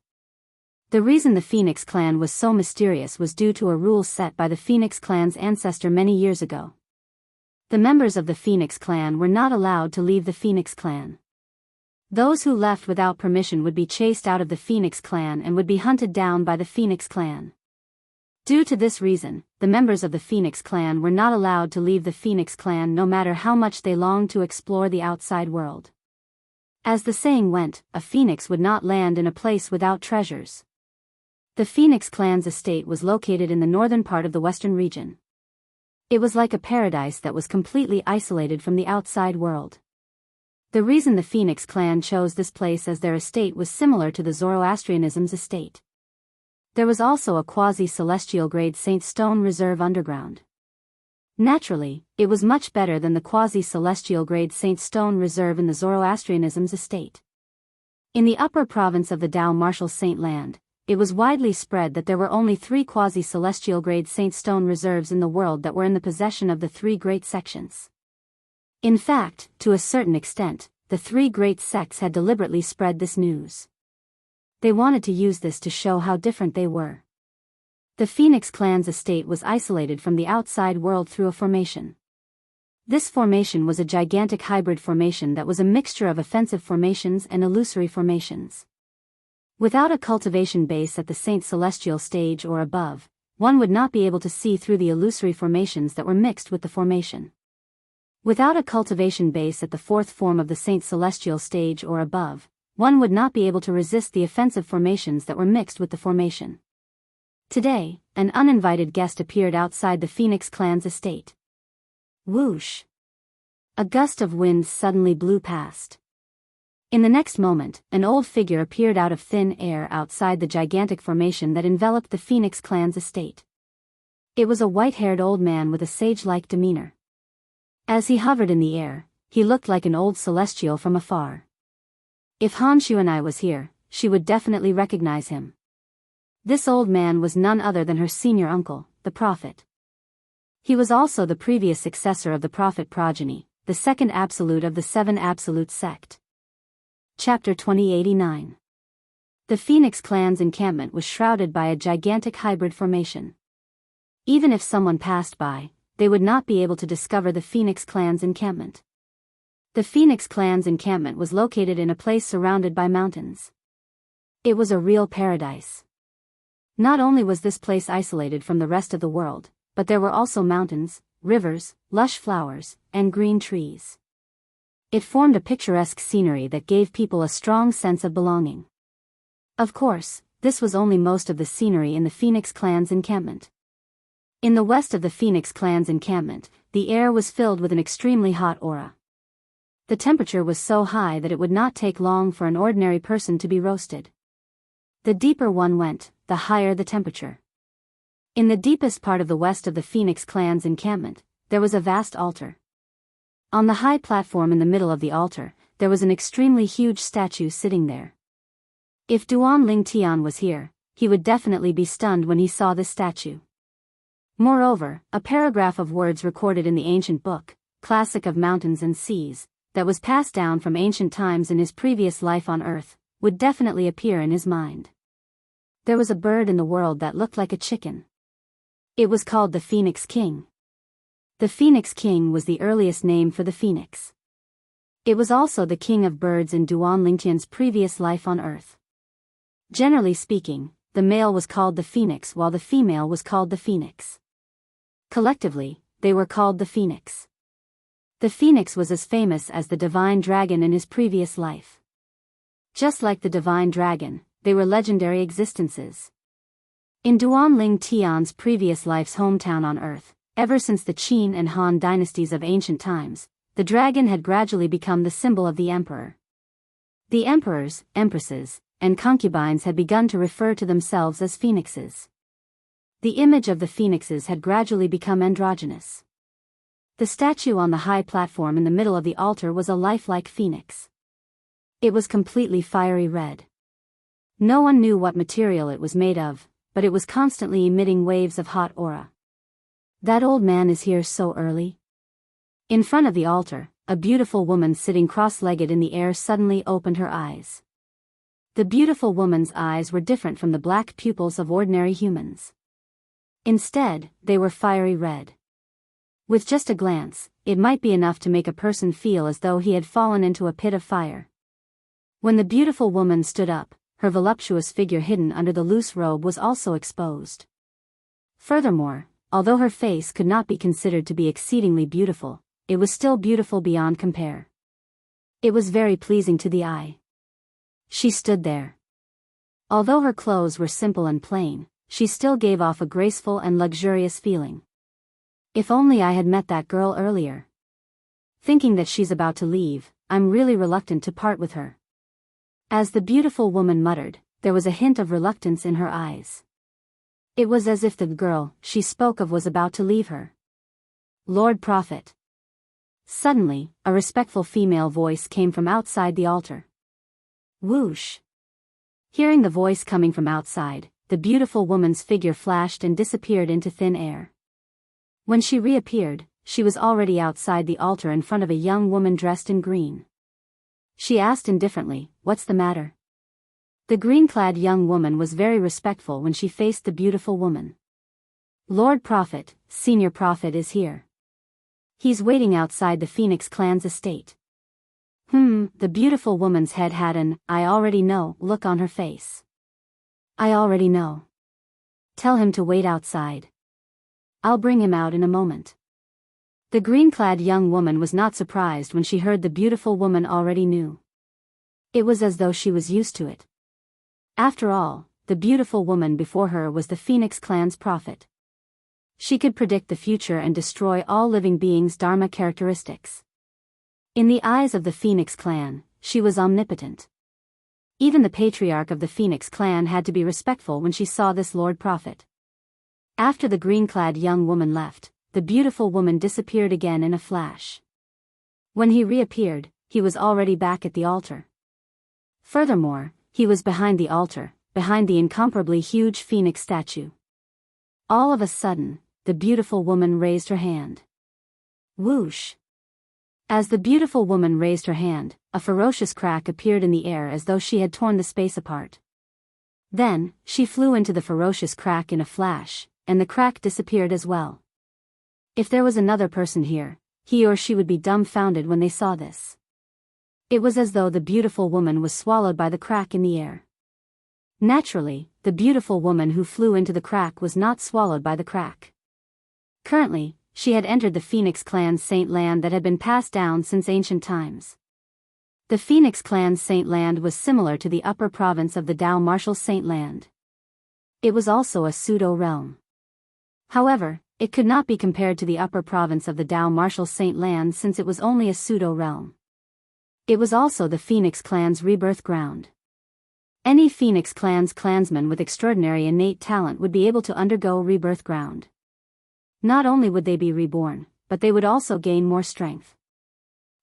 The reason the Phoenix clan was so mysterious was due to a rule set by the Phoenix clan's ancestor many years ago. The members of the Phoenix clan were not allowed to leave the Phoenix clan. Those who left without permission would be chased out of the Phoenix clan and would be hunted down by the Phoenix clan. Due to this reason, the members of the Phoenix clan were not allowed to leave the Phoenix clan no matter how much they longed to explore the outside world. As the saying went, a phoenix would not land in a place without treasures. The Phoenix clan's estate was located in the northern part of the western region. It was like a paradise that was completely isolated from the outside world. The reason the Phoenix clan chose this place as their estate was similar to the Zoroastrianism's estate. There was also a quasi-celestial grade Saint Stone Reserve underground. Naturally, it was much better than the quasi-celestial grade Saint Stone Reserve in the Zoroastrianism's estate. In the upper province of the Dao Martial Saint Land, it was widely spread that there were only 3 quasi-celestial grade Saint Stone Reserves in the world that were in the possession of the 3 great sections. In fact, to a certain extent, the 3 great sects had deliberately spread this news. They wanted to use this to show how different they were. The Phoenix clan's estate was isolated from the outside world through a formation. This formation was a gigantic hybrid formation that was a mixture of offensive formations and illusory formations. Without a cultivation base at the Saint Celestial stage or above, one would not be able to see through the illusory formations that were mixed with the formation. Without a cultivation base at the 4th form of the Saint Celestial stage or above, one would not be able to resist the offensive formations that were mixed with the formation. Today, an uninvited guest appeared outside the Phoenix clan's estate. Whoosh! A gust of wind suddenly blew past. In the next moment, an old figure appeared out of thin air outside the gigantic formation that enveloped the Phoenix clan's estate. It was a white-haired old man with a sage-like demeanor. As he hovered in the air, he looked like an old celestial from afar. If Han Xuanai was here, she would definitely recognize him. This old man was none other than her senior uncle, the Prophet. He was also the previous successor of the Prophet progeny, the second absolute of the 7 absolute sect. Chapter 2089. The Phoenix clan's encampment was shrouded by a gigantic hybrid formation. Even if someone passed by, they would not be able to discover the Phoenix clan's encampment. The Phoenix clan's encampment was located in a place surrounded by mountains. It was a real paradise. Not only was this place isolated from the rest of the world, but there were also mountains, rivers, lush flowers, and green trees. It formed a picturesque scenery that gave people a strong sense of belonging. Of course, this was only most of the scenery in the Phoenix clan's encampment. In the west of the Phoenix clan's encampment, the air was filled with an extremely hot aura. The temperature was so high that it would not take long for an ordinary person to be roasted. The deeper one went, the higher the temperature. In the deepest part of the west of the Phoenix clan's encampment, there was a vast altar. On the high platform in the middle of the altar, there was an extremely huge statue sitting there. If Duan Lingtian was here, he would definitely be stunned when he saw this statue. Moreover, a paragraph of words recorded in the ancient book, Classic of Mountains and Seas, that was passed down from ancient times in his previous life on Earth, would definitely appear in his mind. There was a bird in the world that looked like a chicken. It was called the Phoenix King. The Phoenix King was the earliest name for the phoenix. It was also the king of birds in Duan Lingtian's previous life on Earth. Generally speaking, the male was called the phoenix while the female was called the phoenix. Collectively, they were called the phoenix. The phoenix was as famous as the divine dragon in his previous life. Just like the divine dragon, they were legendary existences. In Duan Ling Tian's previous life's hometown on Earth, ever since the Qin and Han dynasties of ancient times, the dragon had gradually become the symbol of the emperor. The emperors, empresses, and concubines had begun to refer to themselves as phoenixes. The image of the phoenixes had gradually become androgynous. The statue on the high platform in the middle of the altar was a lifelike phoenix. It was completely fiery red. No one knew what material it was made of, but it was constantly emitting waves of hot aura. That old man is here so early? In front of the altar, a beautiful woman sitting cross-legged in the air suddenly opened her eyes. The beautiful woman's eyes were different from the black pupils of ordinary humans. Instead, they were fiery red. With just a glance, it might be enough to make a person feel as though he had fallen into a pit of fire. When the beautiful woman stood up, her voluptuous figure hidden under the loose robe was also exposed. Furthermore, although her face could not be considered to be exceedingly beautiful, it was still beautiful beyond compare. It was very pleasing to the eye. She stood there. Although her clothes were simple and plain, she still gave off a graceful and luxurious feeling. If only I had met that girl earlier. Thinking that she's about to leave, I'm really reluctant to part with her. As the beautiful woman muttered, there was a hint of reluctance in her eyes. It was as if the girl she spoke of was about to leave her. Lord Prophet. Suddenly, a respectful female voice came from outside the altar. Whoosh. Hearing the voice coming from outside, the beautiful woman's figure flashed and disappeared into thin air. When she reappeared, she was already outside the altar in front of a young woman dressed in green. She asked indifferently, "What's the matter?" The green-clad young woman was very respectful when she faced the beautiful woman. Lord Prophet, Senior Prophet is here. He's waiting outside the Phoenix clan's estate. The beautiful woman's head had an "I already know" look on her face. I already know. Tell him to wait outside. I'll bring him out in a moment. The green-clad young woman was not surprised when she heard the beautiful woman already knew. It was as though she was used to it. After all, the beautiful woman before her was the Phoenix clan's prophet. She could predict the future and destroy all living beings' dharma characteristics. In the eyes of the Phoenix clan, she was omnipotent. Even the patriarch of the Phoenix clan had to be respectful when she saw this Lord Prophet. After the green-clad young woman left, the beautiful woman disappeared again in a flash. When he reappeared, he was already back at the altar. Furthermore, he was behind the altar, behind the incomparably huge Phoenix statue. All of a sudden, the beautiful woman raised her hand. Whoosh! As the beautiful woman raised her hand, a ferocious crack appeared in the air as though she had torn the space apart. Then, she flew into the ferocious crack in a flash, and the crack disappeared as well. If there was another person here, he or she would be dumbfounded when they saw this. It was as though the beautiful woman was swallowed by the crack in the air. Naturally, the beautiful woman who flew into the crack was not swallowed by the crack. Currently, she had entered the Phoenix clan's Saint Land that had been passed down since ancient times. The Phoenix clan's Saint Land was similar to the upper province of the Dao Martial Saint Land. It was also a pseudo-realm. However, it could not be compared to the upper province of the Dao Martial Saint Land since it was only a pseudo-realm. It was also the Phoenix clan's rebirth ground. Any Phoenix clan's clansman with extraordinary innate talent would be able to undergo rebirth ground. Not only would they be reborn, but they would also gain more strength.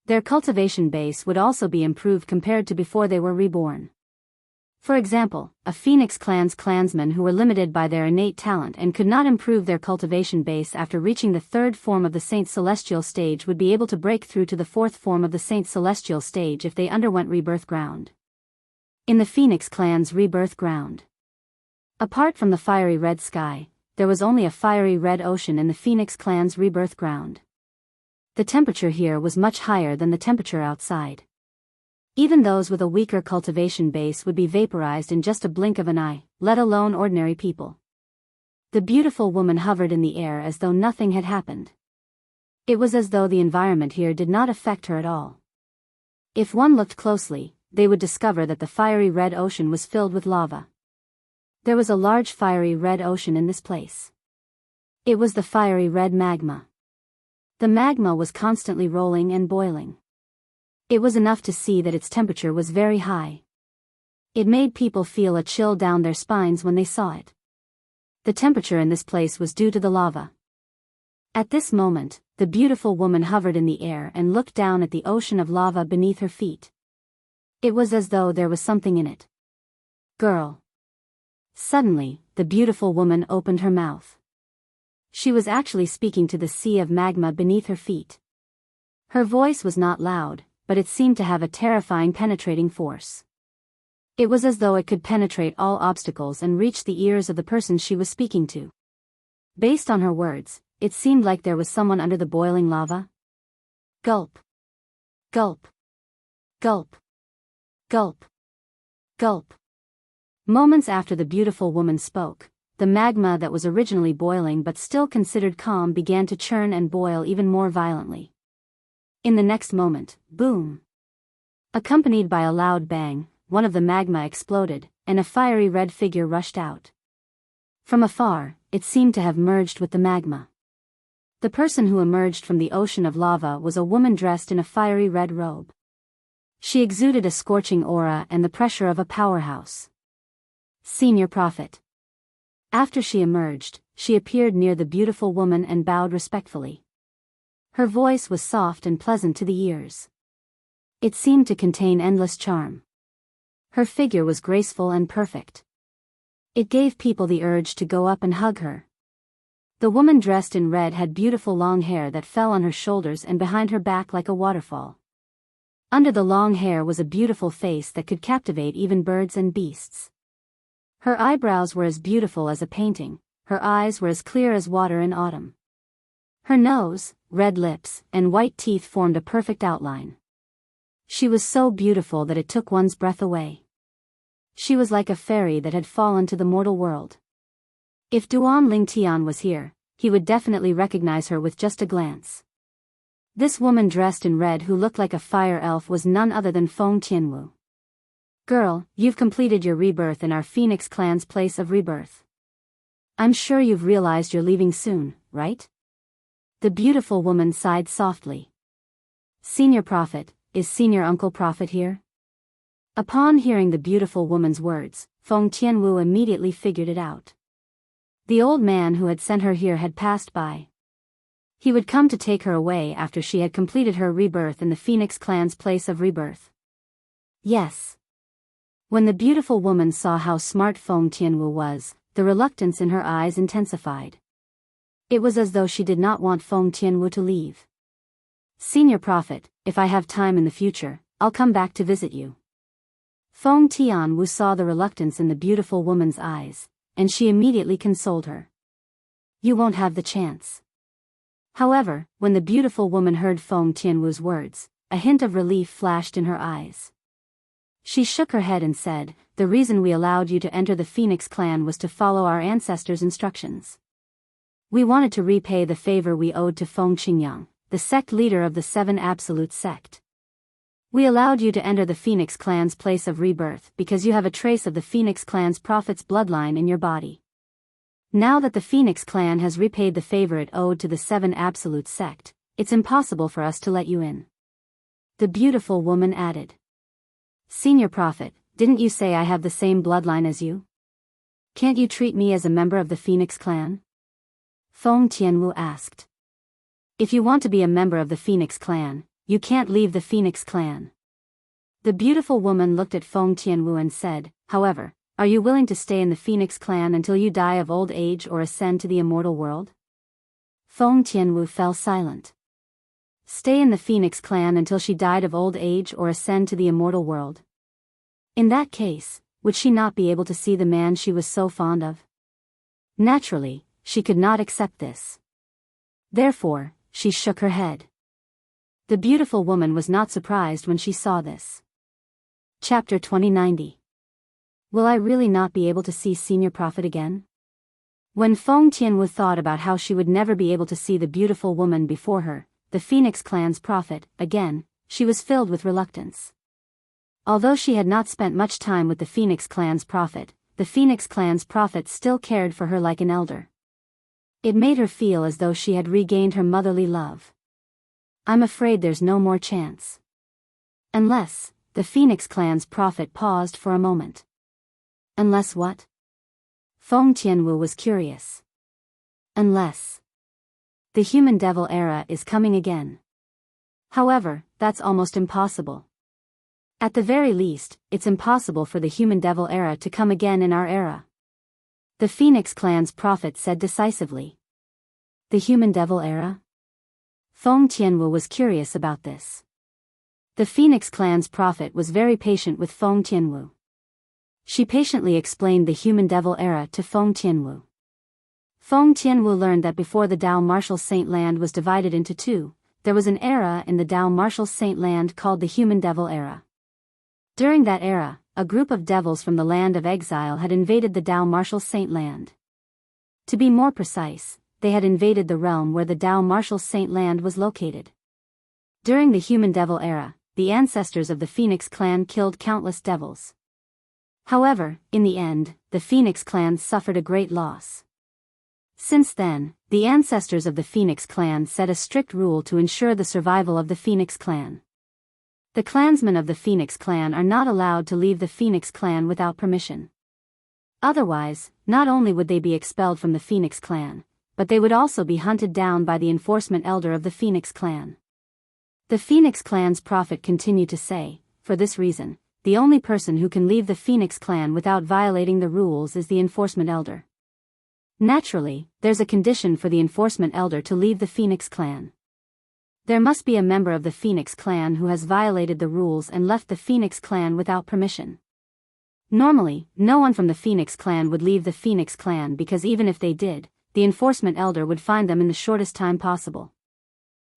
Their cultivation base would also be improved compared to before they were reborn. For example, a Phoenix clan's clansmen who were limited by their innate talent and could not improve their cultivation base after reaching the third form of the Saint Celestial stage would be able to break through to the fourth form of the Saint Celestial stage if they underwent rebirth ground. In the Phoenix clan's rebirth ground, apart from the fiery red sky, there was only a fiery red ocean in the Phoenix clan's rebirth ground. The temperature here was much higher than the temperature outside. Even those with a weaker cultivation base would be vaporized in just a blink of an eye, let alone ordinary people. The beautiful woman hovered in the air as though nothing had happened. It was as though the environment here did not affect her at all. If one looked closely, they would discover that the fiery red ocean was filled with lava. There was a large fiery red ocean in this place. It was the fiery red magma. The magma was constantly rolling and boiling. It was enough to see that its temperature was very high. It made people feel a chill down their spines when they saw it. The temperature in this place was due to the lava. At this moment, the beautiful woman hovered in the air and looked down at the ocean of lava beneath her feet. It was as though there was something in it. Girl. Suddenly, the beautiful woman opened her mouth. She was actually speaking to the sea of magma beneath her feet. Her voice was not loud, but it seemed to have a terrifying penetrating force. It was as though it could penetrate all obstacles and reach the ears of the person she was speaking to. Based on her words, it seemed like there was someone under the boiling lava. Gulp. Gulp. Gulp. Gulp. Gulp. Moments after the beautiful woman spoke, the magma that was originally boiling but still considered calm began to churn and boil even more violently. In the next moment, boom! Accompanied by a loud bang, one of the magma exploded, and a fiery red figure rushed out. From afar, it seemed to have merged with the magma. The person who emerged from the ocean of lava was a woman dressed in a fiery red robe. She exuded a scorching aura and the pressure of a powerhouse. Senior Prophet. After she emerged, she appeared near the beautiful woman and bowed respectfully. Her voice was soft and pleasant to the ears. It seemed to contain endless charm. Her figure was graceful and perfect. It gave people the urge to go up and hug her. The woman dressed in red had beautiful long hair that fell on her shoulders and behind her back like a waterfall. Under the long hair was a beautiful face that could captivate even birds and beasts. Her eyebrows were as beautiful as a painting, her eyes were as clear as water in autumn. Her nose, red lips, and white teeth formed a perfect outline. She was so beautiful that it took one's breath away. She was like a fairy that had fallen to the mortal world. If Duan Lingtian was here, he would definitely recognize her with just a glance. This woman dressed in red who looked like a fire elf was none other than Feng Tianwu. Girl, you've completed your rebirth in our Phoenix clan's place of rebirth. I'm sure you've realized you're leaving soon, right? The beautiful woman sighed softly. Senior Prophet, is Senior Uncle Prophet here? Upon hearing the beautiful woman's words, Feng Tianwu immediately figured it out. The old man who had sent her here had passed by. He would come to take her away after she had completed her rebirth in the Phoenix clan's place of rebirth. Yes. When the beautiful woman saw how smart Feng Tianwu was, the reluctance in her eyes intensified. It was as though she did not want Feng Tianwu to leave. Senior Prophet, if I have time in the future, I'll come back to visit you. Feng Tianwu saw the reluctance in the beautiful woman's eyes, and she immediately consoled her. You won't have the chance. However, when the beautiful woman heard Feng Tianwu's words, a hint of relief flashed in her eyes. She shook her head and said, the reason we allowed you to enter the Phoenix clan was to follow our ancestors' instructions. We wanted to repay the favor we owed to Feng Qingyang, the sect leader of the Seven Absolute Sect. We allowed you to enter the Phoenix clan's place of rebirth because you have a trace of the Phoenix clan's prophet's bloodline in your body. Now that the Phoenix clan has repaid the favor it owed to the Seven Absolute Sect, it's impossible for us to let you in. The beautiful woman added. Senior Prophet, didn't you say I have the same bloodline as you? Can't you treat me as a member of the Phoenix clan? Feng Tianwu asked. If you want to be a member of the Phoenix clan, you can't leave the Phoenix clan. The beautiful woman looked at Feng Tianwu and said, however, are you willing to stay in the Phoenix clan until you die of old age or ascend to the immortal world? Feng Tianwu fell silent. Stay in the Phoenix clan until she died of old age or ascend to the immortal world. In that case, would she not be able to see the man she was so fond of? Naturally, she could not accept this. Therefore, she shook her head. The beautiful woman was not surprised when she saw this. Chapter 2090. Will I really not be able to see Senior Prophet again? When Feng Tianwu thought about how she would never be able to see the beautiful woman before her, the Phoenix Clan's prophet, again, she was filled with reluctance. Although she had not spent much time with the Phoenix Clan's prophet, the Phoenix Clan's prophet still cared for her like an elder. It made her feel as though she had regained her motherly love. I'm afraid there's no more chance. Unless, the Phoenix Clan's prophet paused for a moment. Unless what? Feng Tianwu was curious. Unless the human devil era is coming again. However, that's almost impossible. At the very least, it's impossible for the human devil era to come again in our era. The Phoenix Clan's prophet said decisively. The human devil era? Feng Tianwu was curious about this. The Phoenix Clan's prophet was very patient with Feng Tianwu. She patiently explained the human devil era to Feng Tianwu. Feng Tianwu learned that before the Dao Martial Saint Land was divided into two, there was an era in the Dao Martial Saint Land called the human devil era. During that era, a group of devils from the land of exile had invaded the Dao Martial Saint Land. To be more precise, they had invaded the realm where the Dao Martial Saint Land was located. During the human devil era, the ancestors of the Phoenix Clan killed countless devils. However, in the end, the Phoenix Clan suffered a great loss. Since then, the ancestors of the Phoenix Clan set a strict rule to ensure the survival of the Phoenix Clan. The clansmen of the Phoenix Clan are not allowed to leave the Phoenix Clan without permission. Otherwise, not only would they be expelled from the Phoenix Clan, but they would also be hunted down by the enforcement elder of the Phoenix Clan. The Phoenix Clan's prophet continued to say, for this reason, the only person who can leave the Phoenix Clan without violating the rules is the enforcement elder. Naturally, there's a condition for the enforcement elder to leave the Phoenix Clan. There must be a member of the Phoenix Clan who has violated the rules and left the Phoenix Clan without permission. Normally, no one from the Phoenix Clan would leave the Phoenix Clan because even if they did, the enforcement elder would find them in the shortest time possible.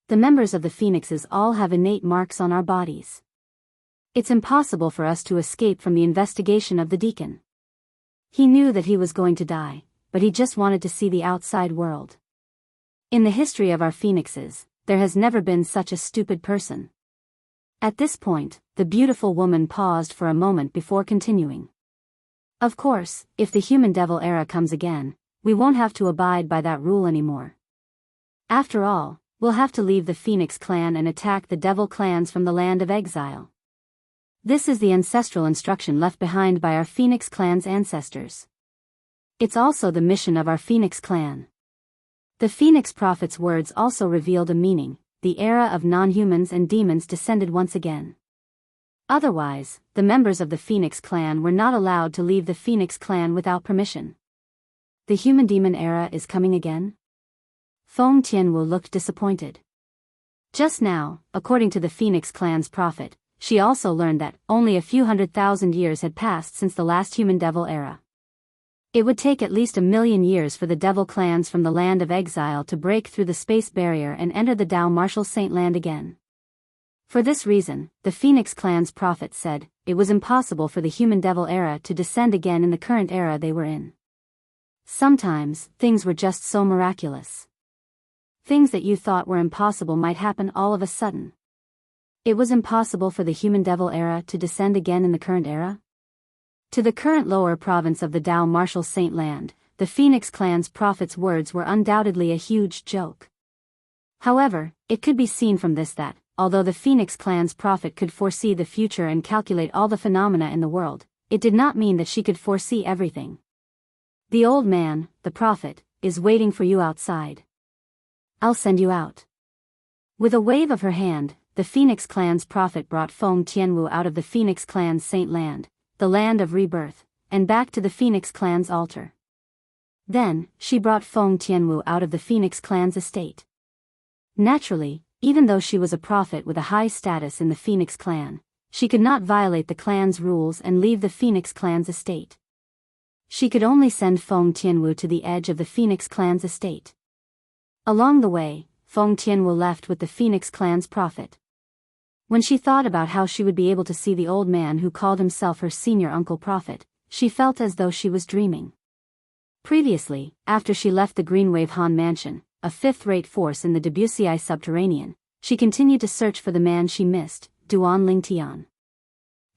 The members of the Phoenixes all have innate marks on our bodies. It's impossible for us to escape from the investigation of the deacon. He knew that he was going to die, but he just wanted to see the outside world. In the history of our Phoenixes, there has never been such a stupid person. At this point, the beautiful woman paused for a moment before continuing. Of course, if the human devil era comes again, we won't have to abide by that rule anymore. After all, we'll have to leave the Phoenix Clan and attack the devil clans from the land of exile. This is the ancestral instruction left behind by our Phoenix Clan's ancestors. It's also the mission of our Phoenix Clan. The Phoenix Prophet's words also revealed a meaning: the era of non-humans and demons descended once again. Otherwise, the members of the Phoenix Clan were not allowed to leave the Phoenix Clan without permission. The human-demon era is coming again? Feng Tianwu looked disappointed. Just now, according to the Phoenix Clan's prophet, she also learned that only a few 100,000 years had passed since the last human-devil era. It would take at least 1,000,000 years for the devil clans from the land of exile to break through the space barrier and enter the Dao Martial Saint Land again. For this reason, the Phoenix Clan's prophet said, it was impossible for the human-devil era to descend again in the current era they were in. Sometimes, things were just so miraculous. Things that you thought were impossible might happen all of a sudden. It was impossible for the human-devil era to descend again in the current era? To the current lower province of the Dao Martial Saint Land, the Phoenix Clan's prophet's words were undoubtedly a huge joke. However, it could be seen from this that, although the Phoenix Clan's prophet could foresee the future and calculate all the phenomena in the world, it did not mean that she could foresee everything. The old man, the prophet, is waiting for you outside. I'll send you out. With a wave of her hand, the Phoenix Clan's prophet brought Feng Tianwu out of the Phoenix Clan's Saint Land, the land of rebirth, and back to the Phoenix Clan's altar. Then, she brought Feng Tianwu out of the Phoenix Clan's estate. Naturally, even though she was a prophet with a high status in the Phoenix Clan, she could not violate the clan's rules and leave the Phoenix Clan's estate. She could only send Feng Tianwu to the edge of the Phoenix clan's estate. Along the way, Feng Tianwu left with the Phoenix clan's prophet. When she thought about how she would be able to see the old man who called himself her senior uncle prophet, she felt as though she was dreaming. Previously, after she left the Greenwave Han mansion, a fifth-rate force in the Debussy subterranean, she continued to search for the man she missed, Duan Lingtian.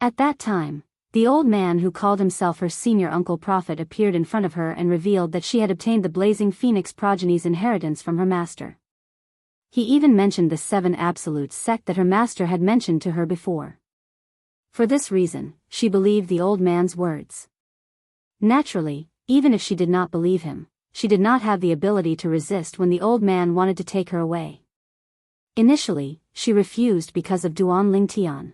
At that time, the old man who called himself her senior uncle prophet appeared in front of her and revealed that she had obtained the Blazing Phoenix progeny's inheritance from her master. He even mentioned the 7 Absolutes sect that her master had mentioned to her before. For this reason, she believed the old man's words. Naturally, even if she did not believe him, she did not have the ability to resist when the old man wanted to take her away. Initially, she refused because of Duan Lingtian.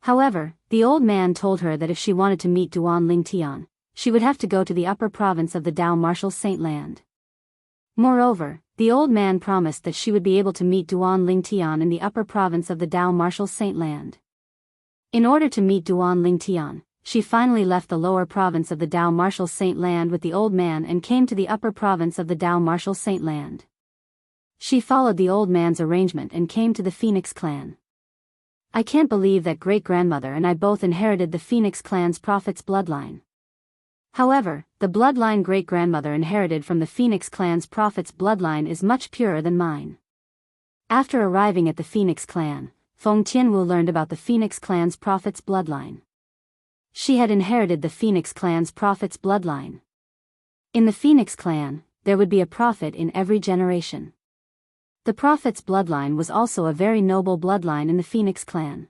However, the old man told her that if she wanted to meet Duan Lingtian, she would have to go to the upper province of the Dao Martial Saint Land. Moreover, the old man promised that she would be able to meet Duan Lingtian in the upper province of the Dao Martial Saint Land. In order to meet Duan Lingtian, she finally left the lower province of the Dao Martial Saint Land with the old man and came to the upper province of the Dao Martial Saint Land. She followed the old man's arrangement and came to the Phoenix clan. I can't believe that great-grandmother and I both inherited the Phoenix clan's prophet's bloodline. However, the bloodline great-grandmother inherited from the Phoenix clan's prophet's bloodline is much purer than mine. After arriving at the Phoenix clan, Feng Tianwu learned about the Phoenix clan's prophet's bloodline. She had inherited the Phoenix clan's prophet's bloodline. In the Phoenix clan, there would be a prophet in every generation. The prophet's bloodline was also a very noble bloodline in the Phoenix clan.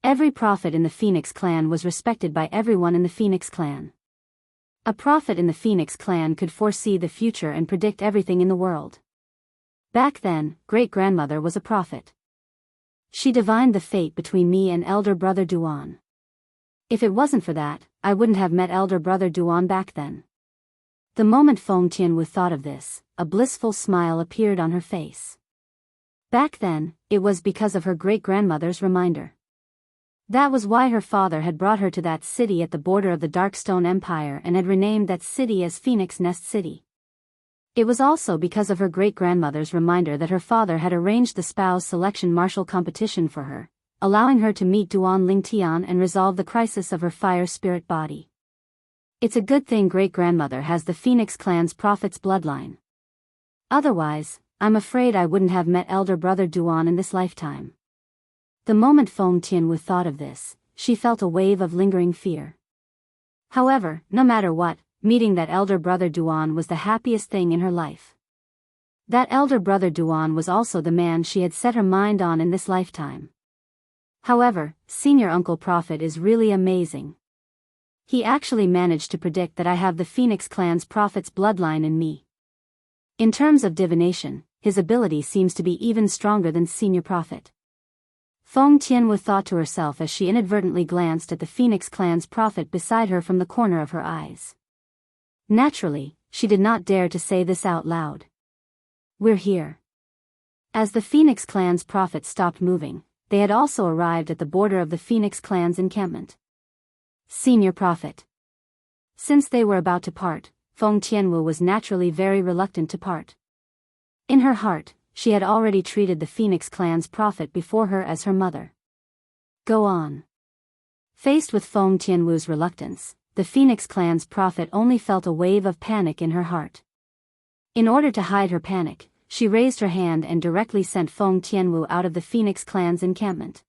Every prophet in the Phoenix clan was respected by everyone in the Phoenix clan. A prophet in the Phoenix clan could foresee the future and predict everything in the world. Back then, great-grandmother was a prophet. She divined the fate between me and elder brother Duan. If it wasn't for that, I wouldn't have met elder brother Duan back then. The moment Feng Tianwu thought of this, a blissful smile appeared on her face. Back then, it was because of her great-grandmother's reminder. That was why her father had brought her to that city at the border of the Darkstone Empire and had renamed that city as Phoenix Nest City. It was also because of her great-grandmother's reminder that her father had arranged the spouse selection martial competition for her, allowing her to meet Duan Lingtian and resolve the crisis of her fire spirit body. It's a good thing great-grandmother has the Phoenix clan's prophet's bloodline. Otherwise, I'm afraid I wouldn't have met elder brother Duan in this lifetime. The moment Feng Tianwu thought of this, she felt a wave of lingering fear. However, no matter what, meeting that elder brother Duan was the happiest thing in her life. That elder brother Duan was also the man she had set her mind on in this lifetime. However, senior uncle prophet is really amazing. He actually managed to predict that I have the Phoenix clan's prophet's bloodline in me. In terms of divination, his ability seems to be even stronger than senior prophet. Feng Tianwu thought to herself as she inadvertently glanced at the Phoenix clan's prophet beside her from the corner of her eyes. Naturally, she did not dare to say this out loud. We're here. As the Phoenix clan's prophet stopped moving, they had also arrived at the border of the Phoenix clan's encampment. Senior prophet. Since they were about to part, Feng Tianwu was naturally very reluctant to part. In her heart, she had already treated the Phoenix clan's prophet before her as her mother. Go on. Faced with Feng Tianwu's reluctance, the Phoenix clan's prophet only felt a wave of panic in her heart. In order to hide her panic, she raised her hand and directly sent Feng Tianwu out of the Phoenix clan's encampment.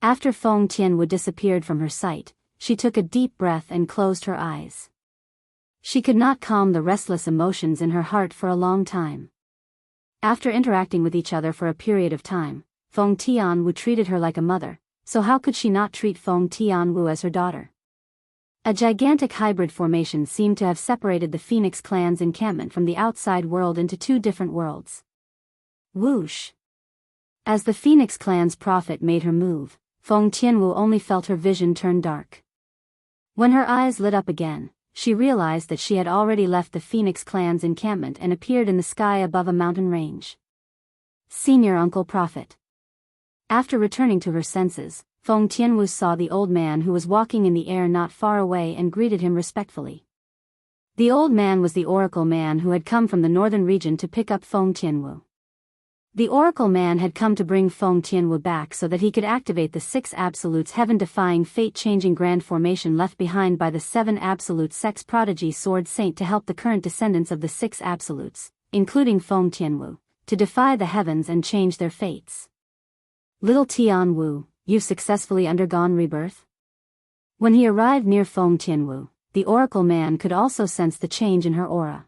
After Feng Tianwu disappeared from her sight, she took a deep breath and closed her eyes. She could not calm the restless emotions in her heart for a long time. After interacting with each other for a period of time, Feng Tianwu treated her like a mother, so how could she not treat Feng Tianwu as her daughter? A gigantic hybrid formation seemed to have separated the Phoenix clan's encampment from the outside world into 2 different worlds. Whoosh! As the Phoenix clan's prophet made her move, Feng Tianwu only felt her vision turn dark. When her eyes lit up again, she realized that she had already left the Phoenix clan's encampment and appeared in the sky above a mountain range. Senior Uncle Prophet. After returning to her senses, Feng Tianwu saw the old man who was walking in the air not far away and greeted him respectfully. The old man was the oracle man who had come from the northern region to pick up Feng Tianwu. The oracle man had come to bring Feng Tianwu back so that he could activate the 6 absolutes heaven-defying fate-changing grand formation left behind by the 7 absolute sex prodigy sword saint to help the current descendants of the 6 absolutes, including Feng Tianwu, to defy the heavens and change their fates. Little Tianwu, you've successfully undergone rebirth? When he arrived near Feng Tianwu, the oracle man could also sense the change in her aura.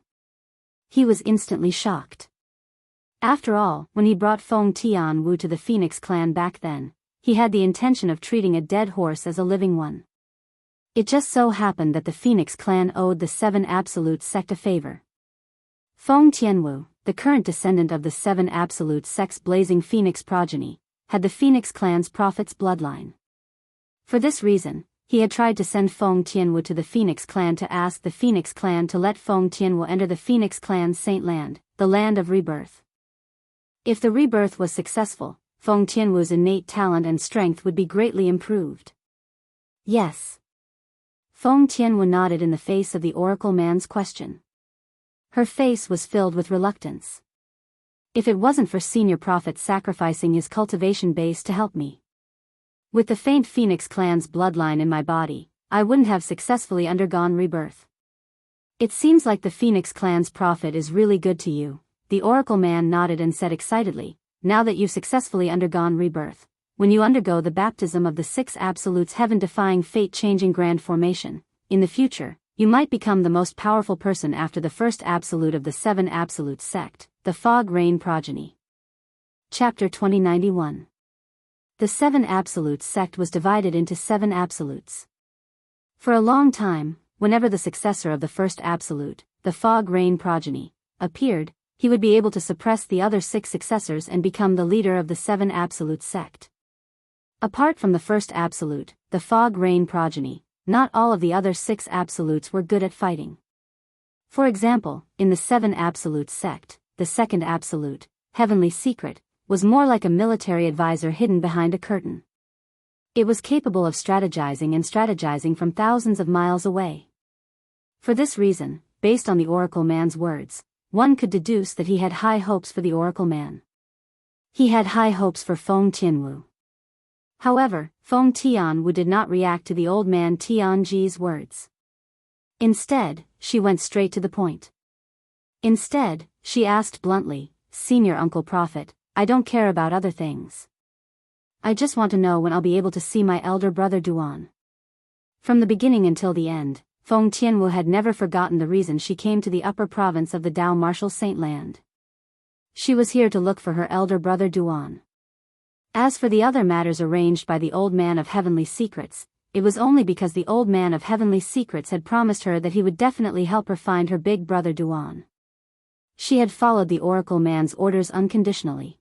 He was instantly shocked. After all, when he brought Feng Tianwu to the Phoenix clan back then, he had the intention of treating a dead horse as a living one. It just so happened that the Phoenix clan owed the 7 absolute sect a favor. Feng Tianwu, the current descendant of the 7 absolute sect's blazing Phoenix progeny, had the Phoenix clan's prophet's bloodline. For this reason, he had tried to send Feng Tianwu to the Phoenix clan to ask the Phoenix clan to let Feng Tianwu enter the Phoenix clan's saint land, the land of rebirth. If the rebirth was successful, Feng Tianwu's innate talent and strength would be greatly improved. Yes. Feng Tianwu nodded in the face of the oracle man's question. Her face was filled with reluctance. If it wasn't for Senior Prophet sacrificing his cultivation base to help me. With the faint Phoenix clan's bloodline in my body, I wouldn't have successfully undergone rebirth. It seems like the Phoenix clan's prophet is really good to you. The oracle man nodded and said excitedly, now that you've successfully undergone rebirth, when you undergo the baptism of the 6 absolutes heaven-defying fate-changing grand formation, in the future, you might become the most powerful person after the first absolute of the 7 absolute sect, the Fog Rain progeny. Chapter 2091. The 7 absolutes sect was divided into 7 absolutes. For a long time, whenever the successor of the first absolute, the Fog Rain progeny, appeared, he would be able to suppress the other 6 successors and become the leader of the 7 absolute sect. Apart from the first absolute, the Fog Rain progeny, not all of the other 6 absolutes were good at fighting. For example, in the 7 absolute sect, the second absolute, Heavenly Secret, was more like a military advisor hidden behind a curtain. It was capable of strategizing from thousands of miles away. For this reason, based on the oracle man's words, one could deduce that he had high hopes for the oracle man. He had high hopes for Feng Tianwu. However, Feng Tianwu did not react to the old man Tianji's words. Instead, she went straight to the point. Instead, she asked bluntly, Senior Uncle Prophet, I don't care about other things. I just want to know when I'll be able to see my elder brother Duan. From the beginning until the end, Feng Tianwu had never forgotten the reason she came to the upper province of the Dao Martial Saint Land. She was here to look for her elder brother Duan. As for the other matters arranged by the old man of Heavenly Secrets, it was only because the old man of Heavenly Secrets had promised her that he would definitely help her find her big brother Duan. She had followed the oracle man's orders unconditionally.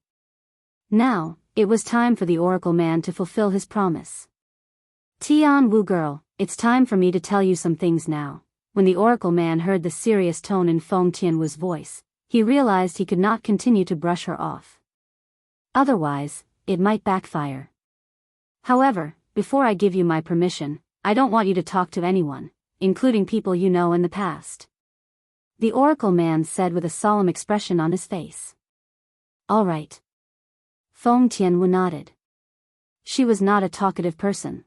Now, it was time for the oracle man to fulfill his promise. Tianwu girl, it's time for me to tell you some things now. When the oracle man heard the serious tone in Feng Tianwu's voice, he realized he could not continue to brush her off. Otherwise, it might backfire. However, before I give you my permission, I don't want you to talk to anyone, including people you know in the past. The oracle man said with a solemn expression on his face. All right. Feng Tianwu nodded. She was not a talkative person.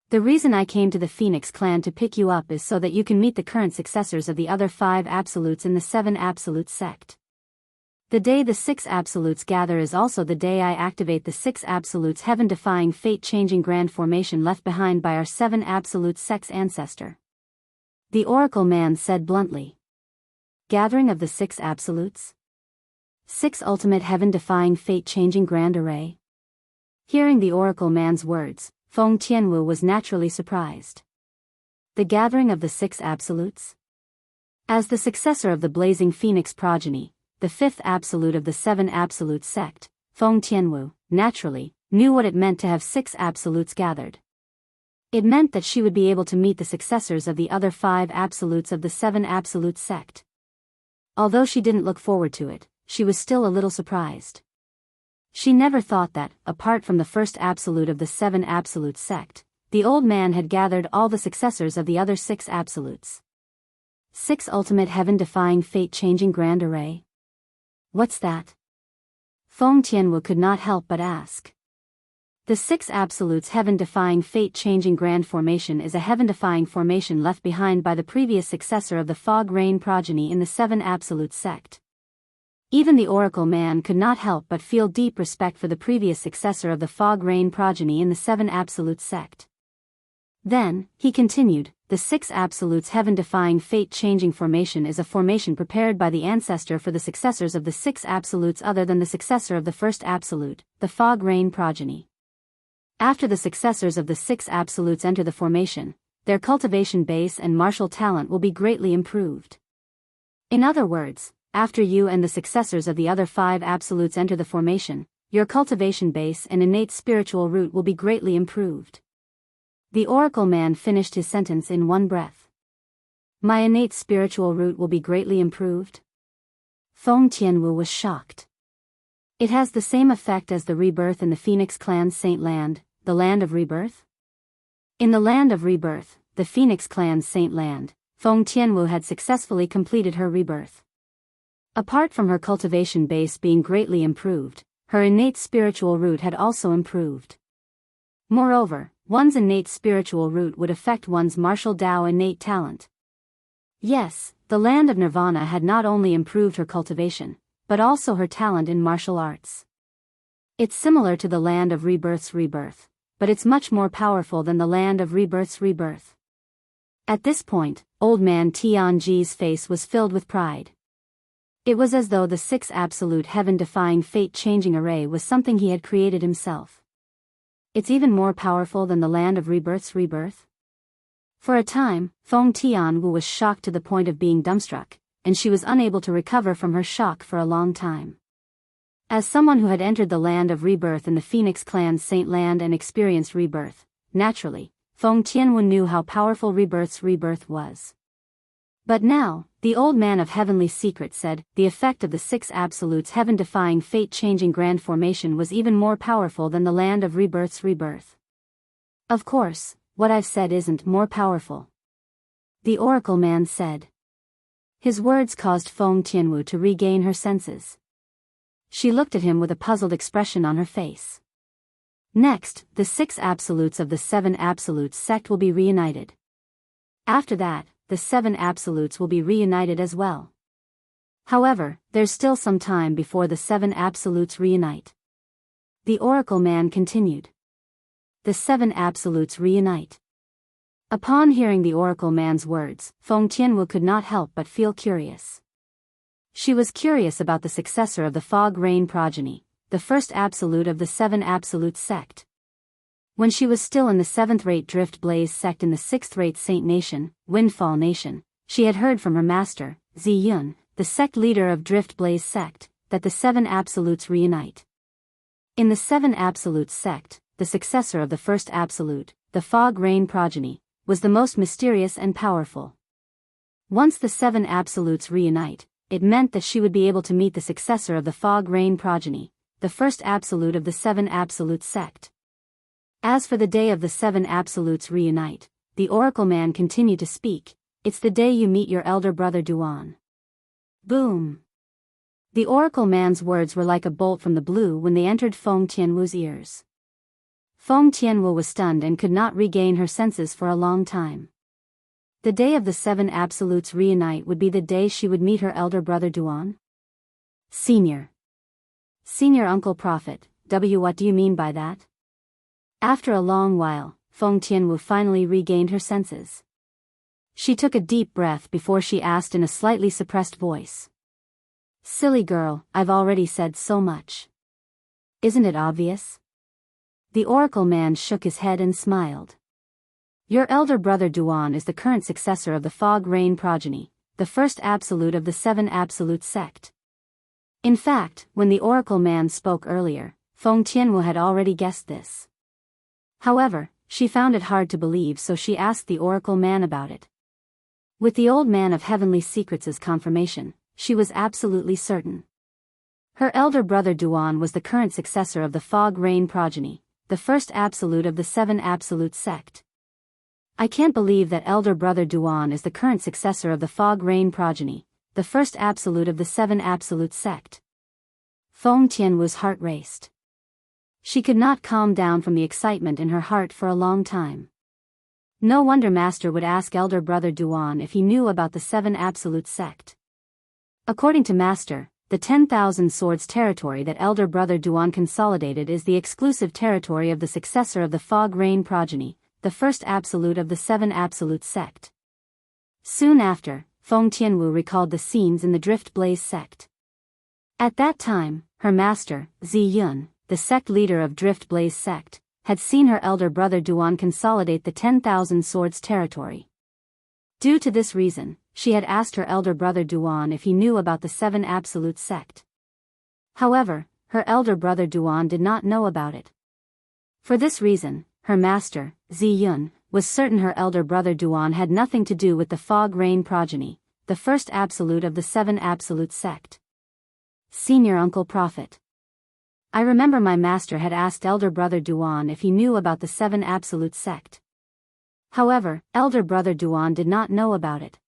The reason I came to the Phoenix clan to pick you up is so that you can meet the current successors of the other 5 absolutes in the 7 absolute sect. The day the 6 absolutes gather is also the day I activate the 6 absolutes heaven-defying fate-changing grand formation left behind by our 7 absolute sect's ancestor. The oracle man said bluntly. Gathering of the 6 absolutes? 6 ultimate heaven-defying fate-changing grand array? Hearing the oracle man's words, Feng Tianwu was naturally surprised. The gathering of the 6 absolutes? As the successor of the blazing Phoenix progeny, the 5th absolute of the 7 absolute sect, Feng Tianwu, naturally, knew what it meant to have 6 absolutes gathered. It meant that she would be able to meet the successors of the other 5 absolutes of the 7 absolute sect. Although she didn't look forward to it, she was still a little surprised. She never thought that, apart from the first absolute of the 7 absolute sect, the old man had gathered all the successors of the other 6 absolutes. 6 ultimate heaven-defying fate-changing grand array? What's that? Feng Tianwu could not help but ask. The 6 absolutes heaven-defying fate-changing grand formation is a heaven-defying formation left behind by the previous successor of the Fog Rain progeny in the 7 absolute sect. Even the Oracle man could not help but feel deep respect for the previous successor of the Fog Rain progeny in the 7 absolute sect. Then, he continued, the 6 absolutes heaven-defying fate-changing formation is a formation prepared by the ancestor for the successors of the 6 absolutes other than the successor of the first absolute, the Fog Rain progeny. After the successors of the 6 absolutes enter the formation, their cultivation base and martial talent will be greatly improved. In other words, after you and the successors of the other 5 absolutes enter the formation, your cultivation base and innate spiritual root will be greatly improved. The Oracle man finished his sentence in one breath. My innate spiritual root will be greatly improved? Feng Tianwu was shocked. It has the same effect as the rebirth in the Phoenix clan's Saint Land, the Land of Rebirth? In the Land of Rebirth, the Phoenix clan's Saint Land, Feng Tianwu had successfully completed her rebirth. Apart from her cultivation base being greatly improved, her innate spiritual root had also improved. Moreover, one's innate spiritual root would affect one's martial Dao innate talent. Yes, the Land of Nirvana had not only improved her cultivation, but also her talent in martial arts. It's similar to the Land of Rebirth's rebirth, but it's much more powerful than the Land of Rebirth's rebirth. At this point, old man Tianji's face was filled with pride. It was as though the 6 absolute heaven-defying fate-changing array was something he had created himself. It's even more powerful than the Land of Rebirth's rebirth? For a time, Feng Tianwu was shocked to the point of being dumbstruck, and she was unable to recover from her shock for a long time. As someone who had entered the Land of Rebirth in the Phoenix clan's Saint Land and experienced rebirth, naturally, Feng Tianwu knew how powerful rebirth's rebirth was. But now, the old man of heavenly secret said, the effect of the 6 absolutes heaven-defying fate-changing grand formation was even more powerful than the Land of Rebirth's rebirth. Of course, what I've said isn't more powerful. The Oracle man said. His words caused Feng Tianwu to regain her senses. She looked at him with a puzzled expression on her face. Next, the 6 absolutes of the 7 absolutes sect will be reunited. After that, the 7 absolutes will be reunited as well. However, there's still some time before the 7 absolutes reunite. The Oracle man continued. The 7 absolutes reunite. Upon hearing the Oracle man's words, Feng Tianwu could not help but feel curious. She was curious about the successor of the Fog Rain progeny, the first absolute of the 7 absolute sect. When she was still in the 7th-rate Drift Blaze sect in the 6th-rate Saint Nation, Windfall Nation, she had heard from her master, Zi Yun, the sect leader of Drift Blaze sect, that the 7 absolutes reunite. In the 7 absolute sect, the successor of the first absolute, the Fog Rain progeny, was the most mysterious and powerful. Once the 7 absolutes reunite, it meant that she would be able to meet the successor of the Fog Rain progeny, the first absolute of the 7 absolute sect. As for the day of the 7 absolutes reunite, the Oracle man continued to speak, it's the day you meet your elder brother Duan. Boom! The Oracle man's words were like a bolt from the blue when they entered Feng Tianwu's ears. Feng Tianwu was stunned and could not regain her senses for a long time. The day of the 7 absolutes reunite would be the day she would meet her elder brother Duan? Senior Uncle Prophet, what do you mean by that? After a long while, Feng Tianwu finally regained her senses. She took a deep breath before she asked in a slightly suppressed voice. Silly girl, I've already said so much. Isn't it obvious? The Oracle man shook his head and smiled. Your elder brother Duan is the current successor of the Fog Rain progeny, the first absolute of the 7 absolute sect. In fact, when the Oracle man spoke earlier, Feng Tianwu had already guessed this. However, she found it hard to believe, so she asked the Oracle man about it. With the old man of heavenly secrets' confirmation, she was absolutely certain. Her elder brother Duan was the current successor of the Fog Rain progeny, the first absolute of the Seven Absolute sect. I can't believe that elder brother Duan is the current successor of the Fog Rain progeny, the first absolute of the Seven Absolute sect. Feng Tianwu's heart raced. She could not calm down from the excitement in her heart for a long time. No wonder Master would ask elder brother Duan if he knew about the Seven Absolute sect. According to Master, the 10,000 swords territory that elder brother Duan consolidated is the exclusive territory of the successor of the Fog Rain progeny, the first absolute of the Seven Absolute sect. Soon after, Feng Tianwu recalled the scenes in the Drift Blaze sect. At that time, her master, Zi Yun, the sect leader of Drift Blaze sect, had seen her elder brother Duan consolidate the 10,000 swords territory. Due to this reason, she had asked her elder brother Duan if he knew about the Seven Absolute sect. However, her elder brother Duan did not know about it. For this reason, her master, Zi Yun, was certain her elder brother Duan had nothing to do with the Fog Rain progeny, the first absolute of the Seven Absolute sect. Senior Uncle Prophet. I remember my master had asked elder brother Duan if he knew about the Seven Absolute sect. However, elder brother Duan did not know about it.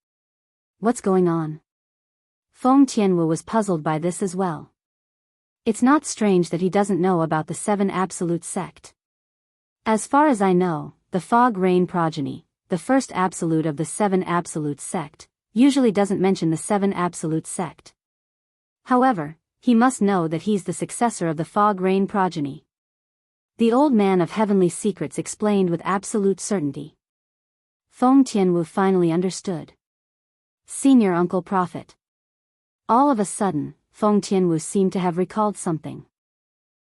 What's going on? Feng Tianwu was puzzled by this as well. It's not strange that he doesn't know about the Seven Absolute sect. As far as I know, the Fog Rain progeny, the first absolute of the Seven Absolute sect, usually doesn't mention the Seven Absolute sect. However, he must know that he's the successor of the Fog Rain progeny. The old man of heavenly secrets explained with absolute certainty. Feng Tianwu finally understood. Senior Uncle Prophet. All of a sudden, Feng Tianwu seemed to have recalled something.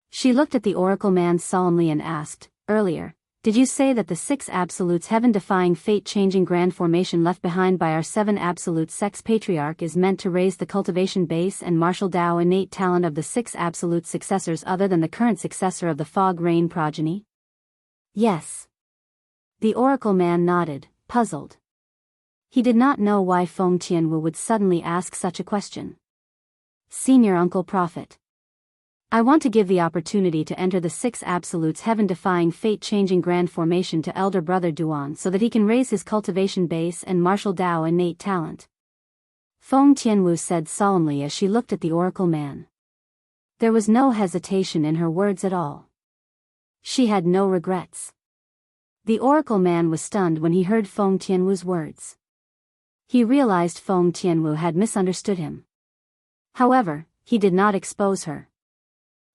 She looked at the oracle man solemnly and asked, earlier, did you say that the six absolutes heaven-defying fate-changing grand formation left behind by our seven absolute sex patriarch is meant to raise the cultivation base and martial Dao innate talent of the six absolute successors other than the current successor of the Fog Rain progeny? Yes. The oracle man nodded, puzzled. He did not know why Feng Tianwu would suddenly ask such a question. Senior Uncle Prophet. I want to give the opportunity to enter the six absolutes heaven-defying fate-changing grand formation to elder brother Duan so that he can raise his cultivation base and martial Dao innate talent. Feng Tianwu said solemnly as she looked at the oracle man. There was no hesitation in her words at all. She had no regrets. The oracle man was stunned when he heard Feng Tianwu's words. He realized Feng Tianwu had misunderstood him. However, he did not expose her.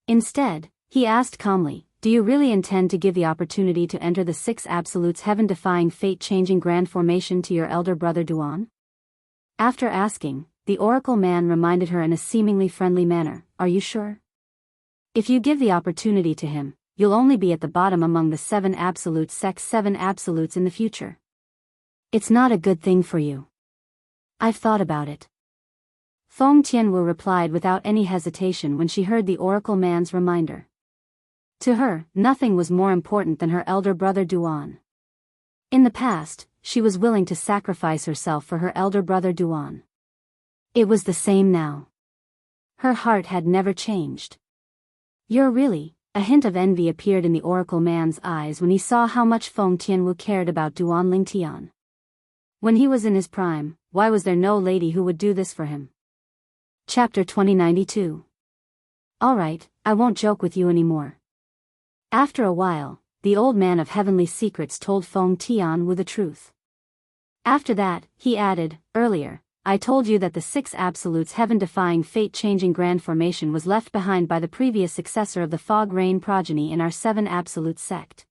Instead, he asked calmly, do you really intend to give the opportunity to enter the six absolutes heaven-defying fate-changing grand formation to your elder brother Duan? After asking, the oracle man reminded her in a seemingly friendly manner, are you sure? If you give the opportunity to him, you'll only be at the bottom among the seven absolute sex seven absolutes in the future. It's not a good thing for you. I've thought about it. Feng Tianwu replied without any hesitation when she heard the oracle man's reminder. To her, nothing was more important than her elder brother Duan. In the past, she was willing to sacrifice herself for her elder brother Duan. It was the same now. Her heart had never changed. You're really, a hint of envy appeared in the oracle man's eyes when he saw how much Feng Tianwu cared about Duan Lingtian. When he was in his prime, why was there no lady who would do this for him? Chapter 2092. Alright, I won't joke with you anymore. After a while, the old man of heavenly secrets told Feng Tianwu the truth. After that, he added, earlier, I told you that the six absolutes heaven-defying fate-changing grand formation was left behind by the previous successor of the Fog Rain progeny in our seven absolute sect.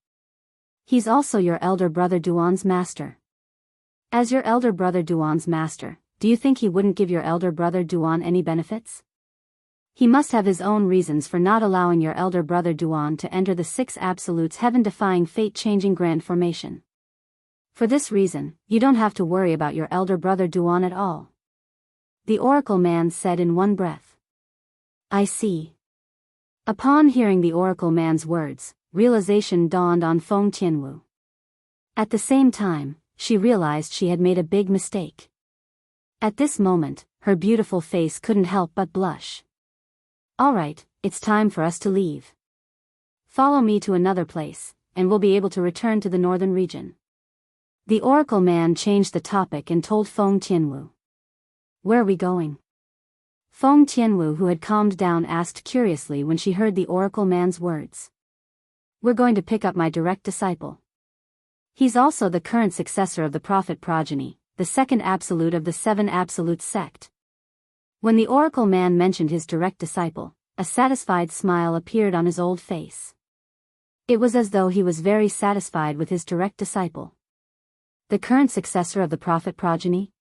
He's also your elder brother Duan's master. As your elder brother Duan's master, do you think he wouldn't give your elder brother Duan any benefits? He must have his own reasons for not allowing your elder brother Duan to enter the six absolutes heaven-defying fate-changing grand formation. For this reason, you don't have to worry about your elder brother Duan at all. The oracle man said in one breath. I see. Upon hearing the oracle man's words, realization dawned on Feng Tianwu. At the same time, she realized she had made a big mistake. At this moment, her beautiful face couldn't help but blush. Alright, it's time for us to leave. Follow me to another place, and we'll be able to return to the northern region. The oracle man changed the topic and told Feng Tianwu. Where are we going? Feng Tianwu, who had calmed down, asked curiously when she heard the oracle man's words. We're going to pick up my direct disciple. He's also the current successor of the prophet progeny, the second absolute of the seven absolute sect. When the oracle man mentioned his direct disciple, a satisfied smile appeared on his old face. It was as though he was very satisfied with his direct disciple. The current successor of the prophet progeny?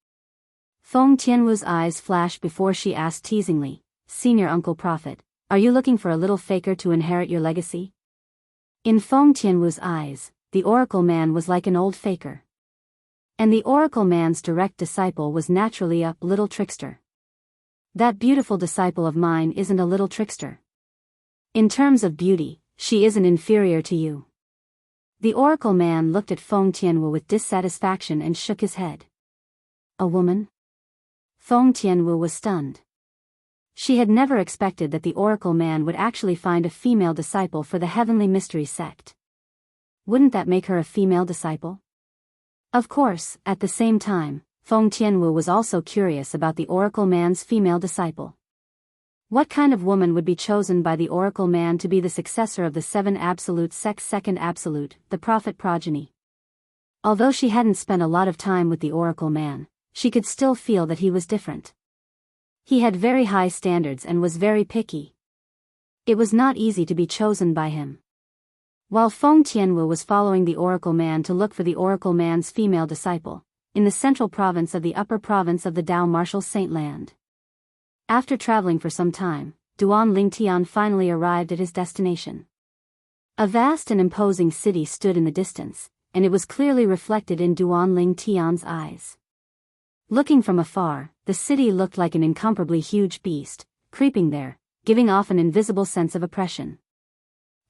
Feng Tianwu's eyes flashed before she asked teasingly, Senior Uncle Prophet, are you looking for a little faker to inherit your legacy? In Feng Tianwu's eyes, the oracle man was like an old faker. And the oracle man's direct disciple was naturally a little trickster. That beautiful disciple of mine isn't a little trickster. In terms of beauty, she isn't inferior to you. The oracle man looked at Feng Tianwu with dissatisfaction and shook his head. A woman? Feng Tianwu was stunned. She had never expected that the oracle man would actually find a female disciple for the heavenly mystery sect. Wouldn't that make her a female disciple? Of course, at the same time, Feng Tianwu was also curious about the oracle man's female disciple. What kind of woman would be chosen by the oracle man to be the successor of the seven absolute sect's second absolute, the prophet progeny? Although she hadn't spent a lot of time with the oracle man, she could still feel that he was different. He had very high standards and was very picky. It was not easy to be chosen by him. While Feng Tianwu was following the oracle man to look for the oracle man's female disciple, in the central province of the upper province of the Dao Martial Saint Land. After traveling for some time, Duan Lingtian finally arrived at his destination. A vast and imposing city stood in the distance, and it was clearly reflected in Duan Lingtian's eyes. Looking from afar, the city looked like an incomparably huge beast, creeping there, giving off an invisible sense of oppression.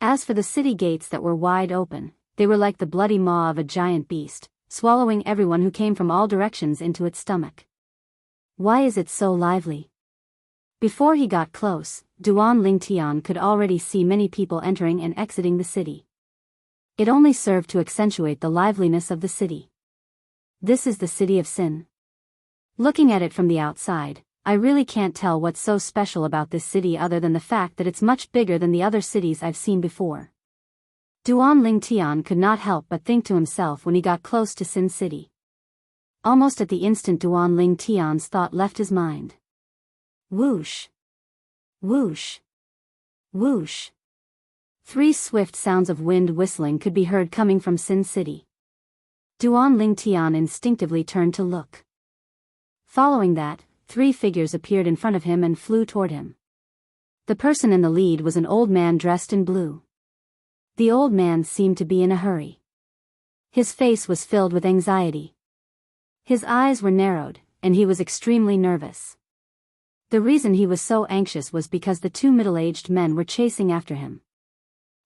As for the city gates that were wide open, they were like the bloody maw of a giant beast, swallowing everyone who came from all directions into its stomach. Why is it so lively? Before he got close, Duan Lingtian could already see many people entering and exiting the city. It only served to accentuate the liveliness of the city. This is the city of Sin. Looking at it from the outside, I really can't tell what's so special about this city other than the fact that it's much bigger than the other cities I've seen before. Duan Lingtian could not help but think to himself when he got close to Sin City. Almost at the instant Duan Lingtian's thought left his mind. Whoosh! Whoosh! Whoosh! 3 swift sounds of wind whistling could be heard coming from Sin City. Duan Lingtian instinctively turned to look. Following that, 3 figures appeared in front of him and flew toward him. The person in the lead was an old man dressed in blue. The old man seemed to be in a hurry. His face was filled with anxiety. His eyes were narrowed, and he was extremely nervous. The reason he was so anxious was because the 2 middle-aged men were chasing after him.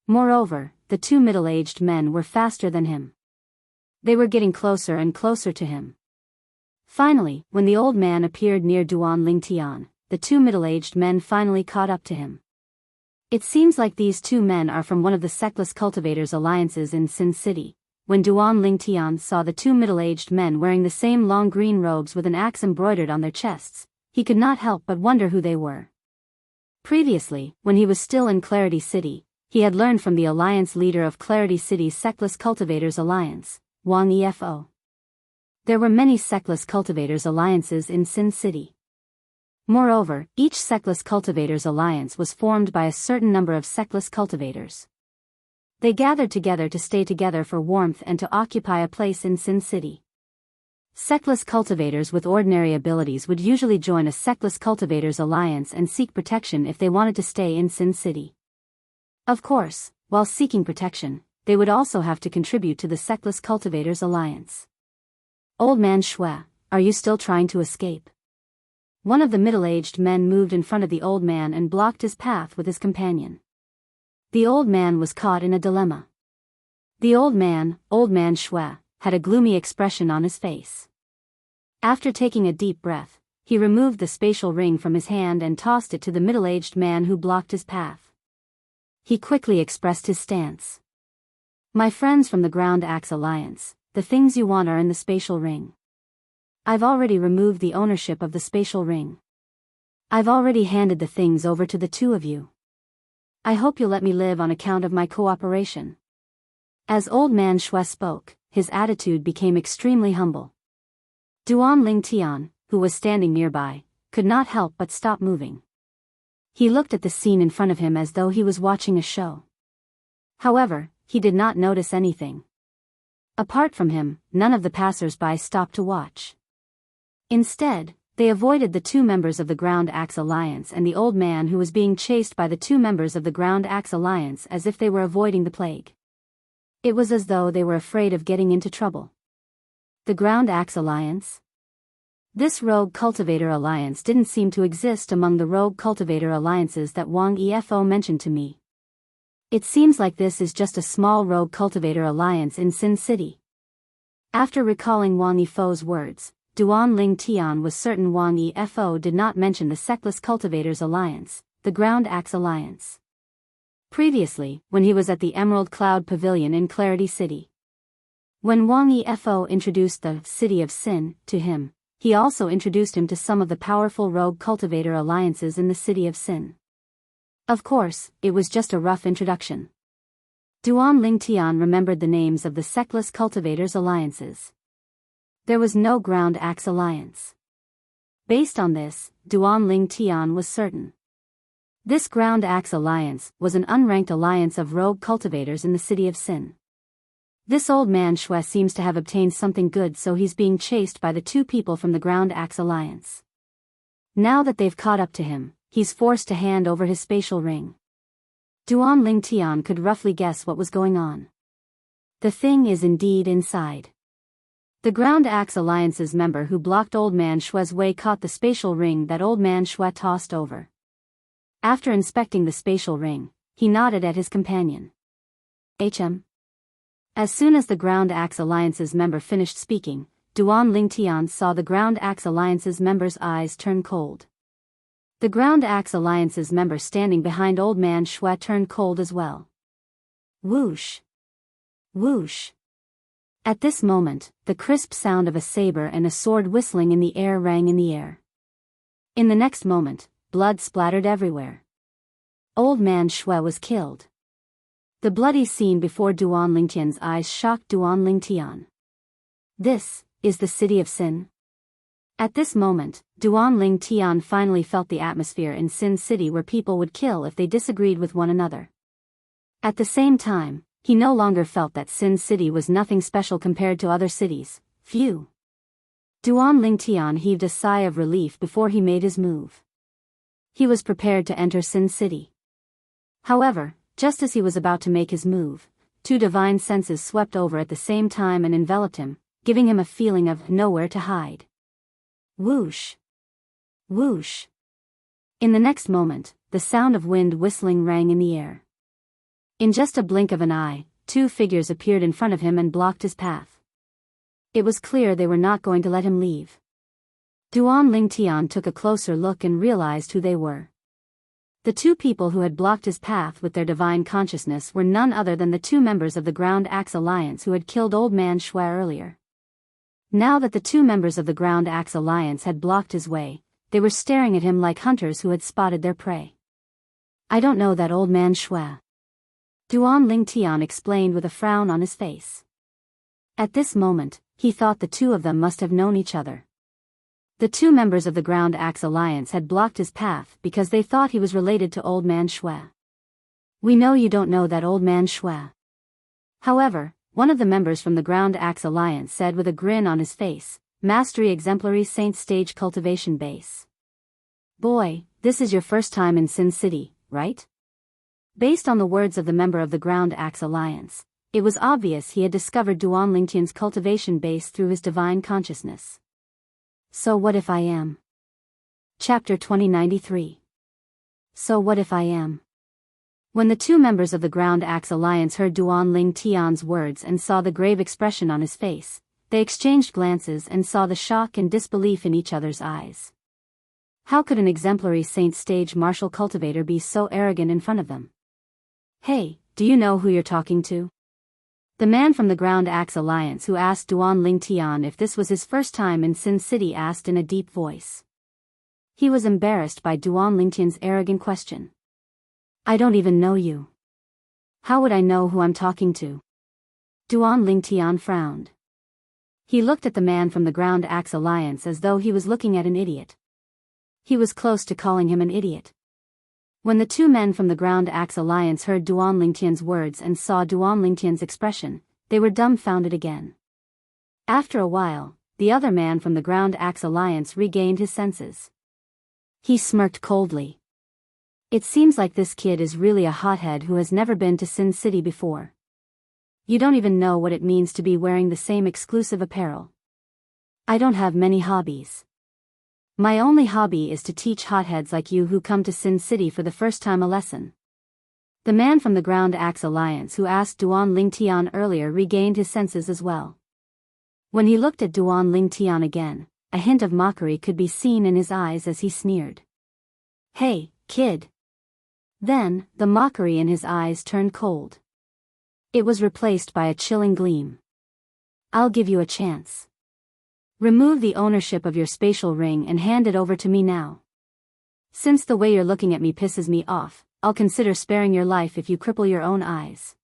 Moreover, the 2 middle-aged men were faster than him. They were getting closer and closer to him. Finally, when the old man appeared near Duan Lingtian, the 2 middle-aged men finally caught up to him. It seems like these 2 men are from one of the Sectless Cultivators alliances in Sin City. When Duan Lingtian saw the 2 middle-aged men wearing the same long green robes with an axe embroidered on their chests, he could not help but wonder who they were. Previously, when he was still in Clarity City, he had learned from the alliance leader of Clarity City's Sectless Cultivators Alliance, Wang Efo. There were many Sectless Cultivators alliances in Sin City. Moreover, each Sectless Cultivators alliance was formed by a certain number of Sectless Cultivators. They gathered together to stay together for warmth and to occupy a place in Sin City. Sectless cultivators with ordinary abilities would usually join a Sectless Cultivators alliance and seek protection if they wanted to stay in Sin City. Of course, while seeking protection, they would also have to contribute to the Sectless Cultivators alliance. Old man Shui, are you still trying to escape? One of the middle-aged men moved in front of the old man and blocked his path with his companion. The old man was caught in a dilemma. The old man Shui, had a gloomy expression on his face. After taking a deep breath, he removed the spatial ring from his hand and tossed it to the middle-aged man who blocked his path. He quickly expressed his stance. My friends from the Ground Axe Alliance, the things you want are in the spatial ring. I've already removed the ownership of the spatial ring. I've already handed the things over to the two of you. I hope you'll let me live on account of my cooperation. As Old Man Shui spoke, his attitude became extremely humble. Duan Ling Tian, who was standing nearby, could not help but stop moving. He looked at the scene in front of him as though he was watching a show. However, he did not notice anything. Apart from him, none of the passers-by stopped to watch. Instead, they avoided the two members of the Ground Axe Alliance and the old man who was being chased by the two members of the Ground Axe Alliance as if they were avoiding the plague. It was as though they were afraid of getting into trouble. The Ground Axe Alliance? This rogue cultivator alliance didn't seem to exist among the rogue cultivator alliances that Wang Efo mentioned to me. It seems like this is just a small rogue cultivator alliance in Sin City. After recalling Wang Efo's words, Duan Ling Tian was certain Wang Efo did not mention the Sectless Cultivators Alliance, the Ground Axe Alliance. Previously, when he was at the Emerald Cloud Pavilion in Clarity City. When Wang Efo introduced the City of Sin to him, he also introduced him to some of the powerful rogue cultivator alliances in the City of Sin. Of course, it was just a rough introduction. Duan Ling Tian remembered the names of the Sectless Cultivators Alliances. There was no Ground Axe Alliance. Based on this, Duan Ling Tian was certain. This Ground Axe Alliance was an unranked alliance of rogue cultivators in the City of Sin. This old man Shui seems to have obtained something good, so he's being chased by the two people from the Ground Axe Alliance. Now that they've caught up to him, he's forced to hand over his spatial ring. Duan Ling Tian could roughly guess what was going on. The thing is indeed inside. The Ground Axe Alliance's member who blocked Old Man Shui's way caught the spatial ring that Old Man Shui tossed over. After inspecting the spatial ring, he nodded at his companion. HM. As soon as the Ground Axe Alliance's member finished speaking, Duan Ling Tian saw the Ground Axe Alliance's member's eyes turn cold. The Ground Axe Alliance's member standing behind Old Man Shui turned cold as well. Whoosh! Whoosh! At this moment, the crisp sound of a saber and a sword whistling in the air rang in the air. In the next moment, blood splattered everywhere. Old Man Shui was killed. The bloody scene before Duan Ling Tian's eyes shocked Duan Ling Tian. This is the City of Sin. At this moment, Duan Ling Tian finally felt the atmosphere in Sin City where people would kill if they disagreed with one another. At the same time, he no longer felt that Sin City was nothing special compared to other cities. Phew. Duan Ling Tian heaved a sigh of relief before he made his move. He was prepared to enter Sin City. However, just as he was about to make his move, two divine senses swept over at the same time and enveloped him, giving him a feeling of nowhere to hide. Whoosh! Whoosh! In the next moment, the sound of wind whistling rang in the air. In just a blink of an eye, two figures appeared in front of him and blocked his path. It was clear they were not going to let him leave. Duan Ling Tian took a closer look and realized who they were. The two people who had blocked his path with their divine consciousness were none other than the two members of the Ground Axe Alliance who had killed Old Man Shui earlier. Now that the two members of the Ground Axe Alliance had blocked his way, they were staring at him like hunters who had spotted their prey. I don't know that Old Man Shui. Duan Ling Tian explained with a frown on his face. At this moment, he thought the two of them must have known each other. The two members of the Ground Axe Alliance had blocked his path because they thought he was related to Old Man Shui. We know you don't know that Old Man Shui. However, one of the members from the Ground Axe Alliance said with a grin on his face, Mastery Exemplary Saint Stage Cultivation Base. Boy, this is your first time in Sin City, right? Based on the words of the member of the Ground Axe Alliance, it was obvious he had discovered Duan Ling Tian's cultivation base through his divine consciousness. So what if I am? Chapter 2093. So what if I am? When the two members of the Ground Axe Alliance heard Duan Ling Tian's words and saw the grave expression on his face, they exchanged glances and saw the shock and disbelief in each other's eyes. How could an exemplary saint stage martial cultivator be so arrogant in front of them? Hey, do you know who you're talking to? The man from the Ground Axe Alliance who asked Duan Lingtian if this was his first time in Sin City asked in a deep voice. He was embarrassed by Duan Lingtian's arrogant question. I don't even know you. How would I know who I'm talking to? Duan Lingtian frowned. He looked at the man from the Ground Axe Alliance as though he was looking at an idiot. He was close to calling him an idiot. When the two men from the Ground Axe Alliance heard Duan Lingtian's words and saw Duan Lingtian's expression, they were dumbfounded again. After a while, the other man from the Ground Axe Alliance regained his senses. He smirked coldly. It seems like this kid is really a hothead who has never been to Sin City before. You don't even know what it means to be wearing the same exclusive apparel. I don't have many hobbies. My only hobby is to teach hotheads like you who come to Sin City for the first time a lesson. The man from the Ground Axe Alliance who asked Duan Lingtian earlier regained his senses as well. When he looked at Duan Lingtian again, a hint of mockery could be seen in his eyes as he sneered. Hey, kid. Then, the mockery in his eyes turned cold. It was replaced by a chilling gleam. I'll give you a chance. Remove the ownership of your spatial ring and hand it over to me now. Since the way you're looking at me pisses me off, I'll consider sparing your life if you cripple your own eyes.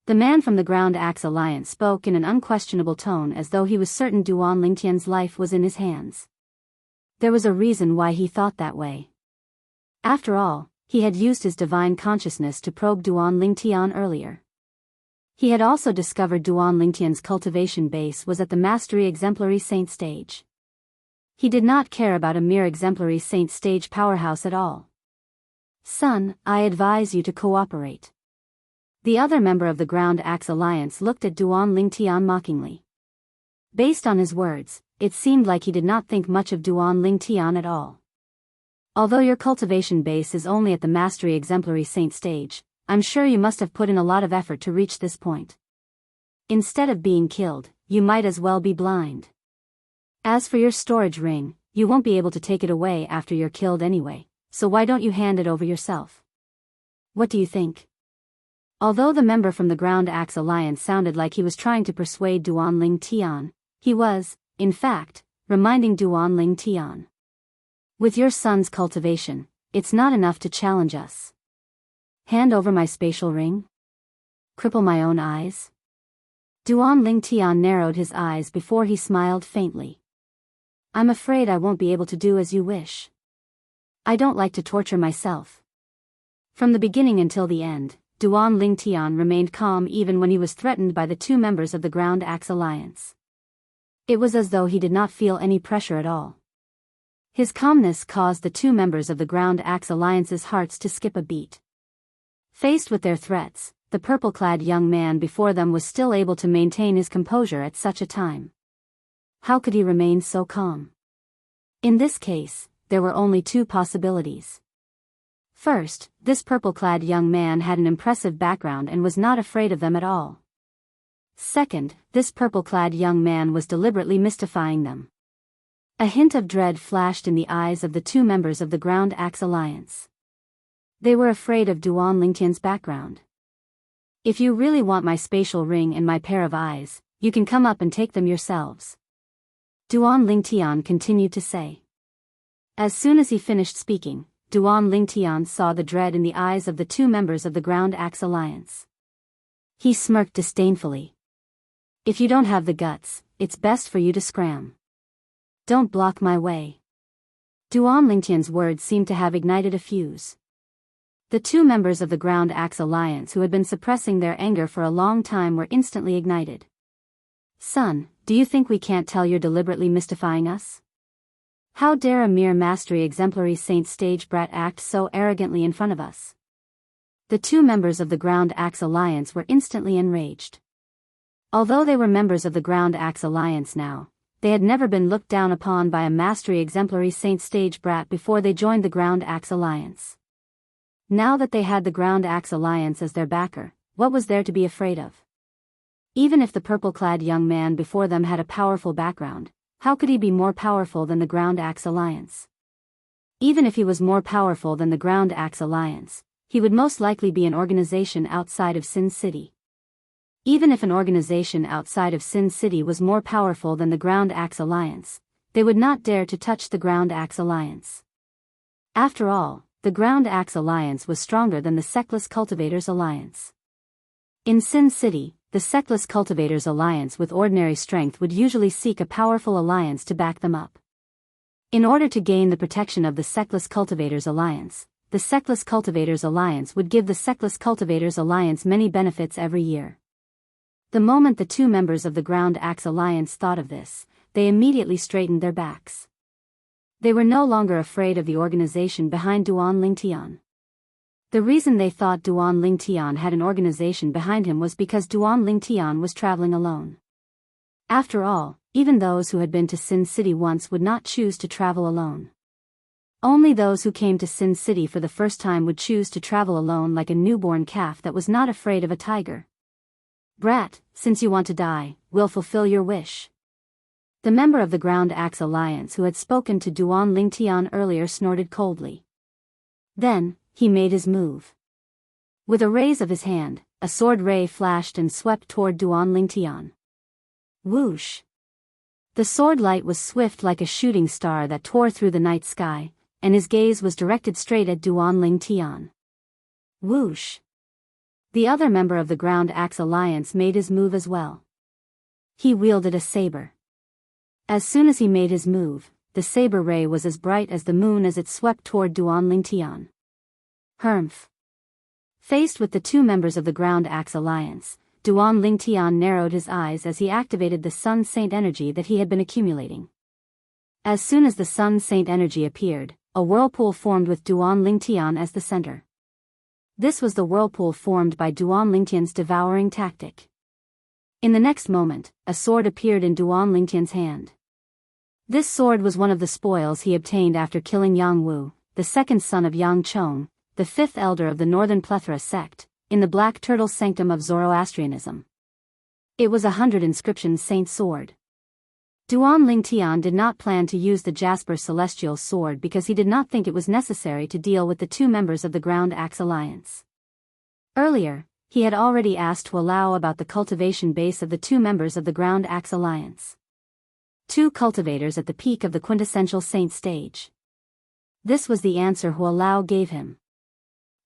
The man from the Ground Axe Alliance spoke in an unquestionable tone as though he was certain Duan Lingtian's life was in his hands. There was a reason why he thought that way. After all, he had used his divine consciousness to probe Duan Lingtian earlier. He had also discovered Duan Lingtian's cultivation base was at the Mastery Exemplary Saint stage. He did not care about a mere Exemplary Saint stage powerhouse at all. Son, I advise you to cooperate. The other member of the Ground Axe Alliance looked at Duan Lingtian mockingly. Based on his words, it seemed like he did not think much of Duan Lingtian at all. Although your cultivation base is only at the Mastery Exemplary Saint stage, I'm sure you must have put in a lot of effort to reach this point. Instead of being killed, you might as well be blind. As for your storage ring, you won't be able to take it away after you're killed anyway, so why don't you hand it over yourself? What do you think? Although the member from the Ground Axe Alliance sounded like he was trying to persuade Duan Lingtian, he was, in fact, reminding Duan Lingtian. With your son's cultivation, it's not enough to challenge us. Hand over my spatial ring? Cripple my own eyes? Duan Lingtian narrowed his eyes before he smiled faintly. I'm afraid I won't be able to do as you wish. I don't like to torture myself. From the beginning until the end, Duan Lingtian remained calm even when he was threatened by the two members of the Ground Axe Alliance. It was as though he did not feel any pressure at all. His calmness caused the two members of the Ground Axe Alliance's hearts to skip a beat. Faced with their threats, the purple-clad young man before them was still able to maintain his composure at such a time. How could he remain so calm? In this case, there were only two possibilities. First, this purple-clad young man had an impressive background and was not afraid of them at all. Second, this purple-clad young man was deliberately mystifying them. A hint of dread flashed in the eyes of the two members of the Ground Axe Alliance. They were afraid of Duan Lingtian's background. If you really want my spatial ring and my pair of eyes, you can come up and take them yourselves. Duan Lingtian continued to say. As soon as he finished speaking, Duan Lingtian saw the dread in the eyes of the two members of the Ground Axe Alliance. He smirked disdainfully. If you don't have the guts, it's best for you to scram. Don't block my way. Duan Lingtian's words seemed to have ignited a fuse. The two members of the Ground Axe Alliance who had been suppressing their anger for a long time were instantly ignited. Son, do you think we can't tell you're deliberately mystifying us? How dare a mere Mastery Exemplary Saint stage brat act so arrogantly in front of us? The two members of the Ground Axe Alliance were instantly enraged. Although they were members of the Ground Axe Alliance now, they had never been looked down upon by a Mastery Exemplary Saint stage brat before they joined the Ground Axe Alliance. Now that they had the Ground Axe Alliance as their backer, what was there to be afraid of? Even if the purple-clad young man before them had a powerful background, how could he be more powerful than the Ground Axe Alliance? Even if he was more powerful than the Ground Axe Alliance, he would most likely be an organization outside of Sin City. Even if an organization outside of Sin City was more powerful than the Ground Axe Alliance, they would not dare to touch the Ground Axe Alliance. After all, the Ground Axe Alliance was stronger than the Sectless Cultivators Alliance. In Sin City, the Sectless Cultivators Alliance with ordinary strength would usually seek a powerful alliance to back them up. In order to gain the protection of the Sectless Cultivators Alliance, the Sectless Cultivators Alliance would give the Sectless Cultivators Alliance many benefits every year. The moment the two members of the Ground Axe Alliance thought of this, they immediately straightened their backs. They were no longer afraid of the organization behind Duan Lingtian. The reason they thought Duan Lingtian had an organization behind him was because Duan Lingtian was traveling alone. After all, even those who had been to Sin City once would not choose to travel alone. Only those who came to Sin City for the first time would choose to travel alone like a newborn calf that was not afraid of a tiger. Brat, since you want to die, we'll fulfill your wish. The member of the Ground Axe Alliance who had spoken to Duan Lingtian earlier snorted coldly. Then, he made his move. With a raise of his hand, a sword ray flashed and swept toward Duan Lingtian. Whoosh! The sword light was swift like a shooting star that tore through the night sky, and his gaze was directed straight at Duan Lingtian. Whoosh! The other member of the Ground Axe Alliance made his move as well. He wielded a saber. As soon as he made his move, the saber ray was as bright as the moon as it swept toward Duan Lingtian. Humph! Faced with the two members of the Ground Axe Alliance, Duan Lingtian narrowed his eyes as he activated the Sun Saint energy that he had been accumulating. As soon as the Sun Saint energy appeared, a whirlpool formed with Duan Lingtian as the center. This was the whirlpool formed by Duan Lingtian's devouring tactic. In the next moment, a sword appeared in Duan Lingtian's hand. This sword was one of the spoils he obtained after killing Jianghu, the second son of Yang Chong, the fifth elder of the Northern Plethora sect, in the Black Turtle Sanctum of Zoroastrianism. It was a 100 inscription saint sword. Duan Lingtian did not plan to use the Jasper Celestial Sword because he did not think it was necessary to deal with the two members of the Ground Axe Alliance. Earlier, he had already asked to allow about the cultivation base of the two members of the Ground Axe Alliance. Two cultivators at the peak of the quintessential saint stage. This was the answer Hualao gave him.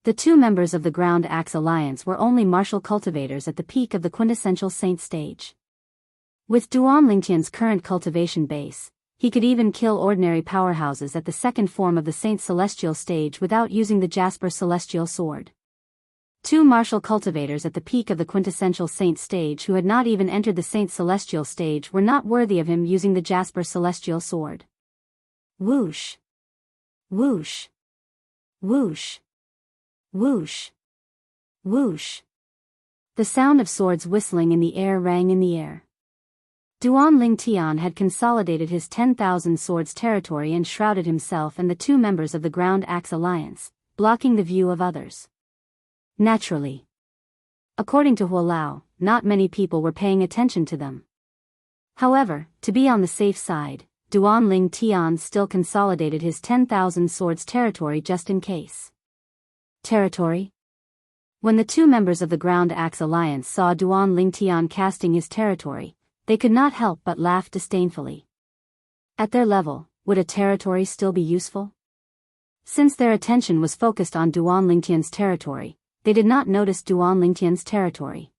The two members of the Ground Axe Alliance were only martial cultivators at the peak of the quintessential saint stage. With Duan Lingtian's current cultivation base, he could even kill ordinary powerhouses at the second form of the Saint Celestial stage without using the Jasper Celestial Sword. Two martial cultivators at the peak of the quintessential saint stage who had not even entered the Saint Celestial stage were not worthy of him using the Jasper Celestial Sword. Whoosh! Whoosh! Whoosh! Whoosh! Whoosh! The sound of swords whistling in the air rang in the air. Duan Lingtian had consolidated his 10,000 swords territory and shrouded himself and the two members of the Ground Axe Alliance, blocking the view of others. Naturally. According to Hualao, not many people were paying attention to them. However, to be on the safe side, Duan Lingtian still consolidated his 10,000 swords territory just in case. Territory? When the two members of the Ground Axe Alliance saw Duan Lingtian casting his territory, they could not help but laugh disdainfully. At their level, would a territory still be useful? Since their attention was focused on Duan Lingtian's territory, they did not notice Duan Lingtian's territory.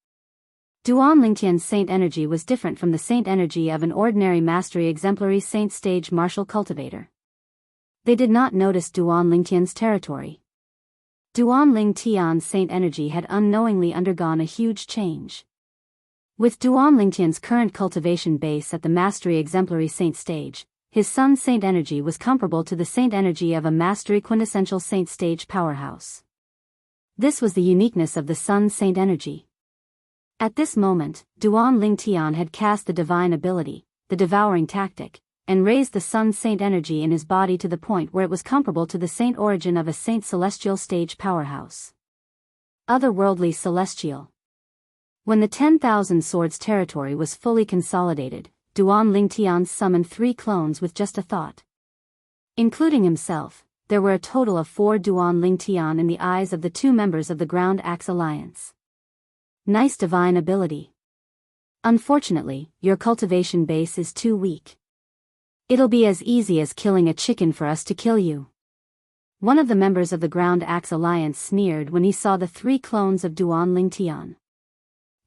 Duan Lingtian's saint energy was different from the saint energy of an ordinary mastery exemplary saint stage martial cultivator. They did not notice Duan Lingtian's territory. Duan Lingtian's saint energy had unknowingly undergone a huge change. With Duan Lingtian's current cultivation base at the Mastery Exemplary Saint stage, his Sun Saint energy was comparable to the saint energy of a Mastery Quintessential Saint stage powerhouse. This was the uniqueness of the Sun Saint energy. At this moment, Duan Lingtian had cast the divine ability, the devouring tactic, and raised the Sun Saint energy in his body to the point where it was comparable to the saint origin of a Saint Celestial stage powerhouse. Otherworldly Celestial. When the 10,000 swords territory was fully consolidated, Duan Lingtian summoned 3 clones with just a thought. Including himself, there were a total of 4 Duan Ling Tian in the eyes of the 2 members of the Ground Axe Alliance. Nice divine ability. Unfortunately, your cultivation base is too weak. It'll be as easy as killing a chicken for us to kill you. One of the members of the Ground Axe Alliance sneered when he saw the 3 clones of Duan Ling Tian.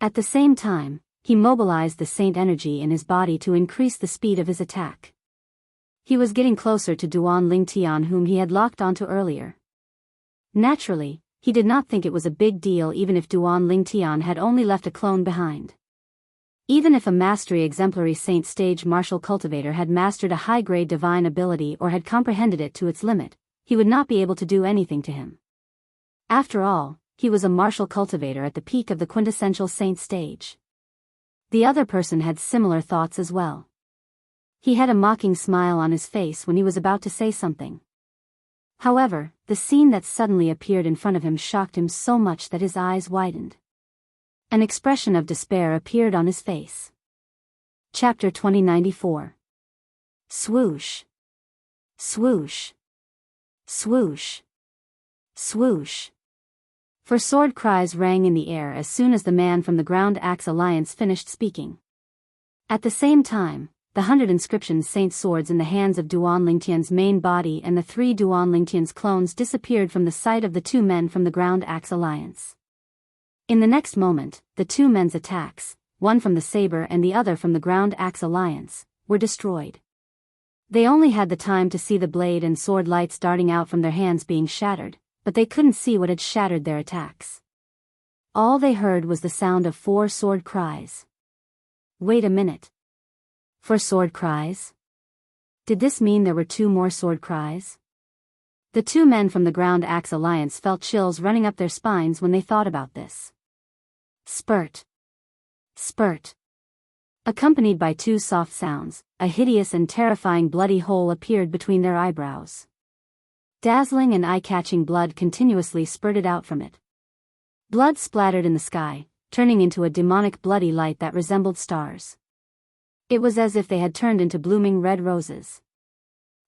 At the same time, he mobilized the saint energy in his body to increase the speed of his attack. He was getting closer to Duan Ling Tian, whom he had locked onto earlier. Naturally, he did not think it was a big deal even if Duan Ling Tian had only left a clone behind. Even if a mastery exemplary saint stage martial cultivator had mastered a high-grade divine ability or had comprehended it to its limit, he would not be able to do anything to him. After all, he was a martial cultivator at the peak of the quintessential saint stage. The other person had similar thoughts as well. He had a mocking smile on his face when he was about to say something. However, the scene that suddenly appeared in front of him shocked him so much that his eyes widened. An expression of despair appeared on his face. Chapter 2094. Swoosh. Swoosh. Swoosh. Swoosh. For sword cries rang in the air as soon as the man from the Ground Axe Alliance finished speaking. At the same time, the 100 inscription saint swords in the hands of Duan Lingtian's main body and the 3 Duan Lingtian's clones disappeared from the sight of the 2 men from the Ground Axe Alliance. In the next moment, the 2 men's attacks, one from the saber and the other from the Ground Axe Alliance, were destroyed. They only had the time to see the blade and sword lights darting out from their hands being shattered, but they couldn't see what had shattered their attacks. All they heard was the sound of 4 sword cries. Wait a minute. 4 sword cries? Did this mean there were 2 more sword cries? The 2 men from the Ground Axe Alliance felt chills running up their spines when they thought about this. Spurt. Spurt. Accompanied by 2 soft sounds, a hideous and terrifying bloody hole appeared between their eyebrows. Dazzling and eye-catching blood continuously spurted out from it. Blood splattered in the sky, turning into a demonic bloody light that resembled stars. It was as if they had turned into blooming red roses.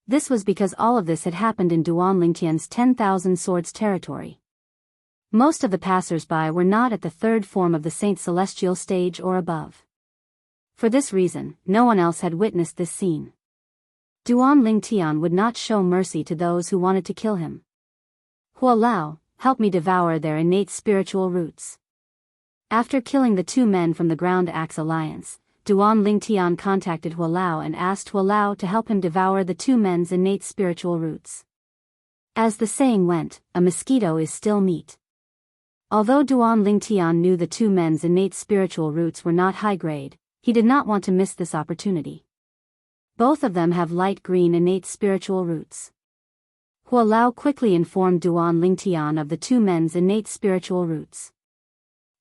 This was because all of this had happened in Duan Lingtian's 10,000 swords territory. Most of the passers-by were not at the 3rd form of the Saint Celestial stage or above. For this reason, no one else had witnessed this scene. Duan Lingtian would not show mercy to those who wanted to kill him. Hua Lao, help me devour their innate spiritual roots. After killing the 2 men from the Ground Axe Alliance, Duan Lingtian contacted Hua Lao and asked Hua Lao to help him devour the 2 men's innate spiritual roots. As the saying went, a mosquito is still meat. Although Duan Lingtian knew the 2 men's innate spiritual roots were not high grade, he did not want to miss this opportunity. Both of them have light green innate spiritual roots. Hua Lao quickly informed Duan Lingtian of the 2 men's innate spiritual roots.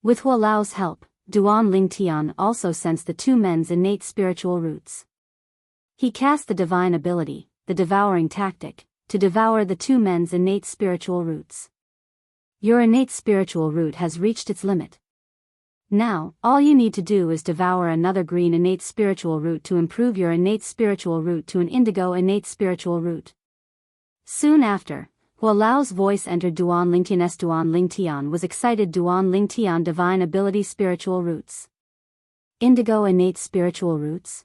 With Hua Lao's help, Duan Lingtian also sensed the 2 men's innate spiritual roots. He cast the divine ability, the devouring tactic, to devour the 2 men's innate spiritual roots. Your innate spiritual root has reached its limit. Now, all you need to do is devour another green innate spiritual root to improve your innate spiritual root to an indigo innate spiritual root. Soon after, Hua Lao's voice entered Duan Lingtian's. Duan Lingtian was excited. Duan Lingtian divine ability spiritual roots. Indigo innate spiritual roots.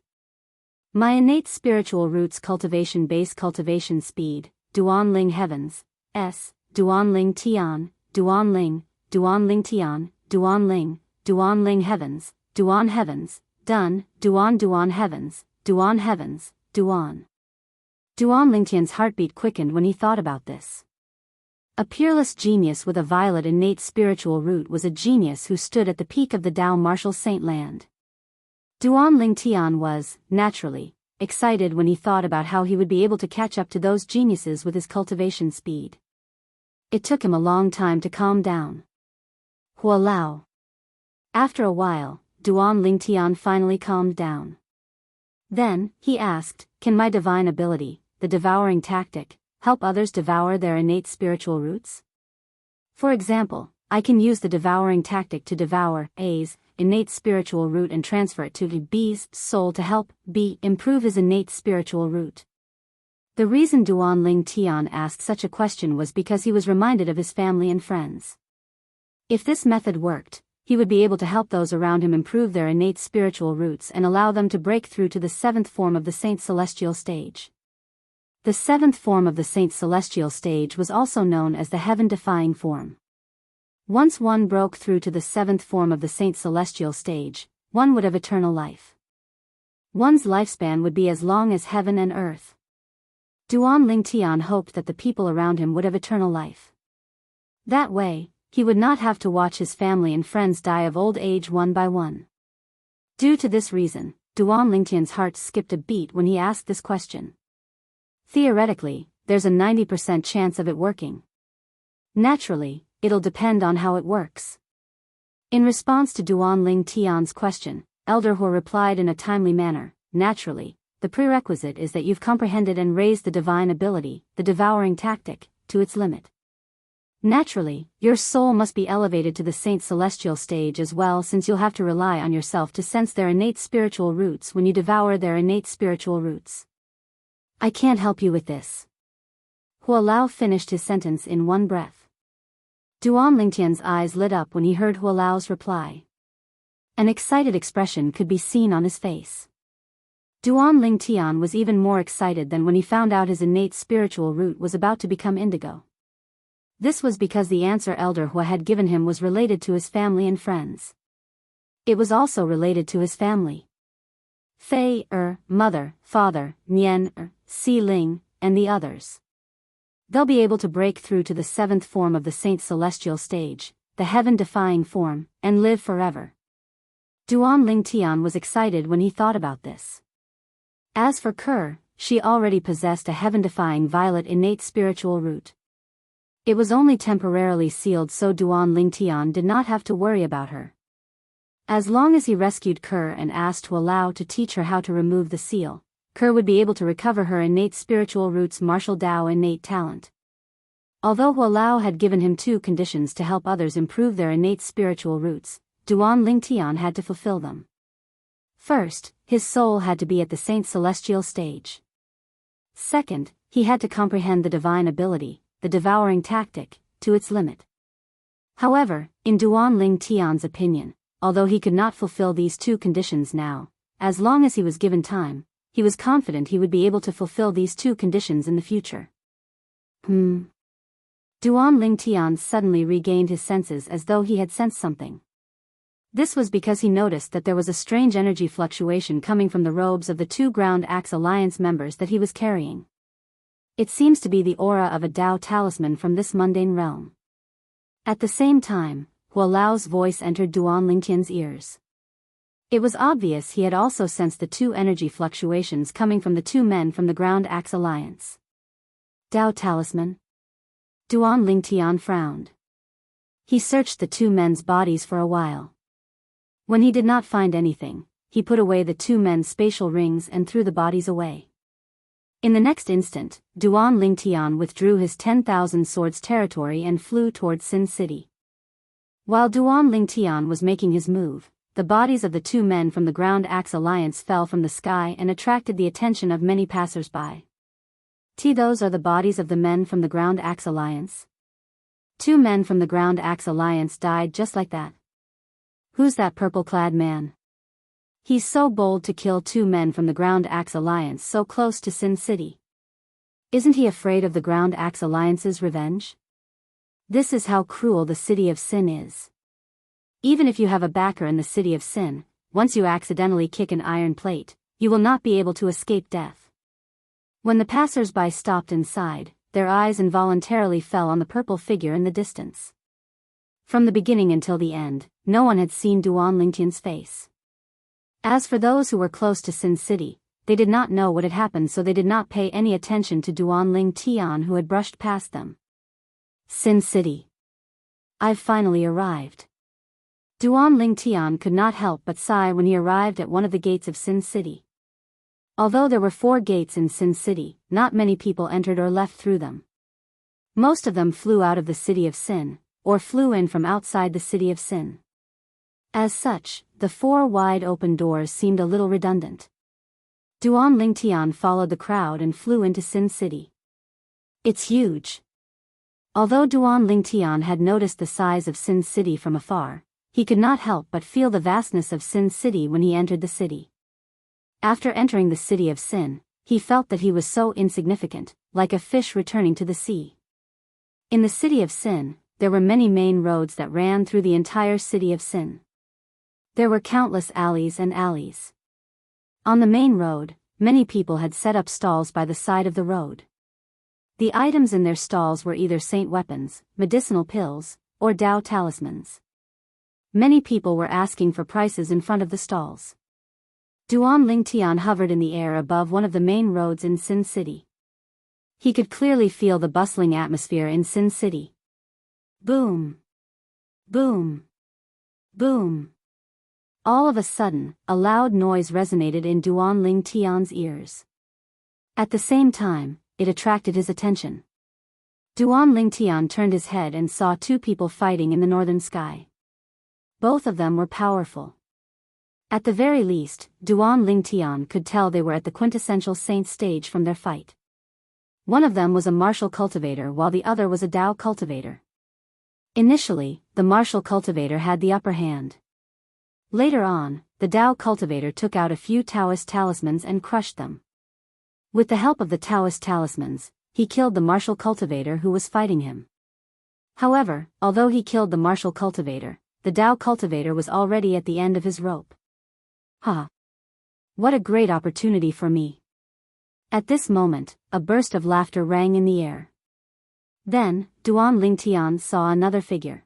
My innate spiritual roots cultivation base cultivation speed, Duan Ling heavens, S, Duan Ling Tian, Duan Ling, Duan Ling Tian, Duan Ling, Duan Ling heavens, Duan heavens, done, Duan heavens, Duan heavens, Duan. Duan Lingtian's heartbeat quickened when he thought about this. A peerless genius with a violet innate spiritual root was a genius who stood at the peak of the Tao martial saint land. Duan Lingtian was, naturally, excited when he thought about how he would be able to catch up to those geniuses with his cultivation speed. It took him a long time to calm down. Hua Lao. After a while, Duan Lingtian finally calmed down. Then, he asked, can my divine ability, the devouring tactic, help others devour their innate spiritual roots? For example, I can use the devouring tactic to devour A's innate spiritual root and transfer it to B's soul to help B improve his innate spiritual root. The reason Duan Ling Tian asked such a question was because he was reminded of his family and friends. If this method worked, he would be able to help those around him improve their innate spiritual roots and allow them to break through to the seventh form of the Saint Celestial stage. The seventh form of the Saint Celestial stage was also known as the heaven-defying form. Once one broke through to the seventh form of the Saint Celestial stage, one would have eternal life. One's lifespan would be as long as heaven and earth. Duan Ling Tian hoped that the people around him would have eternal life. That way, he would not have to watch his family and friends die of old age one by one. Due to this reason, Duan Ling Tian's heart skipped a beat when he asked this question. Theoretically, there's a 90% chance of it working. Naturally, it'll depend on how it works. In response to Duan Ling Tian's question, Elder He replied in a timely manner, naturally, the prerequisite is that you've comprehended and raised the divine ability, the devouring tactic, to its limit. Naturally, your soul must be elevated to the Saint Celestial stage as well, since you'll have to rely on yourself to sense their innate spiritual roots when you devour their innate spiritual roots. I can't help you with this. Hua Lao finished his sentence in one breath. Duan Lingtian's eyes lit up when he heard Hua Lao's reply. An excited expression could be seen on his face. Duan Ling Tian was even more excited than when he found out his innate spiritual root was about to become indigo. This was because the answer Elder Hua had given him was related to his family and friends. It was also related to his family. Fei, mother, father, Nian, Si Ling, and the others. They'll be able to break through to the seventh form of the Saint Celestial stage, the heaven-defying form, and live forever. Duan Ling Tian was excited when he thought about this. As for Kerr, she already possessed a heaven-defying violet innate spiritual root. It was only temporarily sealed, so Duan Ling Tian did not have to worry about her. As long as he rescued Kerr and asked Hua Lao to teach her how to remove the seal, Kerr would be able to recover her innate spiritual root's martial Dao innate talent. Although Hua Lao had given him 2 conditions to help others improve their innate spiritual roots, Duan Ling Tian had to fulfill them. First, his soul had to be at the Saint Celestial stage. Second, he had to comprehend the divine ability, the devouring tactic, to its limit. However, in Duan Ling Tian's opinion, although he could not fulfill these 2 conditions now, as long as he was given time, he was confident he would be able to fulfill these 2 conditions in the future. Duan Ling Tian suddenly regained his senses as though he had sensed something. This was because he noticed that there was a strange energy fluctuation coming from the robes of the 2 Ground Axe Alliance members that he was carrying. It seems to be the aura of a Dao talisman from this mundane realm. At the same time, Hua Lao's voice entered Duan Lingtian's ears. It was obvious he had also sensed the 2 energy fluctuations coming from the 2 men from the Ground Axe Alliance. Dao talisman? Duan Lingtian frowned. He searched the 2 men's bodies for a while. When he did not find anything, he put away the 2 men's spatial rings and threw the bodies away. In the next instant, Duan Ling Tian withdrew his 10,000 swords territory and flew towards Sin City. While Duan Ling Tian was making his move, the bodies of the 2 men from the Ground Axe Alliance fell from the sky and attracted the attention of many passers-by. Those are the bodies of the men from the Ground Axe Alliance. 2 men from the Ground Axe Alliance died just like that. Who's that purple-clad man? He's so bold to kill 2 men from the Ground Axe Alliance so close to Sin City. Isn't he afraid of the Ground Axe Alliance's revenge? This is how cruel the city of Sin is. Even if you have a backer in the city of Sin, once you accidentally kick an iron plate, you will not be able to escape death. When the passers-by stopped inside, their eyes involuntarily fell on the purple figure in the distance. From the beginning until the end, no one had seen Duan Lingtian's face. As for those who were close to Sin City, they did not know what had happened, so they did not pay any attention to Duan Ling Tian, who had brushed past them. Sin City. I've finally arrived. Duan Ling Tian could not help but sigh when he arrived at one of the gates of Sin City. Although there were 4 gates in Sin City, not many people entered or left through them. Most of them flew out of the city of Sin, or flew in from outside the city of Sin. As such, the 4 wide open doors seemed a little redundant. Duan Lingtian followed the crowd and flew into Sin City. It's huge. Although Duan Lingtian had noticed the size of Sin City from afar, he could not help but feel the vastness of Sin City when he entered the city. After entering the city of Sin, he felt that he was so insignificant, like a fish returning to the sea. In the city of Sin, there were many main roads that ran through the entire city of Sin. There were countless alleys and alleys. On the main road, many people had set up stalls by the side of the road. The items in their stalls were either saint weapons, medicinal pills, or Dao talismans. Many people were asking for prices in front of the stalls. Duan Lingtian hovered in the air above one of the main roads in Sin City. He could clearly feel the bustling atmosphere in Sin City. Boom! Boom! Boom! All of a sudden, a loud noise resonated in Duan Lingtian's ears. At the same time, it attracted his attention. Duan Lingtian turned his head and saw two people fighting in the northern sky. Both of them were powerful. At the very least, Duan Lingtian could tell they were at the quintessential saint stage from their fight. One of them was a martial cultivator while the other was a Dao cultivator. Initially, the martial cultivator had the upper hand. Later on, the Dao cultivator took out a few Taoist talismans and crushed them. With the help of the Taoist talismans, he killed the martial cultivator who was fighting him. However, although he killed the martial cultivator, the Dao cultivator was already at the end of his rope. Ha! What a great opportunity for me! At this moment, a burst of laughter rang in the air. Then, Duan Lingtian saw another figure.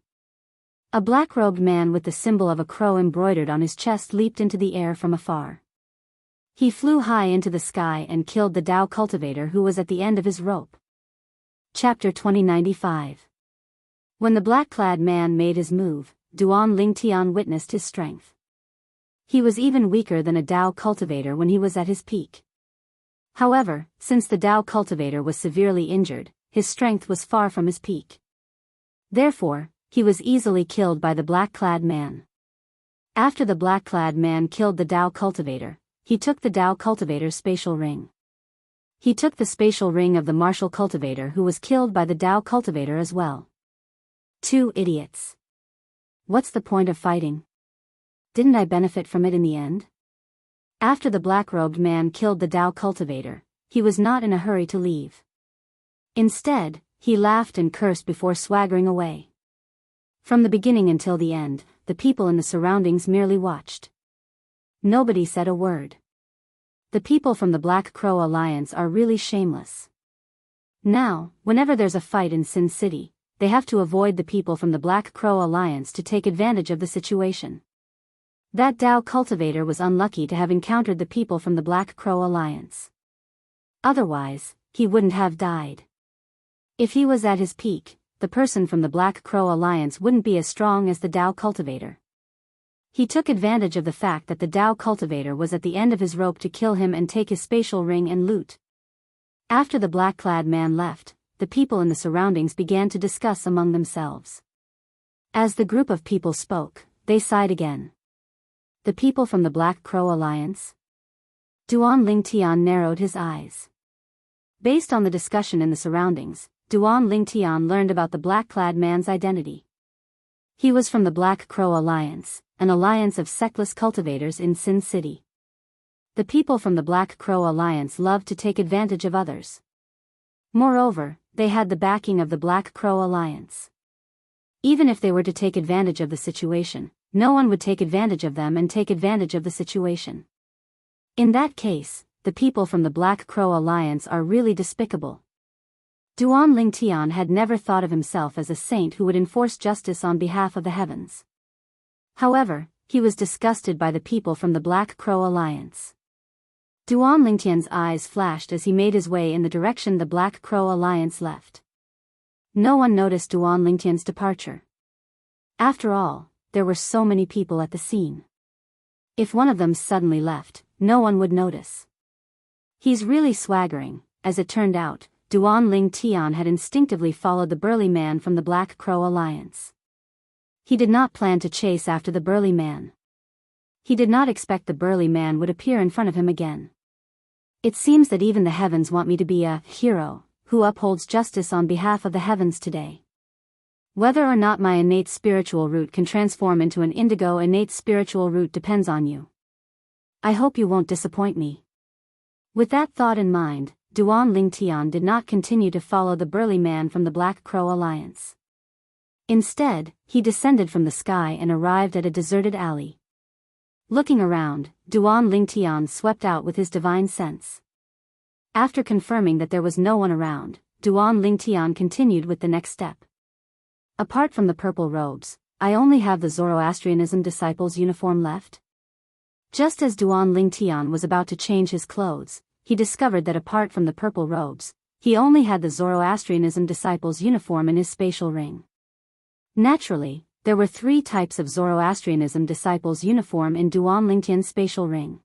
A black-robed man with the symbol of a crow embroidered on his chest leaped into the air from afar. He flew high into the sky and killed the Dao cultivator who was at the end of his rope. Chapter 2095. When the black-clad man made his move, Duan Lingtian witnessed his strength. He was even weaker than a Dao cultivator when he was at his peak. However, since the Dao cultivator was severely injured, his strength was far from his peak. Therefore, he was easily killed by the black-clad man. After the black-clad man killed the Dao cultivator, he took the Dao cultivator's spatial ring. He took the spatial ring of the martial cultivator who was killed by the Dao cultivator as well. Two idiots. What's the point of fighting? Didn't I benefit from it in the end? After the black-robed man killed the Dao cultivator, he was not in a hurry to leave. Instead, he laughed and cursed before swaggering away. From the beginning until the end, the people in the surroundings merely watched. Nobody said a word. The people from the Black Crow Alliance are really shameless. Now, whenever there's a fight in Sin City, they have to avoid the people from the Black Crow Alliance to take advantage of the situation. That Dao cultivator was unlucky to have encountered the people from the Black Crow Alliance. Otherwise, he wouldn't have died. If he was at his peak, the person from the Black Crow Alliance wouldn't be as strong as the Dao cultivator. He took advantage of the fact that the Dao cultivator was at the end of his rope to kill him and take his spatial ring and loot. After the black-clad man left, the people in the surroundings began to discuss among themselves. As the group of people spoke, they sighed again. The people from the Black Crow Alliance? Duan Lingtian narrowed his eyes. Based on the discussion in the surroundings, Duan Lingtian learned about the black-clad man's identity. He was from the Black Crow Alliance, an alliance of sectless cultivators in Sin City. The people from the Black Crow Alliance loved to take advantage of others. Moreover, they had the backing of the Black Crow Alliance. Even if they were to take advantage of the situation, no one would take advantage of them and take advantage of the situation. In that case, the people from the Black Crow Alliance are really despicable. Duan Lingtian had never thought of himself as a saint who would enforce justice on behalf of the heavens. However, he was disgusted by the people from the Black Crow Alliance. Duan Lingtian's eyes flashed as he made his way in the direction the Black Crow Alliance left. No one noticed Duan Lingtian's departure. After all, there were so many people at the scene. If one of them suddenly left, no one would notice. He's really swaggering. As it turned out, Duan Lingtian had instinctively followed the burly man from the Black Crow Alliance. He did not plan to chase after the burly man. He did not expect the burly man would appear in front of him again. It seems that even the heavens want me to be a hero who upholds justice on behalf of the heavens today. Whether or not my innate spiritual root can transform into an indigo innate spiritual root depends on you. I hope you won't disappoint me. With that thought in mind, Duan Lingtian did not continue to follow the burly man from the Black Crow Alliance. Instead, he descended from the sky and arrived at a deserted alley. Looking around, Duan Lingtian swept out with his divine sense. After confirming that there was no one around, Duan Lingtian continued with the next step. Apart from the purple robes, I only have the Zoroastrianism disciple's uniform left. Just as Duan Lingtian was about to change his clothes, he discovered that apart from the purple robes, he only had the Zoroastrianism disciple's uniform in his spatial ring. Naturally, there were 3 types of Zoroastrianism disciples' uniform in Duan Lingtian's spatial ring.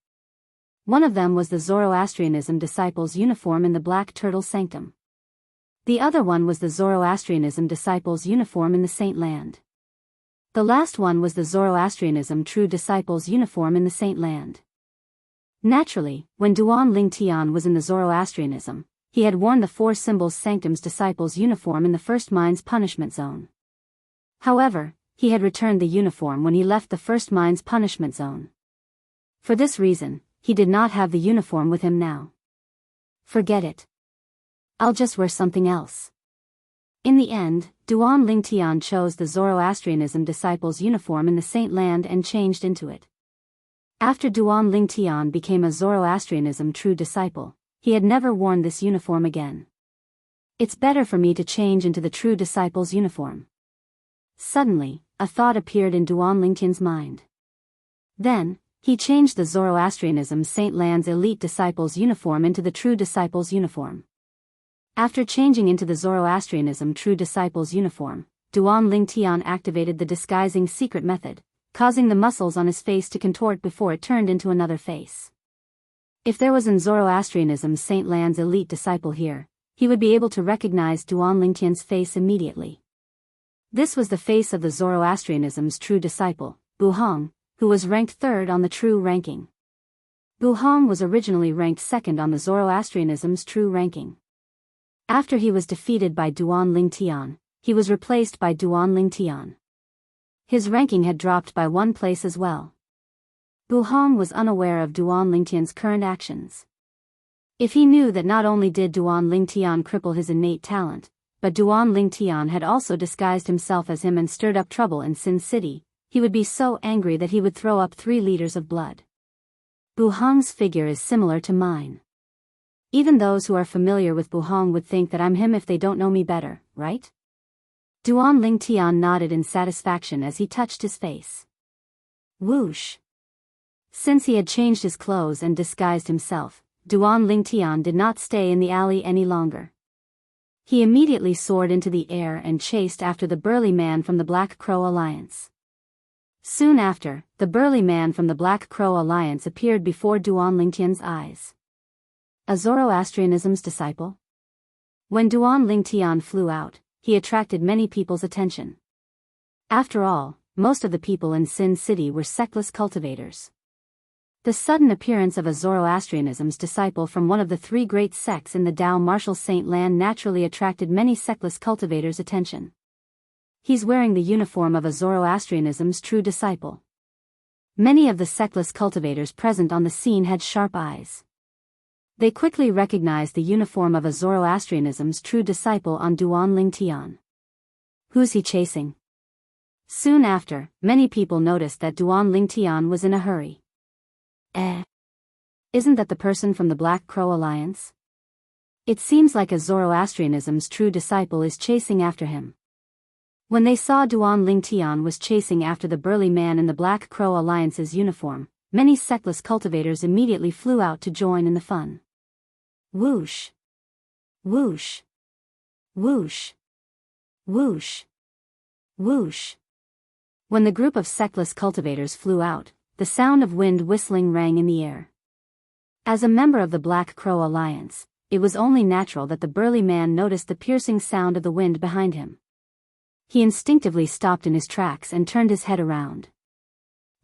One of them was the Zoroastrianism disciples' uniform in the Black Turtle Sanctum. The other one was the Zoroastrianism disciples' uniform in the Saint Land. The last one was the Zoroastrianism True Disciples' uniform in the Saint Land. Naturally, when Duan Lingtian was in the Zoroastrianism, he had worn the 4 Symbols Sanctum's disciples' uniform in the First Mind's punishment zone. However, he had returned the uniform when he left the First Mind's punishment zone. For this reason, he did not have the uniform with him now. Forget it. I'll just wear something else. In the end, Duan Lingtian chose the Zoroastrianism disciples' uniform in the Saint Land and changed into it. After Duan Lingtian became a Zoroastrianism true disciple, he had never worn this uniform again. It's better for me to change into the true disciple's uniform. Suddenly, a thought appeared in Duan Lingtian's mind. Then, he changed the Zoroastrianism Saint Land's elite disciples' uniform into the true disciple's uniform. After changing into the Zoroastrianism True Disciples uniform, Duan Lingtian activated the disguising secret method, causing the muscles on his face to contort before it turned into another face. If there was an Zoroastrianism Saint Land's elite disciple here, he would be able to recognize Duan Lingtian's face immediately. This was the face of the Zoroastrianism's true disciple, Buhong, who was ranked 3rd on the true ranking. Buhong was originally ranked 2nd on the Zoroastrianism's true ranking. After he was defeated by Duan Lingtian, he was replaced by Duan Lingtian. His ranking had dropped by 1 place as well. Buhong was unaware of Duan Lingtian's current actions. If he knew that not only did Duan Lingtian cripple his innate talent, but Duan Lingtian had also disguised himself as him and stirred up trouble in Sin City, he would be so angry that he would throw up 3 liters of blood. Buhong's figure is similar to mine. Even those who are familiar with Buhong would think that I'm him if they don't know me better, right? Duan Lingtian nodded in satisfaction as he touched his face. Whoosh! Since he had changed his clothes and disguised himself, Duan Lingtian did not stay in the alley any longer. He immediately soared into the air and chased after the burly man from the Black Crow Alliance. Soon after, the burly man from the Black Crow Alliance appeared before Duan Lingtian's eyes. A Zoroastrianism's disciple? When Duan Lingtian flew out, he attracted many people's attention. After all, most of the people in Sin City were sectless cultivators. The sudden appearance of a Zoroastrianism's disciple from one of the 3 great sects in the Dao Martial Saint Land naturally attracted many sectless cultivators' attention. He's wearing the uniform of a Zoroastrianism's true disciple. Many of the sectless cultivators present on the scene had sharp eyes. They quickly recognized the uniform of a Zoroastrianism's true disciple on Duan Lingtian. Who's he chasing? Soon after, many people noticed that Duan Lingtian was in a hurry. Isn't that the person from the Black Crow Alliance? It seems like a Zoroastrianism's true disciple is chasing after him. When they saw Duan Lingtian was chasing after the burly man in the Black Crow Alliance's uniform, many sectless cultivators immediately flew out to join in the fun. Whoosh! Whoosh! Whoosh! Whoosh! Whoosh! When the group of sectless cultivators flew out, the sound of wind whistling rang in the air. As a member of the Black Crow Alliance, it was only natural that the burly man noticed the piercing sound of the wind behind him. He instinctively stopped in his tracks and turned his head around.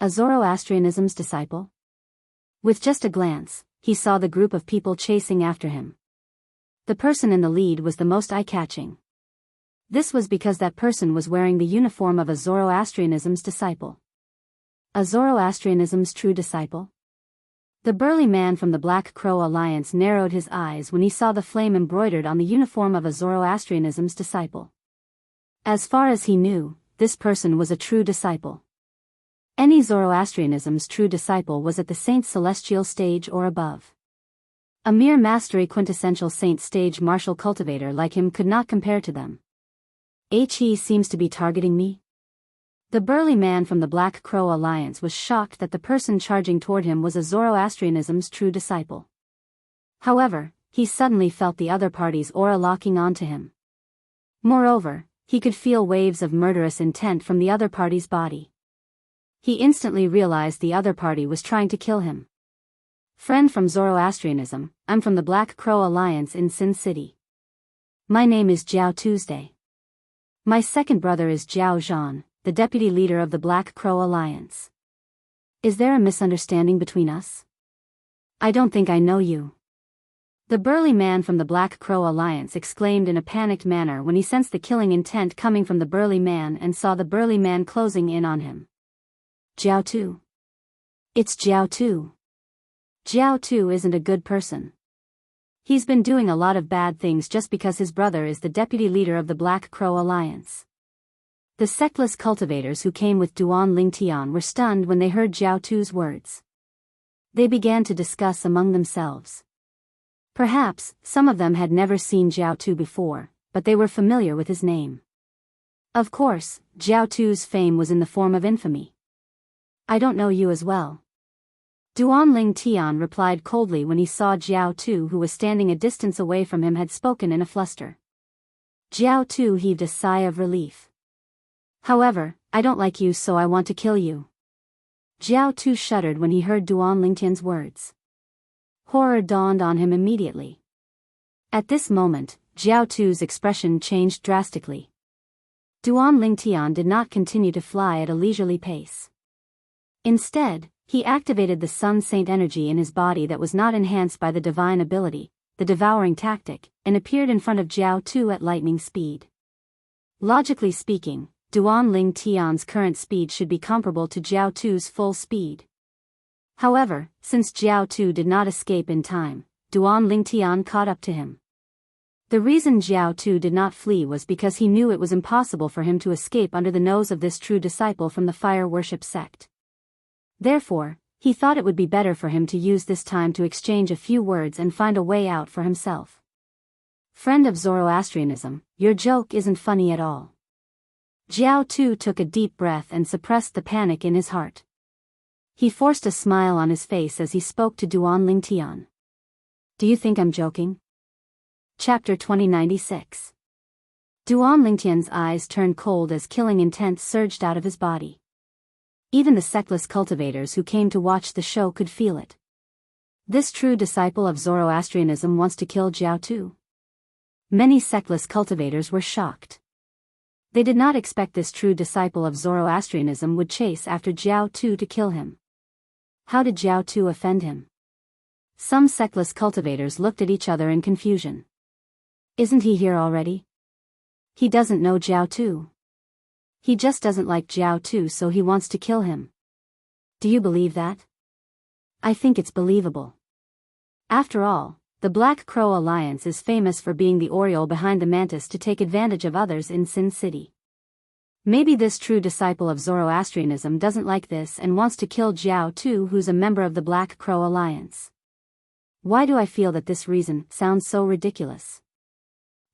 A Zoroastrianism's disciple? With just a glance, he saw the group of people chasing after him. The person in the lead was the most eye-catching. This was because that person was wearing the uniform of a Zoroastrianism's disciple. A Zoroastrianism's true disciple? The burly man from the Black Crow Alliance narrowed his eyes when he saw the flame embroidered on the uniform of a Zoroastrianism's disciple. As far as he knew, this person was a true disciple. Any Zoroastrianism's true disciple was at the saint celestial stage or above. A mere mastery quintessential saint stage martial cultivator like him could not compare to them. He seems to be targeting me? The burly man from the Black Crow Alliance was shocked that the person charging toward him was a Zoroastrianism's true disciple. However, he suddenly felt the other party's aura locking onto him. Moreover, he could feel waves of murderous intent from the other party's body. He instantly realized the other party was trying to kill him. Friend from Zoroastrianism, I'm from the Black Crow Alliance in Sin City. My name is Jiao Tuesday. My second brother is Jiao Zhan, the deputy leader of the Black Crow Alliance. Is there a misunderstanding between us? I don't think I know you. The burly man from the Black Crow Alliance exclaimed in a panicked manner when he sensed the killing intent coming from the burly man and saw the burly man closing in on him. Jiao Tu. It's Jiao Tu. Jiao Tu isn't a good person. He's been doing a lot of bad things just because his brother is the deputy leader of the Black Crow Alliance. The sectless cultivators who came with Duan Lingtian were stunned when they heard Jiao Tu's words. They began to discuss among themselves. Perhaps, some of them had never seen Jiao Tu before, but they were familiar with his name. Of course, Jiao Tu's fame was in the form of infamy. I don't know you as well. Duan Lingtian replied coldly when he saw Jiao Tu, who was standing a distance away from him, had spoken in a fluster. Jiao Tu heaved a sigh of relief. However, I don't like you, so I want to kill you. Jiao Tu shuddered when he heard Duan Lingtian's words. Horror dawned on him immediately. At this moment, Jiao Tu's expression changed drastically. Duan Lingtian did not continue to fly at a leisurely pace. Instead, he activated the Sun Saint energy in his body that was not enhanced by the divine ability, the devouring tactic, and appeared in front of Jiao Tu at lightning speed. Logically speaking, Duan Lingtian's current speed should be comparable to Jiao Tu's full speed. However, since Jiao Tu did not escape in time, Duan Lingtian caught up to him. The reason Jiao Tu did not flee was because he knew it was impossible for him to escape under the nose of this true disciple from the fire worship sect. Therefore, he thought it would be better for him to use this time to exchange a few words and find a way out for himself. Friend of Zoroastrianism, your joke isn't funny at all. Jiao Tu took a deep breath and suppressed the panic in his heart. He forced a smile on his face as he spoke to Duan Lingtian. Do you think I'm joking? Chapter 2096. Duan Lingtian's eyes turned cold as killing intent surged out of his body. Even the sectless cultivators who came to watch the show could feel it. This true disciple of Zoroastrianism wants to kill Jiao Tu. Many sectless cultivators were shocked. They did not expect this true disciple of Zoroastrianism would chase after Jiao Tu to kill him. How did Jiao Tu offend him? Some sectless cultivators looked at each other in confusion. Isn't he here already? He doesn't know Jiao Tu. He just doesn't like Jiao Tu, so he wants to kill him. Do you believe that? I think it's believable. After all, the Black Crow Alliance is famous for being the Oriole behind the mantis to take advantage of others in Sin City. Maybe this true disciple of Zoroastrianism doesn't like this and wants to kill Jiao Tu, who's a member of the Black Crow Alliance. Why do I feel that this reason sounds so ridiculous?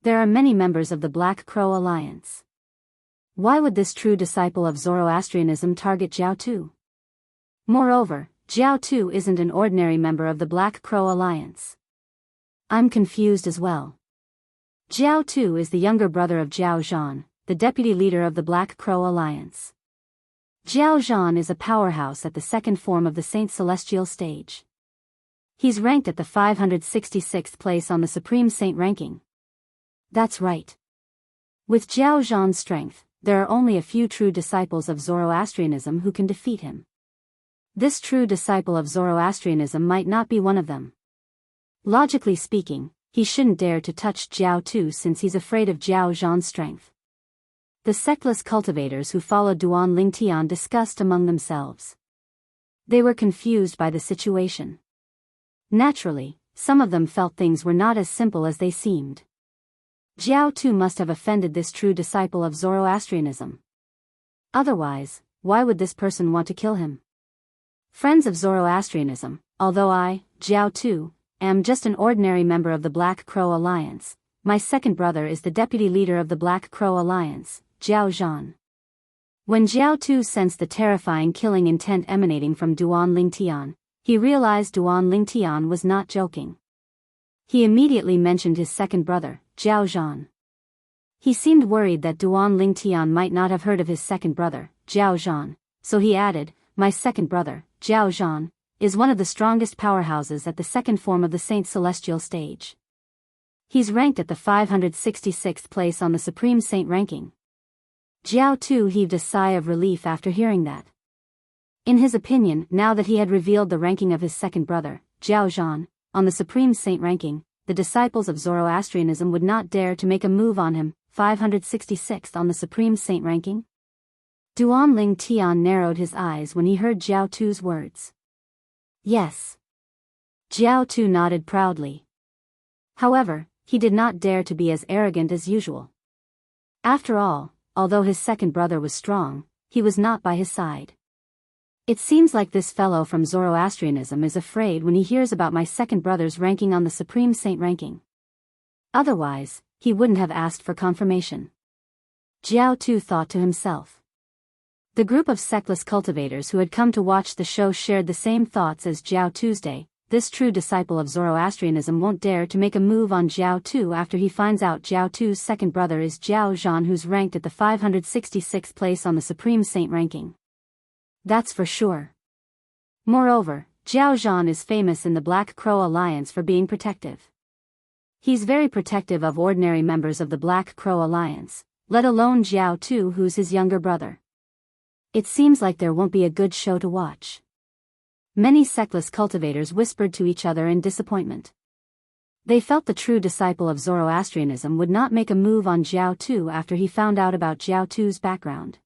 There are many members of the Black Crow Alliance. Why would this true disciple of Zoroastrianism target Jiao Tu? Moreover, Jiao Tu isn't an ordinary member of the Black Crow Alliance. I'm confused as well. Jiao Tu is the younger brother of Jiao Zhan, the deputy leader of the Black Crow Alliance. Jiao Zhan is a powerhouse at the second form of the Saint Celestial stage. He's ranked at the 566th place on the Supreme Saint ranking. That's right. With Jiao Zhan's strength, there are only a few true disciples of Zoroastrianism who can defeat him. This true disciple of Zoroastrianism might not be one of them. Logically speaking, he shouldn't dare to touch Jiao Tu since he's afraid of Jiao Zhan's strength. The sectless cultivators who followed Duan Lingtian discussed among themselves. They were confused by the situation. Naturally, some of them felt things were not as simple as they seemed. Jiao Tu must have offended this true disciple of Zoroastrianism. Otherwise, why would this person want to kill him? Friends of Zoroastrianism, although I, Jiao Tu, am just an ordinary member of the Black Crow Alliance, my second brother is the deputy leader of the Black Crow Alliance, Jiao Zhan. When Jiao Tu sensed the terrifying killing intent emanating from Duan Lingtian, he realized Duan Lingtian was not joking. He immediately mentioned his second brother, Jiao Zhan. He seemed worried that Duan Lingtian might not have heard of his second brother, Jiao Zhan, so he added, "My second brother, Jiao Zhan, is one of the strongest powerhouses at the second form of the Saint Celestial stage. He's ranked at the 566th place on the Supreme Saint ranking." Jiao Tu heaved a sigh of relief after hearing that. In his opinion, now that he had revealed the ranking of his second brother, Jiao Zhan, on the Supreme Saint ranking, the disciples of Zoroastrianism would not dare to make a move on him, 566th on the Supreme Saint ranking. Duan Lingtian narrowed his eyes when he heard Jiao Tu's words. Yes. Jiao Tu nodded proudly. However, he did not dare to be as arrogant as usual. After all, although his second brother was strong, he was not by his side. It seems like this fellow from Zoroastrianism is afraid when he hears about my second brother's ranking on the Supreme Saint ranking. Otherwise, he wouldn't have asked for confirmation. Jiao Tu thought to himself. The group of sectless cultivators who had come to watch the show shared the same thoughts as Jiao Tuesday. This true disciple of Zoroastrianism won't dare to make a move on Jiao Tu after he finds out Jiao Tu's second brother is Jiao Zhan, who's ranked at the 566th place on the Supreme Saint ranking. That's for sure. Moreover, Jiao Zhan is famous in the Black Crow Alliance for being protective. He's very protective of ordinary members of the Black Crow Alliance, let alone Jiao Tu, who's his younger brother. It seems like there won't be a good show to watch. Many sectless cultivators whispered to each other in disappointment. They felt the true disciple of Zoroastrianism would not make a move on Jiao Tu after he found out about Jiao Tu's background.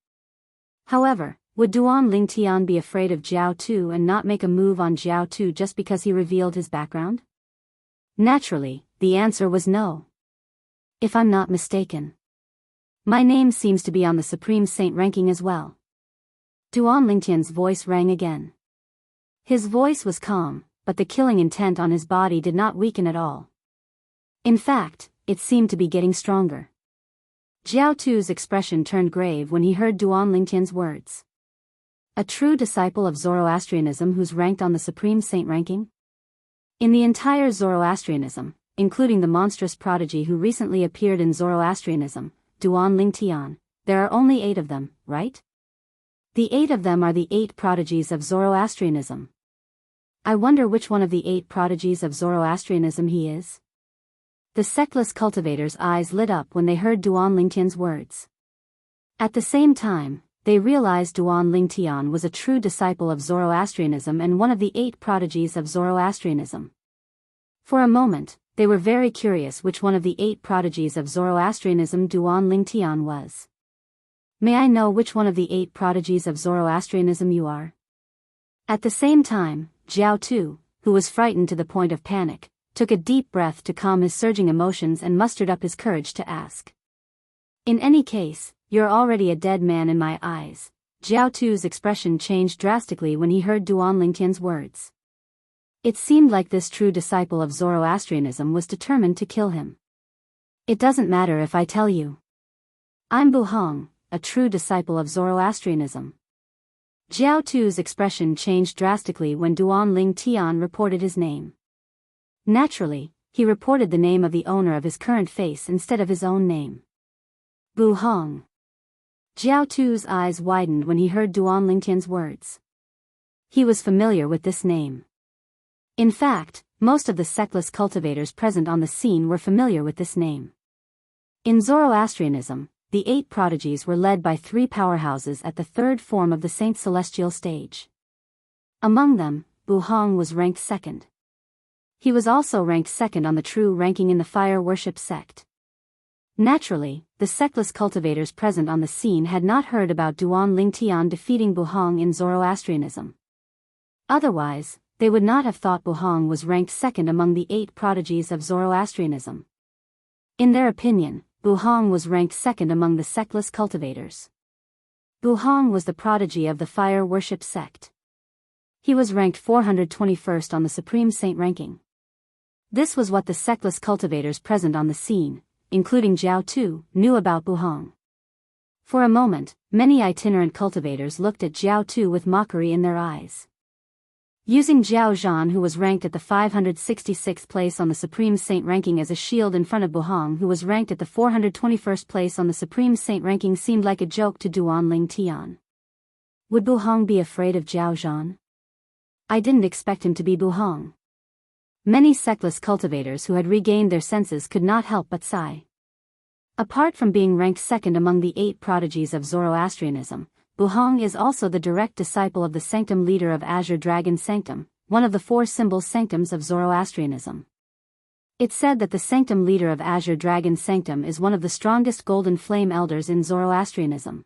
However, would Duan Lingtian be afraid of Jiao Tu and not make a move on Jiao Tu just because he revealed his background? Naturally, the answer was no. If I'm not mistaken, my name seems to be on the Supreme Saint ranking as well. Duan Lingtian's voice rang again. His voice was calm, but the killing intent on his body did not weaken at all. In fact, it seemed to be getting stronger. Jiao Tu's expression turned grave when he heard Duan Lingtian's words. A true disciple of Zoroastrianism who's ranked on the Supreme Saint ranking? In the entire Zoroastrianism, including the monstrous prodigy who recently appeared in Zoroastrianism, Duan Lingtian, there are only 8 of them, right? The 8 of them are the 8 prodigies of Zoroastrianism. I wonder which one of the 8 prodigies of Zoroastrianism he is? The sectless cultivators' eyes lit up when they heard Duan Lingtian's words. At the same time, they realized Duan Lingtian was a true disciple of Zoroastrianism and one of the 8 prodigies of Zoroastrianism. For a moment, they were very curious which one of the 8 prodigies of Zoroastrianism Duan Lingtian was. May I know which one of the 8 prodigies of Zoroastrianism you are? At the same time, Jiao Tu, who was frightened to the point of panic, took a deep breath to calm his surging emotions and mustered up his courage to ask. In any case, you're already a dead man in my eyes. Jiao Tu's expression changed drastically when he heard Duan Lingtian's words. It seemed like this true disciple of Zoroastrianism was determined to kill him. It doesn't matter if I tell you. I'm Bu Hong, a true disciple of Zoroastrianism. Jiao Tu's expression changed drastically when Duan Lingtian reported his name. Naturally, he reported the name of the owner of his current face instead of his own name. Bu Hong. Jiao Tu's eyes widened when he heard Duan Lingtian's words. He was familiar with this name. In fact, most of the sectless cultivators present on the scene were familiar with this name. In Zoroastrianism, the 8 prodigies were led by 3 powerhouses at the 3rd form of the Saint Celestial stage. Among them, Bu Hong was ranked 2nd. He was also ranked second on the true ranking in the fire worship sect. Naturally, the sectless cultivators present on the scene had not heard about Duan Lingtian defeating Buhong in Zoroastrianism. Otherwise, they would not have thought Buhong was ranked second among the 8 prodigies of Zoroastrianism. In their opinion, Buhong was ranked second among the sectless cultivators. Buhong was the prodigy of the fire worship sect. He was ranked 421st on the Supreme Saint ranking. This was what the sectless cultivators present on the scene, including Jiao Tu, knew about Buhong. For a moment, many itinerant cultivators looked at Jiao Tu with mockery in their eyes. Using Jiao Zhan, who was ranked at the 566th place on the Supreme Saint ranking, as a shield in front of Buhong, who was ranked at the 421st place on the Supreme Saint ranking, seemed like a joke to Duan Lingtian. Would Buhong be afraid of Jiao Zhan? I didn't expect him to be Buhong. Many sectless cultivators who had regained their senses could not help but sigh. Apart from being ranked second among the 8 prodigies of Zoroastrianism, Buhong is also the direct disciple of the sanctum leader of Azure Dragon Sanctum, one of the 4 symbol sanctums of Zoroastrianism. It's said that the sanctum leader of Azure Dragon Sanctum is one of the strongest golden flame elders in Zoroastrianism.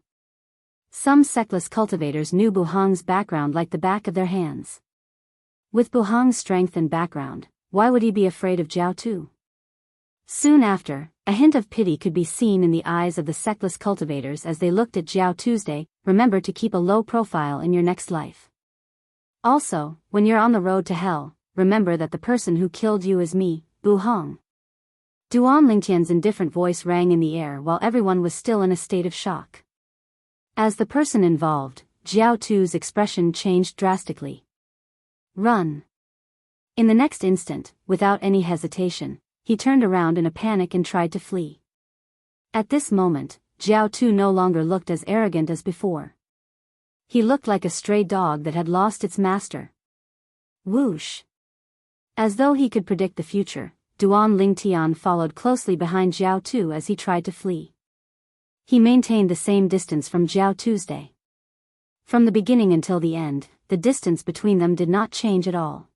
Some sectless cultivators knew Buhong's background like the back of their hands. With Buhong's strength and background, why would he be afraid of Jiao Tu? Soon after, a hint of pity could be seen in the eyes of the sectless cultivators as they looked at Jiao Tuesday. Remember to keep a low profile in your next life. Also, when you're on the road to hell, remember that the person who killed you is me, Buhong. Duan Lingtian's indifferent voice rang in the air while everyone was still in a state of shock. As the person involved, Jiao Tu's expression changed drastically. Run. In the next instant, without any hesitation, he turned around in a panic and tried to flee. At this moment, Jiao Tu no longer looked as arrogant as before. He looked like a stray dog that had lost its master. Whoosh! As though he could predict the future, Duan Lingtian followed closely behind Jiao Tu as he tried to flee. He maintained the same distance from Jiao Tuesday. From the beginning until the end, the distance between them did not change at all.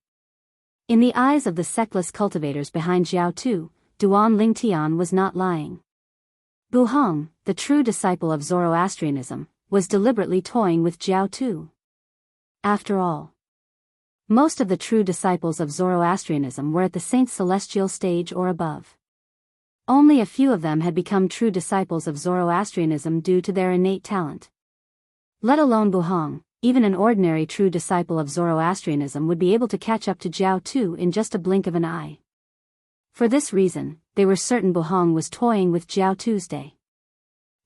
In the eyes of the sectless cultivators behind Jiao Tu, Duan Lingtian was not lying. Buhong, the true disciple of Zoroastrianism, was deliberately toying with Jiao Tu. After all, most of the true disciples of Zoroastrianism were at the Saint Celestial stage or above. Only a few of them had become true disciples of Zoroastrianism due to their innate talent. Let alone Buhong, even an ordinary true disciple of Zoroastrianism would be able to catch up to Jiao Tu in just a blink of an eye. For this reason, they were certain Buhong was toying with Jiao Tuesday.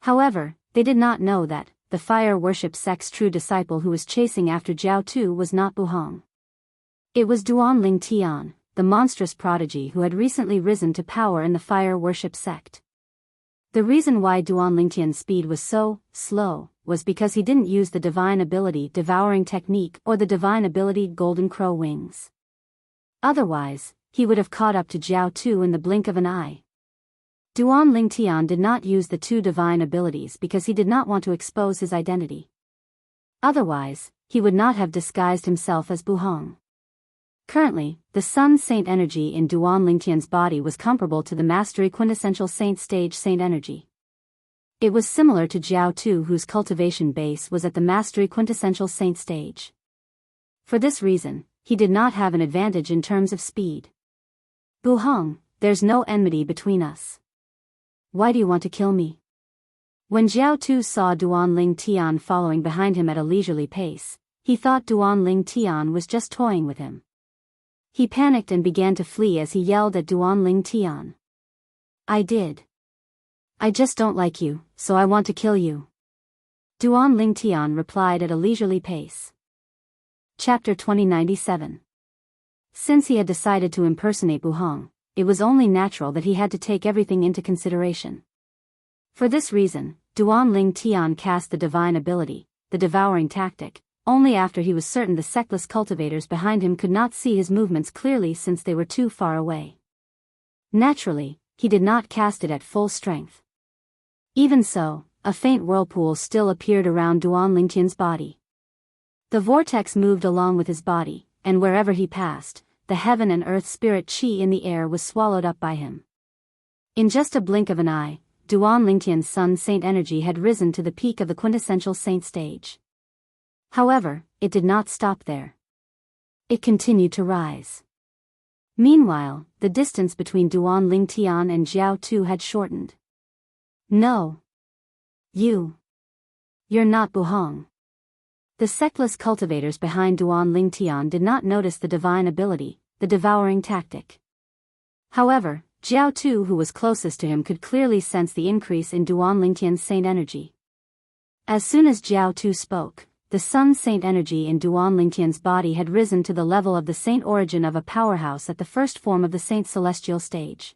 However, they did not know that the fire worship sect's true disciple who was chasing after Jiao Tu was not Buhong. It was Duan Lingtian, the monstrous prodigy who had recently risen to power in the fire worship sect. The reason why Duan Lingtian's speed was so slow was because he didn't use the divine ability Devouring Technique or the divine ability Golden Crow Wings. Otherwise, he would have caught up to Jiao Tu in the blink of an eye. Duan Lingtian did not use the 2 divine abilities because he did not want to expose his identity. Otherwise, he would not have disguised himself as Buhong. Currently, the Sun Saint energy in Duan Lingtian's body was comparable to the Mastery Quintessential Saint stage Saint energy. It was similar to Jiao Tu, whose cultivation base was at the Mastery Quintessential Saint stage. For this reason, he did not have an advantage in terms of speed. Buhong, there's no enmity between us. Why do you want to kill me? When Jiao Tu saw Duan Lingtian following behind him at a leisurely pace, he thought Duan Lingtian was just toying with him. He panicked and began to flee as he yelled at Duan Lingtian. I just don't like you, so I want to kill you. Duan Lingtian replied at a leisurely pace. Chapter 2097. Since he had decided to impersonate Buhong, it was only natural that he had to take everything into consideration. For this reason, Duan Lingtian cast the divine ability, the devouring tactic, only after he was certain the sectless cultivators behind him could not see his movements clearly since they were too far away. Naturally, he did not cast it at full strength. Even so, a faint whirlpool still appeared around Duan Lingtian's body. The vortex moved along with his body, and wherever he passed, the heaven and earth spirit qi in the air was swallowed up by him. In just a blink of an eye, Duan Lingtian's sun saint energy had risen to the peak of the quintessential saint stage. However, it did not stop there. It continued to rise. Meanwhile, the distance between Duan Lingtian and Jiao Tu had shortened. No. You're not Buhong. The sectless cultivators behind Duan Lingtian did not notice the divine ability, the devouring tactic. However, Jiao Tu, who was closest to him, could clearly sense the increase in Duan Lingtian's saint energy. As soon as Jiao Tu spoke, the sun saint energy in Duan Lingtian's body had risen to the level of the saint origin of a powerhouse at the first form of the saint celestial stage.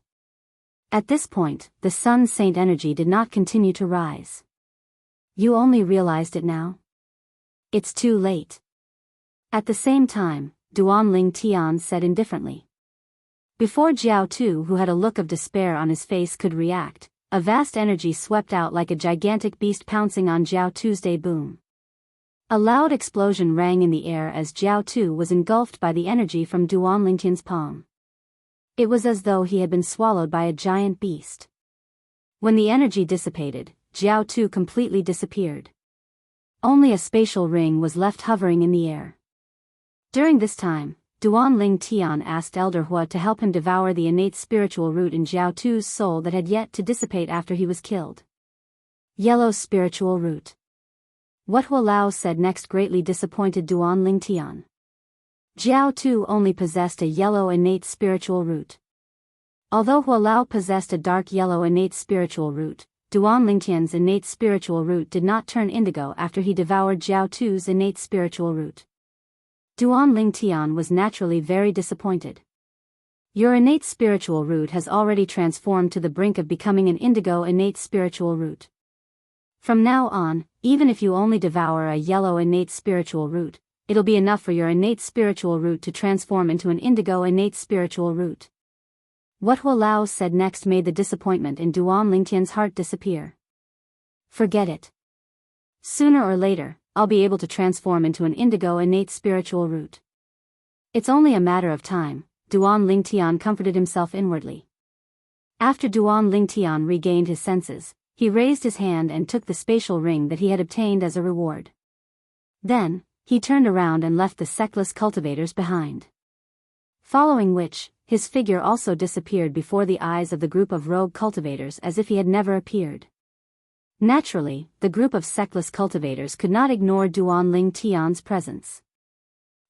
At this point, the sun saint energy did not continue to rise. You only realized it now? It's too late. At the same time, Duan Lingtian said indifferently. Before Jiao Tu, who had a look of despair on his face, could react, a vast energy swept out like a gigantic beast pouncing on Jiao Tu's day boom. A loud explosion rang in the air as Jiao Tu was engulfed by the energy from Duan Lingtian's palm. It was as though he had been swallowed by a giant beast. When the energy dissipated, Jiao Tu completely disappeared. Only a spatial ring was left hovering in the air. During this time, Duan Lingtian asked Elder Hua to help him devour the innate spiritual root in Jiao Tu's soul that had yet to dissipate after he was killed. Yellow spiritual root. What Hua Lao said next greatly disappointed Duan Lingtian. Jiao Tu only possessed a yellow innate spiritual root. Although Hua Lao possessed a dark yellow innate spiritual root, Duan Lingtian's innate spiritual root did not turn indigo after he devoured Jiao Tu's innate spiritual root. Duan Lingtian was naturally very disappointed. Your innate spiritual root has already transformed to the brink of becoming an indigo innate spiritual root. From now on, even if you only devour a yellow innate spiritual root, it'll be enough for your innate spiritual root to transform into an indigo innate spiritual root. What Hua Lao said next made the disappointment in Duan Lingtian's heart disappear. Forget it. Sooner or later, I'll be able to transform into an indigo innate spiritual root. It's only a matter of time, Duan Lingtian comforted himself inwardly. After Duan Lingtian regained his senses, he raised his hand and took the spatial ring that he had obtained as a reward. Then, he turned around and left the sectless cultivators behind. Following which, his figure also disappeared before the eyes of the group of rogue cultivators as if he had never appeared. Naturally, the group of sectless cultivators could not ignore Duan Lingtian's presence.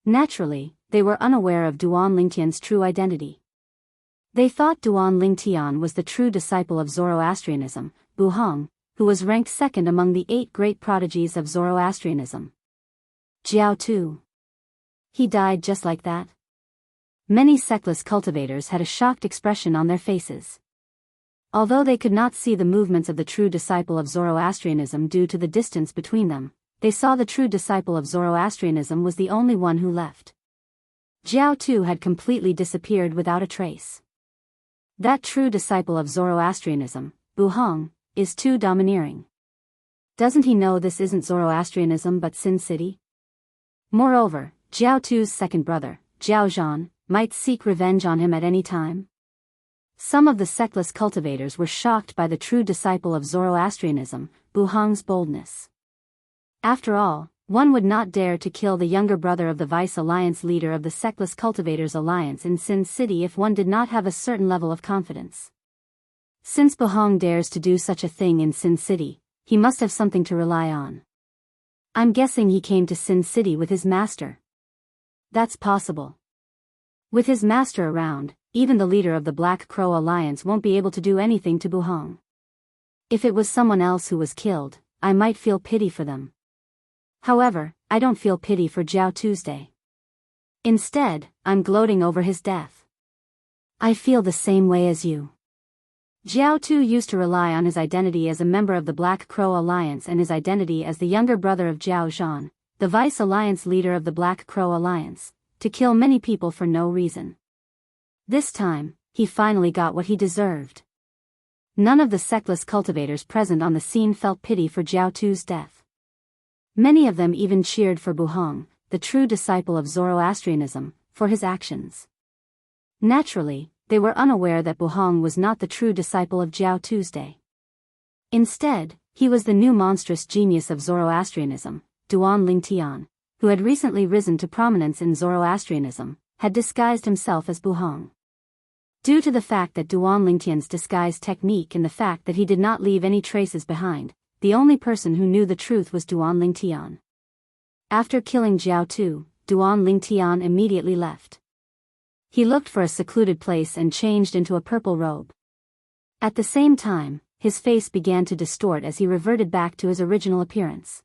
Naturally, they were unaware of Duan Lingtian's true identity. They thought Duan Lingtian was the true disciple of Zoroastrianism, Buhong, who was ranked second among the 8 great prodigies of Zoroastrianism. Jiao Tu. He died just like that? Many sectless cultivators had a shocked expression on their faces. Although they could not see the movements of the true disciple of Zoroastrianism due to the distance between them, they saw the true disciple of Zoroastrianism was the only one who left. Jiao Tu had completely disappeared without a trace. That true disciple of Zoroastrianism, Buhong, is too domineering. Doesn't he know this isn't Zoroastrianism but Sin City? Moreover, Jiao Tu's second brother, Jiao Zhan, might seek revenge on him at any time. Some of the sectless cultivators were shocked by the true disciple of Zoroastrianism, Buhong's boldness. After all, one would not dare to kill the younger brother of the Vice Alliance leader of the sectless cultivators alliance in Sin City if one did not have a certain level of confidence. Since Buhong dares to do such a thing in Sin City, he must have something to rely on. I'm guessing he came to Sin City with his master. That's possible. With his master around, even the leader of the Black Crow Alliance won't be able to do anything to Buhong. If it was someone else who was killed, I might feel pity for them. However, I don't feel pity for Jiao Tuesday. Instead, I'm gloating over his death. I feel the same way as you. Jiao Tu used to rely on his identity as a member of the Black Crow Alliance and his identity as the younger brother of Jiao Zhan, the Vice Alliance leader of the Black Crow Alliance, to kill many people for no reason. This time, he finally got what he deserved. None of the sectless cultivators present on the scene felt pity for Jiao Tu's death. Many of them even cheered for Buhong, the true disciple of Zoroastrianism, for his actions. Naturally, they were unaware that Buhong was not the true disciple of Jiao Tuesday. Instead, he was the new monstrous genius of Zoroastrianism, Duan Lingtian, who had recently risen to prominence in Zoroastrianism, had disguised himself as Buhong. Due to the fact that Duan Lingtian's disguise technique and the fact that he did not leave any traces behind, the only person who knew the truth was Duan Lingtian. After killing Jiao Tu, Duan Lingtian immediately left. He looked for a secluded place and changed into a purple robe. At the same time, his face began to distort as he reverted back to his original appearance.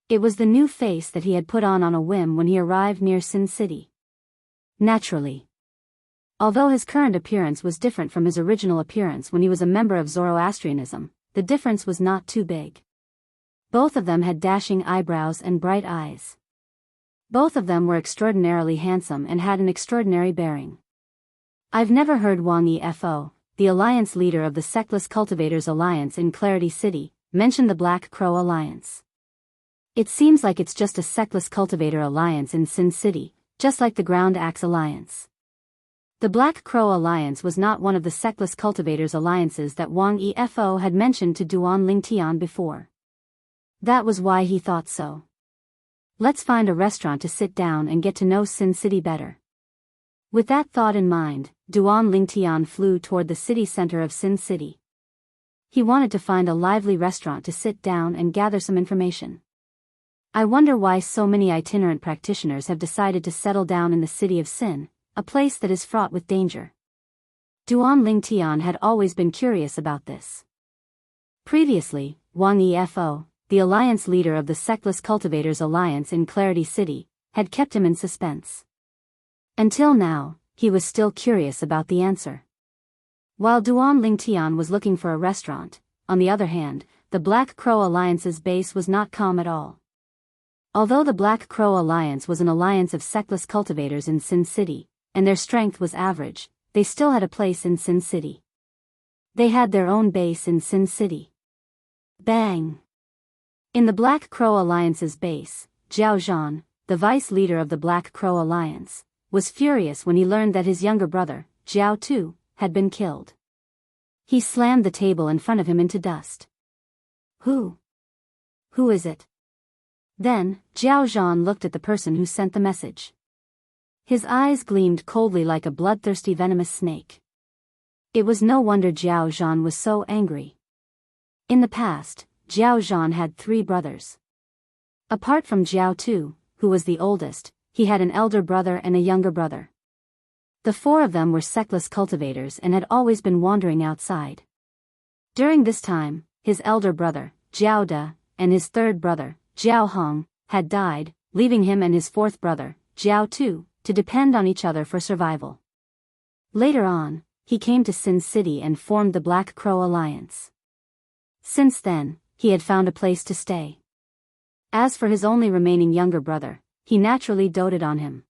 It was the new face that he had put on a whim when he arrived near Sin City. Naturally. Although his current appearance was different from his original appearance when he was a member of Zoroastrianism, the difference was not too big. Both of them had dashing eyebrows and bright eyes. Both of them were extraordinarily handsome and had an extraordinary bearing. I've never heard Wang Yifo, the alliance leader of the Sectless Cultivators Alliance in Clarity City, mention the Black Crow Alliance. It seems like it's just a Sectless Cultivator Alliance in Sin City, just like the Ground Axe Alliance. The Black Crow Alliance was not one of the Sectless Cultivators Alliances that Wang Yifo had mentioned to Duan Lingtian before. That was why he thought so. Let's find a restaurant to sit down and get to know Sin City better. With that thought in mind, Duan Lingtian flew toward the city center of Sin City. He wanted to find a lively restaurant to sit down and gather some information. I wonder why so many itinerant practitioners have decided to settle down in the city of Sin, a place that is fraught with danger. Duan Lingtian had always been curious about this. Previously, Wang Yifo, the alliance leader of the Sectless Cultivators Alliance in Clarity City, had kept him in suspense. Until now, he was still curious about the answer. While Duan Lingtian was looking for a restaurant, on the other hand, the Black Crow Alliance's base was not calm at all. Although the Black Crow Alliance was an alliance of sectless cultivators in Sin City, and their strength was average, they still had a place in Sin City. They had their own base in Sin City. Bang! In the Black Crow Alliance's base, Zhao Zhan, the vice leader of the Black Crow Alliance, was furious when he learned that his younger brother, Jiao Tu, had been killed. He slammed the table in front of him into dust. Who is it? Then, Zhao Zhan looked at the person who sent the message. His eyes gleamed coldly like a bloodthirsty venomous snake. It was no wonder Zhao Zhan was so angry. In the past, Zhao Zhan had 3 brothers. Apart from Jiao Tu, who was the oldest, he had an elder brother and a younger brother. The 4 of them were sectless cultivators and had always been wandering outside. During this time, his elder brother, Jiao De, and his 3rd brother, Jiao Hong, had died, leaving him and his 4th brother, Jiao Tu, to depend on each other for survival. Later on, he came to Sin City and formed the Black Crow Alliance. Since then, he had found a place to stay. As for his only remaining younger brother, he naturally doted on him.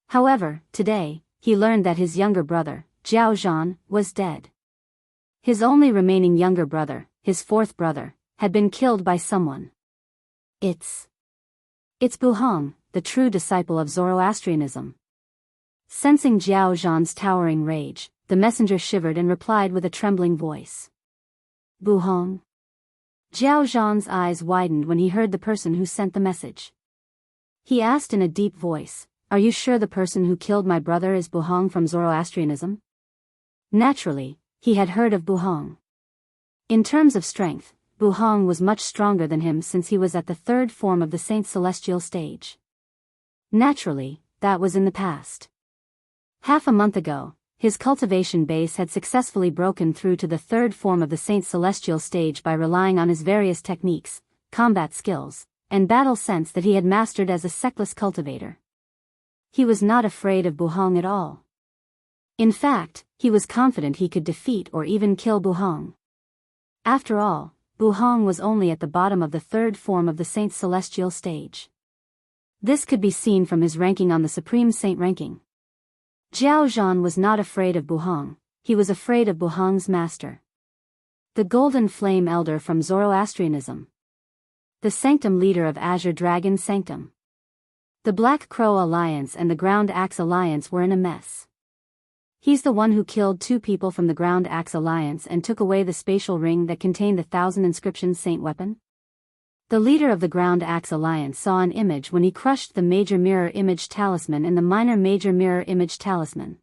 However, today, he learned that his younger brother, Zhao Zhan, was dead. His only remaining younger brother, his 4th brother, had been killed by someone. It's Buhong, the true disciple of Zoroastrianism. Sensing Zhao Zhan's towering rage, the messenger shivered and replied with a trembling voice. Buhong. Zhao Zhan's eyes widened when he heard the person who sent the message. He asked in a deep voice, "Are you sure the person who killed my brother is Buhong from Zoroastrianism?" Naturally, he had heard of Buhong. In terms of strength, Buhong was much stronger than him since he was at the 3rd form of the Saint Celestial stage. Naturally, that was in the past. Half a month ago, his cultivation base had successfully broken through to the 3rd form of the Saint Celestial stage by relying on his various techniques, combat skills, and battle sense that he had mastered as a sectless cultivator. He was not afraid of Buhong at all. In fact, he was confident he could defeat or even kill Buhong. After all, Buhong was only at the bottom of the 3rd form of the Saint Celestial stage. This could be seen from his ranking on the Supreme Saint ranking. Zhao Zhan was not afraid of Buhong, he was afraid of Buhong's master. The Golden Flame Elder from Zoroastrianism. The Sanctum leader of Azure Dragon Sanctum. The Black Crow Alliance and the Ground Axe Alliance were in a mess. He's the one who killed 2 people from the Ground Axe Alliance and took away the spatial ring that contained the 1,000 inscriptions saint weapon? The leader of the Ground Axe Alliance saw an image when he crushed the Major Mirror Image Talisman and the Minor Major Mirror Image Talisman.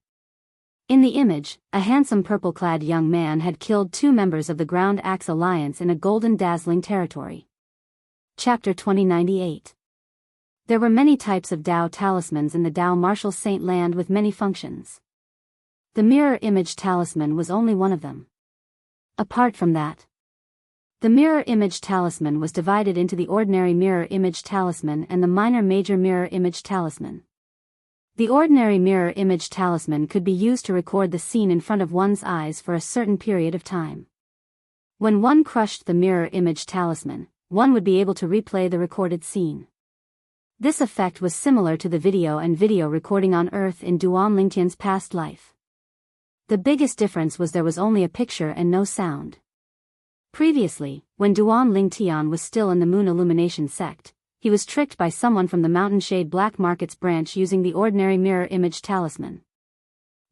In the image, a handsome purple-clad young man had killed 2 members of the Ground Axe Alliance in a golden dazzling territory. Chapter 2098. There were many types of Dao talismans in the Dao Martial Saint land with many functions. The Mirror Image Talisman was only one of them. Apart from that, the Mirror Image Talisman was divided into the Ordinary Mirror Image Talisman and the Minor Major Mirror Image Talisman. The Ordinary Mirror Image Talisman could be used to record the scene in front of one's eyes for a certain period of time. When one crushed the Mirror Image Talisman, one would be able to replay the recorded scene. This effect was similar to the video recording on Earth in Duan Lingtian's past life. The biggest difference was there was only a picture and no sound. Previously, when Duan Lingtian was still in the Moon Illumination sect, he was tricked by someone from the Mountain Shade Black Market's branch using the Ordinary Mirror Image Talisman.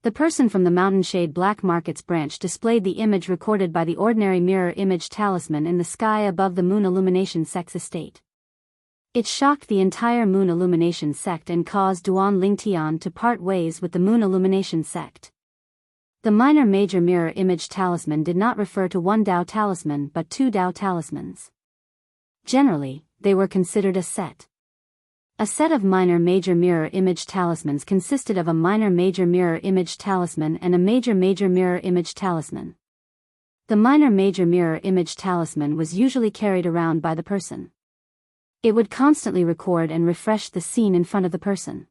The person from the Mountain Shade Black Market's branch displayed the image recorded by the Ordinary Mirror Image Talisman in the sky above the Moon Illumination sect's estate. It shocked the entire Moon Illumination sect and caused Duan Lingtian to part ways with the Moon Illumination sect. The Minor Major Mirror Image Talisman did not refer to one Dao talisman but 2 Dao talismans. Generally, they were considered a set. A set of Minor Major Mirror Image Talismans consisted of a Minor Major Mirror Image Talisman and a Major Major Mirror Image Talisman. The Minor Major Mirror Image Talisman was usually carried around by the person. It would constantly record and refresh the scene in front of the person.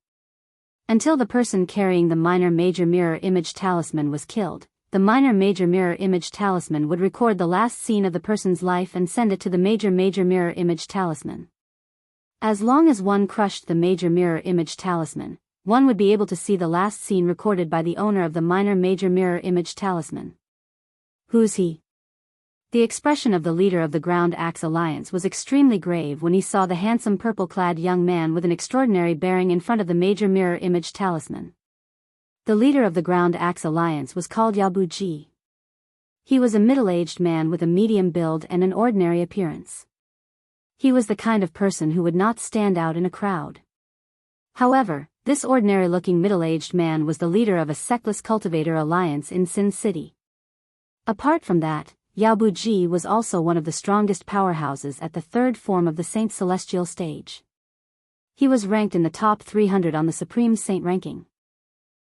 Until the person carrying the Minor Major Mirror Image Talisman was killed, the Minor Major Mirror Image Talisman would record the last scene of the person's life and send it to the Major Major Mirror Image Talisman. As long as one crushed the Major Mirror Image Talisman, one would be able to see the last scene recorded by the owner of the Minor Major Mirror Image Talisman. Who's he? The expression of the leader of the Ground Axe Alliance was extremely grave when he saw the handsome purple-clad young man with an extraordinary bearing in front of the Major Mirror Image Talisman. The leader of the Ground Axe Alliance was called Yabuji. He was a middle-aged man with a medium build and an ordinary appearance. He was the kind of person who would not stand out in a crowd. However, this ordinary-looking middle-aged man was the leader of a sectless cultivator alliance in Sin City. Apart from that, Yaobuji was also one of the strongest powerhouses at the 3rd form of the Saint Celestial stage. He was ranked in the top 300 on the Supreme Saint ranking.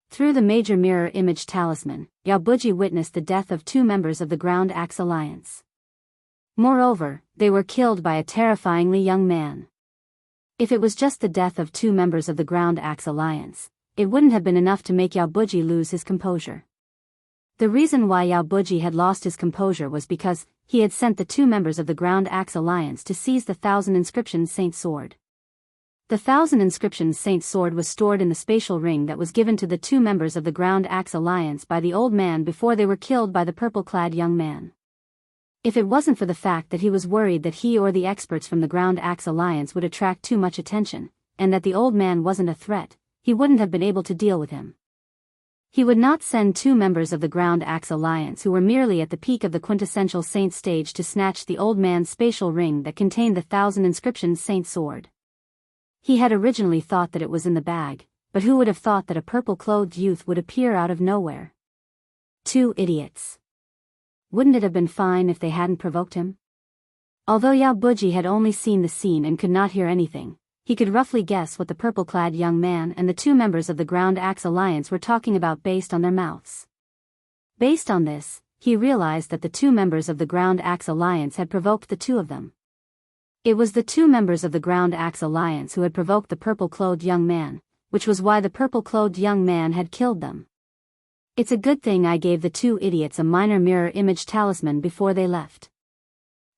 Through the Major Mirror Image Talisman, Yaobuji witnessed the death of 2 members of the Ground Axe Alliance. Moreover, they were killed by a terrifyingly young man. If it was just the death of 2 members of the Ground Axe Alliance, it wouldn't have been enough to make Yaobuji lose his composure. The reason why Yaobuji had lost his composure was because he had sent the 2 members of the Ground Axe Alliance to seize the 1,000 inscriptions Saint Sword. The 1,000 inscriptions Saint Sword was stored in the spatial ring that was given to the 2 members of the Ground Axe Alliance by the old man before they were killed by the purple-clad young man. If it wasn't for the fact that he was worried that he or the experts from the Ground Axe Alliance would attract too much attention, and that the old man wasn't a threat, he wouldn't have been able to deal with him. He would not send 2 members of the Ground Axe Alliance who were merely at the peak of the quintessential saint stage to snatch the old man's spatial ring that contained the 1,000 inscriptions Saint Sword. He had originally thought that it was in the bag, but who would have thought that a purple-clothed youth would appear out of nowhere? 2 idiots. Wouldn't it have been fine if they hadn't provoked him? Although Yaobuji had only seen the scene and could not hear anything, he could roughly guess what the purple-clad young man and the 2 members of the Ground Axe Alliance were talking about based on their mouths. Based on this, he realized that the 2 members of the Ground Axe Alliance had provoked the 2 of them. It was the 2 members of the Ground Axe Alliance who had provoked the purple-clothed young man, which was why the purple-clothed young man had killed them. It's a good thing I gave the 2 idiots a Minor Mirror Image Talisman before they left.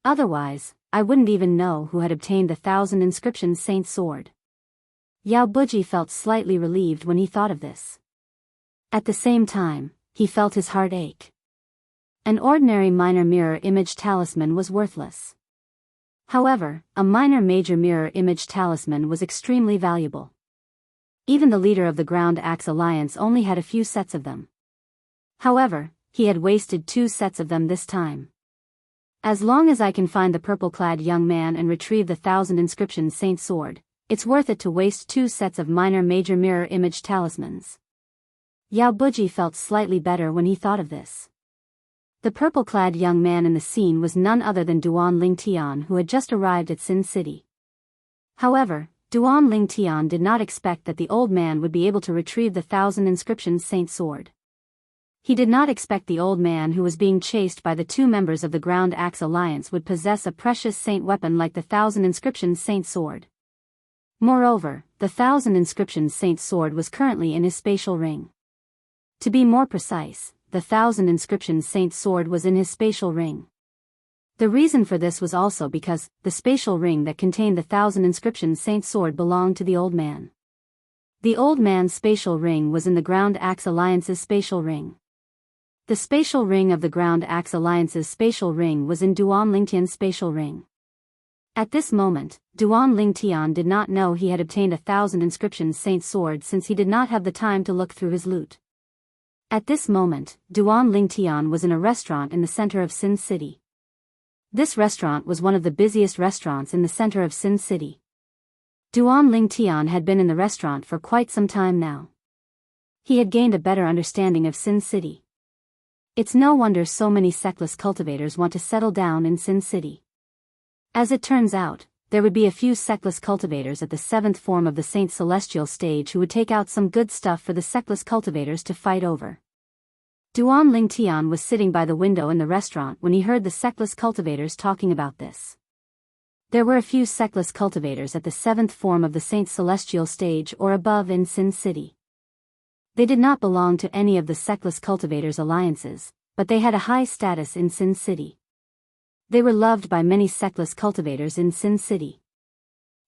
Otherwise, I wouldn't even know who had obtained the 1,000 inscriptions Saint Sword. Yaobuji felt slightly relieved when he thought of this. At the same time, he felt his heart ache. An ordinary Minor Mirror Image Talisman was worthless. However, a Minor Major Mirror Image Talisman was extremely valuable. Even the leader of the Ground Axe Alliance only had a few sets of them. However, he had wasted 2 sets of them this time. As long as I can find the purple-clad young man and retrieve the 1,000 inscriptions saint sword, it's worth it to waste 2 sets of minor major mirror image talismans. Yao Buji felt slightly better when he thought of this. The purple-clad young man in the scene was none other than Duan Lingtian, who had just arrived at Sin City. However, Duan Lingtian did not expect that the old man would be able to retrieve the 1,000 inscriptions saint sword. He did not expect the old man who was being chased by the 2 members of the Ground Axe Alliance would possess a precious saint weapon like the 1,000 inscriptions saint sword. Moreover, the 1,000 inscriptions saint sword was currently in his spatial ring. To be more precise, the 1,000 inscriptions saint sword was in his spatial ring. The reason for this was also because the spatial ring that contained the 1,000 inscriptions saint sword belonged to the old man. The old man's spatial ring was in the Ground Axe Alliance's spatial ring. The spatial ring of the Ground Axe Alliance's spatial ring was in Duan Lingtian's spatial ring. At this moment, Duan Lingtian did not know he had obtained 1,000 inscriptions saint sword since he did not have the time to look through his loot. At this moment, Duan Lingtian was in a restaurant in the center of Sin City. This restaurant was one of the busiest restaurants in the center of Sin City. Duan Lingtian had been in the restaurant for quite some time now. He had gained a better understanding of Sin City. It's no wonder so many sectless cultivators want to settle down in Sin City. As it turns out, there would be a few sectless cultivators at the 7th form of the Saint Celestial stage who would take out some good stuff for the sectless cultivators to fight over. Duan Lingtian was sitting by the window in the restaurant when he heard the sectless cultivators talking about this. There were a few sectless cultivators at the 7th form of the Saint Celestial stage or above in Sin City. They did not belong to any of the sectless cultivators' alliances, but they had a high status in Sin City. They were loved by many sectless cultivators in Sin City.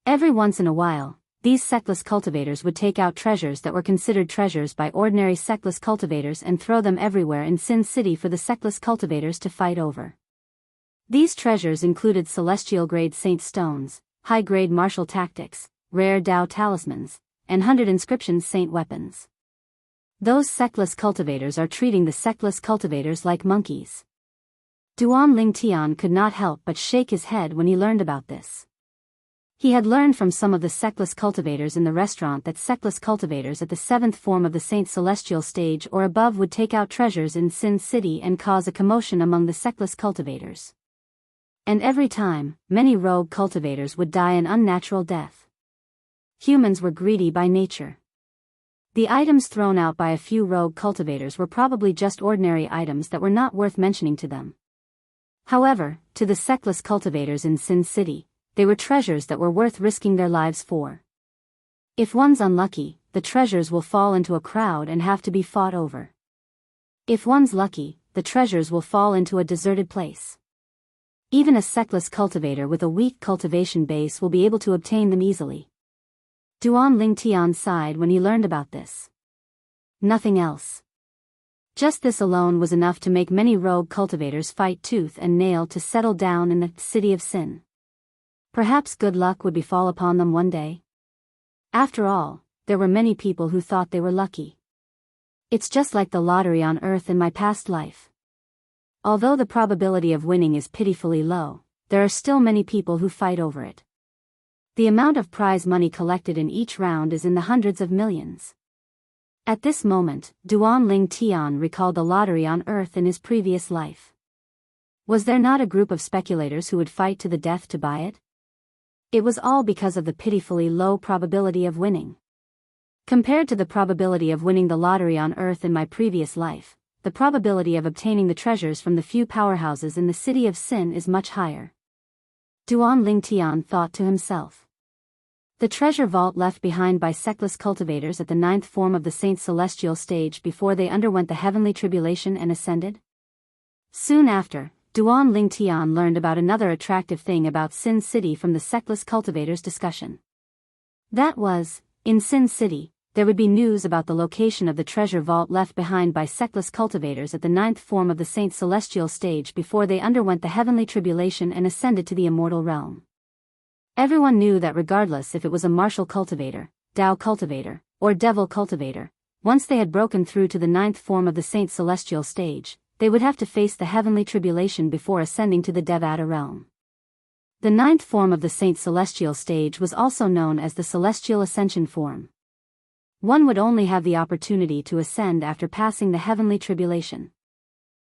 Every once in a while, these sectless cultivators would take out treasures that were considered treasures by ordinary sectless cultivators and throw them everywhere in Sin City for the sectless cultivators to fight over. These treasures included celestial-grade saint stones, high-grade martial tactics, rare Dao talismans, and 100 inscriptions saint weapons. Those sectless cultivators are treating the sectless cultivators like monkeys. Duan Lingtian could not help but shake his head when he learned about this. He had learned from some of the sectless cultivators in the restaurant that sectless cultivators at the 7th form of the Saint Celestial stage or above would take out treasures in Sin City and cause a commotion among the sectless cultivators. And every time, many rogue cultivators would die an unnatural death. Humans were greedy by nature. The items thrown out by a few rogue cultivators were probably just ordinary items that were not worth mentioning to them. However, to the sectless cultivators in Sin City, they were treasures that were worth risking their lives for. If one's unlucky, the treasures will fall into a crowd and have to be fought over. If one's lucky, the treasures will fall into a deserted place. Even a sectless cultivator with a weak cultivation base will be able to obtain them easily. Duan Lingtian sighed when he learned about this. Nothing else. Just this alone was enough to make many rogue cultivators fight tooth and nail to settle down in the city of Sin. Perhaps good luck would befall upon them one day. After all, there were many people who thought they were lucky. It's just like the lottery on Earth in my past life. Although the probability of winning is pitifully low, there are still many people who fight over it. The amount of prize money collected in each round is in the hundreds of millions. At this moment, Duan Lingtian recalled the lottery on Earth in his previous life. Was there not a group of speculators who would fight to the death to buy it? It was all because of the pitifully low probability of winning. Compared to the probability of winning the lottery on Earth in my previous life, the probability of obtaining the treasures from the few powerhouses in the city of Sin is much higher. Duan Lingtian thought to himself. The treasure vault left behind by sectless cultivators at the 9th form of the Saint Celestial stage before they underwent the heavenly tribulation and ascended? Soon after, Duan Lingtian learned about another attractive thing about Sin City from the sectless cultivators' discussion. That was, in Sin City, there would be news about the location of the treasure vault left behind by sectless cultivators at the 9th form of the Saint Celestial stage before they underwent the heavenly tribulation and ascended to the immortal realm. Everyone knew that regardless if it was a martial cultivator, Dao cultivator, or devil cultivator, once they had broken through to the 9th form of the Saint Celestial stage, they would have to face the heavenly tribulation before ascending to the Devata realm. The 9th form of the Saint Celestial stage was also known as the Celestial Ascension form. One would only have the opportunity to ascend after passing the heavenly tribulation.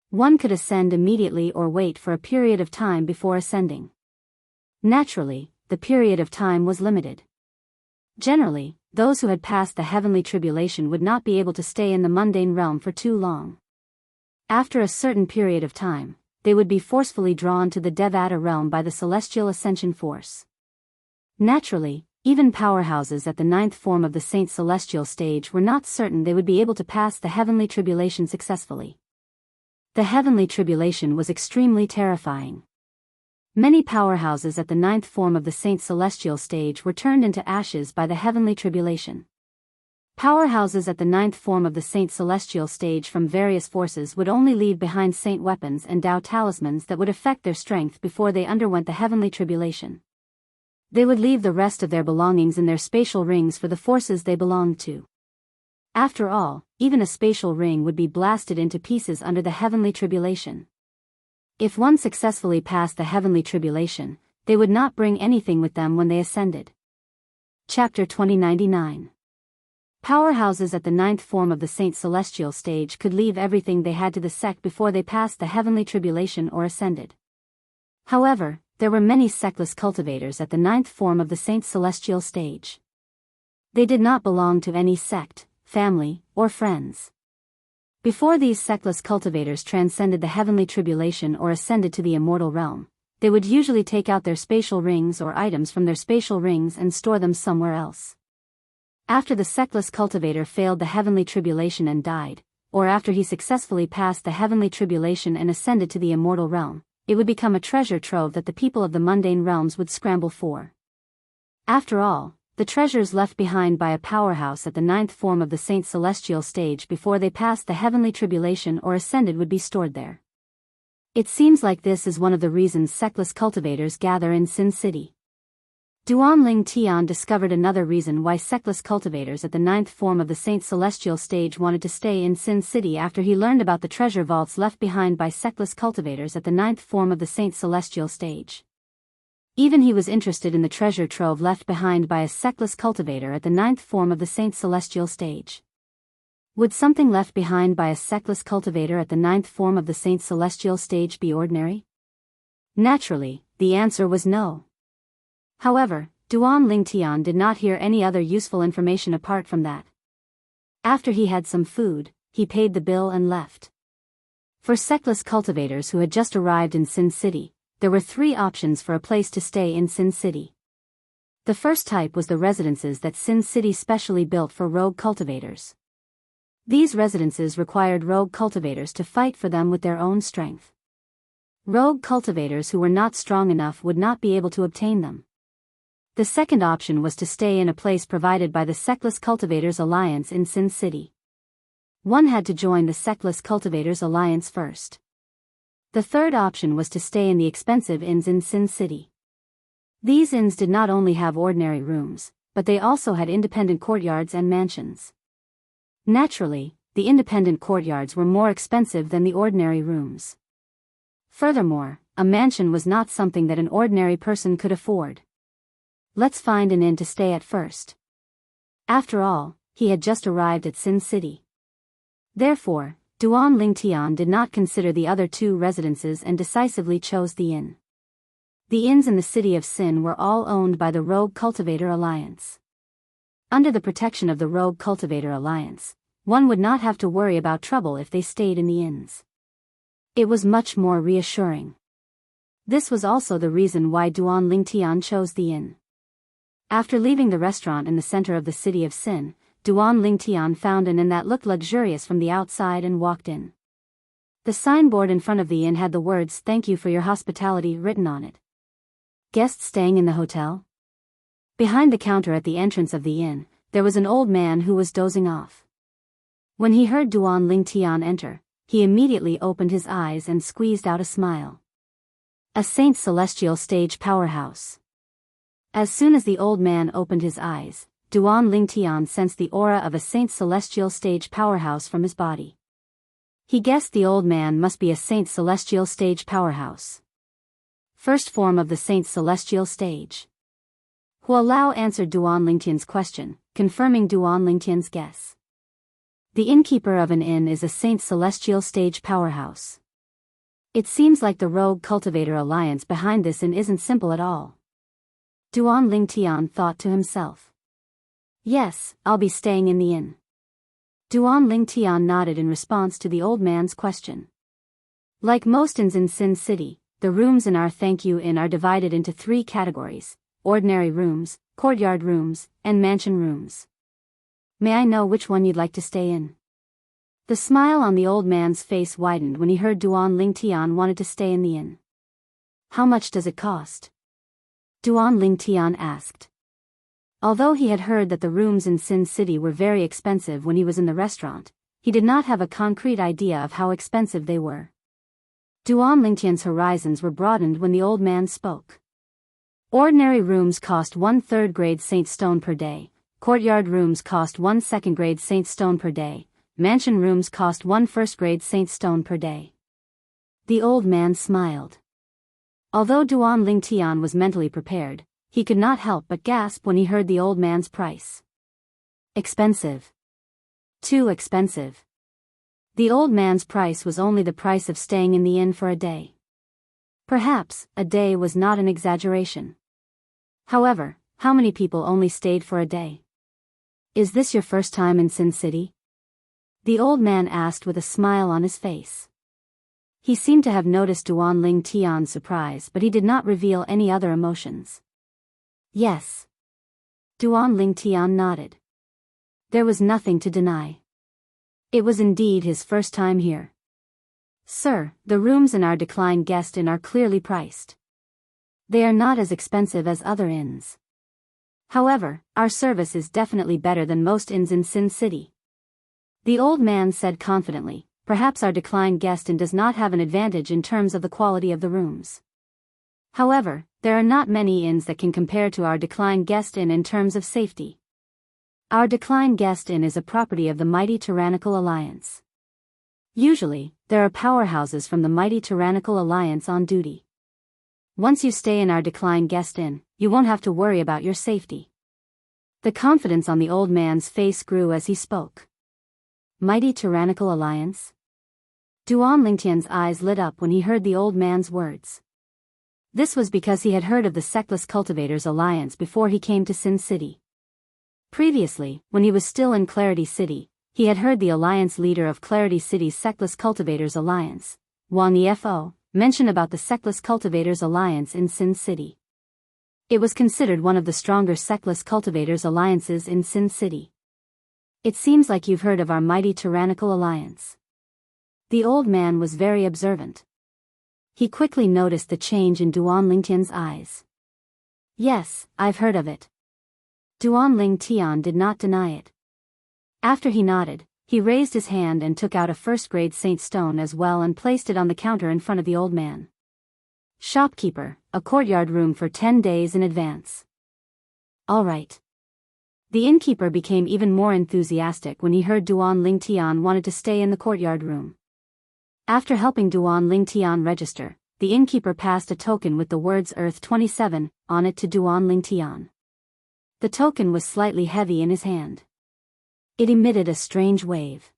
One could ascend immediately or wait for a period of time before ascending. Naturally, the period of time was limited. Generally, those who had passed the heavenly tribulation would not be able to stay in the mundane realm for too long. After a certain period of time, they would be forcefully drawn to the Devata realm by the celestial ascension force. Naturally, even powerhouses at the 9th form of the Saint Celestial stage were not certain they would be able to pass the heavenly tribulation successfully. The heavenly tribulation was extremely terrifying. Many powerhouses at the 9th form of the Saint Celestial stage were turned into ashes by the heavenly tribulation. Powerhouses at the 9th form of the Saint Celestial stage from various forces would only leave behind saint weapons and Tao talismans that would affect their strength before they underwent the heavenly tribulation. They would leave the rest of their belongings in their spatial rings for the forces they belonged to. After all, even a spatial ring would be blasted into pieces under the heavenly tribulation. If one successfully passed the heavenly tribulation, they would not bring anything with them when they ascended. Chapter 2099. Powerhouses at the 9th form of the Saint Celestial stage could leave everything they had to the sect before they passed the heavenly tribulation or ascended. However, there were many sectless cultivators at the 9th form of the Saint Celestial stage. They did not belong to any sect, family, or friends. Before these sectless cultivators transcended the heavenly tribulation or ascended to the immortal realm, they would usually take out their spatial rings or items from their spatial rings and store them somewhere else. After the sectless cultivator failed the heavenly tribulation and died, or after he successfully passed the heavenly tribulation and ascended to the immortal realm, it would become a treasure trove that the people of the mundane realms would scramble for. After all, the treasures left behind by a powerhouse at the 9th form of the Saint Celestial stage before they passed the heavenly tribulation or ascended would be stored there. It seems like this is one of the reasons sectless cultivators gather in Sin City. Duanling Tian discovered another reason why sectless cultivators at the 9th form of the Saint Celestial stage wanted to stay in Sin City after he learned about the treasure vaults left behind by sectless cultivators at the 9th form of the Saint Celestial stage. Even he was interested in the treasure trove left behind by a sectless cultivator at the 9th form of the Saint Celestial stage. Would something left behind by a sectless cultivator at the 9th form of the Saint Celestial stage be ordinary? Naturally, the answer was no. However, Duan Lingtian did not hear any other useful information apart from that. After he had some food, he paid the bill and left. For sectless cultivators who had just arrived in Sin City, there were 3 options for a place to stay in Sin City. The first type was the residences that Sin City specially built for rogue cultivators. These residences required rogue cultivators to fight for them with their own strength. Rogue cultivators who were not strong enough would not be able to obtain them. The second option was to stay in a place provided by the Sectless Cultivators Alliance in Sin City. One had to join the Sectless Cultivators Alliance first. The third option was to stay in the expensive inns in Sin City. These inns did not only have ordinary rooms, but they also had independent courtyards and mansions. Naturally, the independent courtyards were more expensive than the ordinary rooms. Furthermore, a mansion was not something that an ordinary person could afford. Let's find an inn to stay at first. After all, he had just arrived at Sin City. Therefore, Duan Lingtian did not consider the other 2 residences and decisively chose the inn. The inns in the city of Sin were all owned by the Rogue Cultivator Alliance. Under the protection of the Rogue Cultivator Alliance, one would not have to worry about trouble if they stayed in the inns. It was much more reassuring. This was also the reason why Duan Lingtian chose the inn. After leaving the restaurant in the center of the city of Sin, Duan Lingtian found an inn that looked luxurious from the outside and walked in. The signboard in front of the inn had the words "Thank you for your hospitality" written on it. Guests staying in the hotel? Behind the counter at the entrance of the inn, there was an old man who was dozing off. When he heard Duan Lingtian enter, he immediately opened his eyes and squeezed out a smile. A Saint Celestial stage powerhouse. As soon as the old man opened his eyes, Duan Lingtian sensed the aura of a Saint Celestial stage powerhouse from his body. He guessed the old man must be a Saint Celestial stage powerhouse. First form of the Saint Celestial stage. Hua Lao answered Duan Lingtian's question, confirming Duan Lingtian's guess. The innkeeper of an inn is a Saint Celestial stage powerhouse. It seems like the rogue cultivator alliance behind this inn isn't simple at all. Duan Lingtian thought to himself. Yes, I'll be staying in the inn. Duan Lingtian nodded in response to the old man's question. Like most inns in Sin City, the rooms in our Thank You Inn are divided into 3 categories: ordinary rooms, courtyard rooms, and mansion rooms. May I know which one you'd like to stay in? The smile on the old man's face widened when he heard Duan Lingtian wanted to stay in the inn. How much does it cost? Duan Lingtian asked. Although he had heard that the rooms in Sin City were very expensive when he was in the restaurant, he did not have a concrete idea of how expensive they were. Duan Lingtian's horizons were broadened when the old man spoke. Ordinary rooms cost 1/3 grade Saint Stone per day, courtyard rooms cost 1 2nd grade Saint Stone per day, mansion rooms cost 1 1st grade Saint Stone per day. The old man smiled. Although Duan Lingtian was mentally prepared, he could not help but gasp when he heard the old man's price. Expensive. Too expensive. The old man's price was only the price of staying in the inn for a day. Perhaps, a day was not an exaggeration. However, how many people only stayed for a day? Is this your first time in Sin City? The old man asked with a smile on his face. He seemed to have noticed Duan Lingtian's surprise, but he did not reveal any other emotions. Yes. Duan Lingtian nodded. There was nothing to deny. It was indeed his first time here. Sir, the rooms in our declined guest inn are clearly priced. They are not as expensive as other inns. However, our service is definitely better than most inns in Sin City. The old man said confidently, perhaps our declined guest inn does not have an advantage in terms of the quality of the rooms. However, there are not many inns that can compare to our declined guest inn in terms of safety. Our declined guest inn is a property of the mighty Tyrannical Alliance. Usually, there are powerhouses from the mighty Tyrannical Alliance on duty. Once you stay in our declined guest inn, you won't have to worry about your safety. The confidence on the old man's face grew as he spoke. Mighty Tyrannical Alliance? Duan Lingtian's eyes lit up when he heard the old man's words. This was because he had heard of the Sectless Cultivators Alliance before he came to Sin City. Previously, when he was still in Clarity City, he had heard the alliance leader of Clarity City's Sectless Cultivators Alliance, Wang Yefo, mention about the Sectless Cultivators Alliance in Sin City. It was considered one of the stronger Sectless Cultivators Alliances in Sin City. It seems like you've heard of our mighty Tyrannical Alliance. The old man was very observant. He quickly noticed the change in Duan Lingtian's eyes. Yes, I've heard of it. Duan Lingtian did not deny it. After he nodded, he raised his hand and took out a first-grade Saint Stone as well and placed it on the counter in front of the old man. Shopkeeper, a courtyard room for 10 days in advance. All right. The innkeeper became even more enthusiastic when he heard Duan Lingtian wanted to stay in the courtyard room. After helping Duan Lingtian register, the innkeeper passed a token with the words Earth 27 on it to Duan Lingtian. The token was slightly heavy in his hand. It emitted a strange wave.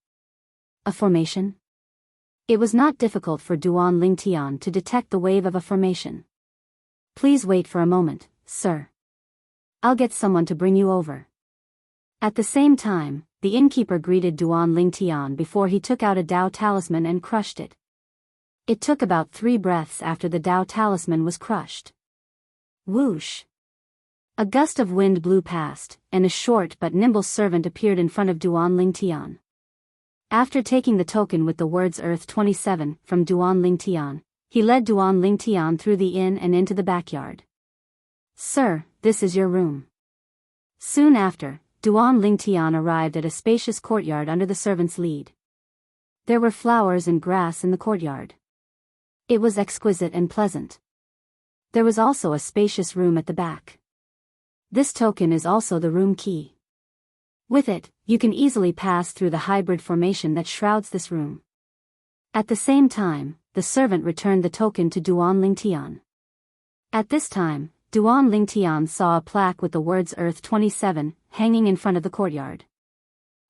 A formation? It was not difficult for Duan Lingtian to detect the wave of a formation. Please wait for a moment, sir. I'll get someone to bring you over. At the same time, the innkeeper greeted Duan Lingtian before he took out a Dao talisman and crushed it. It took about 3 breaths after the Dao talisman was crushed. Whoosh! A gust of wind blew past, and a short but nimble servant appeared in front of Duan Lingtian. After taking the token with the words Earth 27 from Duan Lingtian, he led Duan Lingtian through the inn and into the backyard. Sir, this is your room. Soon after, Duan Lingtian arrived at a spacious courtyard under the servant's lead. There were flowers and grass in the courtyard. It was exquisite and pleasant. There was also a spacious room at the back. This token is also the room key. With it, you can easily pass through the hybrid formation that shrouds this room. At the same time, the servant returned the token to Duan Lingtian. At this time, Duan Lingtian saw a plaque with the words Earth 27 hanging in front of the courtyard.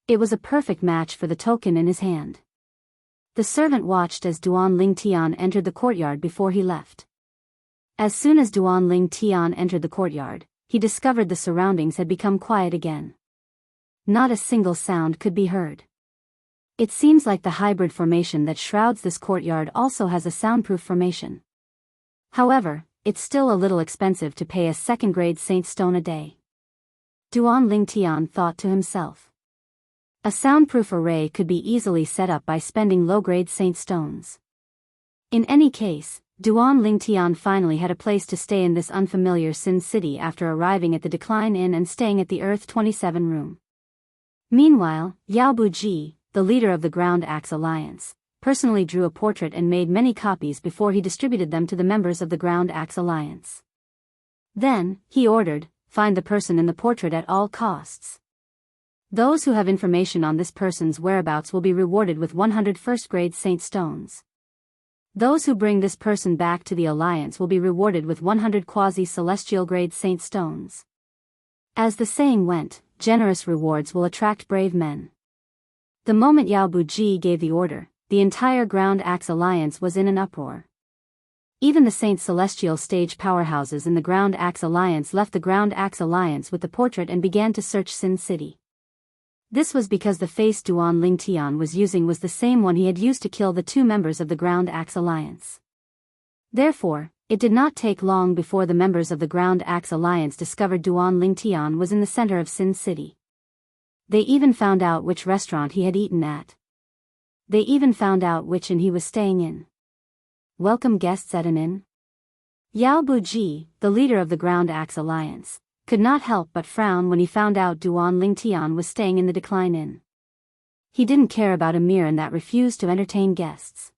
It was a perfect match for the token in his hand. The servant watched as Duan Lingtian entered the courtyard before he left. As soon as Duan Lingtian entered the courtyard, he discovered the surroundings had become quiet again. Not a single sound could be heard. It seems like the hybrid formation that shrouds this courtyard also has a soundproof formation. However, it's still a little expensive to pay a second-grade saint stone a day. Duan Lingtian thought to himself. A soundproof array could be easily set up by spending low-grade saint stones. In any case, Duan Lingtian finally had a place to stay in this unfamiliar Sin City after arriving at the Decline Inn and staying at the Earth 27 room. Meanwhile, Yao Buji, the leader of the Ground Axe Alliance, personally drew a portrait and made many copies before he distributed them to the members of the Ground Axe Alliance. Then, he ordered, find the person in the portrait at all costs. Those who have information on this person's whereabouts will be rewarded with 100 first-grade saint stones. Those who bring this person back to the Alliance will be rewarded with 100 quasi-celestial grade saint stones. As the saying went, generous rewards will attract brave men. The moment Yao Buji gave the order, the entire Ground Axe Alliance was in an uproar. Even the Saint Celestial stage powerhouses in the Ground Axe Alliance left the Ground Axe Alliance with the portrait and began to search Sin City. This was because the face Duan Lingtian was using was the same one he had used to kill the two members of the Ground Axe Alliance. Therefore, it did not take long before the members of the Ground Axe Alliance discovered Duan Lingtian was in the center of Sin City. They even found out which restaurant he had eaten at. They even found out which inn he was staying in. Welcome guests at an inn? Yao Buji, the leader of the Ground Axe Alliance, could not help but frown when he found out Duan Lingtian was staying in the Decline Inn. He didn't care about Empyrean that refused to entertain guests.